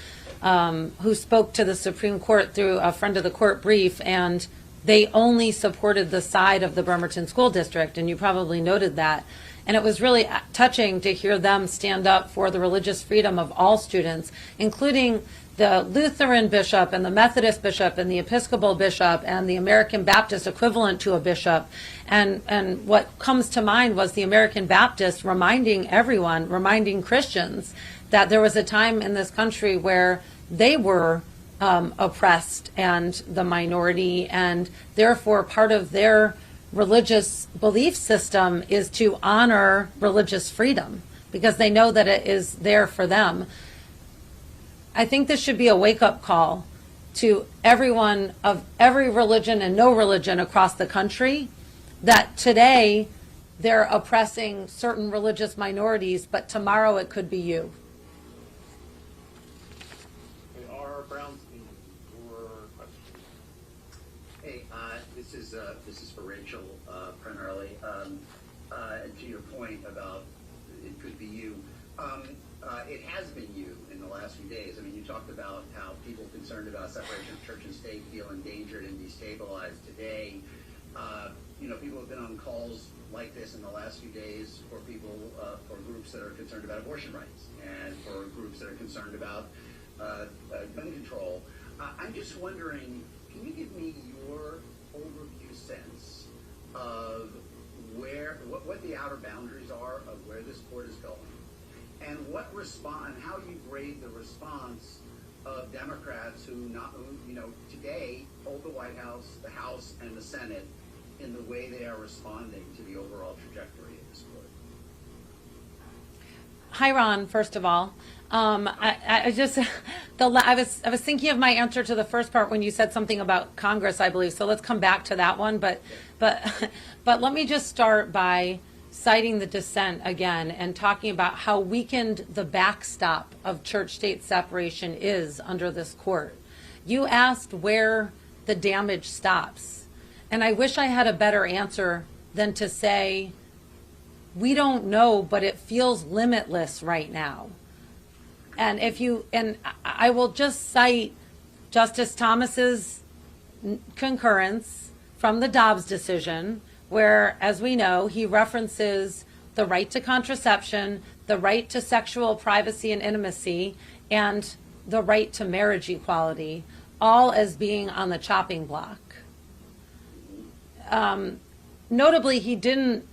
spoke to the Supreme Court through a friend of the court brief, and they only supported the side of the Bremerton School District, and you probably noted that. And it was really touching to hear them stand up for the religious freedom of all students, including the Lutheran bishop and the Methodist bishop and the Episcopal bishop and the American Baptist equivalent to a bishop. And what comes to mind was the American Baptist reminding everyone, reminding Christians, that there was a time in this country where they were oppressed and the minority, and therefore part of their religious belief system is to honor religious freedom because they know that it is there for them. I think this should be a wake-up call to everyone of every religion and no religion across the country that today they're oppressing certain religious minorities, but tomorrow it could be you. This is for Rachel primarily. To your point about it could be you, it has been you in the last few days. I mean, you talked about how people concerned about separation of church and state feel endangered and destabilized today. People have been on calls like this in the last few days for people, for groups that are concerned about abortion rights and for groups that are concerned about gun control. I'm just wondering, can you give me your overview sense of what the outer boundaries are of where this court is going, and how you grade the response of Democrats who today hold the White House, the House, and the Senate in the way they are responding to the overall trajectory of this court? Hi, Ron, first of all. I was thinking of my answer to the first part when you said something about Congress, I believe. So let's come back to that one. But let me just start by citing the dissent again and talking about how weakened the backstop of church-state separation is under this court. You asked where the damage stops. And I wish I had a better answer than to say, we don't know, but it feels limitless right now. And I will just cite Justice Thomas's concurrence from the Dobbs decision, where, as we know, he references the right to contraception, the right to sexual privacy and intimacy, and the right to marriage equality, all as being on the chopping block. Notably, he didn't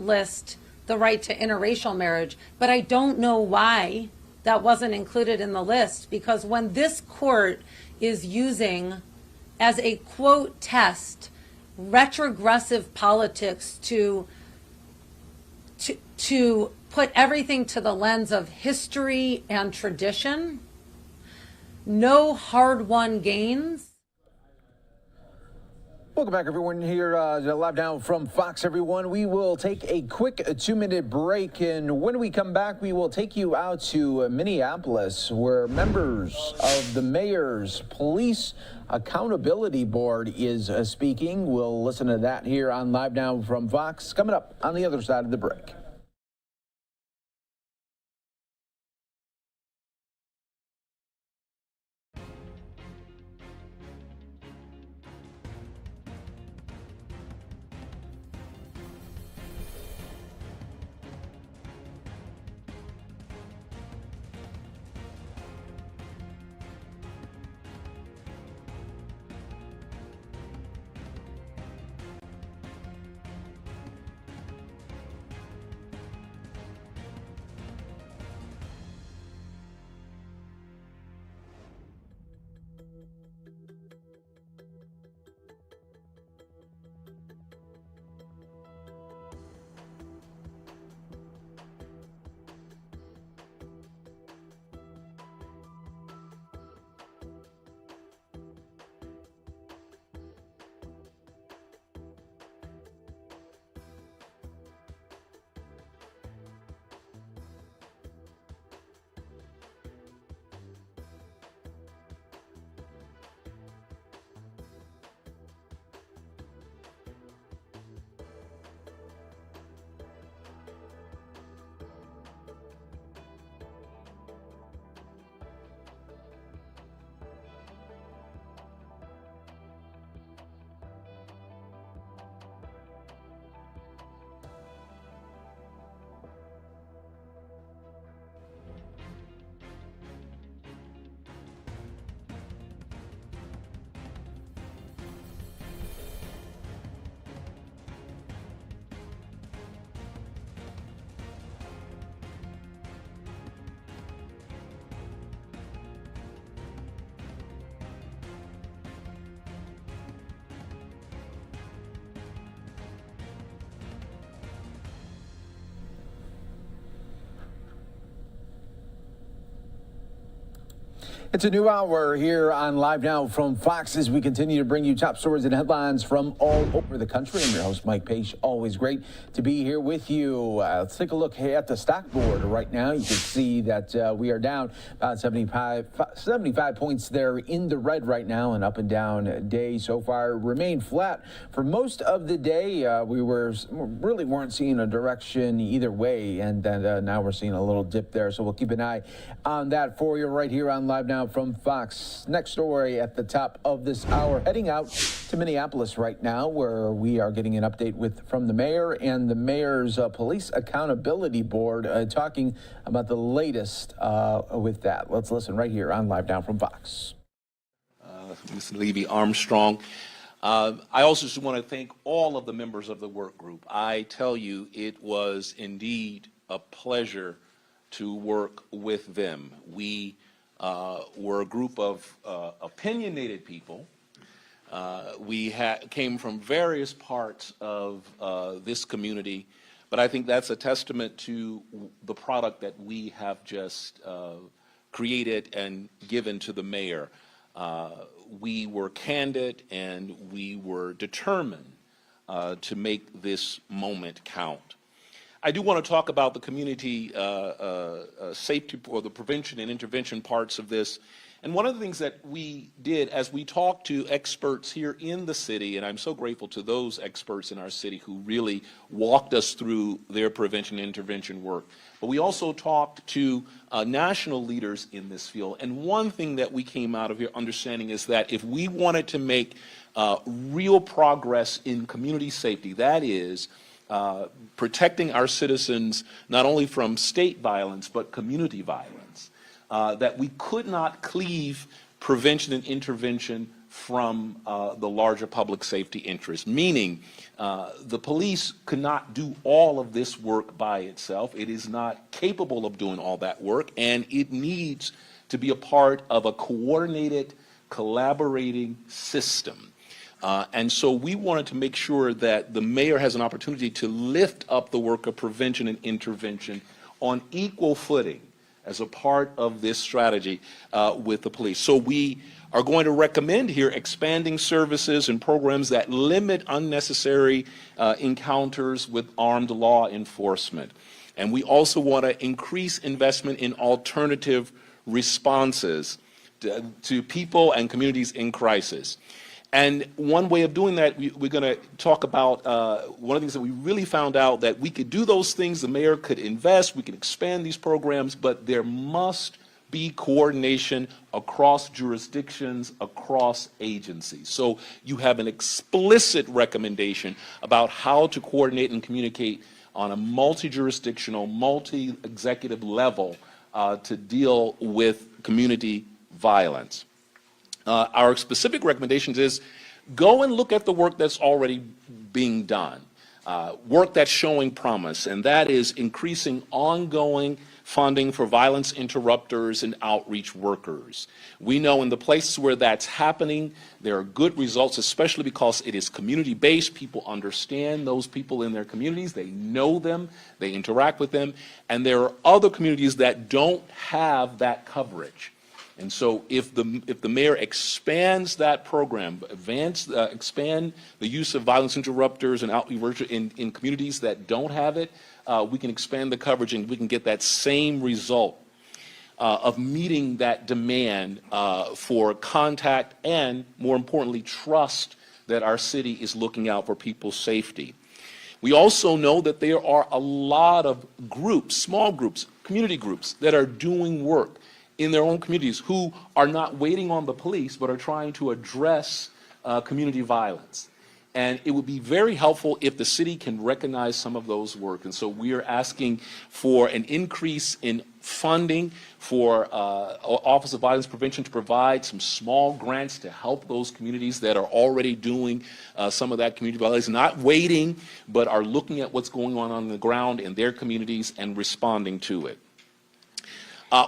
list the right to interracial marriage, but I don't know why that wasn't included in the list, because when this court is using as a quote test retrogressive politics to put everything to the lens of history and tradition. No hard-won gains. Welcome back, everyone, here live now from Fox, everyone. We will take a quick 2-minute break, and when we come back, we will take you out to Minneapolis, where members of the mayor's police accountability board is speaking. We'll listen to that here on Live Now from Fox, coming up on the other side of the break. It's a new hour here on Live Now from Fox as we continue to bring you top stories and headlines from all over the country. I'm your host, Mike Page. Always great to be here with you. Let's take a look at the stock board right now. You can see that we are down about 75 points there in the red right now, and up and down day so far. Remained flat for most of the day. We really weren't seeing a direction either way, and then now we're seeing a little dip there. So we'll keep an eye on that for you right here on Live Now from Fox. Next story at the top of this hour, heading out to Minneapolis right now, where we are getting an update from the mayor and the mayor's police accountability board, talking about the latest with that. Let's listen right here on Live Now from Fox. Ms. Levy Armstrong. I also just want to thank all of the members of the work group. I tell you, it was indeed a pleasure to work with them. We were a group of opinionated people. We came from various parts of this community, but I think that's a testament to the product that we have just created and given to the mayor. We were candid and we were determined to make this moment count. I do want to talk about the community safety or the prevention and intervention parts of this. And one of the things that we did as we talked to experts here in the city, and I'm so grateful to those experts in our city who really walked us through their prevention and intervention work, but we also talked to national leaders in this field. And one thing that we came out of here understanding is that if we wanted to make real progress in community safety, that is, protecting our citizens not only from state violence but community violence, that we could not cleave prevention and intervention from the larger public safety interest, meaning the police could not do all of this work by itself. It is not capable of doing all that work, and it needs to be a part of a coordinated, collaborating system. And so we wanted to make sure that the mayor has an opportunity to lift up the work of prevention and intervention on equal footing as a part of this strategy with the police. So we are going to recommend here expanding services and programs that limit unnecessary encounters with armed law enforcement. And we also want to increase investment in alternative responses to people and communities in crisis. And one way of doing that, we're going to talk about one of the things that we really found out, that we could do those things, the mayor could invest, we can expand these programs, but there must be coordination across jurisdictions, across agencies. So you have an explicit recommendation about how to coordinate and communicate on a multi-jurisdictional, multi-executive level to deal with community violence. Our specific recommendations is go and look at the work that's already being done, work that's showing promise, and that is increasing ongoing funding for violence interrupters and outreach workers. We know in the places where that's happening, there are good results, especially because it is community-based. People understand those people in their communities, they know them, they interact with them, and there are other communities that don't have that coverage. And so if the mayor expands that program, expand the use of violence interrupters and outreach in communities that don't have it, we can expand the coverage and we can get that same result of meeting that demand for contact and, more importantly, trust that our city is looking out for people's safety. We also know that there are a lot of groups, small groups, community groups that are doing work in their own communities who are not waiting on the police but are trying to address community violence. And it would be very helpful if the city can recognize some of those work. And so we are asking for an increase in funding for Office of Violence Prevention to provide some small grants to help those communities that are already doing some of that community violence, not waiting, but are looking at what's going on the ground in their communities and responding to it.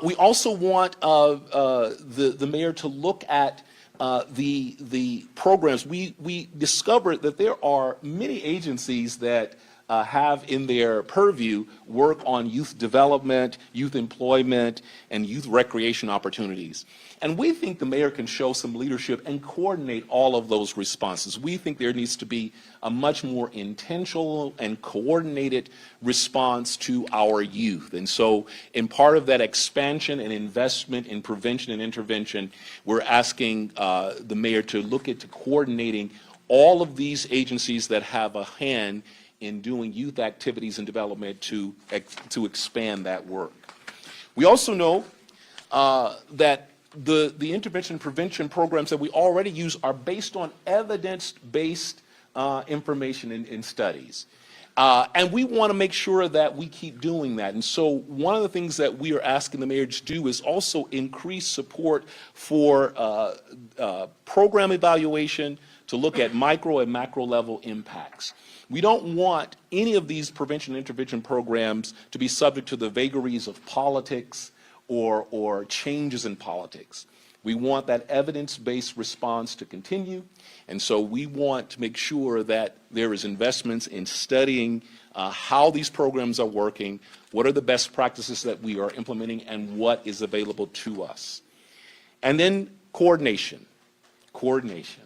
We also want the mayor to look at the programs. We discovered that there are many agencies that have in their purview work on youth development, youth employment, and youth recreation opportunities. And we think the mayor can show some leadership and coordinate all of those responses. We think there needs to be a much more intentional and coordinated response to our youth. And so in part of that expansion and investment in prevention and intervention, we're asking the mayor to look at coordinating all of these agencies that have a hand in doing youth activities and development to expand that work. We also know that the intervention and prevention programs that we already use are based on evidence-based information and studies. And we want to make sure that we keep doing that. And so one of the things that we are asking the mayor to do is also increase support for program evaluation to look at micro and macro level impacts. We don't want any of these prevention and intervention programs to be subject to the vagaries of politics or changes in politics. We want that evidence-based response to continue, and so we want to make sure that there is investments in studying how these programs are working, what are the best practices that we are implementing, and what is available to us. And then coordination. Coordination.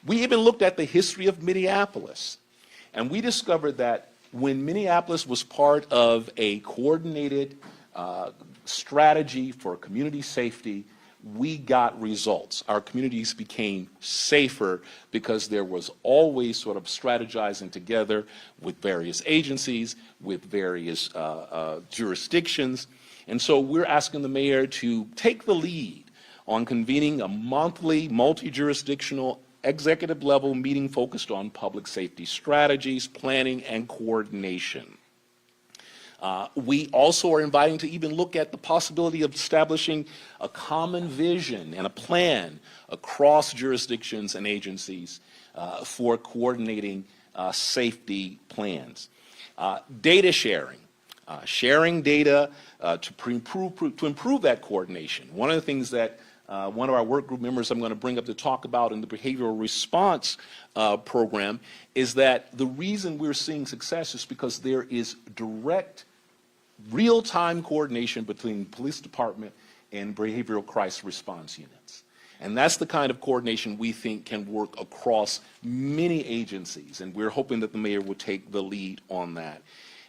We even looked at the history of Minneapolis, and we discovered that when Minneapolis was part of a coordinated strategy for community safety, we got results. Our communities became safer because there was always sort of strategizing together with various agencies, with various jurisdictions. And so we're asking the mayor to take the lead on convening a monthly, multi-jurisdictional, executive level meeting focused on public safety strategies, planning, and coordination. We also are inviting to even look at the possibility of establishing a common vision and a plan across jurisdictions and agencies for coordinating safety plans. Data sharing, sharing data to improve that coordination. One of the things that one of our work group members I'm going to bring up to talk about in the behavioral response program, is that the reason we're seeing success is because there is direct, real-time coordination between the police department and behavioral crisis response units. And that's the kind of coordination we think can work across many agencies, and we're hoping that the mayor will take the lead on that.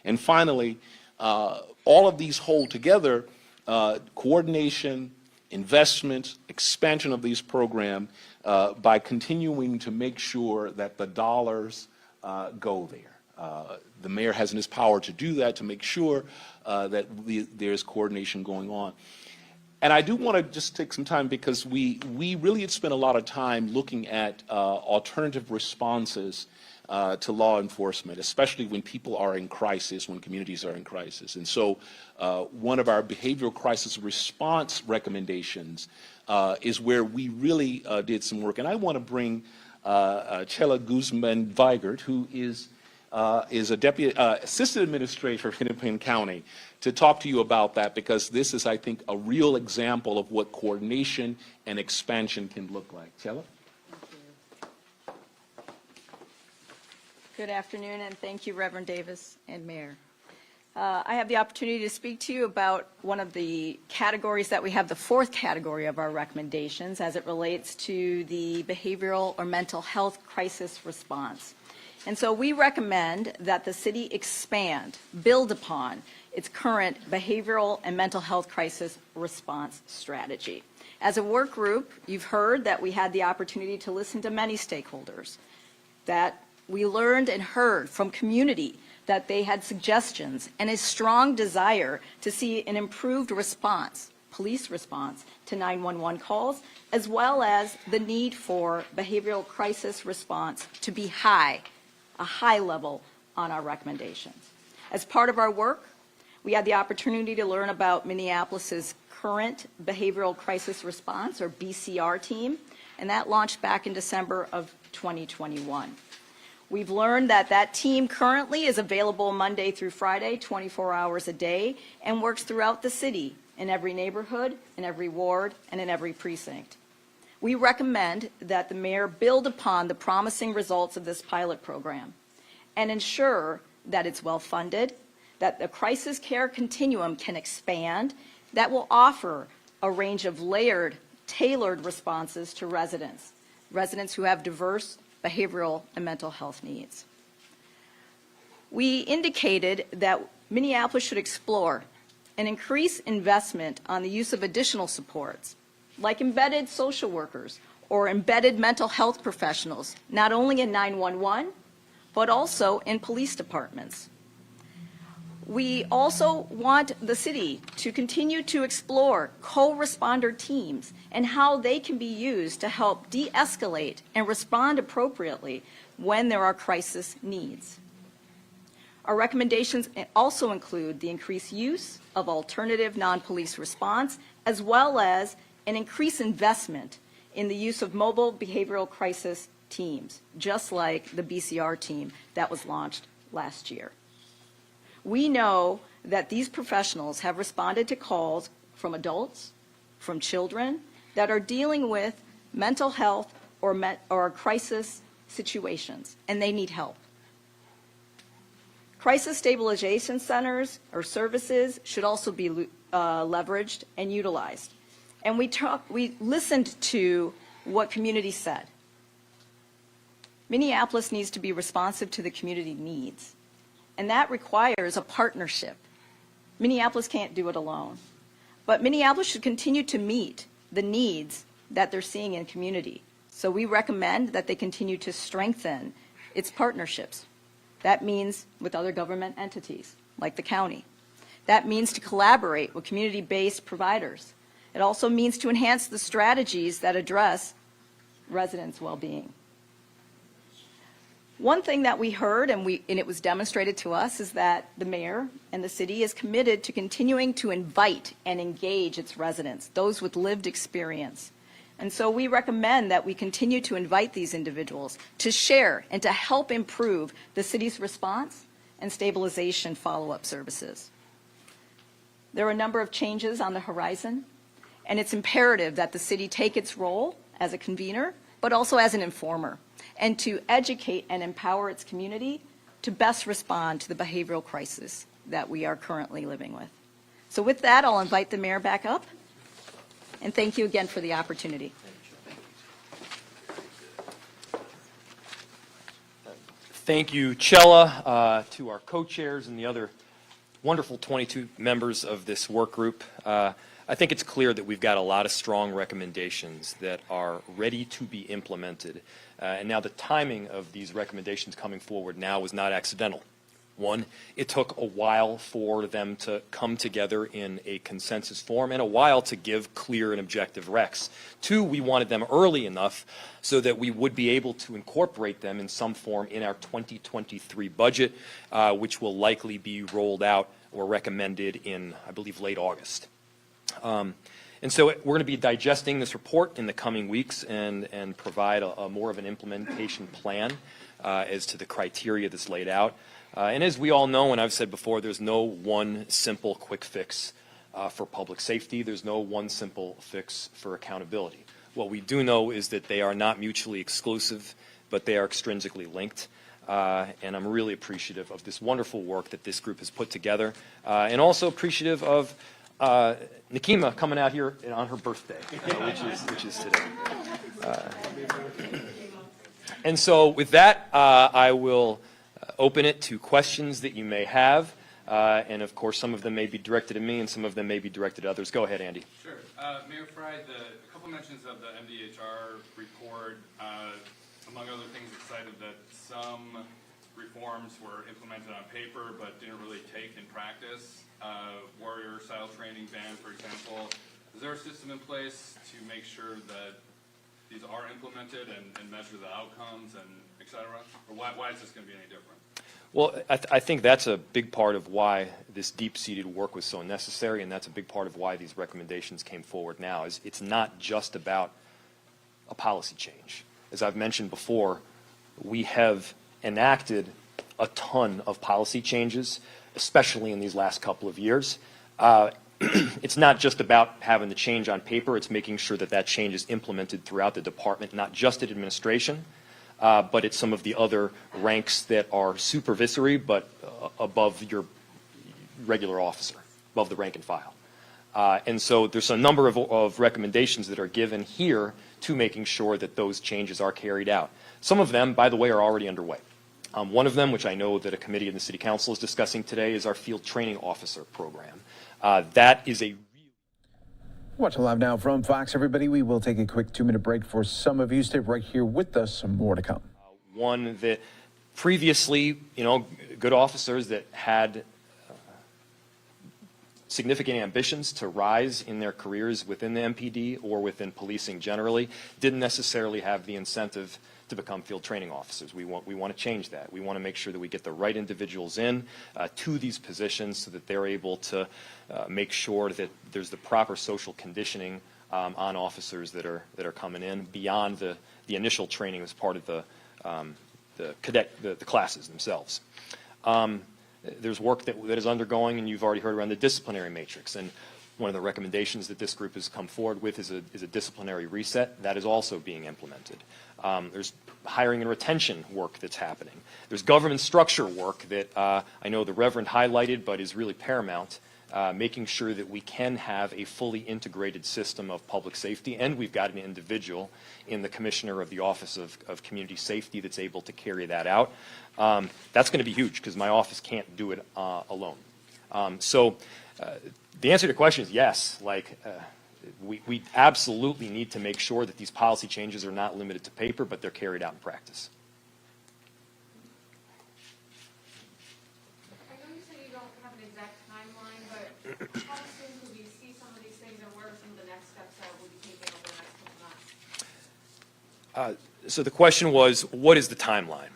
And finally, all of these hold together, coordination, investment, expansion of these programs by continuing to make sure that the dollars go there. The mayor has in his power to do that, to make sure that there's coordination going on. And I do want to just take some time, because we really had spent a lot of time looking at alternative responses to law enforcement, especially when people are in crisis, when communities are in crisis. And so one of our behavioral crisis response recommendations is where we really did some work. And I want to bring Chela Guzman-Weigert, who is a deputy assistant administrator of Hennepin County, to talk to you about that, because this is, I think, a real example of what coordination and expansion can look like. Chela? Good afternoon, and thank you, Reverend Davis and Mayor. I have the opportunity to speak to you about one of the categories that we have, the fourth category of our recommendations, as it relates to the behavioral or mental health crisis response. And so we recommend that the city expand, build upon its current behavioral and mental health crisis response strategy. As a work group, you've heard that we had the opportunity to listen to many stakeholders, that we learned and heard from community that they had suggestions and a strong desire to see an improved response, police response to 911 calls, as well as the need for behavioral crisis response to be high, a high level on our recommendations. As part of our work, we had the opportunity to learn about Minneapolis's current behavioral crisis response, or BCR team, and that launched back in December of 2021. We've learned that that team currently is available Monday through Friday, 24 hours a day, and works throughout the city, in every neighborhood, in every ward, and in every precinct. We recommend that the mayor build upon the promising results of this pilot program and ensure that it's well funded, that the crisis care continuum can expand, that will offer a range of layered, tailored responses to residents who have diverse behavioral and mental health needs. We indicated that Minneapolis should explore and increase investment on the use of additional supports, like embedded social workers or embedded mental health professionals, not only in 911, but also in police departments. We also want the city to continue to explore co-responder teams and how they can be used to help de-escalate and respond appropriately when there are crisis needs. Our recommendations also include the increased use of alternative non-police response, as well as an increased investment in the use of mobile behavioral crisis teams, just like the BCR team that was launched last year. We know that these professionals have responded to calls from adults, from children, that are dealing with mental health or crisis situations, and they need help. Crisis stabilization centers or services should also be leveraged and utilized. And we listened to what community said. Minneapolis needs to be responsive to the community needs. And that requires a partnership. Minneapolis can't do it alone. But Minneapolis should continue to meet the needs that they're seeing in community. So we recommend that they continue to strengthen its partnerships. That means with other government entities, like the county. That means to collaborate with community-based providers. It also means to enhance the strategies that address residents' well-being. One thing that we heard, and it was demonstrated to us, is that the mayor and the city is committed to continuing to invite and engage its residents, those with lived experience. And so we recommend that we continue to invite these individuals to share and to help improve the city's response and stabilization follow-up services. There are a number of changes on the horizon, And it's imperative that the city take its role as a convener, but also as an informer, and to educate and empower its community to best respond to the behavioral crisis that we are currently living with. So with that, I'll invite the mayor back up, and thank you again for the opportunity. Thank you, Chella, to our co-chairs and the other wonderful 22 members of this work group. I think it's clear that we've got a lot of strong recommendations that are ready to be implemented. And now the timing of these recommendations coming forward now was not accidental. One, it took a while for them to come together in a consensus form and a while to give clear and objective recs. Two, we wanted them early enough so that we would be able to incorporate them in some form in our 2023 budget, which will likely be rolled out or recommended in, I believe, late August. And so we're going to be digesting this report in the coming weeks and provide a more of an implementation plan as to the criteria that's laid out. And as we all know, and I've said before, there's no one simple quick fix for public safety. There's no one simple fix for accountability. What we do know is that they are not mutually exclusive, but they are extrinsically linked. And I'm really appreciative of this wonderful work that this group has put together, and also appreciative of Nikema coming out here on her birthday, which is today. And so with that, I will open it to questions that you may have. And of course, some of them may be directed at me and some of them may be directed at others. Go ahead, Andy. Sure. Mayor Fry, a couple mentions of the MDHR report, among other things, it cited that some reforms were implemented on paper but didn't really take in practice. Warrior-style training ban, for example. Is there a system in place to make sure that these are implemented and measure the outcomes and et cetera? Or why is this going to be any different? Well, I think that's a big part of why this deep-seated work was so necessary, and that's a big part of why these recommendations came forward now. Is it's not just about a policy change. As I've mentioned before, we have enacted a ton of policy changes, especially in these last couple of years. It's not just about having the change on paper, it's making sure that that change is implemented throughout the department, not just at administration, but at some of the other ranks that are supervisory, but above your regular officer, above the rank and file. And so there's a number of recommendations that are given here to making sure that those changes are carried out. Some of them, by the way, are already underway. One of them, which I know that a committee in the City Council is discussing today, is our Field Training Officer program. That is a Watching live now from Fox, everybody. We will take a quick 2-minute break for some of you. Stay right here with us. Some more to come. One that previously, good officers that had significant ambitions to rise in their careers within the MPD or within policing generally didn't necessarily have the incentive to become field training officers. We want to change that. We want to make sure that we get the right individuals in to these positions so that they're able to make sure that there's the proper social conditioning on officers that are coming in beyond the initial training as part of the classes themselves. There's work that is undergoing, and you've already heard around the disciplinary matrix. And one of the recommendations that this group has come forward with is a disciplinary reset. That is also being implemented. There's hiring and retention work that's happening. There's government structure work that I know the Reverend highlighted, but is really paramount, making sure that we can have a fully integrated system of public safety, and we've got an individual in the Commissioner of the Office of Community Safety that's able to carry that out. That's going to be huge because my office can't do it alone. So the answer to the question is yes. We absolutely need to make sure that these policy changes are not limited to paper, but they're carried out in practice. I know you said you don't have an exact timeline, but how soon could we see some of these things, and what are some of the next steps that we'll be taking over the next couple months? So the question was, what is the timeline?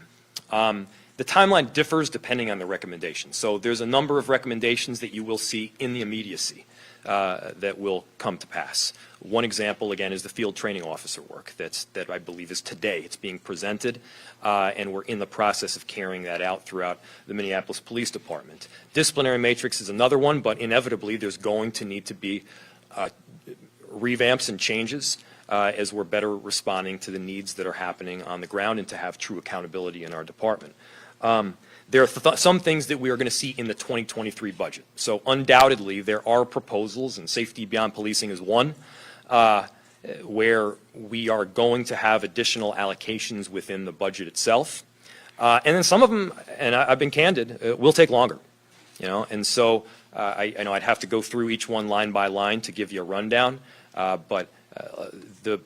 The timeline differs depending on the recommendation. So there's a number of recommendations that you will see in the immediacy that will come to pass. One example, again, is the field training officer work that I believe is today. It's being presented, and we're in the process of carrying that out throughout the Minneapolis Police Department. Disciplinary matrix is another one, but inevitably there's going to need to be revamps and changes as we're better responding to the needs that are happening on the ground and to have true accountability in our department. There are some things that we are going to see in the 2023 budget. So undoubtedly, there are proposals, and safety beyond policing is one, where we are going to have additional allocations within the budget itself. And then some of them, and I've been candid, will take longer. And so I know I'd have to go through each one line by line to give you a rundown, but the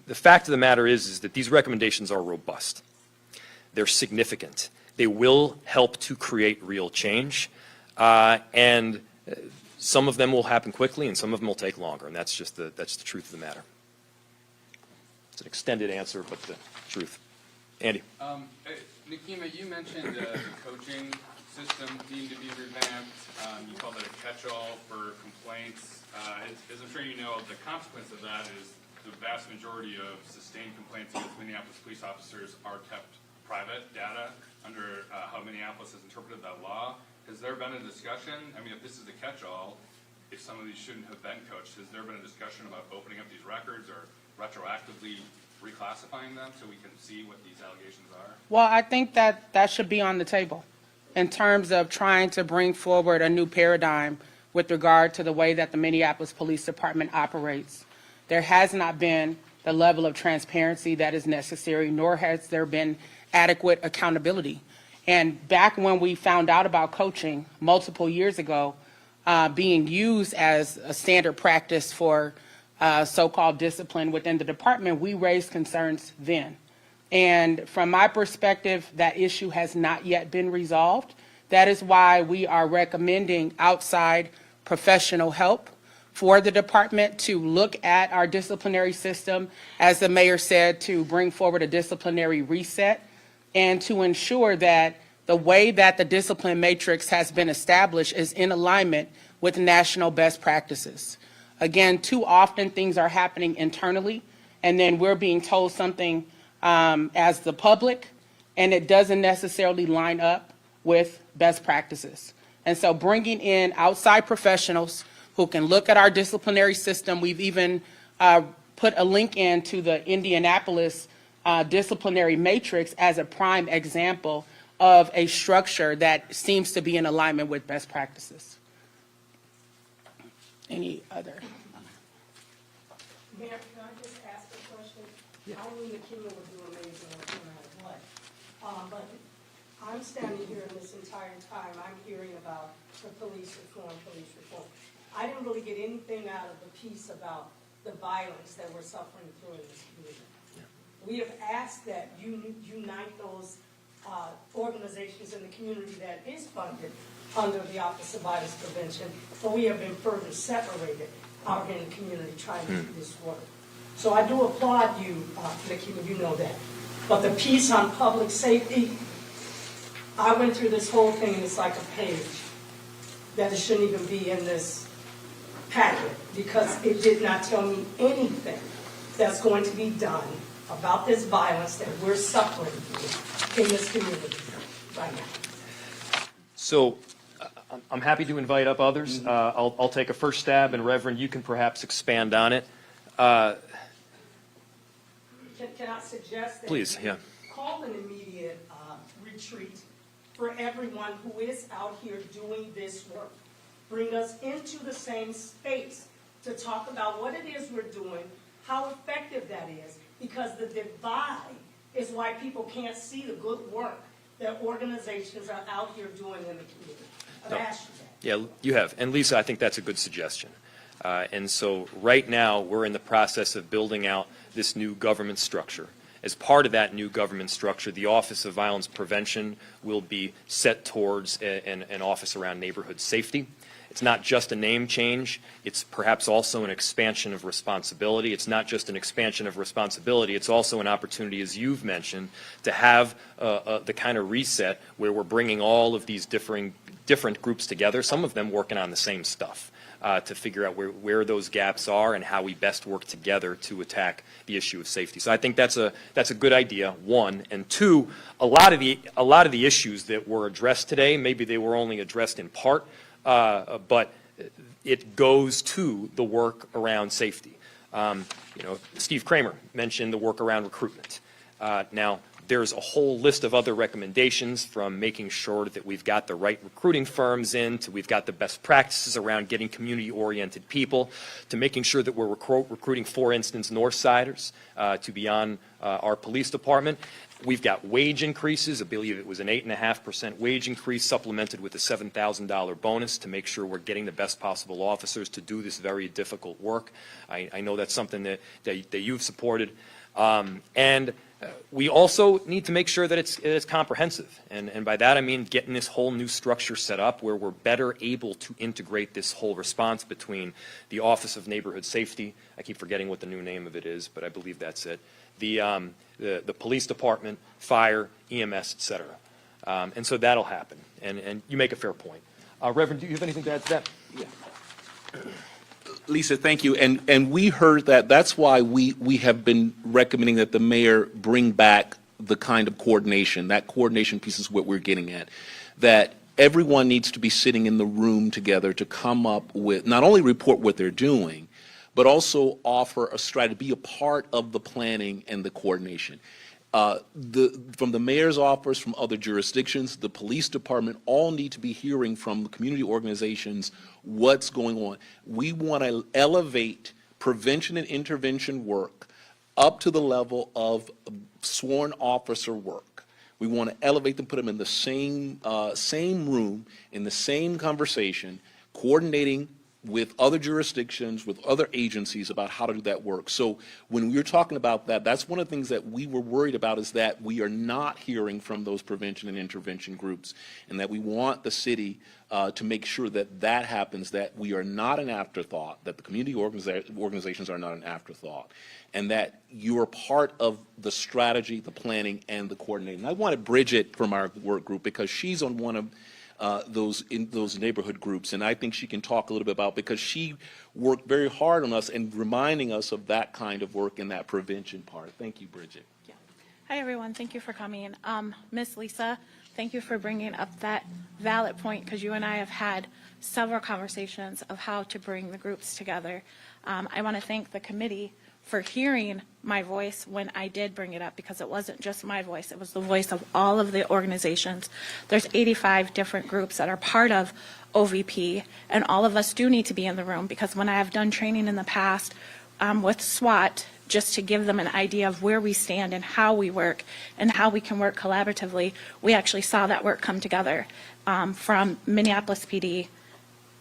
fact of the matter is that these recommendations are robust. They're significant. They will help to create real change, and some of them will happen quickly, and some of them will take longer, and that's the truth of the matter. It's an extended answer, but the truth. Andy. Nikema, you mentioned the coaching system needing to be revamped. You called it a catch-all for complaints. As I'm sure you know, the consequence of that is the vast majority of sustained complaints against Minneapolis police officers are kept private data under how Minneapolis has interpreted that law. Has there been a discussion? I mean, if this is a catch-all, if some of these shouldn't have been coached, has there been a discussion about opening up these records or retroactively reclassifying them so we can see what these allegations are? Well, I think that should be on the table in terms of trying to bring forward a new paradigm with regard to the way that the Minneapolis Police Department operates. There has not been the level of transparency that is necessary, nor has there been adequate accountability. And back when we found out about coaching multiple years ago being used as a standard practice for so-called discipline within the department, we raised concerns then. And from my perspective, that issue has not yet been resolved. That is why we are recommending outside professional help for the department to look at our disciplinary system, as the mayor said, to bring forward a disciplinary reset and to ensure that the way that the discipline matrix has been established is in alignment with national best practices. Again, too often things are happening internally, and then we're being told something as the public, and it doesn't necessarily line up with best practices. And so bringing in outside professionals who can look at our disciplinary system, we've even put a link into the Indianapolis disciplinary matrix as a prime example of a structure that seems to be in alignment with best practices. Any other? Mayor, can I just ask a question? Yeah. I knew Nikema would do amazing no matter what. But I'm standing here in this entire time, I'm hearing about the police reform. I didn't really get anything out of the piece about the violence that we're suffering through in this community. Yeah. We have asked that you unite those organizations in the community that is funded under the Office of Violence Prevention, but we have been further separated out in the community trying to do this work. So I do applaud you, Nikema, you know that. But the piece on public safety, I went through this whole thing and it's like a page that it shouldn't even be in this packet because it did not tell me anything that's going to be done about this violence that we're suffering through in this community right now. So I'm happy to invite up others. I'll take a first stab, and Reverend, you can perhaps expand on it. Can I suggest that please, yeah. Call an immediate retreat for everyone who is out here doing this work. Bring us into the same space to talk about what it is we're doing, how effective that is, because the divide is why people can't see the good work that organizations are out here doing in the community. I've asked you that. Yeah, you have. And Lisa, I think that's a good suggestion. And so right now we're in the process of building out this new government structure. As part of that new government structure, the Office of Violence Prevention will be set towards an office around neighborhood safety. It's not just a name change. It's perhaps also an expansion of responsibility. It's not just an expansion of responsibility. It's also an opportunity, as you've mentioned, to have the kind of reset where we're bringing all of these different groups together, some of them working on the same stuff, to figure out where those gaps are and how we best work together to attack the issue of safety. So I think that's a good idea, one. And two, a lot of the issues that were addressed today, maybe they were only addressed in part, but it goes to the work around safety. Steve Kramer mentioned the work around recruitment. Now, there's a whole list of other recommendations, from making sure that we've got the right recruiting firms in, to we've got the best practices around getting community-oriented people, to making sure that we're recruiting, for instance, Northsiders to be on our police department. We've got wage increases. I believe it was an 8.5% wage increase, supplemented with a $7,000 bonus to make sure we're getting the best possible officers to do this very difficult work. I know that's something that you've supported. We also need to make sure that it's comprehensive. And by that I mean getting this whole new structure set up where we're better able to integrate this whole response between the Office of Neighborhood Safety, I keep forgetting what the new name of it is, but I believe that's it, the police department, fire, EMS, et cetera. And so that'll happen. And you make a fair point. Reverend, do you have anything to add to that? Yeah. Lisa, thank you. And we heard that. That's why we have been recommending that the mayor bring back the kind of coordination. That coordination piece is what we're getting at. That everyone needs to be sitting in the room together to come up with, not only report what they're doing, but also offer a strategy, be a part of the planning and the coordination. From the mayor's office, from other jurisdictions, the police department, all need to be hearing from the community organizations what's going on. We want to elevate prevention and intervention work up to the level of sworn officer work. We want to elevate them, put them in the same room, in the same conversation, coordinating with other jurisdictions, with other agencies about how to do that work. So when we're talking about that, that's one of the things that we were worried about, is that we are not hearing from those prevention and intervention groups, and that we want the city to make sure that that happens, that we are not an afterthought, that the community organizations are not an afterthought, and that you are part of the strategy, the planning, and the coordinating. I wanted Bridget from our work group, because she's on one of those neighborhood groups, and I think she can talk a little bit about, because she worked very hard on us and reminding us of that kind of work and that prevention part. Thank you, Bridget. Yeah. Hi, everyone. Thank you for coming. Miss Lisa, thank you for bringing up that valid point, because you and I have had several conversations of how to bring the groups together. I want to thank the committee for hearing my voice when I did bring it up, because it wasn't just my voice, it was the voice of all of the organizations. There's 85 different groups that are part of OVP, and all of us do need to be in the room, because when I have done training in the past with SWAT, just to give them an idea of where we stand and how we work and how we can work collaboratively, we actually saw that work come together. From Minneapolis PD,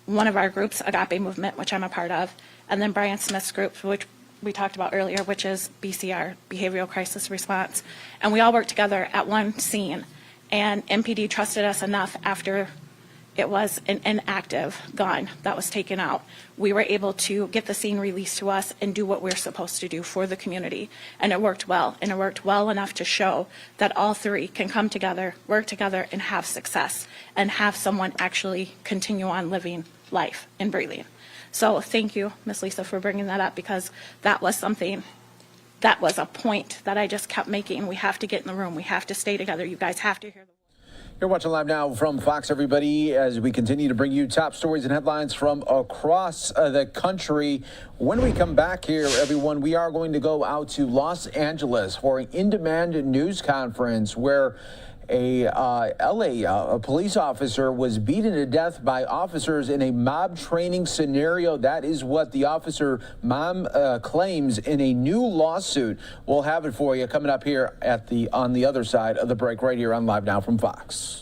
one of our groups, Agape Movement, which I'm a part of, and then Brian Smith's group, which we talked about earlier, which is BCR, Behavioral Crisis Response. And we all worked together at one scene. And MPD trusted us enough after it was an inactive gun that was taken out. We were able to get the scene released to us and do what we're supposed to do for the community. And it worked well. And it worked well enough to show that all three can come together, work together, and have success, and have someone actually continue on living life and breathing. So thank you, Ms. Lisa, for bringing that up, because that was something, that was a point that I just kept making. We have to get in the room. We have to stay together. You guys have to hear the voice. You're watching Live Now from Fox, everybody, as we continue to bring you top stories and headlines from across the country. When we come back here, everyone, we are going to go out to Los Angeles for an in-demand news conference where a police officer was beaten to death by officers in a mob training scenario. That is what the officer mom claims in a new lawsuit. We'll have it for you coming up here on the other side of the break, right here on Live Now from Fox.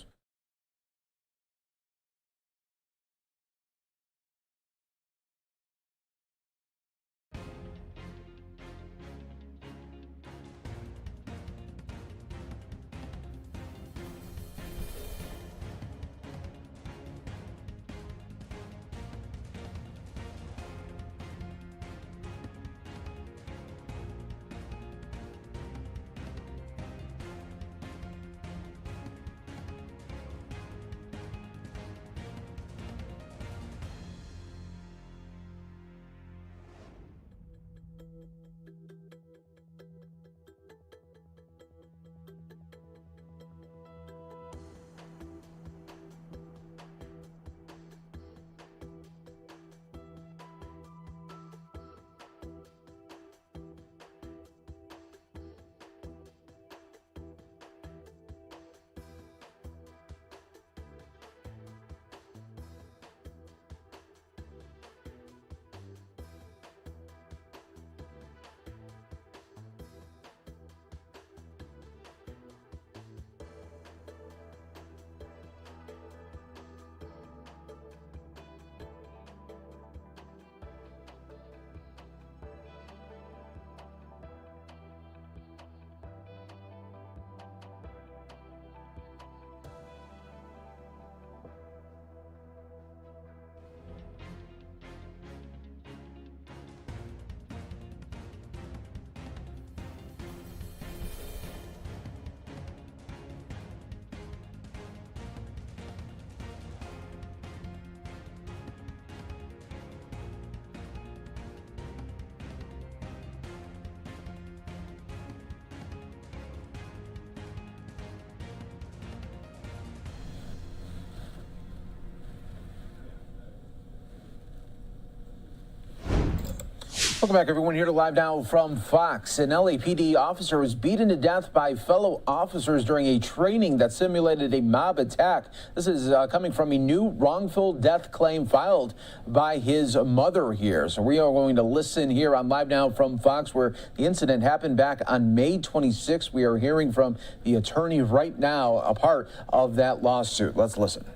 Welcome back, everyone. Here to Live Now from Fox. An LAPD officer was beaten to death by fellow officers during a training that simulated a mob attack. This is coming from a new wrongful death claim filed by his mother here. So we are going to listen here on Live Now from Fox, where the incident happened back on May 26th. We are hearing from the attorney right now, a part of that lawsuit. Let's listen.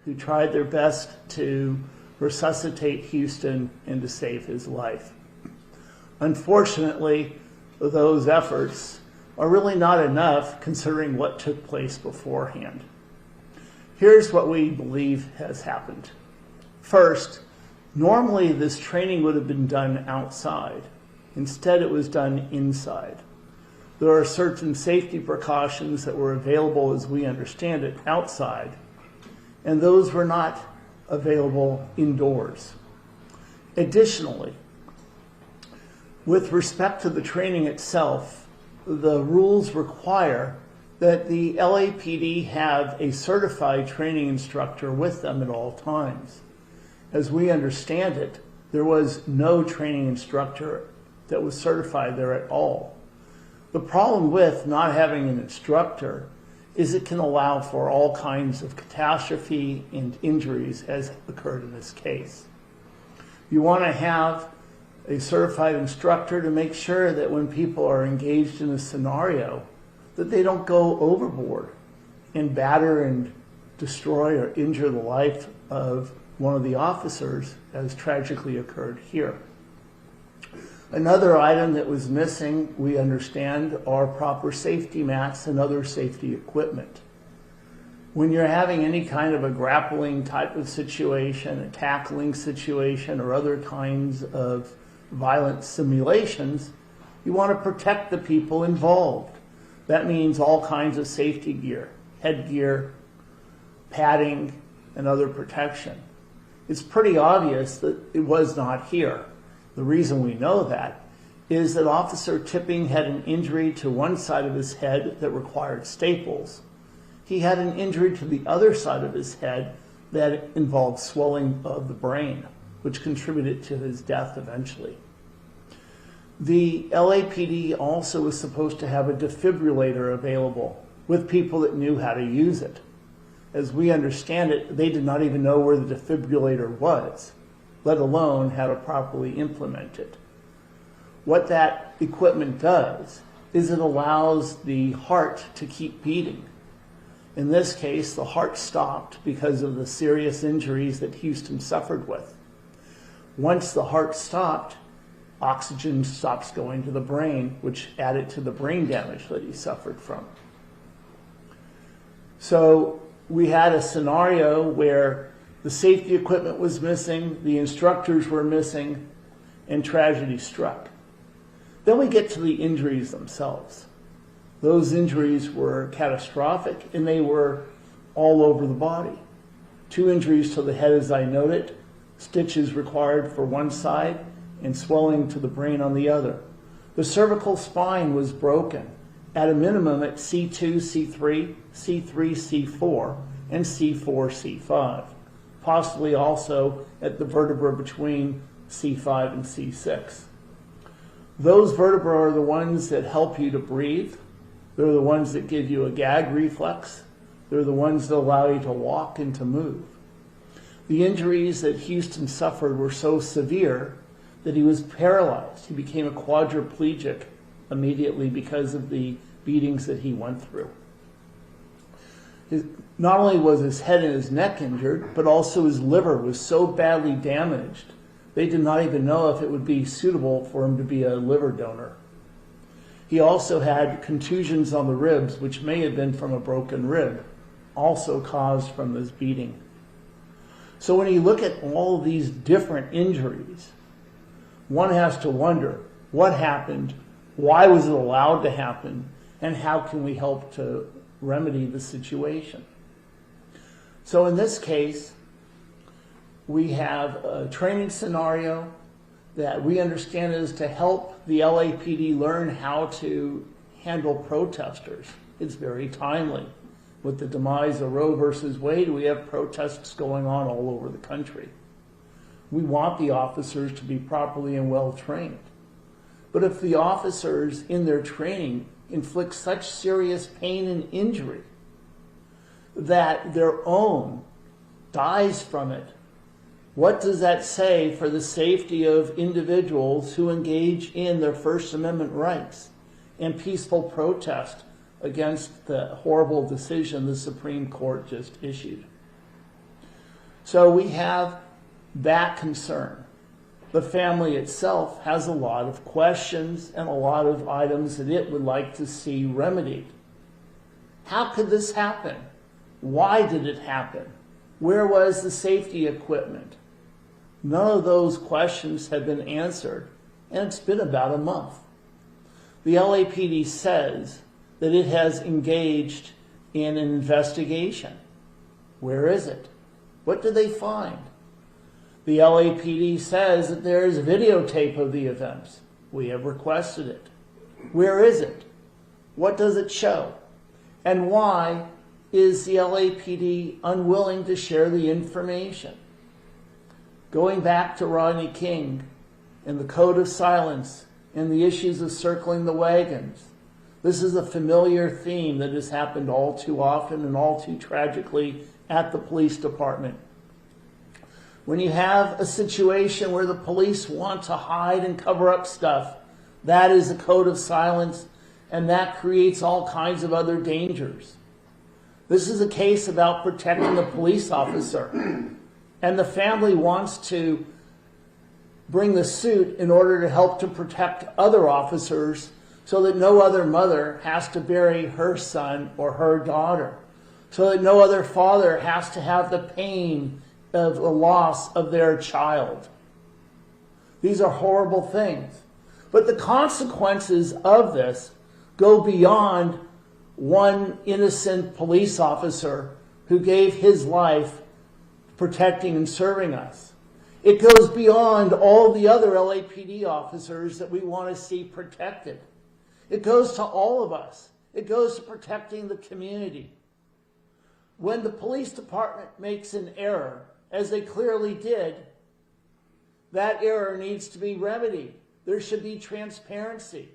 Who tried their best to resuscitate Houston and to save his life. Unfortunately, those efforts are really not enough considering what took place beforehand. Here's what we believe has happened. First, normally this training would have been done outside. Instead, it was done inside. There are certain safety precautions that were available, as we understand it, outside, and those were not available indoors. Additionally, with respect to the training itself, the rules require that the LAPD have a certified training instructor with them at all times. As we understand it, there was no training instructor that was certified there at all. The problem with not having an instructor is it can allow for all kinds of catastrophe and injuries as occurred in this case. You want to have a certified instructor to make sure that when people are engaged in a scenario, that they don't go overboard and batter and destroy or injure the life of one of the officers, as tragically occurred here. Another item that was missing, we understand, are proper safety mats and other safety equipment. When you're having any kind of a grappling type of situation, a tackling situation, or other kinds of violent simulations, you want to protect the people involved. That means all kinds of safety gear, headgear, padding, and other protection. It's pretty obvious that it was not here. The reason we know that is that Officer Tipping had an injury to one side of his head that required staples. He had an injury to the other side of his head that involved swelling of the brain, which contributed to his death eventually. The LAPD also was supposed to have a defibrillator available with people that knew how to use it. As we understand it, they did not even know where the defibrillator was, let alone how to properly implement it. What that equipment does is it allows the heart to keep beating. In this case, the heart stopped because of the serious injuries that Houston suffered with. Once the heart stopped, oxygen stops going to the brain, which added to the brain damage that he suffered from. So we had a scenario where the safety equipment was missing, the instructors were missing, and tragedy struck. Then we get to the injuries themselves. Those injuries were catastrophic, and they were all over the body. 2 injuries to the head, as I noted, stitches required for one side, and swelling to the brain on the other. The cervical spine was broken, at a minimum at C2, C3, C3, C4, and C4, C5. Possibly also at the vertebra between C5 and C6. Those vertebrae are the ones that help you to breathe. They're the ones that give you a gag reflex. They're the ones that allow you to walk and to move. The injuries that Houston suffered were so severe that he was paralyzed. He became a quadriplegic immediately because of the beatings that he went through. Not only was his head and his neck injured, but also his liver was so badly damaged, they did not even know if it would be suitable for him to be a liver donor. He also had contusions on the ribs, which may have been from a broken rib, also caused from this beating. So when you look at all of these different injuries, one has to wonder what happened, why was it allowed to happen, and how can we help to remedy the situation. So in this case, we have a training scenario that we understand is to help the LAPD learn how to handle protesters. It's very timely. With the demise of Roe versus Wade, we have protests going on all over the country. We want the officers to be properly and well trained. But if the officers in their training inflict such serious pain and injury that their own dies from it, what does that say for the safety of individuals who engage in their First Amendment rights and peaceful protest against the horrible decision the Supreme Court just issued? So we have that concern. The family itself has a lot of questions and a lot of items that it would like to see remedied. How could this happen? Why did it happen? Where was the safety equipment? None of those questions have been answered, and it's been about a month. The LAPD says that it has engaged in an investigation. Where is it? What did they find? The LAPD says that there is videotape of the events. We have requested it. Where is it? What does it show? And why is the LAPD unwilling to share the information? Going back to Rodney King and the code of silence and the issues of circling the wagons, this is a familiar theme that has happened all too often and all too tragically at the police department. When you have a situation where the police want to hide and cover up stuff, that is a code of silence, and that creates all kinds of other dangers. This is a case about protecting the police officer, and the family wants to bring the suit in order to help to protect other officers so that no other mother has to bury her son or her daughter, so that no other father has to have the pain of the loss of their child. These are horrible things. But the consequences of this go beyond one innocent police officer who gave his life protecting and serving us. It goes beyond all the other LAPD officers that we want to see protected. It goes to all of us. It goes to protecting the community. When the police department makes an error, as they clearly did, that error needs to be remedied. There should be transparency.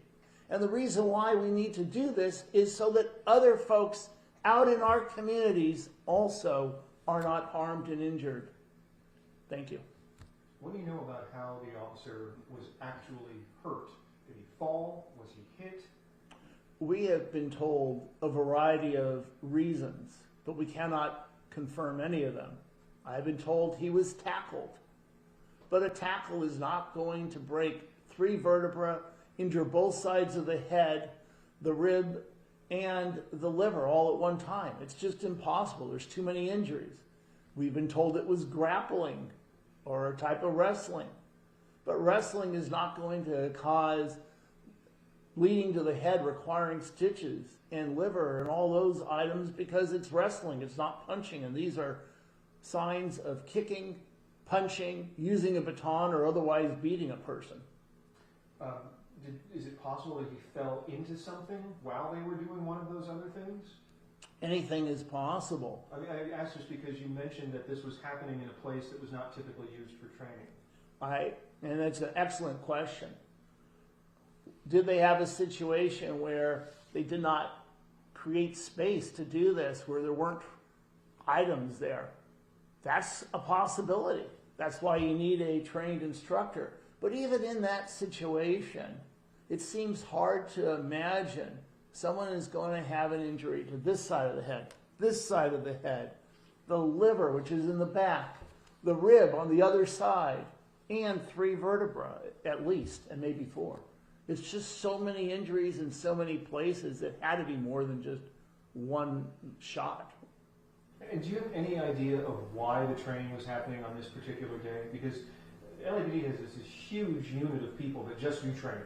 And the reason why we need to do this is so that other folks out in our communities also are not harmed and injured. Thank you. What do you know about how the officer was actually hurt? Did he fall? Was he hit? We have been told a variety of reasons, but we cannot confirm any of them. I've been told he was tackled, but a tackle is not going to break 3 vertebrae, injure both sides of the head, the rib, and the liver all at one time. It's just impossible. There's too many injuries. We've been told it was grappling or a type of wrestling, but wrestling is not going to cause bleeding to the head requiring stitches and liver and all those items because it's wrestling. It's not punching, and these are signs of kicking, punching, using a baton, or otherwise beating a person. Is it possible that he fell into something while they were doing one of those other things? Anything is possible. I mean, I asked this because you mentioned that this was happening in a place that was not typically used for training. And that's an excellent question. Did they have a situation where they did not create space to do this, where there weren't items there? That's a possibility. That's why you need a trained instructor. But even in that situation, it seems hard to imagine someone is going to have an injury to this side of the head, this side of the head, the liver, which is in the back, the rib on the other side, and 3 vertebrae at least, and maybe 4. It's just so many injuries in so many places. It had to be more than just one shot. And do you have any idea of why the training was happening on this particular day? Because LAPD has this huge unit of people that just do training.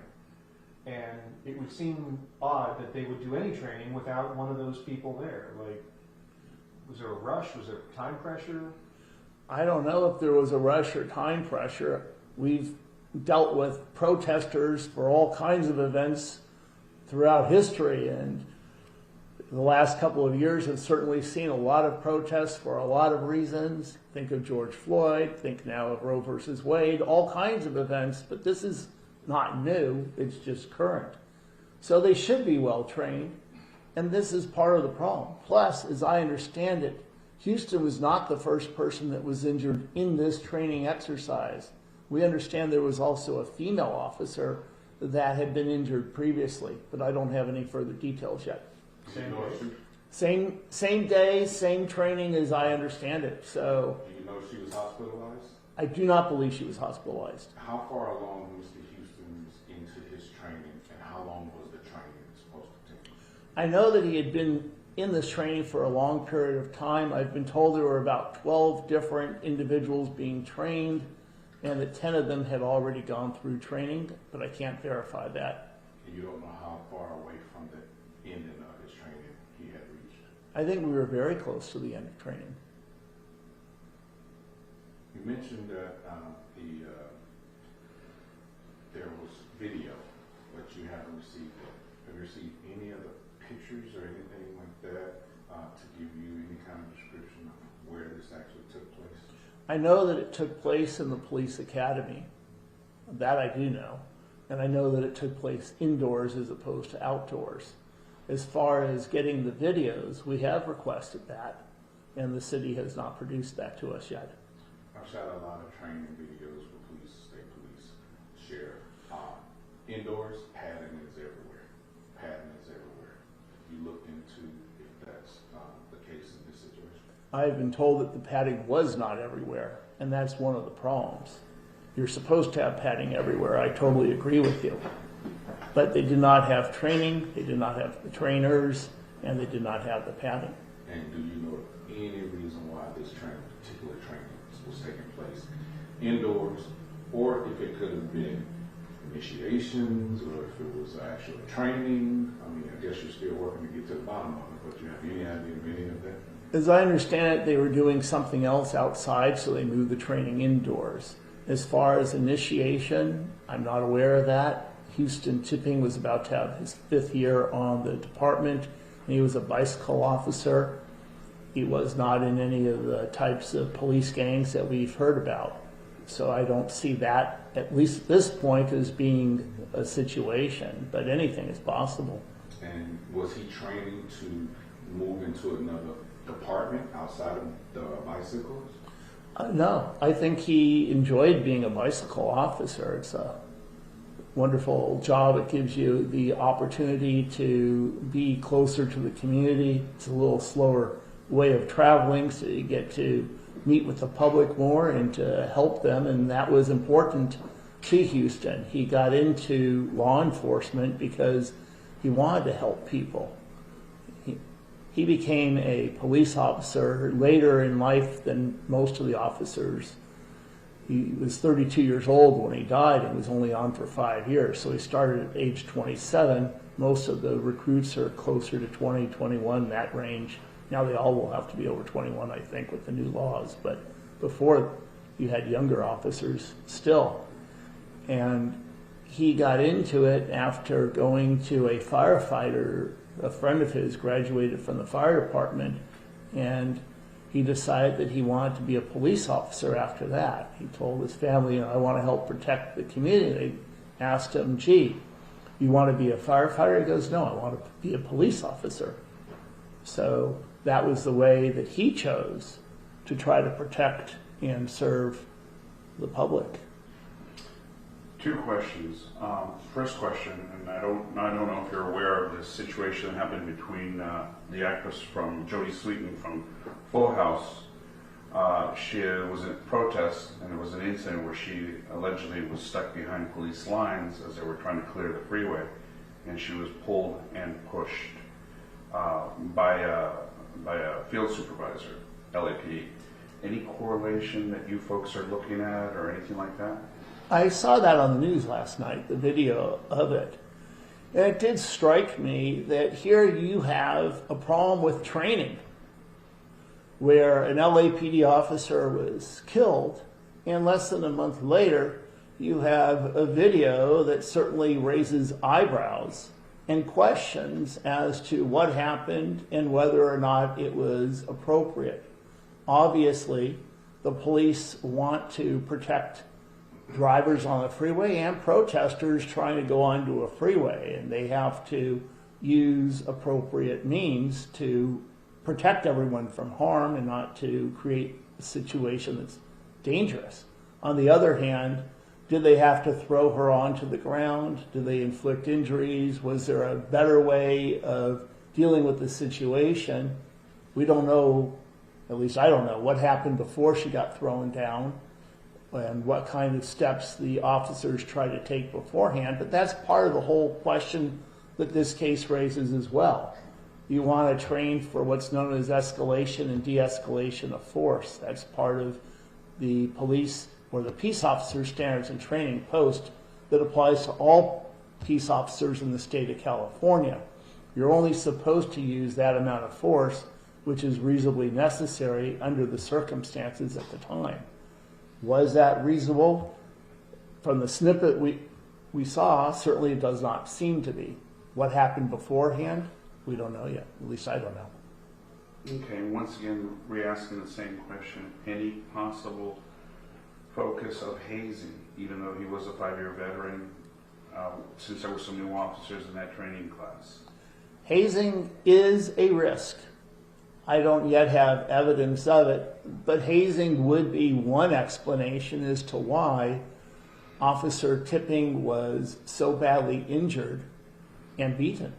And it would seem odd that they would do any training without one of those people there. Like, was there a rush? Was there time pressure? I don't know if there was a rush or time pressure. We've dealt with protesters for all kinds of events throughout history, and The last couple of years have certainly seen a lot of protests for a lot of reasons. Think of George Floyd, think now of Roe versus Wade, all kinds of events, but this is not new, it's just current. So they should be well trained, and this is part of the problem. Plus, as I understand it, Houston was not the first person that was injured in this training exercise. We understand there was also a female officer that had been injured previously, but I don't have any further details yet. Same day, same training as I understand it. So, do you know she was hospitalized? I do not believe she was hospitalized. How far along was the Houstons into his training, and how long was the training supposed to take? I know that he had been in this training for a long period of time. I've been told there were about 12 different individuals being trained, and that 10 of them had already gone through training, but I can't verify that. And you don't know how far away from the ending of his training he had reached? I think we were very close to the end of training. You mentioned that there was video, but you haven't received it. Have you received any other pictures or anything like that to give you any kind of description of where this actually took place? I know that it took place in the police academy. That I do know. And I know that it took place indoors as opposed to outdoors. As far as getting the videos, we have requested that, and the city has not produced that to us yet. I've shot a lot of training videos with police, state police, sheriff. Indoors, padding is everywhere. Padding is everywhere. You looked into if that's the case in this situation? I've been told that the padding was not everywhere, and that's one of the problems. You're supposed to have padding everywhere. I totally agree with you. But they did not have training, they did not have the trainers, and they did not have the padding. And do you know any reason why this particular training was taking place indoors, or if it could have been initiations, or if it was actual training? I mean, I guess you're still working to get to the bottom of it, but you have any idea of any of that? As I understand it, they were doing something else outside, so they moved the training indoors. As far as initiation, I'm not aware of that. Houston Tipping was about to have his 5th year on the department, and he was a bicycle officer. He was not in any of the types of police gangs that we've heard about. So I don't see that, at least at this point, as being a situation, but anything is possible. And was he training to move into another department outside of the bicycles? No, I think he enjoyed being a bicycle officer. It's a wonderful job. It gives you the opportunity to be closer to the community. It's a little slower way of traveling, so you get to meet with the public more and to help them, and that was important to Houston. He got into law enforcement because he wanted to help people. He became a police officer later in life than most of the officers. He was 32 years old when he died and was only on for 5 years. So he started at age 27. Most of the recruits are closer to 20, 21, that range. Now they all will have to be over 21, I think, with the new laws. But before, you had younger officers still. And he got into it after going to a firefighter. A friend of his graduated from the fire department, and he decided that he wanted to be a police officer after that. He told his family, I want to help protect the community. They asked him, gee, you want to be a firefighter? He goes, no, I want to be a police officer. So that was the way that he chose to try to protect and serve the public. 2 questions. First question, and I don't know if you're aware of this situation that happened between the actress from Jodie Sweetin from Full House. She was in protest, and there was an incident where she allegedly was stuck behind police lines as they were trying to clear the freeway, and she was pulled and pushed by a field supervisor, LAPD. Any correlation that you folks are looking at or anything like that? I saw that on the news last night, the video of it. And it did strike me that here you have a problem with training, where an LAPD officer was killed, and less than a month later, you have a video that certainly raises eyebrows and questions as to what happened and whether or not it was appropriate. Obviously, the police want to protect drivers on the freeway and protesters trying to go onto a freeway, and they have to use appropriate means to protect everyone from harm and not to create a situation that's dangerous. On the other hand, did they have to throw her onto the ground? Did they inflict injuries? Was there a better way of dealing with the situation? We don't know, at least I don't know, what happened before she got thrown down and what kind of steps the officers tried to take beforehand. But that's part of the whole question that this case raises as well. You want to train for what's known as escalation and de-escalation of force. That's part of the police or the peace officer standards and training post that applies to all peace officers in the state of California. You're only supposed to use that amount of force which is reasonably necessary under the circumstances at the time. Was that reasonable? From the snippet we saw, certainly it does not seem to be. What happened beforehand? We don't know yet. At least I don't know. Okay, once again, re-asking the same question. Any possible focus of hazing, even though he was a 5-year veteran, since there were some new officers in that training class? Hazing is a risk. I don't yet have evidence of it, but hazing would be one explanation as to why Officer Tipping was so badly injured and beaten.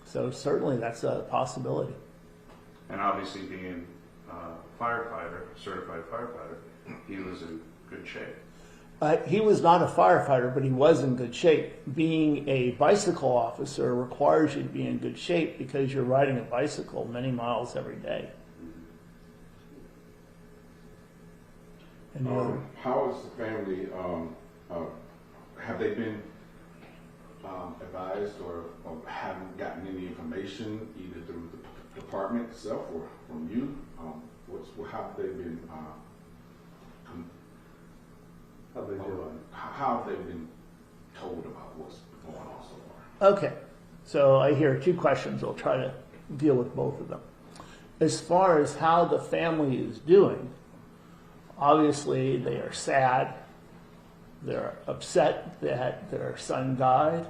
So certainly that's a possibility. And obviously being a firefighter, certified firefighter, he was in good shape. He was not a firefighter, but he was in good shape. Being a bicycle officer requires you to be in good shape because you're riding a bicycle many miles every day. How is the family, have they been advised or haven't gotten any information either through the department itself or from you? How have they been how have they been told about what's going on so far? Okay, so I hear two questions. I'll try to deal with both of them. As far as how the family is doing, obviously they are sad. They're upset that their son died.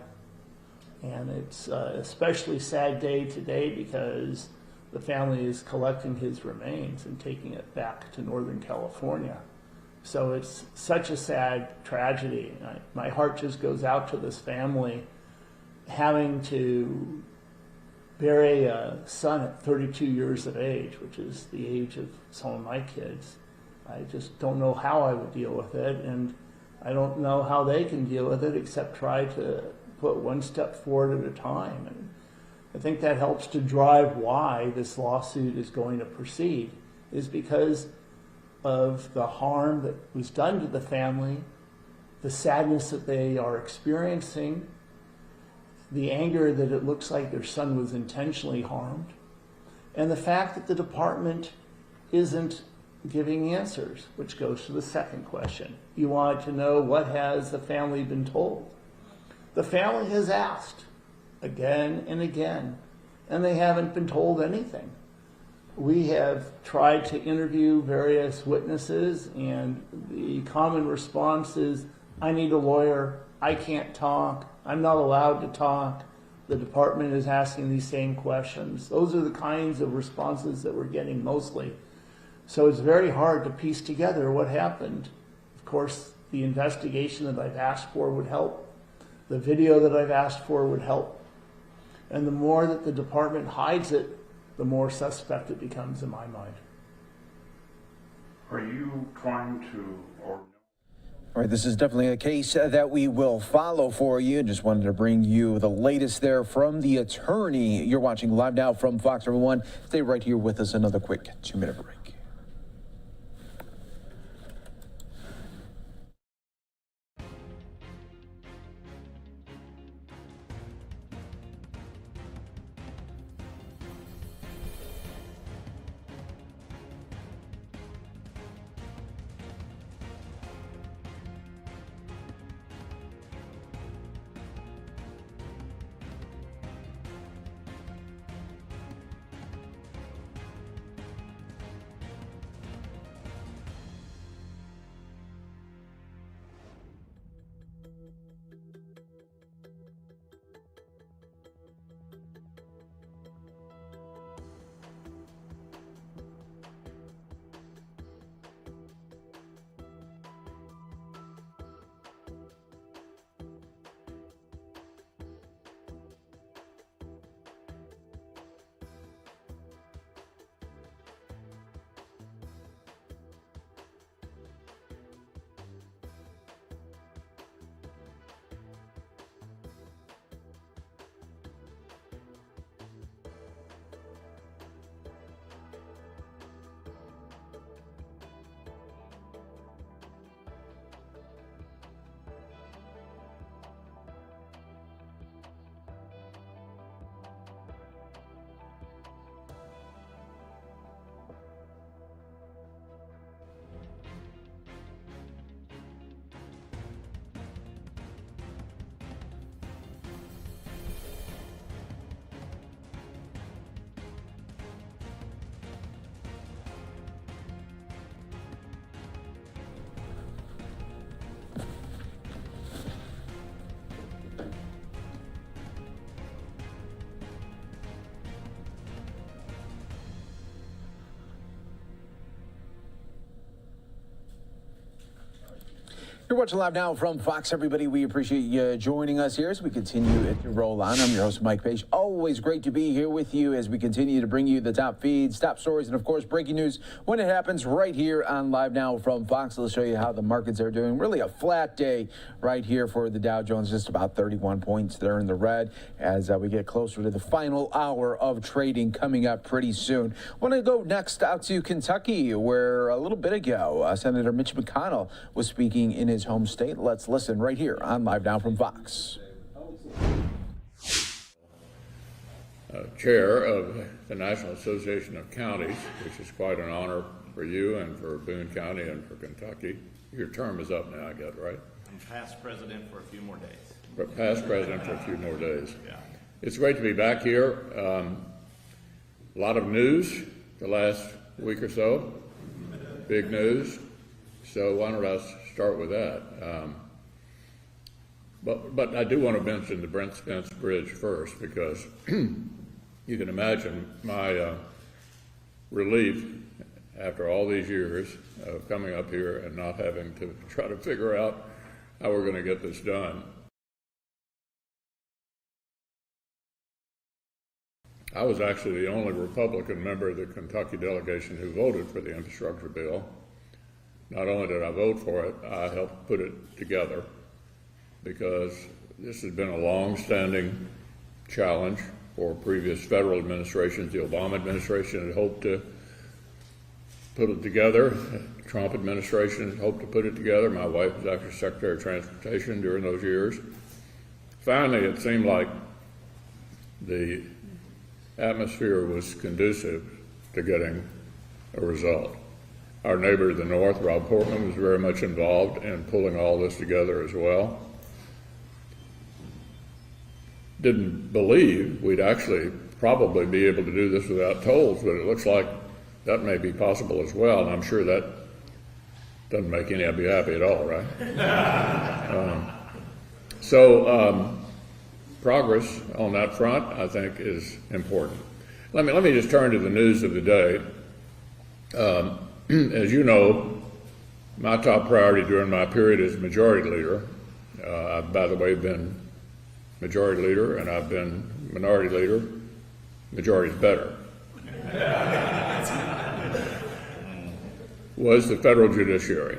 And it's an especially sad day today because the family is collecting his remains and taking it back to Northern California. So it's such a sad tragedy. My heart just goes out to this family having to bury a son at 32 years of age, which is the age of some of my kids. I just don't know how I would deal with it, and I don't know how they can deal with it except try to put one step forward at a time. And I think that helps to drive why this lawsuit is going to proceed, is because of the harm that was done to the family, the sadness that they are experiencing, the anger that it looks like their son was intentionally harmed, and the fact that the department isn't giving answers, which goes to the second question. You want to know, what has the family been told? The family has asked again and again, and they haven't been told anything. We have tried to interview various witnesses, and the common response is, I need a lawyer, I can't talk, I'm not allowed to talk. The department is asking these same questions. Those are the kinds of responses that we're getting mostly. So it's very hard to piece together what happened. Of course, the investigation that I've asked for would help. The video that I've asked for would help. And the more that the department hides it, the more suspect it becomes in my mind. Are you trying to, or... All right, this is definitely a case that we will follow for you. Just wanted to bring you the latest there from the attorney. You're watching Live Now from Fox, everyone. Stay right here with us. Another quick 2-minute break. You're watching Live Now from Fox, everybody. We appreciate you joining us here as we continue to roll on. I'm your host, Mike Page. Always great to be here with you as we continue to bring you the top feeds, top stories, and, of course, breaking news when it happens right here on Live Now from Fox. Let's show you how the markets are doing. Really a flat day right here for the Dow Jones, just about 31 points there in the red as we get closer to the final hour of trading coming up pretty soon. I want to go next out to Kentucky, where a little bit ago, Senator Mitch McConnell was speaking in his home state. Let's listen right here on Live Now from Fox. Chair of the National Association of Counties, which is quite an honor for you and for Boone County and for Kentucky. Your term is up now, I guess, right? I'm past president for a few more days. But past president for a few more days. Yeah. It's great to be back here. A lot of news the last week or so, big news. So why don't I start with that? But I do want to mention the Brent Spence Bridge first, because you can imagine my relief after all these years of coming up here and not having to try to figure out how we're going to get this done. I was actually the only Republican member of the Kentucky delegation who voted for the infrastructure bill. Not only did I vote for it, I helped put it together, because this has been a long-standing challenge for previous federal administrations. The Obama administration had hoped to put it together. The Trump administration had hoped to put it together. My wife was actually Secretary of Transportation during those years. Finally, it seemed like the atmosphere was conducive to getting a result. Our neighbor to the north, Rob Portman, was very much involved in pulling all this together as well. Didn't believe we'd actually probably be able to do this without tolls, but it looks like that may be possible as well, and I'm sure that doesn't make any of you happy at all, right? Progress on that front, I think, is important. Let me just turn to the news of the day. As you know, my top priority during my period as majority leader, I've, by the way, been majority leader and I've been minority leader. Majority's better. Was the federal judiciary.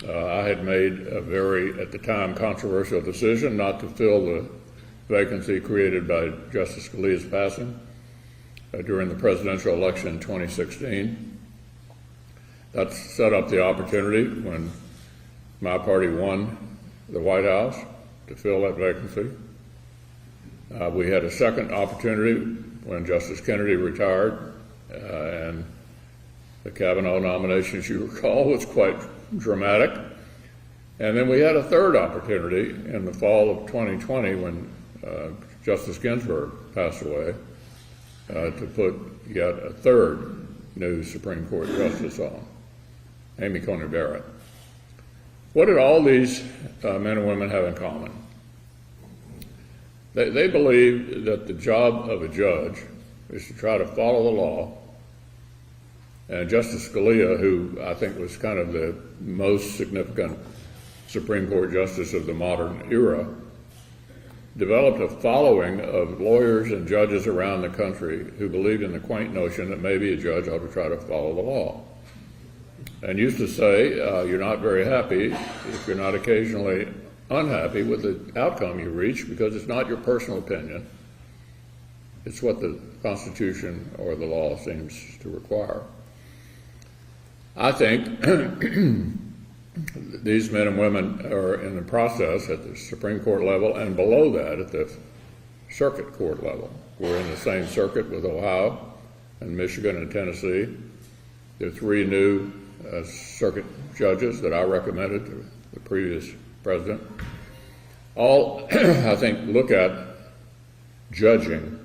I had made a very, at the time, controversial decision not to fill the vacancy created by Justice Scalia's passing during the presidential election in 2016. That set up the opportunity when my party won the White House to fill that vacancy. We had a second opportunity when Justice Kennedy retired, and the Kavanaugh nomination, as you recall, was quite dramatic. And then we had a third opportunity in the fall of 2020 when Justice Ginsburg passed away to put yet a third new Supreme Court justice on, Amy Coney Barrett. What did all these men and women have in common? They believe that the job of a judge is to try to follow the law. And Justice Scalia, who I think was kind of the most significant Supreme Court justice of the modern era, developed a following of lawyers and judges around the country who believed in the quaint notion that maybe a judge ought to try to follow the law. And used to say, you're not very happy if you're not occasionally unhappy with the outcome you reach, because it's not your personal opinion. It's what the Constitution or the law seems to require. I think these men and women are in the process at the Supreme Court level and below that at the circuit court level. We're in the same circuit with Ohio and Michigan and Tennessee. There are three new circuit judges that I recommended to the previous president. All, I think, look at judging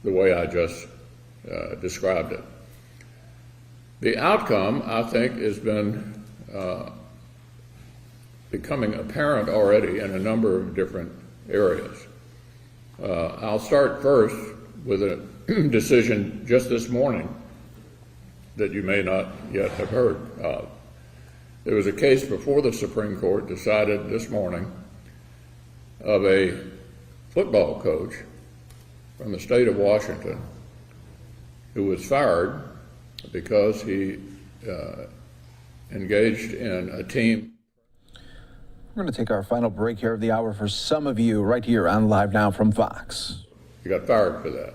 the way I just described it. The outcome, I think, has been becoming apparent already in a number of different areas. I'll start first with a decision just this morning that you may not yet have heard of. There was a case before the Supreme Court decided this morning of a football coach from the state of Washington who was fired because he engaged in a team. We're going to take our final break here of the hour for some of you right here on Live Now from Fox. He got fired for that.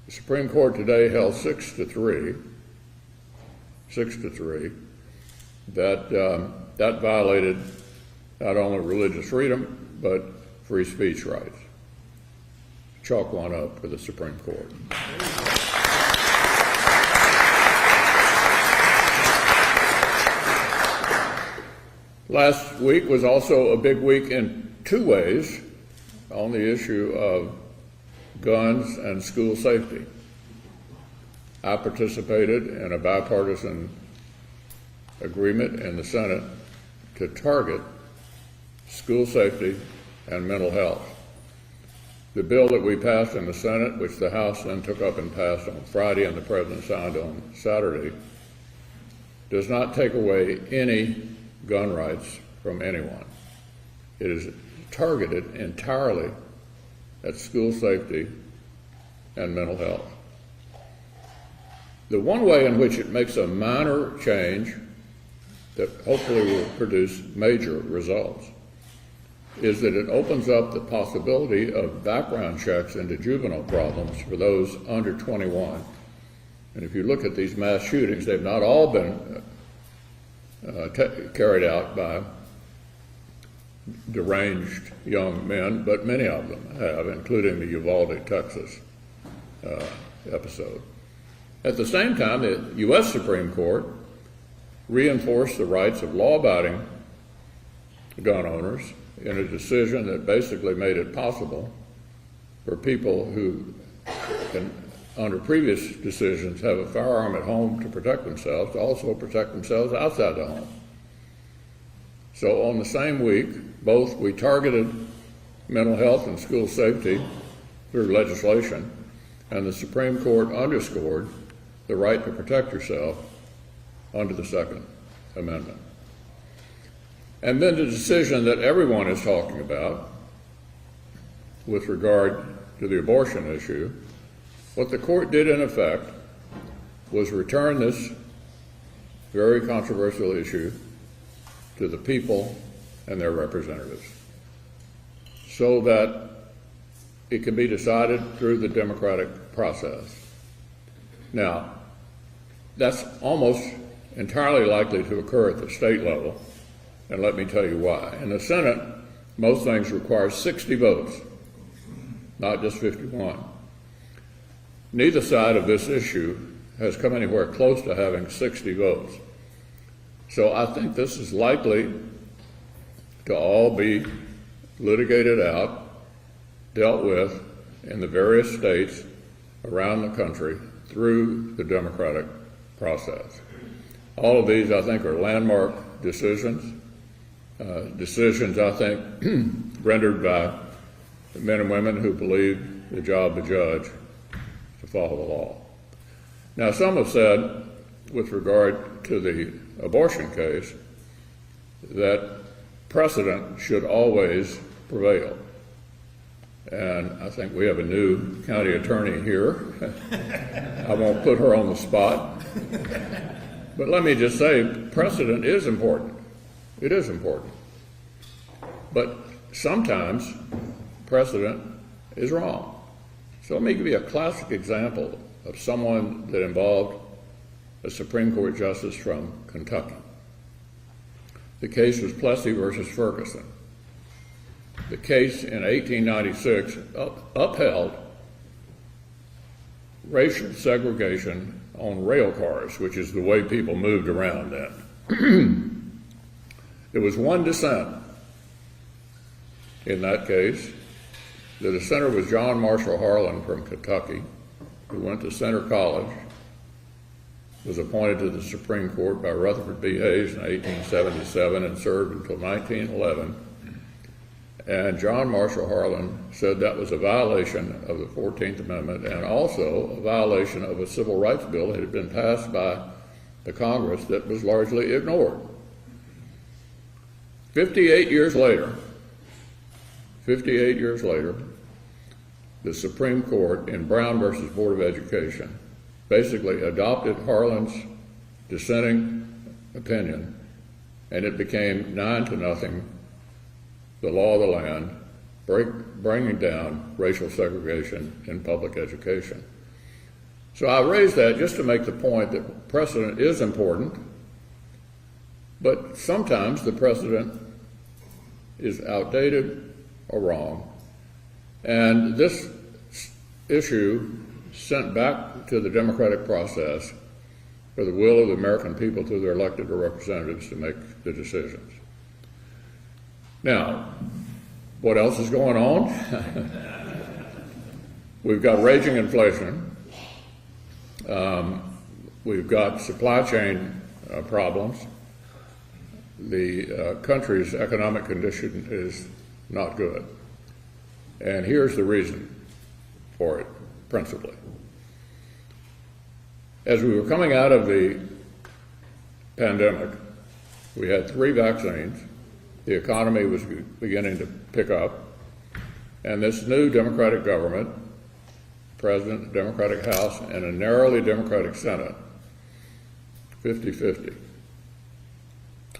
The Supreme Court today held 6-3, that violated not only religious freedom, but free speech rights. Chalk one up for the Supreme Court. Last week was also a big week in two ways on the issue of guns and school safety. I participated in a bipartisan agreement in the Senate to target school safety and mental health. The bill that we passed in the Senate, which the House then took up and passed on Friday and the President signed on Saturday, does not take away any gun rights from anyone. It is targeted entirely at school safety and mental health. The one way in which it makes a minor change that hopefully will produce major results is that it opens up the possibility of background checks into juvenile problems for those under 21. And if you look at these mass shootings, they've not all been carried out by deranged young men, but many of them have, including the Uvalde, Texas episode. At the same time, the U.S. Supreme Court reinforced the rights of law-abiding gun owners in a decision that basically made it possible for people who can, under previous decisions, have a firearm at home to protect themselves, to also protect themselves outside the home. So on the same week, both we targeted mental health and school safety through legislation, and the Supreme Court underscored the right to protect yourself under the Second Amendment. And then the decision that everyone is talking about with regard to the abortion issue, what the court did in effect was return this very controversial issue to the people and their representatives so that it can be decided through the democratic process. Now, that's almost entirely likely to occur at the state level, and let me tell you why. In the Senate, most things require 60 votes, not just 51. Neither side of this issue has come anywhere close to having 60 votes. So I think this is likely to all be litigated out, dealt with in the various states around the country through the democratic process. All of these, I think, are landmark decisions, I think, rendered by men and women who believe the job of the judge to follow the law. Now, some have said, with regard to the abortion case, that precedent should always prevail. And I think we have a new county attorney here. I won't put her on the spot. But let me just say, precedent is important. It is important. But sometimes precedent is wrong. So let me give you a classic example of someone that involved a Supreme Court justice from Kentucky. The case was Plessy versus Ferguson. The case in 1896 upheld racial segregation on rail cars, which is the way people moved around then. There was one dissent in that case. The dissenter was John Marshall Harlan from Kentucky, who went to Centre College, was appointed to the Supreme Court by Rutherford B. Hayes in 1877 and served until 1911. And John Marshall Harlan said that was a violation of the 14th Amendment and also a violation of a civil rights bill that had been passed by the Congress that was largely ignored 58 years later, the Supreme Court in Brown versus Board of Education basically adopted Harlan's dissenting opinion, and it became 9-0, the law of the land, bringing down racial segregation in public education. So I raise that just to make the point that precedent is important, but sometimes the precedent is outdated or wrong. And this issue sent back to the democratic process for the will of the American people through their elected representatives to make the decisions. Now, what else is going on? We've got raging inflation. We've got supply chain problems. The country's economic condition is not good. And here's the reason for it, principally. As we were coming out of the pandemic, we had 3 vaccines. The economy was beginning to pick up. And this new Democratic government, President, Democratic House, and a narrowly Democratic Senate, 50-50.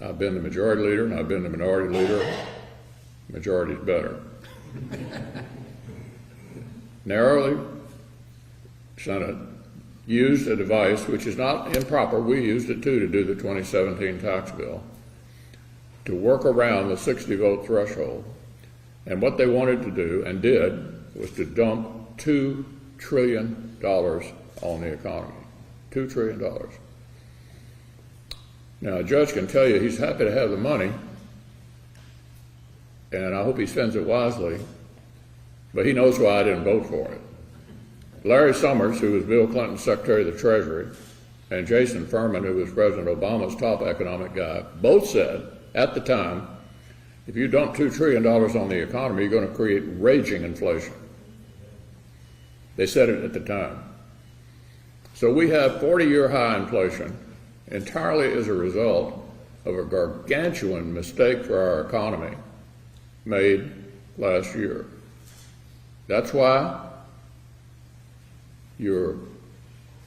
I've been the majority leader and I've been the minority leader. Majority's better. Narrowly, Senate used a device which is not improper. We used it too to do the 2017 tax bill, to work around the 60-vote threshold. And what they wanted to do, and did, was to dump $2 trillion on the economy. $2 trillion. Now, a judge can tell you he's happy to have the money, and I hope he spends it wisely, but he knows why I didn't vote for it. Larry Summers, who was Bill Clinton's Secretary of the Treasury, and Jason Furman, who was President Obama's top economic guy, both said at the time, if you dump $2 trillion on the economy, you're going to create raging inflation. They said it at the time. So we have 40-year high inflation entirely as a result of a gargantuan mistake for our economy made last year. That's why you're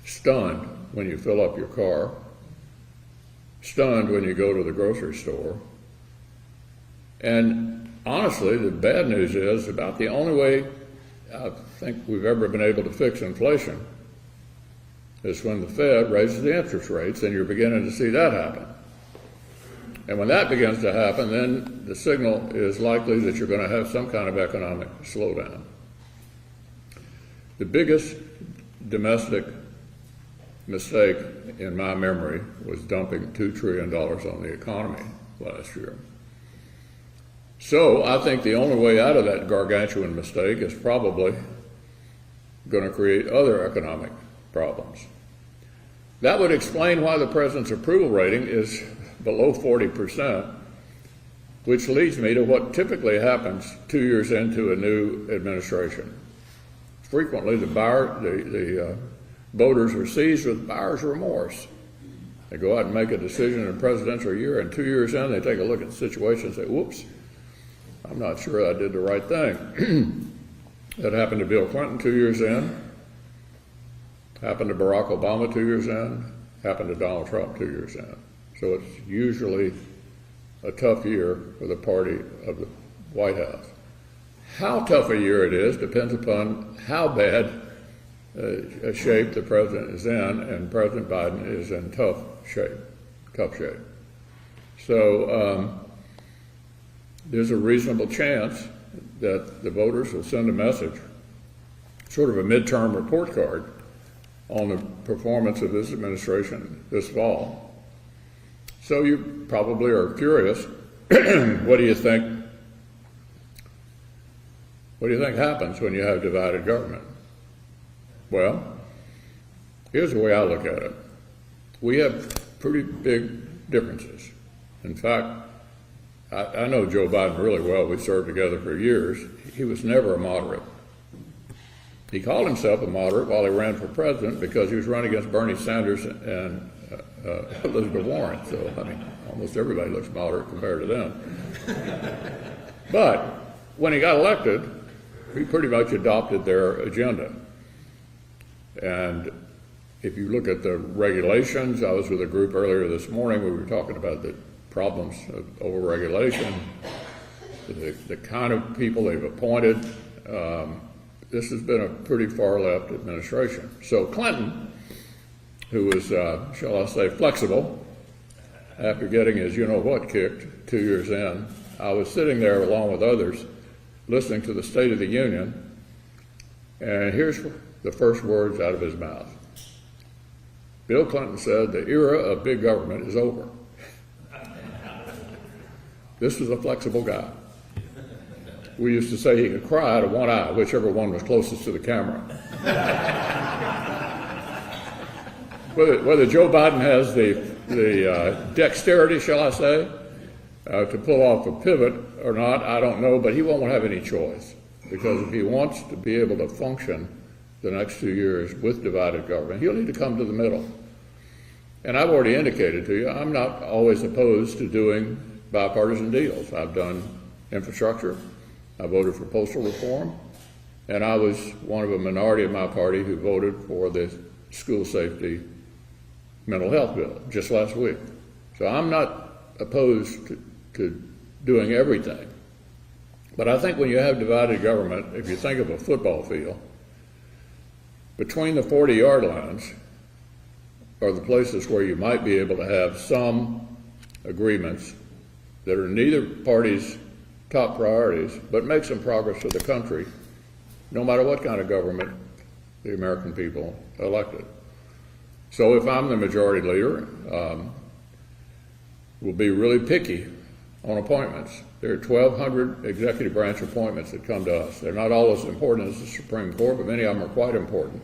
stunned when you fill up your car, stunned when you go to the grocery store. And honestly, the bad news is about the only way I think we've ever been able to fix inflation is when the Fed raises the interest rates, and you're beginning to see that happen. And when that begins to happen, then the signal is likely that you're going to have some kind of economic slowdown. The biggest domestic mistake in my memory was dumping $2 trillion on the economy last year. So I think the only way out of that gargantuan mistake is probably going to create other economic problems. That would explain why the president's approval rating is below 40%, which leads me to what typically happens 2 years into a new administration. Frequently, the voters are seized with buyer's remorse. They go out and make a decision in a presidential year, and 2 years in, they take a look at the situation and say, whoops, I'm not sure I did the right thing. That happened to Bill Clinton 2 years in, happened to Barack Obama 2 years in, happened to Donald Trump 2 years in. So it's usually a tough year for the party of the White House. How tough a year it is depends upon how bad a shape the president is in, and President Biden is in tough shape. So there's a reasonable chance that the voters will send a message, sort of a midterm report card, on the performance of this administration this fall. So you probably are curious, what do you think happens when you have divided government? Well, here's the way I look at it. We have pretty big differences. In fact, I know Joe Biden really well. We served together for years. He was never a moderate. He called himself a moderate while he ran for president because he was running against Bernie Sanders and Elizabeth Warren. So, I mean, almost everybody looks moderate compared to them. But when he got elected, he pretty much adopted their agenda. And if you look at the regulations, I was with a group earlier this morning, we were talking about the problems of overregulation, the kind of people they've appointed. This has been a pretty far left administration. So Clinton, who was, shall I say, flexible, after getting his you-know-what kicked 2 years in, I was sitting there along with others listening to the State of the Union, and here's the first words out of his mouth. Bill Clinton said, "The era of big government is over." This was a flexible guy. We used to say he could cry out of one eye, whichever one was closest to the camera. Whether Joe Biden has the dexterity, shall I say, to pull off a pivot or not, I don't know, but he won't have any choice. Because if he wants to be able to function the next 2 years with divided government, he'll need to come to the middle. And I've already indicated to you, I'm not always opposed to doing bipartisan deals. I've done infrastructure, I voted for postal reform, and I was one of a minority of my party who voted for the school safety mental health bill just last week. So I'm not opposed to doing everything. But I think when you have divided government, if you think of a football field, between the 40-yard lines are the places where you might be able to have some agreements that are neither party's top priorities, but make some progress for the country, no matter what kind of government the American people elected. So if I'm the majority leader, we'll be really picky on appointments. There are 1,200 executive branch appointments that come to us. They're not all as important as the Supreme Court, but many of them are quite important.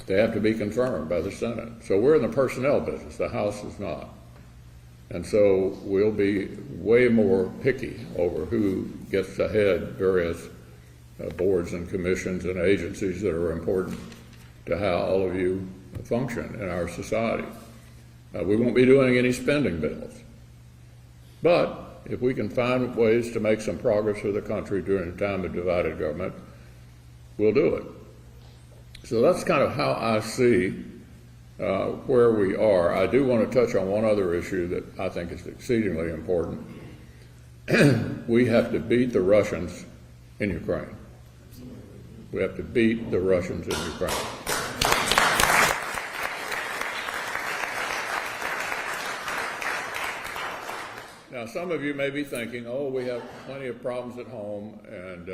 They have to be confirmed by the Senate. So we're in the personnel business. The House is not. And so we'll be way more picky over who gets to head various boards and commissions and agencies that are important to how all of you function in our society. We won't be doing any spending bills. But if we can find ways to make some progress for the country during a time of divided government, we'll do it. So that's kind of how I see where we are. I do want to touch on one other issue that I think is exceedingly important. We have to beat the Russians in Ukraine. We have to beat the Russians in Ukraine. Now, some of you may be thinking, oh, we have plenty of problems at home, and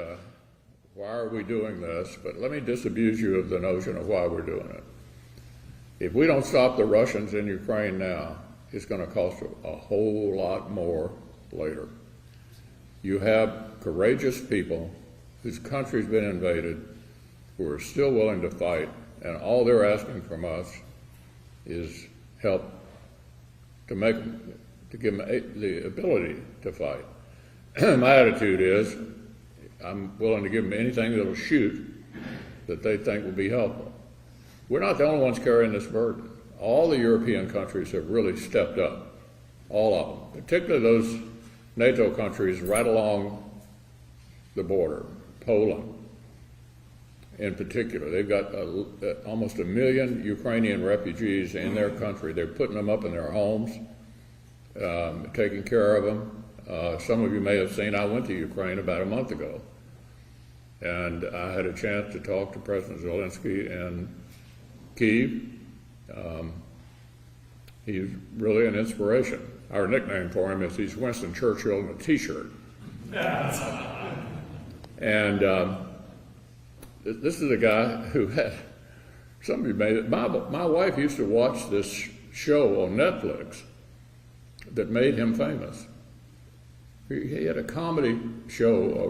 why are we doing this? But let me disabuse you of the notion of why we're doing it. If we don't stop the Russians in Ukraine now, it's going to cost a whole lot more later. You have courageous people whose country's been invaded, who are still willing to fight, and all they're asking from us is help to give them the ability to fight. My attitude is, I'm willing to give them anything that'll shoot that they think will be helpful. We're not the only ones carrying this burden. All the European countries have really stepped up, all of them, particularly those NATO countries right along the border, Poland in particular. They've got almost 1 million Ukrainian refugees in their country. They're putting them up in their homes, taking care of them. Some of you may have seen, I went to Ukraine about a month ago, and I had a chance to talk to President Zelensky in Kyiv. He's really an inspiration. Our nickname for him is he's Winston Churchill in a t-shirt. And this is a guy who had, some of you may, my wife used to watch this show on Netflix that made him famous. He had a comedy show, a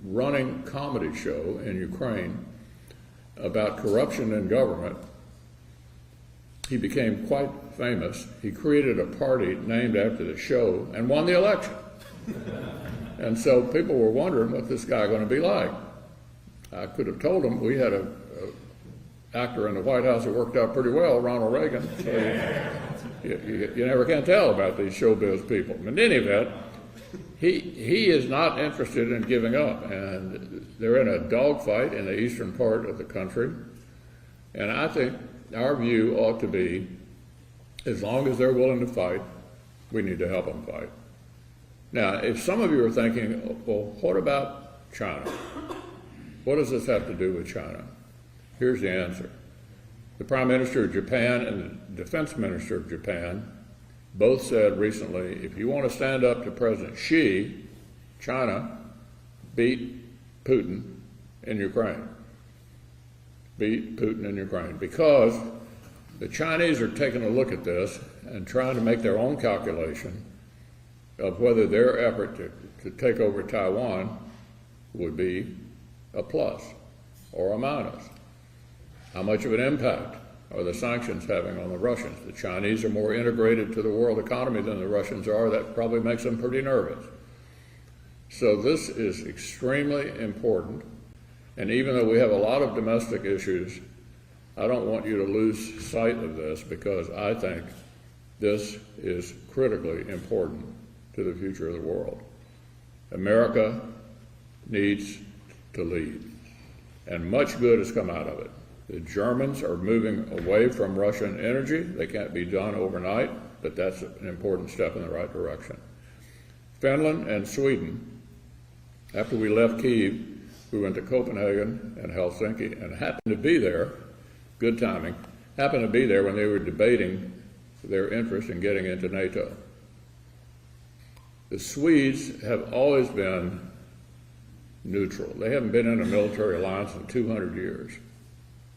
running comedy show in Ukraine about corruption in government. He became quite famous. He created a party named after the show and won the election. And so people were wondering what this guy going to be like. I could have told them we had a actor in the White House, it worked out pretty well, Ronald Reagan. So you never can tell about these showbiz people. In any event, he is not interested in giving up, and they're in a dogfight in the eastern part of the country. And I think our view ought to be, as long as they're willing to fight, we need to help them fight. Now, if some of you are thinking, well, what about China? What does this have to do with China? Here's the answer. The Prime Minister of Japan and the Defense Minister of Japan both said recently, if you want to stand up to President Xi, China beat Putin in Ukraine. Beat Putin in Ukraine. Because the Chinese are taking a look at this and trying to make their own calculation of whether their effort to take over Taiwan would be a plus or a minus. How much of an impact are the sanctions having on the Russians? The Chinese are more integrated to the world economy than the Russians are. That probably makes them pretty nervous. So this is extremely important. And even though we have a lot of domestic issues, I don't want you to lose sight of this, because I think this is critically important to the future of the world. America needs to lead, and much good has come out of it. The Germans are moving away from Russian energy. They can't be done overnight, but that's an important step in the right direction. Finland and Sweden, after we left Kyiv, we went to Copenhagen and Helsinki and happened to be there, good timing, happened to be there when they were debating their interest in getting into NATO. The Swedes have always been neutral. They haven't been in a military alliance in 200 years.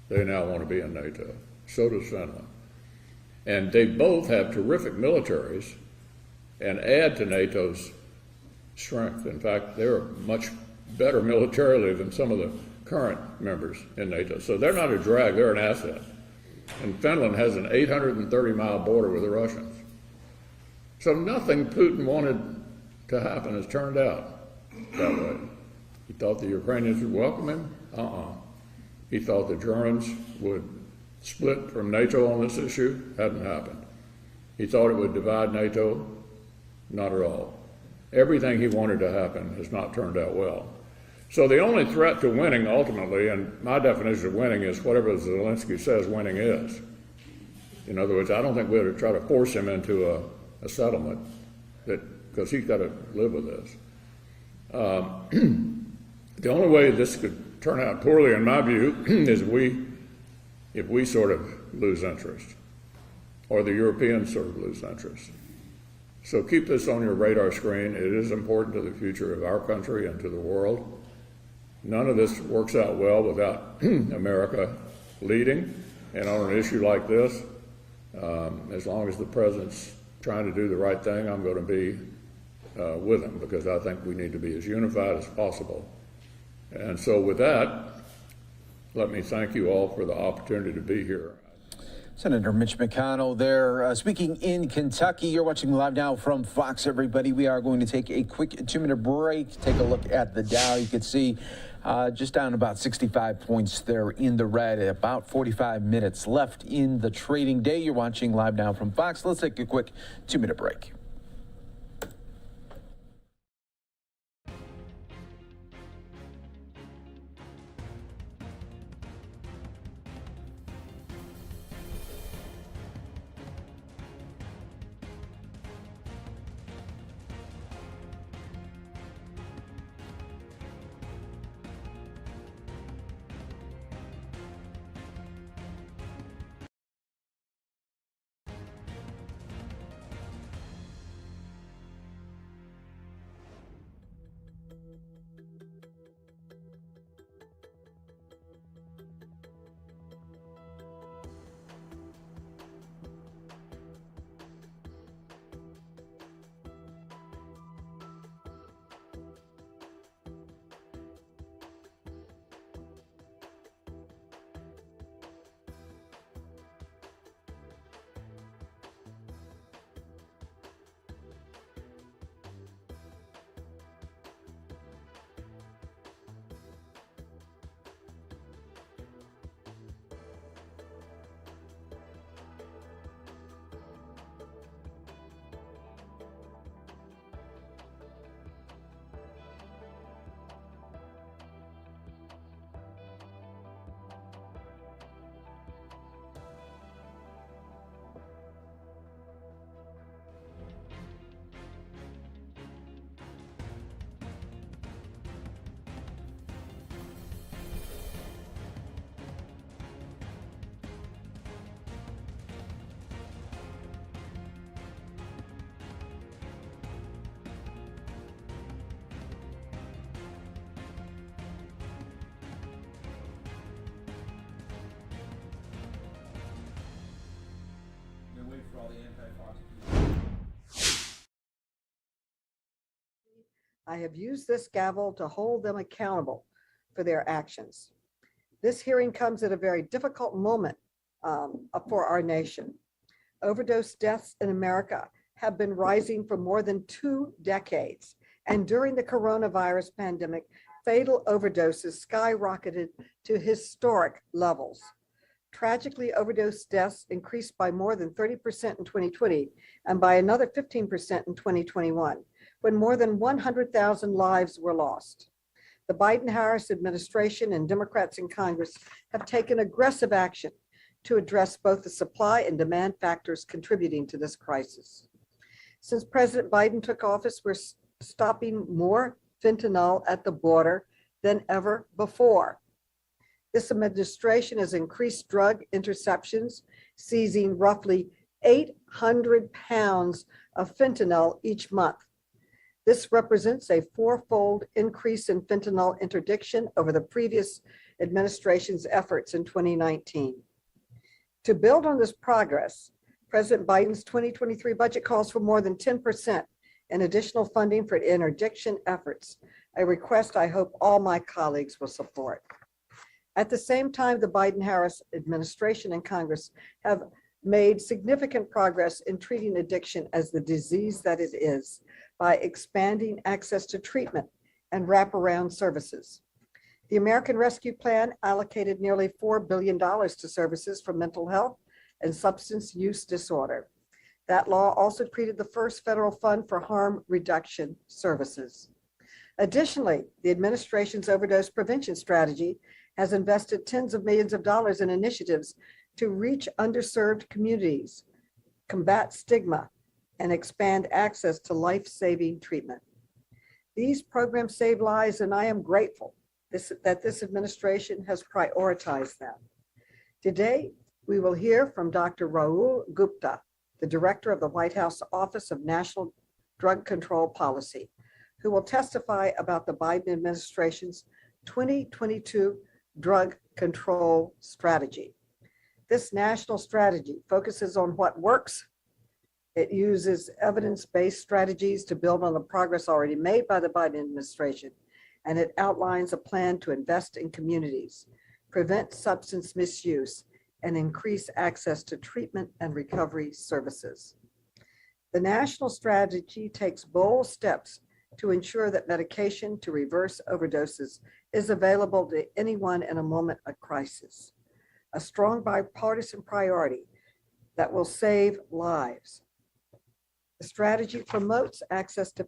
They now want to be in NATO. So does Finland. And they both have terrific militaries and add to NATO's strength. In fact, they're much better militarily than some of the current members in NATO. So they're not a drag, they're an asset. And Finland has an 830-mile border with the Russians. So nothing Putin wanted to happen has turned out that way. He thought the Ukrainians would welcome him? He thought the Germans would split from NATO on this issue? Hadn't happened. He thought it would divide NATO? Not at all. Everything he wanted to happen has not turned out well. So the only threat to winning ultimately, and my definition of winning is whatever Zelensky says winning is. In other words, I don't think we ought to try to force him into a settlement, because he's got to live with this. The only way this could turn out poorly, in my view, is if we sort of lose interest, or the Europeans sort of lose interest. So keep this on your radar screen. It is important to the future of our country and to the world. None of this works out well without America leading, and on an issue like this, as long as the president's trying to do the right thing, I'm going to be with him, because I think we need to be as unified as possible. And so with that, let me thank you all for the opportunity to be here. Senator Mitch McConnell there speaking in Kentucky. You're watching Live Now from Fox, everybody. We are going to take a quick 2-minute break. Take a look at the Dow. You can see just down about 65 points there in the red. About 45 minutes left in the trading day. You're watching Live Now from Fox. Let's take a quick 2-minute break. I have used this gavel to hold them accountable for their actions. This hearing comes at a very difficult moment for our nation. Overdose deaths in America have been rising for more than 2 decades. And during the coronavirus pandemic, fatal overdoses skyrocketed to historic levels. Tragically, overdose deaths increased by more than 30% in 2020 and by another 15% in 2021, when more than 100,000 lives were lost. The Biden-Harris administration and Democrats in Congress have taken aggressive action to address both the supply and demand factors contributing to this crisis. Since President Biden took office, we're stopping more fentanyl at the border than ever before. This administration has increased drug interceptions, seizing roughly 800 pounds of fentanyl each month. This represents a 4-fold increase in fentanyl interdiction over the previous administration's efforts in 2019. To build on this progress, President Biden's 2023 budget calls for more than 10% in additional funding for interdiction efforts, a request I hope all my colleagues will support. At the same time, the Biden-Harris administration and Congress have made significant progress in treating addiction as the disease that it is by expanding access to treatment and wraparound services. The American Rescue Plan allocated nearly $4 billion to services for mental health and substance use disorder. That law also created the first federal fund for harm reduction services. Additionally, the administration's overdose prevention strategy has invested tens of millions of dollars in initiatives to reach underserved communities, combat stigma, and expand access to life-saving treatment. These programs save lives, and I am grateful that this administration has prioritized them. Today, we will hear from Dr. Rahul Gupta, the director of the White House Office of National Drug Control Policy, who will testify about the Biden administration's 2022 drug control strategy. This national strategy focuses on what works. It uses evidence-based strategies to build on the progress already made by the Biden administration, and it outlines a plan to invest in communities, prevent substance misuse, and increase access to treatment and recovery services. The national strategy takes bold steps to ensure that medication to reverse overdoses is available to anyone in a moment of crisis, a strong bipartisan priority that will save lives. The strategy promotes access to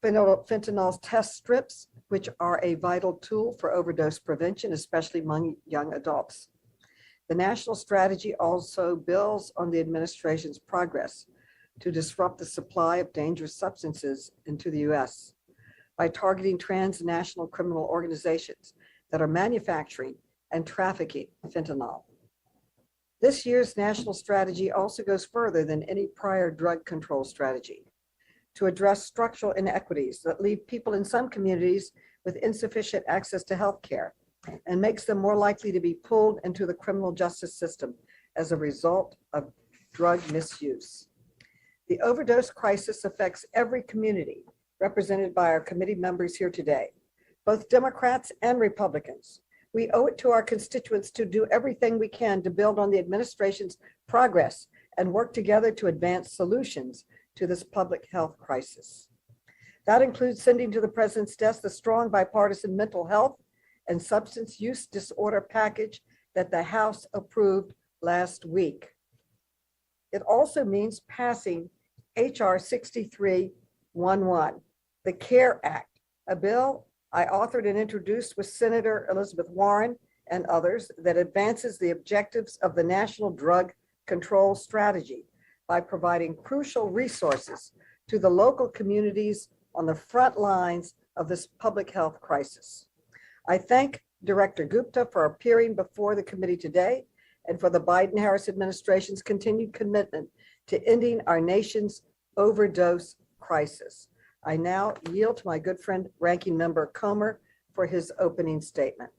fentanyl's test strips, which are a vital tool for overdose prevention, especially among young adults. The national strategy also builds on the administration's progress to disrupt the supply of dangerous substances into the U.S. by targeting transnational criminal organizations that are manufacturing and trafficking fentanyl. This year's national strategy also goes further than any prior drug control strategy to address structural inequities that leave people in some communities with insufficient access to health care and makes them more likely to be pulled into the criminal justice system as a result of drug misuse. The overdose crisis affects every community represented by our committee members here today, both Democrats and Republicans. We owe it to our constituents to do everything we can to build on the administration's progress and work together to advance solutions to this public health crisis. That includes sending to the president's desk the strong bipartisan mental health and substance use disorder package that the House approved last week. It also means passing H.R. 6311, the CARE Act, a bill I authored and introduced with Senator Elizabeth Warren and others that advances the objectives of the National Drug Control Strategy by providing crucial resources to the local communities on the front lines of this public health crisis. I thank Director Gupta for appearing before the committee today and for the Biden-Harris administration's continued commitment to ending our nation's overdose crisis. I now yield to my good friend, Ranking Member Comer, for his opening statement.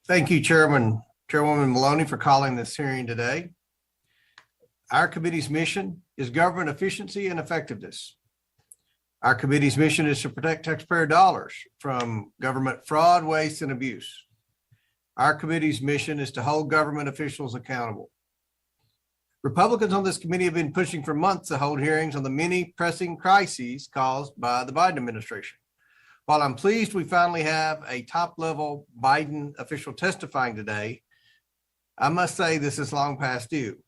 Thank you, Chairman Chairwoman Maloney, for calling this hearing today. Our committee's mission is government efficiency and effectiveness. Our committee's mission is to protect taxpayer dollars from government fraud, waste, and abuse. Our committee's mission is to hold government officials accountable. Republicans on this committee have been pushing for months to hold hearings on the many pressing crises caused by the Biden administration. While I'm pleased we finally have a top-level Biden official testifying today, I must say this is long past due.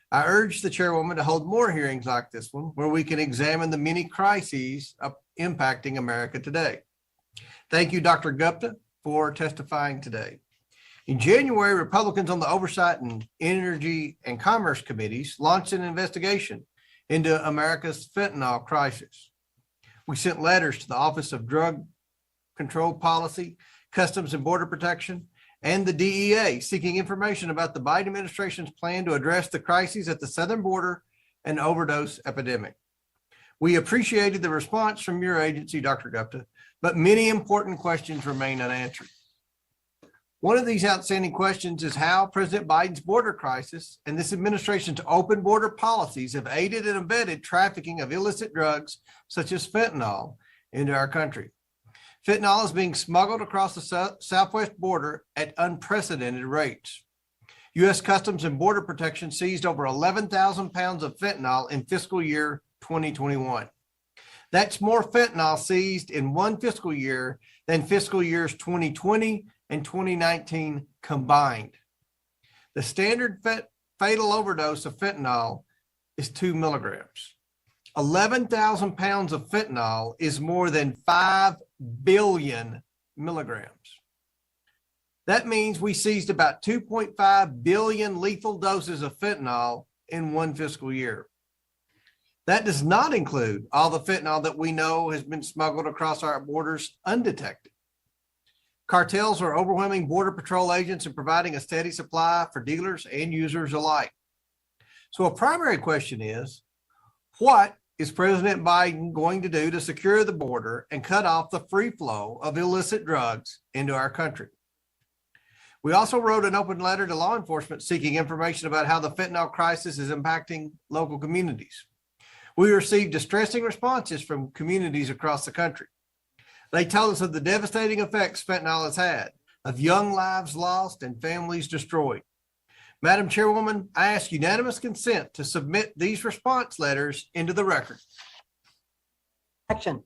I urge the chairwoman to hold more hearings like this one, where we can examine the many crises impacting America today. Thank you, Dr. Gupta, for testifying today. In January, Republicans on the Oversight and Energy and Commerce Committees launched an investigation into America's fentanyl crisis. We sent letters to the Office of Drug Control Policy, Customs and Border Protection, and the DEA seeking information about the Biden administration's plan to address the crises at the southern border and overdose epidemic. We appreciated the response from your agency, Dr. Gupta, but many important questions remain unanswered. One of these outstanding questions is how President Biden's border crisis and this administration's open border policies have aided and abetted trafficking of illicit drugs such as fentanyl into our country. Fentanyl is being smuggled across the southwest border at unprecedented rates. U.S. Customs and Border Protection seized over 11,000 pounds of fentanyl in fiscal year 2021. That's more fentanyl seized in one fiscal year than fiscal years 2020 and 2019 combined. The standard fatal overdose of fentanyl is 2 milligrams. 11,000 pounds of fentanyl is more than 5 billion milligrams. That means we seized about 2.5 billion lethal doses of fentanyl in one fiscal year. That does not include all the fentanyl that we know has been smuggled across our borders undetected. Cartels are overwhelming Border Patrol agents and providing a steady supply for dealers and users alike. So a primary question is, what is President Biden going to do to secure the border and cut off the free flow of illicit drugs into our country? We also wrote an open letter to law enforcement seeking information about how the fentanyl crisis is impacting local communities. We received distressing responses from communities across the country. They told us of the devastating effects fentanyl has had, of young lives lost and families destroyed. Madam Chairwoman, I ask unanimous consent to submit these response letters into the record. Action.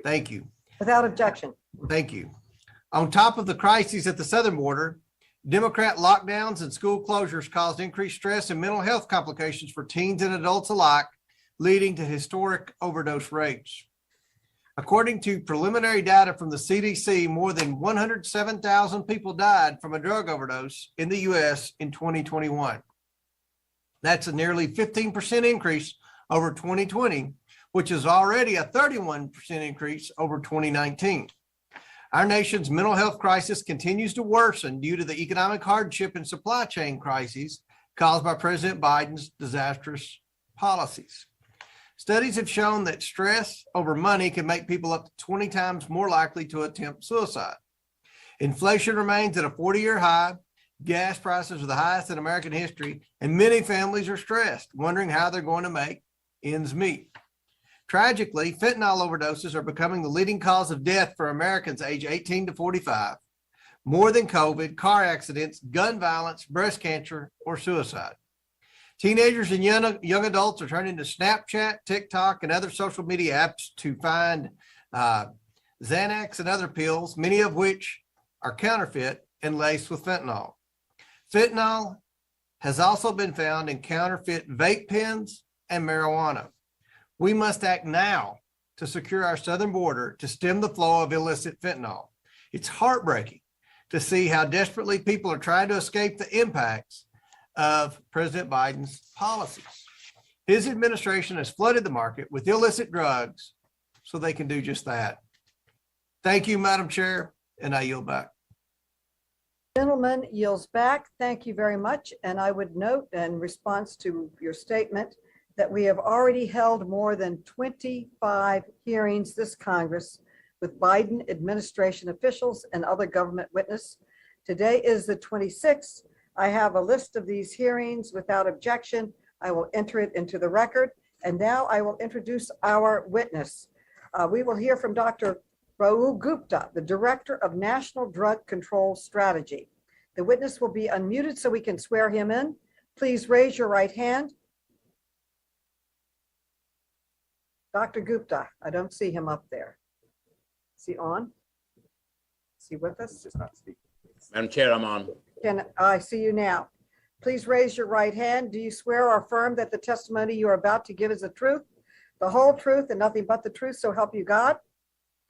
Thank you. Without objection. Thank you. On top of the crises at the southern border, Democrat lockdowns and school closures caused increased stress and mental health complications for teens and adults alike, leading to historic overdose rates. According to preliminary data from the CDC, more than 107,000 people died from a drug overdose in the U.S. in 2021. That's a nearly 15% increase over 2020, which is already a 31% increase over 2019. Our nation's mental health crisis continues to worsen due to the economic hardship and supply chain crises caused by President Biden's disastrous policies. Studies have shown that stress over money can make people up to 20 times more likely to attempt suicide. Inflation remains at a 40-year high, gas prices are the highest in American history, and many families are stressed, wondering how they're going to make ends meet. Tragically, fentanyl overdoses are becoming the leading cause of death for Americans age 18 to 45, more than COVID, car accidents, gun violence, breast cancer, or suicide. Teenagers and young adults are turning to Snapchat, TikTok, and other social media apps to find Xanax and other pills, many of which are counterfeit and laced with fentanyl. Fentanyl has also been found in counterfeit vape pens and marijuana. We must act now to secure our southern border to stem the flow of illicit fentanyl. It's heartbreaking to see how desperately people are trying to escape the impacts of President Biden's policies. His administration has flooded the market with illicit drugs so they can do just that. Thank you, Madam Chair, and I yield back. Gentleman yields back. Thank you very much. And I would note in response to your statement that we have already held more than 25 hearings this Congress with Biden administration officials and other government witnesses Today is the 26th. I have a list of these hearings. Without objection, I will enter it into the record. And now I will introduce our witness. We will hear from Dr. Rahul Gupta, the Director of National Drug Control Strategy. The witness will be unmuted so we can swear him in. Please raise your right hand. Dr. Gupta, I don't see him up there. Is he on? Is he with us? Madam Chair, I'm on. Can I see you now? Please raise your right hand. Do you swear or affirm that the testimony you are about to give is the truth, the whole truth, and nothing but the truth, so help you God?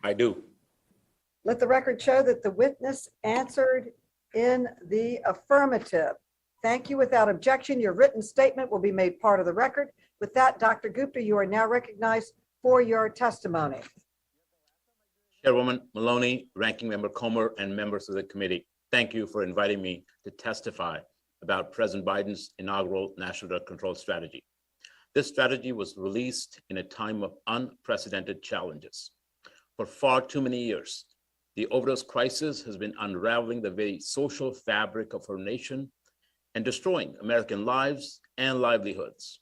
I do. Let the record show that the witness answered in the affirmative. Thank you. Without objection, your written statement will be made part of the record. With that, Dr. Gupta, you are now recognized for your testimony. Chairwoman Maloney, Ranking Member Comer, and members of the committee, thank you for inviting me to testify about President Biden's inaugural national drug control strategy. This strategy was released in a time of unprecedented challenges. For far too many years, the overdose crisis has been unraveling the very social fabric of our nation and destroying American lives and livelihoods.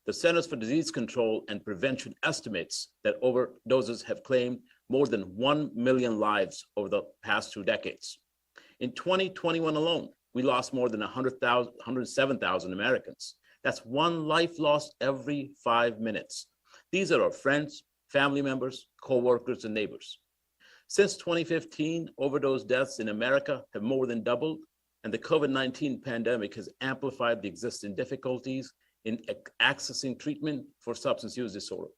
The Centers for Disease Control and Prevention estimates that overdoses have claimed more than 1 million lives over the past 2 decades. In 2021 alone, we lost more than 107,000 Americans. That's one life lost every 5 minutes. These are our friends, family members, co-workers, and neighbors. Since 2015, overdose deaths in America have more than doubled, and the COVID-19 pandemic has amplified the existing difficulties in accessing treatment for substance use disorder.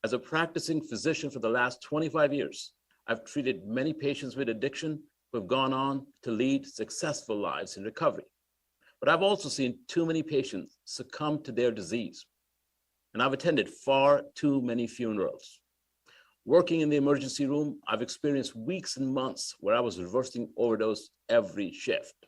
As a practicing physician for the last 25 years, I've treated many patients with addiction who have gone on to lead successful lives in recovery. But I've also seen too many patients succumb to their disease, and I've attended far too many funerals. Working in the emergency room, I've experienced weeks and months where I was reversing overdose every shift.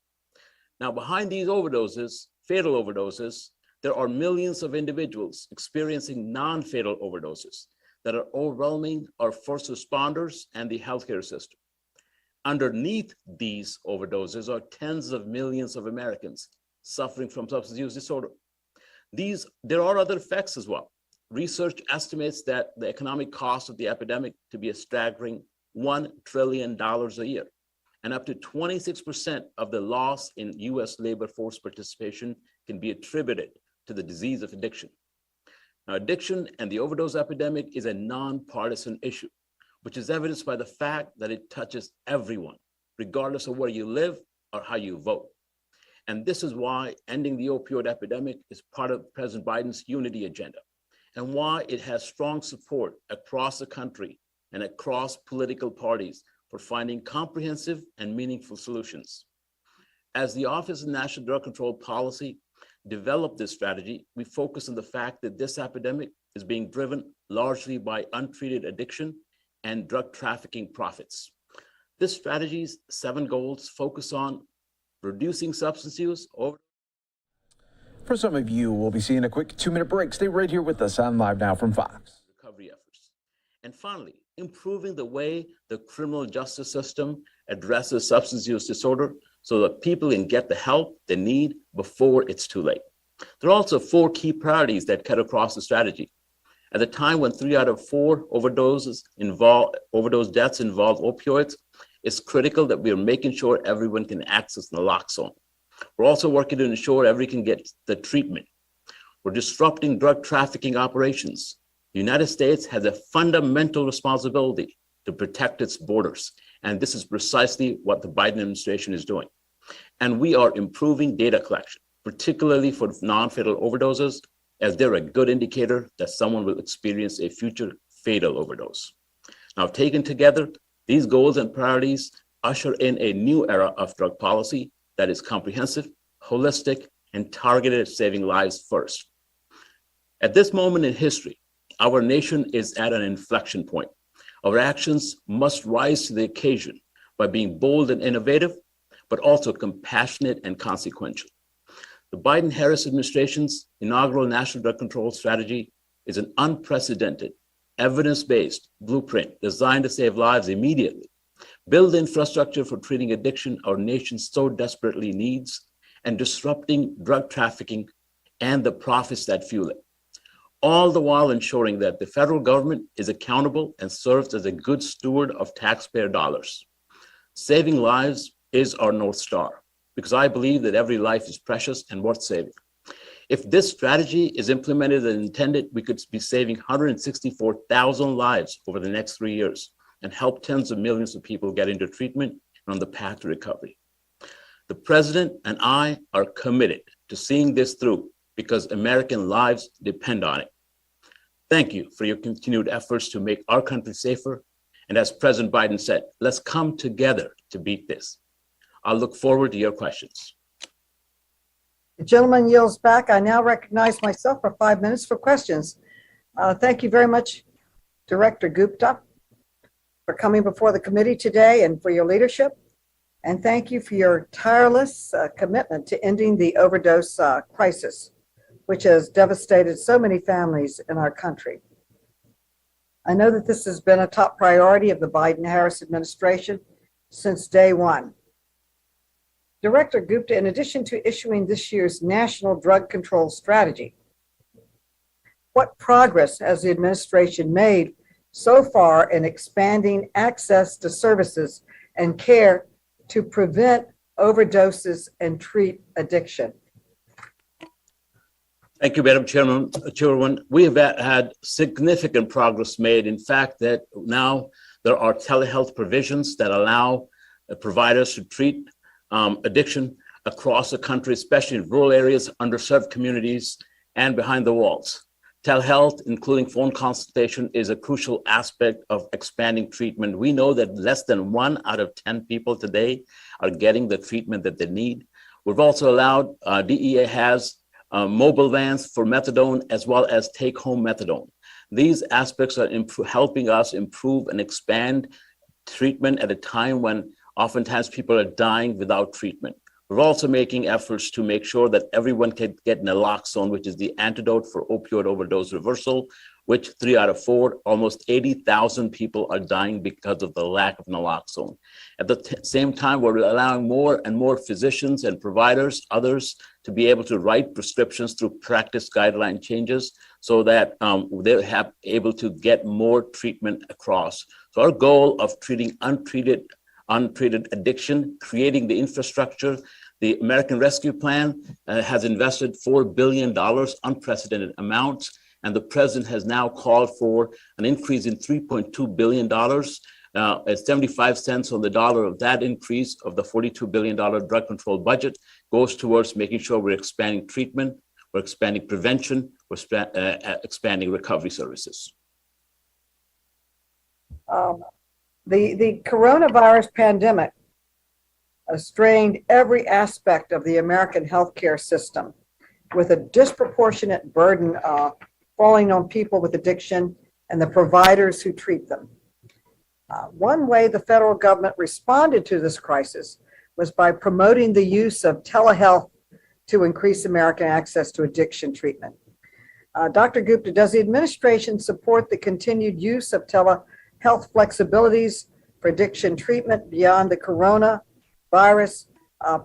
Now, behind these overdoses, fatal overdoses, there are millions of individuals experiencing non-fatal overdoses that are overwhelming our first responders and the healthcare system. Underneath these overdoses are tens of millions of Americans suffering from substance use disorder. There are other effects as well. Research estimates that the economic cost of the epidemic to be a staggering $1 trillion a year, and up to 26% of the loss in US labor force participation can be attributed to the disease of addiction. Now, addiction and the overdose epidemic is a nonpartisan issue, which is evidenced by the fact that it touches everyone, regardless of where you live or how you vote. And this is why ending the opioid epidemic is part of President Biden's unity agenda, and why it has strong support across the country and across political parties for finding comprehensive and meaningful solutions. As the Office of National Drug Control Policy developed this strategy, we focus on the fact that this epidemic is being driven largely by untreated addiction and drug trafficking profits. This strategy's 7 goals focus on reducing substance use. For some of you, we'll be seeing a quick 2-minute break. Stay right here with us on Live Now from Fox. Recovery efforts. And finally, improving the way the criminal justice system addresses substance use disorder so that people can get the help they need before it's too late. There are also 4 key priorities that cut across the strategy. At the time when 3 out of 4 overdose deaths involve opioids, it's critical that we are making sure everyone can access naloxone. We're also working to ensure everyone can get the treatment. We're disrupting drug trafficking operations. The United States has a fundamental responsibility to protect its borders, and this is precisely what the Biden administration is doing. And we are improving data collection, particularly for non-fatal overdoses, as they're a good indicator that someone will experience a future fatal overdose. Now, taken together, these goals and priorities usher in a new era of drug policy that is comprehensive, holistic, and targeted at saving lives first. At this moment in history, our nation is at an inflection point. Our actions must rise to the occasion by being bold and innovative, but also compassionate and consequential. The Biden-Harris administration's inaugural national drug control strategy is an unprecedented, evidence-based blueprint designed to save lives immediately, build the infrastructure for treating addiction our nation so desperately needs, and disrupting drug trafficking and the profits that fuel it. All the while ensuring that the federal government is accountable and serves as a good steward of taxpayer dollars. Saving lives is our North Star, because I believe that every life is precious and worth saving. If this strategy is implemented as intended, we could be saving 164,000 lives over the next 3 years and help tens of millions of people get into treatment and on the path to recovery. The President and I are committed to seeing this through because American lives depend on it. Thank you for your continued efforts to make our country safer. And as President Biden said, let's come together to beat this. I'll look forward to your questions. The gentleman yields back. I now recognize myself for 5 minutes for questions. Thank you very much, Director Gupta, for coming before the committee today and for your leadership. And thank you for your tireless commitment to ending the overdose crisis, which has devastated so many families in our country. I know that this has been a top priority of the Biden-Harris administration since day one. Director Gupta, in addition to issuing this year's National Drug Control Strategy, what progress has the administration made so far in expanding access to services and care to prevent overdoses and treat addiction? Thank you, Madam Chairwoman. We have had significant progress made. In fact, that now there are telehealth provisions that allow providers to treat addiction across the country, especially in rural areas, underserved communities, and behind the walls. Telehealth, including phone consultation, is a crucial aspect of expanding treatment. We know that less than 1 out of 10 people today are getting the treatment that they need. We've also allowed, DEA has mobile vans for methadone as well as take-home methadone. These aspects are helping us improve and expand treatment at a time when oftentimes people are dying without treatment. We're also making efforts to make sure that everyone can get naloxone, which is the antidote for opioid overdose reversal, which 3 out of 4, almost 80,000 people are dying because of the lack of naloxone. At the same time, we're allowing more and more physicians and providers, others, to be able to write prescriptions through practice guideline changes so that they're able to get more treatment across. So our goal of treating untreated addiction, creating the infrastructure. The American Rescue Plan has invested $4 billion, unprecedented amounts, and the president has now called for an increase in $3.2 billion. At 75 cents on the dollar of that increase of the $42 billion drug control budget goes towards making sure we're expanding treatment, we're expanding prevention, we're expanding recovery services. The coronavirus pandemic strained every aspect of the American healthcare system, with a disproportionate burden falling on people with addiction and the providers who treat them. One way the federal government responded to this crisis was by promoting the use of telehealth to increase American access to addiction treatment. Dr. Gupta, does the administration support the continued use of telehealth flexibilities for addiction treatment beyond the coronavirus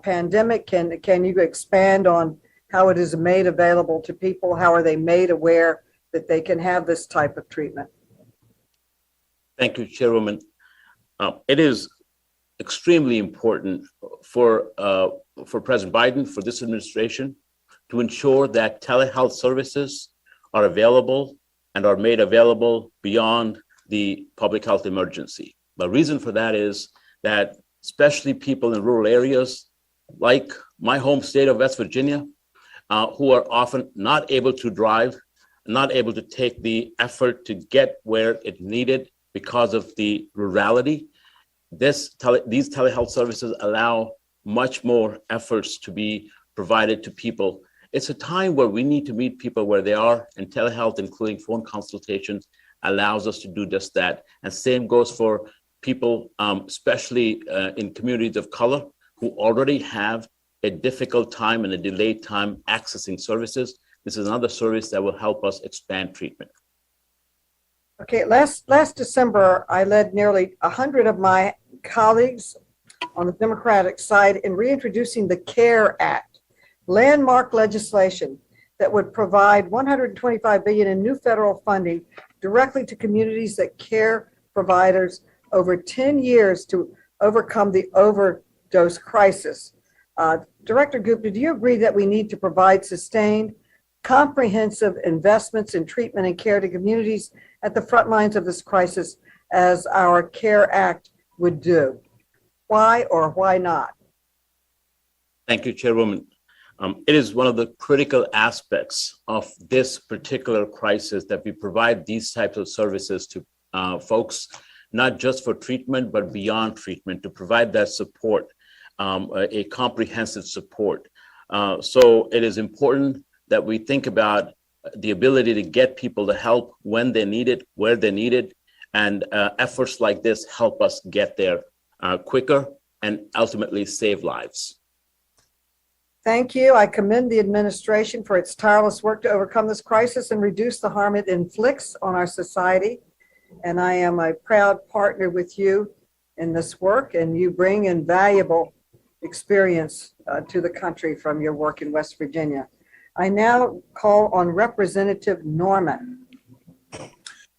pandemic? Can you expand on how it is made available to people? How are they made aware that they can have this type of treatment? Thank you, Chairwoman. It is extremely important for President Biden, for this administration, to ensure that telehealth services are available and are made available beyond the public health emergency. The reason for that is that especially people in rural areas, like my home state of West Virginia, who are often not able to drive, not able to take the effort to get where it needed because of the rurality, these telehealth services allow much more efforts to be provided to people. It's a time where we need to meet people where they are, and telehealth, including phone consultations, allows us to do just that. And same goes for people, especially in communities of color, who already have a difficult time and a delayed time accessing services. This is another service that will help us expand treatment. Okay, last December, I led nearly 100 of my colleagues on the Democratic side in reintroducing the CARE Act, landmark legislation that would provide $125 billion in new federal funding directly to communities that care providers over 10 years to overcome the overdose crisis. Director Gupta, do you agree that we need to provide sustained, comprehensive investments in treatment and care to communities at the front lines of this crisis as our CARE Act would do? Why or why not? Thank you, Chairwoman. It is one of the critical aspects of this particular crisis that we provide these types of services to folks, not just for treatment, but beyond treatment, to provide that support, a comprehensive support. So it is important that we think about the ability to get people the help when they need it, where they need it, and efforts like this help us get there quicker and ultimately save lives. Thank you. I commend the administration for its tireless work to overcome this crisis and reduce the harm it inflicts on our society. And I am a proud partner with you in this work, and you bring invaluable experience to the country from your work in West Virginia. I now call on Representative Norman.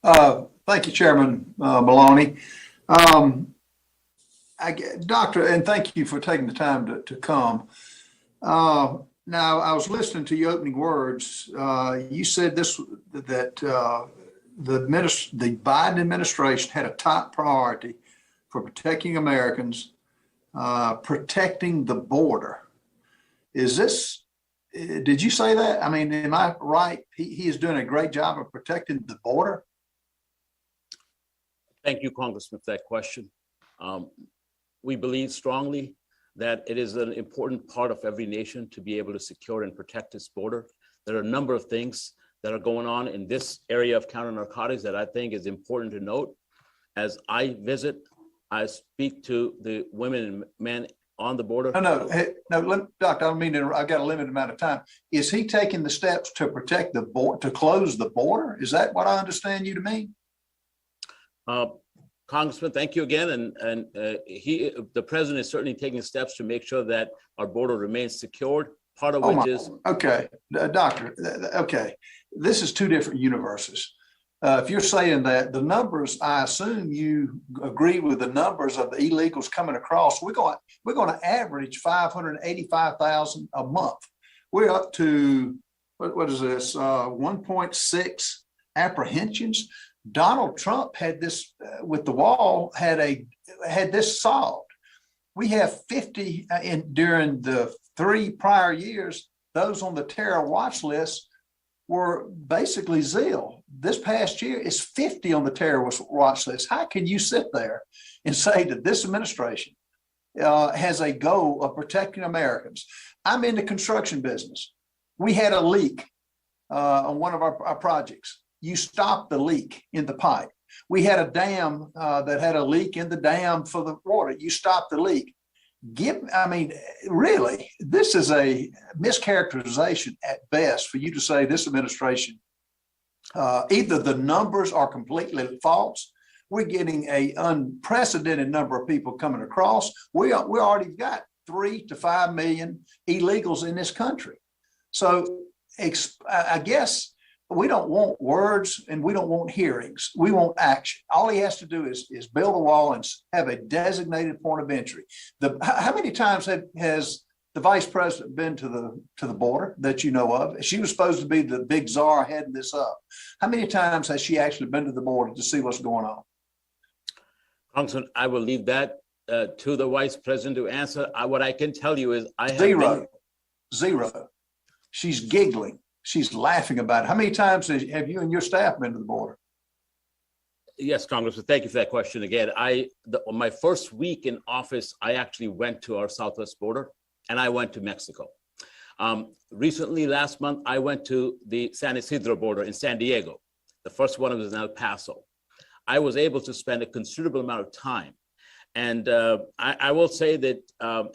Thank you, Chairman Maloney. Doctor, and thank you for taking the time to come. Now, I was listening to your opening words. You said that the Biden administration had a top priority for protecting Americans, protecting the border. Did you say that? I mean, am I right? He is doing a great job of protecting the border. Thank you, Congressman, for that question. We believe strongly that it is an important part of every nation to be able to secure and protect its border. There are a number of things that are going on in this area of counter narcotics that I think is important to note. As I visit, I speak to the women and men on the border. No, Doctor, I don't mean to, I've got a limited amount of time. Is he taking the steps to protect the border, to close the border? Is that what I understand you to mean? Congressman, thank you again. And the president is certainly taking steps to make sure that our border remains secured. Part of which is okay, Doctor. Okay, this is two different universes. If you're saying that the numbers, I assume you agree with the numbers of the illegals coming across. We're going to average 585,000 a month. We're up to what is this? 1.6 apprehensions. Donald Trump had this with the wall, had this solved. We have 50 during the 3 prior years. Those on the terror watch list were basically zeal. This past year is 50 on the terror watch list. How can you sit there and say that this administration has a goal of protecting Americans? I'm in the construction business. We had a leak on one of our projects. You stopped the leak in the pipe. We had a dam that had a leak in the dam for the water. You stopped the leak. Really, this is a mischaracterization at best for you to say this administration, either the numbers are completely false. We're getting an unprecedented number of people coming across. We already got 3 to 5 million illegals in this country. So I guess we don't want words and we don't want hearings. We want action. All he has to do is build a wall and have a designated point of entry. How many times has the vice president been to the border that you know of? She was supposed to be the big czar heading this up. How many times has she actually been to the border to see what's going on? Congressman, I will leave that to the vice president to answer. What I can tell you is I have Zero. She's giggling. She's laughing about it. How many times have you and your staff been to the border? Yes, Congressman, thank you for that question again. On my first week in office, I actually went to our southwest border and I went to Mexico. Recently, last month, I went to the San Isidro border in San Diego. The first one was in El Paso. I was able to spend a considerable amount of time. And I will say that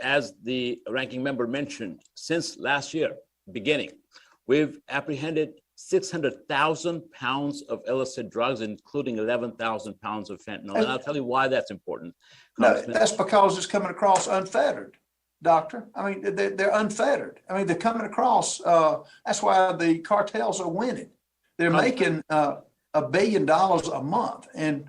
as the ranking member mentioned, since last year beginning, we've apprehended 600,000 pounds of illicit drugs, including 11,000 pounds of fentanyl. And I'll tell you why that's important. No, that's because it's coming across unfettered, Doctor. I mean, they're unfettered. I mean, they're coming across. That's why the cartels are winning. They're making $1 billion a month, and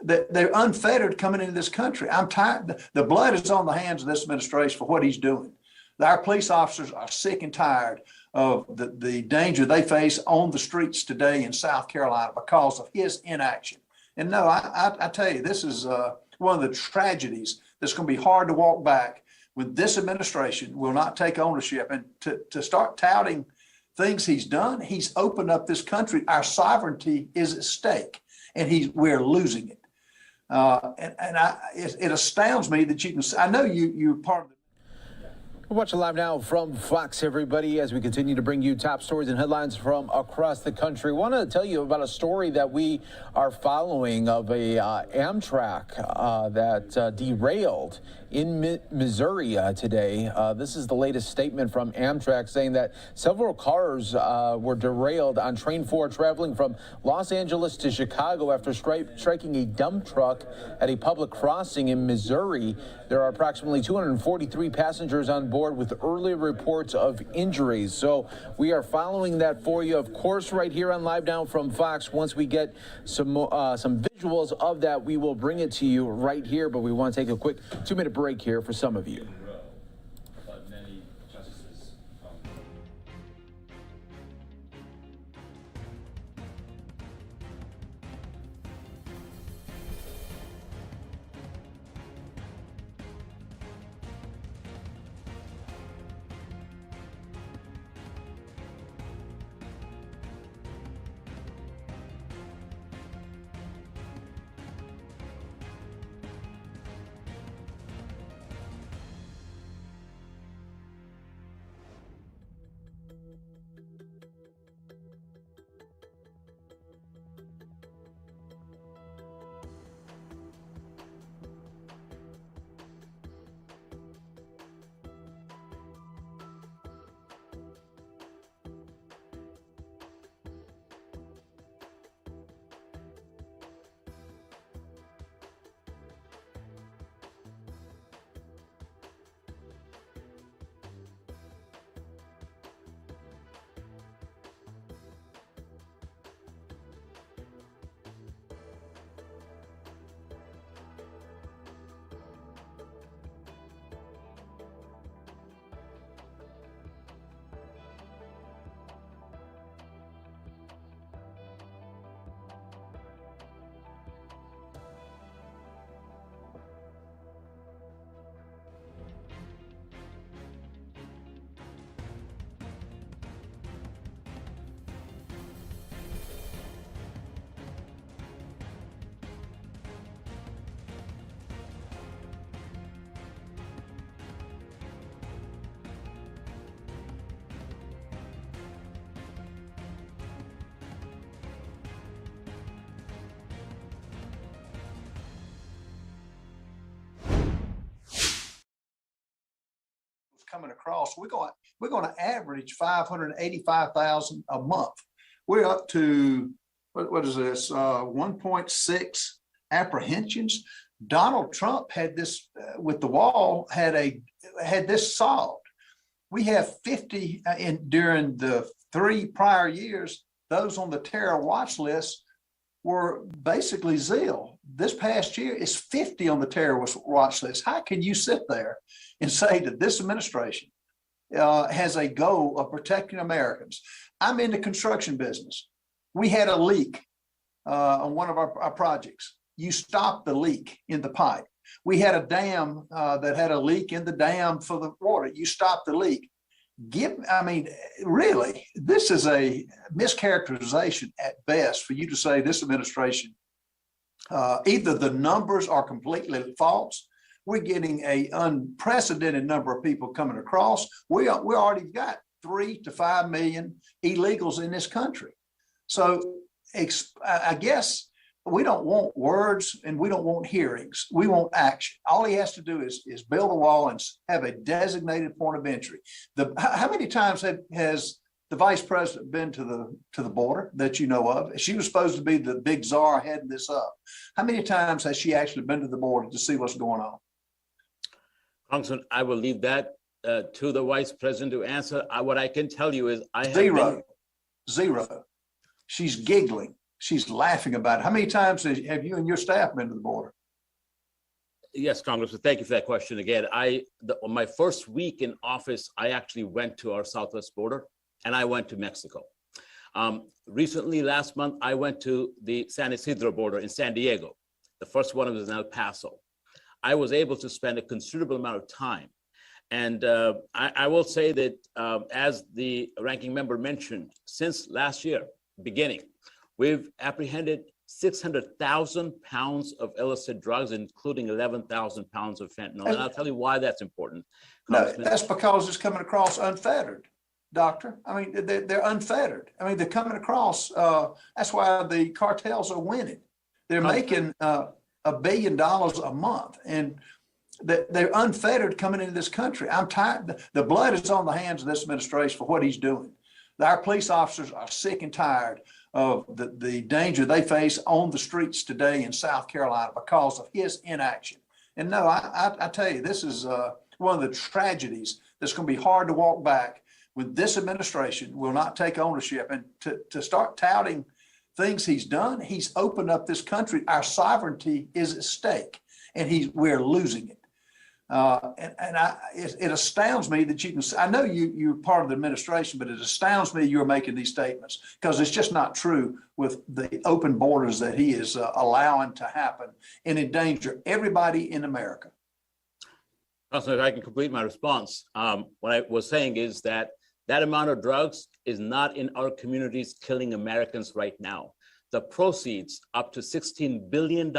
they're unfettered coming into this country. I'm tired. The blood is on the hands of this administration for what he's doing. Our police officers are sick and tired of the danger they face on the streets today in South Carolina because of his inaction. And no, I tell you, this is one of the tragedies that's going to be hard to walk back when this administration will not take ownership. And to start touting things he's done, he's opened up this country. Our sovereignty is at stake, and we're losing it. It astounds me that you can. I know you're part of the. We're watching live now from Fox, everybody, as we continue to bring you top stories and headlines from across the country. I want to tell you about a story that we are following of a Amtrak that derailed in Missouri today. This is the latest statement from Amtrak saying that several cars were derailed on Train 4 traveling from Los Angeles to Chicago after striking a dump truck at a public crossing in Missouri. There are approximately 243 passengers on board with early reports of injuries. So we are following that for you, of course, right here on Live Now from Fox. Once we get some visuals of that, we will bring it to you right here. But we want to take a quick 2-minute break here for some of you. Coming across, we're going to average 585,000 a month. We're up to what is this 1.6 apprehensions. Donald Trump had this with the wall, had this solved. We have 50 during the 3 prior years. Those on the terror watch list were basically zeal. This past year is 50 on the terror watch list. How can you sit there and say that this administration has a goal of protecting Americans? I'm in the construction business. We had a leak on one of our projects. You stopped the leak in the pipe. We had a dam that had a leak in the dam for the water. You stopped the leak. Really, this is a mischaracterization at best for you to say this administration, either the numbers are completely false. We're getting an unprecedented number of people coming across. We already got 3 to 5 million illegals in this country. So I guess we don't want words and we don't want hearings. We want action. All he has to do is build a wall and have a designated point of entry. How many times has the vice president been to the border that you know of? She was supposed to be the big czar heading this up. How many times has she actually been to the border to see what's going on? Congressman, I will leave that to the vice president to answer. What I can tell you is I have Zero. She's giggling. She's laughing about it. How many times have you and your staff been to the border? Yes, Congressman, thank you for that question again. On my first week in office, I actually went to our southwest border and I went to Mexico. Recently, last month, I went to the San Isidro border in San Diego. The first one was in El Paso. I was able to spend a considerable amount of time. And I will say that as the ranking member mentioned, since last year, beginning, we've apprehended 600,000 pounds of illicit drugs, including 11,000 pounds of fentanyl. And I'll tell you why that's important. No, that's because it's coming across unfettered, Doctor. I mean, they're unfettered. I mean, they're coming across. That's why the cartels are winning. They're making $1 billion a month, and they're unfettered coming into this country. I'm tired. The blood is on the hands of this administration for what he's doing. Our police officers are sick and tired of the danger they face on the streets today in South Carolina because of his inaction. And no, I tell you, this is one of the tragedies that's going to be hard to walk back when this administration will not take ownership. And to start touting things he's done, he's opened up this country. Our sovereignty is at stake, and we're losing it. It astounds me that you can. I know you're part of the administration, but it astounds me you're making these statements because it's just not true with the open borders that he is allowing to happen and endanger everybody in America. Also, if I can complete my response, what I was saying is that amount of drugs is not in our communities killing Americans right now. The proceeds, up to $16 billion,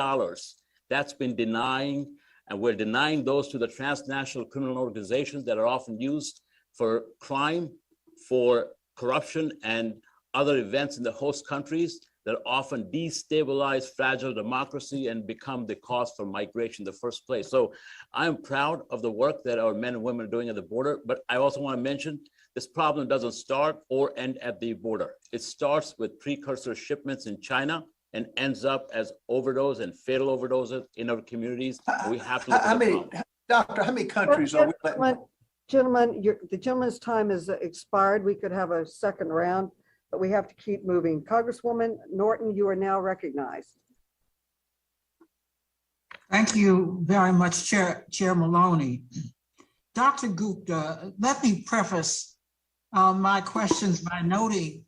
that's been denying. And we're denying those to the transnational criminal organizations that are often used for crime, for corruption, and other events in the host countries that often destabilize fragile democracy and become the cause for migration in the first place. So I'm proud of the work that our men and women are doing at the border, but I also want to mention this problem doesn't start or end at the border. It starts with precursor shipments in China and ends up as overdose and fatal overdoses in our communities. We have to look at the problem. Doctor, how many countries are we letting? Gentlemen, the gentleman's time is expired. We could have a second round, but we have to keep moving. Congresswoman Norton, you are now recognized. Thank you very much, Chair Maloney. Dr. Gupta, let me preface my questions by noting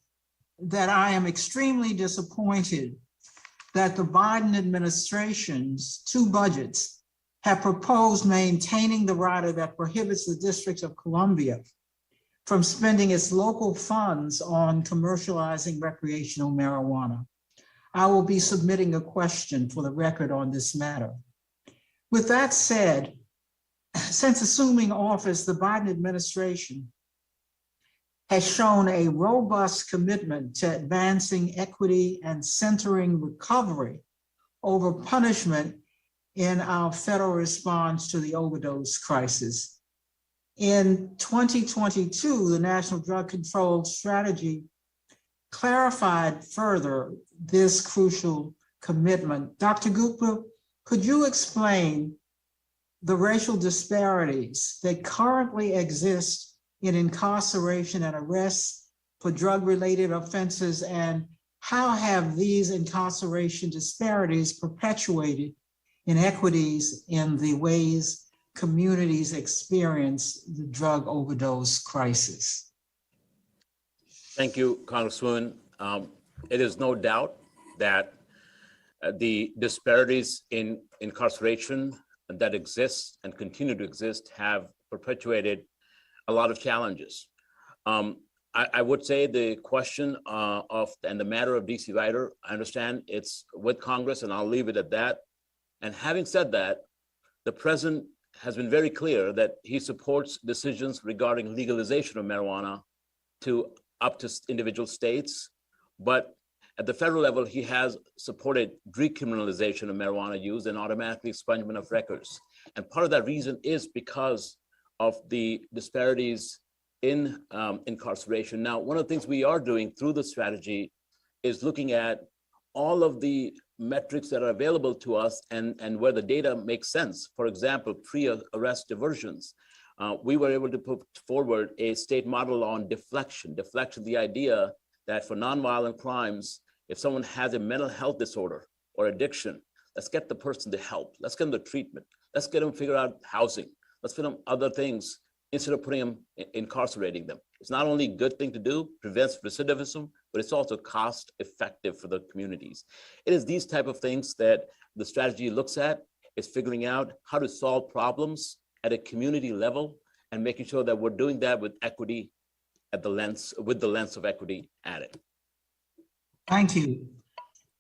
that I am extremely disappointed that the Biden administration's two budgets have proposed maintaining the rider that prohibits the District of Columbia from spending its local funds on commercializing recreational marijuana. I will be submitting a question for the record on this matter. With that said, since assuming office, the Biden administration has shown a robust commitment to advancing equity and centering recovery over punishment in our federal response to the overdose crisis. In 2022, the National Drug Control Strategy clarified further this crucial commitment. Dr. Gupta, could you explain the racial disparities that currently exist in incarceration and arrests for drug-related offenses, and how have these incarceration disparities perpetuated inequities in the ways communities experience the drug overdose crisis? Thank you, Congresswoman. It is no doubt that the disparities in incarceration that exist and continue to exist have perpetuated a lot of challenges. I would say the question and the matter of DC rider, I understand it's with Congress, and I'll leave it at that. And having said that, the president has been very clear that he supports decisions regarding legalization of marijuana up to individual states. But at the federal level, he has supported decriminalization of marijuana use and automatic expungement of records. And part of that reason is because of the disparities in incarceration. Now, one of the things we are doing through the strategy is looking at all of the metrics that are available to us and where the data makes sense. For example, pre-arrest diversions. We were able to put forward a state model on deflection. Deflection, the idea that for nonviolent crimes, if someone has a mental health disorder or addiction, let's get the person the help. Let's get them the treatment. Let's get them figure out housing. Let's fit them other things instead of putting them, incarcerating them. It's not only a good thing to do, prevents recidivism, but it's also cost effective for the communities. It is these type of things that the strategy looks at, is figuring out how to solve problems at a community level and making sure that we're doing that with equity at the lens, with the lens of equity added. Thank you.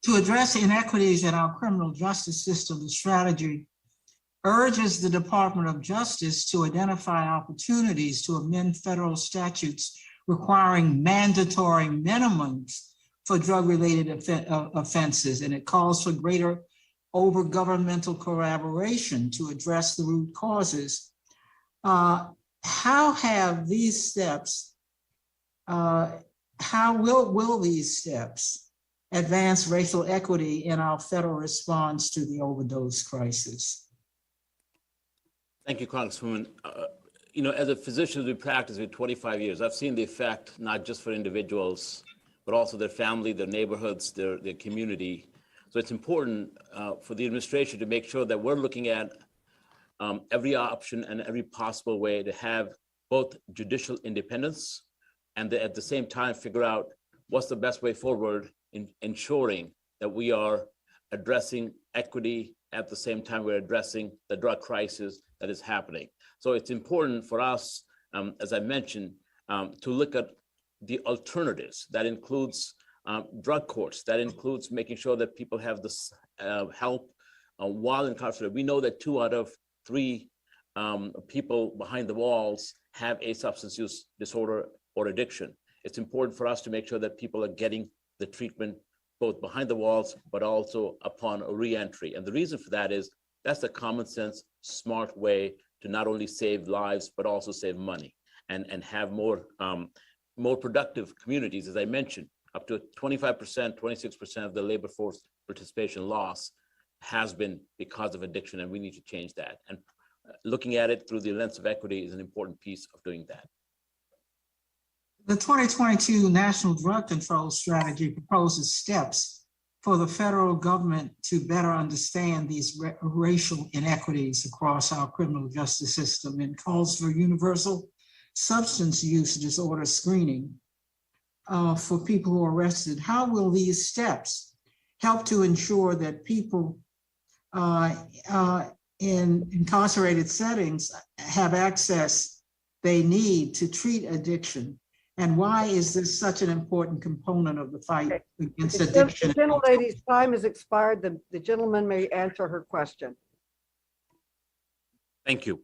To address inequities in our criminal justice system, the strategy urges the Department of Justice to identify opportunities to amend federal statutes requiring mandatory minimums for drug-related offenses, and it calls for greater over-governmental collaboration to address the root causes. How have these steps, how will these steps advance racial equity in our federal response to the overdose crisis? Thank you, Congresswoman. As a physician who practiced for 25 years, I've seen the effect, not just for individuals, but also their family, their neighborhoods, their community. So it's important for the administration to make sure that we're looking at every option and every possible way to have both judicial independence and at the same time figure out what's the best way forward in ensuring that we are addressing equity at the same time we're addressing the drug crisis that is happening. So it's important for us, as I mentioned, to look at the alternatives. That includes drug courts. That includes making sure that people have this help while incarcerated. We know that 2 out of 3 people behind the walls have a substance use disorder or addiction. It's important for us to make sure that people are getting the treatment both behind the walls, but also upon a re-entry. And the reason for that is that's the common sense, smart way to not only save lives, but also save money and have more productive communities. As I mentioned, up to 25%, 26% of the labor force participation loss has been because of addiction, and we need to change that. And looking at it through the lens of equity is an important piece of doing that. The 2022 National Drug Control Strategy proposes steps for the federal government to better understand these racial inequities across our criminal justice system and calls for universal substance use disorder screening for people who are arrested. How will these steps help to ensure that people in incarcerated settings have access they need to treat addiction? And why is this such an important component of the fight against addiction? The gentlelady's time has expired. The gentleman may answer her question. Thank you.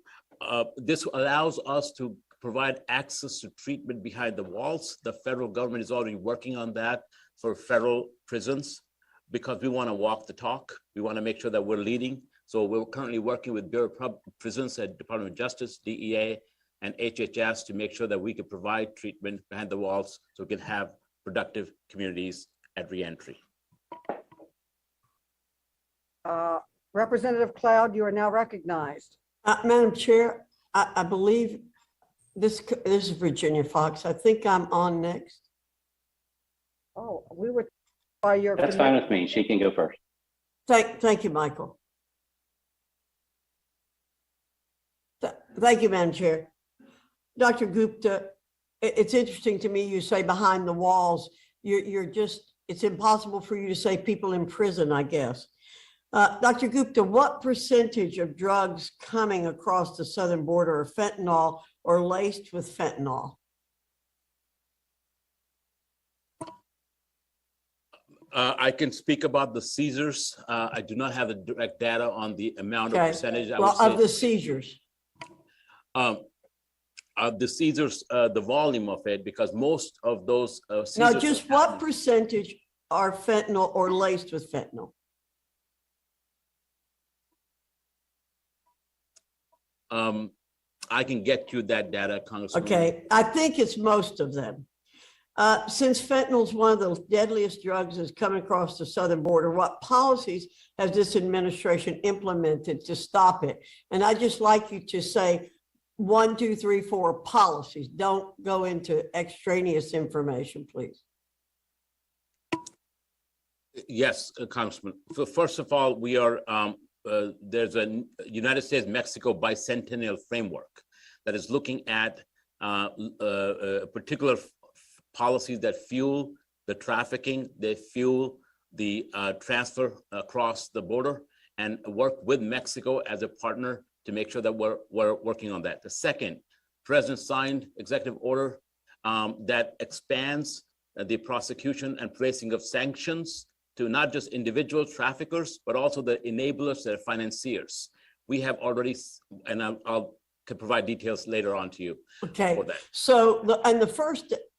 This allows us to provide access to treatment behind the walls. The federal government is already working on that for federal prisons because we want to walk the talk. We want to make sure that we're leading. So we're currently working with Bureau of Prisons at Department of Justice, DEA, and HHS to make sure that we can provide treatment behind the walls so we can have productive communities at reentry. Representative Cloud, you are now recognized. Madam Chair, I believe this is Virginia Fox. I think I'm on next. Oh, we were by your. That's fine with me. She can go first. Thank you, Michael. Thank you, Madam Chair. Dr. Gupta, it's interesting to me you say behind the walls. You're just, it's impossible for you to say people in prison, I guess. Dr. Gupta, what percentage of drugs coming across the southern border are fentanyl or laced with fentanyl? I can speak about the seizures. I do not have the direct data on the amount of percentage. Well, of the seizures. The seizures, the volume of it, because most of those seizures. Now, just what percentage are fentanyl or laced with fentanyl? I can get you that data, Congressman. Okay, I think it's most of them. Since fentanyl is one of the deadliest drugs that's coming across the southern border, what policies has this administration implemented to stop it? And I'd just like you to say 1, 2, 3, 4 policies. Don't go into extraneous information, please. Yes, Congressman. So first of all, we are there's a United States-Mexico bicentennial framework that is looking at particular policies that fuel the trafficking, they fuel the transfer across the border, and work with Mexico as a partner to make sure that we're working on that. The second, President signed executive order that expands the prosecution and placing of sanctions to not just individual traffickers, but also the enablers, the financiers. We have already, and I'll can provide details later on to you. Okay, so the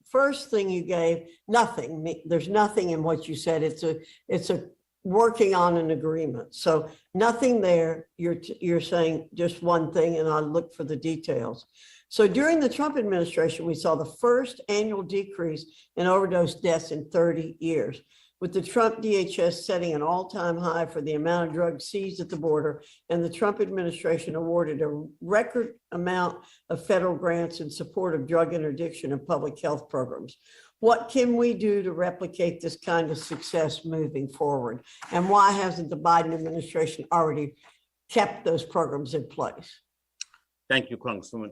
first thing you gave, nothing. There's nothing in what you said. It's a working on an agreement. So nothing there. You're saying just one thing, and I'll look for the details. So during the Trump administration, we saw the first annual decrease in overdose deaths in 30 years, with the Trump DHS setting an all-time high for the amount of drugs seized at the border, and the Trump administration awarded a record amount of federal grants in support of drug interdiction and public health programs. What can we do to replicate this kind of success moving forward? And why hasn't the Biden administration already kept those programs in place? Thank you, Congresswoman.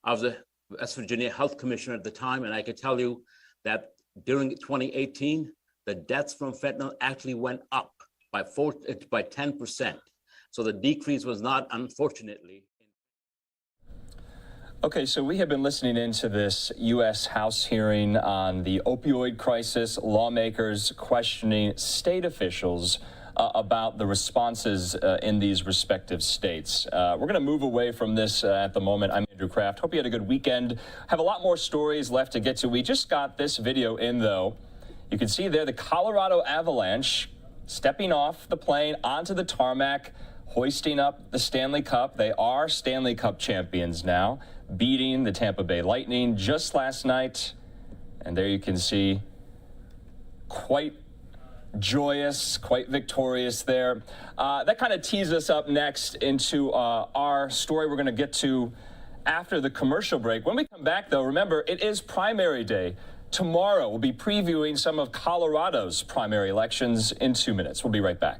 I was a West Virginia Health Commissioner at the time, and I could tell you that during 2018, the deaths from fentanyl actually went up by 10%. So the decrease was not, unfortunately. Okay, so we have been listening into this U.S. House hearing on the opioid crisis, lawmakers questioning state officials about the responses in these respective states. We're going to move away from this at the moment. I'm Andrew Kraft. Hope you had a good weekend. Have a lot more stories left to get to. We just got this video in, though. You can see there the Colorado Avalanche stepping off the plane onto the tarmac, hoisting up the Stanley Cup. They are Stanley Cup champions now, beating the Tampa Bay Lightning just last night. And there you can see quite joyous, quite victorious there. That kind of tees us up next into our story we're going to get to after the commercial break. When we come back, though, remember, it is primary day. Tomorrow, we'll be previewing some of Colorado's primary elections in 2 minutes. We'll be right back.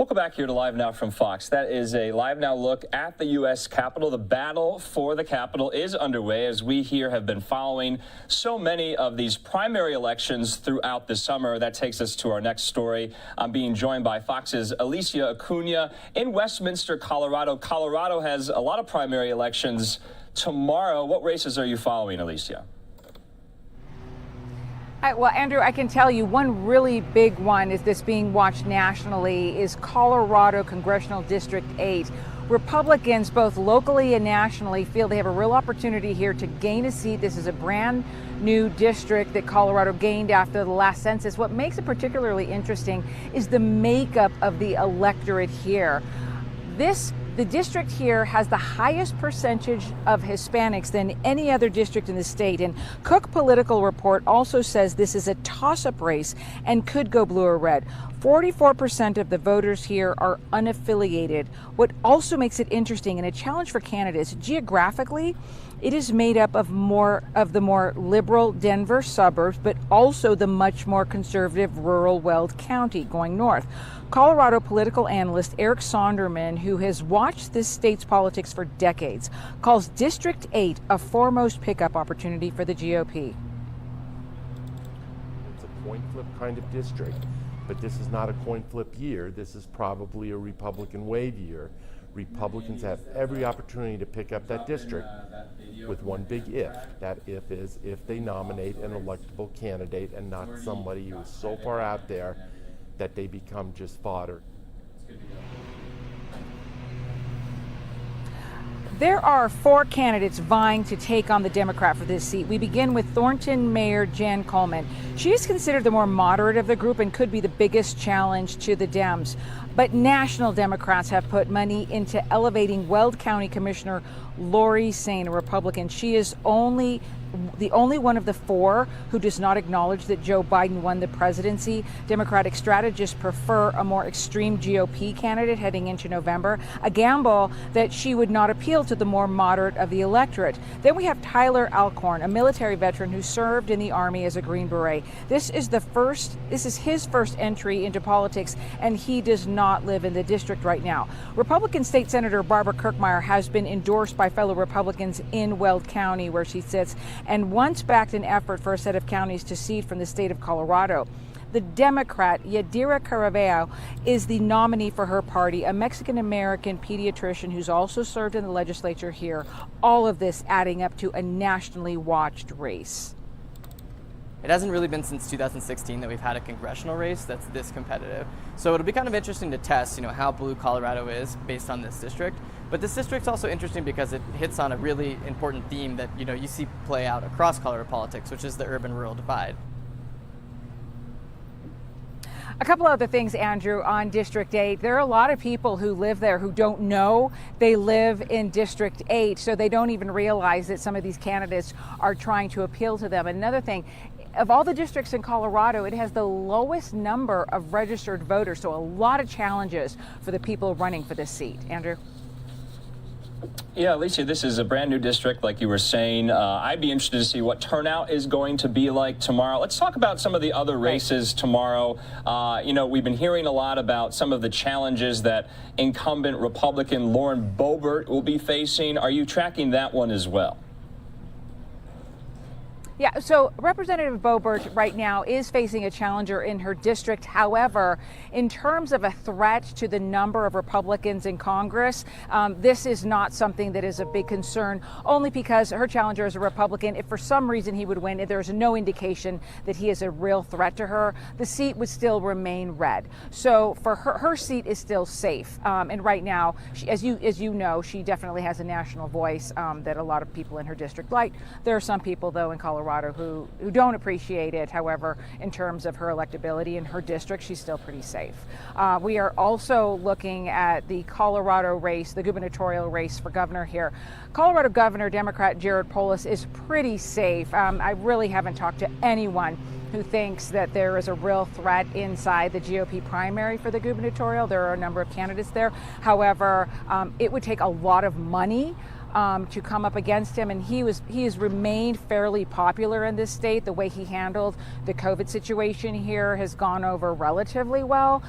Welcome back here to Live Now from Fox. That is a Live Now look at the U.S. Capitol. The battle for the Capitol is underway, as we here have been following so many of these primary elections throughout the summer. That takes us to our next story. I'm being joined by Fox's Alicia Acuna in Westminster, Colorado. Colorado has a lot of primary elections tomorrow. What races are you following, Alicia? Well, Andrew, I can tell you one really big one is this being watched nationally is Colorado Congressional District 8. Republicans, both locally and nationally, feel they have a real opportunity here to gain a seat. This is a brand new district that Colorado gained after the last census. What makes it particularly interesting is the makeup of the electorate here. The district here has the highest percentage of Hispanics than any other district in the state. And Cook Political Report also says this is a toss-up race and could go blue or red. 44% of the voters here are unaffiliated. What also makes it interesting and a challenge for candidates, geographically, it is made up of the more liberal Denver suburbs, but also the much more conservative rural Weld County going north. Colorado political analyst Eric Sonderman, who has watched this state's politics for decades, calls District 8 a foremost pickup opportunity for the GOP. It's a coin flip kind of district, but this is not a coin flip year. This is probably a Republican wave year. Republicans have every opportunity to pick up that district with one big if. That if is if they nominate an electable candidate and not somebody who is so far out there that they become just fodder. There are 4 candidates vying to take on the Democrat for this seat. We begin with Thornton Mayor Jan Coleman. She is considered the more moderate of the group and could be the biggest challenge to the Dems. But national Democrats have put money into elevating Weld County Commissioner Lori Sain, a Republican. She is the only one of the 4 who does not acknowledge that Joe Biden won the presidency. Democratic strategists prefer a more extreme GOP candidate heading into November, a gamble that she would not appeal to the more moderate of the electorate. Then we have Tyler Alcorn, a military veteran who served in the Army as a Green Beret. This is his first entry into politics, and he does not live in the district right now. Republican State Senator Barbara Kirkmeyer has been endorsed by fellow Republicans in Weld County, where she sits, and once backed an effort for a set of counties to cede from the state of Colorado. The Democrat, Yadira Caraveo, is the nominee for her party, a Mexican-American pediatrician who's also served in the legislature here. All of this adding up to a nationally watched race. It hasn't really been since 2016 that we've had a congressional race that's this competitive. So it'll be kind of interesting to test, how blue Colorado is based on this district. But this district's also interesting because it hits on a really important theme that, you see play out across Colorado politics, which is the urban-rural divide. A couple other things, Andrew, on District 8. There are a lot of people who live there who don't know they live in District 8, so they don't even realize that some of these candidates are trying to appeal to them. Another thing, of all the districts in Colorado, it has the lowest number of registered voters, so a lot of challenges for the people running for this seat. Andrew? Yeah, Alicia, this is a brand new district, like you were saying. I'd be interested to see what turnout is going to be like tomorrow. Let's talk about some of the other races tomorrow. We've been hearing a lot about some of the challenges that incumbent Republican Lauren Boebert will be facing. Are you tracking that one as well? Yeah, so Representative Boebert right now is facing a challenger in her district. However, in terms of a threat to the number of Republicans in Congress, this is not something that is a big concern, only because her challenger is a Republican. If for some reason he would win, there's no indication that he is a real threat to her, the seat would still remain red. So for her seat is still safe. And right now, as you know, she definitely has a national voice that a lot of people in her district like. There are some people, though, in Colorado who don't appreciate it. However, in terms of her electability in her district, she's still pretty safe. We are also looking at the Colorado race, the gubernatorial race for governor here. Colorado Governor Democrat Jared Polis is pretty safe. I really haven't talked to anyone who thinks that there is a real threat inside the GOP primary for the gubernatorial. There are a number of candidates there. However, it would take a lot of money to come up against him, and he has remained fairly popular in this state. The way he handled the COVID situation here has gone over relatively well.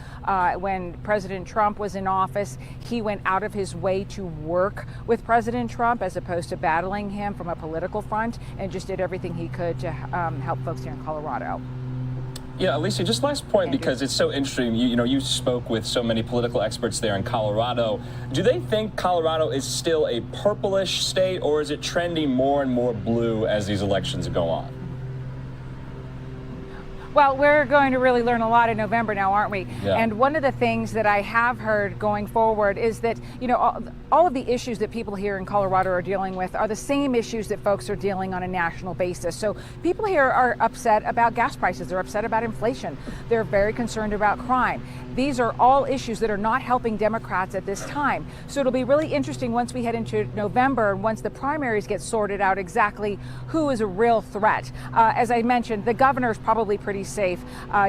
When President Trump was in office, he went out of his way to work with President Trump as opposed to battling him from a political front, and just did everything he could to help folks here in Colorado. Yeah, Alicia, just last point, because it's so interesting. You spoke with so many political experts there in Colorado. Do they think Colorado is still a purplish state, or is it trending more and more blue as these elections go on? Well, we're going to really learn a lot in November now, aren't we? Yeah. And one of the things that I have heard going forward is that, all of the issues that people here in Colorado are dealing with are the same issues that folks are dealing on a national basis. So people here are upset about gas prices. They're upset about inflation. They're very concerned about crime. These are all issues that are not helping Democrats at this time. So it'll be really interesting once we head into November, once the primaries get sorted out, exactly who is a real threat. As I mentioned, the governor is probably pretty safe.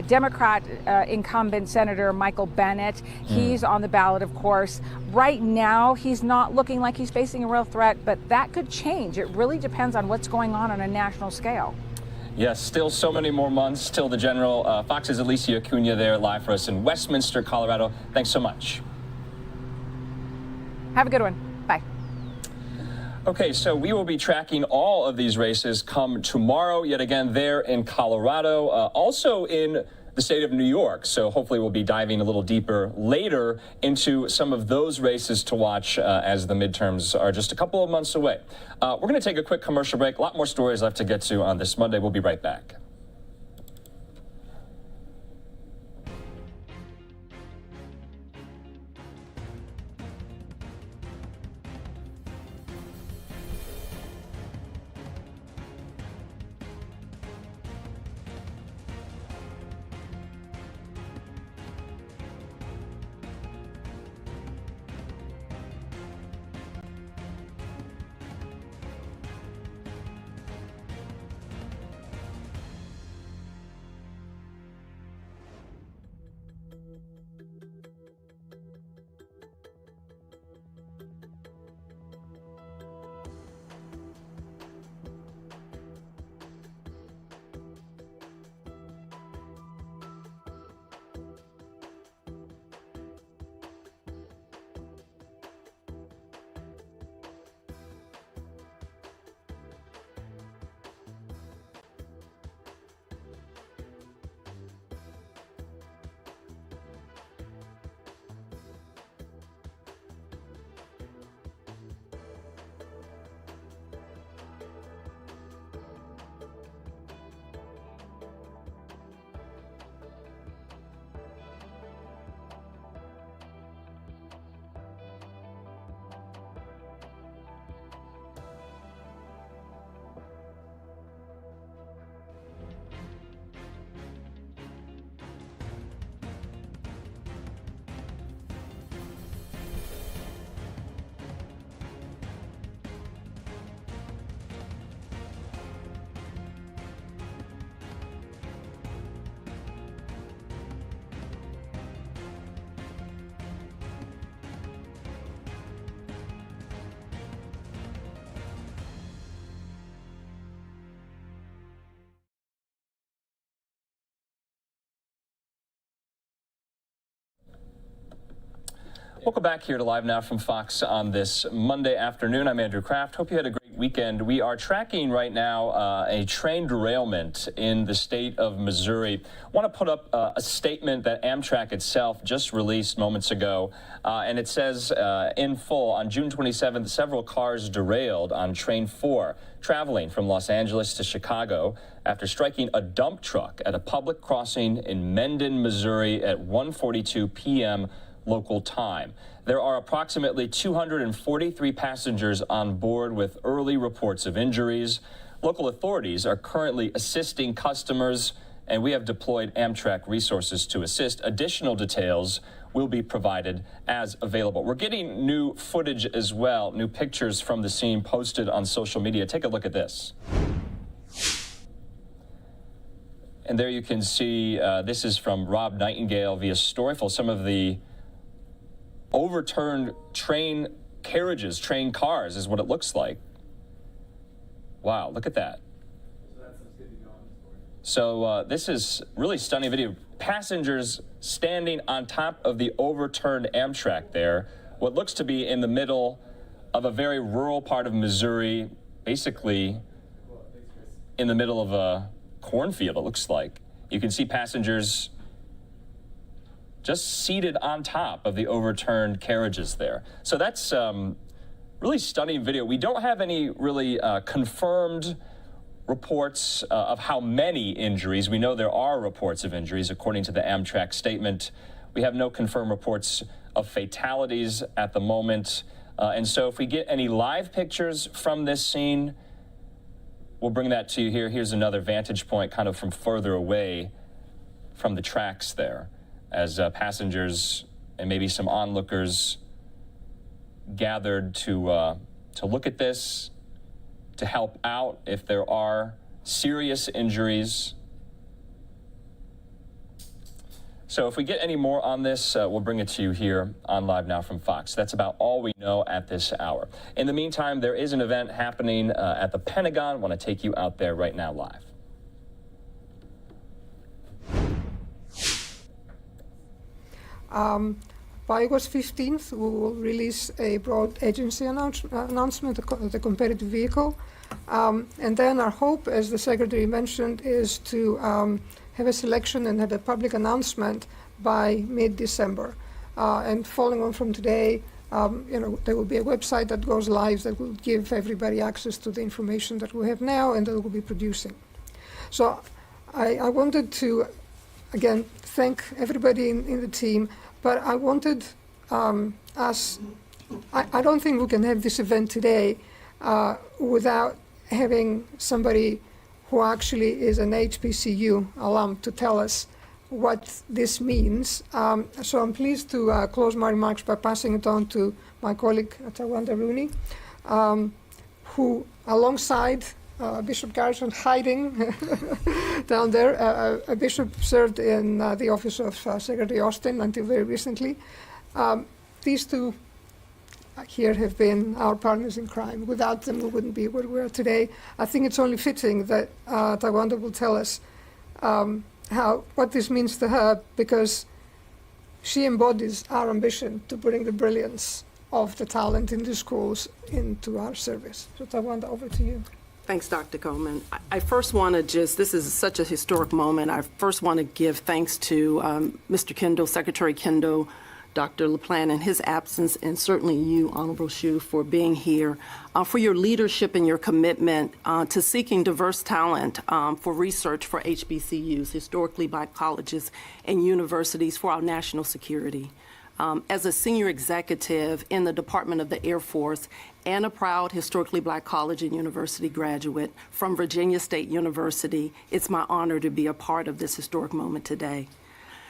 Democrat incumbent Senator Michael Bennet, he's on the ballot, of course. Right now, he's not looking like he's facing a real threat, but that could change. It really depends on what's going on a national scale. Yes, still so many more months till the general. Fox's Alicia Acuna there, live for us in Westminster, Colorado. Thanks so much. Have a good one. Bye. Okay, so we will be tracking all of these races come tomorrow, yet again there in Colorado, also in the state of New York. So hopefully we'll be diving a little deeper later into some of those races to watch as the midterms are just a couple of months away. We're going to take a quick commercial break. A lot more stories left to get to on this Monday. We'll be right back. Welcome back here to Live Now from Fox on this Monday afternoon. I'm Andrew Kraft. Hope you had a great weekend. We are tracking right now a train derailment in the state of Missouri. I want to put up a statement that Amtrak itself just released moments ago, and it says in full, on June 27th, several cars derailed on Train 4 traveling from Los Angeles to Chicago after striking a dump truck at a public crossing in Mendon, Missouri at 1:42 p.m. local time. There are approximately 243 passengers on board with early reports of injuries. Local authorities are currently assisting customers, and we have deployed Amtrak resources to assist. Additional details will be provided as available. We're getting new footage as well, new pictures from the scene posted on social media. Take a look at this. And there you can see, this is from Rob Nightingale via Storyful, some of the overturned train carriages, train cars is what it looks like. Wow, look at that. So this is really stunning video. Passengers standing on top of the overturned Amtrak there, what looks to be in the middle of a very rural part of Missouri, basically in the middle of a cornfield, it looks like. You can see passengers just seated on top of the overturned carriages there. So that's really stunning video. We don't have any really confirmed reports of how many injuries. We know there are reports of injuries according to the Amtrak statement. We have no confirmed reports of fatalities at the moment. And so if we get any live pictures from this scene, we'll bring that to you here. Here's another vantage point kind of from further away from the tracks there as passengers and maybe some onlookers gathered to look at this, to help out if there are serious injuries. So if we get any more on this, we'll bring it to you here on Live Now from Fox. That's about all we know at this hour. In the meantime, there is an event happening at the Pentagon. I want to take you out there right now live. By August 15th, we will release a broad agency announcement, the competitive vehicle. And then our hope, as the Secretary mentioned, is to have a selection and have a public announcement by mid-December. And following on from today, there will be a website that goes live that will give everybody access to the information that we have now and that we'll be producing. So I wanted to, again, thank everybody in the team, but I wanted us, I don't think we can have this event today without having somebody who actually is an HBCU alum to tell us what this means. So I'm pleased to close my remarks by passing it on to my colleague, Tawanda Rooney, who, alongside Bishop Garrison, hiding down there, a bishop served in the office of Secretary Austin until very recently. These two here have been our partners in crime. Without them, we wouldn't be where we are today. I think it's only fitting that Tawanda will tell us what this means to her, because she embodies our ambition to bring the brilliance of the talent in the schools into our service. So Tawanda, over to you. Thanks, Dr. Coleman. I first want to this is such a historic moment. I first want to give thanks to Mr. Kendall, Secretary Kendall, Dr. LaPlante in his absence, and certainly you, Honorable Shue, for being here, for your leadership and your commitment to seeking diverse talent for research for HBCUs, historically black colleges and universities, for our national security. As a senior executive in the Department of the Air Force and a proud historically black college and university graduate from Virginia State University, it's my honor to be a part of this historic moment today.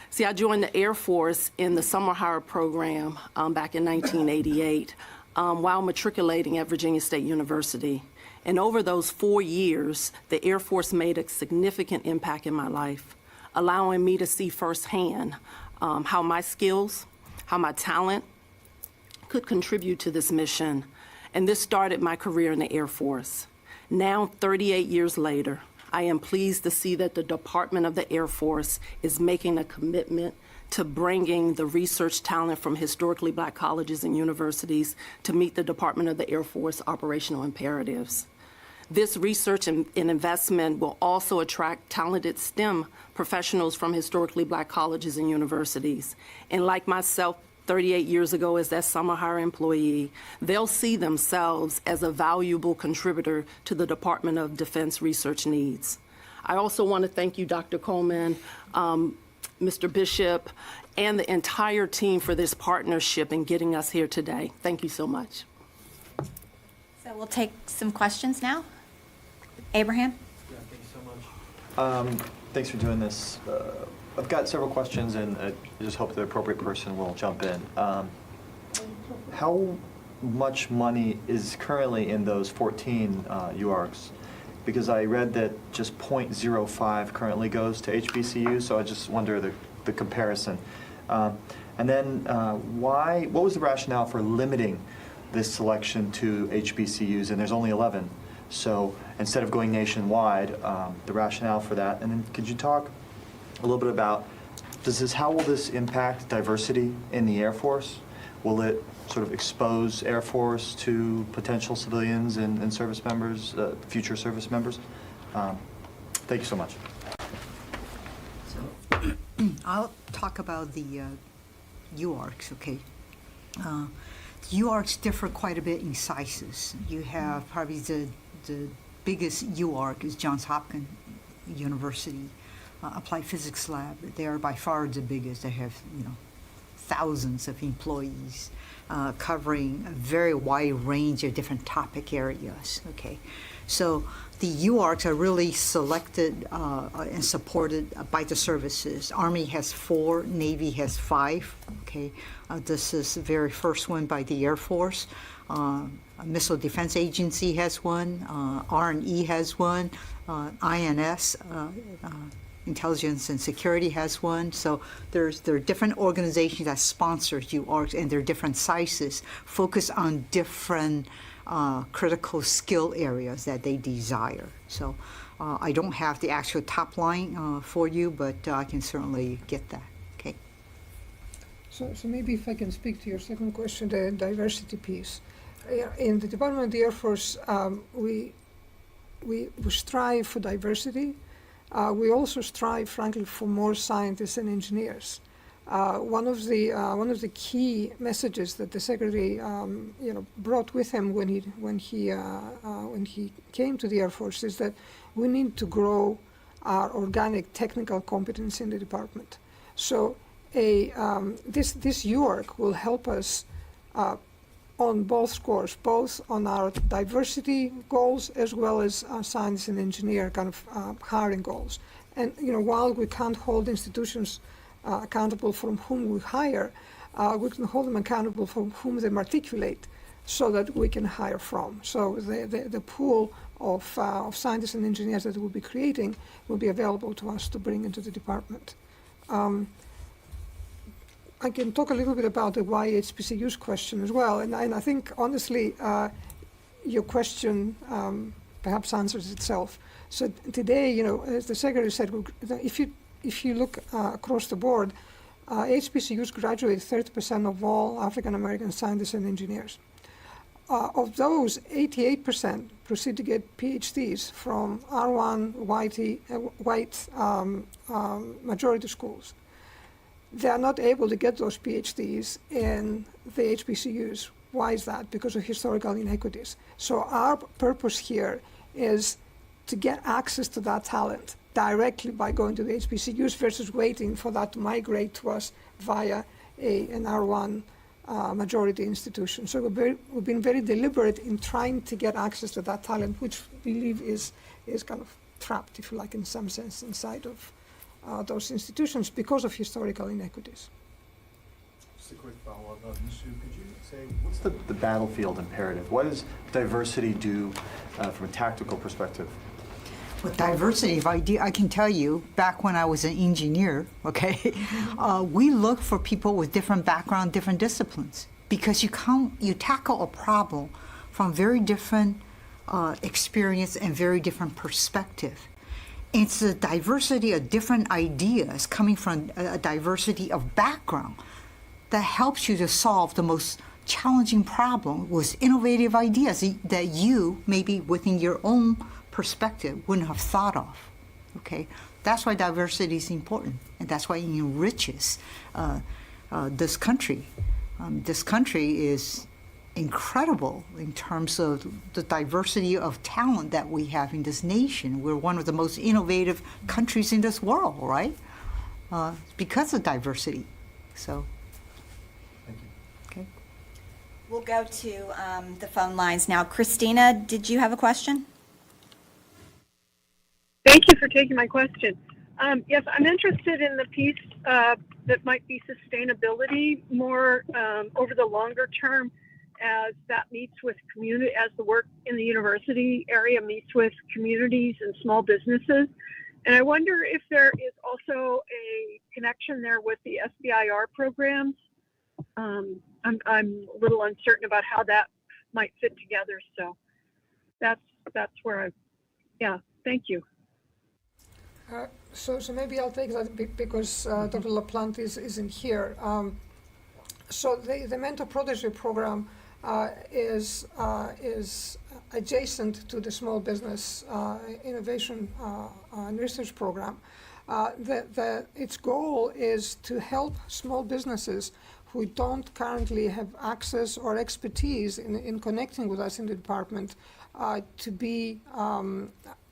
See, I joined the Air Force in the summer hire program back in 1988 while matriculating at Virginia State University. And over those 4 years, the Air Force made a significant impact in my life, allowing me to see firsthand how my skills, how my talent could contribute to this mission. And this started my career in the Air Force. Now, 38 years later, I am pleased to see that the Department of the Air Force is making a commitment to bringing the research talent from historically black colleges and universities to meet the Department of the Air Force operational imperatives. This research and investment will also attract talented STEM professionals from historically black colleges and universities. And like myself, 38 years ago as that summer hire employee, they'll see themselves as a valuable contributor to the Department of Defense research needs. I also want to thank you, Dr. Coleman, Mr. Bishop, and the entire team for this partnership in getting us here today. Thank you so much. So we'll take some questions now. Abraham? Yeah, thank you so much. Thanks for doing this. I've got several questions, and I just hope the appropriate person will jump in. How much money is currently in those 14 UARCs? Because I read that just 0.05 currently goes to HBCU, so I just wonder the comparison. And then what was the rationale for limiting this selection to HBCUs, and there's only 11. So instead of going nationwide, the rationale for that. And then could you talk a little bit about, how will this impact diversity in the Air Force? Will it sort of expose Air Force to potential civilians and service members, future service members? Thank you so much. So I'll talk about the UARCs, okay? UARCs differ quite a bit in sizes. You have probably the biggest UARC is Johns Hopkins University Applied Physics Lab. They are by far the biggest. They have, thousands of employees covering a very wide range of different topic areas, okay? So the UARCs are really selected and supported by the services. Army has 4, Navy has 5, okay? This is the very first one by the Air Force. Missile Defense Agency has one, R&E has one, INS, Intelligence and Security has one. So there are different organizations that sponsor UARCs, and they're different sizes, focus on different critical skill areas that they desire. So I don't have the actual top line for you, but I can certainly get that. Okay. So maybe if I can speak to your second question, the diversity piece. In the Department of the Air Force, we strive for diversity. We also strive, frankly, for more scientists and engineers. One of the key messages that the Secretary, brought with him when he came to the Air Force is that we need to grow our organic technical competence in the department. So this UARC will help us on both scores, both on our diversity goals as well as our science and engineer kind of hiring goals. And while we can't hold institutions accountable from whom we hire, we can hold them accountable from whom they articulate, so that we can hire from. So the pool of scientists and engineers that we'll be creating will be available to us to bring into the department. I can talk a little bit about the why HBCUs question as well, and I think honestly your question perhaps answers itself. So today, as the Secretary said, if you look across the board, HBCUs graduate 30% of all African American scientists and engineers. Of those, 88% proceed to get PhDs from R1 white majority schools. They are not able to get those PhDs in the HBCUs. Why is that? Because of historical inequities. So our purpose here is to get access to that talent directly by going to the HBCUs versus waiting for that to migrate to us via an R1 majority institution. So we've been very deliberate in trying to get access to that talent, which we believe is kind of trapped, if you like, in some sense, inside of those institutions because of historical inequities. Just a quick follow-up. Sue, could you say, what's the battlefield imperative? What does diversity do from a tactical perspective? With diversity of idea, I can tell you, back when I was an engineer, okay, we look for people with different background, different disciplines, because you tackle a problem from very different experience and very different perspective. It's a diversity of different ideas coming from a diversity of background that helps you to solve the most challenging problem with innovative ideas that you, maybe within your own perspective, wouldn't have thought of, okay? That's why diversity is important, and that's why it enriches this country. This country is incredible in terms of the diversity of talent that we have in this nation. We're one of the most innovative countries in this world, right? Because of diversity. So, thank you. Okay. We'll go to the phone lines now. Christina, did you have a question? Thank you for taking my question. Yes, I'm interested in the piece that might be sustainability more over the longer term, as that meets with community, as the work in the university area meets with communities and small businesses. And I wonder if there is also a connection there with the SBIR programs. I'm a little uncertain about how that might fit together. So that's where thank you. So maybe I'll take that because Dr. LaPlante isn't here. So the mentor protege program is adjacent to the small business innovation and research program. Its goal is to help small businesses who don't currently have access or expertise in connecting with us in the department to be,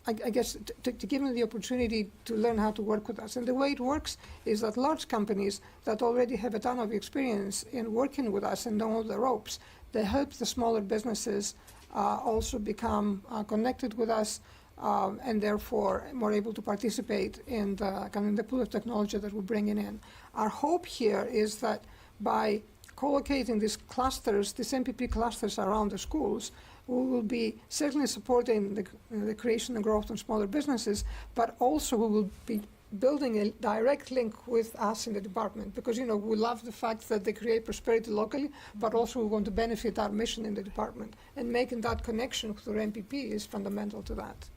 I guess, to give them the opportunity to learn how to work with us. And the way it works is that large companies that already have a ton of experience in working with us and know all the ropes, they help the smaller businesses also become connected with us and therefore more able to participate in the pool of technology that we're bringing in. Our hope here is that by co-locating these clusters, these MPP clusters around the schools, we will be certainly supporting the creation and growth of smaller businesses, but also we will be building a direct link with us in the department because, we love the fact that they create prosperity locally, but also we want to benefit our mission in the department. And making that connection through MPP is fundamental to that.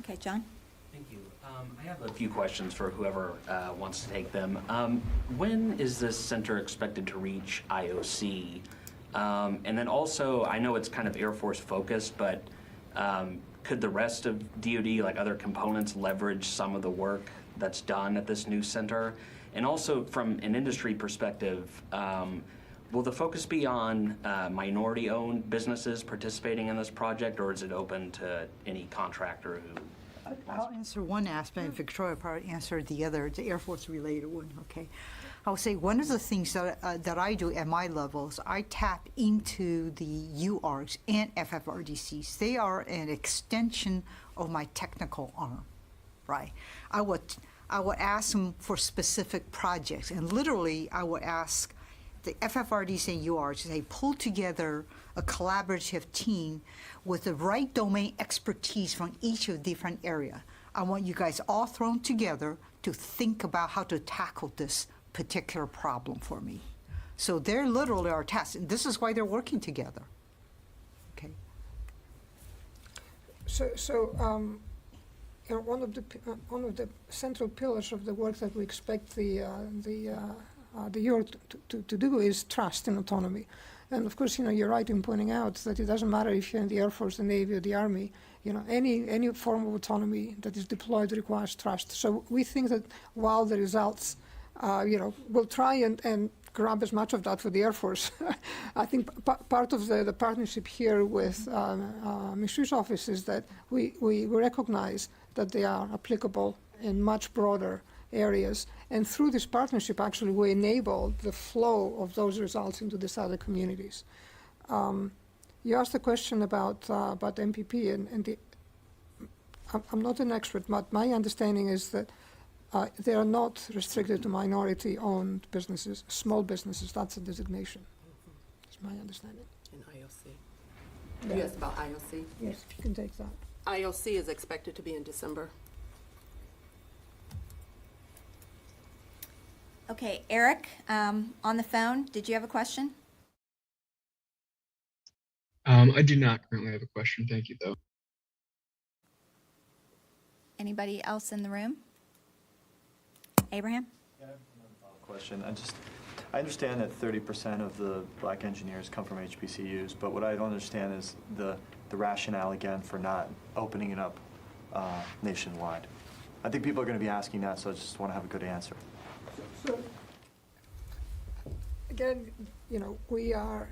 Okay, John? Thank you. I have a few questions for whoever wants to take them. When is this center expected to reach IOC? And then also, I know it's kind of Air Force focused, but could the rest of DoD, like other components, leverage some of the work that's done at this new center? And also from an industry perspective, will the focus be on minority-owned businesses participating in this project, or is it open to any contractor who I'll answer one aspect, Victoria probably answered the other, the Air Force related one, okay? I would say one of the things that I do at my levels, I tap into the UARCs and FFRDCs. They are an extension of my technical arm, right? I would ask them for specific projects, and literally I would ask the FFRDC and UARCs, they pull together a collaborative team with the right domain expertise from each of the different area. I want you guys all thrown together to think about how to tackle this particular problem for me. So they're literally our task, and this is why they're working together. Okay. One of the central pillars of the work that we expect the UARC to do is trust and autonomy. And of course, you're right in pointing out that it doesn't matter if you're in the Air Force, the Navy, or the Army. Any form of autonomy that is deployed requires trust. So we think that while the results, we'll try and grab as much of that for the Air Force. I think part of the partnership here with Mishru's office is that we recognize that they are applicable in much broader areas. And through this partnership, actually, we enable the flow of those results into these other communities. You asked a question about MPP, and I'm not an expert, but my understanding is that they are not restricted to minority-owned businesses, small businesses. That's a designation. That's my understanding. In IOC. You asked about IOC? Yes, if you can take that. IOC is expected to be in December. Okay, Eric, on the phone, did you have a question? I do not currently have a question. Thank you, though. Anybody else in the room? Abraham? Yeah, I have another follow-up question. I understand that 30% of the black engineers come from HBCUs, but what I don't understand is the rationale, again, for not opening it up nationwide. I think people are going to be asking that, so I just want to have a good answer. So, again, we are,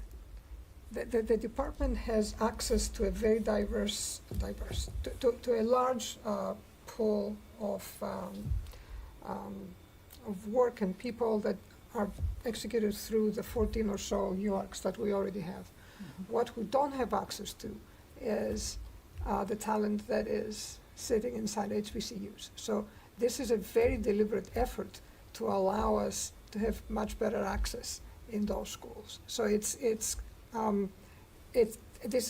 the department has access to a very diverse, to a large pool of work and people that are executed through the 14 or so UARCs that we already have. Mm-hmm. What we don't have access to is the talent that is sitting inside HBCUs. So this is a very deliberate effort to allow us to have much better access in those schools. So this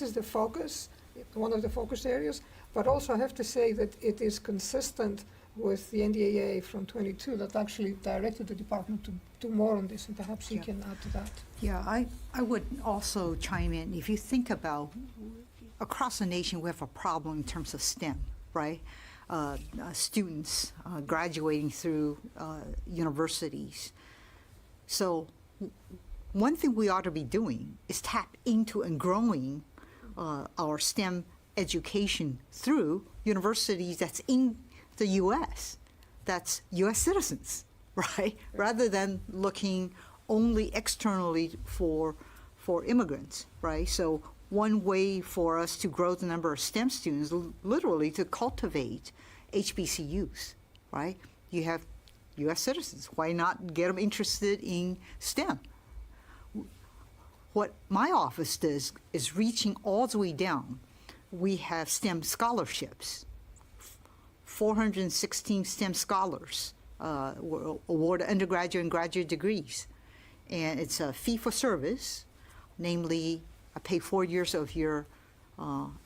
is the focus, one of the focus areas, but also I have to say that it is consistent with the NDAA from 22 that actually directed the department to do more on this, and perhaps he can add to that. Yeah, I would also chime in. If you think about across the nation, we have a problem in terms of STEM, right? Students graduating through universities. So one thing we ought to be doing is tap into and growing our STEM education through universities that's in the U.S., that's U.S. citizens, right? Rather than looking only externally for immigrants, right? So one way for us to grow the number of STEM students, literally to cultivate HBCUs, right? You have U.S. citizens. Why not get them interested in STEM? What my office does is reaching all the way down. We have STEM scholarships. 416 STEM scholars were awarded undergraduate and graduate degrees. And it's a fee for service, namely, I pay 4 years of your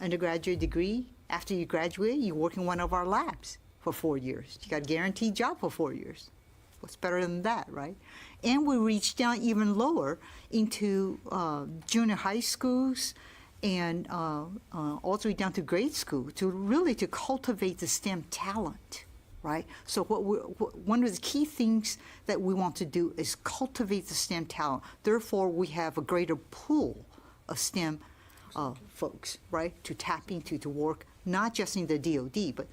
undergraduate degree. After you graduate, you work in one of our labs for 4 years. You got a guaranteed job for 4 years. What's better than that, right? And we reach down even lower into junior high schools and all the way down to grade school to cultivate the STEM talent, right? So one of the key things that we want to do is cultivate the STEM talent. Therefore, we have a greater pool of STEM folks, right, to tap into, to work not just in the DoD, but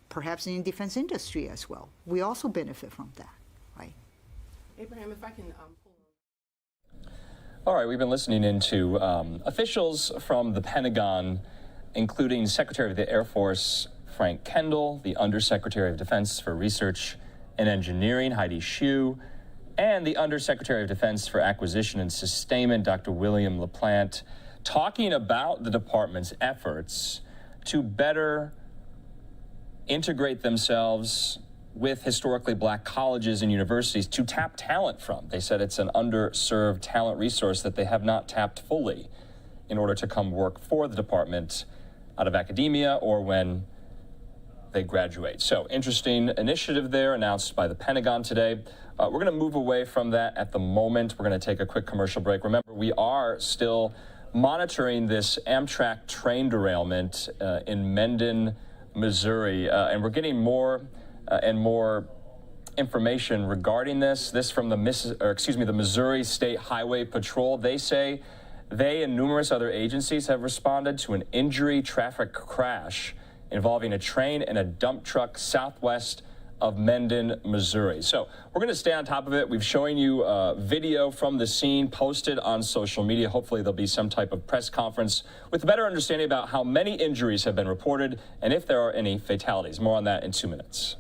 perhaps in the defense industry as well. We also benefit from that, right? Abraham, if I can All right, we've been listening into officials from the Pentagon, including Secretary of the Air Force Frank Kendall, the Undersecretary of Defense for Research and Engineering Heidi Shyu, and the Undersecretary of Defense for Acquisition and Sustainment Dr. William LaPlante, talking about the department's efforts to better integrate themselves with historically black colleges and universities to tap talent from. They said it's an underserved talent resource that they have not tapped fully in order to come work for the department out of academia or when they graduate. So interesting initiative there announced by the Pentagon today. We're going to move away from that at the moment. We're going to take a quick commercial break. Remember, we are still monitoring this Amtrak train derailment in Mendon, Missouri, and we're getting more and more information regarding this. This from the Missouri State Highway Patrol. They say they and numerous other agencies have responded to an injury traffic crash involving a train and a dump truck southwest of Mendon, Missouri. So we're going to stay on top of it. We've shown you video from the scene posted on social media. Hopefully there'll be some type of press conference with a better understanding about how many injuries have been reported and if there are any fatalities. More on that in 2 minutes.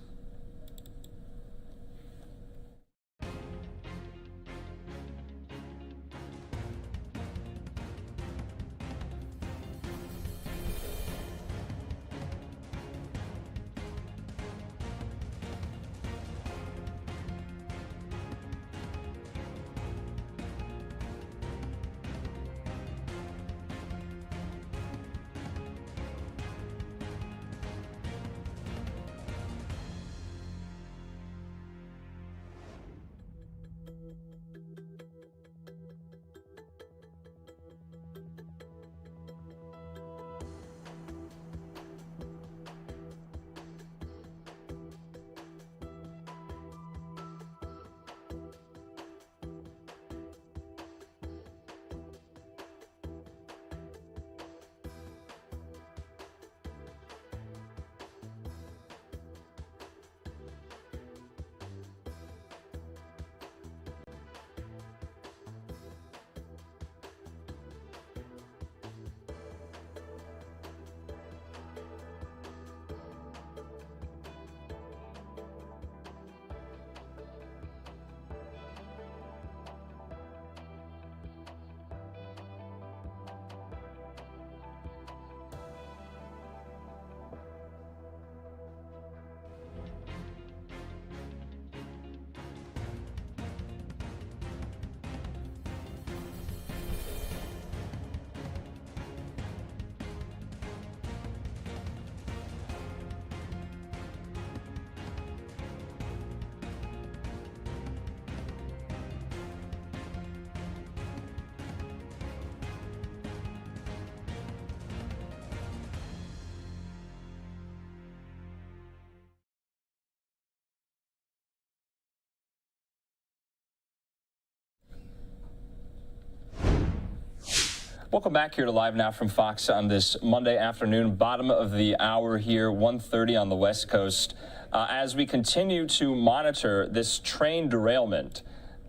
Welcome back here to Live Now from Fox on this Monday afternoon, bottom of the hour here, 1:30 on the West Coast. As we continue to monitor this train derailment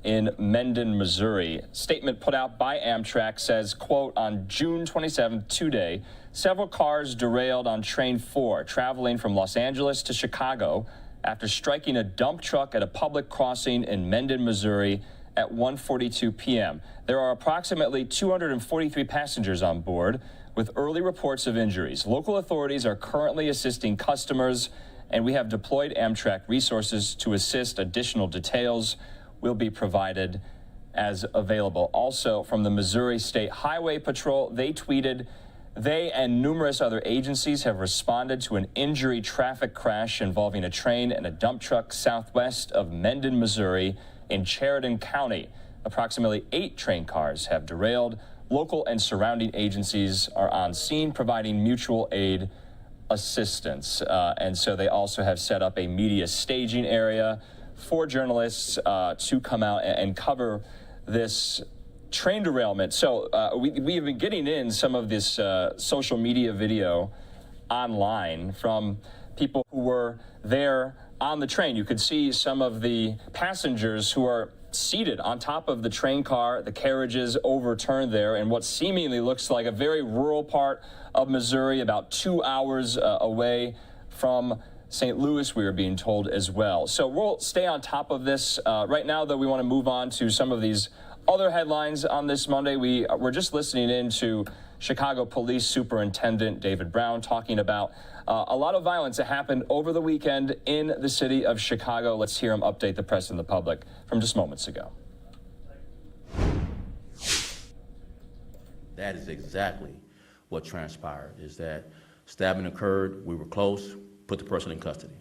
in Mendon, Missouri, statement put out by Amtrak says, quote, on June 27th, today, several cars derailed on Train 4 traveling from Los Angeles to Chicago after striking a dump truck at a public crossing in Mendon, Missouri at 1:42 p.m. There are approximately 243 passengers on board, with early reports of injuries. Local authorities are currently assisting customers, and we have deployed Amtrak resources to assist. Additional details will be provided as available. Also, from the Missouri State Highway Patrol, they tweeted, they and numerous other agencies have responded to an injury traffic crash involving a train and a dump truck southwest of Mendon, Missouri, in Sheridan County. Approximately 8 train cars have derailed. Local and surrounding agencies are on scene providing mutual aid assistance. And so they also have set up a media staging area for journalists to come out and cover this train derailment. So we have been getting in some of this social media video online from people who were there on the train. You could see some of the passengers who are seated on top of the train car, the carriages overturned there in what seemingly looks like a very rural part of Missouri, about 2 hours away from St. Louis, we are being told as well. So we'll stay on top of this. Right now, though, we want to move on to some of these other headlines on this Monday. We're just listening in to Chicago Police Superintendent David Brown talking about a lot of violence that happened over the weekend in the city of Chicago. Let's hear him update the press and the public from just moments ago. That is exactly what transpired, is that stabbing occurred, we were close, put the person in custody.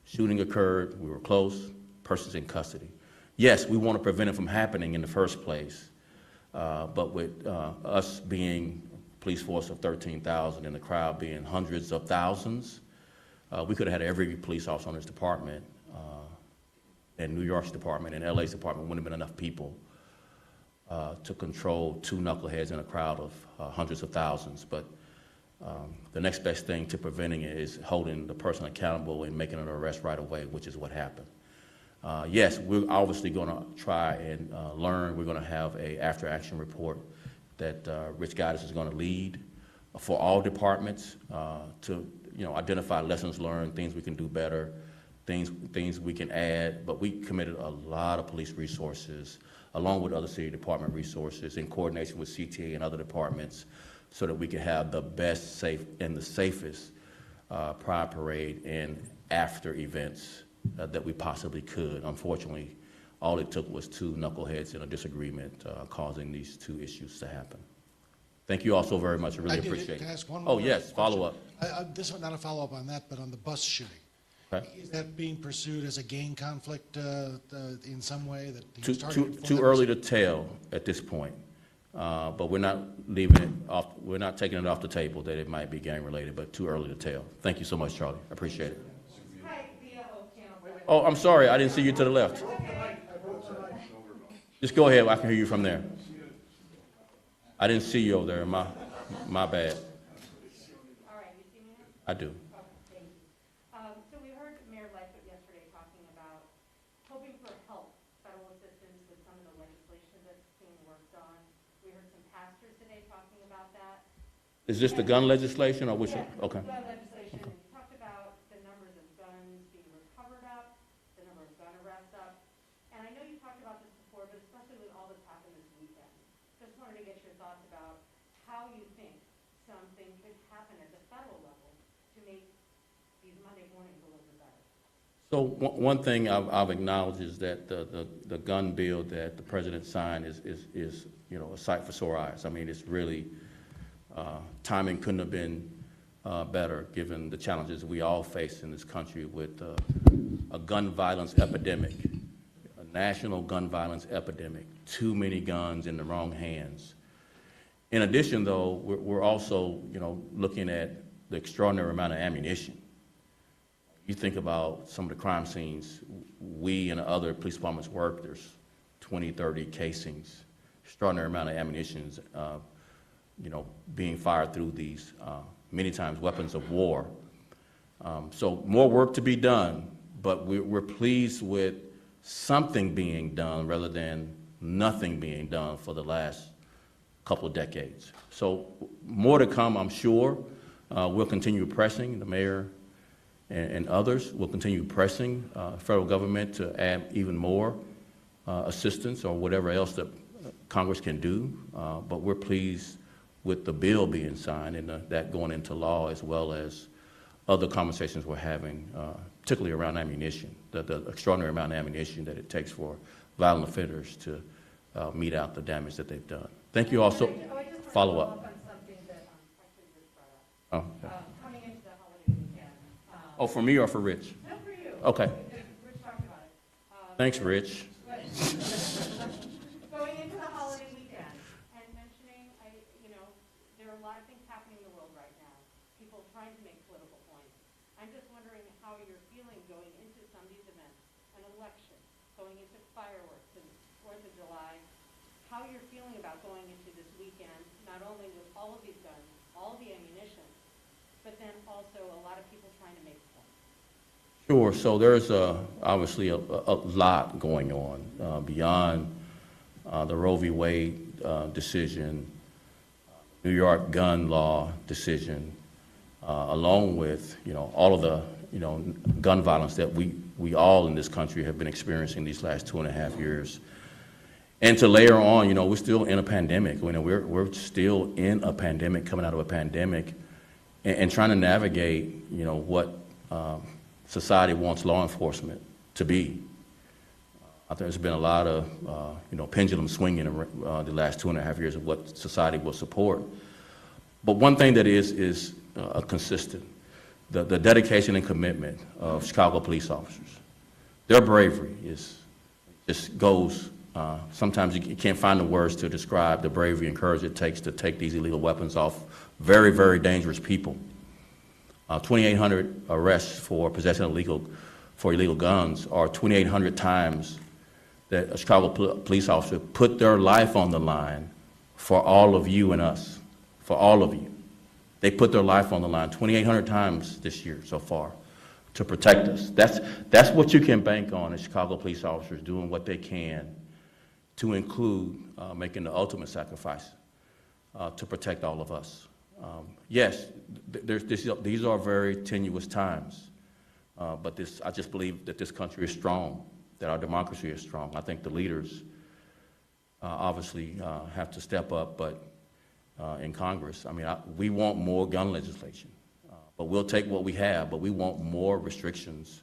Shooting occurred, we were close, person's in custody. Yes, we want to prevent it from happening in the first place, but with us being a police force of 13,000 and the crowd being hundreds of thousands, we could have had every police officer on this department, and New York's department and LA's department wouldn't have been enough people to control 2 knuckleheads in a crowd of hundreds of thousands. But the next best thing to preventing it is holding the person accountable and making an arrest right away, which is what happened. Yes, we're obviously going to try and learn. We're going to have a after-action report that Rich Gaddis is going to lead for all departments to identify lessons learned, things we can do better, things we can add. But we committed a lot of police resources, along with other city department resources, in coordination with CTA and other departments, so that we can have the best, safe, and the safest Pride Parade and after events that we possibly could. Unfortunately, all it took was 2 knuckleheads in a disagreement causing these 2 issues to happen. Thank you all so very much. I really appreciate it. Can I ask one more? Oh, yes, follow up. This one, not a follow-up on that, but on the bus shooting. Okay. Is that being pursued as a gang conflict in some way? That he was Too early to tell at this point, but we're not leaving it off. We're not taking it off the table that it might be gang related, but too early to tell. Thank you so much, Charlie. I appreciate it. Oh, I'm sorry. I didn't see you to the left. Just go ahead. I can hear you from there. I didn't see you over there. My bad. All right. You see me now? I do. Okay, thank you. So we heard Mayor Lightfoot yesterday talking about hoping for help, federal assistance with some of the legislation that's being worked on. We heard some pastors today talking about that. Is this the gun legislation or which? Yeah, Okay. gun legislation. You talked about the numbers of guns being recovered up, the number of gun arrests up. And I know you talked about this before, but especially with all that's happened this weekend. Just wanted to get your thoughts about how you think something could happen at the federal level to make these Monday mornings a little bit better. So one thing I've acknowledged is that the gun bill that the president signed is a sight for sore eyes. I mean, it's really timing couldn't have been better given the challenges we all face in this country with a gun violence epidemic, a national gun violence epidemic, too many guns in the wrong hands. In addition, though, we're also looking at the extraordinary amount of ammunition. You think about some of the crime scenes we and other police departments work, there's 20, 30 casings, extraordinary amount of ammunition being fired through these, many times, weapons of war. So more work to be done, but we're pleased with something being done rather than nothing being done for the last couple of decades. So more to come, I'm sure. We'll continue pressing, the mayor and others will continue pressing federal government to add even more assistance or whatever else that Congress can do. But we're pleased with the bill being signed and that going into law, as well as other conversations we're having, particularly around ammunition, the extraordinary amount of ammunition that it takes for violent offenders to mete out the damage that they've done. Thank you also. Follow up. Oh, okay. Coming into the holiday weekend. Oh, for me or for Rich? No, for you. Okay. Rich talked about it. Thanks, Rich. Going into the holiday weekend and mentioning, there are a lot of things happening in the world right now. People trying to make political points. I'm just wondering how you're feeling going into some of these events, an election, going into fireworks and 4th of July, how you're feeling about going into this weekend, not only with all of these guns, all the ammunition, but then also a lot of people trying to make points. Sure. So there's obviously a lot going on beyond the Roe v. Wade decision, New York gun law decision, along with all of the gun violence that we all in this country have been experiencing these last 2.5 years. And to layer on, we're still in a pandemic. We're still in a pandemic, coming out of a pandemic, and trying to navigate, what society wants law enforcement to be. I think there's been a lot of, pendulum swinging the last 2.5 years of what society will support. But one thing that is consistent, the dedication and commitment of Chicago police officers. Their bravery just goes. Sometimes you can't find the words to describe the bravery and courage it takes to take these illegal weapons off very, very dangerous people. 2,800 arrests for possession of illegal guns are 2,800 times that a Chicago police officer put their life on the line for all of you and us, for all of you. They put their life on the line 2,800 times this year so far to protect us. That's what you can bank on as Chicago police officers doing what they can to include making the ultimate sacrifice to protect all of us. Yes, these are very tenuous times, but I just believe that this country is strong, that our democracy is strong. I think the leaders obviously have to step up, but in Congress, we want more gun legislation, but we'll take what we have, but we want more restrictions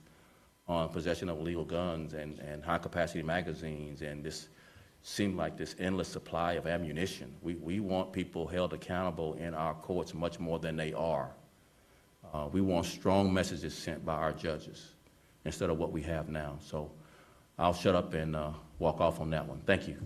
on possession of illegal guns and high-capacity magazines and this seem like this endless supply of ammunition. We want people held accountable in our courts much more than they are. We want strong messages sent by our judges instead of what we have now. So I'll shut up and walk off on that one. Thank you.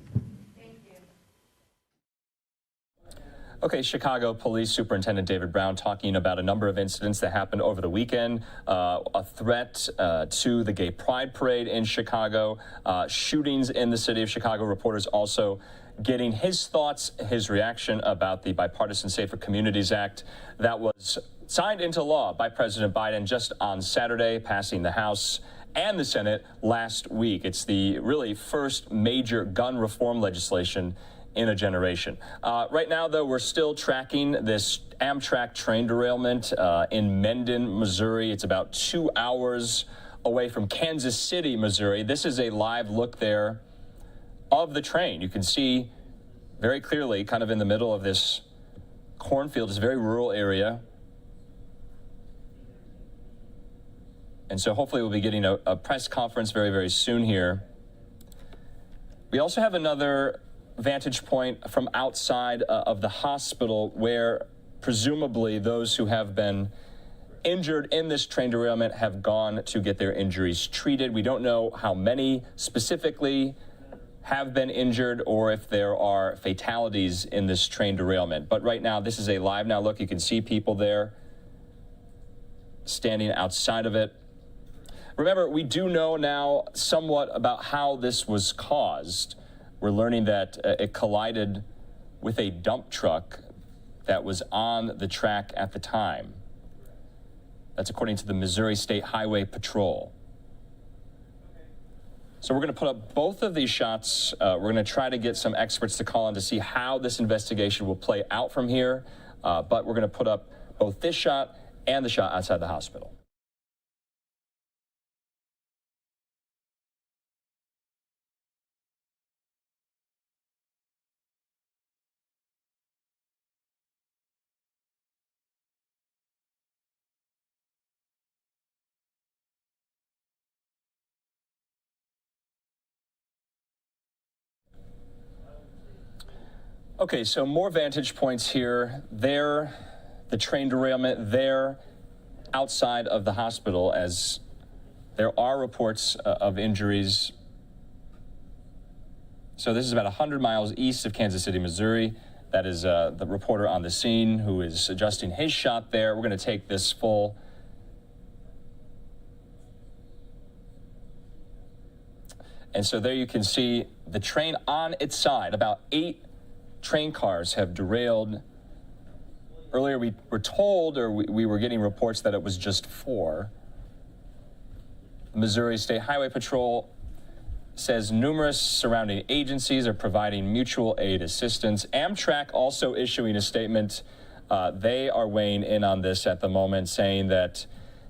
Okay, Chicago Police Superintendent David Brown talking about a number of incidents that happened over the weekend, a threat to the Gay Pride Parade in Chicago, shootings in the city of Chicago. Reporters also getting his thoughts, his reaction about the Bipartisan Safer Communities Act that was signed into law by President Biden just on Saturday, passing the House and the Senate last week. It's the really first major gun reform legislation in a generation. Right now, though, we're still tracking this Amtrak train derailment in Mendon, Missouri. It's about 2 hours away from Kansas City, Missouri. This is a live look there of the train. You can see very clearly, kind of in the middle of this cornfield, it's a very rural area. And so hopefully we'll be getting a press conference very, very soon here. We also have another vantage point from outside of the hospital where presumably those who have been injured in this train derailment have gone to get their injuries treated. We don't know how many specifically have been injured or if there are fatalities in this train derailment. But right now, this is a LiveNOW look. You can see people there standing outside of it. Remember, we do know now somewhat about how this was caused. We're learning that it collided with a dump truck that was on the track at the time. That's according to the Missouri State Highway Patrol. So we're going to put up both of these shots. We're going to try to get some experts to call in to see how this investigation will play out from here. But we're going to put up both this shot and the shot outside the hospital. Okay, so more vantage points here. There, the train derailment, there, outside of the hospital, as there are reports of injuries. So this is about 100 miles east of Kansas City, Missouri. That is the reporter on the scene who is adjusting his shot there. We're going to take this full. And so there you can see the train on its side. About 8 train cars have derailed. Earlier we were told, or we were getting reports that it was just 4. The Missouri State Highway Patrol says numerous surrounding agencies are providing mutual aid assistance. Amtrak also issuing a statement. They are weighing in on this at the moment, saying that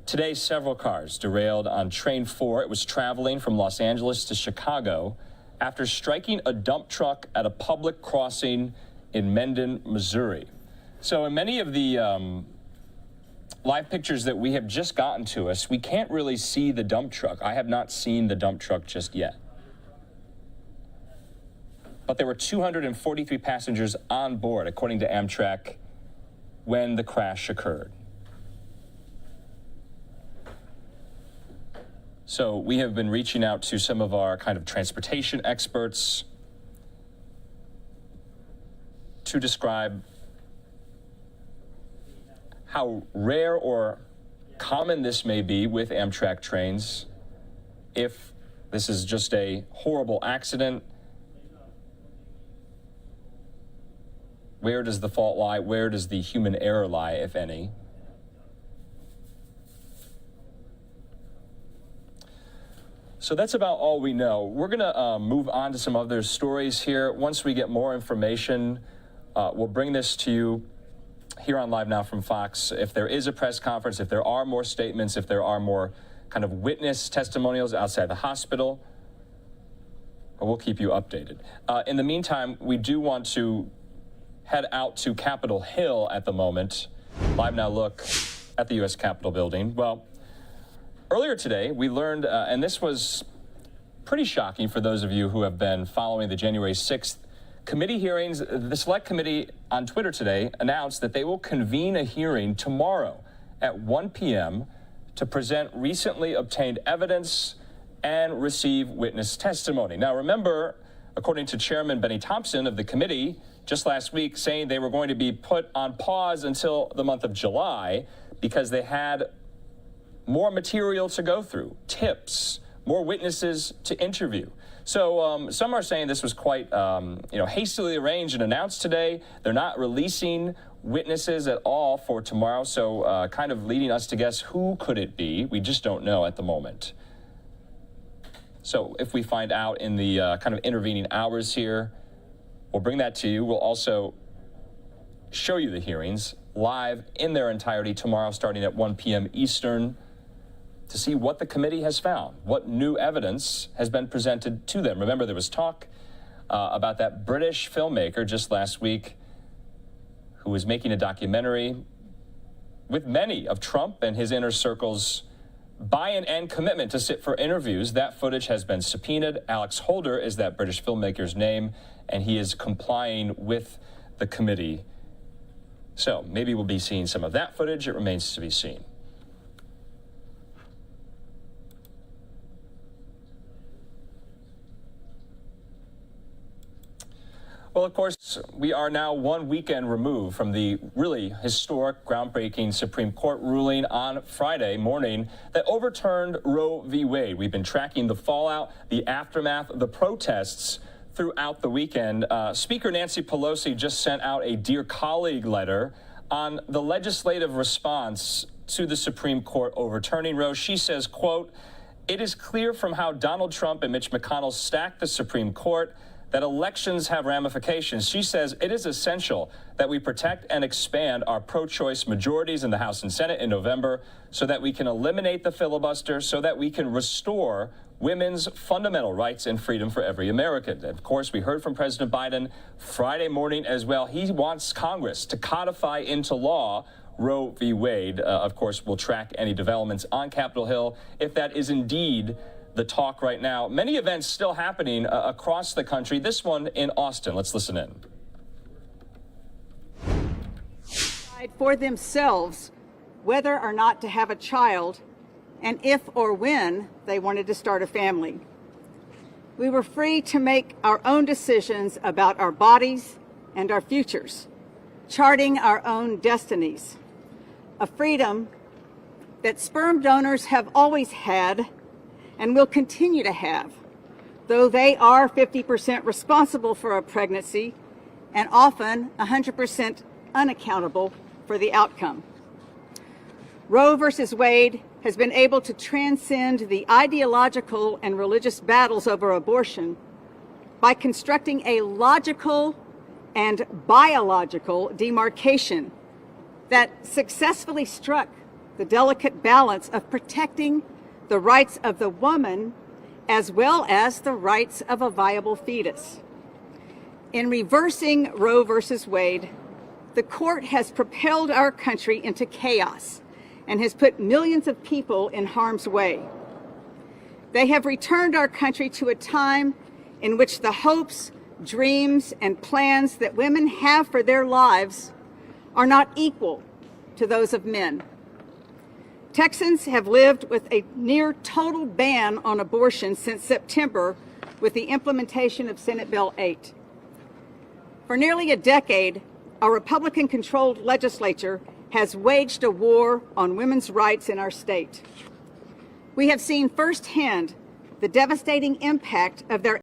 today several cars derailed on train 4. It was traveling from Los Angeles to Chicago after striking a dump truck at a public crossing in Mendon, Missouri. So in many of the live pictures that we have just gotten to us, we can't really see the dump truck. I have not seen the dump truck just yet. But there were 243 passengers on board, according to Amtrak, when the crash occurred. So we have been reaching out to some of our kind of transportation experts to describe how rare or common this may be with Amtrak trains, if this is just a horrible accident. Where does the fault lie? Where does the human error lie, if any? So that's about all we know. We're going to move on to some other stories here. Once we get more information, we'll bring this to you here on Live Now from Fox. If there is a press conference, if there are more statements, if there are more kind of witness testimonials outside the hospital, we'll keep you updated. In the meantime, we do want to head out to Capitol Hill at the moment. Live Now look at the U.S. Capitol building. Well, earlier today, we learned, and this was pretty shocking for those of you who have been following the January 6th committee hearings. The Select Committee on Twitter today announced that they will convene a hearing tomorrow at 1 p.m. to present recently obtained evidence and receive witness testimony. Now, remember, according to Chairman Benny Thompson of the committee, just last week saying they were going to be put on pause until the month of July because they had more material to go through, tips, more witnesses to interview. So some are saying this was quite hastily arranged and announced today. They're not releasing witnesses at all for tomorrow, so kind of leading us to guess who could it be. We just don't know at the moment. So if we find out in the kind of intervening hours here, we'll bring that to you. We'll also show you the hearings live in their entirety tomorrow starting at 1 p.m. Eastern, to see what the committee has found, what new evidence has been presented to them. Remember, there was talk about that British filmmaker just last week who was making a documentary with many of Trump and his inner circle's buy-in and commitment to sit for interviews. That footage has been subpoenaed. Alex Holder is that British filmmaker's name, and he is complying with the committee. So maybe we'll be seeing some of that footage. It remains to be seen. Well, of course, we are now one weekend removed from the really historic, groundbreaking Supreme Court ruling on Friday morning that overturned Roe v. Wade. We've been tracking the fallout, the aftermath, the protests throughout the weekend. Speaker Nancy Pelosi just sent out a Dear Colleague letter on the legislative response to the Supreme Court overturning Roe. She says, quote, "It is clear from how Donald Trump and Mitch McConnell stacked the Supreme Court that elections have ramifications." She says it is essential that we protect and expand our pro-choice majorities in the House and Senate in November so that we can eliminate the filibuster, so that we can restore women's fundamental rights and freedom for every American. Of course, we heard from President Biden Friday morning as well. He wants Congress to codify into law Roe v. Wade. Of course, we'll track any developments on Capitol Hill if that is indeed the talk right now. Many events still happening across the country. This one in Austin. Let's listen in. For themselves whether or not to have a child and if or when they wanted to start a family. We were free to make our own decisions about our bodies and our futures, charting our own destinies. A freedom that sperm donors have always had and will continue to have, though they are 50% responsible for a pregnancy and often 100% unaccountable for the outcome. Roe versus Wade has been able to transcend the ideological and religious battles over abortion by constructing a logical and biological demarcation that successfully struck the delicate balance of protecting the rights of the woman as well as the rights of a viable fetus. In reversing Roe versus Wade, the court has propelled our country into chaos and has put millions of people in harm's way. They have returned our country to a time in which the hopes, dreams, and plans that women have for their lives are not equal to those of men. Texans have lived with a near total ban on abortion since September with the implementation of Senate Bill 8. For nearly a decade, our Republican-controlled legislature has waged a war on women's rights in our state. We have seen firsthand the devastating impact of their